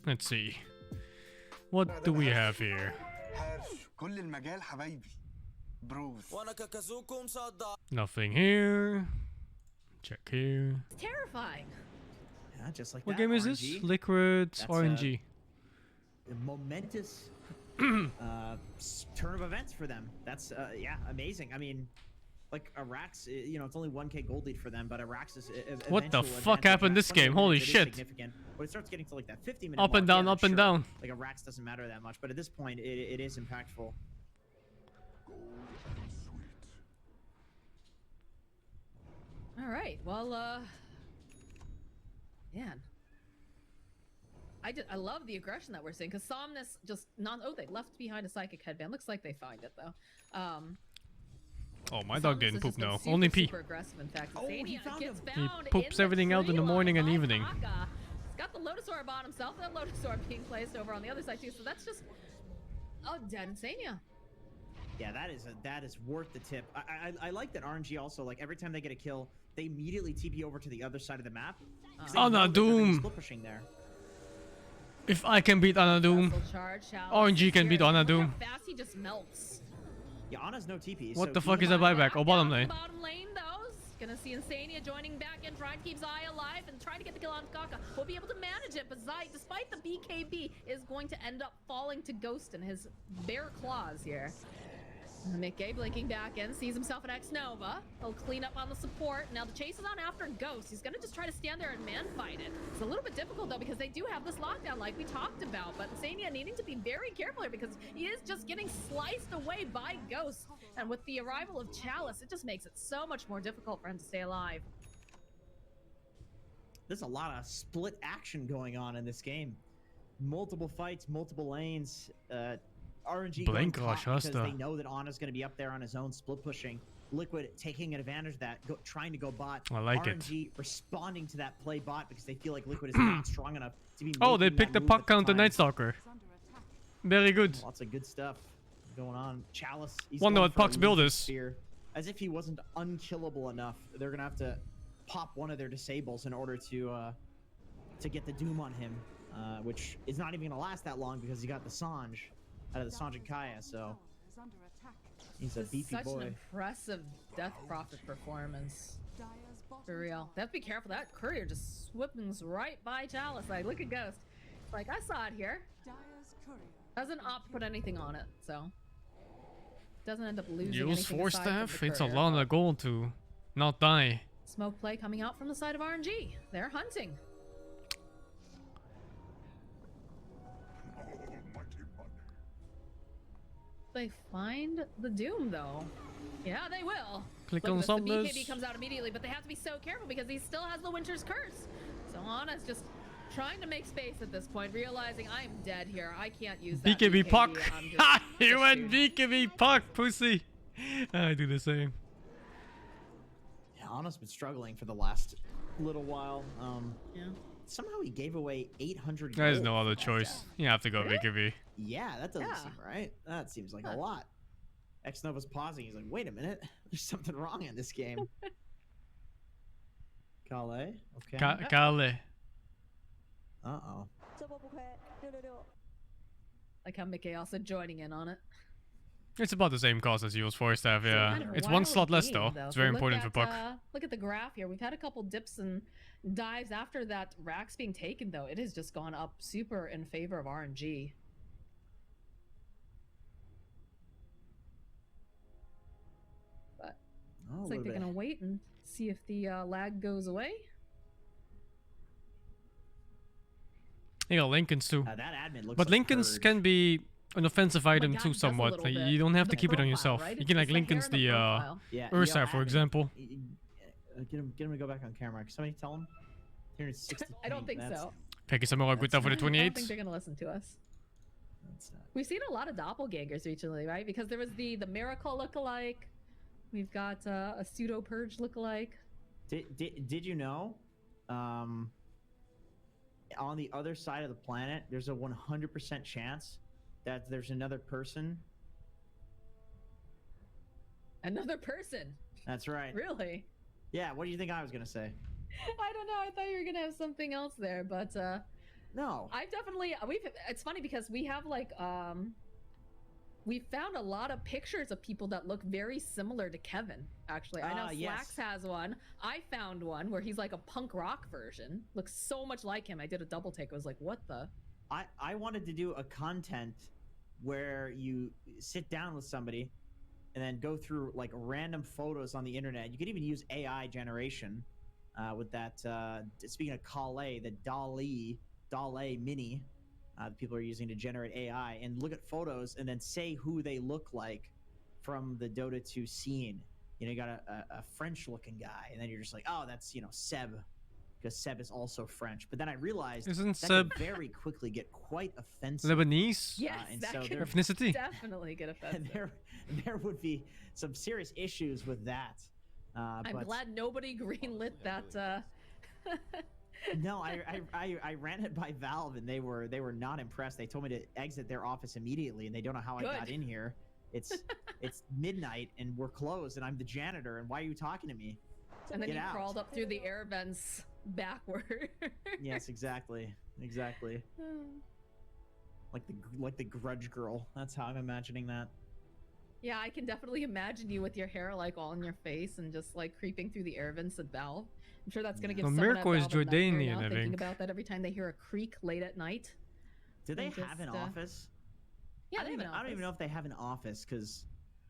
Let's see. What do we have here? Nothing here. Check here. It's terrifying. Yeah, just like What that. game is RNG. this? Liquid That's RNG. A momentous turn of events for them. That's yeah, amazing. I mean, like Arax, you know, it's only 1K gold lead for them, but Arax's What the fuck happened this game? Holy shit! When it starts getting to like that 50-minute Up and down, up and down. Like Arax doesn't matter that much, but at this point, it is impactful. All right. Well, man. I love the aggression that we're seeing, because Somnus just they left behind a psychic headband. Looks like they find it though. Oh, my dog didn't poop now. Super, Only pee. Super aggressive, in fact. He poops everything out in the morning and evening. He's got the Lotus Orb on himself. That Lotus Orb being placed over on the other side too. So that's just dead Insania. Yeah, that is worth the tip. I like that RNG also, like every time they get a kill, they immediately TP over to the other side of the map. Ana Doom. Pushing there. If I can beat Ana Doom, RNG can beat Ana Doom. How fast he just melts. Yeah, Ana's no TP. What the fuck is a buyback? Oh, bottom lane. Bottom lane, though. Gonna see Insania joining back in, trying to keep Zai alive and trying to get the kill on Kaka. We'll be able to manage it, but Zai, despite the BKB, is going to end up falling to Ghost in his bare claws here. Mickey blinking back in, sees himself an X-Nova. He'll clean up on the support. Now the chase is on after Ghost. He's gonna just try to stand there and man fight it. It's a little bit difficult though, because they do have this lockdown like we talked about, but Insania needing to be very careful here because he is just getting sliced away by Ghost. And with the arrival of Chalice, it just makes it so much more difficult for him to stay alive. There's a lot of split action going on in this game. Multiple fights, multiple lanes. RNG Blink going top because Rashasta. they know that Ana's going to be up there on his own, split pushing. Liquid taking advantage of that, trying to go bot. I like it. RNG responding to that play bot because they feel like Liquid is not strong enough to be. Oh, they making picked the that puck move at the count to time. Night Stalker. Very good. Lots of good stuff going on. Chalice. He's Wonder going what for a Puck's build losing is. spear. As if he wasn't unkillable enough, they're gonna have to pop one of their disables in order to get the Doom on him, which is not even gonna last that long because he got the Sanj out of the Sanj and Kaya, so he's a beefy Such boy. an impressive Death Prophet performance. For real. They have to be careful. That courier just swings right by Chalice. Like, look at Ghost. Like, I saw it here. Doesn't opt to put anything on it, so doesn't end up losing Use anything Force aside from Staff? the It's a courier. lot of gold to not die. Smoke play coming out from the side of RNG. They're hunting. They find the Doom, though. Yeah, they will. Click Look on at this, some the of BKB this. comes out immediately, but they have to be so careful because he still has the Winter's Curse. So Ana's just trying to make space at this point, realizing I'm dead here. I can't use that BKB puck. I'm just- Ha! You went BKB puck, pussy. I do the same. Yeah, Ana's been struggling for the last little while. Yeah. Somehow he gave away 800 There's gold no other for that choice. death. You have to go BKB. Yeah, that doesn't Yeah. seem right. That seems like Huh. a lot. X-Nova's pausing. He's like, wait a minute. There's something wrong in this game. Kale? Okay. Kale. Uh-oh. Like how Mickey also joining in on it. It's about the same cost as use Force Staff, yeah. Kind of a It's one wild slot less game, though. It's So very look important for at, puck. Look at the graph here. We've had a couple dips and dives after that Rax being taken, though. It has just gone up super in favor of RNG. But Oh, looks like they're gonna wait and see if the lag goes away. You got Lincolns too. That admin looks But like Lincolns Purge. can be an offensive item God, too it does a somewhat. little Like, bit. you don't have to The keep it on profile, yourself. right? You can like It's the hair Lincolns and the the profile. Yeah, Ursa, yo, for admin, example. Get him to go back on camera. Can somebody tell him? 360 I don't think that's- so. Peki Samurai Gutta for the I don't think 28. they're gonna listen to us. That's not... We've seen a lot of doppelgangers recently, right? Because there was the Miracle lookalike. We've got a pseudo purge lookalike. Did you know? On the other side of the planet, there's a 100% chance that there's another person. Another person. That's right. Really? Yeah. What do you think I was gonna say? I don't know. I thought you were gonna have something else there, but no. I've definitely it's funny because we have like we found a lot of pictures of people that look very similar to Kevin. Actually, I know Slacks has one. I found one where he's like a punk rock version. Looks so much like him. I did a double take. I was like, what the? I wanted to do a content where you sit down with somebody and then go through like random photos on the internet. You could even use AI generation with that. Speaking of Calais, the DALL-E Mini that people are using to generate AI, and look at photos and then say who they look like from the Dota 2 scene. You know, you got a French-looking guy, and then you're just like, oh, that's, you know, Seb, because Seb is also French. But then I realized Isn't that Seb could very quickly get quite offensive. Lebanese? Yes, and that so could ethnicity. definitely get offensive. there would be some serious issues with that. I'm glad nobody greenlit that. No, I ran it by Valve, and they were not impressed. They told me to exit their office immediately, and they don't know how I got in here. It's midnight, and we're closed, and I'm the janitor, and why are you talking to me? And then you crawled up through the air vents backward. Yes, exactly. Like the Grudge Girl. That's how I'm imagining that. Yeah, I can definitely imagine you with your hair like all in your face and just like creeping through the air vents at Valve. I'm sure that's gonna give someone at Mirko is Valve a nightmare Jordanian, now, I thinking think. about that every time they hear a creak late at night. Do they have an office? Yeah, I don't even know if they have an office, because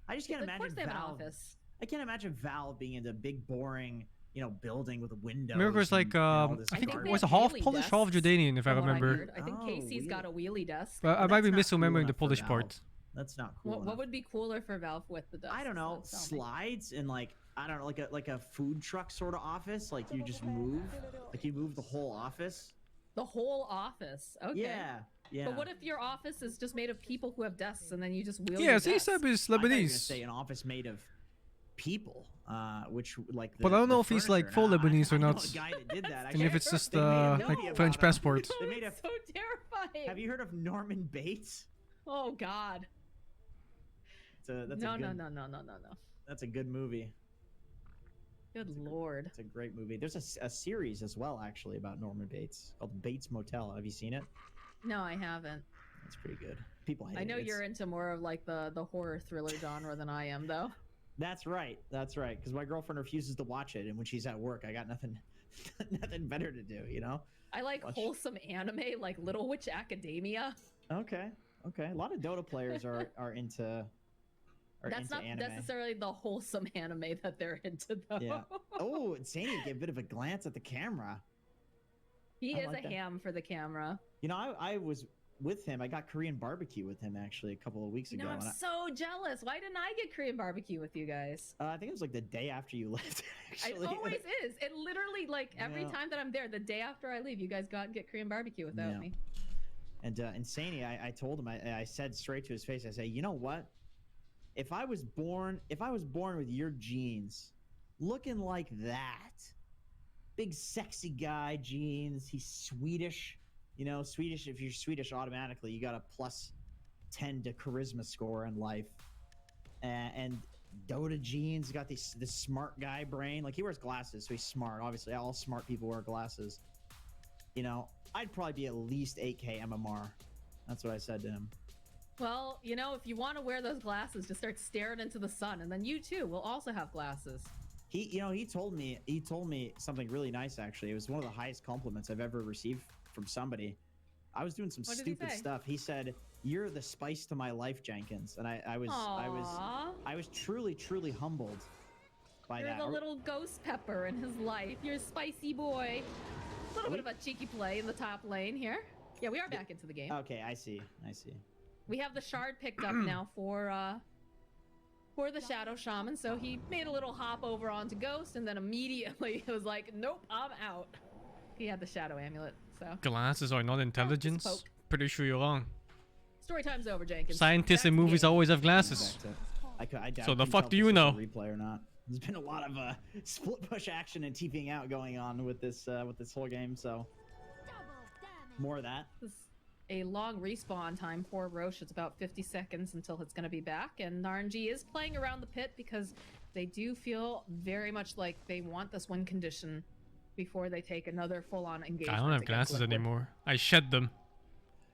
I just can't Of imagine course they have an Valve. office. I can't imagine Valve being in a big, boring, you know, building with windows. Mirko's like, and all this I think garbage. it was half Polish, half Jordanian, if I From what remember. heard. I think Casey's got a wheelie desk. But I might be misremembering the Polish Valve. part. That's not cool. What would be cooler for Valve with the desk? I don't know, slides and like, I don't know, like a food truck sort of office. Like you just move, like you move the whole office. The whole office. Okay. Yeah. But what if your office is just made of people who have desks and then you just wheel Yeah, your see, desk? Seb is I thought you were gonna Lebanese. say an office made of people, which like. But I don't know if he's like full Lebanese or I know not. a guy that did that. And if it's just They made a movie like about French him. passport. They made a, So terrifying. have you heard of Norman Bates? Oh God. That's No. a good, That's a good movie. Good Lord. It's a great movie. There's a series as well, actually, about Norman Bates called Bates Motel. Have you seen it? No, I haven't. It's pretty good. People hate it. I know you're into more of like the horror thriller genre than I am, though. That's right. Because my girlfriend refuses to watch it, and when she's at work, I got nothing better to do. You know. I like wholesome anime, like Little Witch Academia. Okay. A lot of Dota players are into. That's not anime. necessarily the wholesome anime that they're into, though. Yeah. Oh, Zany gave a bit of a glance at the camera. He I is like a that. ham for the camera. You know, I was with him. I got Korean barbecue with him actually a couple of weeks You ago. know, I'm and so jealous. Why didn't I get Korean barbecue with you guys? I think it was like the day after you left. It Actually. always is. It literally, like, every Yeah. time that I'm there, the day after I leave, you guys go out and get Korean barbecue without Yeah. me. And Insani, I told him, I said straight to his face, I say, you know what? If I was born with your genes, looking like that, big sexy guy genes, he's Swedish, you know, Swedish. If you're Swedish, automatically you got a +10 to charisma score in life, and Dota genes, got this smart guy brain. Like he wears glasses, so he's smart. Obviously, all smart people wear glasses. You know, I'd probably be at least 8K MMR. That's what I said to him. Well, you know, if you want to wear those glasses, just start staring into the sun, and then you too will also have glasses. He told me something really nice, actually. It was one of the highest compliments I've ever received from somebody. I was doing some What did he stupid say? stuff. He said, "You're the spice to my life, Jenkins," and I was truly humbled by You're that. the little ghost pepper in his life. You're a spicy boy. A little bit of a cheeky play in the top lane here. Yeah, we are back into the game. Okay, I see. We have the shard picked up now for the Shadow Shaman, so he made a little hop over onto Ghost, and then immediately it was like, nope, I'm out. He had the Shadow Amulet, so. Glasses are not intelligence. poke. Pretty sure you're wrong. Story time's over, Jenkins. Scientists Back in to the movies game. always have glasses. I doubt So the you fuck tell do if you this was know? a replay or not? There's been a lot of split push action and TPing out going on with this whole game, so more of that. This is a long respawn time for Roche. It's about 50 seconds until it's going to be back, and RNG is playing around the pit because they do feel very much like they want this win condition before they take another full-on engagement. I don't have glasses anymore. I shed them.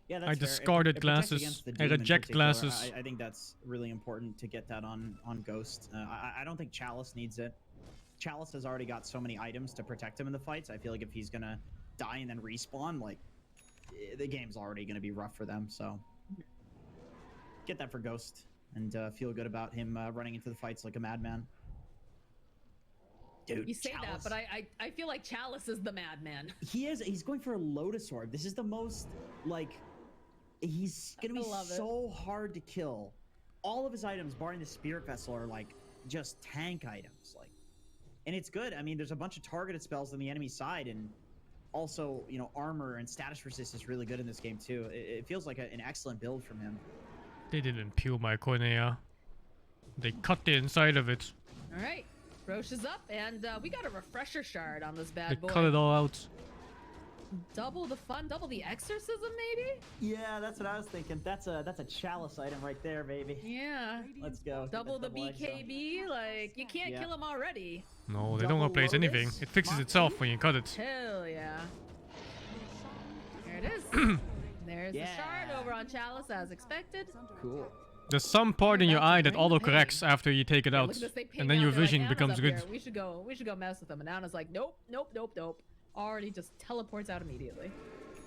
Yeah, that's I fair. discarded It protects glasses. against the I Doom in reject particular. glasses. I think that's really important to get that on Ghost. I don't think Chalice needs it. Chalice has already got so many items to protect him in the fights. I feel like if he's gonna die and then respawn, like the game's already gonna be rough for them. So get that for Ghost and feel good about him running into the fights like a madman. Dude, You say Chalice. that, but I feel like Chalice is the madman. He is. He's going for a Lotus Orb. This is the most, like, he's going to be so hard to kill. All of his items, barring the Spirit Vessel, are, like, just tank items. Like, and it's good. I mean, there's a bunch of targeted spells on the enemy side, and also, you know, armor and status resist is really good in this game, too. It feels like an excellent build from him. They didn't peel my cornea. They cut the inside of it. All right. Roche is up, and we got a refresher shard on this They bad boy. cut it all out. Double the fun, double the exorcism, maybe? Yeah, that's what I was thinking. That's a Chalice item right there, baby. Yeah. Let's go. Double the BKB, like, you can't kill him already. No, they don't replace anything. It fixes itself when you cut it. Hell yeah. There it is. There's the shard over on Chalice as expected. Cool. There's some part in your eye that auto-corrects after you take it out, and then your vision becomes good. We should go mess with him. And Anna's like, nope. Already just teleports out immediately.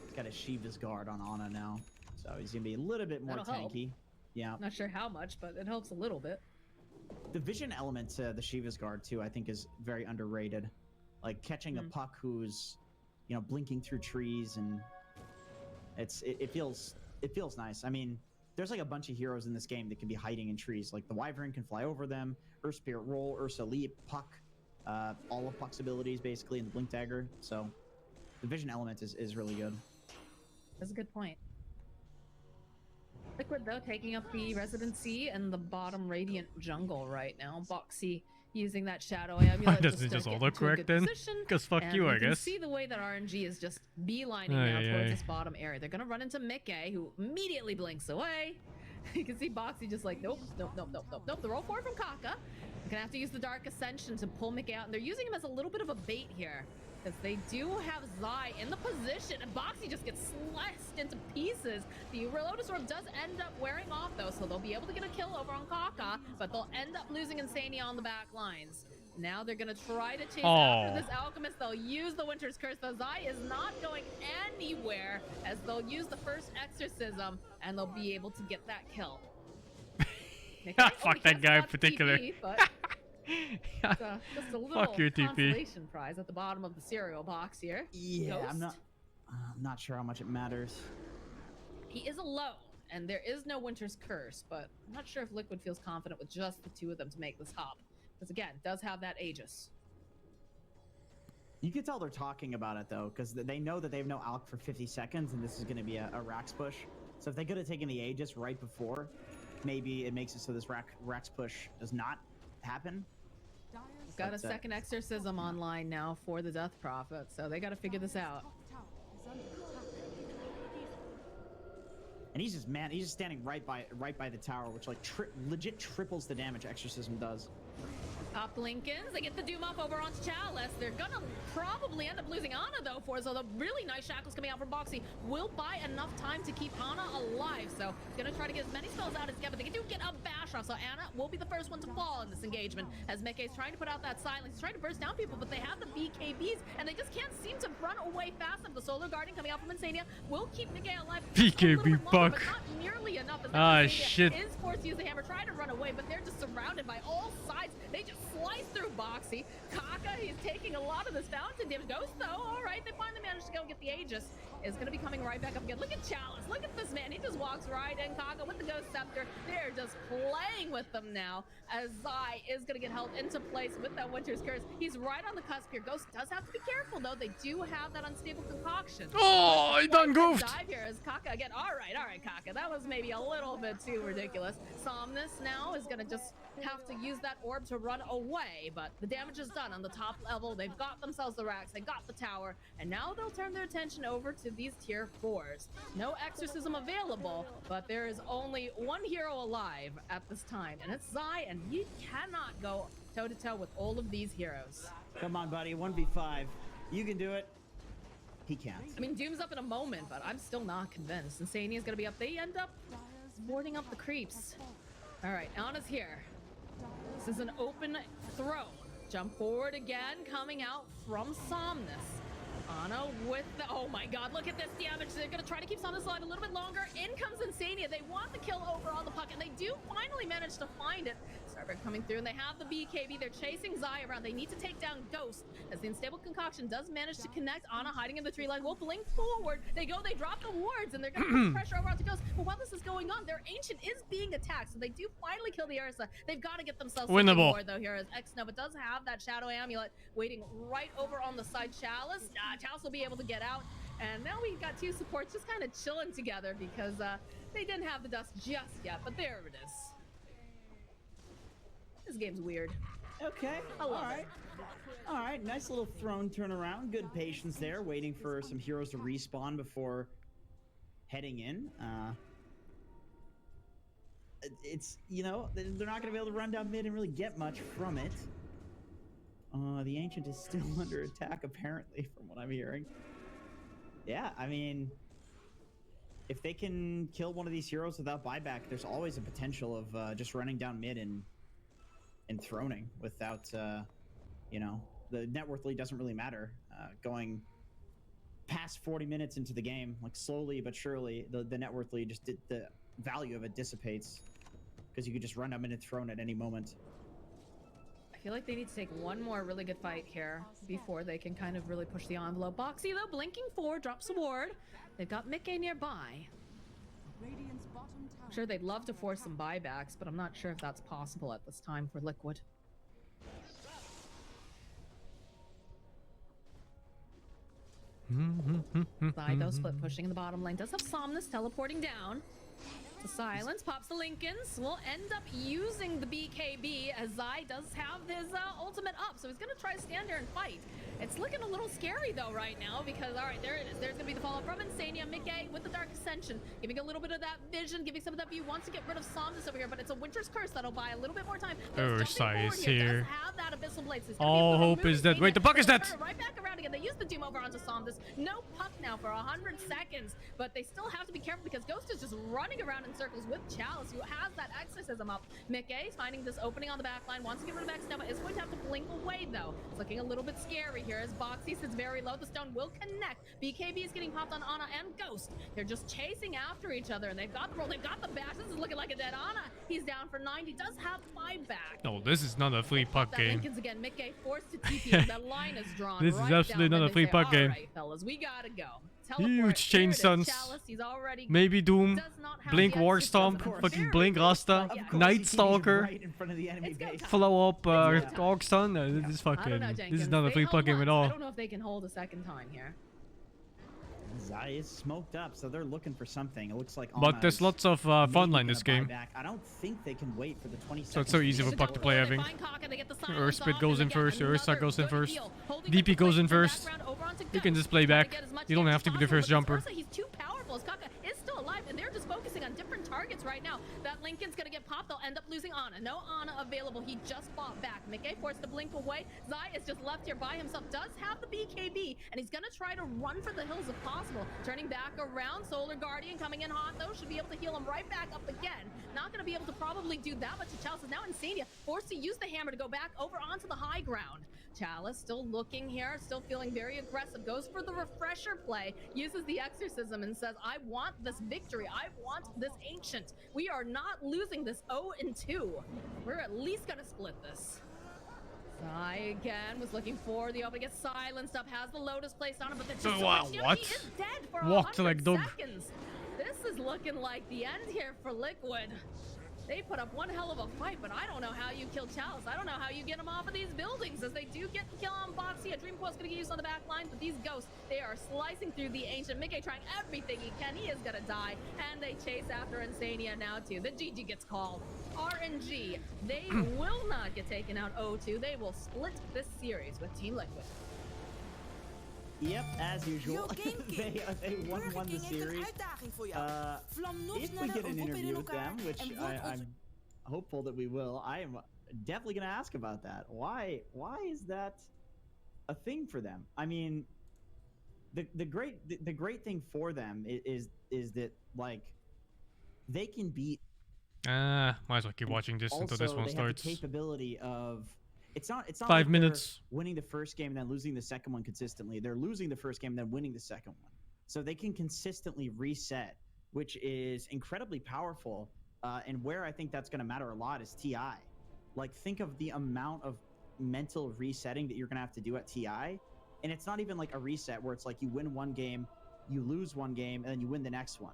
He's got a Shiva's Guard on Ana now, so he's gonna be a little bit more That'll help. tanky. Yeah. Not sure how much, but it helps a little bit. The vision element to the Shiva's Guard too, I think, is very underrated. Like catching a puck who's, you know, blinking through trees, and it feels nice. I mean, there's like a bunch of heroes in this game that can be hiding in trees. Like the Wyvern can fly over them, Earth Spirit Roll, Ursa Leap, Puck, all of Puck's abilities basically, and the Blink Dagger. So the vision element is really good. That's a good point. Liquid, though, taking up the Residency and the bottom Radiant jungle right now. Boxy using that Shadow Amulet. Why doesn't it just auto-correct then? Because fuck you, I guess. You can see the way that RNG is just beelining now towards this bottom area. They're going to run into Mickey, who immediately blinks away. You can see Boxy just like, nope. The roll forward from Kaka. They're going to have to use the Dark Ascension to pull Mickey out, and they're using him as a little bit of a bait here. Because they do have Zai in the position, and Boxy just gets sliced into pieces. The Lotus Orb does end up wearing off, though, so they'll be able to get a kill over on Kaka, but they'll end up losing Insania on the back lines. Now they're going to try to chase after this Alchemist. They'll use the Winter's Curse, though Zai is not going anywhere, as they'll use the first Exorcism, and they'll be able to get that kill. Fuck that guy in particular. TP, but just a little consolation prize at the bottom of the cereal box here. Yeah, Ghost. I'm not sure how much it matters. He is alone, and there is no Winter's Curse, but I'm not sure if Liquid feels confident with just the two of them to make this hop. Because again, it does have that Aegis. You can tell they're talking about it though, because they know that they have no Alk for 50 seconds, and this is going to be a Rax push. So if they could have taken the Aegis right before, maybe it makes it so this Rax push does not happen. We've got a second Exorcism online now for the Death Prophet, so they got to figure this out. And he's just standing right by the tower, which like legit triples the damage Exorcism does. Top Lincolns, they get the Doom off over onto Chalice. They're gonna probably end up losing Ana though, so the really nice shackles coming out from Boxy will buy enough time to keep Ana alive. So he's gonna try to get as many spells out as he can, but they do get a bash off. So Ana will be the first one to fall in this engagement as Mickey's trying to put out that silence. He's trying to burst down people, but they have the BKBs and they just can't seem to run away fast enough. The Solar Guardian coming out from Insania will keep Mickey alive. BKB buck. But not nearly enough. Ah, shit. Is forced to use the hammer, trying to run away, but they're just surrounded by all sides. They just slice through Boxy. Kaka, he's taking a lot of this fountain damage. Ghost, though, all right, they finally managed to go get the Aegis. Is going to be coming right back up again. Look at Chalice. Look at this man. He just walks right in. Kaka with the Ghost Scepter. They're just playing with them now, as Zai is going to get held into place with that Winter's Curse. He's right on the cusp here. Ghost does have to be careful, though. They do have that unstable concoction. Oh, he done goofed. Dive here as Kaka again. All right, Kaka. That was maybe a little bit too ridiculous. Somnus now is going to just have to use that orb to run away, but the damage is done on the top level. They've got themselves the racks, they got the tower, and now they'll turn their attention over to these tier 4s. No Exorcism available, but there is only one hero alive at this time, and it's Zai, and he cannot go toe-to-toe with all of these heroes. Come on, buddy, 1v5. You can do it. He can't. I mean, Doom's up in a moment, but I'm still not convinced. Insania's gonna be up. They end up boarding up the creeps. All right, Anna's here. This is an open throw. Jump forward again, coming out from Somnus. Anna with the, oh my god, look at this damage. They're gonna try to keep Somnus alive a little bit longer. In comes Insania. They want the kill over on the puck, and they do finally manage to find it. Starberg coming through, and they have the BKB. They're chasing Zai around. They need to take down Ghost, as the unstable concoction does manage to connect. Anna hiding in the tree line will blink forward. They go, they drop the wards, and they're gonna put pressure over onto Ghost. But while this is going on, their Ancient is being attacked, so they do finally kill the Ursa. They've got to get themselves winnable more, though, here, as X-Nova does have that Shadow Amulet waiting right over on the side. Chalice. Chalice will be able to get out, and now we've got two supports just kind of chilling together because they didn't have the dust just yet, but there it is. This game's weird. Okay, all right. All right, nice little throne turnaround. Good patience there, waiting for some heroes to respawn before heading in. It's, you know, they're not going to be able to run down mid and really get much from it. The Ancient is still under attack, apparently, from what I'm hearing. Yeah, I mean, if they can kill one of these heroes without buyback, there's always a potential of just running down mid and throning without, you know, the net worth lead doesn't really matter. Going past 40 minutes into the game, like slowly but surely, the net worth lead just the value of it dissipates because you could just run down mid and throne at any moment. I feel like they need to take one more really good fight here before they can kind of really push the envelope. Boxy, though, blinking forward, drops a ward. They've got Mickey nearby. I'm sure they'd love to force some buybacks, but I'm not sure if that's possible at this time for Liquid. Zydo split pushing in the bottom lane. Does have Somnus teleporting down. The silence pops the Lincolns. Will end up using the BKB as Zai does have his ultimate up, so he's gonna try to stand there and fight. It's looking a little scary though right now because all right, there it is. There's gonna be the follow-up from Insania. Mickey with the Dark Ascension, giving a little bit of that vision, giving some of that view. Wants to get rid of Somnus over here, but it's a Winter's Curse that'll buy a little bit more time. Ursai is here. Have that Abyssal Blade, so all hope is dead. Wait, the puck is dead. Right back around again. They use the Doom over onto Somnus. No puck now for 100 seconds, but they still have to be careful because Ghost is just running around in circles with Chalice, who has that exorcism up. Mickey is finding this opening on the back line, wants to get rid of X-Nova, is going to have to blink away though. It's looking a little bit scary here as Boxy sits very low. The stone will connect. BKB is getting popped on Ana and Ghost. They're just chasing after each other, and they've got the roll, they've got the bash. This is looking like a dead Ana. He's down for 90, does have 5 back. No, this is not a free puck game. Lincolns again. Mickey forced to TP. That line is drawn. This is absolutely not a free puck game. All right, fellas, we gotta go. Huge chain stuns. Maybe Doom, Blink Warstomp, fucking Blink Rasta, Night Stalker, follow up Orc Stun. This is fucking. This is not a free puck game at all. I don't know if they can hold a second time here. Zai is smoked up, so they're looking for something. It looks like. But there's lots of frontline this game. I don't think they can wait for the 20 seconds. So it's so easy for puck to play, I think. Urspit goes in first, Ursa goes in first, DP goes in first. You can just play back. You don't have to be the first jumper. He's too powerful. Kaka is still alive, and they're just focusing on different targets right now. That Lincoln's gonna get popped. They'll end up losing Ana. No Ana available. He just fought back. Mickey forced to blink away. Zai is just left here by himself. Does have the BKB, and he's gonna try to run for the hills if possible. Turning back around. Solar Guardian coming in hot though. Should be able to heal him right back up again. Not gonna be able to probably do that much to Chalice. Now Insania forced to use the hammer to go back over onto the high ground. Chalice still looking here, still feeling very aggressive. Goes for the refresher play, uses the exorcism and says, I want this victory. I want this Ancient. We are not losing this 0-2. We're at least gonna split this. Zai again was looking for the opening, gets silenced up, has the Lotus placed on him, but there's just so much. What? He is dead for Walked 100 like dog. seconds. This is looking like the end here for Liquid. They put up one hell of a fight, but I don't know how you kill Chalice. I don't know how you get him off of these buildings, as they do get the kill on Boxy. A Dream Coil's gonna get used on the back line, but these Ghosts, they are slicing through the Ancient. Mickey trying everything he can. He is gonna die, and they chase after Insania now too. The GG gets called. RNG, they will not get taken out 0-2. They will split this series with Team Liquid. Yep, as usual. they won the series. If we get an interview with them, which I'm hopeful that we will, I am definitely going to ask about that. Why is that a thing for them. I mean, the great thing for them is that like they can beat. Might as well keep watching this until this one they have the starts. capability of. It's not 5 like minutes. they're winning the first game and then losing the second one consistently. They're losing the first game and then winning the second one. So they can consistently reset, which is incredibly powerful. And where I think that's going to matter a lot is TI. Like, think of the amount of mental resetting that you're going to have to do at TI. And it's not even like a reset where it's like you win one game, you lose one game, and then you win the next one.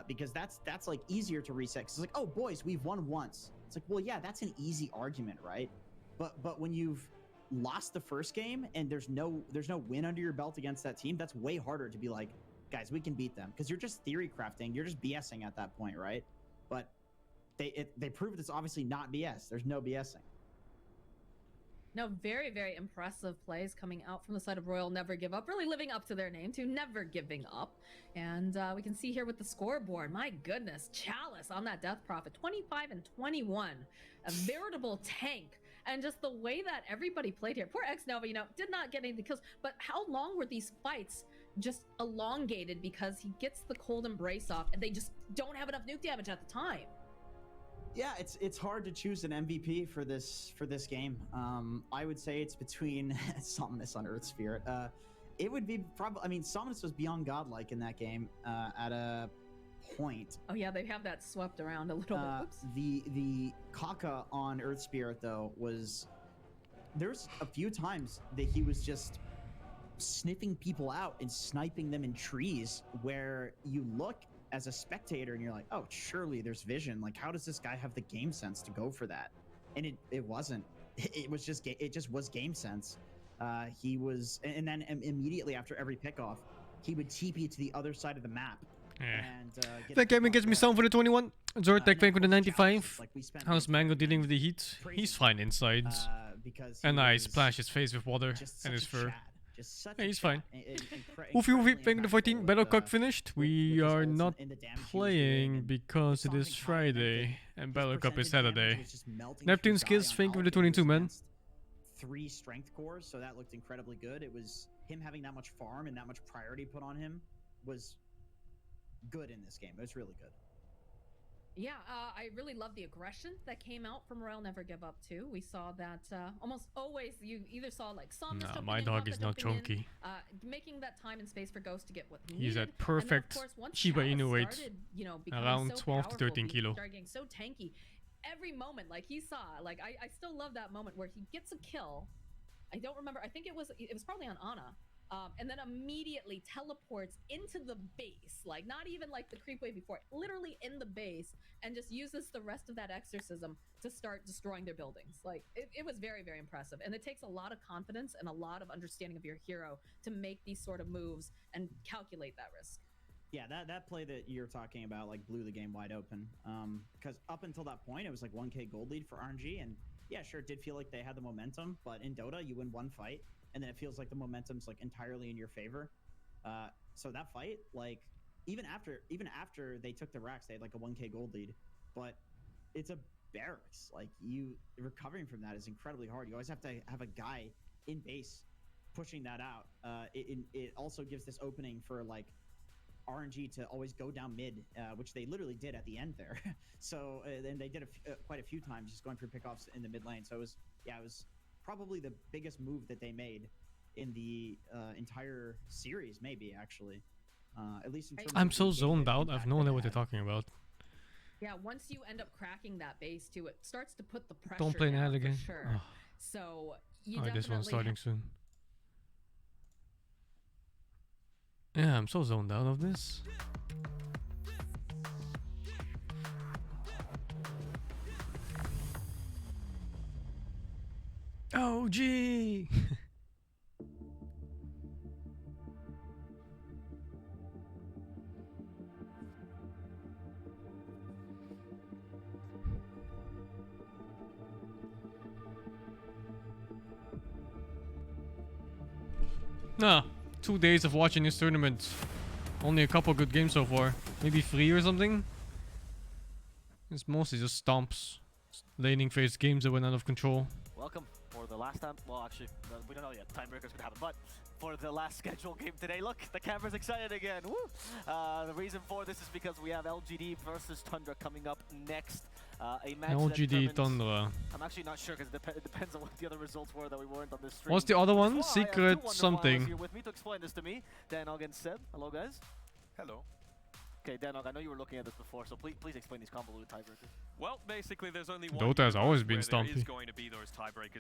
Because that's like easier to reset. Because it's like, oh, boys, we've won once. It's like, well, yeah, that's an easy argument, right? But when you've lost the first game and there's no win under your belt against that team, that's way harder to be like, guys, we can beat them, because you're just theory crafting, you're just BSing at that point, right? But they proved it's obviously not BS. There's no BSing. No, very, very impressive plays coming out from the side of Royal Never Give Up, really living up to their name, to never giving up. And we can see here with the scoreboard, my goodness, Chalice on that Death Prophet, 25 and 21, a veritable tank. And just the way that everybody played here, poor X-Nova, you know, did not get any of the kills, but how long were these fights just elongated because he gets the cold embrace off and they just don't have enough nuke damage at the time? Yeah, it's hard to choose an MVP for this game. I would say it's between Somnus on Earth Spirit. It would be probably. I mean, Somnus was beyond godlike in that game at a point. Oh yeah, they have that swept around a little bit. Oops. The Kaka on Earth Spirit though was, there's a few times that he was just sniffing people out and sniping them in trees where you look as a spectator and you're like, oh, surely there's vision. Like, how does this guy have the game sense to go for that? And it wasn't. It just was game sense. He was, and then immediately after every pickoff, he would TP to the other side of the map. And that gaming gets me some for the 21. Zortek playing with the 95. How's Mango dealing with the heat? He's fine inside. And I splash his face with water and his fur. Yeah, he's fine. Woofy playing the 14. Battlecock finished. We are not playing because it is Friday and Battlecup is Saturday. Neptune's Kiss, thank you for the 22, man. 3 strength cores, so that looked incredibly good. It was him having that much farm and that much priority put on him was good in this game. It was really good. Yeah, I really love the aggression that came out from Royal Never Give Up too. We saw that almost always you either saw like Somnus nah, my dog is not chunky. Making that time and space for Ghost to get what he He's needed. at perfect Shiba Inu weight, around so 12 to 13 kilo. Started getting so tanky. Every moment, like he saw, like I still love that moment where he gets a kill. I don't remember. I think it was probably on Ana. And then immediately teleports into the base, like not even like the creep wave before, literally in the base, and just uses the rest of that exorcism to start destroying their buildings. Like it was very, very impressive. And it takes a lot of confidence and a lot of understanding of your hero to make these sort of moves and calculate that risk. Yeah, that play that you're talking about like blew the game wide open. Because up until that point, it was like 1K gold lead for RNG, and yeah, sure, it did feel like they had the momentum, but in Dota, you win one fight, and then it feels like the momentum's like entirely in your favor. So that fight, like even after they took the racks, they had like a 1K gold lead, but it's a barracks. Like recovering from that is incredibly hard. You always have to have a guy in base pushing that out. It also gives this opening for like RNG to always go down mid, which they literally did at the end there. So then they did quite a few times, just going for pickoffs in the mid lane. So it was probably the biggest move that they made in the entire series, maybe actually. At least in terms I'm of so zoned out. impact I've no idea what they're talking about. Yeah, once you end up cracking that base too, it starts to put the pressure. Don't play down Nad again. for sure. Oh. So you Alright, this one's definitely starting soon. Yeah, I'm so zoned out of this. Oh, gee. Nah, 2 days of watching this tournament. Only a couple good games so far. Maybe 3 or something. It's mostly just stomps. Laning phase games that went out of control. Welcome for the the last time, well, actually, we don't know yet. Tiebreakers could happen, but for the last scheduled game today, look, the camera's excited again. Woo! The reason for this is because we have LGD versus Tundra coming up next. A match LGD Tundra. I'm actually not sure because it depends on what the other results were that we weren't on this stream. What's the other one? Secret something. Here with me to explain this to me. Danog and Seb. Hello, guys. Hello. Okay, Danog, I know you were looking at this before, so please explain these convoluted tiebreakers. Well, basically, there's only one. Dota has always been stumpy.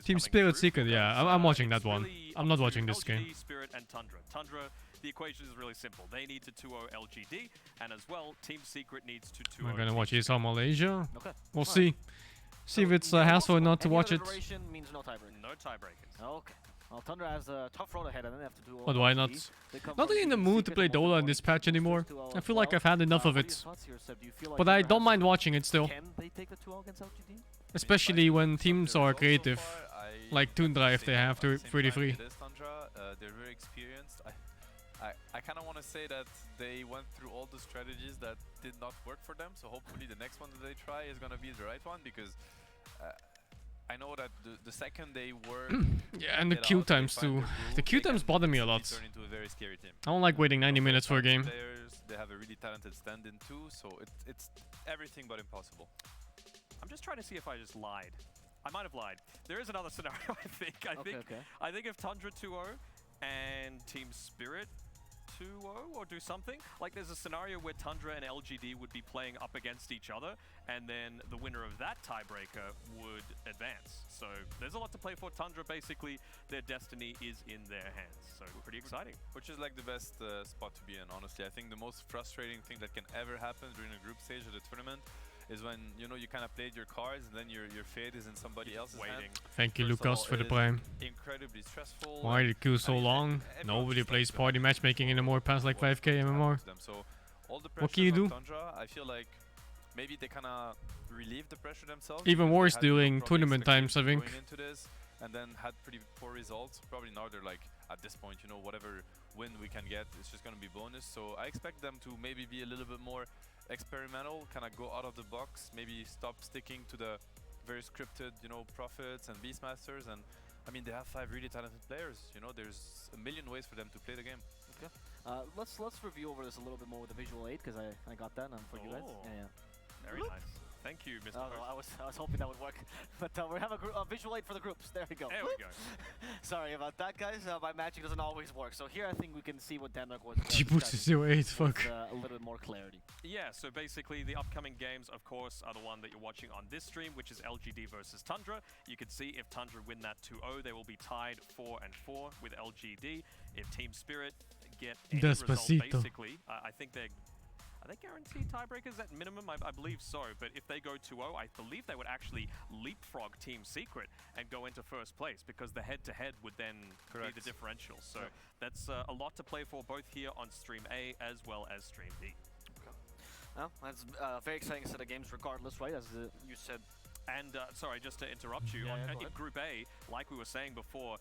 Team Spirit Secret, yeah, I'm watching that one. I'm not watching this game. Spirit and Tundra. Tundra, the equation is really simple. They need to 2-0 LGD, and as well, Team Secret needs to 2-0. We're gonna watch ESL Malaysia. Okay. We'll see. See if it's a hassle or not to watch it. Means no tiebreakers. No tiebreakers. Okay. Well, Tundra has a tough road ahead, and then they have to do. But why not? Not really in the mood to play Dota in this patch anymore. I feel like I've had enough of it. But I don't mind watching it still. Can they take the 2-0 against LGD? Especially when teams are creative. Like Tundra if they have to 3v3. They're very experienced. I kind of want to say that they went through all the strategies that did not work for them. So hopefully the next one that they try is going to be the right one, because I know that the second they were yeah, and the queue times too. The queue times bother me a lot. Turn into a very scary team. I don't like waiting 90 minutes for a game. They have a really talented stand-in too, so it's everything but impossible. I'm just trying to see if I just lied. I might have lied. There is another scenario, I think. I think if Tundra 2-0 and Team Spirit 2-0 or do something, like there's a scenario where Tundra and LGD would be playing up against each other, and then the winner of that tiebreaker would advance. So there's a lot to play for. Tundra, basically, their destiny is in their hands. So pretty exciting. Which is like the best spot to be in, honestly. I think the most frustrating thing that can ever happen during a group stage of the tournament is when, you know, you kind of played your cards and then your fate is in somebody else's hand. Thank you, Lucas, for the prime. Incredibly stressful. Why did it queue so long? Nobody plays party matchmaking anymore past like 5k MMR. So all the what can you do? Tundra, I feel like maybe they kind of relieved the pressure themselves. Even worse during tournament times, I think. Going into this and then had pretty poor results. Probably now they're like, at this point, you know, whatever win we can get, it's just going to be bonus. So I expect them to maybe be a little bit more experimental, kind of go out of the box, maybe stop sticking to the very scripted, you know, Prophets and Beastmasters. And I mean, they have 5 really talented players. You know, there's a million ways for them to play the game. Okay. Let's review over this a little bit more with the visual aid, because I got that for you guys. Yeah. Very nice. Thank you, Mr. I was hoping that would work, but we have a visual aid for the groups. There we go. There we go. Sorry about that, guys. My magic doesn't always work. So here I think we can see what Danog was. Fuck. A little bit more clarity. Yeah. So basically, the upcoming games, of course, are the one that you're watching on this stream, which is LGD versus Tundra. You can see if Tundra win that 2-0, they will be tied 4-4 with LGD. If Team Spirit get any result, basically, I think they're. Are they guaranteed tiebreakers at minimum? I believe so, but if they go 2-0, I believe they would actually leapfrog Team Secret and go into first place, because the head-to-head would then be the differential. So that's a lot to play for, both here on Stream A as well as Stream B. Okay. Well, that's a very exciting set of games regardless, right? As you said. And sorry, just to interrupt you, in Group A, like we were saying before,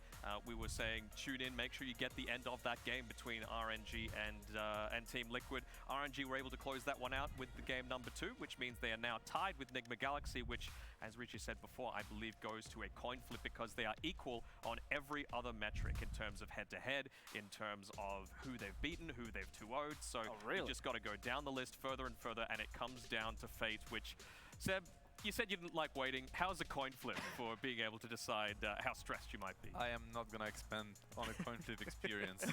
we were saying tune in, make sure you get the end of that game between RNG and Team Liquid. RNG were able to close that one out with the game number 2, which means they are now tied with Nigma Galaxy, which, as Richie said before, I believe goes to a coin flip, because they are equal on every other metric in terms of head-to-head, in terms of who they've beaten, who they've 2-0'd. So you just got to go down the list further and further, and it comes down to fate, which, Seb, you said you didn't like waiting. How's a coin flip for being able to decide how stressed you might be? I am not going to expand on a coin flip experience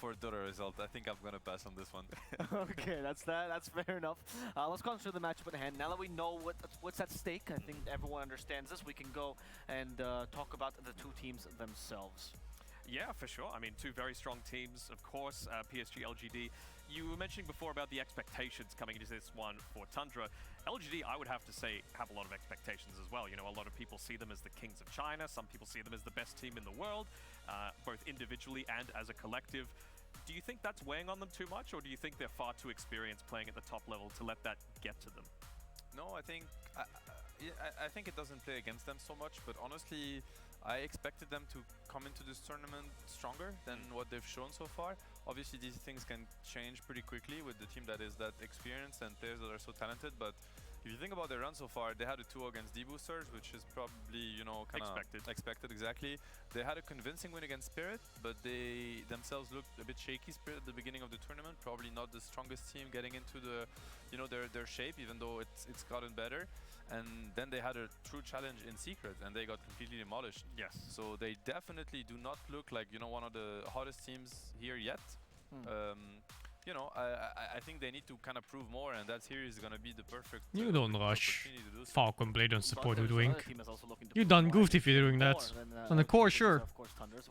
for a Dota result. I think I'm going to pass on this one. Okay, that's fair enough. Let's go through the matchup at hand. Now that we know what's at stake, I think everyone understands this. We can go and talk about the two teams themselves. Yeah, for sure. I mean, 2 very strong teams, of course, PSG, LGD. You were mentioning before about the expectations coming into this one for Tundra. LGD, I would have to say, have a lot of expectations as well. You know, a lot of people see them as the kings of China. Some people see them as the best team in the world, both individually and as a collective. Do you think that's weighing on them too much, or do you think they're far too experienced playing at the top level to let that get to them? No, I think it doesn't play against them so much, but honestly, I expected them to come into this tournament stronger than what they've shown so far. Obviously, these things can change pretty quickly with the team that is that experienced and players that are so talented, but if you think about their run so far, they had a 2 against D-Boosters, which is probably, you know, kind of expected, exactly. They had a convincing win against Spirit, but they themselves looked a bit shaky, Spirit, at the beginning of the tournament. Probably not the strongest team getting into the, you know, their shape, even though it's gotten better. And then they had a true challenge in Secret, and they got completely demolished. Yes. So they definitely do not look like, you know, one of the hottest teams here yet. You know, I think they need to kind of prove more, and that here is gonna be the perfect. You don't rush Falcon Blade on support Hoodwink. You done goofed if you're doing that. On the core, sure.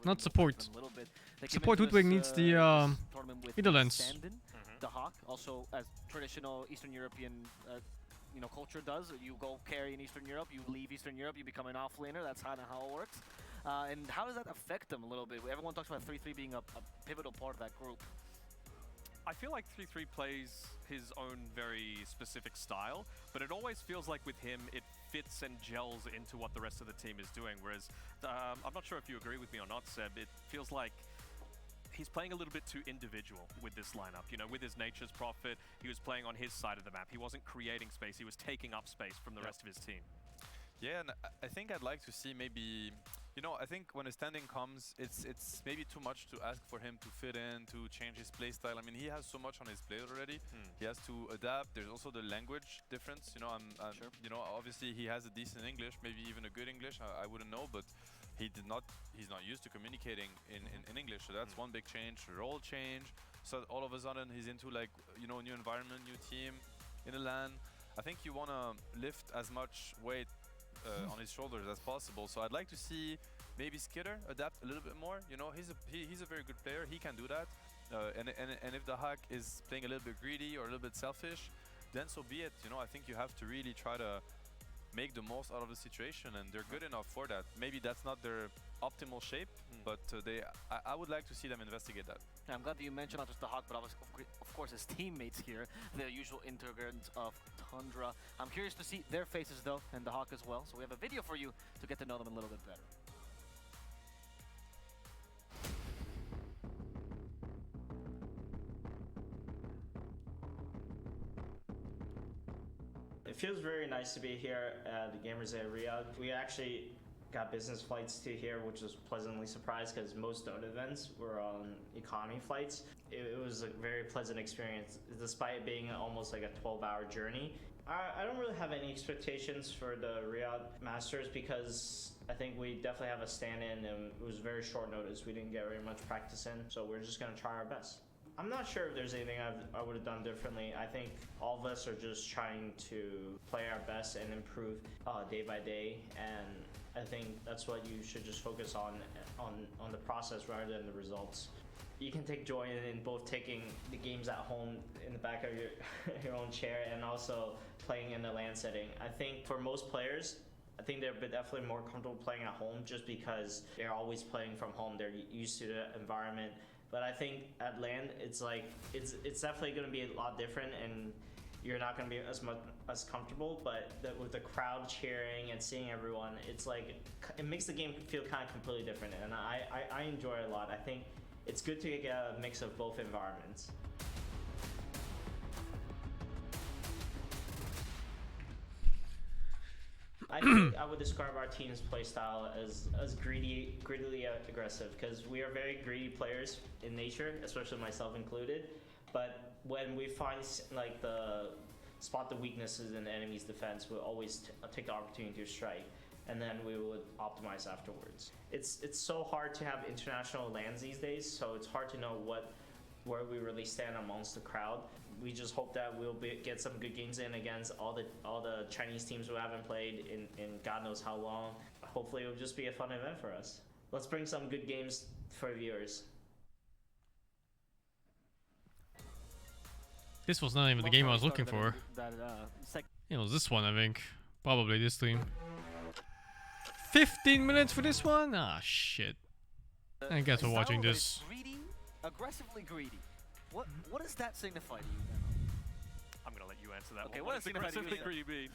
Not support. Support Hoodwink needs the Idolens. The Hawk, also as traditional Eastern European you know, culture does. You go carry in Eastern Europe, you leave Eastern Europe, you become an offlaner. That's kind of how it works. And how does that affect them a little bit? Everyone talks about 3-3 being a pivotal part of that group. I feel like 3-3 plays his own very specific style, but it always feels like with him, it fits and gels into what the rest of the team is doing. Whereas, I'm not sure if you agree with me or not, Seb, it feels like he's playing a little bit too individual with this lineup. You know, with his Nature's Prophet, he was playing on his side of the map. He wasn't creating space, he was taking up space from the rest of his team. Yeah, and I think I'd like to see maybe, you know, I think when a standing comes, it's maybe too much to ask for him to fit in, to change his playstyle. I mean, he has so much on his plate already. He has to adapt. There's also the language difference. You know, Sure. you know, obviously he has a decent English, maybe even a good English. I wouldn't know, but he's not used to communicating in English. So that's one big change. Role change. So all of a sudden he's into, like, you know, new environment, new team, in a LAN. I think you want to lift as much weight on his shoulders as possible. So I'd like to see maybe Skitter adapt a little bit more. You know, he's a very good player. He can do that. And if the Hack is playing a little bit greedy or a little bit selfish, then so be it. You know, I think you have to really try to make the most out of the situation, and they're good enough for that. Maybe that's not their optimal shape, but I would like to see them investigate that. I'm glad that you mentioned not just the Hawk, but of course his teammates here, the usual integrants of Tundra. I'm curious to see their faces though, and the Hawk as well. So we have a video for you to get to know them a little bit better. It feels very nice to be here at the Gamers Day Riyadh. We actually got business flights to here, which was pleasantly surprised because most Dota events were on economy flights. It was a very pleasant experience, despite it being almost like a 12-hour journey. I don't really have any expectations for the Riyadh Masters because I think we definitely have a stand-in, and it was very short notice. We didn't get very much practice in, so we're just going to try our best. I'm not sure if there's anything I would have done differently. I think all of us are just trying to play our best and improve day by day, and I think that's what you should just focus on the process rather than the results. You can take joy in both taking the games at home in the back of your own chair and also playing in the LAN setting. I think for most players, I think they're definitely more comfortable playing at home just because they're always playing from home. They're used to the environment. But I think at LAN, it's like it's definitely going to be a lot different, and you're not going to be as comfortable. But with the crowd cheering and seeing everyone, it's like it makes the game feel kind of completely different, and I enjoy it a lot. I think it's good to get a mix of both environments. I think I would describe our team's playstyle as greedily aggressive, because we are very greedy players in nature, especially myself included. But when we find like spot the weaknesses in the enemy's defense, we'll always take the opportunity to strike, and then we would optimize afterwards. It's so hard to have international LANs these days, so it's hard to know where we really stand amongst the crowd. We just hope that we'll get some good games in against all the Chinese teams who haven't played in God knows how long. Hopefully it'll just be a fun event for us. Let's bring some good games for viewers. This was not even the game I was looking for. It was this one, I think. Probably this team. 15 minutes for this one? Ah, shit. I guess we're watching this. Greedy, aggressively greedy. What does that signify to you? I'm gonna let you answer that. Okay, one. what does aggressively greedy mean?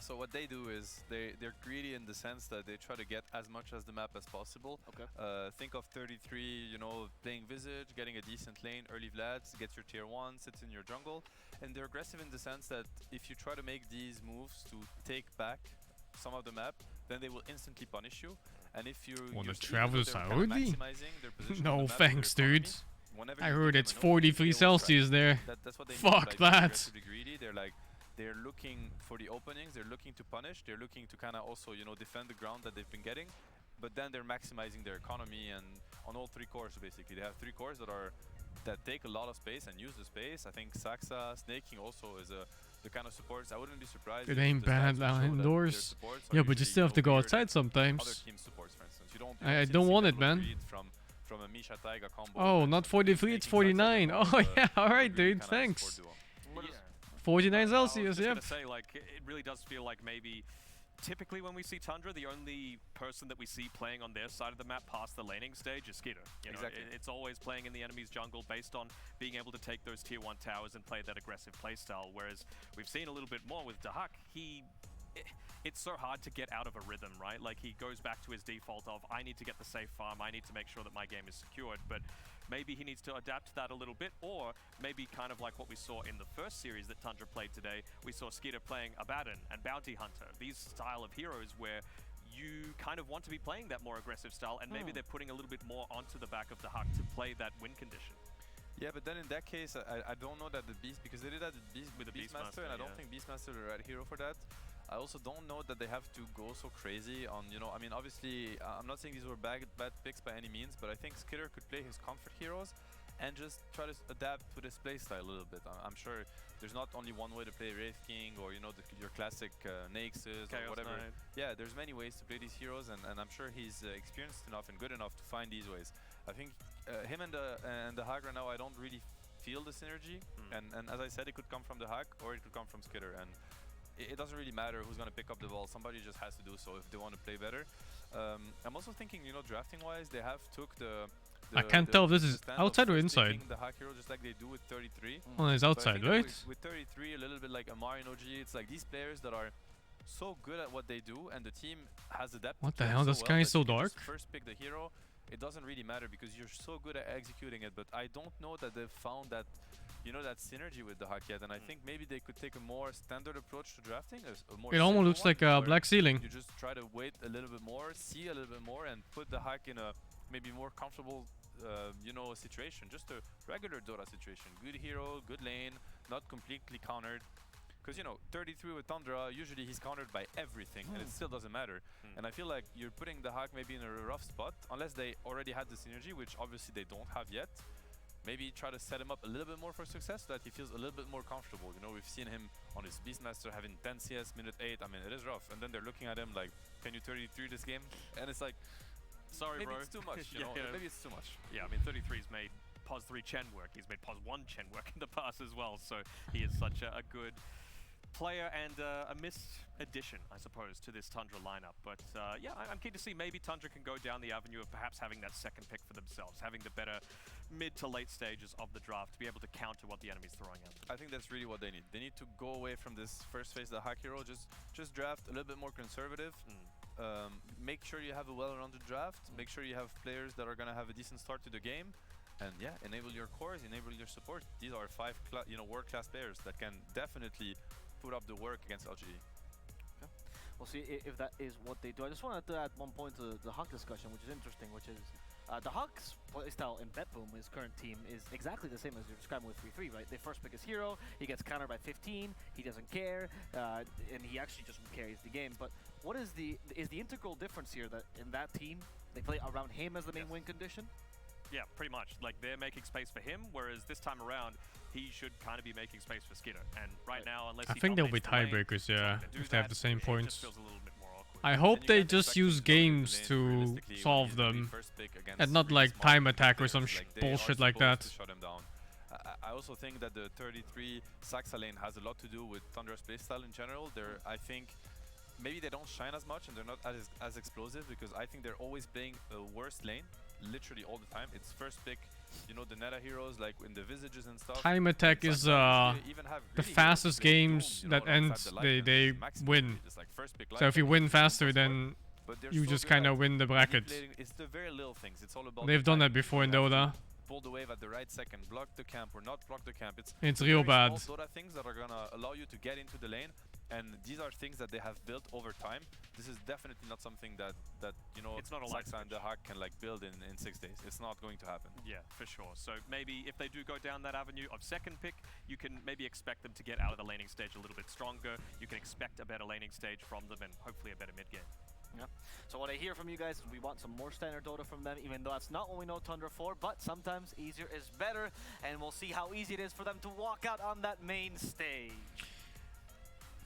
So what they do is they're greedy in the sense that they try to get as much as the map as possible. Okay. Think of 33, you know, playing Visage, getting a decent lane, early Vlads, gets your tier 1, sits in your jungle. And they're aggressive in the sense that if you try to make these moves to take back some of the map, then they will instantly punish you. And if you wanna travel Saudi? No No thanks, dude. I heard it's 43 Celsius there. That's what they Fuck mean by being that. aggressively greedy. They're looking for the openings, they're looking to punish, they're looking to kind of also, you know, defend the ground that they've been getting, but then they're maximizing their economy and on all 3 cores basically. They have 3 cores that take a lot of space and use the space. I think Saxa, Snaking also is the kind of supports. I wouldn't be surprised. It ain't bad indoors. Yeah, but you still have to go outside sometimes. Other team supports, for instance. I don't want it, man. From a Misha Taiga combo. Oh, not 43, it's 49. Oh yeah, alright, dude, thanks. 49 Celsius, I was yep. just gonna say, like, it really does feel like maybe typically when we see Tundra, the only person that we see playing on their side of the map past the laning stage is Skitter. You know, it's always playing in the enemy's jungle based on being able to take those tier 1 towers and play that aggressive playstyle, whereas we've seen a little bit more with Dahak. It's so hard to get out of a rhythm, right? Like, he goes back to his default of, I need to get the safe farm, I need to make sure that my game is secured, but maybe he needs to adapt to that a little bit, or maybe kind of like what we saw in the first series that Tundra played today, we saw Skitter playing Abaddon and Bounty Hunter, these style of heroes where you kind of want to be playing that more aggressive style, and maybe they're putting a little bit more onto the back of the Huck to play that win condition. Yeah, but then in that case, I don't know that the Beast, because they did that with the Beastmaster, and I don't think Beastmaster is the right hero for that. I also don't know that they have to go so crazy on, you know, I mean, obviously, I'm not saying these were bad picks by any means, but I think Skitter could play his comfort heroes and just try to adapt to this playstyle a little bit. I'm sure there's not only one way to play Wraith King or, you know, your classic Naxes or whatever. Knight. Yeah, there's many ways to play these heroes, and I'm sure he's experienced enough and good enough to find these ways. I think him and the Hag right now, I don't really feel the synergy, and as I said, it could come from the Hag or it could come from Skitter, and it doesn't really matter who's going to pick up the ball. Somebody just has to do so if they want to play better. I'm also thinking, you know, drafting-wise, they have took I can't tell if this is outside or inside. The hack hero just like they do with 33. Oh, it's outside, right? With 33, a little bit like Amari and OG, it's like these players that are so good at what they do, and the team has adapted. What the hell? The sky is so dark. First pick the hero. It doesn't really matter because you're so good at executing it, but I don't know that they've found that, you know, that synergy with the hack yet, and I think maybe they could take a more standard approach to drafting. It almost looks like a black ceiling. You just try to wait a little bit more, see a little bit more, and put the hack in a maybe more comfortable, you know, situation. Just a regular Dota situation. Good hero, good lane, not completely countered. Because, you know, 33 with Tundra, usually he's countered by everything, and it still doesn't matter. And I feel like you're putting the hack maybe in a rough spot, unless they already had the synergy, which obviously they don't have yet. Maybe try to set him up a little bit more for success so that he feels a little bit more comfortable. You know, we've seen him on his Beastmaster having 10 CS, minute 8. I mean, it is rough. And then they're looking at him like, can you 33 this game? And it's like, sorry, maybe bro. it's too much, you know? Maybe it's too much. Yeah, I mean, 33's made Pos 3 Chen work. He's made Pos 1 Chen work in the past as well. So he is such a good player and a missed addition, I suppose, to this Tundra lineup. But yeah, I'm keen to see maybe Tundra can go down the avenue of perhaps having that second pick for themselves, having the better mid to late stages of the draft to be able to counter what the enemy's throwing at them. I think that's really what they need. They need to go away from this first phase of the hack hero, just draft a little bit more conservative. Make sure you have a well-rounded draft, make sure you have players that are going to have a decent start to the game, and yeah, enable your cores, enable your support. These are 5 world-class players that can definitely put up the work against LGD. Okay. We'll see if that is what they do. I just wanted to add one point to the Hawk discussion, which is interesting, which is the Hawks playstyle in BetBoom, his current team, is exactly the same as you're describing with 3-3, right? They first pick his hero, he gets countered by 15, he doesn't care, and he actually just carries the game. But what is the integral difference here that in that team, they play around him as the main win condition? Yeah, pretty much. Like, they're making space for him, whereas this time around, he should kind of be making space for Skitter. And right now, unless I he think there'll be tiebreakers, yeah, if they have the same points. I hope they just use games to solve them, and not like time attack or some bullshit like that. Shut him down. I also think that the 33 Saxa lane has a lot to do with Tundra's playstyle in general. I think maybe they don't shine as much and they're not as explosive because I think they're always playing a worse lane. literally all the time. It's first pick, you know, the meta heroes like in the visages and stuff. Time attack is the fastest games that end they win. So if you win faster, then you just kind of win the bracket. It's the very little things. It's all about They've done that before in Dota. Pull the wave at the right second, block the camp or not block the camp. It's real bad. Small Dota things that are gonna allow you to get into the lane, and these are things that they have built over time. This is definitely not something that you know, it's not a Saxa and the Hack can like build in 6 days. It's not going to happen. Yeah, for sure. So maybe if they do go down that avenue of second pick, you can maybe expect them to get out of the laning stage a little bit stronger. You can expect a better laning stage from them and hopefully a better mid game. Yeah. So what I hear from you guys is we want some more standard Dota from them, even though that's not what we know Tundra for, but sometimes easier is better, and we'll see how easy it is for them to walk out on that main stage.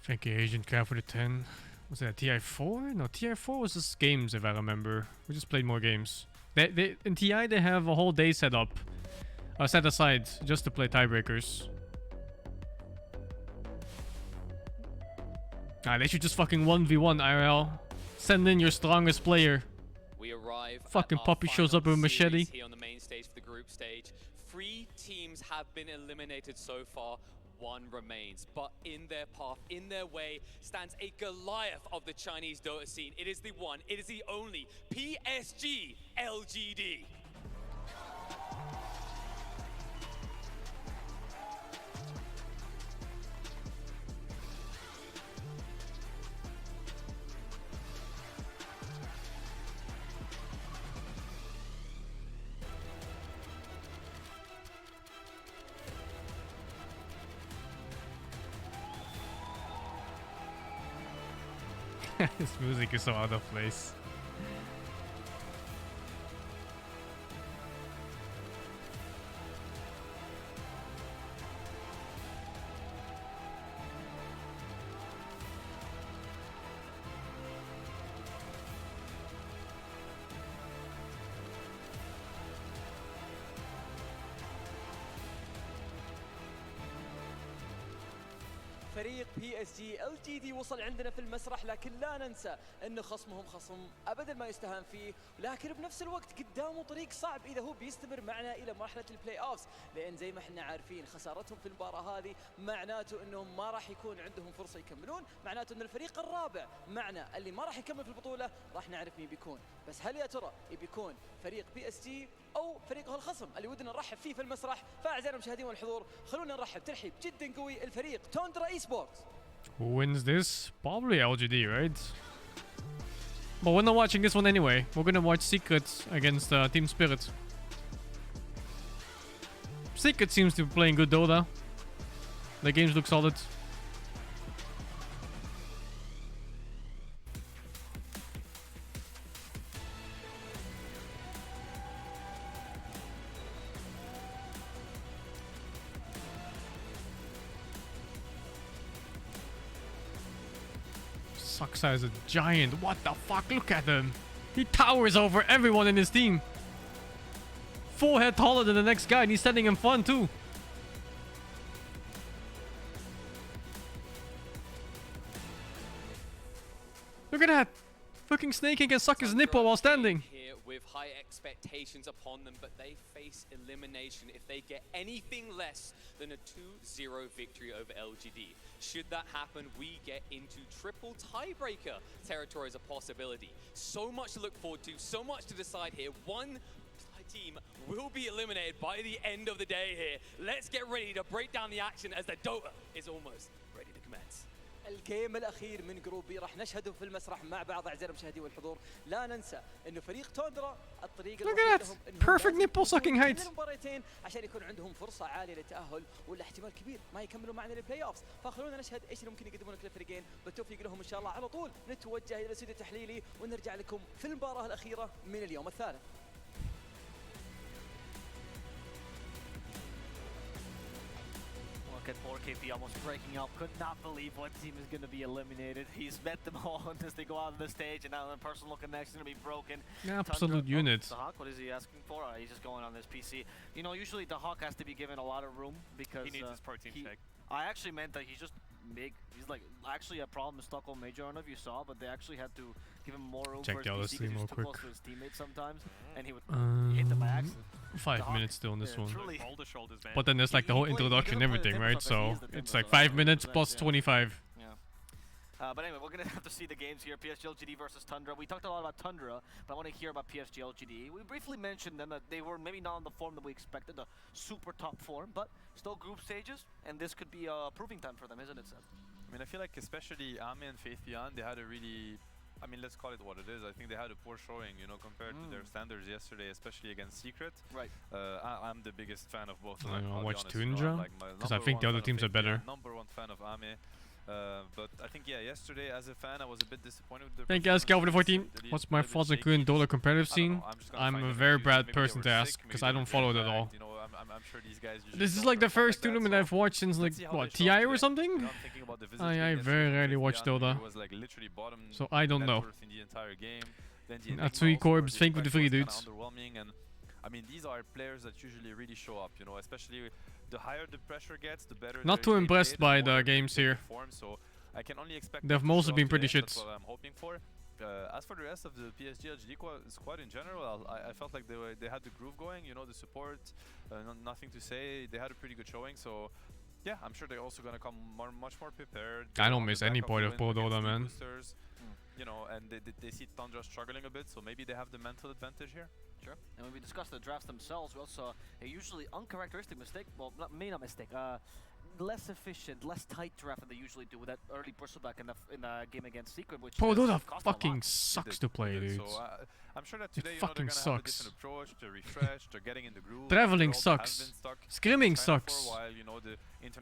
Thank you, Agent Cat, for the 10. Was that TI4? No, TI4 was just games, if I remember. We just played more games. In TI, they have a whole day set aside, just to play tiebreakers. They should just fucking 1v1 IRL. Send in your strongest player. We arrive. Fucking Poppy shows up with a machete. Here on the main stage for the group stage. 3 teams have been eliminated so far. 1 remains, but in their path, in their way, stands a Goliath of the Chinese Dota scene. It is the one, it is the only PSG LGD. This music is so out of place. فريق PSG LGD وصل عندنا في المسرح، لكن لا ننسى أن خصمهم خصم أبدا ما يستهان فيه، لكن بنفس الوقت قدامه طريق صعب إذا هو بيستمر معنا إلى مرحلة البلاي أوفس، لأن زي ما احنا عارفين خسارتهم في المباراة هذه معناته أنهم ما راح يكون عندهم فرصة يكملون، معناته أن الفريق الرابع معنا اللي ما راح يكمل في البطولة راح نعرف مين بيكون. بس هل يا ترى بيكون فريق PSG أو فريقه الخصم اللي ودنا نرحب فيه في المسرح؟ فأعزائنا المشاهدين والحضور خلونا نرحب ترحيب جدا قوي الفريق توندرا اي سبورتس. Who wins this? Probably LGD, right? But we're not watching this one anyway. We're gonna watch Secret against Team Spirit. Secret seems to be playing good Dota. The games look solid. Saksa is a giant. What the fuck? Look at him. He towers over everyone in his team. 4 head taller than the next guy, and he's setting him fun too. Look at that. Fucking Snake can suck his nipple while standing. Here with high expectations upon them, but they face elimination if they get anything less than a 2-0 victory over LGD. Should that happen, we get into triple tiebreaker territory as a possibility. So much to look forward to, so much to decide here. One team will be eliminated by the end of the day here. Let's get ready to break down the action as the Dota is almost ready to commence. الجيم الأخير من جروب بي راح نشهده في المسرح مع بعض أعزائنا المشاهدين والحضور. لا ننسى إنه فريق توندرا الطريق Look at that perfect nipple sucking height. المباراتين عشان يكون عندهم فرصة عالية للتأهل ولا احتمال كبير ما يكملوا معنا للبلاي أوفس. فخلونا نشهد إيش اللي ممكن يقدمونه كل الفريقين. بالتوفيق لهم إن شاء الله. على طول نتوجه إلى الاستوديو التحليلي ونرجع لكم في المباراة الأخيرة من اليوم الثالث. Look at 4KP almost breaking up. Could not believe what team is going to be eliminated. He's met them all as they go out on the stage, and now the personal connection going to be broken. Absolute unit. The Hawk, what is he asking for? He's just going on this PC. You know, usually the Hawk has to be given a lot of room because he needs his protein shake. I actually meant that he's just big. He's like actually a problem in Stockholm Major. I don't know if you saw, but they actually had to give him more room Check for the other his PC because stream he real was too quick. close to his teammates sometimes, and he would hit them by accident. 5 minutes still on this one. Shoulder shoulders, man. But then there's like the whole introduction and everything, right? So it's like 5 minutes plus 25. But anyway, we're gonna have to see the games here. PSG LGD versus Tundra. We talked a lot about Tundra, but I want to hear about PSG LGD. We briefly mentioned them that they were maybe not on the form that we expected, the super top form, but still group stages, and this could be a proving time for them, isn't it, Seth? I mean, I feel like especially Ame and Faith Beyond, they had a really, I mean, let's call it what it is. I think they had a poor showing, you know, compared to their standards yesterday, especially against Secret. Right. I'm the biggest fan of both of I them. don't I'll watch be honest, you know, Tundra like because I think the other teams are better. #1 fan of Ame. But I think, yeah, yesterday as a fan, I was a bit disappointed with the Thank you guys, Calvin 14. What's my thoughts on current Dota competitive scene? I'm a very bad person to ask because I don't follow it at all. You know, I'm sure these guys This is like the first tournament I've watched since like what, TI or something? I very rarely watch Dota, so I don't know. Natsui Corbs, thank you for the 3 dudes. I mean, these are players that usually really show up, you know, especially the higher the pressure gets, the better. Not too impressed by the games here. So I can only expect They've mostly been pretty shit. That's what I'm hoping for. As for the rest of the PSG LGD squad in general, I felt like they had the groove going, you know, the support, nothing to say. They had a pretty good showing, so yeah, I'm sure they're also gonna come much more prepared. I don't miss any part of Pro Dota, man. You know, and they see Tundra struggling a bit, so maybe they have the mental advantage here. Sure. And when we discussed the drafts themselves, we also saw a usually uncharacteristic mistake. Well, not mistake. Less efficient, less tight draft than they usually do with that early bristleback in the game against Secret, which Pro Dota fucking sucks to play, dude. So I'm sure that today, it you know, fucking they're gonna have a sucks. different approach. They're refreshed. They're getting in the groove. Traveling sucks. Scrimming sucks.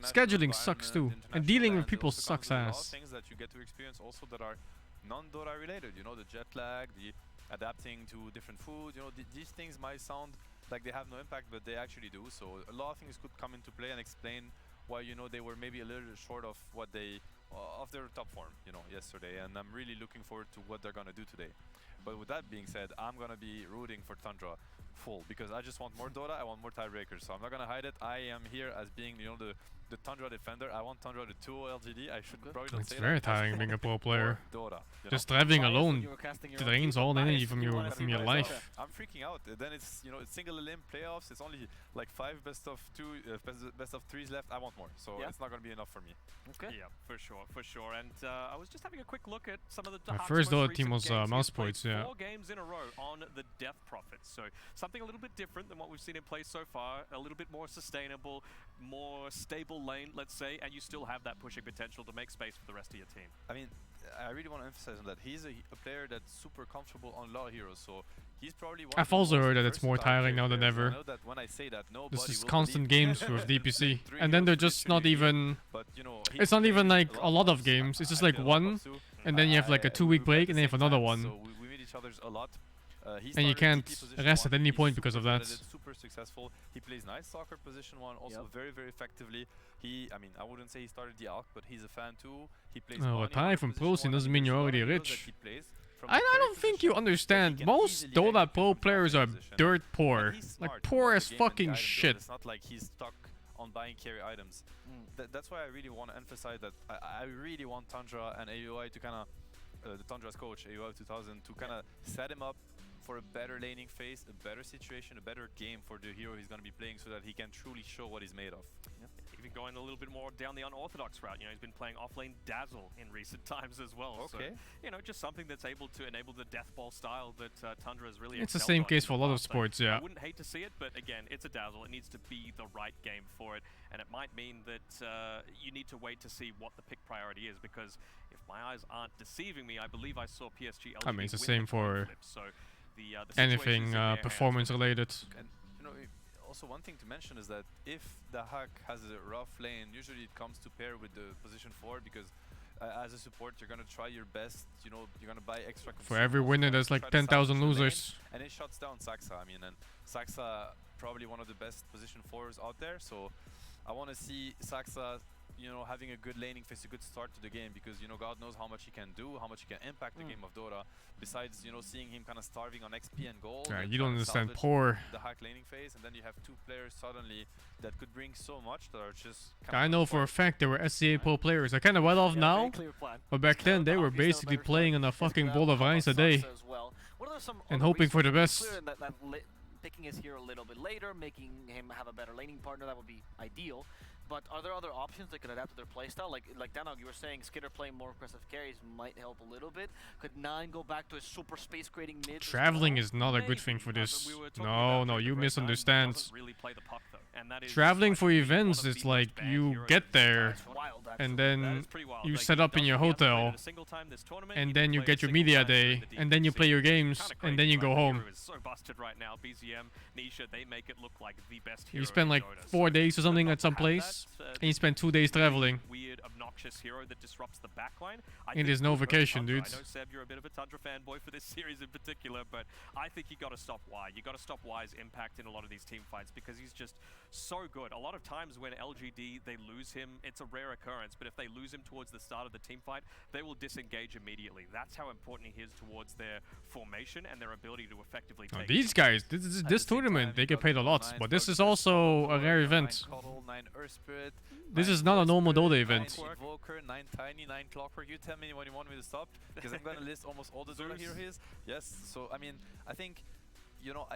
Scheduling sucks too. And dealing with people sucks A lot of ass. things that you get to experience also that are non-Dota related. You know, the jet lag, the adapting to different food. You know, these things might sound like they have no impact, but they actually do. So a lot of things could come into play and explain why, you know, they were maybe a little short of what they of their top form, you know, yesterday. And I'm really looking forward to what they're gonna do today. But with that being said, I'm gonna be rooting for Tundra full because I just want more Dota. I want more tiebreakers. So I'm not gonna hide it. I am here as being, you know, the Tundra defender. I want Tundra to 2 LGD. I should probably not say It's very that. tiring being a pro player. Dota, Just traveling alone drains all the energy from your life. I'm freaking out. Then it's, you know, it's single elim playoffs. It's only like 5 best of 3s left. I want more, so it's not gonna be enough for me. Okay. Yeah, for sure. And I was just having a quick look at some of the My Dahak's first most Dota team recent was games. Mouse He's played Points, yeah. 4 games in a row on the Death Prophets, so something a little bit different than what we've seen in play so far. A little bit more sustainable, more stable lane, let's say, and you still have that pushing potential to make space for the rest of your team. I mean, I really want to emphasize on that. He's a player that's super comfortable on law heroes, so he's probably one I've also heard that it's more tiring now than I ever. know that when I say that, This is will constant believe games with DPC, 3 and then they're heroes just not even. but, you know, It's not even like a lot of games. It's just like one, and then you have like a 2-week break, and then you have another one. So we meet each other a lot. And you can't rest at any point because of that. Super successful. He plays nice soccer position 1, also very effectively. I mean, I wouldn't say he started the ALK, but he's a fan too. He plays. Oh, tie from pro scene doesn't mean you're already rich. I don't think you understand. Most Dota pro players are dirt poor. Like poor as fucking shit. It's not like he's stuck on buying carry items. That's why I really want to emphasize that I really want Tundra and AUI to kind of, the Tundra's coach, AUI 2000, to kind of set him up for a better laning phase, a better situation, a better game for the hero he's going to be playing so that he can truly show what he's made of. Even going a little bit more down the unorthodox route. You know, he's been playing offlane Dazzle in recent times as well. Okay. So, you know, just something that's able to enable the death ball style that Tundra has really It's the excelled same on case in for a the lot of past. So sports, yeah. I wouldn't hate to see it, but again, it's a Dazzle. It needs to be the right game for it, and it might mean that you need to wait to see what the pick priority is, because if my eyes aren't deceiving me, I believe I saw PSG LGD I mean, it's the win same for flip, so the anything situation's in their performance hands. related. And, you know, also one thing to mention is that if the hack has a rough lane, usually it comes to pair with the position 4, because as a support you're gonna try your best, you know, you're gonna buy extra For every winner there's like 10,000 losers. and it shuts down Saxa. I mean, and Saxa probably one of the best position 4s out there, so I want to see Saxa you know, having a good laning phase, a good start to the game, because, you know, God knows how much he can do, how much he can impact the game of Dota. Besides, you know, seeing him kind of starving on XP and gold. Yeah, and you don't trying to understand. salvage Poor. the hack laning phase, and then you have two players suddenly that could bring so much that are just. I know for a fact they were SCA Pro players. They're kind of well off now, but back then they were basically playing on a fucking bowl of rice a day and hoping for the best. Picking his hero a little bit later, making him have a better laning partner, that would be ideal. But are there other options that could adapt to their playstyle? Like Danog, you were saying Skitter playing more aggressive carries might help a little bit. Could 9 go back to a super space creating mid? Traveling is not a good thing for this. No, you misunderstand. Traveling for events is like you get there and then you set up in your hotel and then you get your media day and then you play your games and then you go home. You spend like 4 days or something at some place and you spend 2 days traveling. Weird, obnoxious hero that disrupts the backline. It is no vacation, dude. I know, Seb, you're a bit of a Tundra fanboy for this series in particular, but I think you got to stop Y. You got to stop Y's impact in a lot of these team fights because he's just so good. A lot of times when LGD, they lose him, it's a rare occurrence, but if they lose him towards the start of the team fight, they will disengage immediately. That's how important he is towards their formation and their ability to effectively take these guys, this tournament, they get paid a lot, but this is also a rare event. This is not a normal Dota event. Invoker, 9 Tiny, 9 Clockwork. You tell me when you want me to stop, because I'm gonna list almost all the Dota heroes. Yes, so I mean, I think, you know,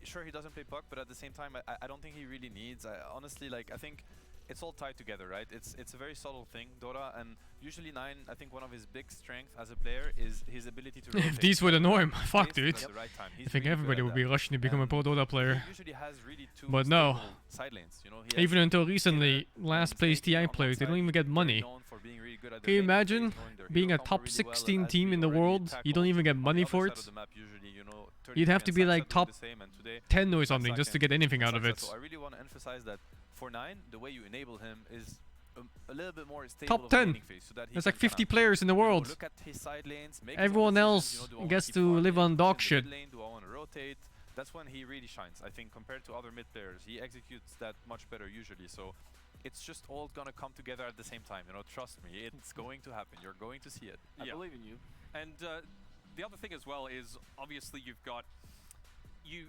sure he doesn't play puck, but at the same time, I don't think he really needs. Honestly, like, I think it's all tied together, right? It's a very subtle thing, Dota, and usually 9, I think one of his big strengths as a player is his ability to rotate. If these would annoy him, fuck, dude. Right, I think everybody would be rushing to become a pro Dota player. But no. You know, even until recently, last place TI players, they don't even get money. Can you imagine being a top 16 team in the world? You don't even get money for it? You'd have to be like top 10 or something just to get anything out of it. So I really want to emphasize that for 9, the way you enable him is a little bit more stable. Top 10. There's like 50 players in the world. Look at his side lanes, everyone else gets to live on dog shit. Do I want to rotate? That's when he really shines. I think compared to other mid players, he executes that much better usually. So it's just all gonna come together at the same time. You know, trust me, it's going to happen. You're going to see it. I believe in you. And the other thing as well is obviously you've got.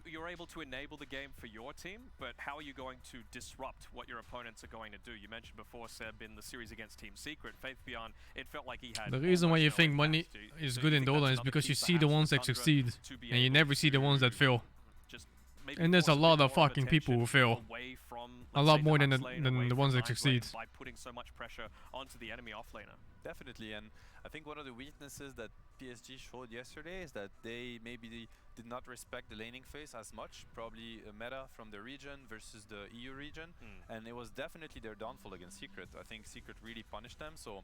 You're able to enable the game for your team, but how are you going to disrupt what your opponents are going to do? You mentioned before, Seb, in the series against Team Secret, Faith Beyond, it felt like he had... The reason why you think money is good in Dota is because you see the ones that succeed, and you never see the ones that fail. And there's a lot of fucking people who fail. A lot more than the ones that succeed. By putting so much pressure onto the enemy offlaner. Definitely, and I think one of the weaknesses that PSG showed yesterday is that they maybe did not respect the laning phase as much. Probably a meta from the region versus the EU region, and it was definitely their downfall against Secret. I think Secret really punished them, so...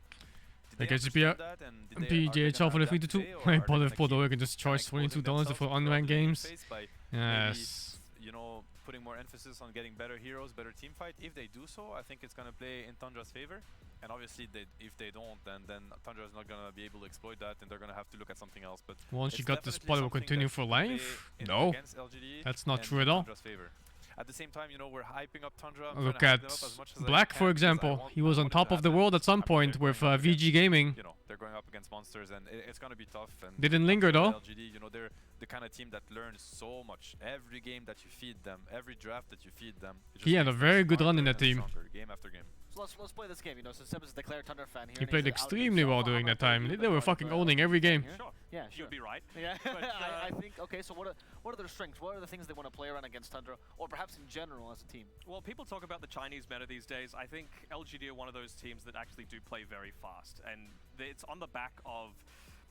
I guess if you're PGHL for the 3-2, I bought it for the can just charge $22 for unranked games. Yes. You know, putting more emphasis on getting better heroes, better team fight. If they do so, I think it's gonna play in Tundra's favor. And obviously, if they don't, then Tundra is not gonna be able to exploit that, and they're gonna have to look at something else. But once you got the spot, it will continue for life. No, that's not true at all. At the same time, you know, we're hyping up Tundra. Look at Black, for example. He was on top of the world at some point with VG Gaming. You know, they're going up against monsters, and it's gonna be tough. And didn't linger though. LGD, you know, they're the kind of team that learns so much. Every game that you feed them, every draft that you feed them. He had a very good run in that team. Game after game. So let's play this game, you know, so Seb is a declared Thunder fan here. He played extremely well during that time. They were fucking owning every game. Sure. Yeah, sure. You'd be right. Yeah, but, I think, okay, so what are their strengths? What are the things they want to play around against Tundra, or perhaps in general as a team? Well, people talk about the Chinese meta these days. I think LGD are one of those teams that actually do play very fast, and it's on the back of...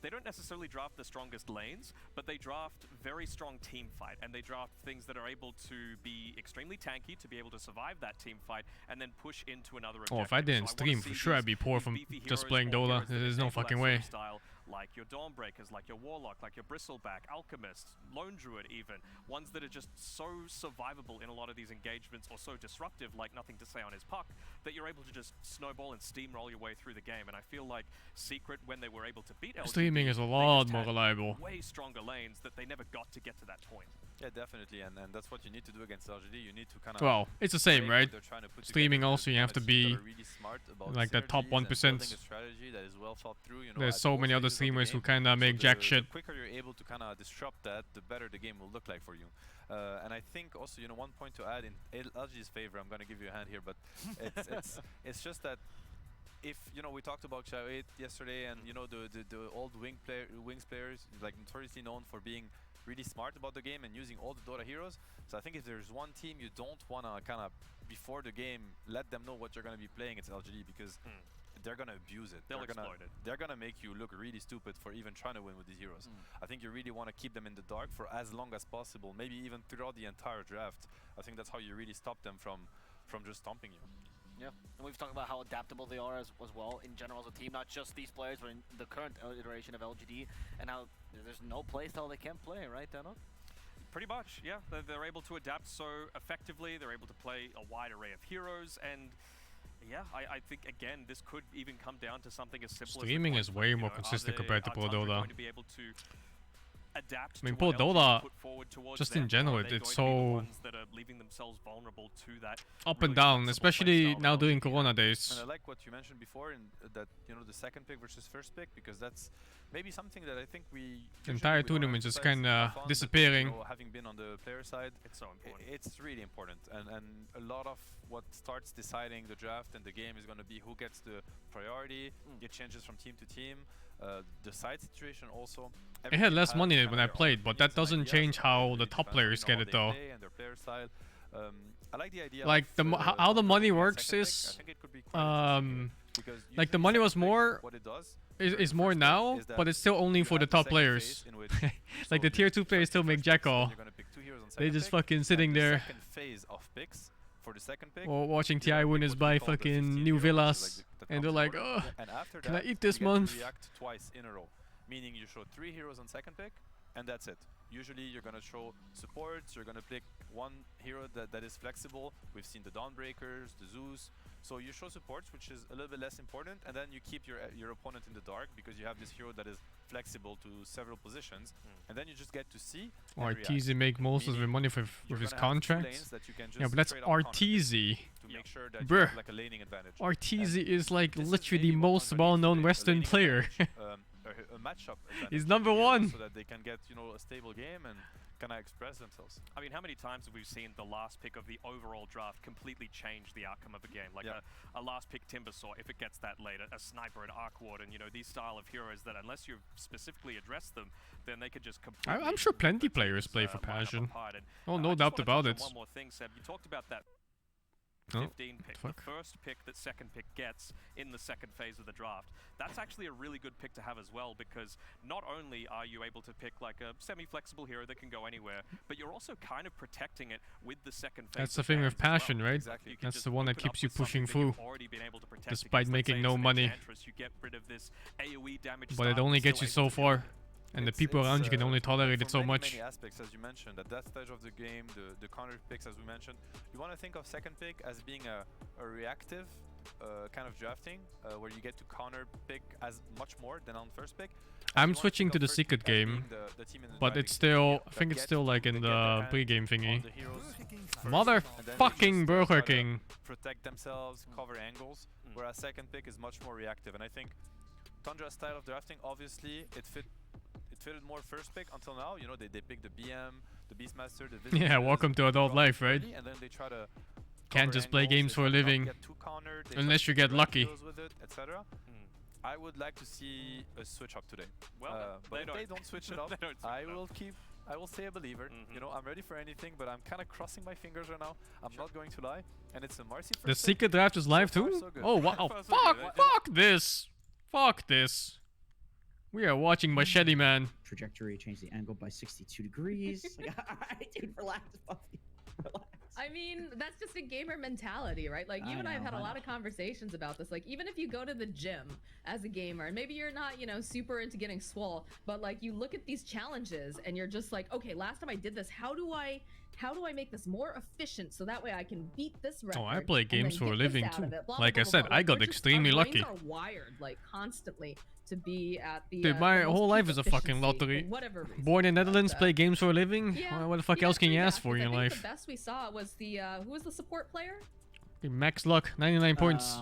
They don't necessarily draft the strongest lanes, but they draft very strong team fight, and they draft things that are able to be extremely tanky to be able to survive that team fight and then push into another objective. Oh, if I didn't stream, for sure I'd be poor from just playing Dota. There's no fucking way. like your Dawnbreakers, like your Warlock, like your Bristleback, Alchemist, Lone Druid even, ones that are just so survivable in a lot of these engagements or so disruptive, like Nothing to Say on his puck, that you're able to just snowball and steamroll your way through the game. And I feel like Secret, when they were able to beat LGD, Streaming is a lot more reliable. Way stronger lanes that they never got to get to that point. Yeah, definitely, and that's what you need to do against LGD. You need to kind of... Well, it's the same, right? Streaming also, you have to be like the top 1%. There's so many other streamers who kind of make jack shit. The quicker you're able to kind of disrupt that, the better the game will look like for you. And I think also, you know, one point to add in LGD's favor, I'm going to give you a hand here, but it's just that if, you know, we talked about Xiao 8 yesterday, and, you know, the old Wings players, like notoriously known for being really smart about the game and using all the Dota heroes. So I think if there's one team you don't want to kind of, before the game, let them know what you're going to be playing, it's LGD, because they're going to abuse it. They'll exploit it. They're going to make you look really stupid for even trying to win with these heroes. I think you really want to keep them in the dark for as long as possible, maybe even throughout the entire draft. I think that's how you really stop them from just stomping you. Yeah, and we've talked about how adaptable they are as well in general as a team, not just these players, but in the current iteration of LGD, and how there's no playstyle they can't play, right, Dano? Pretty much, yeah. They're able to adapt so effectively. They're able to play a wide array of heroes, and yeah, I think again this could even come down to something as simple Streaming as is way more consistent compared to Pro Dota. going to be able to adapt I mean, to Pro what LGD Dota, put forward towards just them, in general, or are they it's going to be the so ones that are leaving themselves vulnerable to that up and down, especially now during Corona And days. I like what you mentioned before, in that, you know, the second pick versus first pick, because that's maybe something that I think The entire tournament is kind of disappearing. You know, having been on the player side, it's so important. It's really important, and a lot of what starts deciding the draft and the game is going to be who gets the priority. It changes from team to team. The side situation also. I had less money when I played, but that doesn't change how the top players get it though. I like the idea. Like how the money works is, like the money was more, is more now, but it's still only for the top players. Like the tier 2 players still make jack all. They just fucking sitting there. For the second pick, or watching TI winners buy fucking new villas, and they're like, oh, can I eat this month? React twice in a row, meaning you show 3 heroes on second pick, and that's it. Usually you're gonna show supports, you're gonna pick one hero that is flexible. We've seen the Dawnbreakers, the Zeus. So you show supports, which is a little bit less important, and then you keep your opponent in the dark because you have this hero that is flexible to several positions, and then you just get to see. Or Arteezy make most of the money with his contracts. Yeah, but that's Arteezy. Bruh, Arteezy is like literally the most well-known Western player. A matchup He's number 1. So that they can get, you know, a stable game and kind of express themselves. I mean, how many times have we seen the last pick of the overall draft completely change the outcome of a game? Like a last pick Timbersaw, if it gets that late, a Sniper, an Arc Ward, and, you know, these style of heroes that unless you've specifically addressed them, then they could just completely... I'm sure plenty players play for passion. Oh, no doubt about it. One more thing, Seb. You talked about that 15 pick, the first pick that second pick gets in the second phase of the draft. That's actually a really good pick to have as well, because not only are you able to pick like a semi-flexible hero that can go anywhere, but you're also kind of protecting it with the second phase. That's the thing with passion, right? Exactly. That's the one that keeps you pushing through, despite making no money. You get rid of this AoE damage, but it only gets you so far. And the people around you can only tolerate it so much. Many aspects, as you mentioned, at that stage of the game, the counter picks, as we mentioned, you want to think of second pick as being a reactive kind of drafting, where you get to counter pick as much more than on first pick. I'm switching to the secret game, but it's still, I think it's still like in the pre-game thingy. Motherfucking Burger King. Protect themselves, cover angles, whereas second pick is much more reactive. And I think Tundra's style of drafting, obviously, it fitted more first pick until now. You know, they pick the BM, the Beastmaster, the yeah, welcome to adult life, right? And then they try to can't just play games for a living unless you get lucky. Etc. I would like to see a switch up today. Well, but if they don't switch it up, I will stay a believer. You know, I'm ready for anything, but I'm kind of crossing my fingers right now. I'm not going to lie, and it's a Marcy. The secret draft is live too? Oh wow! Fuck this! Fuck this! We are watching Machete Man. Trajectory, change the angle by 62 degrees. Like, alright, dude, relax, Buffy. Relax. I mean, that's just a gamer mentality, right? Like, you and I have had a lot of conversations about this. Like, even if you go to the gym as a gamer, and maybe you're not, you know, super into getting swole, but like, you look at these challenges and you're just like, okay, last time I did this, how do I make this more efficient so that way I can beat this record? Oh, I play games for a living too. Blah, Like blah, I blah, said, blah. I got We're just- extremely our lucky. brains are wired like constantly to be at the. Dude, my the most whole peak life is a fucking efficiency for lottery. whatever reason. Born in Netherlands, play games for a living. Yeah, Well, what the fuck else can you ask for in your I think life? the best we saw was the who was the support player? Max luck, 99 points.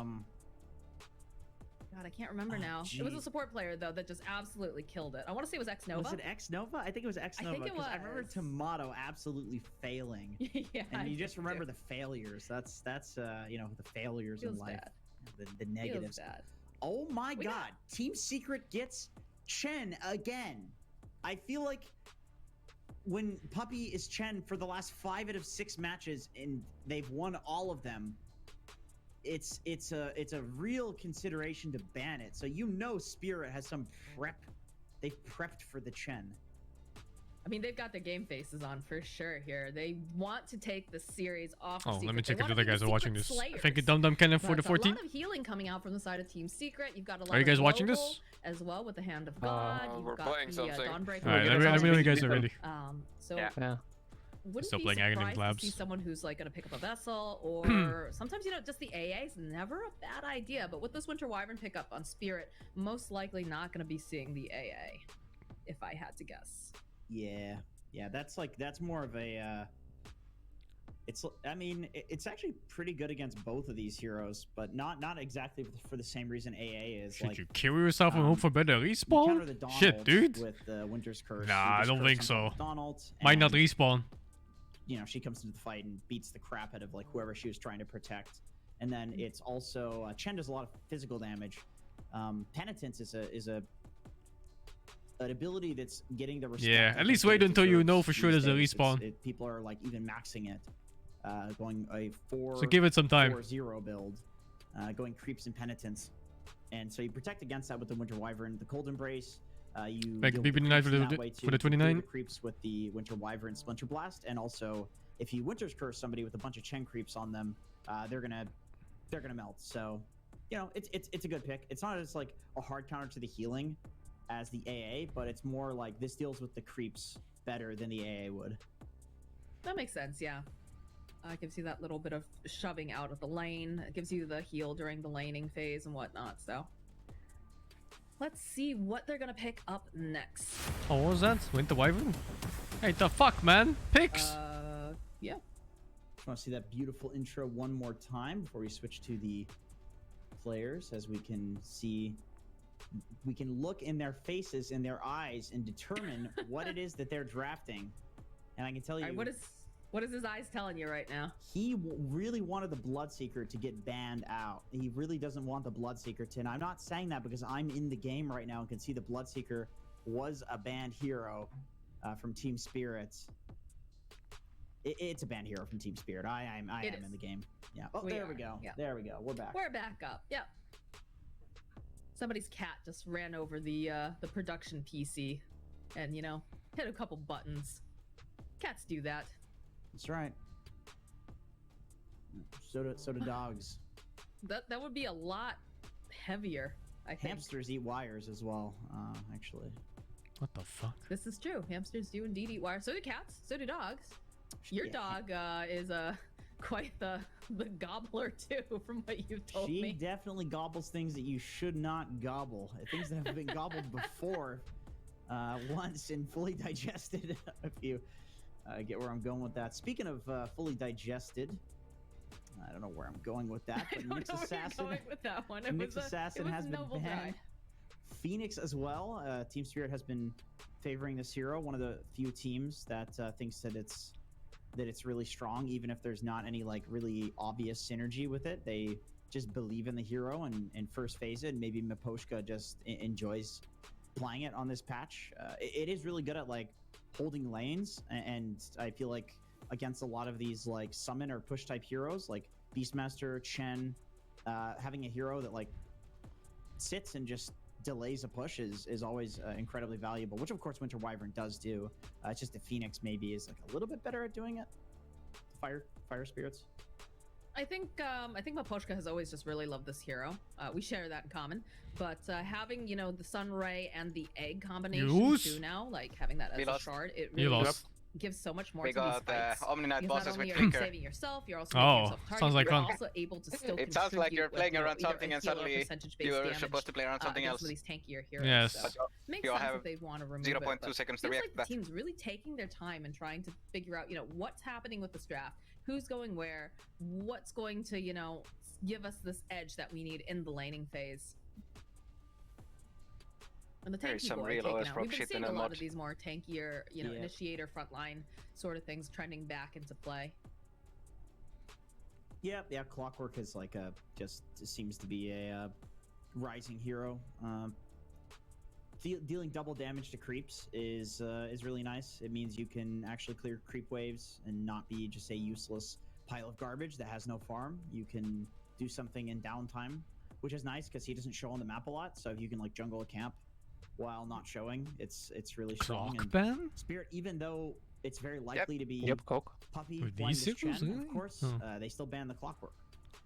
God, I can't remember now. It was a support player though that just absolutely killed it. I want to say it was X Nova. Was it X Nova? I think it was X Nova. I think it was. I remember Tomato absolutely failing. Yeah, and you I just do remember too. the failures. That's the failures Feels in life. bad. The negatives. bad. Oh my God! Team Secret gets Chen again. I feel like when Puppy is Chen for the last 5 out of 6 matches and they've won all of them, it's a real consideration to ban it. So you know Spirit has some prep. They've prepped for the Chen. I mean, they've got their game faces on for sure here. They want to take the series off. Oh, of let me Secret. check They if the wanna other be guys are watching Secret this. Slayers. Thank you, Dum Dum Cannon, for the But 14. a lot of healing coming out from the side of Team Secret. You've got a lot Are you of guys watching global this? as well with the Hand of God. You've we're got playing the something. Dawnbreaker. Alright, let me know you guys are ready. So wouldn't Still be playing Agony surprised Labs. to see someone who's like going to pick up a vessel, or sometimes, you know, just the AA is never a bad idea. But with this Winter Wyvern pickup on Spirit, most likely not going to be seeing the AA, if I had to guess. Yeah, that's more of a. It's actually pretty good against both of these heroes, but not exactly for the same reason AA is. Should like, you kill yourself and hope for better you counter the respawn? Shit, Donald dude. With Winter's Curse. Nah, you I just don't curse think on so. top of Donald, Might not and, respawn. you know, she comes into the fight and beats the crap out of like whoever she was trying to protect. And then it's also Chen does a lot of physical damage. Penitence is an ability that's getting the respect. Yeah, that at least they wait deserve until you know for these sure there's a days. respawn. People are like even maxing it, going a 4. So give it some time. 4-0 build, going creeps and penitence, and so you protect against that with the Winter Wyvern, the Cold Embrace. You Like deal BB with Knight creeps for that way the too. You deal 29? with creeps with the Winter Wyvern Splinter Blast, and also if you Winter's Curse somebody with a bunch of Chen creeps on them, they're gonna melt. So, you know, it's a good pick. It's not as like a hard counter to the healing as the AA, but it's more like this deals with the creeps better than the AA would. That makes sense, yeah. It gives you that little bit of shoving out of the lane. It gives you the heal during the laning phase and whatnot, so. Let's see what they're gonna pick up next. Oh, what was that? Winter Wyvern? Hey, the fuck, man? Picks? Yeah. Just want to see that beautiful intro one more time before we switch to the players, as we can see, we can look in their faces, in their eyes, and determine what it is that they're drafting. And I can tell you, All right, what is his eyes telling you right now? he really wanted the Bloodseeker to get banned out. He really doesn't want the Bloodseeker to, and I'm not saying that because I'm in the game right now and can see the Bloodseeker was a banned hero from Team Spirit. It's a banned hero from Team Spirit. I am in the game. Yeah. Oh, there we go. Yeah. There we go. We're back. We're back up. Yep. Somebody's cat just ran over the production PC, and you know, hit a couple buttons. Cats do that. That's right. So do dogs. That would be a lot heavier, I think. Hamsters eat wires as well, actually. What the fuck? This is true. Hamsters do indeed eat wires. So do cats. So do dogs. Your dog is quite the gobbler too, from what you've told me. She definitely gobbles things that you should not gobble. Things that have been gobbled before, once and fully digested. If you get where I'm going with that. Speaking of fully digested, I don't know where I'm going with that, but Nyx Assassin. With that one. Nyx Assassin has been banned. Guy. Phoenix as well. Team Spirit has been favoring this hero. One of the few teams that thinks that it's really strong, even if there's not any like really obvious synergy with it. They just believe in the hero and first phase it. And maybe Miposhka just enjoys playing it on this patch. It is really good at like holding lanes, and I feel like against a lot of these like summon or push type heroes like Beastmaster, Chen, having a hero that like sits and just delays a push is always incredibly valuable, which of course Winter Wyvern does do. It's just the Phoenix maybe is like a little bit better at doing it. fire spirits? I think Maposhka has always just really loved this hero. We share that in common. But having, you know, the Sun Ray and the Egg combination too now, like having that as a shard, it really gives so much more to these fights. Omni Knight because bosses not only with are you Flicker. saving yourself, you're also making yourself target, sounds like but you're fun. also able to still It sounds like you're playing around something and suddenly suddenly you're supposed to play around something else. Some of these tankier heroes. Yes. So makes you sense have that they want to remove 0.2 it, seconds to feels react like to that. the team's really taking their time and trying to figure out, you know, what's happening with this draft, who's going where, what's going to, you know, give us this edge that we need in the laning phase. And the tanky boy taken out. We've been seeing a lot of these more tankier, you know, initiator, frontline sort of things trending back into play. Yeah, Clockwork is like just seems to be a rising hero. Dealing double damage to creeps is really nice. It means you can actually clear creep waves and not be just a useless pile of garbage that has no farm. You can do something in downtime, which is nice because he doesn't show on the map a lot. So if you can like jungle a camp while not showing, it's really strong. Clock ban? Spirit, even though it's very likely to be Puppy With flying these this circles, Chen, really? of course, they still ban the Clockwork,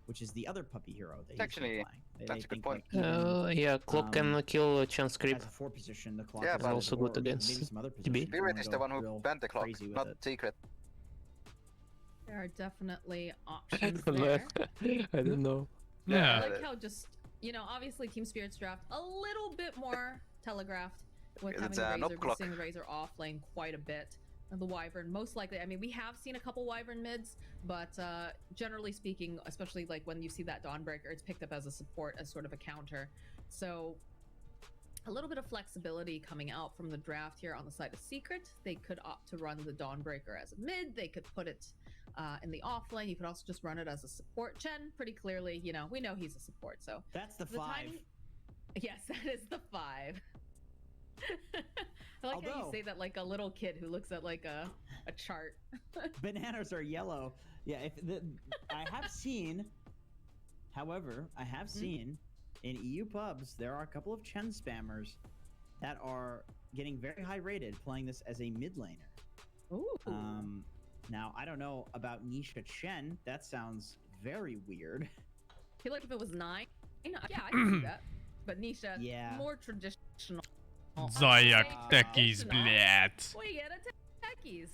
which is the other Puppy hero. Actually, that's a good point. Yeah, Clock can kill Chance Creep. As a 4 position, the Clock Yeah, is but also good against TB. Spirit is the one who banned the clock, not Secret. There are definitely options there. I don't know. Yeah. I like how just, you know, obviously Team Spirit's draft a little bit more telegraphed with having the Razor. We're seeing the Razor off lane quite a bit. And the Wyvern, most likely, I mean, we have seen a couple Wyvern mids, but generally speaking, especially like when you see that Dawnbreaker, it's picked up as a support, as sort of a counter. So a little bit of flexibility coming out from the draft here on the side of Secret. They could opt to run the Dawnbreaker as a mid. They could put it in the off lane. You could also just run it as a support. Chen, pretty clearly, you know, we know he's a support. So that's the 5. Yes, that is the 5. I like how you say that like a little kid who looks at like a chart. Bananas are yellow. Yeah, I have seen, however, I have seen in EU pubs, there are a couple of Chen spammers that are getting very high rated playing this as a mid laner. Ooh. Now, I don't know about Nisha Chen. That sounds very weird. I feel like if it was 9, yeah, I can see that. But Nisha, more traditional. Zayak techies, blät. We get a techies.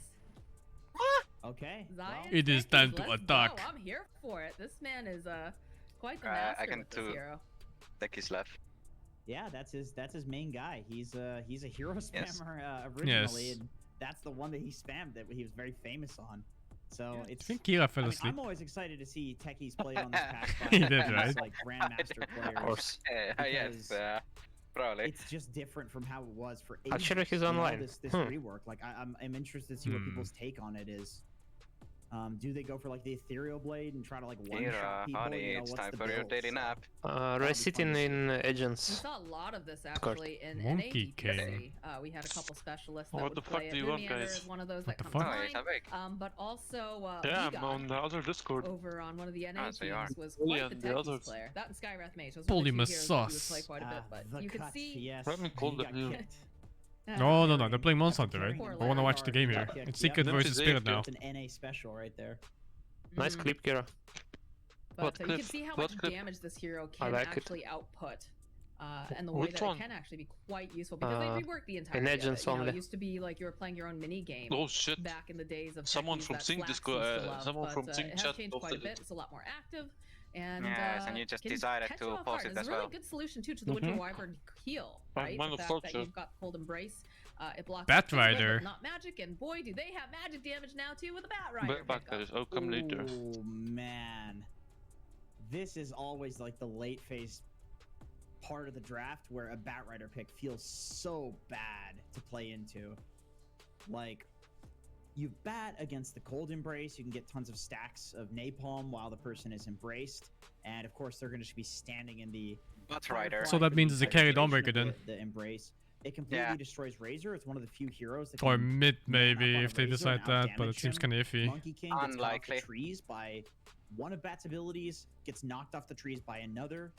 Okay. Well, it is time to attack. Go. I'm here for it. This man is quite the master I can with this hero. Techies left. Yeah, that's his main guy. He's a hero spammer originally, and that's the one that he spammed that he was very famous on. So it's. I think Kira fell asleep. I'm always excited to see techies play on this patch. He did, right? Like grandmaster players. Of course. Yes. Probably. It's just different from how it was for ages. Actually, he's online. This rework, like I'm interested to see what people's take on it is. Do they go for like the ethereal blade and try to like one-shot people? Honey, it's time for your daily nap. Sitting in agents. We saw a lot of this actually in Monkey King. We had a couple specialists that What the fuck do you want, guys? One of those that comes to mind. But also yeah, I'm on the other Discord. Over on one of the NA teams was Oh, quite yeah, the the techies others. player. That and Skywrath Mage. Those Polymus were the 2 heroes that he would sauce. play quite a bit, but you can see. Yes. Let me call that you. No, they're playing Monster Hunter, right? I wanna watch the game here. It's Secret versus Spirit now. It's an NA special right there. Nice clip, Kira. But you can see how much damage this hero can actually output. And the way that it can actually be quite useful because they reworked the entire game. It used to be like you were playing your own mini game. Oh shit! Back in the days of someone from Sing Discord, someone from Sing it chat has changed quite a bit. It's a lot more active. And yes, and you just decided to post it as well. It's a really good solution too to the Winter Wyvern heal, right? The fact that you've got Cold Embrace, it blocks Bat Rider, not magic, and boy, do they have magic damage now too with a Bat Rider. Backers, oh come later. Oh man, this is always like the late phase part of the draft where a Bat Rider pick feels so bad to play into. Like, you bat against the Cold Embrace, you can get tons of stacks of napalm while the person is embraced, and of course they're going to be standing in the Bat Rider. So that means it's a carry Dawnbreaker then. The embrace. It completely destroys Razor. It's one of the few heroes that or can mid maybe if they decide that, but it seems kind of iffy. Monkey King gets knocked off the trees by one of Bat's abilities, gets knocked off the trees by another.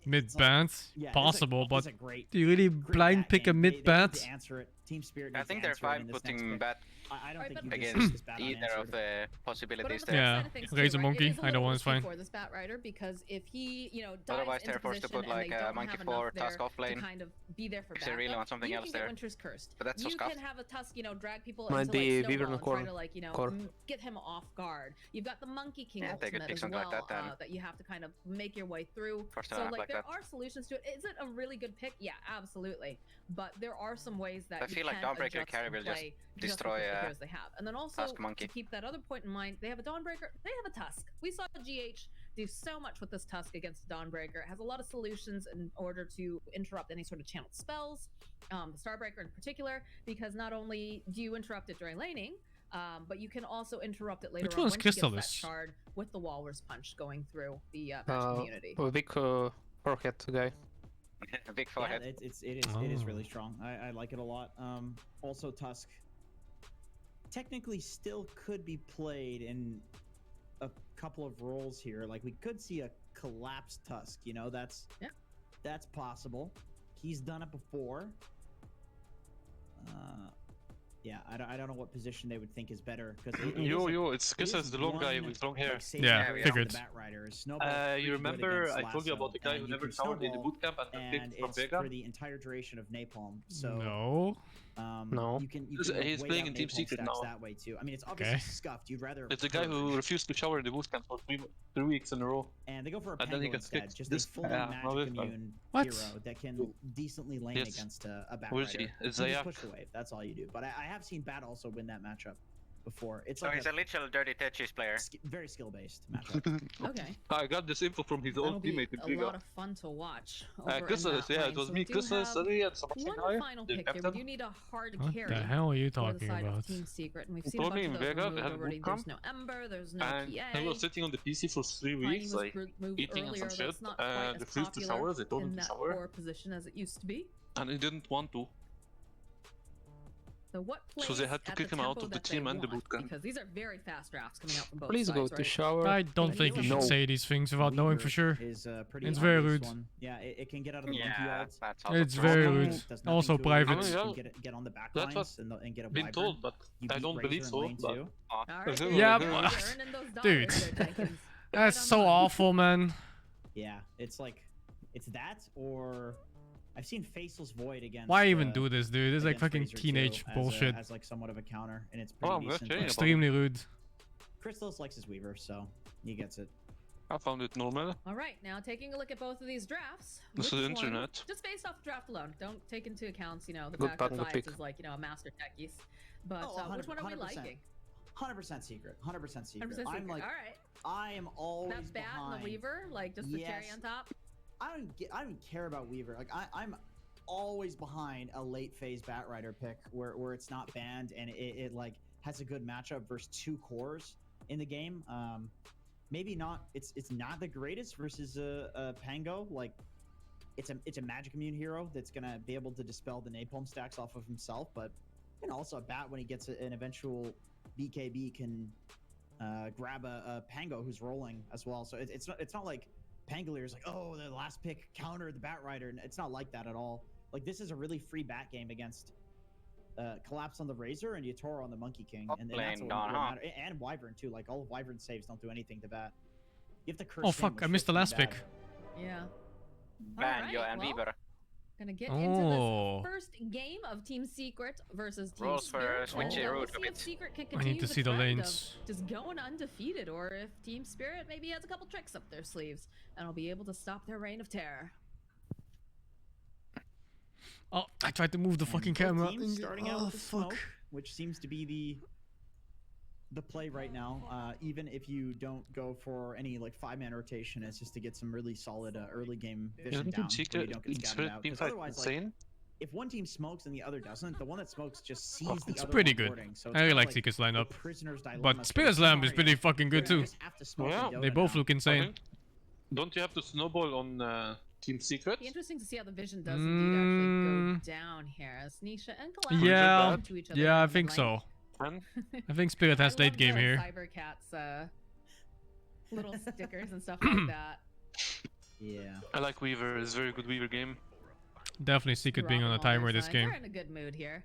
Mid bans, possible, but great, do you really blind pick a mid bat? Answer it Team Spirit. I think they're fine putting bat I don't think against either of the possibilities there. Yeah, raise a monkey. Either one is fine. For this Bat Rider, because if he, you know, Otherwise, dives they're into forced to position put like and they a don't monkey have for enough there Tusk off to lane. kind of be there for If they really want something else there. Winter's Cursed. But that's so you scuffed. can have a Tusk, you know, drag people Might into be like Weaver snowball and and try core. to like, you know, Core. get him off guard. You've got the Monkey King Yeah, they could ultimate pick as something well like that then. that you have to kind of make your way through. Force them So out like like there that. are solutions to it. Is it a really good pick? Yeah, absolutely. But there are some ways that I feel like Dawnbreaker carry will just destroy they have. And then also Tusk Monkey. to keep that other point in mind, they have a Dawnbreaker, they have a Tusk. We saw GH do so much with this Tusk against Dawnbreaker. It has a lot of solutions in order to interrupt any sort of channeled spells, the Starbreaker in particular, because not only do you interrupt it during laning, but you can also interrupt it later Which on one when is she gets that Crystallis? shard with the Walrus Punch going through the match community. A big forehead guy. Big forehead. Yeah, it is really strong. I like it a lot. Also, Tusk technically still could be played in a couple of roles here. Like we could see a collapsed Tusk. You know, that's possible. He's done it before. Yeah, I don't know what position they would think is better because it's Kisses, the long guy with long hair. Yeah, figured. You remember I told you about the guy who never towered in the bootcamp and then picked from it's Vega? for the entire duration of Napalm. So No. No. you can He's wait playing out in Team Napalm Secret stacks now. that way too. I mean, it's obviously scuffed. You'd rather It's the guy who refused to shower in the bootcamp for 3 weeks in a row. and they go for a And then he Pango gets instead, kicked. just This- a fully yeah, magic no, this guy. immune What? hero that can decently lane Yes. against a Bat Who is he? Rider. It's You just Zayak. push the wave. That's all you do. But I have seen Bat also win that matchup before. It's So like he's a literal dirty Tetris player. very skill based matchup. Okay. I got this info from his That'll own be teammate in a Vega. lot of fun to watch. over in Kisses, that yeah, lane. it was So me, we do Kisses, have Sadi, and some one guy. final the pick here. We captain. do need a hard What carry. the hell are you for the talking side about? of Team Secret, and we've seen told a me bunch in of those Vega they removed had already. bootcamp, There's no Ember, there's no And PA. he was sitting on the PC for 3 Tiny weeks, was like moved eating and earlier, some but shit, it's not and quite as refused to popular shower. They told him in to that shower, core position as it used to be. and he didn't want to. So what So they plays had to at kick the him out tempo of the that they team and the want? bootcamp. Because these are very fast drafts coming out from both Please sides, go to right? shower. I don't think you should say these things without knowing for sure. Is pretty It's very obvious rude. one. Yeah, it can get out of the Yeah, monkey ult. that's also It's true. very Does rude. nothing Also to it. private. You can get on the back That's lines and get a Been Wyvern. told, but You I beat don't Razor believe in so. lane But too. All right, Yeah, there Yeah, you go. but- You're earning those dude. dollars there, Jenkins. That's Right on so the money. awful, man. Yeah, it's like it's that or I've seen Faceless Void against. Why even do this, dude? This is like against fucking Razor too, teenage as bullshit. as like somewhat of a counter, and it's Oh, pretty I'm decent. glad you're but Extremely rude. Crystallis likes his Weaver, so he gets it. I found it normal. All right, now taking a look at both of these drafts. This is which one- internet. Just based off the draft alone. Don't take into account, you know, the Good fact that button to Zias pick. is like, you know, a master techies. But Oh, which one are we 100%. liking? 100% secret. 100% secret. 100% I'm secret. like, All right. I am always That bat behind. and the Weaver, like just the cherry Yes. on top. I don't care about Weaver. Like I'm always behind a late phase Bat Rider pick where it's not banned and it like has a good matchup versus 2 cores in the game. Maybe not. It's not the greatest versus a Pango. Like it's a magic immune hero that's gonna be able to dispel the napalm stacks off of himself. But you know, also a bat when he gets an eventual BKB can grab a Pango who's rolling as well. So it's not like Pangolier is like, oh, the last pick countered the Bat Rider. And it's not like that at all. Like this is a really free bat game against Collapse on the Razor and Yatoro on the Monkey King, and that's what matter. And Wyvern too. Like all Wyvern saves don't do anything to bat. You have to curse. Oh fuck! I missed the last pick. Yeah. Ban yo Alright, and well, Weaver. Gonna get into Oh. this first game of Team Secret versus Team Rolls for Spirit. switchy and route we'll a see if bit. Secret can I continue need to see the trend lanes. of just going undefeated, or if Team Spirit maybe has a couple tricks up their sleeves and will be able to stop their reign of terror. Oh, I tried to move the fucking both camera. teams starting out Oh with the fuck! smoke, which seems to be the play right now. Even if you don't go for any like 5-man rotation, it's just to get some really solid early game vision Isn't down Team where you Secret don't get scouted out. 'Cause otherwise, like, insane? if one team smokes and the other doesn't, the one that smokes just sees the It's other pretty one good. boarding. So it's I really kinda like like Seeker's the lineup. prisoner's dilemma But for Spirit's Lamb is Mario. pretty fucking good You too. just have to smoke Yeah, and Dota They both now. look insane. Don't you have to snowball on Team Secret? Be interesting to see how the vision does indeed actually go down here as Nisha and Collapse Yeah, run into each other yeah, I in the think lane. so. And I think Spirit has I late love game the here. Cybercats little stickers and stuff like that. Yeah. I like Weaver. It's a very good Weaver game. Definitely Secret being on a Throughout all timer their this signs. game. They're in a good mood here.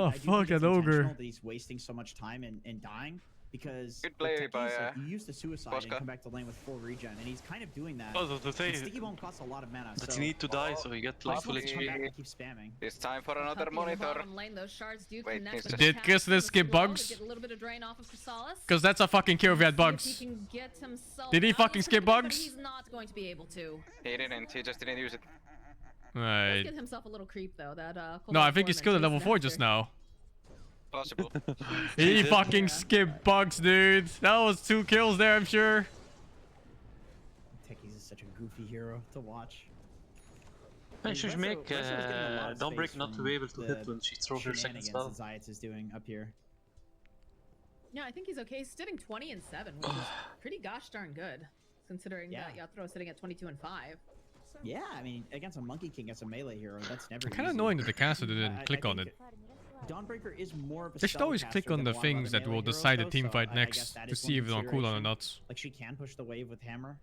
Oh, I do fuck, think it's an ogre. intentional that he's wasting so much time and dying. Because Good play by you use the suicide and come back to lane with full regen, and he's kind of doing that. Oh, the thing Sticky Bomb costs a lot of mana, that so you need to die so you get like full HP. keep spamming. It's time for another monitor. Lane, those shards do Wait, connect Mr. with Did the Chrysalis skip as well to bugs? get a little bit of drain off of Chrysalis. Because that's a fucking kill if he had He bugs. can get himself Did he out fucking of skip it, but bugs? He's not going to be able to. He didn't. He just didn't use it. Right. Let's get himself a little creep though. That No, I think he skilled at level 4 just now. Possible. He fucking skipped bugs, dude. That was 2 kills there, I'm sure. Techie's is such a goofy hero to watch. I should make Dawnbreaker not to be able to hit when she throws her second spell. Zayat is doing up here. Yeah, I think he's okay. He's sitting 20 and 7, which is pretty gosh darn good, considering that Yatoro is sitting at 22 and 5. Yeah, I mean, against a Monkey King, as a melee hero, that's never Kind of easy. annoying that the caster didn't click on it. Dawnbreaker is more of a They should always click on the things that will decide the team fight next to see if it's on cooldown or not. Like, she can push the wave with hammer.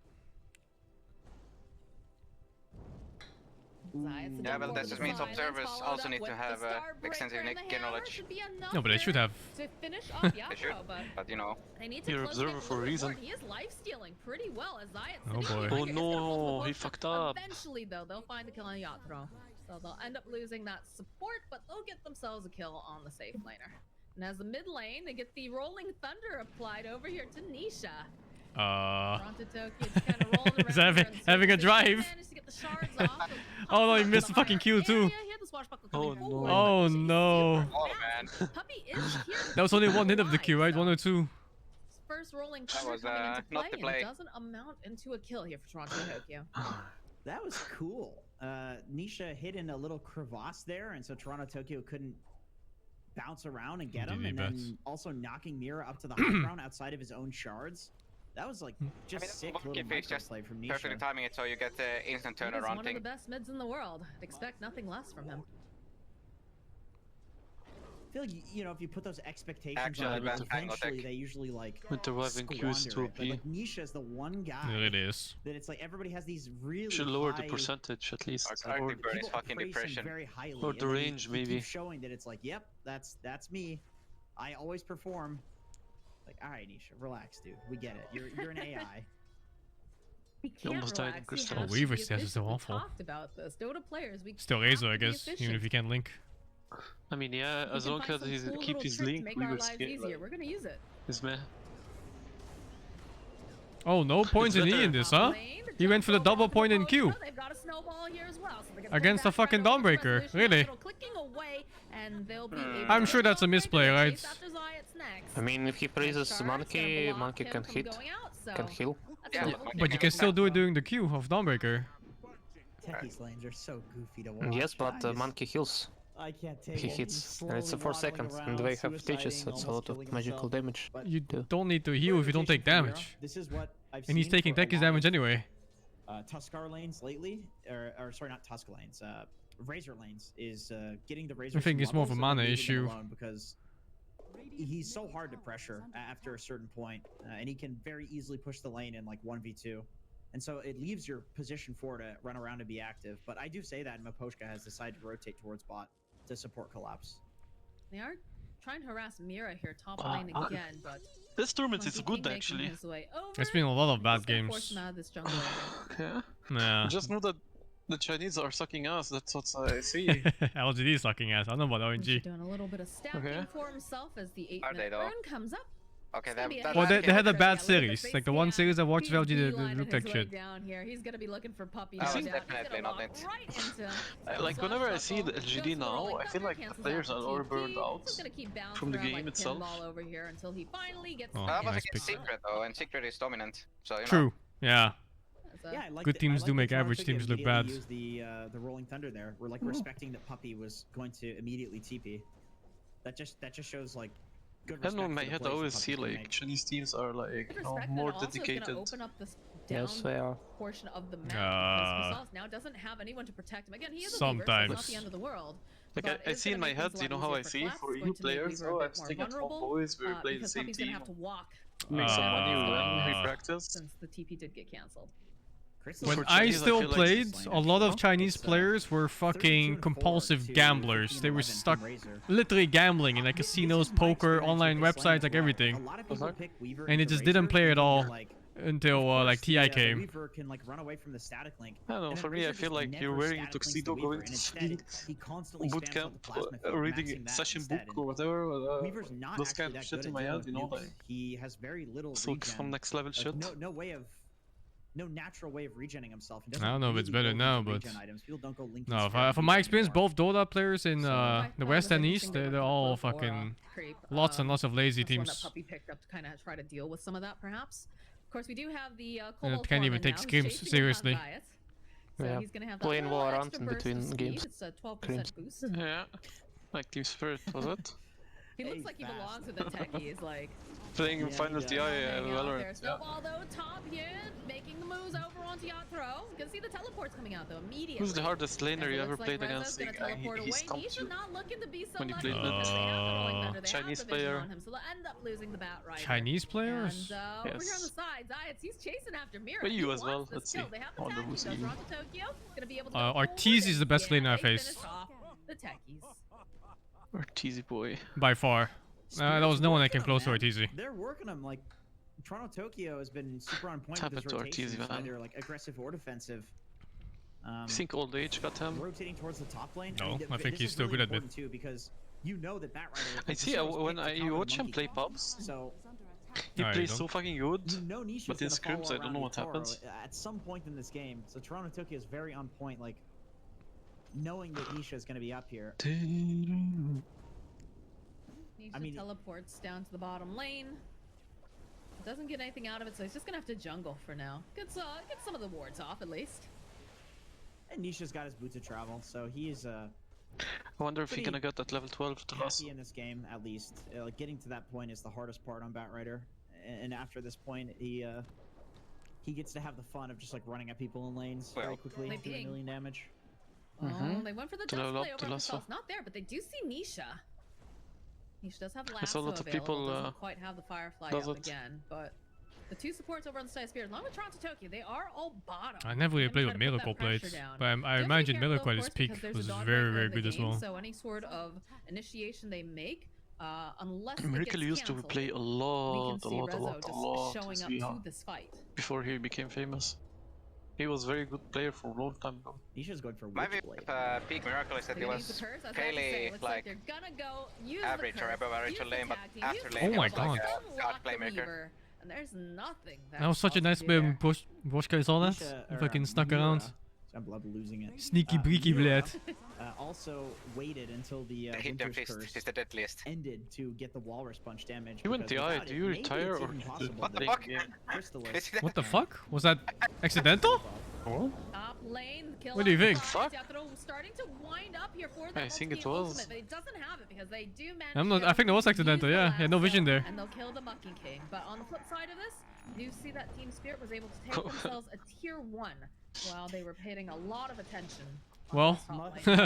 Yeah, well, that just means observers also need to have extensive game knowledge. No, but they should have. To finish off They should, but you know. They need to You're close observer it for a reason. He is life stealing pretty well as Zayat. Oh boy. Oh no, he fucked up. Eventually, though, they'll find the kill on Yatoro. So they'll end up losing that support, but they'll get themselves a kill on the safe laner. And as the mid lane, they get the Rolling Thunder applied over here to Nisha. Is having a drive? Oh no, he missed the fucking Q too. Oh no. Oh no. Oh man. That was only 1 hit of the Q, right? 1 or 2. First Rolling That Thunder was coming into not the play, play. and it doesn't amount into a kill here for Toronto Tokyo. That was cool. Nisha hit in a little crevasse there, and so Toronto Tokyo couldn't bounce around and get him, and then also knocking Mira up to the high ground outside of his own shards. That was like just sick little microplay from Nisha. Perfectly timing it so you get the instant He's turnaround one thing. of the best mids in the world. I'd expect nothing less from him. I feel like, you know, if you put those expectations Actually, on best it, angle eventually deck. they usually like Interweaving Q is squander too it. But OP. like Nisha is the one guy It is. that it's like everybody has these really Should lower the high- percentage at least. Arctic Or, Burn is people fucking praise him depression. very highly, or and the then range he maybe. keeps showing that it's like, yep, that's me. I always perform. Like, all right, Nisha, relax, dude. We get it. You're an AI. He He almost died in relax. Crystal. He has Weaver to be stats is so efficient. We awful. talked about this. Dota players, we Still have Razor, to I be guess, even efficient. if you can't link. I mean, yeah, We as can long find as some he cool keep little his tricks to link, make we our will lives skip. easier. We're gonna use it. His meh. Oh, no points in E in this, huh? He went for the double point in Q. They've got a snowball here as well, so they're gonna Against pull the fucking back right Dawnbreaker. resolution, Really? little clicking away, and they'll be able I'm to sure that's a misplay, right? chase after Zayat's next. I mean, if he praises Char's Monkey, gonna block Monkey him can from hit, going out, so can heal. that's Yeah, a little But you can still do it during the Q of Dawnbreaker. Techie's lanes are so goofy to watch. Yes, but Monkey heals. I can't take He it. hits, He's and it's for slowly 4 seconds, waddling and they around, have stages, suiciding, that's a almost lot of killing magical himself. damage. But You don't need to heal if you don't take damage. This is what I've And he's seen taking for a Techies lot damage of, anyway. Tuskar lanes lately, or sorry, not Tusk lanes. Razor lanes is getting the Razor. I think it's more of a mana issue. Because he's so hard to pressure after a certain point, and he can very easily push the lane in like 1v2. And so it leaves your position 4 to run around and be active. But I do say that Maposhka has decided to rotate towards bot to support collapse. They are trying to harass Mira here top lane again, but This tournament is Monkey good King making actually. his way over. There's been a lot of bad He's gonna force games. him out of this jungle area. Yeah. Nah. Just know that the Chinese are sucking ass, that's what I see. LGD is sucking ass. I don't know about He's RNG. doing a little bit of stacking Okay. for himself as the Are they 8-minute though? run comes up. Okay, It's gonna be a Well, hit. they had a bad Yeah, look at the series. face Like the one cam. series I watched He's of LGD that beelining looked his like way shit. down here. He's gonna be looking for puppies. That was down. He's definitely gonna not walk it. right into Like Soft whenever I see Shuffle. the LGD Goes for now, Rolling I feel Thunder, like the cancels players out are the all TP. burned out He's gonna keep bouncing from the around game like itself. pinball over here until he finally gets Oh, That was nice against pick. Secret though, and Secret is dominant. So you know. True. Yeah. Yeah, I like Good that- teams I do like make that average Toronto teams look immediately bad. used the Rolling Thunder there. We're like respecting that Puppy was going to immediately TP. That just shows like good I don't know, in respect my for the head I plays always that see Puppy's gonna like make. Chinese teams are like Good you know, respect, more and also dedicated. It's gonna open up this down Yes, they are. portion of the map Uh, because Casals now doesn't have anyone to protect him. Again, he is a Weaver, so it's not sometimes. the end of the world. Like but I it's see gonna in my make head, things a you know lot how I easier for see Collapse. for It's EU going to make players, Weaver a oh bit I'm more staying at home vulnerable, boys, we play the because same Puppy's team. gonna have to walk Make some money when we Uh, practice. since the TP did get cancelled. When I still played, a lot of Chinese players were fucking compulsive gamblers. They were stuck literally gambling in like casinos, poker, online websites, like everything. And they just didn't play at all until like TI came. Can like run away from the static link. I don't know, for me I feel like you're wearing a tuxedo going to Sweden, bootcamp, reading session book or whatever. Those kind of shit in my head, you know, like he has very little some next level shit. No natural way of regenning himself. I don't know if it's better now, but no, from my experience, both Dota players in the West and East, they're all fucking lots and lots of lazy teams. That puppy picked up to kind of try to deal with some of that, perhaps. Of course, we do have the can't even take scrims seriously. So yeah, he's gonna have playing Valorant in between games. It's a 12% boost. Yeah, like Team Spirit, was it? He looks like he belongs with the techies, like. Playing in Final TI Valorant. Snowball though, top here, making the moves over onto yacht throw. You can see the teleports coming out though immediately. Who's the hardest laner you ever played against? He stumped you when you played with Chinese player. So they'll end up losing the bat right. Chinese players? And, over here on the sides, he's chasing after Mira. But you as well. Let's see. Ortiz is the best laner I faced. The techies. Ortiz boy. By far. There was no one that came close to Ortiz. They're working him like Toronto Tokyo has been super on point with his rotations, either like aggressive or defensive. I think old age got him. Rotating towards the top lane. No, I think he's still really good at it. too, because you know that Batrider. I see. When you watch him play pubs, so he plays so fucking good. But in gonna scrims, I don't know what happens. At some point in this game, so Toronto Tokyo is very on point, like knowing that Nisha is going to be up here. Nisha teleports down to the bottom lane. Doesn't get anything out of it, so he's just gonna have to jungle for now. Get some of the wards off at least. And Nisha's got his boots of travel, so he's I wonder if he's gonna get that level 12 to us. In this game, at least, like getting to that point is the hardest part on Batrider. And after this point, he gets to have the fun of just like running at people in lanes very quickly, doing 1 million damage. Oh, they went for the dust play over on the south. Not there, but they do see Nisha. Nisha does have lasso available, doesn't quite have the Firefly up again, but the two supports over on the side of Spirit, along with Toronto Tokyo, they are all bottom. I never really played with Miracle Blades, but I imagine Miracle at his peak was very, very good as well. So any sort of initiation they make, unless Miracle used to play a lot showing up to this fight before he became famous. He was a very good player for a long time ago. Nisha's going for maybe peak Miracle is that he was fairly like average or above average lane, but after lane he was like a god playmaker. And there's nothing that was such a nice play when Boschka saw that. He fucking snuck around. I'm losing it. Sneaky breaky blade. Also waited until the Winter's Curse he's the deadliest. ended to get the Walrus Punch damage. You went TI, do you retire or what the fuck? What the fuck? Was that accidental? Oh? Top lane, kill what do you think? Fuck? Starting to wind up here for I think it was. Ultimate, but it doesn't have it because they do manage I'm not. I think that was accidental. Yeah, he had no vision there. And they'll kill the Mucking King. But on the flip side of this, you see that Team Spirit was able to take themselves a tier 1 while they were paying a lot of attention. Well,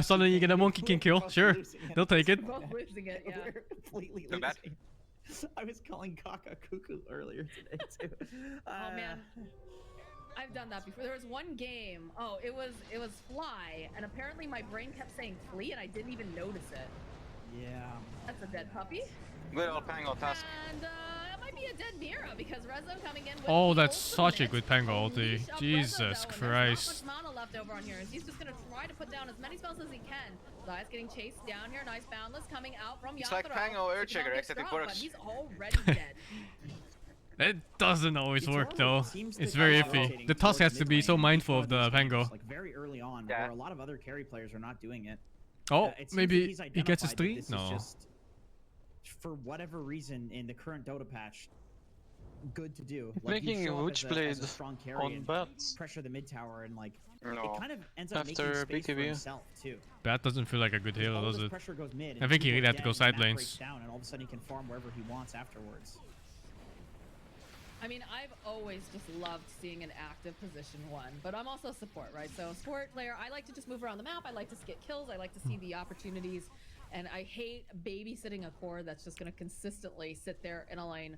suddenly you get a Monkey King kill. Sure, they'll take it. Both losing it, yeah. We're completely losing. I was calling Kaka Cuckoo earlier today too. Oh man. I've done that before. There was one game. Oh, it was Fly, and apparently my brain kept saying Flea, and I didn't even notice it. Yeah. That's a dead puppy. Good old Pango task. And it might be a dead Mira because Rezo coming in with oh, that's such a good Pango ulti. Jesus Christ. There's not much mana left over on here. He's just gonna try to put down as many spells as he can. Zayas getting chased down here. Nice boundless coming out from Yatoro. It's like Pango Earthshaker, except it works. But he's already dead. It doesn't always work though. It's very iffy. The Tusk has to be so mindful of the Pango. Like very early on, where a lot of other carry players are not doing it. Oh, maybe he gets his 3? No. Just, for whatever reason, in the current Dota patch, good to do. Like, making a Witch Blade on bats. Pressure the mid tower and like it kind of ends After up making space for BKB. himself too. Bat doesn't feel like a good hero, does it? Pressure goes mid, I think he really had to go side lanes. Down, and all of a sudden he can farm wherever he wants afterwards. I mean, I've always just loved seeing an active position 1, but I'm also support, right? So support player, I like to just move around the map. I like to get kills. I like to see the opportunities, and I hate babysitting a core that's just going to consistently sit there in a lane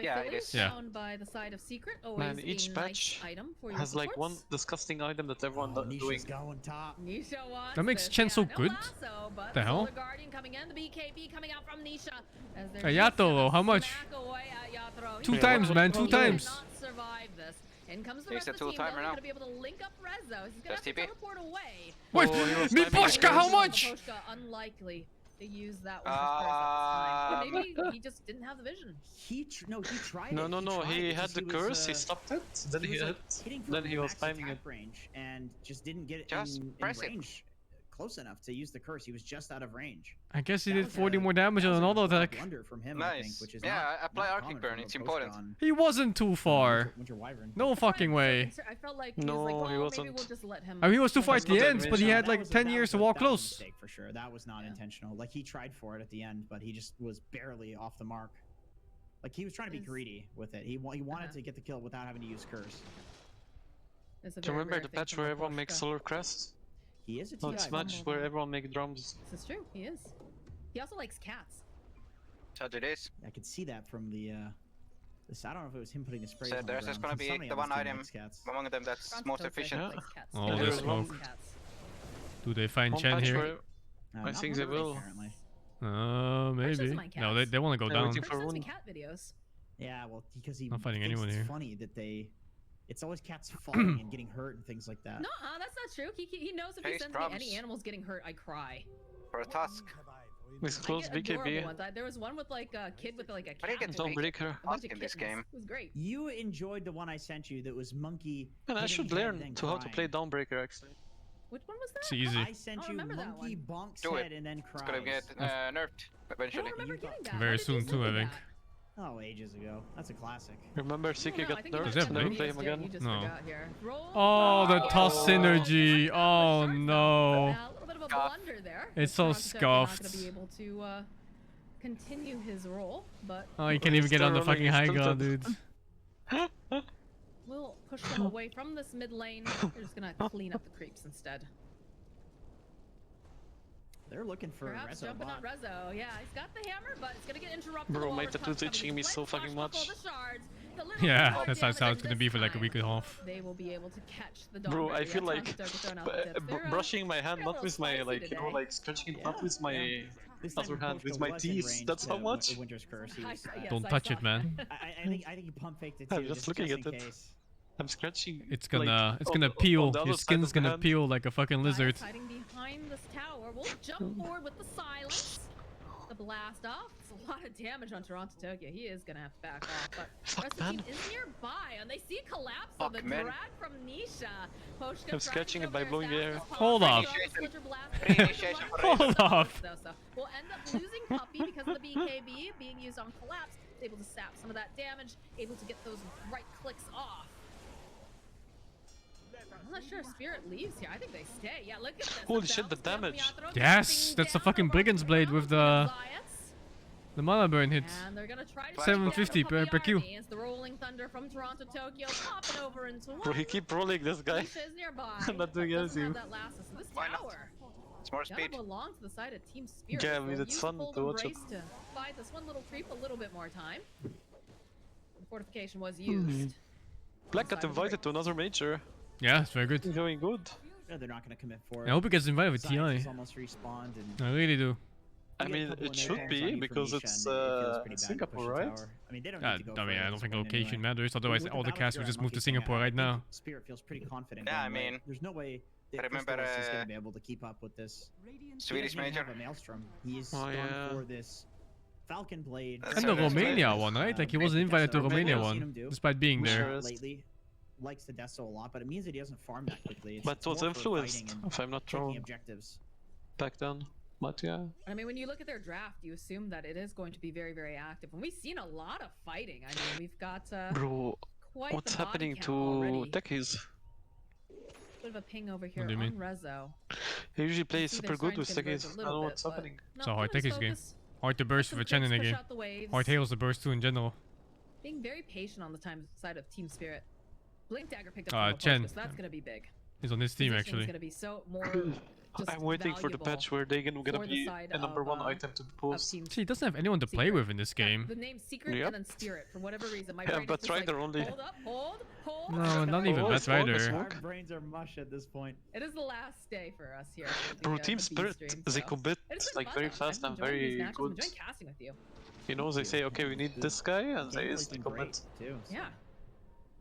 boy Yeah, Philly it is. found by the side of Secret. Always Man, a each nice patch item for your has like one supports. disgusting item that everyone doing. Nisha's going top. Nisha wants That makes this. Chen so no good. lasso, but The hell? Solar Guardian coming in, the BKB coming out from Nisha. As they're Yato, how much? smack away at Yatoro. 2 He times, man, 2 cannot times. survive this. In comes the rest of the team. They're going to be able to link up Rezo. He's going to have to teleport away. Wait, Miposhka, how much? Miposhka, unlikely to use that one at this time. Or maybe he just didn't have the vision. He tried no, it. No, he had the curse, he stopped it, then he was timing it. Range and just didn't get it in range close enough to use the curse. He was just out of range. I guess he did 40 more damage on an auto attack. From him, nice. I think, which is yeah, apply Arctic Burn, it's important. He wasn't too far. No fucking way. I felt like he wasn't. Maybe we'll just let him. I mean, he was too far at the end, but he had like 10 years to walk close. Mistake for sure. That was not intentional. Like he tried for it at the end, but he just was barely off the mark. Like he was trying to be greedy with it. He wanted to get the kill without having to use curse. Do you remember the patch where everyone makes solar crest? He is a TI. No, it's match where everyone makes drums. This is true. He is. He also likes cats. Such it is. I could see that from the. I don't know if it was him putting the spray. So there's just gonna be the one item among them that's most efficient. Oh, there's smoke. Do they find Chen here? I think they will. Maybe. No, they want to go down. Cat videos. Yeah, well, because he. Not finding anyone here. It's funny that they. It's always cats falling and getting hurt and things like that. No, that's not true. He knows if he sends me any animals getting hurt, I cry. For a task. With close BKB. There was one with like a kid with like a cat. Don't break her. In this game. It was great. You enjoyed the one I sent you that was monkey. And I should learn how to play Dawnbreaker actually. Which one was that? It's easy. I sent you monkey bonks head and then cries. It's gonna get nerfed eventually. Very soon too, I think. Oh, ages ago. That's a classic. Remember Siki got nerfed? Never play him again? No. Oh, the toss synergy. Oh no. A little bit of a blunder there. It's so scuffed. Not gonna be able to continue his role, but oh, you can't even get on the fucking high ground, dude. We'll push them away from this mid lane. They're just gonna clean up the creeps instead. They're looking for Perhaps Rezo jumping on Rezo. Yeah, he's got the hammer, but it's gonna get interrupted. Bro, my tattoo teaching me so fucking much. Yeah, that's how it's gonna be for like a week and a half. They will be able to catch the bro, I feel like brushing my hand, not with my like like scratching it, not with my other hand, with my teeth. That's how much. Don't touch it, man. I think he pump faked it too. I'm just looking at it. I'm scratching. It's gonna peel. Your skin's gonna peel like a fucking lizard. Hiding behind this tower. We'll jump forward with the silence. The blast off. It's a lot of damage on Toronto Tokyo. He is gonna have to back off, but the rest of the team is nearby, and they see collapse on the drag from Nisha. I'm scratching it by blowing the air. Hold up. Hold up. We'll end up losing Puppy because of the BKB being used on collapse. Able to sap some of that damage. Able to get those right clicks off. I'm not sure if Spirit leaves here. I think they stay. Yeah, look at this. Holy shit, the damage. Yes, that's the fucking Brigand's Blade with the mana burn hit. 750 per Q. It's the rolling thunder from Toronto Tokyo popping over into one. Bro, he keep rolling this guy. I'm not doing anything. Why not? It's more speed. Belong to the side of Team Spirit. Yeah, I mean, it's fun to watch it. To buy this one little creep a little bit more time. The fortification was used. Black got invited to another major. Yeah, it's very good. He's doing good. Yeah, they're not going to commit for it. I hope he gets invited with TI. Almost respawned and I really do. I mean, it should be because it's Singapore, right? I mean, they don't need to go I don't think location matters. Otherwise, all the cast would just move to Singapore right now. Spirit feels pretty confident. Yeah, I mean, there's no way that remember is going to be able to keep up with this. Swedish major. A Maelstrom. He's gone for this Falcon Blade. And the Romania one, right? Like he wasn't invited to the Romania one, despite being there. Lately. Likes the Deso a lot, but it means that he doesn't farm that quickly. It's but was influenced, if I'm not wrong, objectives. Back then. But yeah. I mean, when you look at their draft, you assume that it is going to be very, very active. And we've seen a lot of fighting. I mean, we've got bro, quite what's the happening to techies? Bit of a ping over here on Rezo. He usually plays super good with techies. I don't know what's happening. It's a hard techies game. Hard to burst with a Chen in the game. Hard Hales to burst too in general. Being very patient on the side of Team Spirit. Blink Dagger picked up Chen. so that's gonna be big. He's on this team actually. Gonna be so more I'm waiting for the patch where they're gonna be a #1 item to post. See, he doesn't have anyone to play with in this game. The name Secret and then Spirit for whatever reason. My yeah, but Rider only. Hold. No, not even Bat Rider. Our brains are mush at this point. It is the last day for us here. Bro, Team Spirit, they commit like very fast and very good. Casting with you. You know, they say, okay, we need this guy, and they commit. Yeah.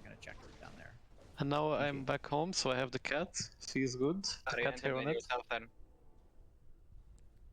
not gonna check down there. And now I'm back home, so I have the cat. She's good. The cat here on it.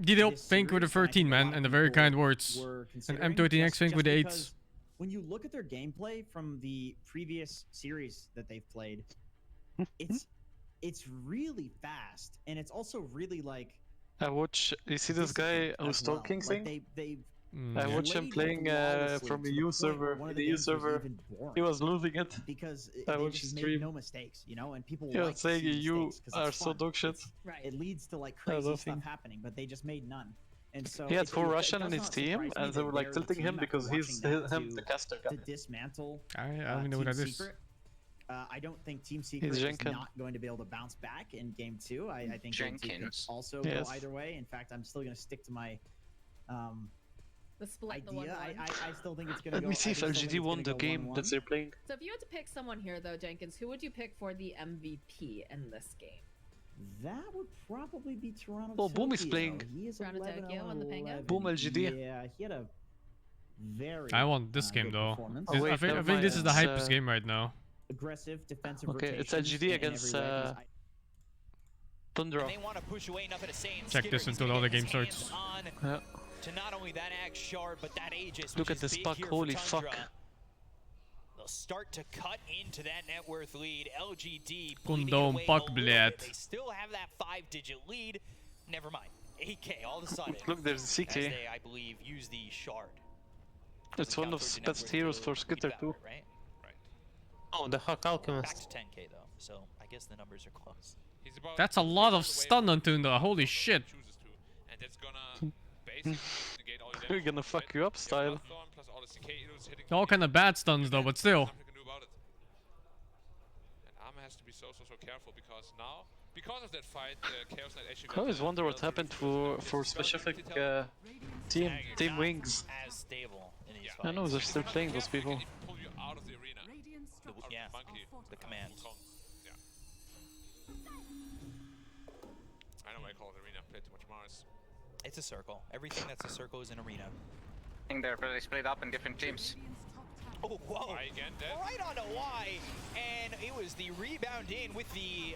Detail Fink with the 13, man, and the very kind words. And M13X Fink with the 8s. When you look at their gameplay from the previous series that they've played, it's really fast, and it's also really like. You see this guy who's talking thing? They've I watched him playing from a EU server. In the EU server, he was losing it. Because I they watched just his made stream. no mistakes, you know, and people He like was to saying see EU mistakes 'cause are it's so fun. dog shit. It leads to like I crazy love stuff him. happening, but they just made none. And so He had it- 4 it Russian in does his not team, surprise me and they that were like they're the tilting him team after because he's watching that him the caster guy. to dismantle I don't even know what Team that is. Secret. I don't think Team Secret is Jenkins. not going to be able to bounce back in Game 2. I think Game 2 could Jenkins. also Yes. go either way. In fact, I'm still going to stick to my The split, the 1-1. idea. I still think it's going to Let go. me see I if still think LGD it's won gonna the go game 1-1. that they're playing. So if you had to pick someone here, though, Jenkins, who would you pick for the MVP in this game? That would probably be Toronto. Oh, Boom is Tokyo. playing. He is Toronto 11 Tokyo on the Pango? 11. Boom LGD. Yeah, he had a very. I want this game good though. performance. Oh, wait, I think never this is the mind. hypest game right now. Aggressive defensive. Okay, it's rotations LGD in against every way. Tundra. And they want to push away enough at a same Check this until all the game starts. Yeah. To not only that Ag shard, but that Aegis. Look which at this is big puck, here for holy Tundra. fuck. They'll start to cut into that net worth lead. LGD Condom bleeding away puck, a little blad. bit. They still have that 5-digit lead. Never mind. 8K all of a sudden. Look, there's a CK. As they, I believe, use the shard. It's one of the best heroes for Skitter too. Right? Oh, the Hawk Back Alchemist. to 10K though, so I guess the numbers are close. That's a lot of stun on Tunda. Holy shit. And that's gonna basically negate all your We're gonna fuck you up, style. plus all the CK heroes hitting All kind of bad stuns though, but still. nothing you can do about it. And Arma has to be so careful because now, because of that fight, Chaos Knight actually I always wonder what happened for specific team wings. As stable in these I know they're still playing those people. pull you out of the arena. Yeah, Monkey. the command. Yeah. I know why I call it arena. Play too much Mars. It's a circle. Everything that's a circle is an arena. I think they're pretty split up in different teams. Oh, whoa! Why again, Dead? Right on the Y, and it was the rebound in with the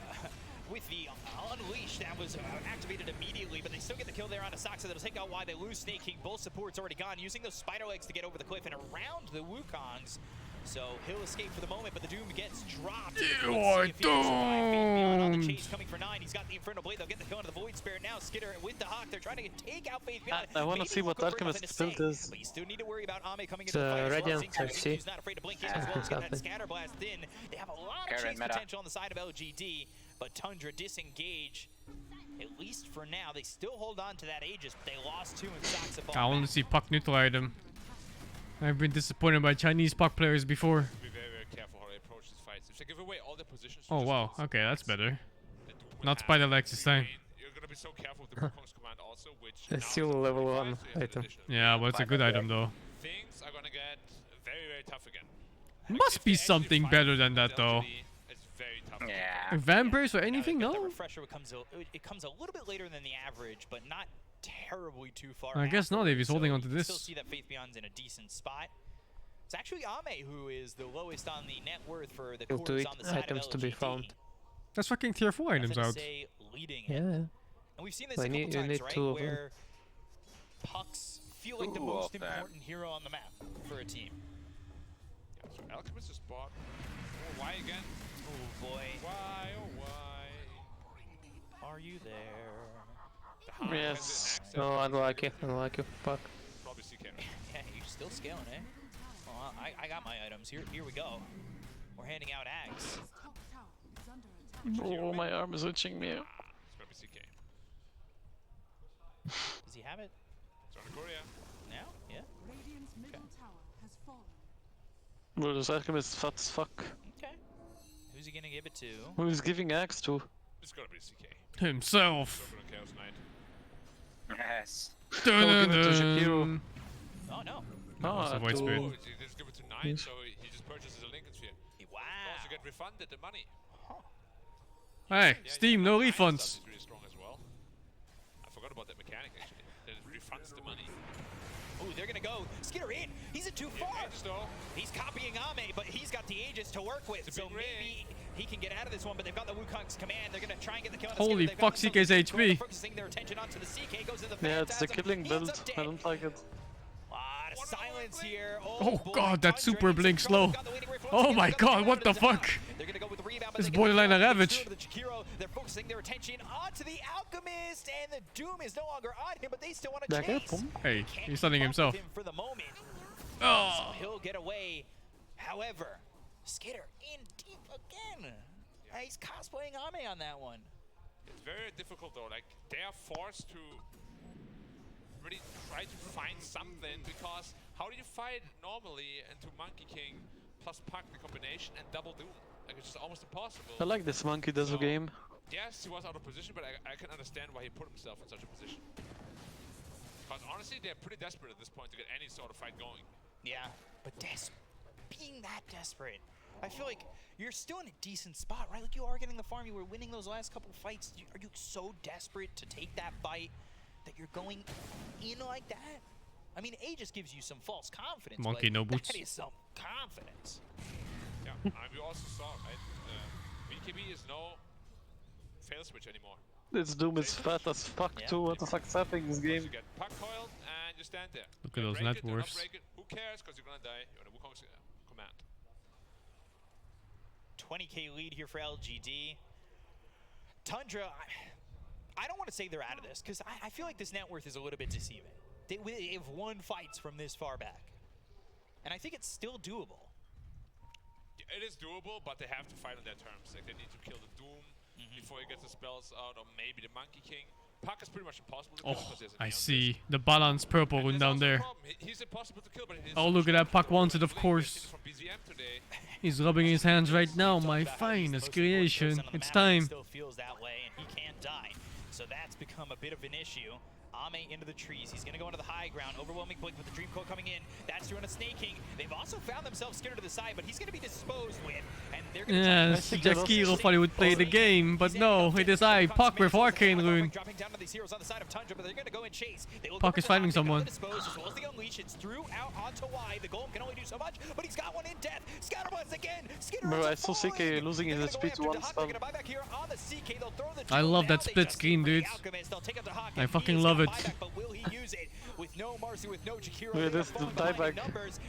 unleash that was activated immediately, but they still get the kill there on Asaxa. That'll take out Y. They lose Snake King. Both supports already gone, using those spider legs to get over the cliff and around the Wukongs. So he'll escape for the moment, but the Doom gets dropped. You are doomed. On the chase coming for 9. He's got the Infernal Blade. They'll get the kill into the Void Spirit now. Skitter with the Hawk. They're trying to take out Faith Beyond. I want to see what Alchemist's build is. But you still need to worry about Ame coming It's into the fight as well. Radiant, I SingSing, see. who's not afraid to blink in as well as get that Scatter Blast in. They have a lot of chase potential on the side of LGD, but Tundra disengage. At least for now, they still hold on to that Aegis, but they lost 2 in Saxophone. I want to see puck neutral item. I've been disappointed by Chinese puck players before. Be very careful how they approach these fights. If they give away all their positions, Oh wow, okay, that's better. Not spider legs this time. you're gonna be so careful with the Wukong's command also, which It's still level 1 item. Yeah, but it's a good item though. things are gonna get very tough again. Must be something better than that though. It's very tough. Yeah. Vampires or anything? The No? refresher comes a little bit later than the average, but not terribly too far. I guess not if he's holding on to You this. still see that Faith Beyond's in a decent spot. It's actually Ame who is the lowest on the net worth for the Still cores 2 on the side items of to be LGD. found. That's fucking tier 4 items out. FNSA leading Yeah. it. And we've seen this a You couple need times, right? 2 of them. Where pucks feel like the Ooh, most up there. important hero on the map for a team. Yeah, so Alchemist is bought. Oh, why again? Oh boy. Why, oh why? Are you there? The Hawk Yes. has No, unlucky, fuck. Probably CK. Yeah, you're still scaling, eh? Well, I got my items. Here we go. We're handing out Ags. Oh, my arm is itching me. It's gonna be CK. Does he have it? It's on the Korea. Now? Yeah. Bro, this Alchemist is fat as fuck. Okay. Who's he gonna give it to? Who is giving axe to? It's gonna be CK. Himself. Go for the Chaos Knight. Yes. Give it to Shakiro. Oh no. It's a void spirit. Oh, he just give it to 9, so he just purchases a Lincoln Sphere. Wow. Also get refunded the money. Hey, Yeah, Steam, no that nine refunds. stuff is really strong as well. I forgot about that mechanic actually. That it refunds the money. Oh, they're gonna go. Skitter in. He's in too far. Aegis though. He's copying Ame, but he's got the Aegis to work with, It's a so big maybe he can get out of this one. But they've got the Wukong's command. They're gonna try and get the kill. on Holy Skitter. They've got fuck, the CK's Sunset HP. Square, focusing their attention onto the CK. Goes to the Yeah, it's the Phantasm. killing He ends build. up dead. I don't like it. Lot of silence here. Oh boy, god, that Tundra super needs blink some trouble. slow. Got the waiting reflex. Oh Got my the god, rebound what the at time. fuck? They're gonna go with the rebound. It's borderline a ravage. They're focusing their attention onto the Alchemist, and the Doom is no longer on him, but they still want to chase. Hey, he's stunning himself. For the moment. Oh. So he'll get away. However, Skitter in deep again. He's cosplaying Ame on that one. It's very difficult though. Like they are forced to really try to find something, because how do you fight normally into Monkey King plus Puck the combination and double Doom? Like it's just almost impossible. I like this Monkey Dazzle game. Yes, he was out of position, but I can understand why he put himself in such a position. Because honestly, they're pretty desperate at this point to get any sort of fight going. Yeah, but being that desperate, I feel like you're still in a decent spot, right? Like you are getting the farm, you were winning those last couple fights. Are you so desperate to take that fight that you're going in like that? I mean, A just gives you some false confidence. Monkey no boots. That is some confidence. Yeah, we also saw, right? BKB is no fail switch anymore. This Doom is fat as fuck too. What the fuck's happening in this game? You get puck coiled and you stand there. Look at those net worths. Who cares? Because you're gonna die. You're on a Wukong's command. 20k lead here for LGD. Tundra, I don't want to say they're out of this, because I feel like this net worth is a little bit deceiving. They've won fights from this far back. And I think it's still doable. It is doable, but they have to fight on their terms. Like they need to kill the Doom before he gets the spells out, or maybe the Monkey King. Puck is pretty much impossible to kill. I see the balance purple one down there. He's impossible to kill, but Oh, look at that. Puck wanted, of course. He's rubbing his hands right now. My finest creation. It's time. Still feels that way, and he can't die. So that's become a bit of an issue. Ame into the trees. He's going to go into the high ground. Overwhelming blink with the Dream Coil coming in. That's through on a snaking. They've also found themselves scared to the side, but he's going to be disposed with. And they're going to yes, Jaskiro thought he would play the game, but no, it is I, Puck with Arcane Rune. Dropping down to these heroes on the side of Tundra, but they're going to go and chase. Puck is fighting someone. As well as the Unleash, it's through out onto Y. The Golem can only do so much, but he's got one in death. Scatterblast again. Bro, I saw CK losing his speed to one stun. I love that split screen, dude. I fucking love it. Use it with no Marcy, with no Jakiro. Wait, this is the dieback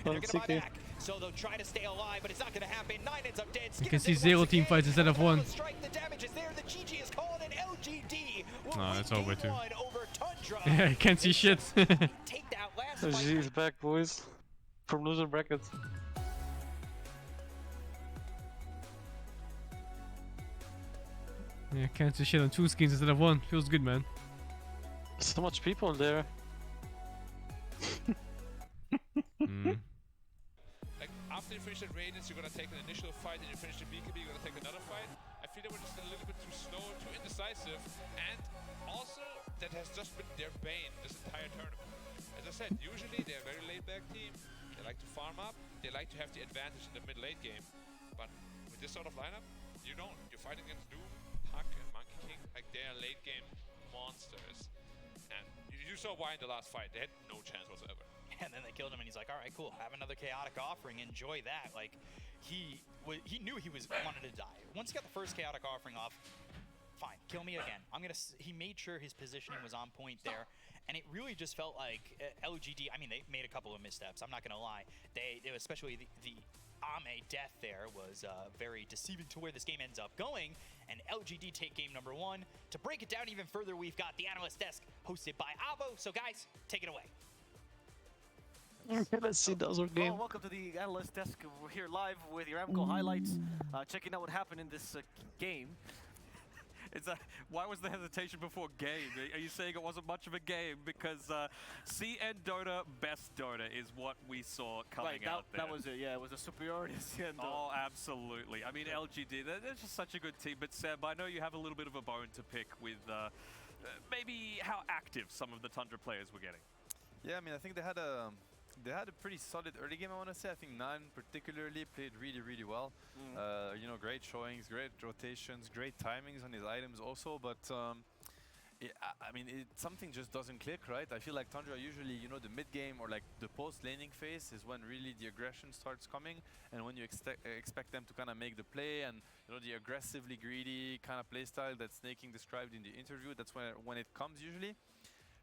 on CK. So they'll try to stay alive, but it's not going to happen. 9 ends up dead. You can see 0 team fights instead of 1. The damage is there. The GG is calling an LGD. No, that's over too. Over Tundra. Yeah, I can't see shit. Take that last LGD is back, boys. From loser brackets. Yeah, can't see shit on 2 skins instead of 1. Feels good, man. So much people there. Like after you finish that Radiance, you're gonna take an initial fight, and you finish the BKB, you're gonna take another fight. I feel they were just a little bit too slow, too indecisive, and also that has just been their bane this entire tournament. As I said, usually they're a very laid-back team. They like to farm up. They like to have the advantage in the mid-late game. But with this sort of lineup, you don't. You're fighting against Doom, Puck, and Monkey King. Like they are late-game monsters. And you saw why in the last fight. They had no chance whatsoever. And then they killed him, and he's like, all right, cool, have another chaotic offering, enjoy that. Like, he knew he wanted to die. Once he got the first chaotic offering off, fine, kill me again. He made sure his positioning was on point there, and it really just felt like LGD, I mean, they made a couple of missteps, I'm not gonna lie. Especially the Ame death there was very deceiving to where this game ends up going, and LGD take game number 1. To break it down even further, we've got the Analyst Desk hosted by Avo, so guys, take it away. Okay, let's see Dazzle game. Well, welcome to the Analyst Desk. We're here live with your Amco highlights, checking out what happened in this game. Why was the hesitation before game? Are you saying it wasn't much of a game? Because CN Dota, best Dota is what we saw coming out there. That was it, yeah. It was a superiority of CN Dota. Oh, absolutely. I mean, LGD, they're just such a good team. But Seb, I know you have a little bit of a bone to pick with maybe how active some of the Tundra players were getting. Yeah, I mean, I think they had a pretty solid early game, I want to say. I think Nan particularly played really, really well. You know, great showings, great rotations, great timings on his items also. But I mean, something just doesn't click, right? I feel like Tundra usually, you know, the mid game or like the post laning phase is when really the aggression starts coming, and when you expect them to kind of make the play, and you know, the aggressively greedy kind of play style that Snaking described in the interview. That's when it comes usually.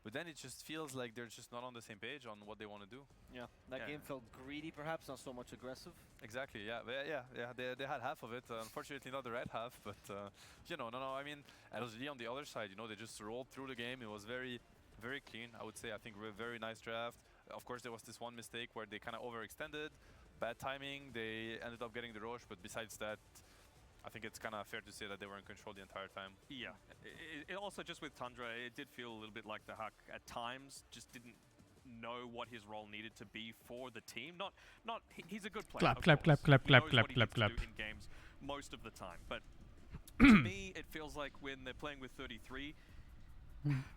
But then it just feels like they're just not on the same page on what they want to do. Yeah, that game felt greedy, perhaps, not so much aggressive. Exactly, yeah. They had half of it. Unfortunately, not the red half, but you know, I mean, LGD on the other side, you know, they just rolled through the game. It was very, very clean, I would say. I think a very nice draft. Of course, there was this one mistake where they kind of overextended, bad timing. They ended up getting the Roche, but besides that, I think it's kind of fair to say that they were in control the entire time. Yeah. It also, just with Tundra, it did feel a little bit like the Huck at times just didn't know what his role needed to be for the team. He's a good player. Clap. In games most of the time, but to me, it feels like when they're playing with 33.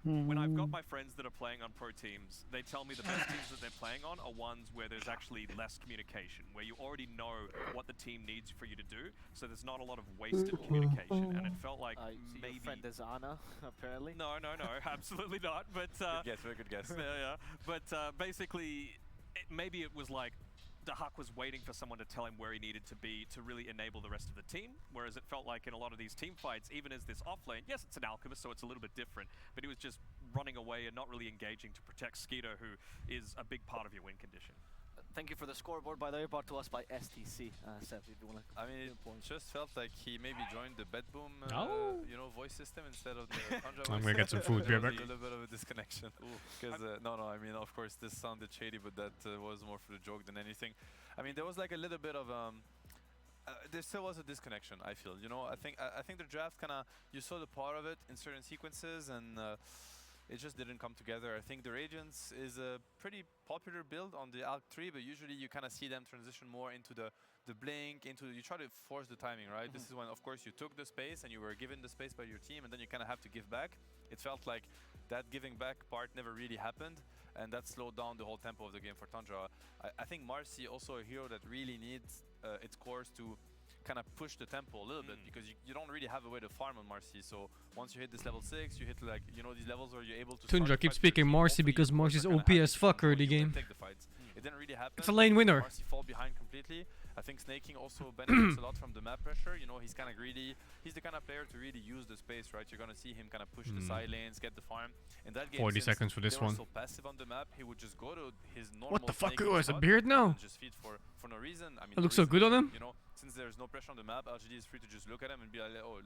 When I've got my friends that are playing on pro teams, they tell me the best teams that they're playing on are ones where there's actually less communication, where you already know what the team needs for you to do, so there's not a lot of wasted communication. And it felt like maybe... Your friend is Anna, apparently? No, absolutely not. But good guess, very good guess. Yeah. But basically, maybe it was like the Huck was waiting for someone to tell him where he needed to be to really enable the rest of the team, whereas it felt like in a lot of these team fights, even as this offlane, yes, it's an Alchemist, so it's a little bit different, but he was just running away and not really engaging to protect Skeeter, who is a big part of your win condition. Thank you for the scoreboard, by the way, brought to us by STC. Seth, if you want to... I mean, it just felt like he maybe joined the Bedboom, you know, voice system instead of the Tundra voice. I'm gonna get some food, There was a little bit of a disconnection. Because, no, I mean, of course, this sounded shady, but that was more for the joke than anything. I mean, there was like a little bit of... there still was a disconnection, I feel. You know, I think the draft kind of... You saw the part of it in certain sequences, and... it just didn't come together. I think the Radiance is a pretty popular build on the Alk 3, but usually you kind of see them transition more into the blink, you try to force the timing, right? This is when, of course, you took the space and you were given the space by your team, and then you kind of have to give back. It felt like that giving back part never really happened, and that slowed down the whole tempo of the game for Tundra. I think Marcy, also a hero that really needs its cores to kind of push the tempo a little bit, because you don't really have a way to farm on Marcy. So once you hit this level 6, you hit like, you know, these levels where you're able to... Tundra keeps speaking Marcy because Marcy's OP as fuck early game. Take the fights. It didn't really happen. It's a lane winner. Marcy fall behind completely. I think Snaking also benefits a lot from the map pressure. You know, he's kind of greedy. He's the kind of player to really use the space, right? You're gonna see him kind of push the side lanes, get the farm. In that game, 40 seconds for this one. So passive on the map, he would just go to his normal... What the fuck? Oh, has a beard now? Just feed for no reason. I mean, it looks so good on him. You know, since there's no pressure on the map, LGD is free to just look at him and be like, oh,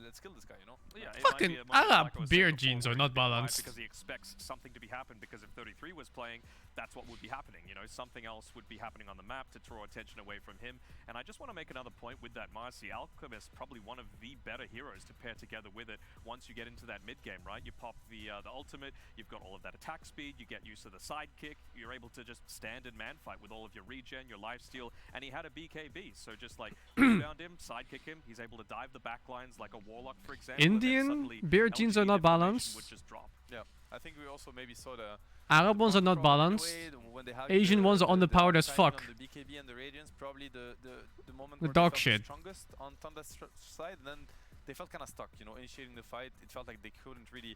let's kill this guy, you know? Yeah, fucking Arab beard jeans are not balanced. Because he expects something to be happen, because if 33 was playing, that's what would be happening, you know? Something else would be happening on the map to draw attention away from him. And I just want to make another point with that Marcy. Alchemist, probably one of the better heroes to pair together with it once you get into that mid game, right? You pop the ultimate, you've got all of that attack speed, you get used to the sidekick, you're able to just stand and man fight with all of your regen, your lifesteal, and he had a BKB, so just like rebound him, sidekick him, he's able to dive the backlines like a Warlock, for example. Indian beard jeans are not balanced. Would just drop. Yeah, I think we also maybe saw the Arab ones are not balanced. Asian ones are underpowered as fuck. The BKB and the Radiance, probably the moment the where dog they felt shit. the strongest on Thunder's side, and then they felt kind of stuck, you know, initiating the fight. It felt like they couldn't really...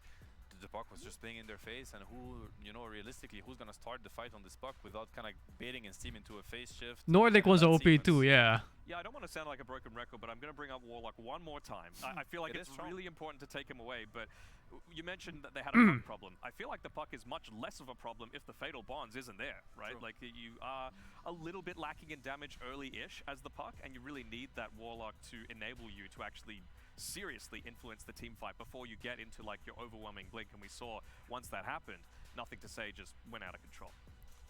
The puck was just playing in their face, and who, you know, realistically, who's gonna start the fight on this puck without kind of baiting and steam into a phase shift? Nordic was OP too, yeah. Yeah, I don't want to sound like a broken record, but I'm going to bring up Warlock one more time. I feel like it's really important to take him away, but you mentioned that they had a puck problem. I feel like the puck is much less of a problem if the Fatal Bonds isn't there, right? Like, you are a little bit lacking in damage early-ish as the puck, and you really need that Warlock to enable you to actually seriously influence the team fight before you get into like your overwhelming blink. And we saw once that happened, nothing to say, just went out of control.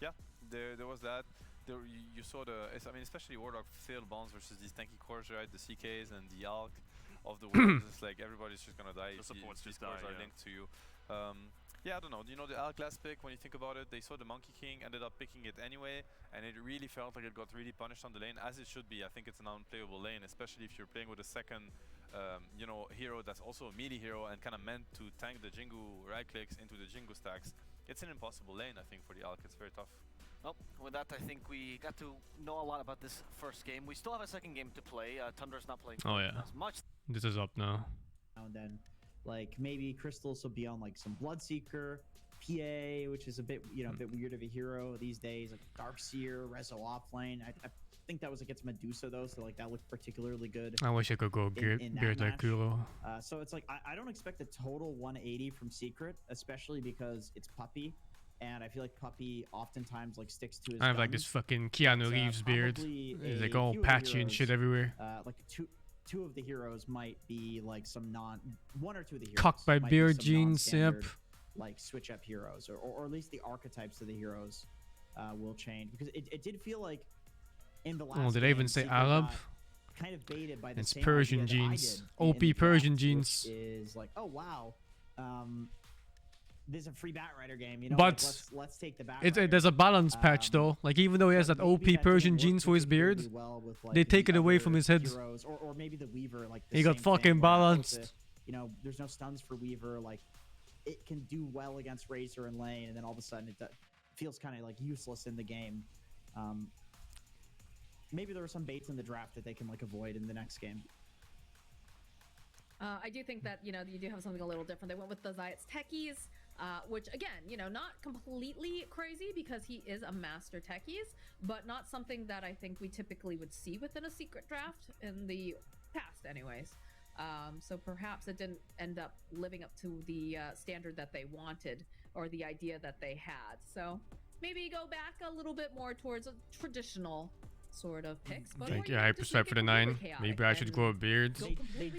Yeah, there was that. You saw I mean, especially Warlock Fatal Bonds versus these tanky cores, right? The CKs and the Alk of the world. It's like everybody's just gonna die. The supports these just cores die, are linked to you. Yeah, I don't know. You know, the Alk last pick, when you think about it, they saw the Monkey King, ended up picking it anyway, and it really felt like it got really punished on the lane, as it should be. I think it's an unplayable lane, especially if you're playing with a second, you know, hero that's also a melee hero and kind of meant to tank the Jingu right clicks into the Jingu stacks. It's an impossible lane, I think, for the Alk. It's very tough. Well, with that, I think we got to know a lot about this first game. We still have a second game to play. Tundra's not playing as much. This is up now. And then, like, maybe Crystals will be on like some Bloodseeker, PA, which is a bit, you know, a bit weird of a hero these days. Like Darkseer, Rezo offlane. I think think that was against Medusa though, so like that looked particularly good. I wish I could go beard like Kuro. So it's like I don't expect a total 180 from Secret, especially because it's Puppy, and I feel like Puppy oftentimes like sticks to his I have like this fucking Keanu Reeves beard. It's like all patchy and shit everywhere. Like two of the heroes might be like some one or two of the heroes. Cocked by might beard be some jeans, yep. non-standard, like switch up heroes, or at least the archetypes of the heroes will change, because it did feel like in the last. Oh, did I even say Arab? Kind of baited by the it's same Persian idea that I jeans. did OP in the Persian draft, jeans. which is like, oh wow, there's a free Batrider game, you know. But like, let's take the Batrider. there's a balance patch though. Like even though he has that OP Persian jeans for his beard, they take it away from his head. Heroes, or maybe the Weaver, like the he got same fucking thing, balanced. You know, there's no stuns for Weaver. Like it can do well against Razor and lane, and then all of a sudden it feels kind of like useless in the game. Maybe there are some baits in the draft that they can like avoid in the next game. I do think that, you know, you do have something a little different. They went with the Zayat's techies, which again, you know, not completely crazy because he is a master techies, but not something that I think we typically would see within a secret draft in the past anyways. So perhaps it didn't end up living up to the standard that they wanted or the idea that they had. So maybe go back a little bit more towards a traditional sort of picks. But Thank you, Hyperswipe for the 9. Maybe I should grow a beard. They did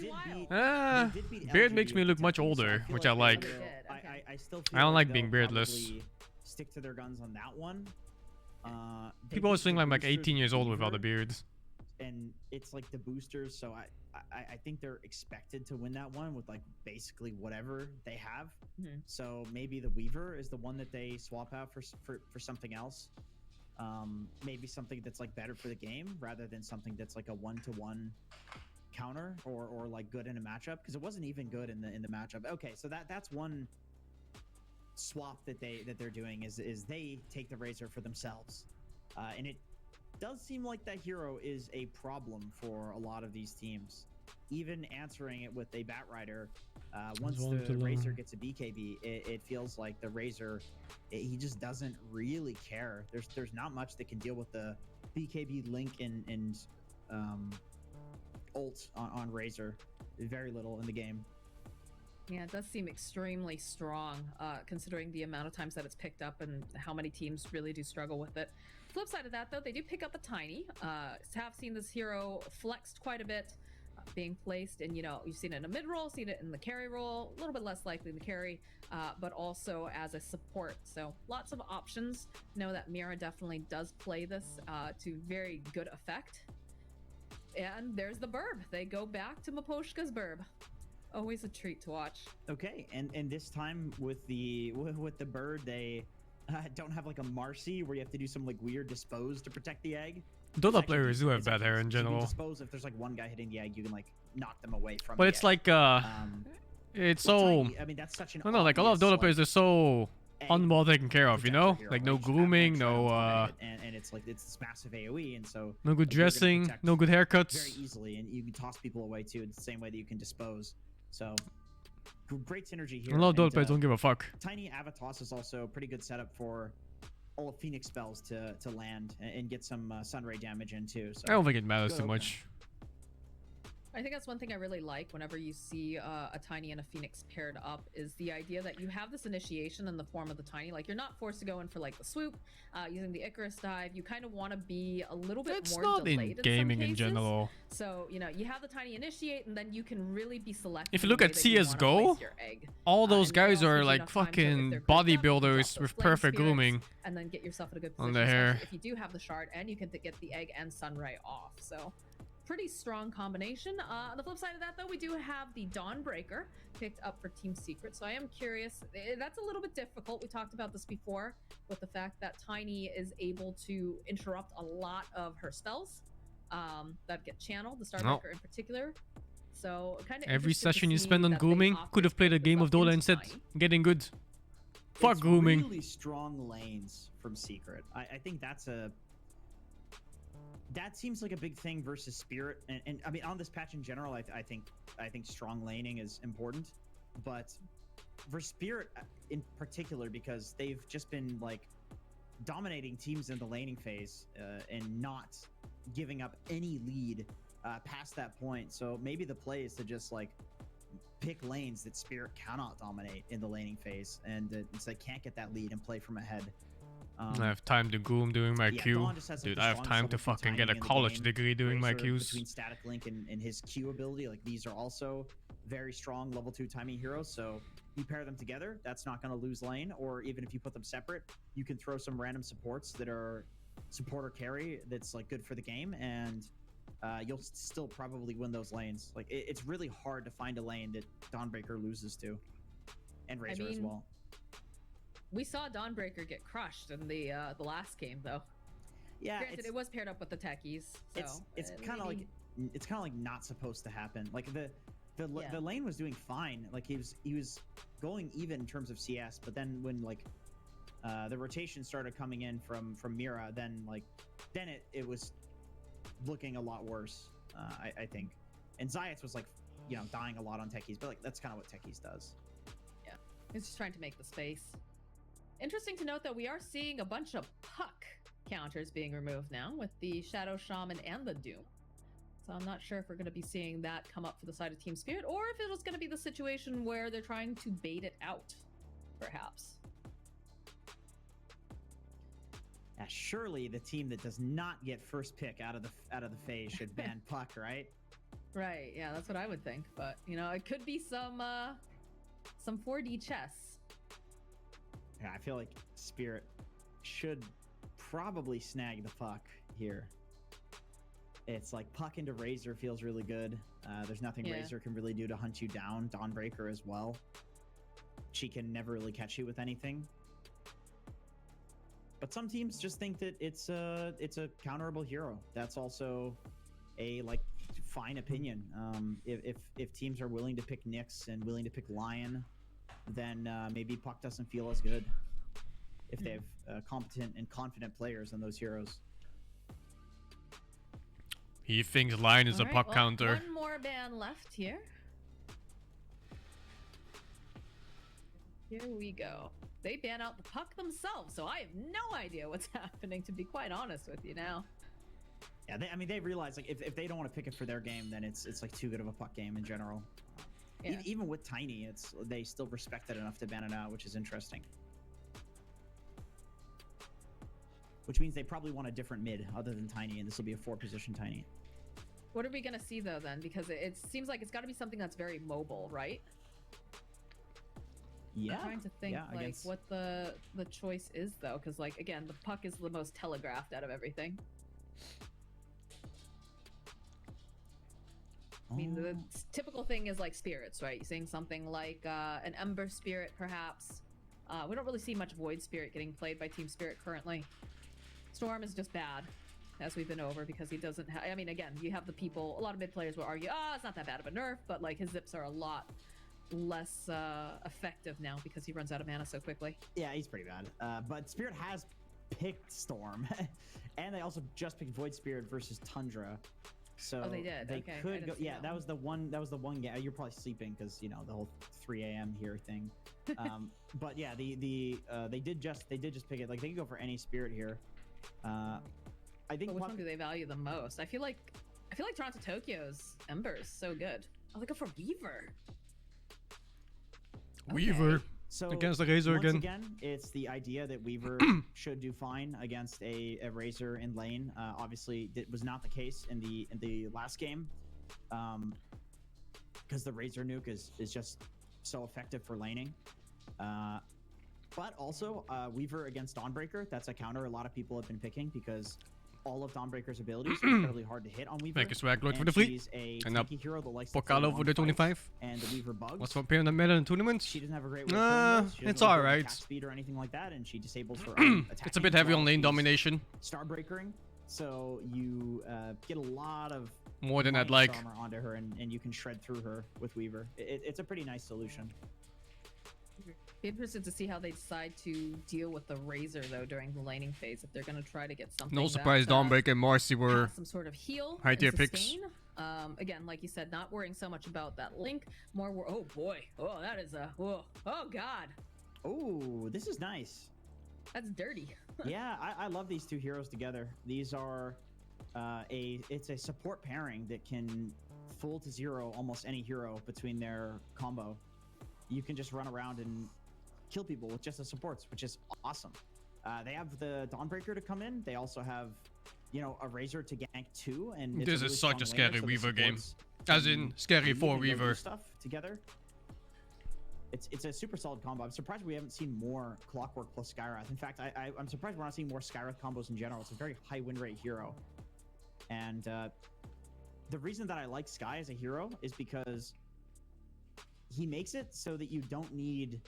beat Beard LGD makes me look much older, which I like. I still I don't like they'll being beardless. probably stick to their guns on that one. People always think I'm like 18 years old without a beard. And it's like the boosters, so I think they're expected to win that one with like basically whatever they have. So maybe the Weaver is the one that they swap out for something else. Maybe something that's like better for the game rather than something that's like a 1-to-1 counter or like good in a matchup, because it wasn't even good in the matchup. Okay, so that's one swap that they're doing is they take the Razor for themselves, and it does seem like that hero is a problem for a lot of these teams. Even answering it with a Batrider, once the Razor gets a BKB, it feels like the Razor, he just doesn't really care. There's not much that can deal with the BKB Link and ult on Razor. Very little in the game. Yeah, it does seem extremely strong, considering the amount of times that it's picked up and how many teams really do struggle with it. Flip side of that, though, they do pick up a Tiny. Have seen this hero flexed quite a bit, being placed in, you know, you've seen it in a mid role, seen it in the carry role, a little bit less likely in the carry, but also as a support. So lots of options. Know that Mira definitely does play this to very good effect. And there's the Burb. They go back to Maposhka's Burb. Always a treat to watch. Okay, and this time with the bird, they don't have like a Marcy where you have to do some like weird dispose to protect the egg. Dota players do have bad hair in general. Dispose, if there's like one guy hitting the egg, you can like knock them away from. But it's like it's so. Tiny, I mean, that's such an. I don't know, like a lot of Dota players are so unwell taken care of, you know, like no grooming, no and it's like it's this massive AOE, and so no good dressing, no good haircuts. Very easily, and you can toss people away too. It's the same way that you can dispose. So great synergy here. A lot of Dota players don't give a fuck. Tiny Avatos is also a pretty good setup for all of Phoenix spells to land and get some Sunray damage in too. So I don't think it matters too much. I think that's one thing I really like whenever you see a Tiny and a Phoenix paired up, is the idea that you have this initiation in the form of the Tiny. Like, you're not forced to go in for like the swoop, using the Icarus dive. You kind of want to be a little bit more delayed in some cases. Gaming in general. So, you know, you have the Tiny initiate, and then you can really be selective. If you look at CSGO, all those guys are like fucking bodybuilders with perfect grooming. And then get yourself in a good position on the hair. if you do have the shard, and you can get the egg and Sunray off. So pretty strong combination. On the flip side of that, though, we do have the Dawnbreaker picked up for Team Secret. So I am curious. That's a little bit difficult. We talked about this before with the fact that Tiny is able to interrupt a lot of her spells that get channeled, the Starbreaker in particular. So kind of every session you spend on grooming could have played a game of Dota instead, getting good. Fuck grooming. Really strong lanes from Secret. I think that seems like a big thing versus Spirit, and I mean on this patch in general, I think strong laning is important, but for Spirit in particular, because they've just been like dominating teams in the laning phase and not giving up any lead past that point. So maybe the play is to just like pick lanes that Spirit cannot dominate in the laning phase, and it's like can't get that lead and play from ahead. I have time to goom doing my Q. Dawn just has, like, Dude, the I have strongest time to level 2 fucking get a timing in the college game. degree doing my Razor, Qs. between Static Link and his Q ability, like these are also very strong level 2 timing heroes. So you pair them together, that's not going to lose lane. Or even if you put them separate, you can throw some random supports that are support or carry that's like good for the game, and you'll still probably win those lanes. Like it's really hard to find a lane that Dawnbreaker loses to, and Razor as well. We saw Dawnbreaker get crushed in the last game, though. Yeah, granted, it was paired up with the techies. So it's kind of like not supposed to happen. Like the lane was doing fine. Like he was going even in terms of CS, but then when like the rotation started coming in from Mira, then it was looking a lot worse. I think, and Zayats was like dying a lot on techies, but like that's kind of what techies does. Yeah, he's just trying to make the space. Interesting to note that we are seeing a bunch of puck counters being removed now with the Shadow Shaman and the Doom. So I'm not sure if we're going to be seeing that come up for the side of Team Spirit, or if it was going to be the situation where they're trying to bait it out, perhaps. Surely the team that does not get first pick out of the phase should ban puck, right? Right. Yeah, that's what I would think. But it could be some 4D chess. Yeah, I feel like Spirit should probably snag the puck here. It's like puck into Razor feels really good. There's nothing Razor can really do to hunt you down. Dawnbreaker as well. She can never really catch you with anything. But some teams just think that it's a counterable hero. That's also a fine opinion. If teams are willing to pick Nyx and willing to pick Lion, then maybe puck doesn't feel as good if they have competent and confident players on those heroes. He thinks Lion is a puck counter. One more ban left here. Here we go. They ban out the puck themselves, so I have no idea what's happening, to be quite honest with you now. Yeah, they realize if they don't want to pick it for their game, then it's like too good of a puck game in general. Yeah. Even with Tiny, they still respect it enough to ban it out, which is interesting. Which means they probably want a different mid other than Tiny, and this will be a 4-position Tiny. What are we gonna see though then? Because it seems like it's got to be something that's very mobile, right? Yeah. I'm trying to think what the choice is though, because again, the puck is the most telegraphed out of everything. I mean, the typical thing is spirits, right? You're saying something like an Ember Spirit, perhaps. We don't really see much Void Spirit getting played by Team Spirit currently. Storm is just bad, as we've been over, because he doesn't have... I mean, again, you have a lot of mid players will argue, it's not that bad of a nerf, but his zips are a lot less effective now because he runs out of mana so quickly. Yeah, he's pretty bad. But Spirit has picked Storm, and they also just picked Void Spirit versus Tundra. So they did. They could go. Yeah, that was the one game. You're probably sleeping because the whole 3 a.m. here thing. But yeah, they did just pick it. They could go for any Spirit here. I think. But which one do they value the most? I feel like Toronto Tokyo's Ember is so good. Oh, they go for Weaver. Weaver. So against the Razor once again, it's the idea that Weaver should do fine against a Razor in lane. Obviously, it was not the case in the last game, because the Razor nuke is just so effective for laning. But also, Weaver against Dawnbreaker, that's a counter a lot of people have been picking because all of Dawnbreaker's abilities are incredibly hard to hit on Weaver. Thank you, Swag Lord, for the fleet. She's a and tanky hero that likes to Pokalo for the 25. And the Weaver bugs. What's up here in the meta in tournaments? She doesn't have a great way it's alright. Speed or anything like that, and she disables her it's a bit heavy on lane domination. Starbreakering, so you get a lot of more than I'd armor onto her, and you can shred through her with Weaver. It's a pretty nice solution. Be interested to see how they decide to deal with the Razor though during the laning phase. If they're going to try to get something. No surprise, Dawnbreaker and Marcy were some sort of heal, high tier picks. Again, like you said, not worrying so much about that link. More, oh boy, oh that is a oh god. Oh, this is nice. That's dirty. Yeah, I love these two heroes together. These are it's a support pairing that can full to zero almost any hero between their combo. You can just run around and kill people with just the supports, which is awesome. They have the Dawnbreaker to come in. They also have, you know, a Razor to gank too. And this is such a scary Weaver game. As in, scary for Weaver. Stuff together. It's a super solid combo. I'm surprised we haven't seen more Clockwork plus Skywrath. In fact, I'm surprised we're not seeing more Skywrath combos in general. It's a very high win rate hero. And the reason that I like Sky as a hero is because he makes it so that you don't need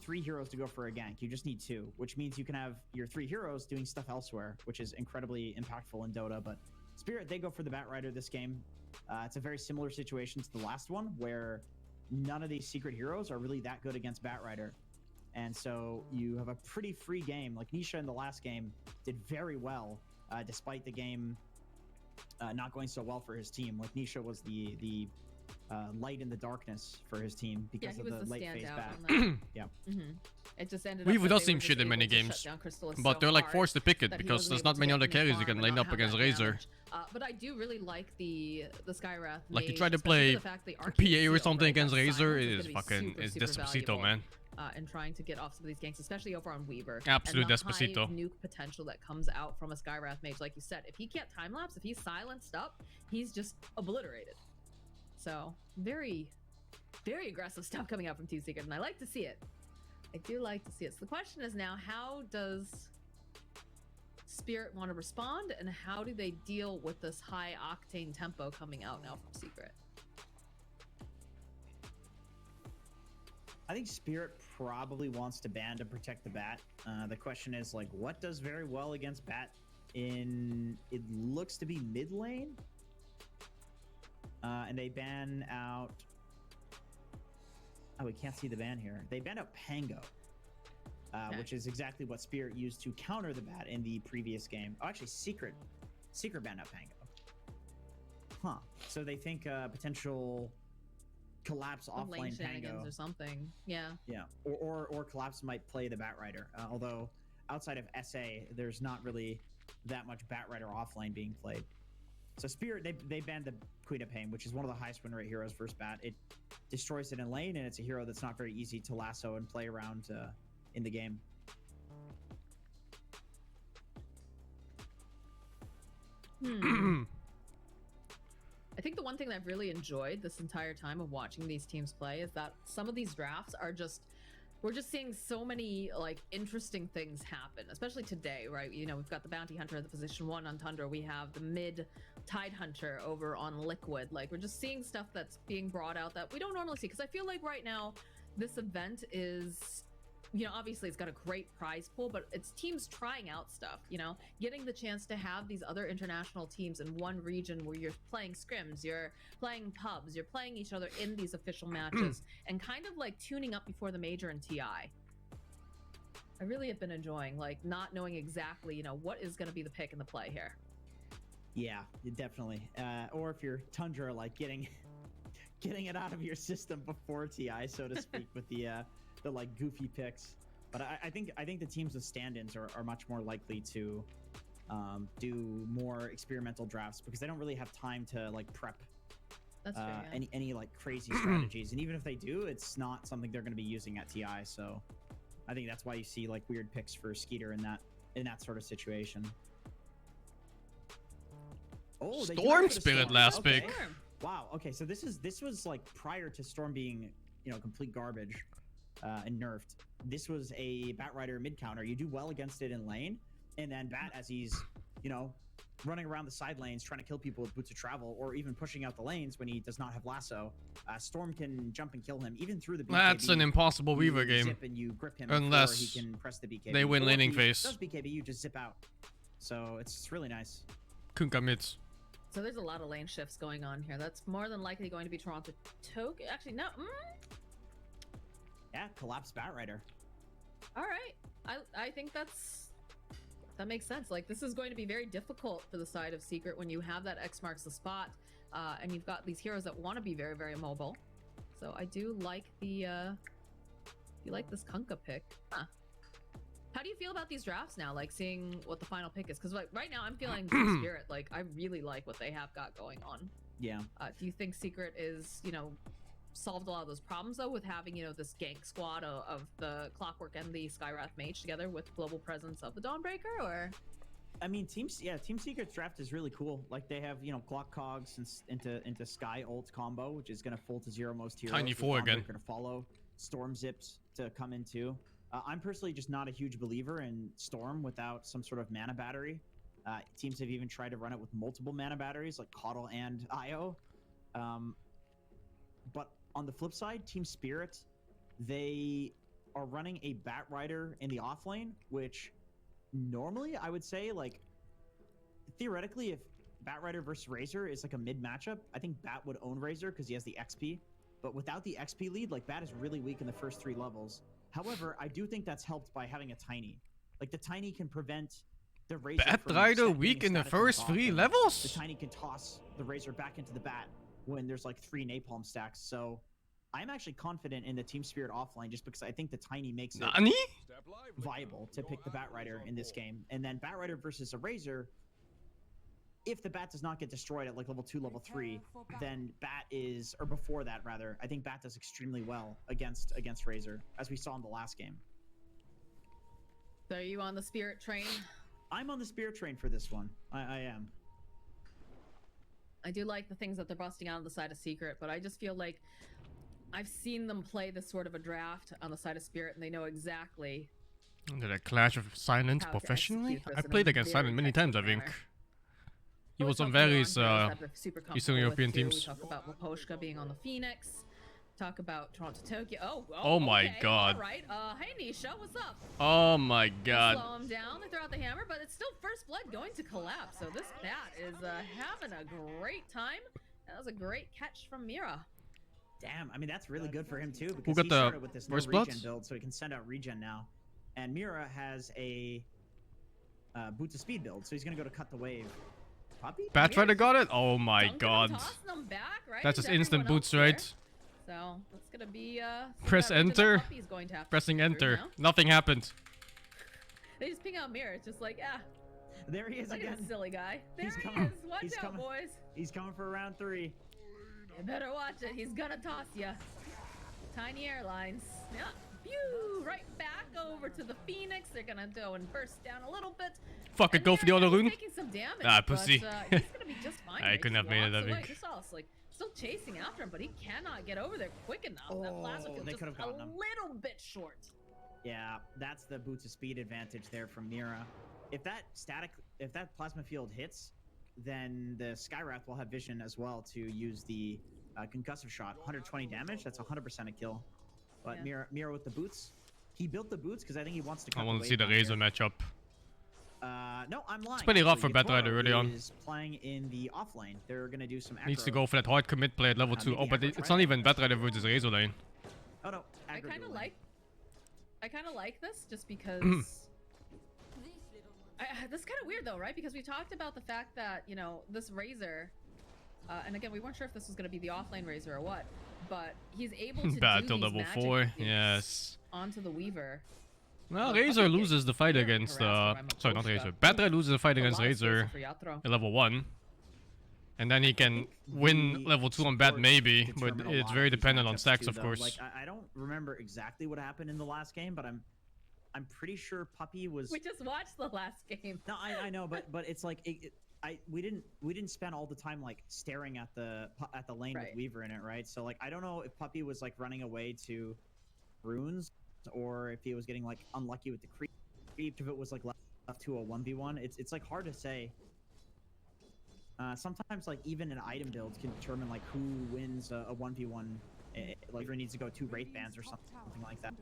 3 heroes to go for a gank. You just need 2, which means you can have your 3 heroes doing stuff elsewhere, which is incredibly impactful in Dota. But Spirit, they go for the Batrider this game. It's a very similar situation to the last one, where none of these secret heroes are really that good against Batrider. And so you have a pretty free game. Like Nisha in the last game did very well, despite the game not going so well for his team. Like Nisha was the light in the darkness for his team because of the late phase bat. Yeah. It just ended Weaver does seem shit in many games, but they're like forced to pick it because there's not many other carries you can line up against Razor. But I do really like the Skywrath. Like you try to play PA or something against Razor, it is fucking Despacito, man. And trying to get off some of these ganks, especially over on Weaver. Absolute and the Despacito. High nuke potential that comes out from a Skywrath mage, like you said, if he can't time lapse, if he's silenced up, he's just obliterated. So very, very aggressive stuff coming out from Team Secret, and I like to see it. I do like to see it. So the question is now, how does Spirit want to respond, and how do they deal with this high octane tempo coming out now from Secret? I think Spirit probably wants to ban to protect the bat. The question is, like, what does very well against bat in, it looks to be mid lane? And they ban out, oh, we can't see the ban here. They ban out Pango, which is exactly what Spirit used to counter the bat in the previous game. Oh, actually, Secret banned out Pango. Huh. So they think potential Collapse offlane Pango or something. Yeah. Yeah. Or Collapse might play the Batrider. Although outside of SA, there's not really that much Batrider offlane being played. So Spirit, they banned the Queen of Pain, which is one of the highest win rate heroes versus Bat. It destroys it in lane, and it's a hero that's not very easy to lasso and play around in the game. I think the one thing that I've really enjoyed this entire time of watching these teams play is that some of these drafts are just, we're just seeing so many like interesting things happen, especially today, right? You know, we've got the Bounty Hunter at the position 1 on Tundra. We have the mid Tide Hunter over on Liquid. Like, we're just seeing stuff that's being brought out that we don't normally see. Because I feel like right now, this event is, you know, obviously it's got a great prize pool, but it's teams trying out stuff, you know, getting the chance to have these other international teams in one region where you're playing scrims, you're playing pubs, you're playing each other in these official matches, and kind of like tuning up before the major and TI. I really have been enjoying, like, not knowing exactly, you know, what is going to be the pick and the play here. Yeah, definitely. Or if you're Tundra, like getting it out of your system before TI, so to speak, with the like goofy picks. But I think the teams with stand-ins are much more likely to do more experimental drafts because they don't really have time to like prep any like crazy strategies. And even if they do, it's not something they're going to be using at TI. So I think that's why you see like weird picks for Skeeter in that sort of situation. Oh, Storm Spirit last pick. Wow. Okay, so this was like prior to Storm being, you know, complete garbage and nerfed. This was a Batrider mid counter. You do well against it in lane, and then Bat, as he's, you know, running around the side lanes trying to kill people with Boots of Travel, or even pushing out the lanes when he does not have lasso, Storm can jump and kill him even through the BKB. That's an impossible Weaver game. Zip and you grip him unless he can press the BKB. they win laning phase. If he does BKB, you just zip out. So it's really nice. Kunkka mids. So there's a lot of lane shifts going on here. That's more than likely going to be Toronto Toke. Actually, no. Yeah, Collapse Batrider. All right. I think that makes sense. Like, this is going to be very difficult for the side of Secret when you have that X marks the spot, and you've got these heroes that want to be very, very mobile. So I do like the you like this Kunkka pick. Huh. How do you feel about these drafts now? Like seeing what the final pick is? Because like right now I'm feeling Team Spirit. Like I really like what they have got going on. Yeah. Do you think Secret is, you know, solved a lot of those problems though with having, you know, this gank squad of the Clockwork and the Skywrath Mage together with global presence of the Dawnbreaker, or? I mean, Team Secret's draft is really cool. Like they have, you know, Clock Cogs into Sky ult combo, which is gonna full to 0 most heroes. Tiny 4 again. Gonna follow Storm Zips to come in too. I'm personally just not a huge believer in Storm without some sort of mana battery. Teams have even tried to run it with multiple mana batteries, like Coddle and Io. But on the flip side, Team Spirit, they are running a Bat Rider in the off lane, which normally I would say, like, theoretically, if Bat Rider versus Razor is like a mid matchup, I think Bat would own Razor because he has the XP. But without the XP lead, like, Bat is really weak in the first 3 levels. However, I do think that's helped by having a Tiny. Like, the Tiny can prevent the Razor Bat from Rider weak in the first 3 levels? The Tiny can toss the Razor back into the Bat when there's like 3 Napalm stacks. So I'm actually confident in the Team Spirit offline just because I think the Tiny makes it viable to pick the Bat Rider in this game. And then Bat Rider versus a Razor, if the Bat does not get destroyed at like level 2, level 3, then Bat is, or before that rather, I think Bat does extremely well against Razor, as we saw in the last game. So are you on the Spirit train? I'm on the Spirit train for this one. I am. I do like the things that they're busting out on the side of Secret, but I just feel like I've seen them play this sort of a draft on the side of Spirit, and they know exactly. Did I clash with Silent professionally? I played against Silent many times, I think. He was on various Eastern European teams. We talk about Laposhka being on the Phoenix. Talk about Toronto Tokyo. Oh my okay, god. All right. Hey Nisha, what's up? Oh my god. Slow him down. They throw out the hammer, but it's still first blood going to collapse. So this Bat is having a great time. That was a great catch from Mira. Damn, I mean that's really good for him too because Who got he the started with this no first regen blood? build, so he can send out regen now. And Mira has a Boots of Speed build, so he's gonna go to cut the wave. Puppy? Bat Rider got it? Oh my god. Them back, right? That's just Is instant everyone boots, else right? there? So that's gonna be Press enter. Pressing enter. Nothing happened. They just ping out Mirror. It's just like, there he is look again. at this silly guy. There He's he coming. is. Watch He's out, coming. boys. He's coming for round 3. You better watch it. He's gonna toss ya. Tiny Airlines. Yeah. Phew. Right back over to the Phoenix. They're gonna go and burst down a little bit. Fuck it, go for the other rune. Taking some damage, Ah, pussy. But, he's gonna be just fine. I couldn't have made it, I think. Just saw us, like, still chasing after him, but he cannot get over there quick enough. That plasma field just a little bit short. Yeah, that's the Boots of Speed advantage there from Mira. If that plasma field hits, then the Skywrath will have vision as well to use the concussive shot. 120 damage, that's 100% a kill. But Yeah. Mira with the boots, he built the boots because I think he wants to cut I want the to see the wave Razor down matchup. here. No, I'm lying. It's pretty rough actually. for Bat Rider Yatoro early on. is playing in the off lane. They're gonna do some Needs to aggro. go for that hard commit play at level 2. Oh, but it's not even Bat Rider versus Razor lane. Oh no, I kind of like this just because. This is kind of weird though, right? Because we talked about the fact that, you know, this Razor, and again, we weren't sure if this was going to be the offlane Razor or what, but he's able to Bat do till these level magic 4, nukes yes. onto the Weaver. Well, Razor loses the fight against, sorry, not Razor. Bat Rider loses the fight against Razor at level 1. And then he can win level 2 on Bat maybe, but it's very dependent on stacks, of course. Like, I don't remember exactly what happened in the last game, but I'm pretty sure Puppy was. We just watched the last game. No, I know, but it's like we didn't spend all the time like staring at the lane with Weaver in it, right? So like I don't know if Puppy was like running away to runes or if he was getting like unlucky with the creep. If it was like left to a 1v1, it's like hard to say. Sometimes like even an item build can determine like who wins a 1v1. Like needs to go 2 Wraith Bands or something like that.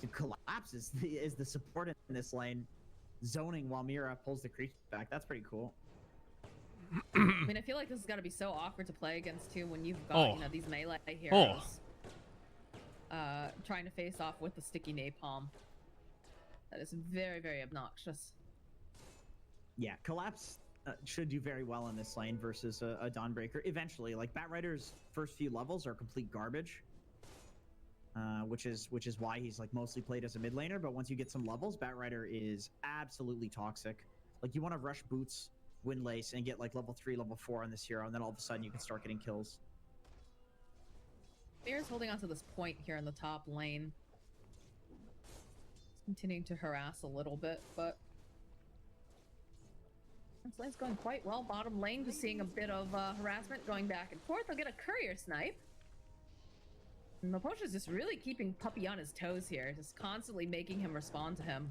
Dude, Collapse is the support in this lane, zoning while Mira pulls the creeps back. That's pretty cool. I mean, I feel like this has got to be so awkward to play against too when you've got you know these melee heroes trying to face off with the sticky napalm. That is very, very obnoxious. Yeah, Collapse should do very well in this lane versus a Dawnbreaker. Eventually, like Bat Rider's first few levels are complete garbage. which is why he's like mostly played as a mid laner. But once you get some levels, Batrider is absolutely toxic. Like you want to rush boots, win lace, and get like level 3, level 4 on this hero, and then all of a sudden you can start getting kills. Mirror's holding onto this point here in the top lane. He's continuing to harass a little bit, but this lane's going quite well. Bottom lane just seeing a bit of harassment going back and forth. They'll get a courier snipe. And Maposha's just really keeping Puppy on his toes here, just constantly making him respond to him.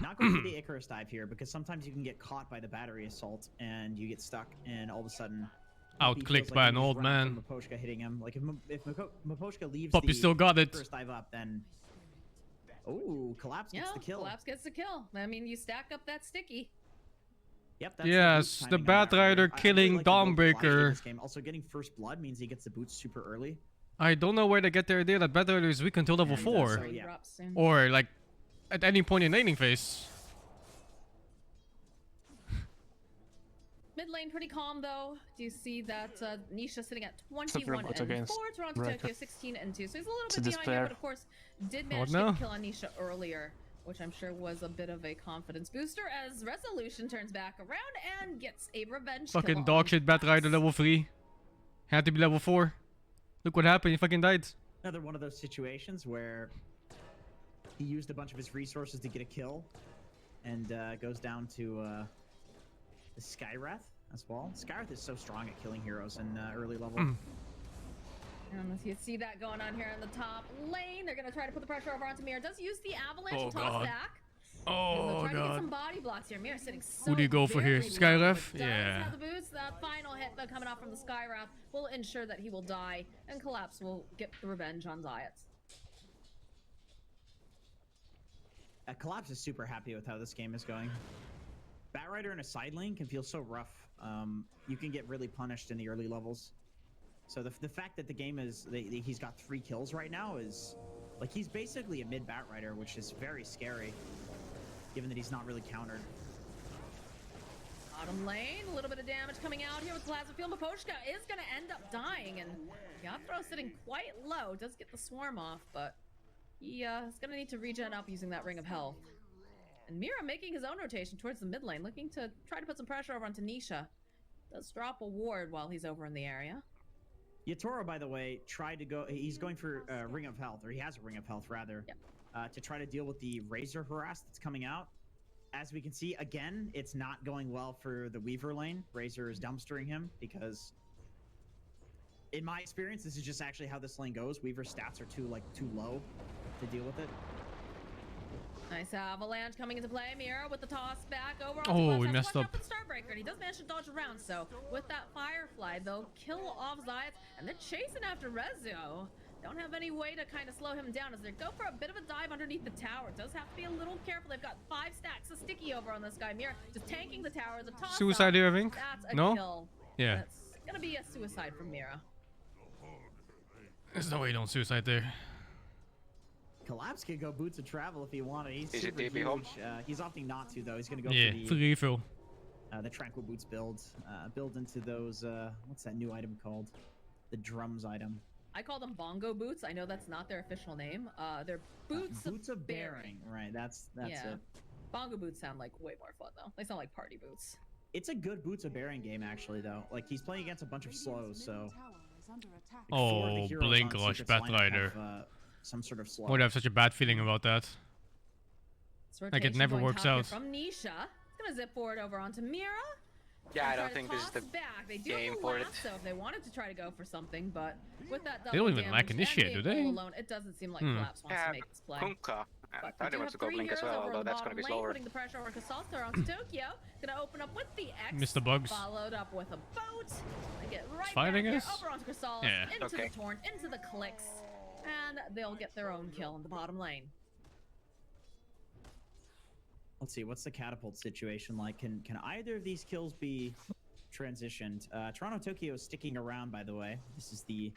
Not going for the Icarus dive here, because sometimes you can get caught by the battery assault and you get stuck, and all of a sudden outclicked by an old man. Maposhka hitting him. Like if Maposhka leaves Puppy still got it. Icarus dive up, then Collapse gets the kill. Collapse gets the kill. I mean, you stack up that sticky. Yep, that's yes, the Batrider killing Dawnbreaker. Also, getting first blood means he gets the boots super early. I don't know where they get the idea that Batrider is weak until level 4. Or like at any point in laning phase. Mid lane pretty calm though. Do you see that Nisha sitting at 21 and 4, Toronto Tokyo 16 and 2. So he's a little bit behind here, but of course did manage to get a kill on Nisha earlier, which I'm sure was a bit of a confidence booster as Resolution turns back around and gets a revenge Fucking kill dog shit Batrider level 3. Had to be level 4. Look what happened, he fucking died. Another one of those situations where he used a bunch of his resources to get a kill, and goes down to the Skywrath as well. Skywrath is so strong at killing heroes in early level. And you see that going on here in the top lane. They're going to try to put the pressure over onto Mir. Does use the avalanche to toss back. Oh trying to get some god. body blocks here. Mir sitting so Who do you go for here? Skywrath? Yeah. The boots, that final hit though coming off from the Skywrath will ensure that he will die, and Collapse will get the revenge on Zayat. Collapse is super happy with how this game is going. Batrider in a side lane can feel so rough. You can get really punished in the early levels. So the fact that the game is he's got 3 kills right now is like he's basically a mid Batrider, which is very scary, given that he's not really countered. Bottom lane, a little bit of damage coming out here with Plasma Field. Maposhka is going to end up dying, and Yatro sitting quite low. Does get the swarm off, but he is going to need to regen up using that Ring of Health. And Mira making his own rotation towards the mid lane, looking to try to put some pressure over onto Nisha. Does drop a ward while he's over in the area. Yatoro, by the way, tried to go. He's going for Ring of Health, or he has a Ring of Health rather, to try to deal with the Razor harass that's coming out. As we can see, again, it's not going well for the Weaver lane. Razor is dumpstering him because, in my experience, this is just actually how this lane goes. Weaver's stats are too low to deal with it. Nice avalanche coming into play. Mira with the toss back over. Oh, we messed up. Starbreaker, and he does manage to dodge around. So with that Firefly, they'll kill off Zayat, and they're chasing after Rezo. Don't have any way to kind of slow him down as they go for a bit of a dive underneath the tower. It does have to be a little careful. They've got 5 stacks of sticky over on this guy. Mira just tanking the tower. The toss Suicide here, I think. That's a kill. Yeah. That's gonna be a suicide from Mira. There's no way you don't suicide there. Collapse can go boots of travel if he wanted. He's Is super it huge. home? He's opting not to though. He's gonna go for the refill. The Tranquil Boots build. Build into those. What's that new item called? The drums item. I call them bongo boots. I know that's not their official name. They're boots of bearing. Right. That's it. Bongo boots sound like way more fun though. They sound like party boots. It's a good boots of bearing game actually though. Like he's playing against a bunch of slows, so. Oh, Blink Rush Batrider. Some sort of slow. I would have such a bad feeling about that. Like it never works out. From Nisha, it's gonna zip forward over onto Mira. Yeah, I don't think this is the They do game have for it. So if they wanted to try to go for something, but with that They don't even lack initiate, do they? Alone, it doesn't seem like Collapse wants to make this play. Kunka. I thought he wants to go Blink as well, although that's going to be slower. Putting the pressure over Casalstar onto Tokyo. Gonna open up with the X. Mr. Bugs. Followed up with a boat. They get right Fight, back I guess? over onto Casals, into the Torrent, into the clicks, and they'll get their own kill in the bottom lane. Let's see, what's the catapult situation like? Can either of these kills be transitioned? Toronto Tokyo is sticking around, by the way. This is the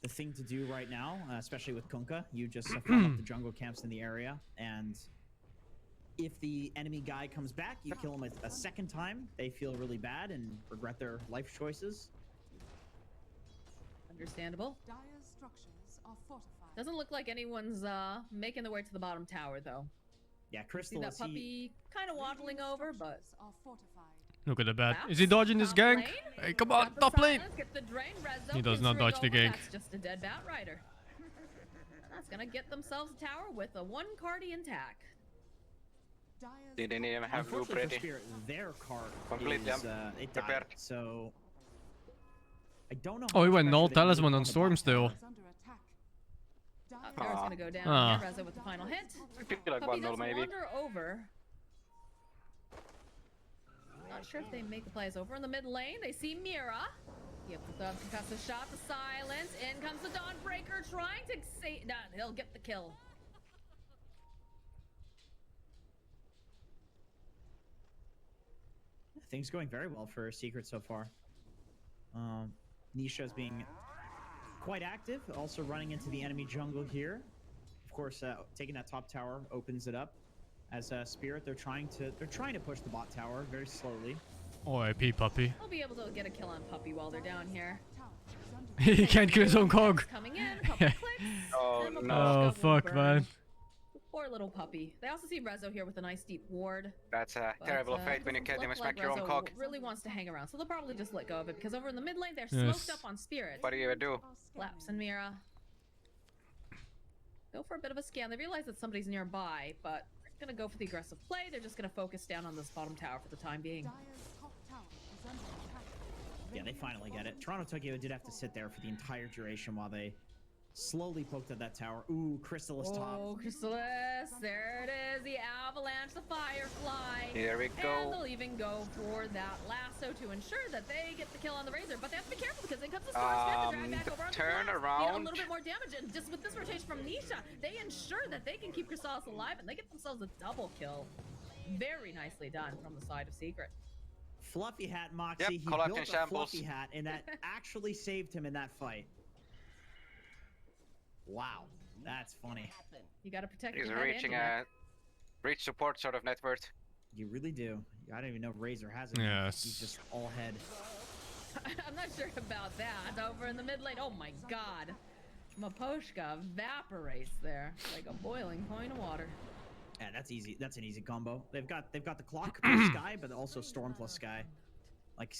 thing to do right now, especially with Kunkka. You just farm up the jungle camps in the area, and if the enemy guy comes back, you kill him a second time, they feel really bad and regret their life choices. Understandable. Dire structures are fortified. Doesn't look like anyone's making their way to the bottom tower though. Yeah, Crystal, see that puppy kind of waddling over, but Look at the bat. Is he dodging this gank? Hey, come on, top lane. He does not dodge the gank. That's just a dead bat rider. That's gonna get themselves a tower with a 1 cardy intact. They didn't even have loop ready. Their card Complete, is, it died, so I don't know. Oh, he went null talisman on Storm still. There's gonna go down. Reza with the final hit. I feel like one null maybe. Wander over. Not sure if they make the plays over in the mid lane. They see Mira. Yep, the concussive shot, the silence. In comes the Dawnbreaker trying to say no, he'll get the kill. Things going very well for Secret so far. Nisha's being quite active, also running into the enemy jungle here. Of course, taking that top tower opens it up. As Spirit, they're trying to push the bot tower very slowly. Oh, IP puppy. He'll be able to get a kill on Puppy while they're down here. He can't kill his own cog. Coming in, a couple clicks. Oh no! Oh fuck, man. Poor little puppy. They also see Rezo here with a nice deep ward. That's a terrible fate when you can't even smack your own cog. Really wants to hang around, so they'll probably just let go of it because over in the mid lane they're smoked up on Spirit. What do you do? Laps and Mira. Go for a bit of a scan. They realize that somebody's nearby, but they're gonna go for the aggressive play. They're just gonna focus down on this bottom tower for the time being. Yeah, they finally get it. Toronto Tokyo did have to sit there for the entire duration while they slowly poked at that tower. Ooh, Crystallis top. Oh, Crystallis. There it is. The avalanche, the firefly. Here we go. And they'll even go for that lasso to ensure that they get the kill on the Razor. But they have to be careful because in comes the Storm Spin to drag back over on turn the around. a little bit more damage. And just with this rotation from Nisha, they ensure that they can keep Crystallis alive and they get themselves a double kill. Very nicely done from the side of Secret. Fluffy hat Moxie. Yep, he built a fluffy hat and that actually saved him in that fight. Wow, that's funny. You gotta protect. He's reaching a reach support sort of net worth. You really do. I don't even know if Razor has it. Yes. He's just all head. I'm not sure about that. Over in the mid lane. Oh my god. Maposhka evaporates there like a boiling point of water. Yeah, that's easy. That's an easy combo. They've got the clock plus Sky, but also Storm plus Sky. Like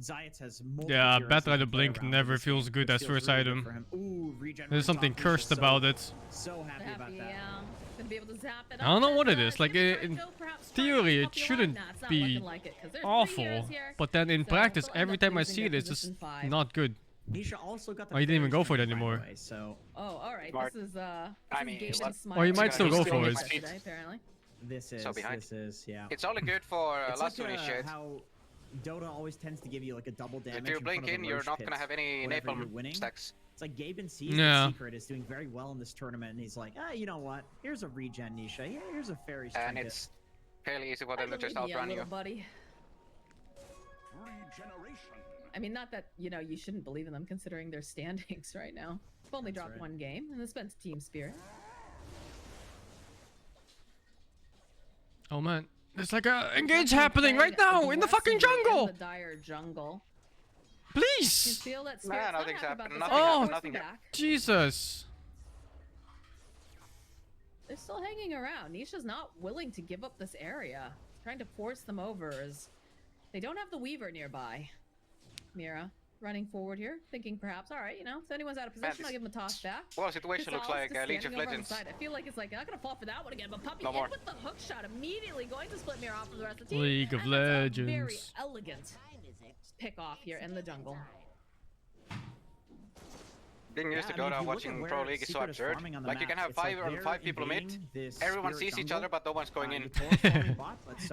Zayats has multiple. Yeah, Battle Blink never feels good as first item. Ooh, there's something cursed about it. So happy about that. Yeah. Gonna be able to zap it I don't know what it is. Like in theory, it shouldn't be awful, but then in practice, every time I see it, it's just not good. Nisha also got the he didn't even go for it anymore. So. Oh, all right. Smart. This is I mean, or he might still go for it. Apparently. This is. So behind. This is. Yeah. It's only good for last like, initiate. How Dota always tends to give you like a double damage. If you blink in, you're not gonna have any napalm stacks. It's like Gaben sees that Secret is doing very well in this tournament, and he's like, you know what? Here's a regen, Nisha. Here's a fairy strike. And it's fairly easy for them to just outrun you. Buddy. I mean, not that, you know, you shouldn't believe in them considering their standings right now. They've only dropped one game, and it's been Team Spirit. Oh man, there's like a engage happening right now in the fucking jungle! The dire jungle. Please! You feel that Nah, nothing's happened. Nothing happened. Jesus. They're still hanging around. Nisha's not willing to give up this area. Trying to force them over as they don't have the Weaver nearby. Mira running forward here, thinking perhaps, all right, you know, if anyone's out of position, I'll give him a toss back. Well, situation looks like League of Legends. I feel like it's like, I'm not gonna fall for that one again, but Puppy no in with the hook shot, immediately going to split Mira off from the rest of the team. League of Legends. Very elegant pick off here in the jungle. Being used to Dota, watching Pro League is so absurd. Like, you can have five people mid, everyone sees each other, but no one's going in.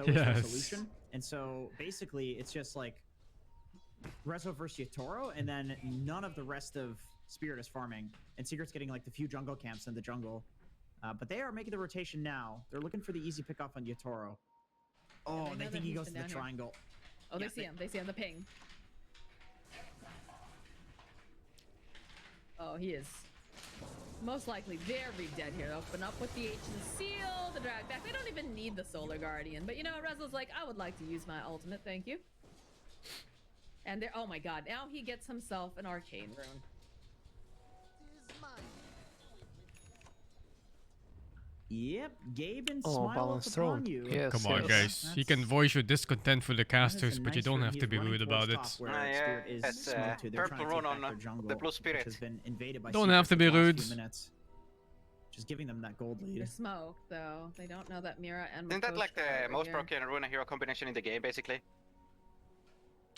Yes. And so, basically, it's just like Rezo versus Yatoro, and then none of the rest of Spirit is farming. And Secret's getting, like, the few jungle camps in the jungle. But they are making the rotation now. They're looking for the easy pickoff on Yatoro. Oh, they think he goes to the triangle. Oh, they see him. They see him. The ping. Oh, he is Most likely very dead here. Open up with the Ancient Seal, the drag back. They don't even need the Solar Guardian. But you know, Rezo's like, I would like to use my ultimate, thank you. And there, oh my god, now he gets himself an Arcane Rune. Yep, Gabe and Smile upon you. Yes, Come on, guys. You can voice your discontent for the casters, but you don't have to be rude about it. Yes, purple rune on the blue spirit. Don't have to be rude. Just giving them that gold lead. The smoke, though. They don't know that Mira and Isn't that Makosh like the are most here. broken rune and hero combination in the game, basically?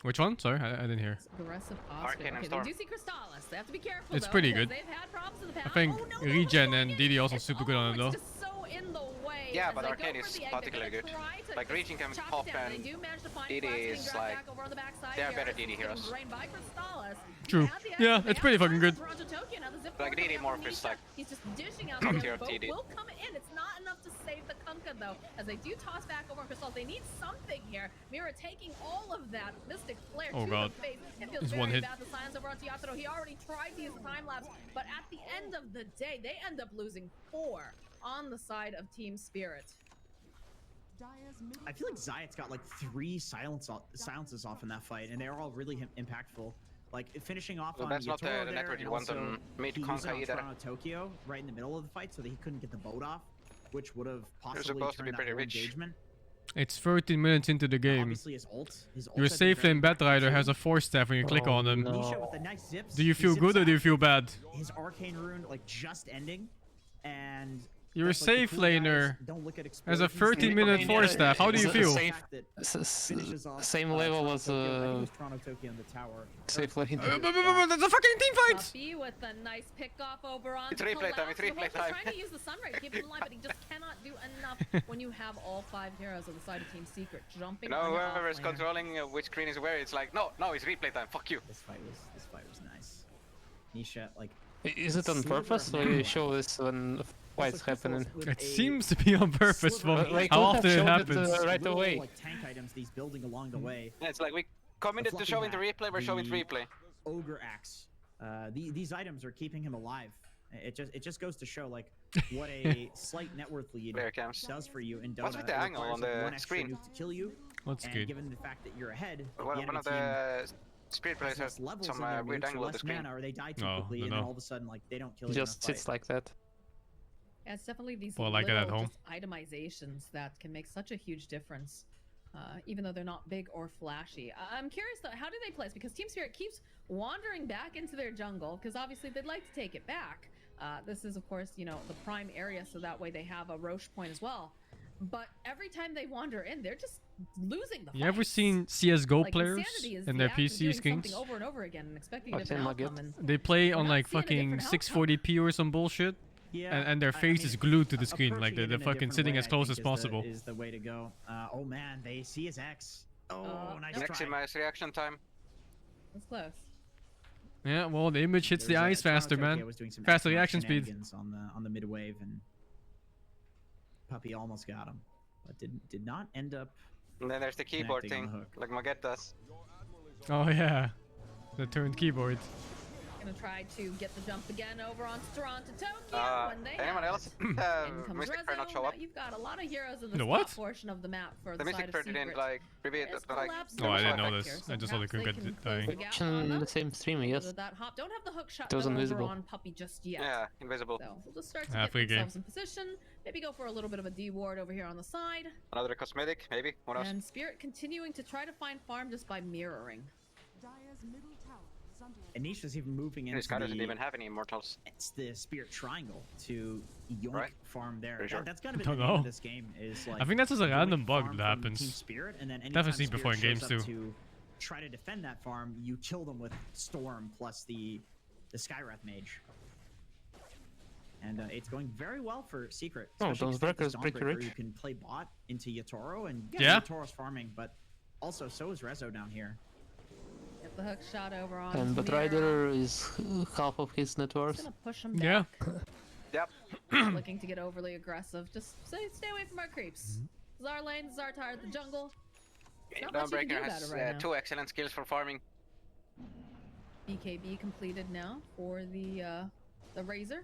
Which one? Sorry, I didn't hear. Aggressive Arcane and okay, Storm. they do see Crystallis. They have to be careful. It's though, pretty because good. They've had problems in the I past. think Regen and DD also super good on it though. It's just so in the way. Yeah, as but they Arcane go for is the egg, particularly they're good. gonna try to Like Regen can chop pop it down. and They do manage to find DD Flash is being dragged like... back over on the backside They're here. better This DD is heroes. drained by Crystallis. True. At the end, Yeah, they it's pretty have fucking good. Toronto Tokyo. Now the zip Like line DD from more Nisha. is like... He's just dishing out top the tier boat DD. will come in. It's not enough to save the Kunkka though, as they do toss back over on Crystallis. They need something here. Mira taking all of that Mystic Flare Oh to god. the face. It feels It's very one hit. bad. The silence over on Teatro. He already tried to use the time lapse, but at the end of the day, they end up losing 4 on the side of Team Spirit. I feel like Zayat's got like 3 silences off in that fight, and they're all really impactful. Like finishing off on that's not Yatoro the there, network and you want also them mid he used it Kunkka on either. Toronto Tokyo right in the middle of the fight, so that he couldn't get the boat off, which would have possibly supposed to be turned that pretty whole rich. engagement. It's 13 minutes into the game. Obviously, his ult Your has been safe very lane Batrider impactful has too. a force staff when you click on him. Nisha with the nice zips. Do you He feel zips good or do you out, feel bad? His arcane rune like just ending, and You're a that's, like, the safe cool guys laner. don't look at As a explosions. 13-minute force staff, how do you feel? Same level as Toronto Tokyo in the tower. safe lane. That's a fucking team fight! Puppy with a nice pick off over on It's replay time, it's replay time. trying to use the sunray to keep him alive, but he just cannot do enough when you have all 5 heroes on the side of Team Secret jumping. You know, on the whoever is offlaner. controlling which screen is where, it's like, no, it's replay time, fuck you. This fight was nice. Nisha, like, Is it on sliver purpose of or ammo. you show this when fight's happening? It seems to be on purpose for Like, how would have often it shown happens. right little, away. like tank items that he's building along the way. Yeah, it's like we committed to fluffy showing the hat, replay, we're showing the replay. Ogre axe. These items are keeping him alive. It just goes to show like what a slight net worth lead There it comes. does for you in Dota. What's with the It angle requires, on like, the one extra screen? nuke to kill you. That's and good. given the fact that you're ahead, One the of team the spirit players has has less levels some in their weird nukes, or angle of the less screen. mana, or they die too No, quickly, no, and then no. all of a sudden like they don't kill you. Just in a sits fight. like that. Yeah, it's definitely these Well, like it at little home. just itemizations that can make such a huge difference, even though they're not big or flashy. I'm curious though, how do they place? Because Team Spirit keeps wandering back into their jungle, because obviously they'd like to take it back. This is, of course, you know, the prime area, so that way they have a Roche point as well. But every time they wander in, they're just losing the fight. You ever seen CSGO Like, players insanity is and the their act of PC doing screens? something over and over again and expecting Oh, a different same like outcome. And They play we're on not like seeing a fucking different 640p or some bullshit. Yeah, And their I face mean, is glued to the screen, like approaching it they're in a fucking different sitting way, as I close think, as possible. is the way to go. Oh man, they see his X. Oh, nice try. Maximize reaction time. It's close. Yeah, well, the image hits the There's, eyes Toronto faster, Tokyo man. was doing some Faster excellent reaction speed. shenanigans on the mid wave, and Puppy almost got him, but did not end up. And then there's the keyboard Connecting on thing, the hook. like Maget does. Oh yeah, the turned keyboard. Gonna try to get the jump again over on Toronto Tokyo when they Anyone have else? it. In comes Mystic Prayer not Rezo. show up? You've got a lot of heroes in the The top what? portion of the map for The the side Mystic of Prayer Secret. didn't like reveal It's it, like. collapsed Oh, I their didn't know effect this. here, so I just saw the perhaps they Kunkka can close dying. the gap on In them. the same stream, yes. With that hop. Don't have the hook shot It was over invisible. on Puppy just yet. Yeah, invisible. So we'll just start to Ah, get free game. themselves in position. Maybe go for a little bit of a D ward over here on the side. Another cosmetic, maybe. What else? And Spirit continuing to try to find farm just by mirroring. And Nisha's even moving into This guy doesn't even have any immortals. It's the Spirit Triangle to yoink Right. farm there. Pretty sure. That's kind of Don't the name know. of this game. Is like I think that's just a yoink random bug farm that from Team happens. Spirit, and then Definitely anytime seen before in Spirit games shows up too. To try to defend that farm, you kill them with Storm plus the Skywrath Mage. And it's going very well for Secret. Oh, especially those 'cause with breakers this pretty Dawnbreaker, rich. You can play bot into Yatoro, and Yeah. Yatoro's farming, but also so is Rezo down here. Get the hook shot over on And Batrider is half of his net worth. Gonna push him Yeah. back. Yep. Not looking to get overly aggressive. Just stay away from our creeps. Zar lane, Zar tired the jungle. Not much you can do Dawnbreaker about has it right now. 2 excellent skills for farming. BKB completed now for the Razor.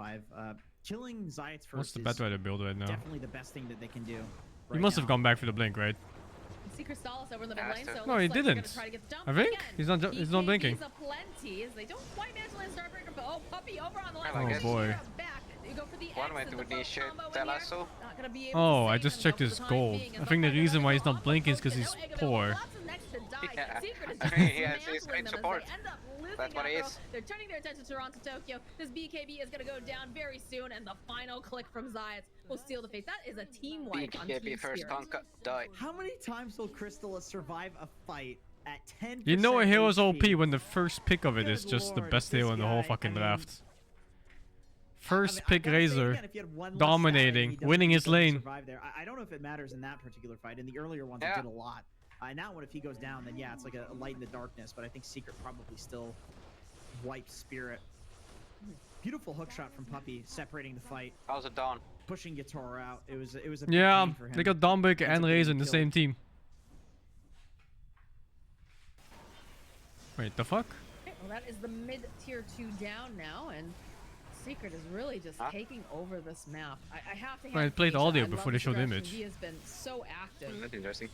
5. Killing Zayat's first What's the is better way to build right now? definitely the best thing that they can do. He must have gone back for the blink, right? See Crystallis over in the mid lane, so No, he looks like they're gonna didn't. try to get the dump I think again. he's not blinking. He's a plenty as they don't quite manage to land Starbreaker, but oh, Puppy over on the left. Oh boy. Back. We go for the One X way and to the first initiate combo in Tela here. so. Not gonna be able Oh, to I save just him, checked though, for his the time gold. being, I as think the Buffalo reason why does he's not off blinking is the because he's post, no egg poor. available. Lots of next to die. Yeah. Secret is I just mean, he has his dismantling great them support. as they end up losing That's what that it girl. is. They're turning their attention to Toronto, Tokyo. This BKB is gonna go down very soon, and the final click from Zayas will seal the face. That is a team wipe on BKB Team first Spirit. conk die. How many times will Crystallis survive a fight at 10%? You know a hero's OP HP? when the first pick of it is Good just the lord, best this hero in the whole guy, fucking I mean, draft. I First mean, I pick gotta say it Razor, again, if you had one less dominating, stat, he winning his doesn't lane. survive there. I don't know if it matters in that particular fight. In the earlier ones, it did a lot. Now, if he goes down, then yeah, it's like a light in the darkness. But I think Secret probably still wipes Spirit. Beautiful hook shot from Puppy, separating the fight. How's it done? Pushing Yator out. It was a big Yeah, pain for him. they got Dombik Ends and up getting Razor in the killed. same team. Wait, the fuck? Okay, well, that is the mid-tier 2 down now, and Secret is really just taking over this map. I have to hand I played Nisha, audio I love before they this showed direction. image. He has been so active That's interesting.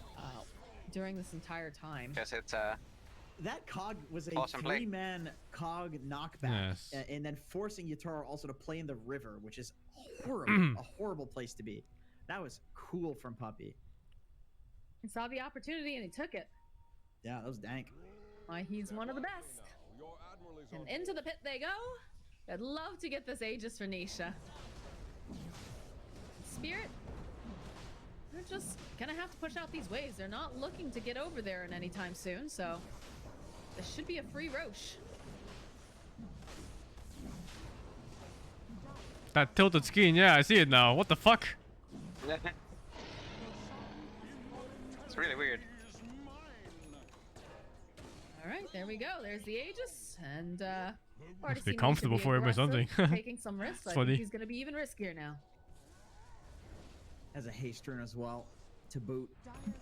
during this entire time. Guess it's That cog was a Awesome play. 3-man cog knockback, Yes. and then forcing Yatoro also to play in the river, which is horrible, a horrible place to be. That was cool from Puppy. He saw the opportunity and he took it. Yeah, that was dank. Why, he's one of the best. And into the pit they go. I'd love to get this Aegis for Nisha. Spirit, they're just gonna have to push out these waves. They're not looking to get over there in any time soon, so this should be a free Roche. That tilted screen, yeah, I see it now. What the fuck? It's really weird. All right, there we go. There's the Aegis, and Must be comfortable for him or something. Taking some risks. I funny. think he's gonna be even riskier now. Has a haste rune as well to boot.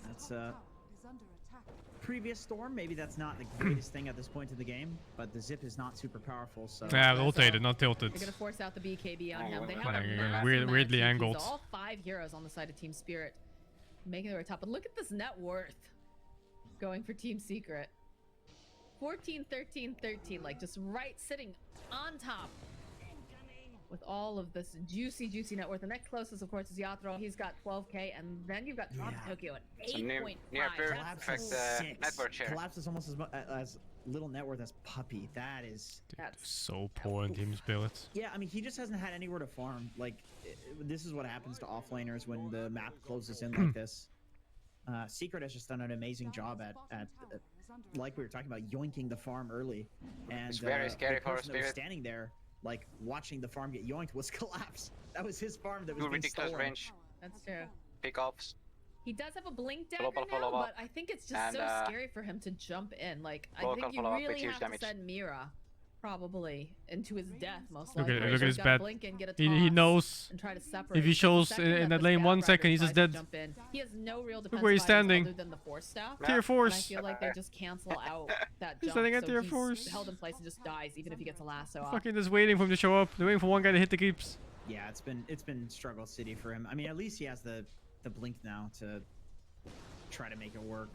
That's previous Storm. Maybe that's not the greatest thing at this point in the game, but the zip is not super powerful. So Yeah, rotated, not tilted. They're gonna force out the BKB on him. They have Yeah, a yeah, massive weirdly amount of TPs. angled. All 5 heroes on the side of Team Spirit making their way top. But look at this net worth going for Team Secret. 14, 13, 13, like just right sitting on top with all of this juicy net worth. The next closest, of course, is Yatoro. He's got 12k, and then you've got Toronto Tokyo at 8.5. Perfect network share. Collapse is almost as little net worth as Puppy. That is So poor in Team Spirit. Yeah, I mean, he just hasn't had anywhere to farm. Like, this is what happens to offlaners when the map closes in like this. Secret has just done an amazing job at like we were talking about, yoinking the farm early. And It's very scary the for a person that was Spirit. standing there, like, watching the farm get yoinked was Collapse. That was his farm that was Too being ridiculous stolen. range. That's true. Pickoffs. He does have a blink dagger Global now, follow-up. but I think it's just And, so scary for him to jump in. Like, I local think you follow-up with really huge have to damage. send Mira probably into his death, most Look likely. at He's his gotta bet. blink and get a He toss knows and try to separate. if he The shows second in that the lane Scout 1 Raptor second, he's tries just to dead. jump in, he has no real Look where he's defensive items standing. other than the Force Staff. Tier And I force. feel like they just cancel out that He's jump, standing at so tier he's force. held in place and just dies, even if he gets a lasso off. Fucking just waiting for him to show up. They're waiting for one guy to hit the creeps. Yeah, it's been struggle city for him. I mean, at least he has the blink now to try to make it work.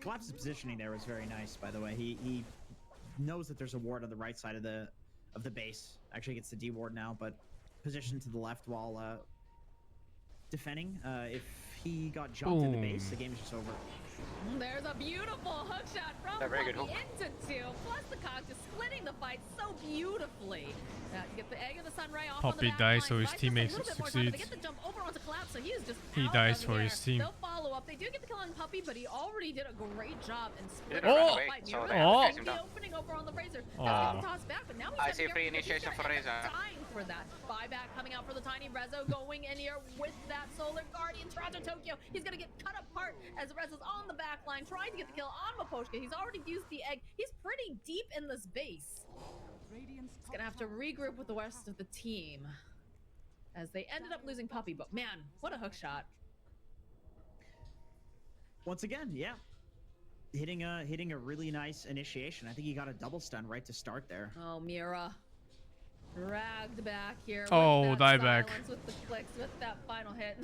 Collapse's positioning there was very nice, by the way. He knows that there's a ward on the right side of the base. Actually gets the D ward now, but positioned to the left while defending. If he got jumped in the base, the game is just over. There's a beautiful hook shot from A very good Puppy hook. into 2, plus the cog just splitting the fight so beautifully. You get the egg of the sun ray off Puppy on the dies back so line. his Buys teammates just a little bit more time, but they succeeds. get the jump over onto Collapse, so he is just He out dies of for there. his team. They'll follow up. They do get the kill on Puppy, but he already did a great job in splitting didn't run the away, fight. so Mira they was chased him the down. opening over on the Razor. Aw. That's getting tossed back, but now he's I got see to free be careful. initiation He's for gonna end Razor. up dying for that. Buyback coming out for the tiny Rezo, going in here with that Solar Guardian. Toronto Tokyo, he's gonna get cut apart as Rezo's on the back line, trying to get the kill on Maposhka. He's already used the egg. He's pretty deep in this base. He's gonna have to regroup with the rest of the team as they ended up losing Puppy, but man, what a hook shot. Once again, yeah. Hitting a really nice initiation. I think he got a double stun right to start there. Oh, Mira. Dragged back here. Oh, with die that back. silence, with the clicks, with that final hit.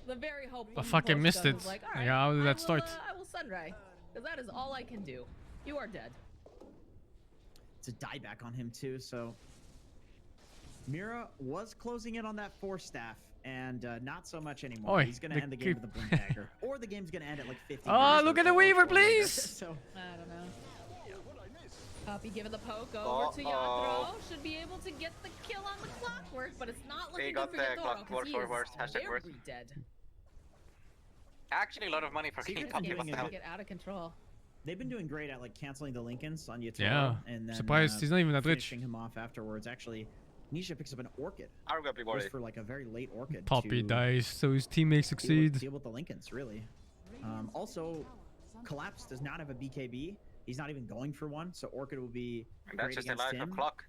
The very hopeful I fucking Maposhka missed it. was like, all Yeah, right, how did I that will, start? I will Sunray, because that is all I can do. You are dead. It's a dieback on him too, so Mira was closing in on that 4-staff, and not so much anymore. Oi, He's going to end the game with a Blink Dagger. Or the game's going to end at like 50. Oh, look at the Weaver, please! So, I don't know. Puppy giving the poke over to Yatro. Should be able to get the kill on the clockwork, but it's not looking good for Yatro because he is very dead. Actually, a lot of money for King Puppy. Get out of control. They've been doing great at like canceling the Lincolns on Yatoro. Yeah, and then, surprised he's not even that rich. Finishing him off afterwards. Actually, Nisha picks up an Orchid. I'm gonna be worried. Just for like a very late Orchid. Puppy dies, so his teammates succeed. Deal with the Lincolns, really. Also, Collapse does not have a BKB. He's not even going for one, so Orchid will be that's just a life of clock.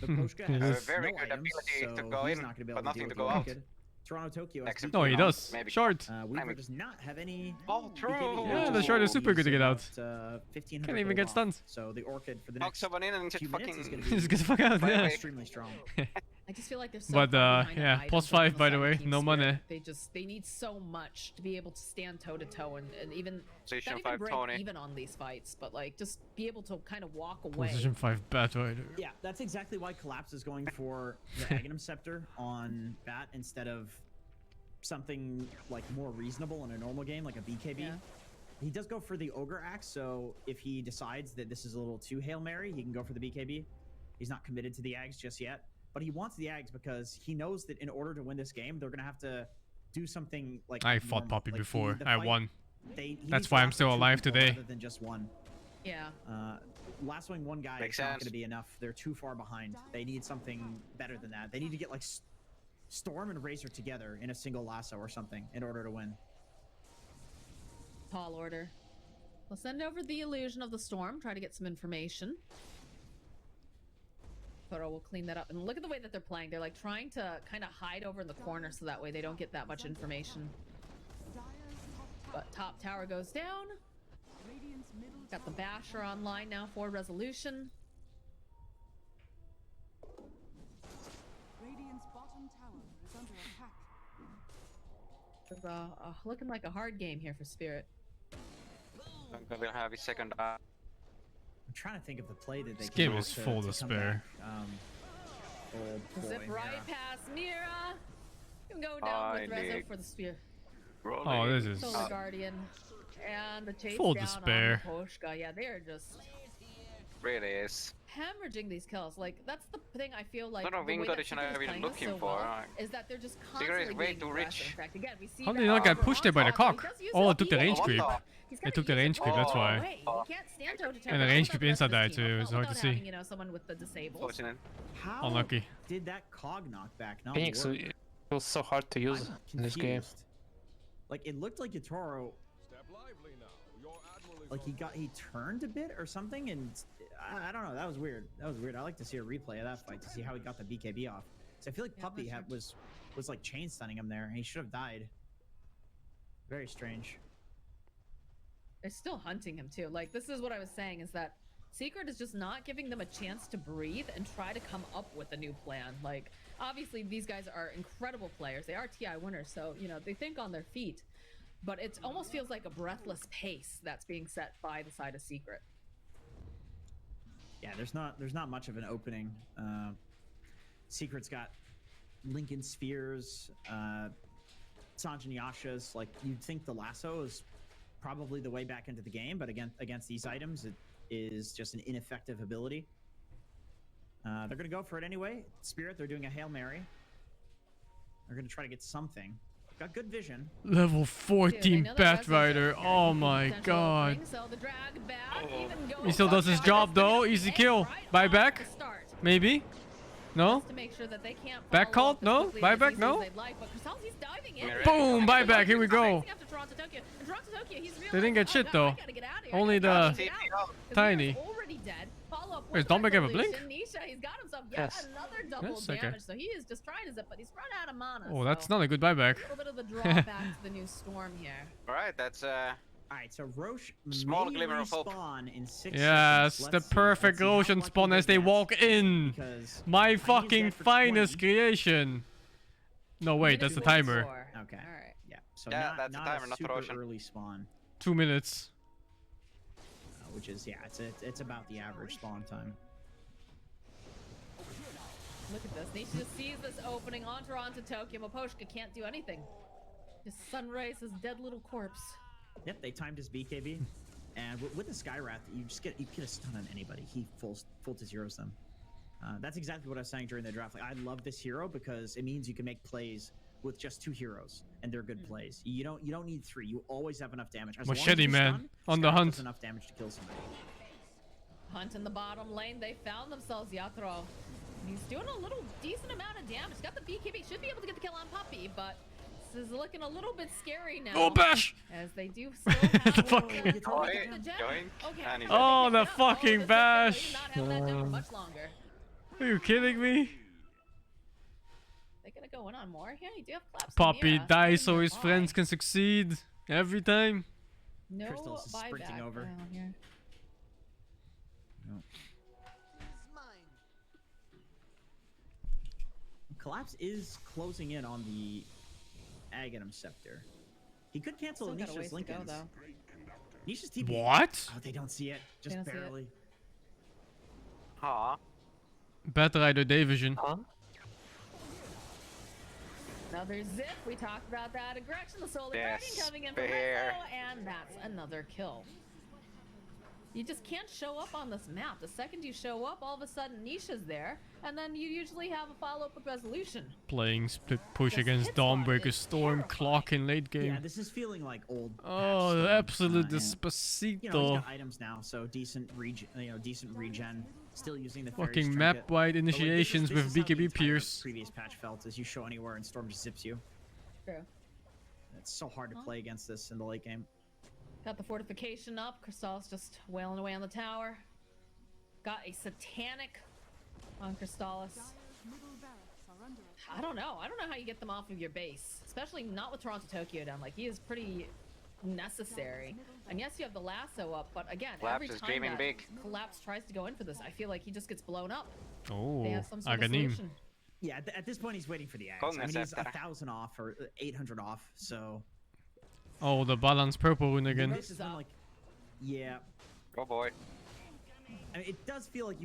The Poshka has very no good items, ability to so go he's in, not gonna be able but to nothing deal to with go the out. Orchid. Toronto Tokyo has Except No, he does. Maybe. Short. Weaver does not have any. Oh, true. Yeah, the short is super good to get out. 1500 Can't even get stunned. So the Orchid for the Knock next someone in and just few fucking minutes is going Just get the fuck out. Yeah. extremely strong. I just feel like they're so But far behind yeah, on plus items on 5 by the way, Team no Spirit. money. They need so much to be able to stand toe to toe and even Position not even 5 break Tony. even on these fights, but like just be able to kind of walk away. Position 5 Bat Rider. Yeah, that's exactly why Collapse is going for the Aghanim Scepter on Bat instead of something like more reasonable in a normal game, like a BKB. Yeah. He does go for the Ogre Axe, so if he decides that this is a little too Hail Mary, he can go for the BKB. He's not committed to the Ags just yet, but he wants the Ags because he knows that in order to win this game, they're going to have to do something like I fought normal. Poppy Like, before. the I fight, won. he That's needs why to I'm last still with two alive people today. rather than just one. Yeah. Lassoing one guy Makes is not sense. going to be enough. They're too far behind. They need something better than that. They need to get like Storm and Razor together in a single lasso or something in order to win. Tall order. We'll send over the illusion of the storm, try to get some information. Toro will clean that up. And look at the way that they're playing. They're like trying to kind of hide over in the corner so that way they don't get that much information. But top tower goes down. Got the Basher online now for resolution. Radiant's bottom tower is under attack. It's looking like a hard game here for Spirit. We'll have his second. I'm trying to think of the play that they This can game do is to full come of spare. back. Oh boy, Zip right Mira. past Mira. You can go down with Rezo for the spear. Oh, this is Solar Guardian. And the chase full down despair. on Poshka. Yeah, they are just Really is. hemorrhaging these kills. Like, that's the thing I feel like Lot of the way wing that condition Secret is I've been playing this looking so for. well is that they're just Secret is constantly way being too aggressive. rich. In fact, again, we see How did that he not get over pushed there by the on top. cock? He does use Oh, that it took the heal, range but creep. he's It gotta took the use it range creep, that's all why. the way. He can't stand toe to toe. And the range creep inside that too, it's hard to without see. having, you know, someone with the disables. How Unlucky. did that cog knockback not Phoenix, work? it was so hard to use in this game. Confused. Like, it looked like Yatoro, like he turned a bit or something, and I don't know, that was weird. That was weird. I like to see a replay of that fight to see how he got the BKB off. So I feel like Puppy was like chain stunning him there, and he should have died. Very strange. They're still hunting him too. Like, this is what I was saying, is that Secret is just not giving them a chance to breathe and try to come up with a new plan. Like, obviously these guys are incredible players. They are TI winners, so, you know, they think on their feet. But it almost feels like a breathless pace that's being set by the side of Secret. Yeah, there's not much of an opening. Secret's got Lincoln Spheres, Sanjin Yasha's. Like, you'd think the lasso is probably the way back into the game, but against these items, it is just an ineffective ability. They're gonna go for it anyway. Spirit, they're doing a Hail Mary. They're gonna try to get something. Got good vision. Level 14 Bat Rider. Oh my god. So the drag back, even goes He still does his job though. Easy kill. Buyback? Maybe? No? to make sure that they can't Back follow call? up as No? quickly as Buyback? easily No? as they'd like, but Cristal's diving in. Boom! Buyback. Here we go. After Toronto, Tokyo. And Toronto, Tokyo, he's They didn't get realizing, shit oh, though. God, I gotta get out of here. Only I gotta the get out. 'Cause tiny. Mira's already dead. Follow up Wait, with does Dombeck have a resolution. blink? Nisha, he's got himself yet Yes. another double Yes, okay. damage, so he is just trying to zip, but he's run out of mana. Oh, that's so not a good buyback. a little bit of the drawback to the new storm here. Alright, that's Alright, so Roche small may glimmer of hope. respawn in 6 Yes, seconds. the Let's see. perfect Let's see how Roshan lucky spawn they as they get, walk in. because My I used fucking that for finest 20. creation. No, wait, that's the timer. Okay. Alright. Yeah. So Yeah, not, that's the not timer, a not the super Roshan. early spawn, 2 minutes. which is it's about the average spawn time. Look at this. Nisha just sees this opening on Toronto Tokyo. Maposhka can't do anything. Just Sunrise, his dead little corpse. Yep, they timed his BKB. And with the Skywrath, you get a stun on anybody. He full to zeros them. That's exactly what I was saying during the draft. Like, I love this hero because it means you can make plays with just 2 heroes, and they're good plays. You don't need 3. You always have enough damage. As Machete man stun, on the hunt. Enough damage to kill somebody. Hunt in the bottom lane. They found themselves Yatro. He's doing a little decent amount of damage. Got the BKB. Should be able to get the kill on Puppy, but this is looking a little bit scary now. Oh, bash! As they do still have the fuck? Oh, the fucking bash! Much longer. Are you kidding me? They're gonna go in on more here. You do have claps. Puppy dies so his friends can succeed every time. No Crystal's is sprinting over. Here. No. Collapse is closing in on the Aghanim Scepter. He could cancel Nisha's Lincolns. Nisha's TP. What? Oh, they don't see it. Just barely. Aw. Batrider Division. Another zip. We talked about that aggression. The Solar Guardian coming in from fair. Rezo, and that's another kill. You just can't show up on this map. The second you show up, all of a sudden Nisha's there, and then you usually have a follow-up with Resolution. Playing split push against Dawnbreaker Storm Clock in late game. Yeah, this is feeling like old. Oh, the absolute Despacito. You know, he's got items now, so decent regen. Still using the fucking map-wide initiations with BKB Pierce. Previous patch felt as you show anywhere and Storm just zips you. True. It's so hard to play against this in the late game. Got the fortification up. Crystal's just wailing away on the tower. Got a satanic on Crystallis. I don't know. I don't know how you get them off of your base, especially not with Toronto Tokyo down. Like, he is pretty necessary. And yes, you have the lasso up, but again, every time that Collapse tries to go in for this, I feel like he just gets blown up. Oh, they have some sort of solution. Yeah, at this point, he's waiting for the axe. I mean, he's 1,000 off or 800 off, so. Oh, the balance purple win again. This is like, yeah. Oh boy. I mean, it does feel like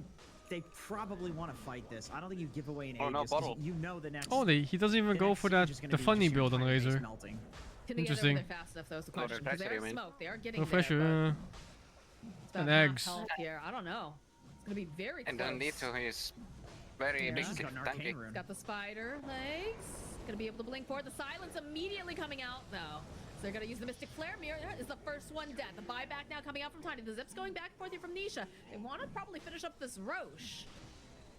they probably want to fight this. I don't think you give away an Aegis. No, bottle. You know the next. Oh, he doesn't even go for that the funny build on Razor. Interesting. Fast enough, though, is the question. Because they are smoke. They are getting there. And eggs. Here. I don't know. It's gonna be very close. And then Nito is very big tanky. Got the spider legs. Gonna be able to blink forward. The silence immediately coming out though. So they're gonna use the Mystic Flare. Mirror is the first one dead. The buyback now coming out from Tiny. The zips going back and forth here from Nisha. They want to probably finish up this Roche.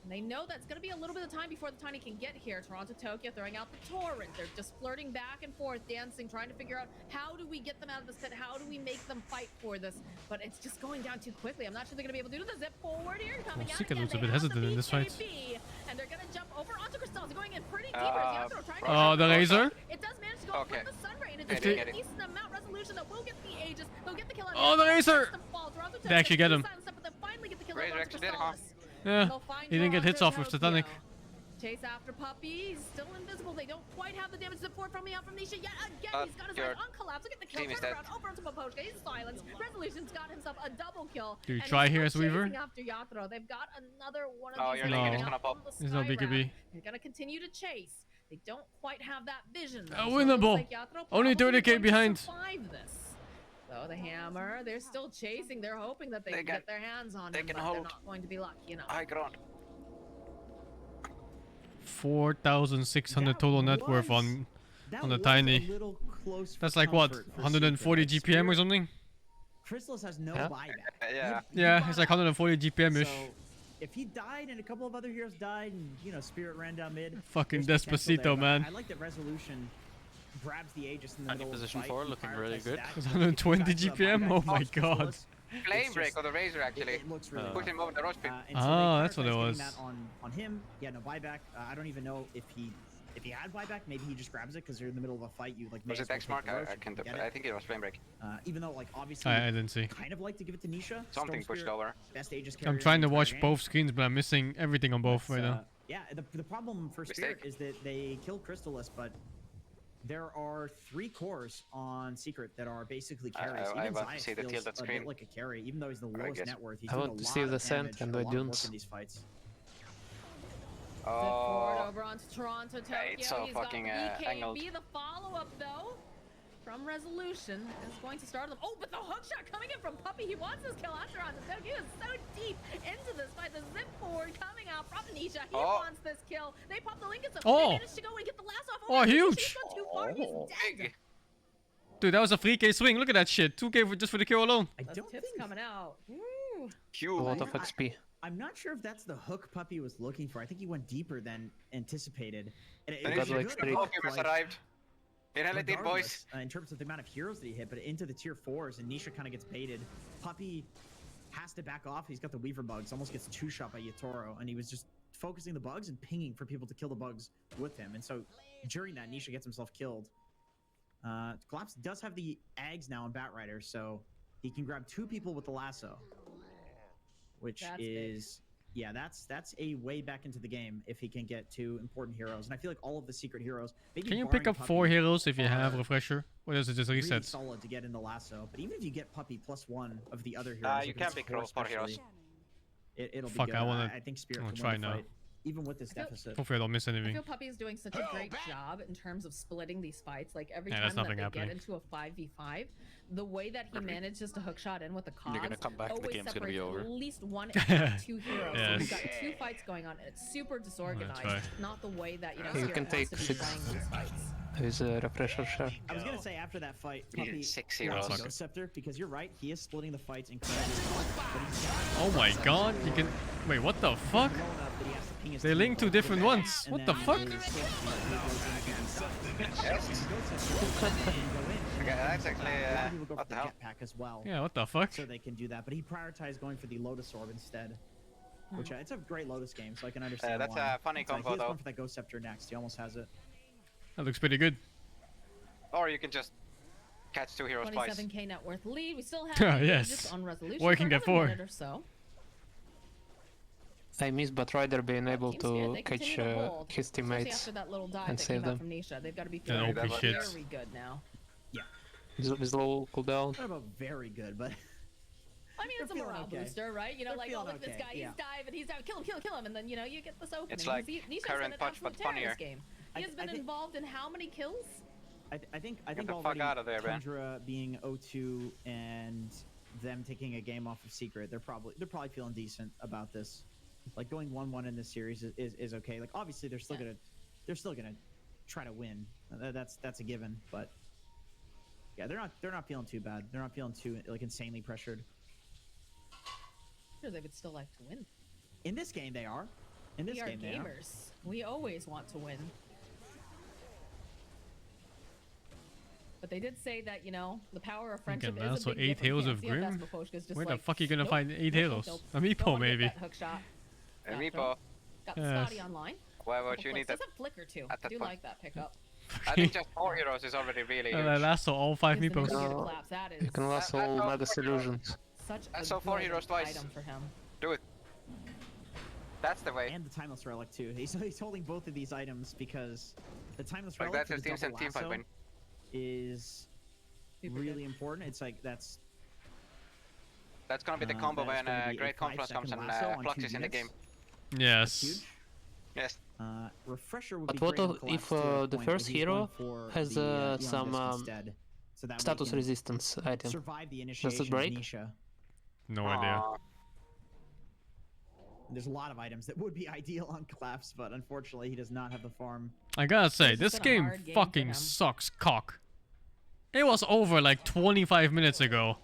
And they know that's gonna be a little bit of time before the Tiny can get here. Toronto Tokyo throwing out the Torrent. They're just flirting back and forth, dancing, trying to figure out how do we get them out of this pit? How do we make them fight for this? But it's just going down too quickly. I'm not sure they're gonna be able to do the zip forward here. Coming out again. Looks a bit hesitant in this fight. And they're gonna jump over onto Crystals. They're going in pretty deep. The laser. It does manage to go with the sun ray, and it's a decent amount resolution that will get the Aegis. They'll get the kill. Oh, the laser! They actually get him. Razor actually did, huh? Yeah, he didn't get hits off with Titanic. Chase after Puppy, still invisible. They don't quite have the damage support from out from Nisha yet again. He's got his eyes on Collapse. Look at the kill. Turn around over onto Maposhka. He's silenced. Resolution's got himself a double kill. Do you try here as Weaver? After Yatro. They've got another one of these. He's gonna pop. There's no BKB. They're gonna continue to chase. They don't quite have that vision. Winnable. Only 30k behind. So the hammer, they're still chasing. They're hoping that they can get their hands on him, but they're not going to be lucky enough. High ground. 4,600 total net worth on the Tiny. That's like what, 140 GPM or something? Crystallis has no buyback. Yeah, it's like 140 GPM-ish. So if he died and a couple of other heroes died and, you know, Spirit ran down mid. Fucking Despacito, man. I like that Resolution grabs the Aegis in the middle position of the fight. 4 looking really good. 120 GPM? Oh my god. Flame break on the Razor actually. It looks really Push him over the Roche pit. That's what it was. That on him. Yeah, no buyback. I don't even know if he had buyback. Maybe he just grabs it because they're in the middle of a fight. You like. Was it X mark? I think it was flame break. Even though like obviously I didn't see. Kind of like to give it to Nisha. Something pushed over. Best Aegis carrier. I'm trying to watch both screens, but I'm missing everything on both right now. Yeah, the problem for Spirit is that they kill Crystallis, but there are 3 cores on Secret that are basically carries. I even want to Zayas see the feels tilt a bit like a carry, even though he's the lowest net worth. He's I doing want a to lot see of the scent damage, and a I lot of work don't. in these fights. Forward over onto Toronto, Tokyo. It's so He's fucking got angled. BKB. The follow-up, though, from Resolution is going to start them. Oh, but the hook shot coming in from Puppey. He wants this kill on Toronto. Tokyo is so deep into this fight. The zip forward coming out from Nisha. He wants this kill. They pop the Lincoln, so they managed to go and get the last off. Oh, huge! He's gone too far. He's dead. Dude, that was a 3k swing. Look at that shit. 2k just for the kill alone. Those tips coming out. Woo. A lot of XP. I'm not sure if that's the hook Puppey was looking for. I think he went deeper than anticipated. And Then was got like 3. Arrived. Inhalated, boys. In terms of the amount of heroes that he hit, but into the tier 4s, and Nisha kind of gets baited. Puppey has to back off. He's got the Weaver bugs. Almost gets 2-shot by Yatoro, and he was just focusing the bugs and pinging for people to kill the bugs with him. And so during that, Nisha gets himself killed. Collapse does have the Ags now on Batrider, so he can grab 2 people with the lasso, which is big. Yeah, that's a way back into the game if he can get 2 important heroes. And I feel like all of the secret heroes. Can you pick up 4 heroes if you have refresher, or does it just reset? Really solid to get in the lasso, but even if you get Puppey +1 of the other heroes, you can't pick 4 heroes. It'll Fuck, be good. I think Spirit will can try win the now. fight, even with this deficit. Hopefully I don't miss I anything. feel Puppey is doing such a great job in terms of splitting these fights. Like every Yeah, time that they happening. get into a 5v5, the way that he manages to hook shot in with the cogs You're gonna come back and the always game's gonna be separates over. at least 1 if not 2 heroes. So Yes. we've got 2 fights going on, and it's super disorganized. right. Not the way that, you know, You Spirit can wants take to be 6 playing these fights. with a refresher share. I was gonna say after that fight, Puppey 6 lost heroes. the Scepter, because you're right, he is splitting the fights incredibly well, but he's got Oh my god, you can... Wait, what the fuck? low enough that he has to ping his They team linked 2 with different that, ones. and What the then fuck? his goes into Okay, that's actually a lot of people go for what the the hell? jetpack as well. Yeah, what the fuck? So they can do that, but he prioritized going for the Lotus Orb instead. Which it's a great Lotus game, so I can understand that's why. a funny It's like, combo, he is though. going for that Ghost Scepter next. He almost has it. That looks pretty good. Or you can just catch 2 heroes twice. 27k net worth lead. We still have Yes. just on Resolution Or you for can get another 4. minute or so. I miss Batrider being able Team Spirit, to they catch continue to hold, his especially teammates after that little dive and that save came out them. from Nisha. They've got to be Yeah, feeling OP shit. very good now. with low cooldown. Not about very good, but I mean, it's a They're feeling morale okay. booster, right? You know, They're like, oh, feeling look, this okay, guy, yeah. he's diving, kill him, and then, you know, you get this opening. It's like Nisha's current been an punch, but absolute terror in this funnier. game. He has been involved in how many kills? I think Get the fuck already out of there, man. Tundra being 0-2 and them taking a game off of Secret, they're probably feeling decent about this. Like going 1-1 in this series is okay. Like obviously they're still gonna try to win. That's a given, but yeah, they're not feeling too bad. They're not feeling too like insanely pressured. Sure, they would still like to win. In this game they are. In this We are game they are. gamers. We always want to win. But they did say that, you know, the power of friendship Okay, is a so big 8 gift. heroes You of can't see how Grim? Vespa Poshka's just Where the like, fuck are you gonna nope, find 8 nope, heroes? nope, A don't Meepo wanna get maybe. that hook shot. A Yeah, Meepo. Got the Yes. Scotty online. Why would Couple you need clicks. that? Does have flicker too. at that Do point? like that pickup. I think just 4 heroes is already really huge. Lasso all 5 Here's the Meepos. initiative collapse. That is You can last all Mega Illusions. such I a saw 4 good heroes twice. item for him. Do it. That's the way. And the Timeless Relic too. He's holding both of these items because the Timeless Like Relic that's for his the team double team fight lasso win. is Super really good. important. It's like that's That's gonna be the combo that is when gonna be a Great Confluence comes 5-second and lasso on Flux 2 is in the game. units. Yes. Huge. Yes. Refresher would But be what great on if Collapse to a the point, first but he's hero going for has the, Eon some Disc instead, so that way he status can resistance item? survive the Does initiation it break? of Nisha. No idea. There's a lot of items that would be ideal on Collapse, but unfortunately he does not have the farm. I gotta say, This this has been a game hard game for fucking him. sucks cock. It was over like 25 minutes ago.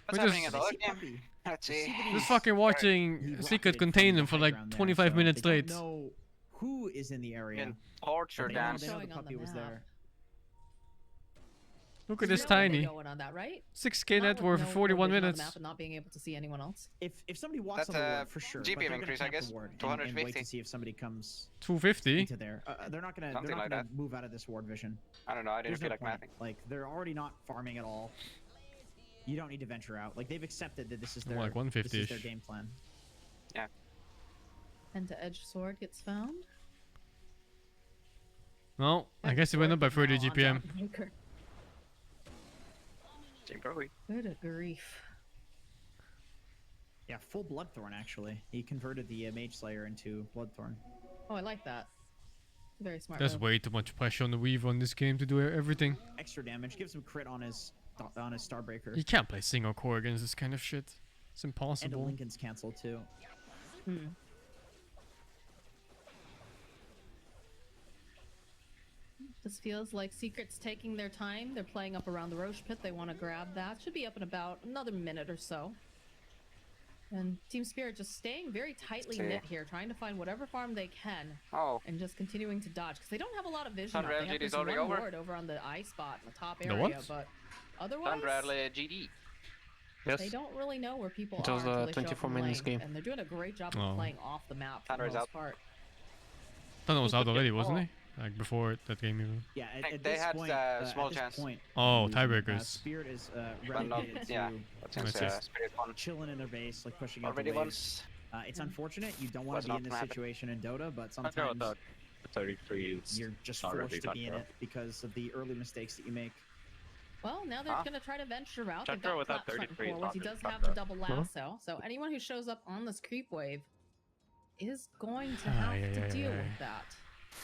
What's We're happening in just, the other game? Let's see. just fucking watching He Secret rocketed from contain the them for high like ground there, 25 so minutes they straight. don't know who is in the area. In torture But they know- dance. they know the Showing on puppy the was map. there. Look at There's this no way they tiny. go in on that, right? 6k Not net with worth no for 41 vision on the minutes. map and not being able to see anyone else. If somebody walks That's on the a ward for sure, but GPM they're gonna increase, I camp the guess. ward and wait 250. to see if somebody comes 250? into there. They're not gonna Something like that. move out of this ward vision. I don't know. I didn't There's feel no like point. mathing. Like they're already not farming at all. You don't need to venture out. Like they've accepted that this is More their like 150-ish. this is their game plan. Yeah. And to edge sword gets found. No, I guess it went up by 30 Now on GPM. Dawnbreaker. Team Pro. Good grief. Yeah, full Bloodthorn actually. He converted the Mage Slayer into Bloodthorn. Oh, I like that. Very smart. There's move. way too much pressure on the Weaver on this game to do everything. Extra damage gives him crit on his Starbreaker. You can't play single core against this kind of shit. It's And a impossible. Lincoln's cancel too. This feels like Secret's taking their time. They're playing up around the Roche pit. They want to grab that. Should be up in about another minute or so. And Team Spirit just staying very tightly knit here, trying to find whatever farm they can. And just continuing to dodge, because they don't have a lot of vision. They have this one ward over on the eye spot in the top area, but otherwise... GD. Yes. They don't really know where people it was are. a 24 minutes game. And they're doing a great job of playing off the map for the most part. Thunder was out already, wasn't he? Like before that game even. Yeah, at they this had point, small at this chance. Point, oh, tiebreakers. Spirit is relegated to chilling in their base, like pushing out the waves. It's unfortunate. You don't want to be in this situation in Dota, but sometimes 33 you're just forced to be in it because of the early mistakes that you make. Well, now they're going to try to venture out. They've Chandra got without 33 forwards. He does have the double lasso, so anyone who shows up on this creep wave is going to have to deal with that.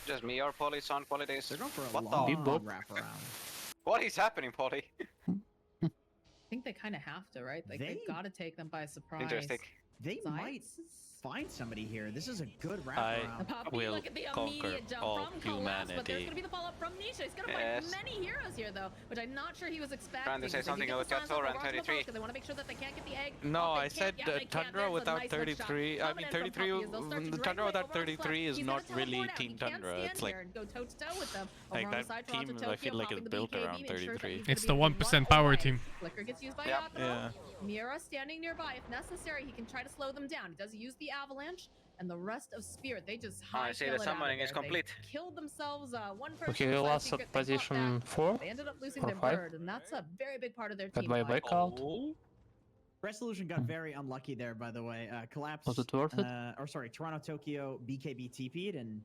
Just me or Polly, Son, Polly days. They're going for a long wraparound. What is happening, Polly? I think they kind of have to, right? Like, they've got to take them by surprise. Interesting. They might find somebody here. This is a good wraparound. Will look at the immediate jump from Collapse, but there's going to be the follow-up from Nisha. He's going to find many heroes here, though, which I'm not sure he was expecting. Trying to say something about Gator and 33. They want to make sure that they can't get the egg. No, I said Tundra without 33. I mean, 33. Tundra without 33 is not really Team Tundra. It's like that team. I feel like it's built around 33. It's the 1% power team. Flicker gets used by Yathro. Mira standing nearby. If necessary, he can try to slow them down. He does use the avalanche, and the rest of Spirit, they just I see the summoning is complete. They killed themselves. One person. Okay, we lost at position 4 They ended up losing or their 5. bird, and that's a very big part of their Got team. by breakout. Resolution got very unlucky there, by the way. Collapse. Was it worth it? Or sorry, Toronto, Tokyo, BKB TP'd, and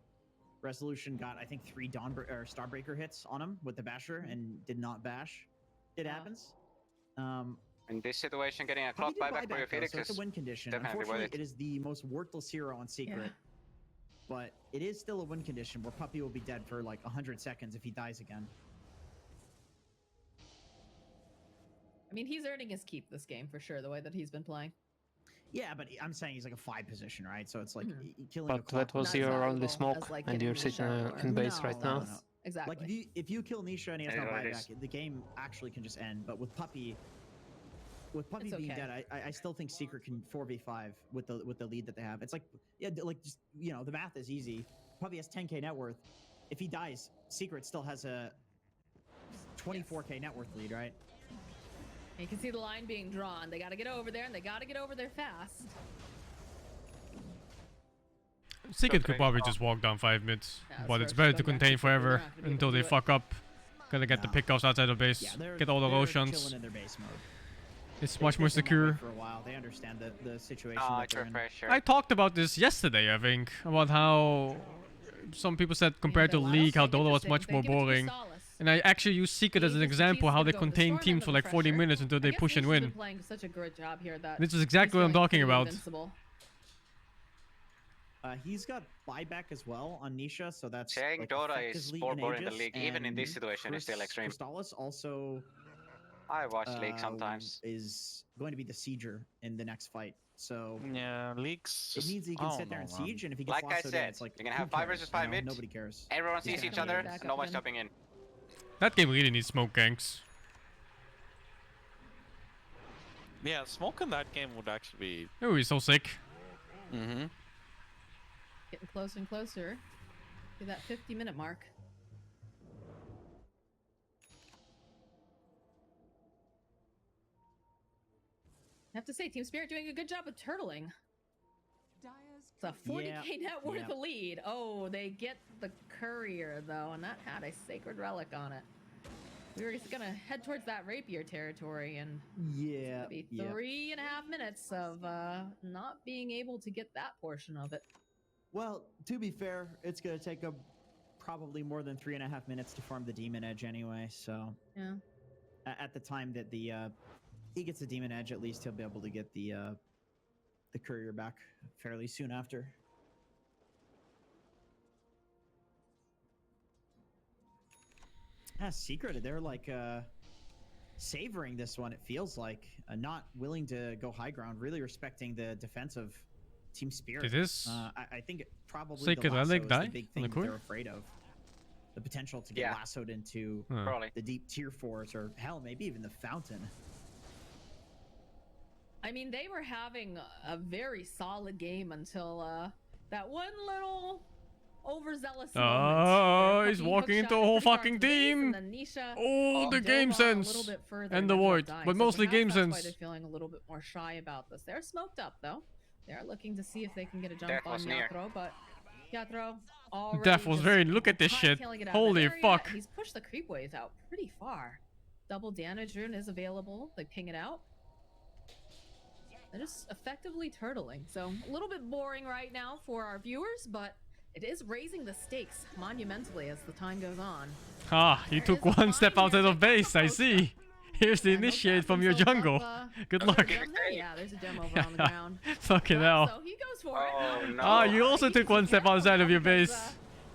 Resolution got, I think, 3 Starbreaker hits on him with the Basher and did not bash. It happens. In this situation, getting a clock buyback for your Phoenix so it's a win condition. Unfortunately, it is the most worthless hero on Secret. But it is still a win condition where Puppy will be dead for like 100 seconds if he dies again. I mean, he's earning his keep this game for sure, the way that he's been playing. Yeah, but I'm saying he's like a 5 position, right? So it's like killing But that was your only smoke, and you're sitting in base right now. No. Exactly. Like if you kill Nisha and he has no buyback, the game actually can just end. But with Puppy being dead, I still think Secret can 4v5 with the lead that they have. It's like just the math is easy. Puppy has 10k net worth. If he dies, Secret still has a 24k net worth lead, right? You can see the line being drawn. They got to get over there, and they got to get over there fast. Secret could probably just walk down 5 mids, but it's better to contain forever until they fuck up. Gotta get the pickoffs outside of base, get all the Roshan's. It's much more secure. For a while, they understand the situation. That they're in. I talked about this yesterday, I think, about how some people said compared to League, how Dota was much more boring. And I actually use Secret as an example how they contain teams for like 40 minutes until they push and win. Playing such a great job here that this is exactly what I'm talking about. He's got buyback as well on Nisha, so that's saying like Dota is more boring in the league, even in this situation, is still extreme. Crystallis also I watch League sometimes. Is going to be the sieger in the next fight. So yeah, Leagues. It means he can sit there and siege, and if he gets like I said, it's like you're gonna have 5 versus 5 mid. Nobody cares. Everyone sees each other, no one's jumping in. That game really needs smoke ganks. Yeah, smoke in that game would actually be. It would be so sick. Mm-hmm. Getting closer and closer to that 50-minute mark. I have to say, Team Spirit doing a good job of turtling. It's a 40k net worth lead. Oh, they get the courier though, and that had a sacred relic on it. We were just gonna head towards that rapier territory, and it's gonna be 3.5 minutes of not being able to get that portion of it. Well, to be fair, it's gonna take probably more than 3.5 minutes to farm the Demon Edge anyway. So yeah, at the time that he gets the Demon Edge, at least he'll be able to get the the courier back fairly soon after. Secret, they're like savoring this one, it feels like. Not willing to go high ground, really respecting the defense of Team Spirit. Did this I think probably Sacred the lasso Relic is die the big on the thing that core? they're afraid of. The potential to get lassoed into the deep tier 4s, or hell, maybe even the fountain. I mean, they were having a very solid game until that one little overzealous moment. Oh, he's walking into a whole fucking team. Oh, the game sense and the ward, but mostly game sense. That's why they're feeling a little bit more shy about this. They're smoked up though. They're looking to see if they can get a jump on Yatro, but Yatro already. Death was very. Look at this shit. Holy fuck. He's pushed the creep waves out pretty far. Double damage rune is available. They ping it out. They're just effectively turtling. So a little bit boring right now for our viewers, but it is raising the stakes monumentally as the time goes on. Ah, you took one step outside of base, I see. Here's the initiate from your jungle. Good luck. Yeah, there's a demo over on the ground. Fucking hell. So he goes for it. Oh, no. Ah, you also took one step outside of your base.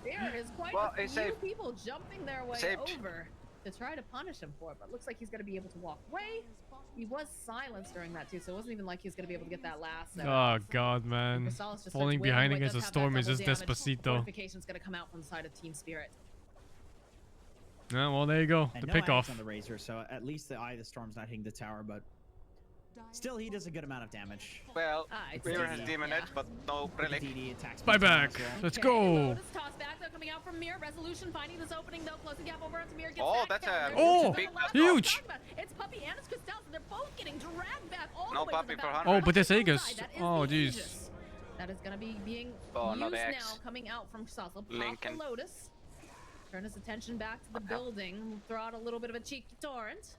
There is quite a few people jumping their way over to try to punish him for it, but looks like he's going to be able to walk away. He was silenced during that too, so it wasn't even like he was going to be able to get that last. Oh god, man. Falling behind against a storm is just Despacito. Fortification's going to come out from the side of Team Spirit. Yeah, well, there you go. And the no pick off. on the Razor, so at least the Eye of the Storm's not hitting the tower, but still he does a good amount of damage. Well, Weaver has Demon Edge, but no Relic. Bye back. Let's go. Toss back though, coming out from Mir. Resolution finding this opening though, closing gap over onto Mir. Oh, that's a big huge. It's Puppy and it's Crystal, and they're both getting dragged back all no the way Puppy to for the 100. Oh, but there's Aegis. Oh, jeez. That is going to be being used now, coming out from Crystal. Lincoln. Lotus. Turn his attention back to the building. Throw out a little bit of a cheeky torrent.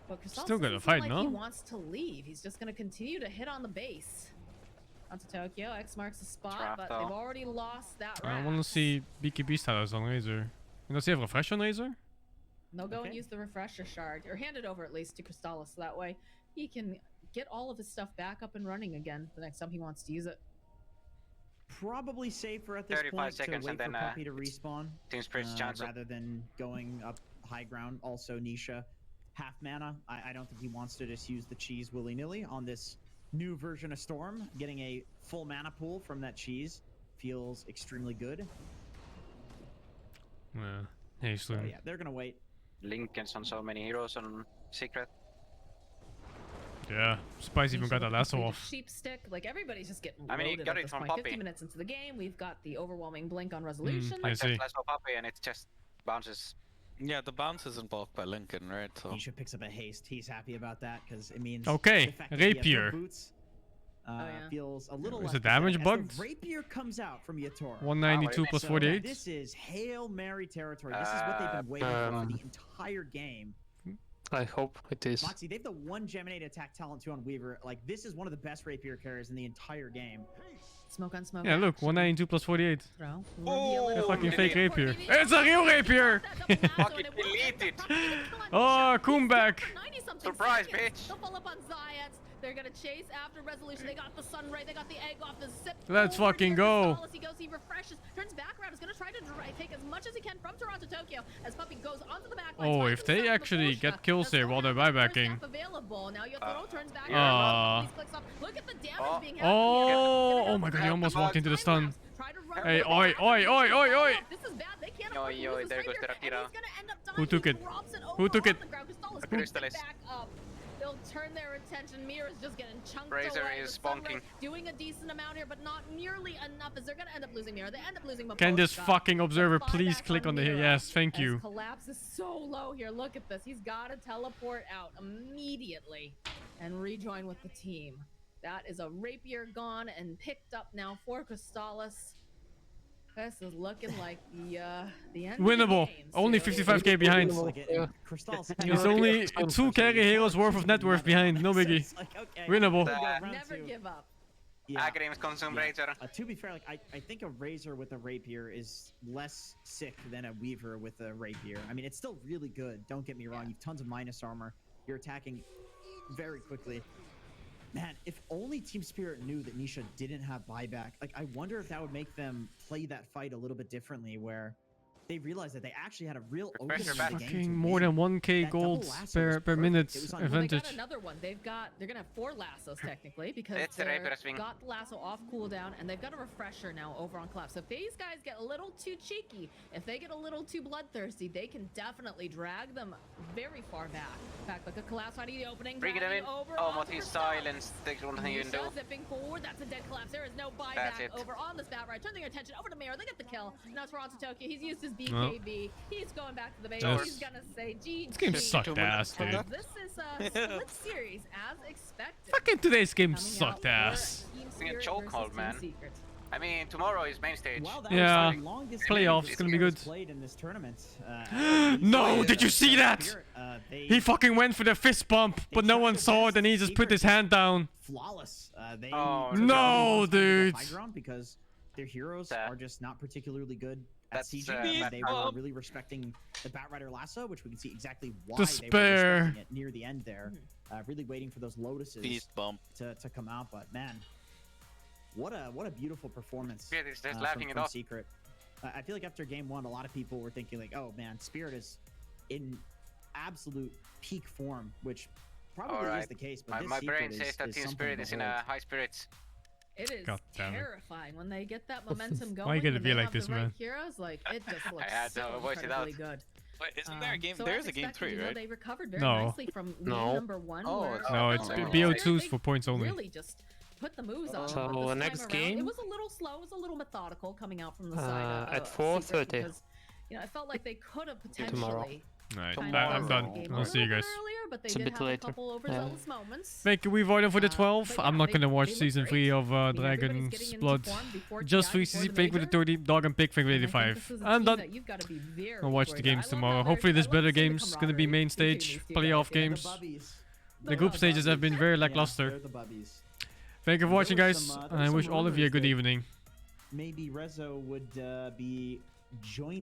But Still gonna fight, no? He wants to leave. He's just gonna continue to hit on the base. Onto Tokyo. X marks the spot, but they've already lost that round. I want to see BKB status on Razor. You don't see a refresh on Razor? They'll go and use the refresher shard, or hand it over at least to Crystallis, so that way he can get all of his stuff back up and running again the next time he wants to use it. Probably safer at this 35 point seconds to wait and for then Puppy to respawn Team Spirit's chance rather than going up high ground. Also, Nisha, half mana. I don't think he wants to just use the cheese willy-nilly on this new version of Storm. Getting a full mana pool from that cheese feels extremely good. Yeah, hey, so, yeah, they're gonna wait. Lincoln's on so many heroes on Secret. Yeah, Spice even got that lasso off. Sheep stick, like everybody's just getting I mean, he loaded got at it this from point. Puppy. 50 minutes into the game, we've got the overwhelming blink on resolution. I see. Lasso Puppy and it just bounces. Yeah, the bounce isn't blocked by Lincoln, right? So Nisha picks up a haste. He's happy about that because it means okay, the fact that Rapier. Boots, feels a little Is less the damage pathetic. bugged? As the Rapier comes out from Yator. 192 plus 48. This is Hail Mary territory. This is what they've been waiting for the entire game. I hope it is. Moxie, they have the one Geminate attack talent too on Weaver. Like, this is one of the best Rapier carriers in the entire game. Smoke on smoke. Yeah, look, 192 plus 48. Throw. Oh, fucking fake Rapier. It's a real Rapier! Fucking deleted. Oh, Kumbak. Surprise, bitch. They'll follow up on Zayat. They're gonna chase after resolution. They got the sun ray. They got the egg off the zip. Let's fucking go. He goes, he refreshes, turns back around. Is gonna try to take as much as he can from Toronto, Tokyo. As Puppy goes onto the back line. Oh, if they actually get kills here while they're buybacking. Available. Now Yotaro turns back Look at the damage being had. Oh my god, he almost walked into the stun. Hey, oi, oi, oi, oi, oi. This is bad. They can't Oi, oi, there goes the Rakira. Who took it? Who took it? Crystallis. They'll turn their attention. Mir is just getting chunked Razor away. is bonking. Doing a decent amount here, but not nearly enough. As they're gonna end up losing Mir. They end up losing. Can this fucking observer please click on the yes? Thank you. Collapse is so low here. Look at this. He's got to teleport out immediately and rejoin with the team. That is a Rapier gone and picked up now for Crystallis. This is looking like the end. Winnable. Of the game. Only 55k behind. He's only 2 carry heroes worth of net worth behind. No biggie. Winnable. Never give up. Yeah. Agrims consume Razor. To be fair, like I think a Razor with a Rapier is less sick than a Weaver with a Rapier. I mean, it's still really good. Don't get me wrong. You've tons of minus armor. You're attacking very quickly. Man, if only Team Spirit knew that Nisha didn't have buyback. Like, I wonder if that would make them play that fight a little bit differently, where they realized that they actually had a real opening in the game. Fucking more than 1k gold per minute well, advantage. they got another one. They're gonna have 4 lassos technically because they got the lasso off cooldown, and they've got a refresher now over on Collapse. So if these guys get a little too cheeky, if they get a little too bloodthirsty, they can definitely drag them very far back. In fact, look at Collapse finding the opening. Bring it in. Almost he's silenced. There's nothing you can do. Zipping forward. That's a dead Collapse. There is no buyback over on this bat right. Turning their attention over to Mirror. They get the kill. Now Toronto Tokyo. He's used his BKB. He's going back to the base. He's gonna say GG. This game sucked ass, dude. This is a split series as expected. Fucking today's game sucked ass. It's a chokehold, man. I mean, tomorrow is main stage. Yeah, playoffs. It's gonna be good. Played in this tournament. No, did you see that? He fucking went for the fist bump, but no one saw it, and he just put his hand down. Flawless. No, dude. Because their heroes are just not particularly good at sieging. They were really respecting the Batrider lasso, which we can see exactly why they were respecting it near the end there. Really waiting for those lotuses to come out. But man, what a beautiful performance from Secret. I feel like after game 1, a lot of people were thinking like, oh man, Spirit is in absolute peak form, which probably is the case. But my brain says that Team Spirit is in high spirits. It is terrifying when they get that momentum going. Why you gotta be like this, man? Heroes, like, it just looks so incredibly good. Wait, isn't there a game? There's a game 3, right? They recovered very nicely from number 1. No, it's BO2s for points only. Really just put the moves on. So next game? It was a little slow. It was a little methodical coming out from the side. At 4:30. Because, you know, I felt like they could have potentially. Alright, I'm done. I'll see you guys. It's a bit later. Thank you, Wevoidon, for the 12. I'm not gonna watch season 3 of Dragon's Blood. Just for CC, thank you for the 30. Dog and Pig, thank you for 85. I'm done. I'll watch the games tomorrow. Hopefully there's better games. Gonna be main stage, playoff games. The group stages have been very lackluster. Thank you for watching, guys. And I wish all of you a good evening. Maybe Rezo would be joining